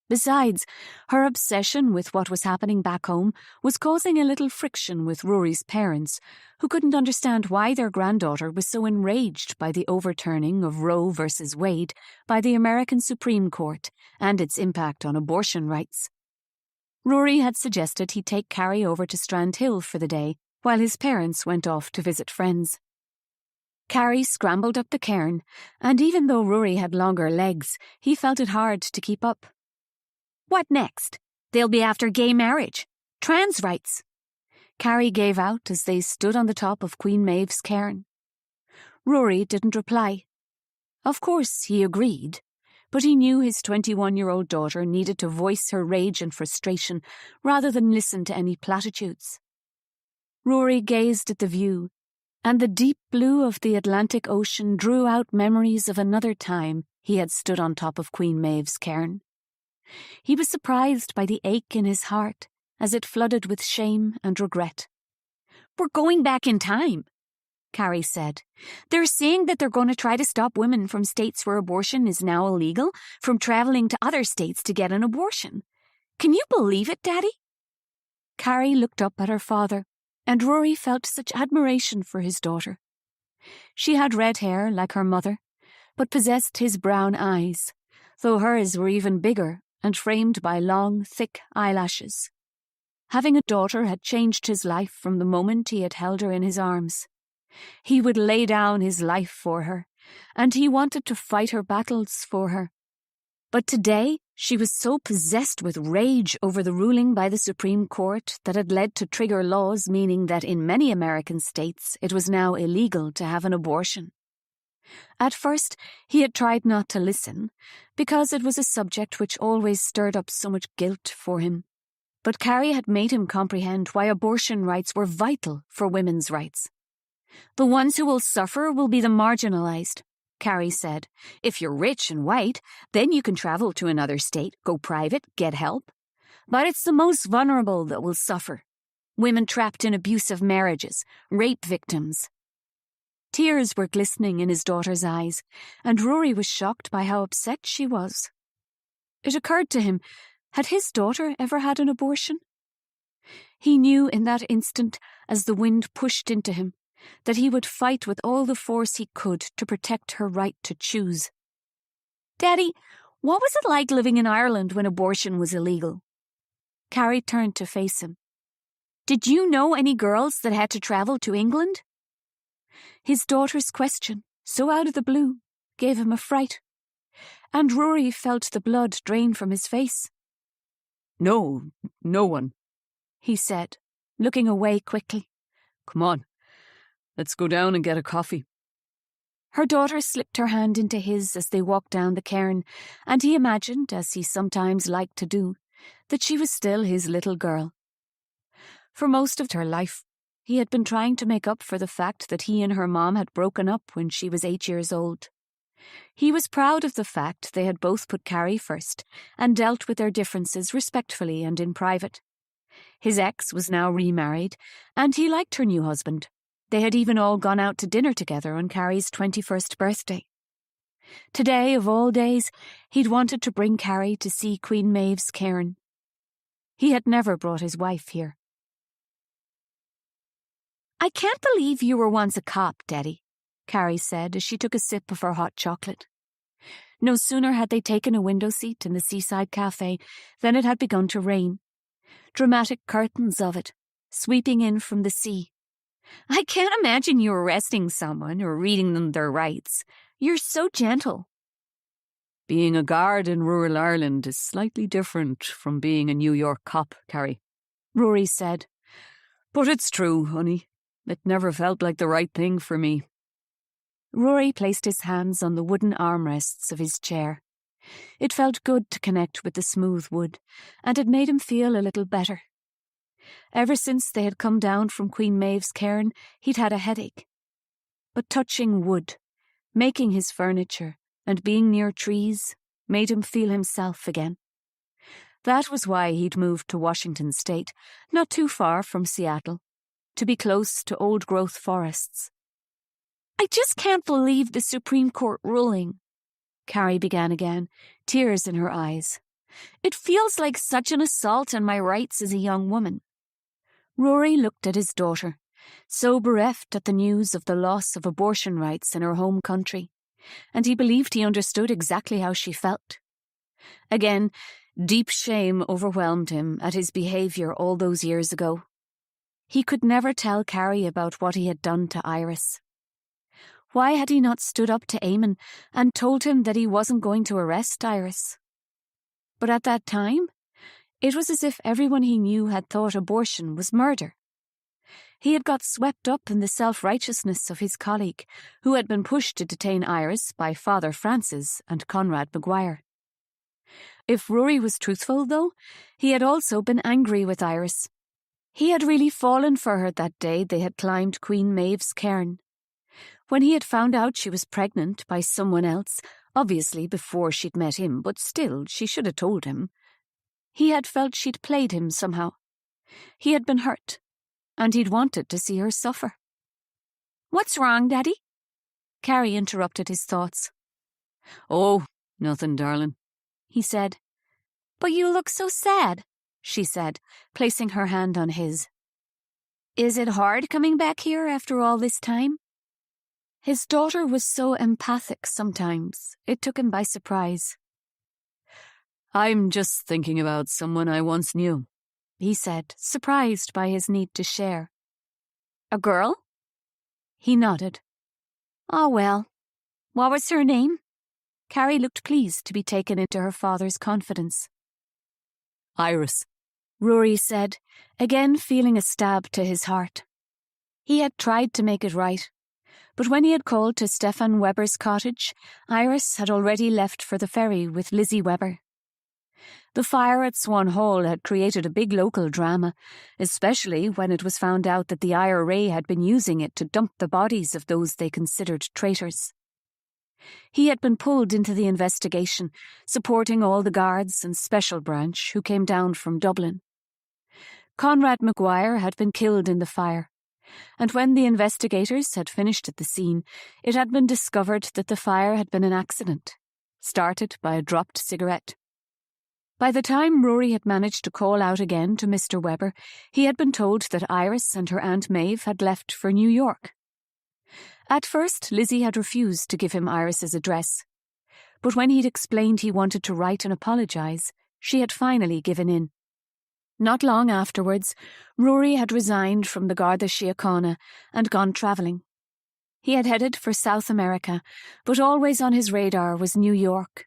Besides, her obsession with what was happening back home was causing a little friction with Rory's parents, who couldn't understand why their granddaughter was so enraged by the overturning of Roe v. Wade by the American Supreme Court and its impact on abortion rights. Rory had suggested he take Carrie over to Strandhill for the day, while his parents went off to visit friends. Carrie scrambled up the cairn, and even though Rory had longer legs, he felt it hard to keep up. What next? They'll be after gay marriage. Trans rights. Carrie gave out as they stood on the top of Queen Maeve's cairn. Rory didn't reply. Of course, he agreed, but he knew his 21-year-old daughter needed to voice her rage and frustration rather than listen to any platitudes. Rory gazed at the view, and the deep blue of the Atlantic Ocean drew out memories of another time he had stood on top of Queen Maeve's cairn. He was surprised by the ache in his heart as it flooded with shame and regret. We're going back in time, Carrie said. They're saying that they're going to try to stop women from states where abortion is now illegal from travelling to other states to get an abortion. Can you believe it, Daddy? Carrie looked up at her father, and Rory felt such admiration for his daughter. She had red hair like her mother, but possessed his brown eyes, though hers were even bigger and framed by long, thick eyelashes. Having a daughter had changed his life from the moment he had held her in his arms. He would lay down his life for her, and he wanted to fight her battles for her. But today she was so possessed with rage over the ruling by the Supreme Court that had led to trigger laws meaning that in many American states it was now illegal to have an abortion. At first, he had tried not to listen, because it was a subject which always stirred up so much guilt for him. But Carrie had made him comprehend why abortion rights were vital for women's rights. The ones who will suffer will be the marginalized, Carrie said. If you're rich and white, then you can travel to another state, go private, get help. But it's the most vulnerable that will suffer. Women trapped in abusive marriages, rape victims. Tears were glistening in his daughter's eyes, and Rory was shocked by how upset she was. It occurred to him, had his daughter ever had an abortion? He knew in that instant, as the wind pushed into him, that he would fight with all the force he could to protect her right to choose. Daddy, what was it like living in Ireland when abortion was illegal? Carrie turned to face him. Did you know any girls that had to travel to England? His daughter's question, so out of the blue, gave him a fright, and Rory felt the blood drain from his face. No one, he said, looking away quickly. Come on, let's go down and get a coffee. Her daughter slipped her hand into his as they walked down the cairn, and he imagined, as he sometimes liked to do, that she was still his little girl. For most of her life, he had been trying to make up for the fact that he and her mom had broken up when she was 8 years old. He was proud of the fact they had both put Carrie first and dealt with their differences respectfully and in private. His ex was now remarried, and he liked her new husband. They had even all gone out to dinner together on Carrie's 21st birthday. Today, of all days, he'd wanted to bring Carrie to see Queen Maeve's cairn. He had never brought his wife here. I can't believe you were once a cop, Daddy, Carrie said as she took a sip of her hot chocolate. No sooner had they taken a window seat in the seaside cafe than it had begun to rain. Dramatic curtains of it, sweeping in from the sea. I can't imagine you arresting someone or reading them their rights. You're so gentle. Being a guard in rural Ireland is slightly different from being a New York cop, Carrie, Rory said. But it's true, honey. It never felt like the right thing for me. Rory placed his hands on the wooden armrests of his chair. It felt good to connect with the smooth wood, and it made him feel a little better. Ever since they had come down from Queen Maeve's cairn, he'd had a headache. But touching wood, making his furniture, and being near trees made him feel himself again. That was why he'd moved to Washington State, not too far from Seattle, to be close to old-growth forests. I just can't believe the Supreme Court ruling, Carrie began again, tears in her eyes. It feels like such an assault on my rights as a young woman. Rory looked at his daughter, so bereft at the news of the loss of abortion rights in her home country, and he believed he understood exactly how she felt. Again, deep shame overwhelmed him at his behaviour all those years ago. He could never tell Carrie about what he had done to Iris. Why had he not stood up to Eamon and told him that he wasn't going to arrest Iris? But at that time, it was as if everyone he knew had thought abortion was murder. He had got swept up in the self-righteousness of his colleague, who had been pushed to detain Iris by Father Francis and Conrad Maguire. If Rory was truthful, though, he had also been angry with Iris. He had really fallen for her that day they had climbed Queen Maeve's cairn. When he had found out she was pregnant by someone else, obviously before she'd met him, but still she should have told him, he had felt she'd played him somehow. He had been hurt, and he'd wanted to see her suffer. What's wrong, Daddy? Carrie interrupted his thoughts. Oh, nothing, darling, he said. But you look so sad, she said, placing her hand on his. Is it hard coming back here after all this time? His daughter was so empathic sometimes, it took him by surprise. I'm just thinking about someone I once knew, he said, surprised by his need to share. A girl? He nodded. Oh, well. What was her name? Carrie looked pleased to be taken into her father's confidence. Iris, Rory said, again feeling a stab to his heart. He had tried to make it right, but when he had called to Stefan Weber's cottage, Iris had already left for the ferry with Lizzie Weber. The fire at Swan Hall had created a big local drama, especially when it was found out that the IRA had been using it to dump the bodies of those they considered traitors. He had been pulled into the investigation, supporting all the guards and special branch who came down from Dublin. Conrad Maguire had been killed in the fire, and when the investigators had finished at the scene, it had been discovered that the fire had been an accident, started by a dropped cigarette. By the time Rory had managed to call out again to Mr. Weber, he had been told that Iris and her Aunt Maeve had left for New York. At first, Lizzie had refused to give him Iris's address, but when he'd explained he wanted to write and apologise, she had finally given in. Not long afterwards, Rory had resigned from the Garda Síochána and gone travelling. He had headed for South America, but always on his radar was New York.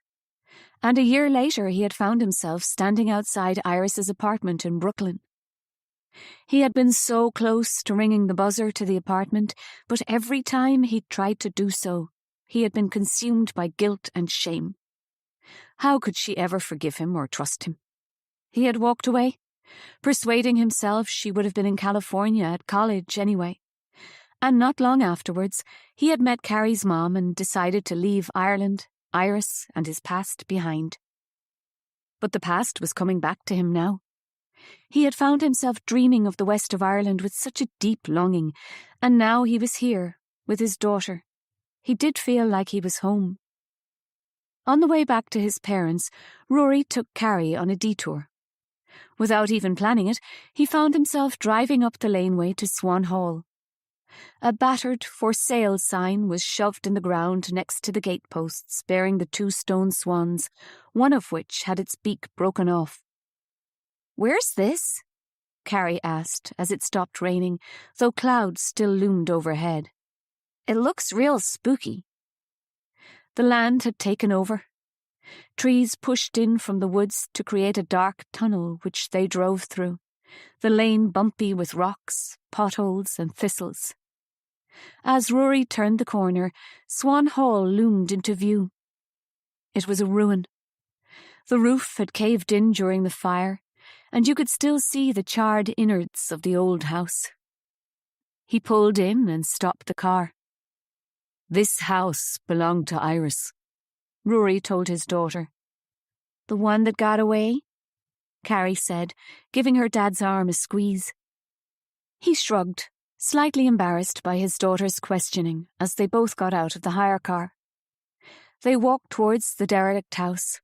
And a year later he had found himself standing outside Iris's apartment in Brooklyn. He had been so close to ringing the buzzer to the apartment, but every time he'd tried to do so, he had been consumed by guilt and shame. How could she ever forgive him or trust him? He had walked away, Persuading himself she would have been in California at college anyway. And not long afterwards, he had met Carrie's mom and decided to leave Ireland, Iris, and his past behind. But the past was coming back to him now. He had found himself dreaming of the west of Ireland with such a deep longing, and now he was here, with his daughter. He did feel like he was home. On the way back to his parents, Rory took Carrie on a detour. Without even planning it, he found himself driving up the laneway to Swan Hall. A battered "For Sale" sign was shoved in the ground next to the gateposts bearing the 2 stone swans, one of which had its beak broken off. "Where's this?" Carrie asked as it stopped raining, though clouds still loomed overhead. "It looks real spooky." The land had taken over. Trees pushed in from the woods to create a dark tunnel which they drove through, the lane bumpy with rocks, potholes and thistles. As Rory turned the corner, Swan Hall loomed into view. It was a ruin. The roof had caved in during the fire, and you could still see the charred innards of the old house. He pulled in and stopped the car. "This house belonged to Iris," Rory told his daughter. "The one that got away?" Carrie said, giving her dad's arm a squeeze. He shrugged, slightly embarrassed by his daughter's questioning as they both got out of the hire car. They walked towards the derelict house.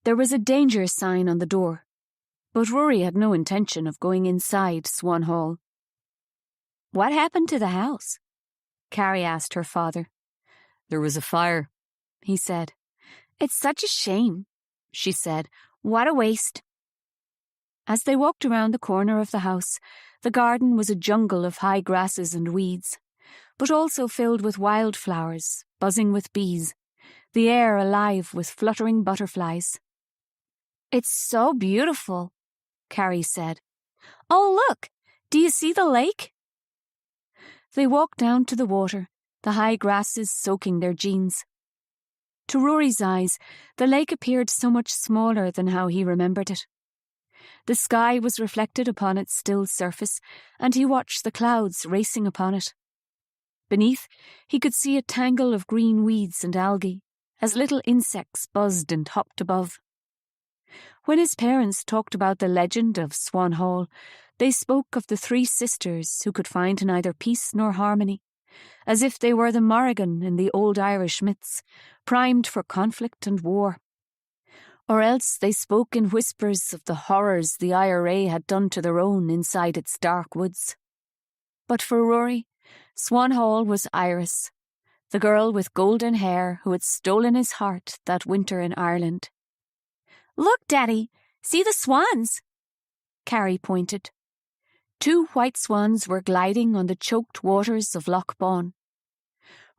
There was a danger sign on the door, but Rory had no intention of going inside Swan Hall. "What happened to the house?" Carrie asked her father. "There was a fire," he said. "It's such a shame," she said. "What a waste." As they walked around the corner of the house, the garden was a jungle of high grasses and weeds, but also filled with wildflowers, buzzing with bees, the air alive with fluttering butterflies. "It's so beautiful," Carrie said. "Oh, look! Do you see the lake?" They walked down to the water, the high grasses soaking their jeans. To Rory's eyes, the lake appeared so much smaller than how he remembered it. The sky was reflected upon its still surface, and he watched the clouds racing upon it. Beneath, he could see a tangle of green weeds and algae, as little insects buzzed and hopped above. When his parents talked about the legend of Swan Hall, they spoke of the 3 sisters who could find neither peace nor harmony, as if they were the Morrigan in the old Irish myths, primed for conflict and war. Or else they spoke in whispers of the horrors the IRA had done to their own inside its dark woods. But for Rory, Swan Hall was Iris, the girl with golden hair who had stolen his heart that winter in Ireland. "Look, Daddy, see the swans!" Carrie pointed. 2 white swans were gliding on the choked waters of Loch Bawn.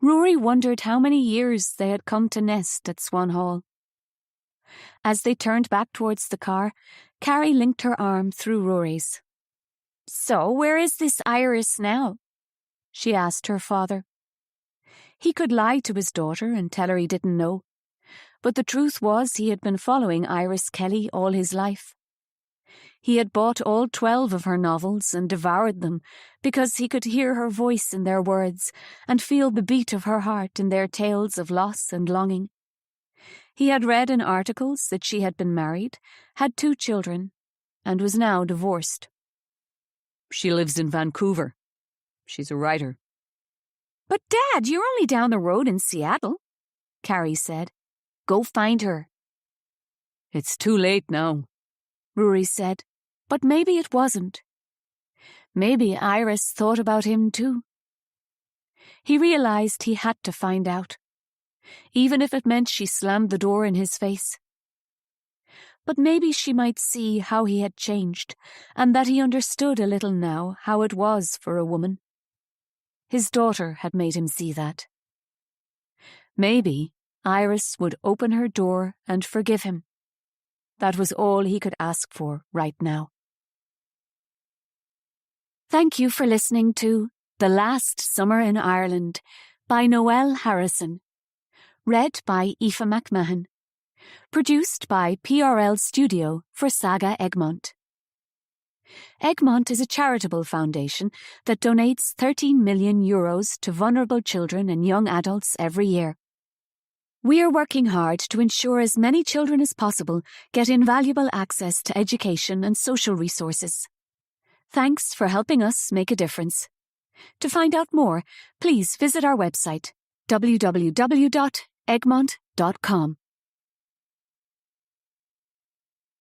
Rory wondered how many years they had come to nest at Swan Hall. As they turned back towards the car, Carrie linked her arm through Rory's. "So, where is this Iris now?" she asked her father. He could lie to his daughter and tell her he didn't know, but the truth was he had been following Iris Kelly all his life. He had bought all 12 of her novels and devoured them because he could hear her voice in their words and feel the beat of her heart in their tales of loss and longing. He had read in articles that she had been married, had 2 children, and was now divorced. "She lives in Vancouver. She's a writer." "But Dad, you're only down the road in Seattle," Carrie said. "Go find her." "It's too late now," Rory said, but maybe it wasn't. Maybe Iris thought about him too. He realized he had to find out, even if it meant she slammed the door in his face. But maybe she might see how he had changed, and that he understood a little now how it was for a woman. His daughter had made him see that. Maybe Iris would open her door and forgive him. That was all he could ask for right now. Thank you for listening to The Last Summer in Ireland by Noëlle Harrison. Read by Aoife McMahon. Produced by PRL Studio for Saga Egmont. Egmont is a charitable foundation that donates €13 million to vulnerable children and young adults every year. We are working hard to ensure as many children as possible get invaluable access to education and social resources. Thanks for helping us make a difference. To find out more, please visit our website, www.egmont.com.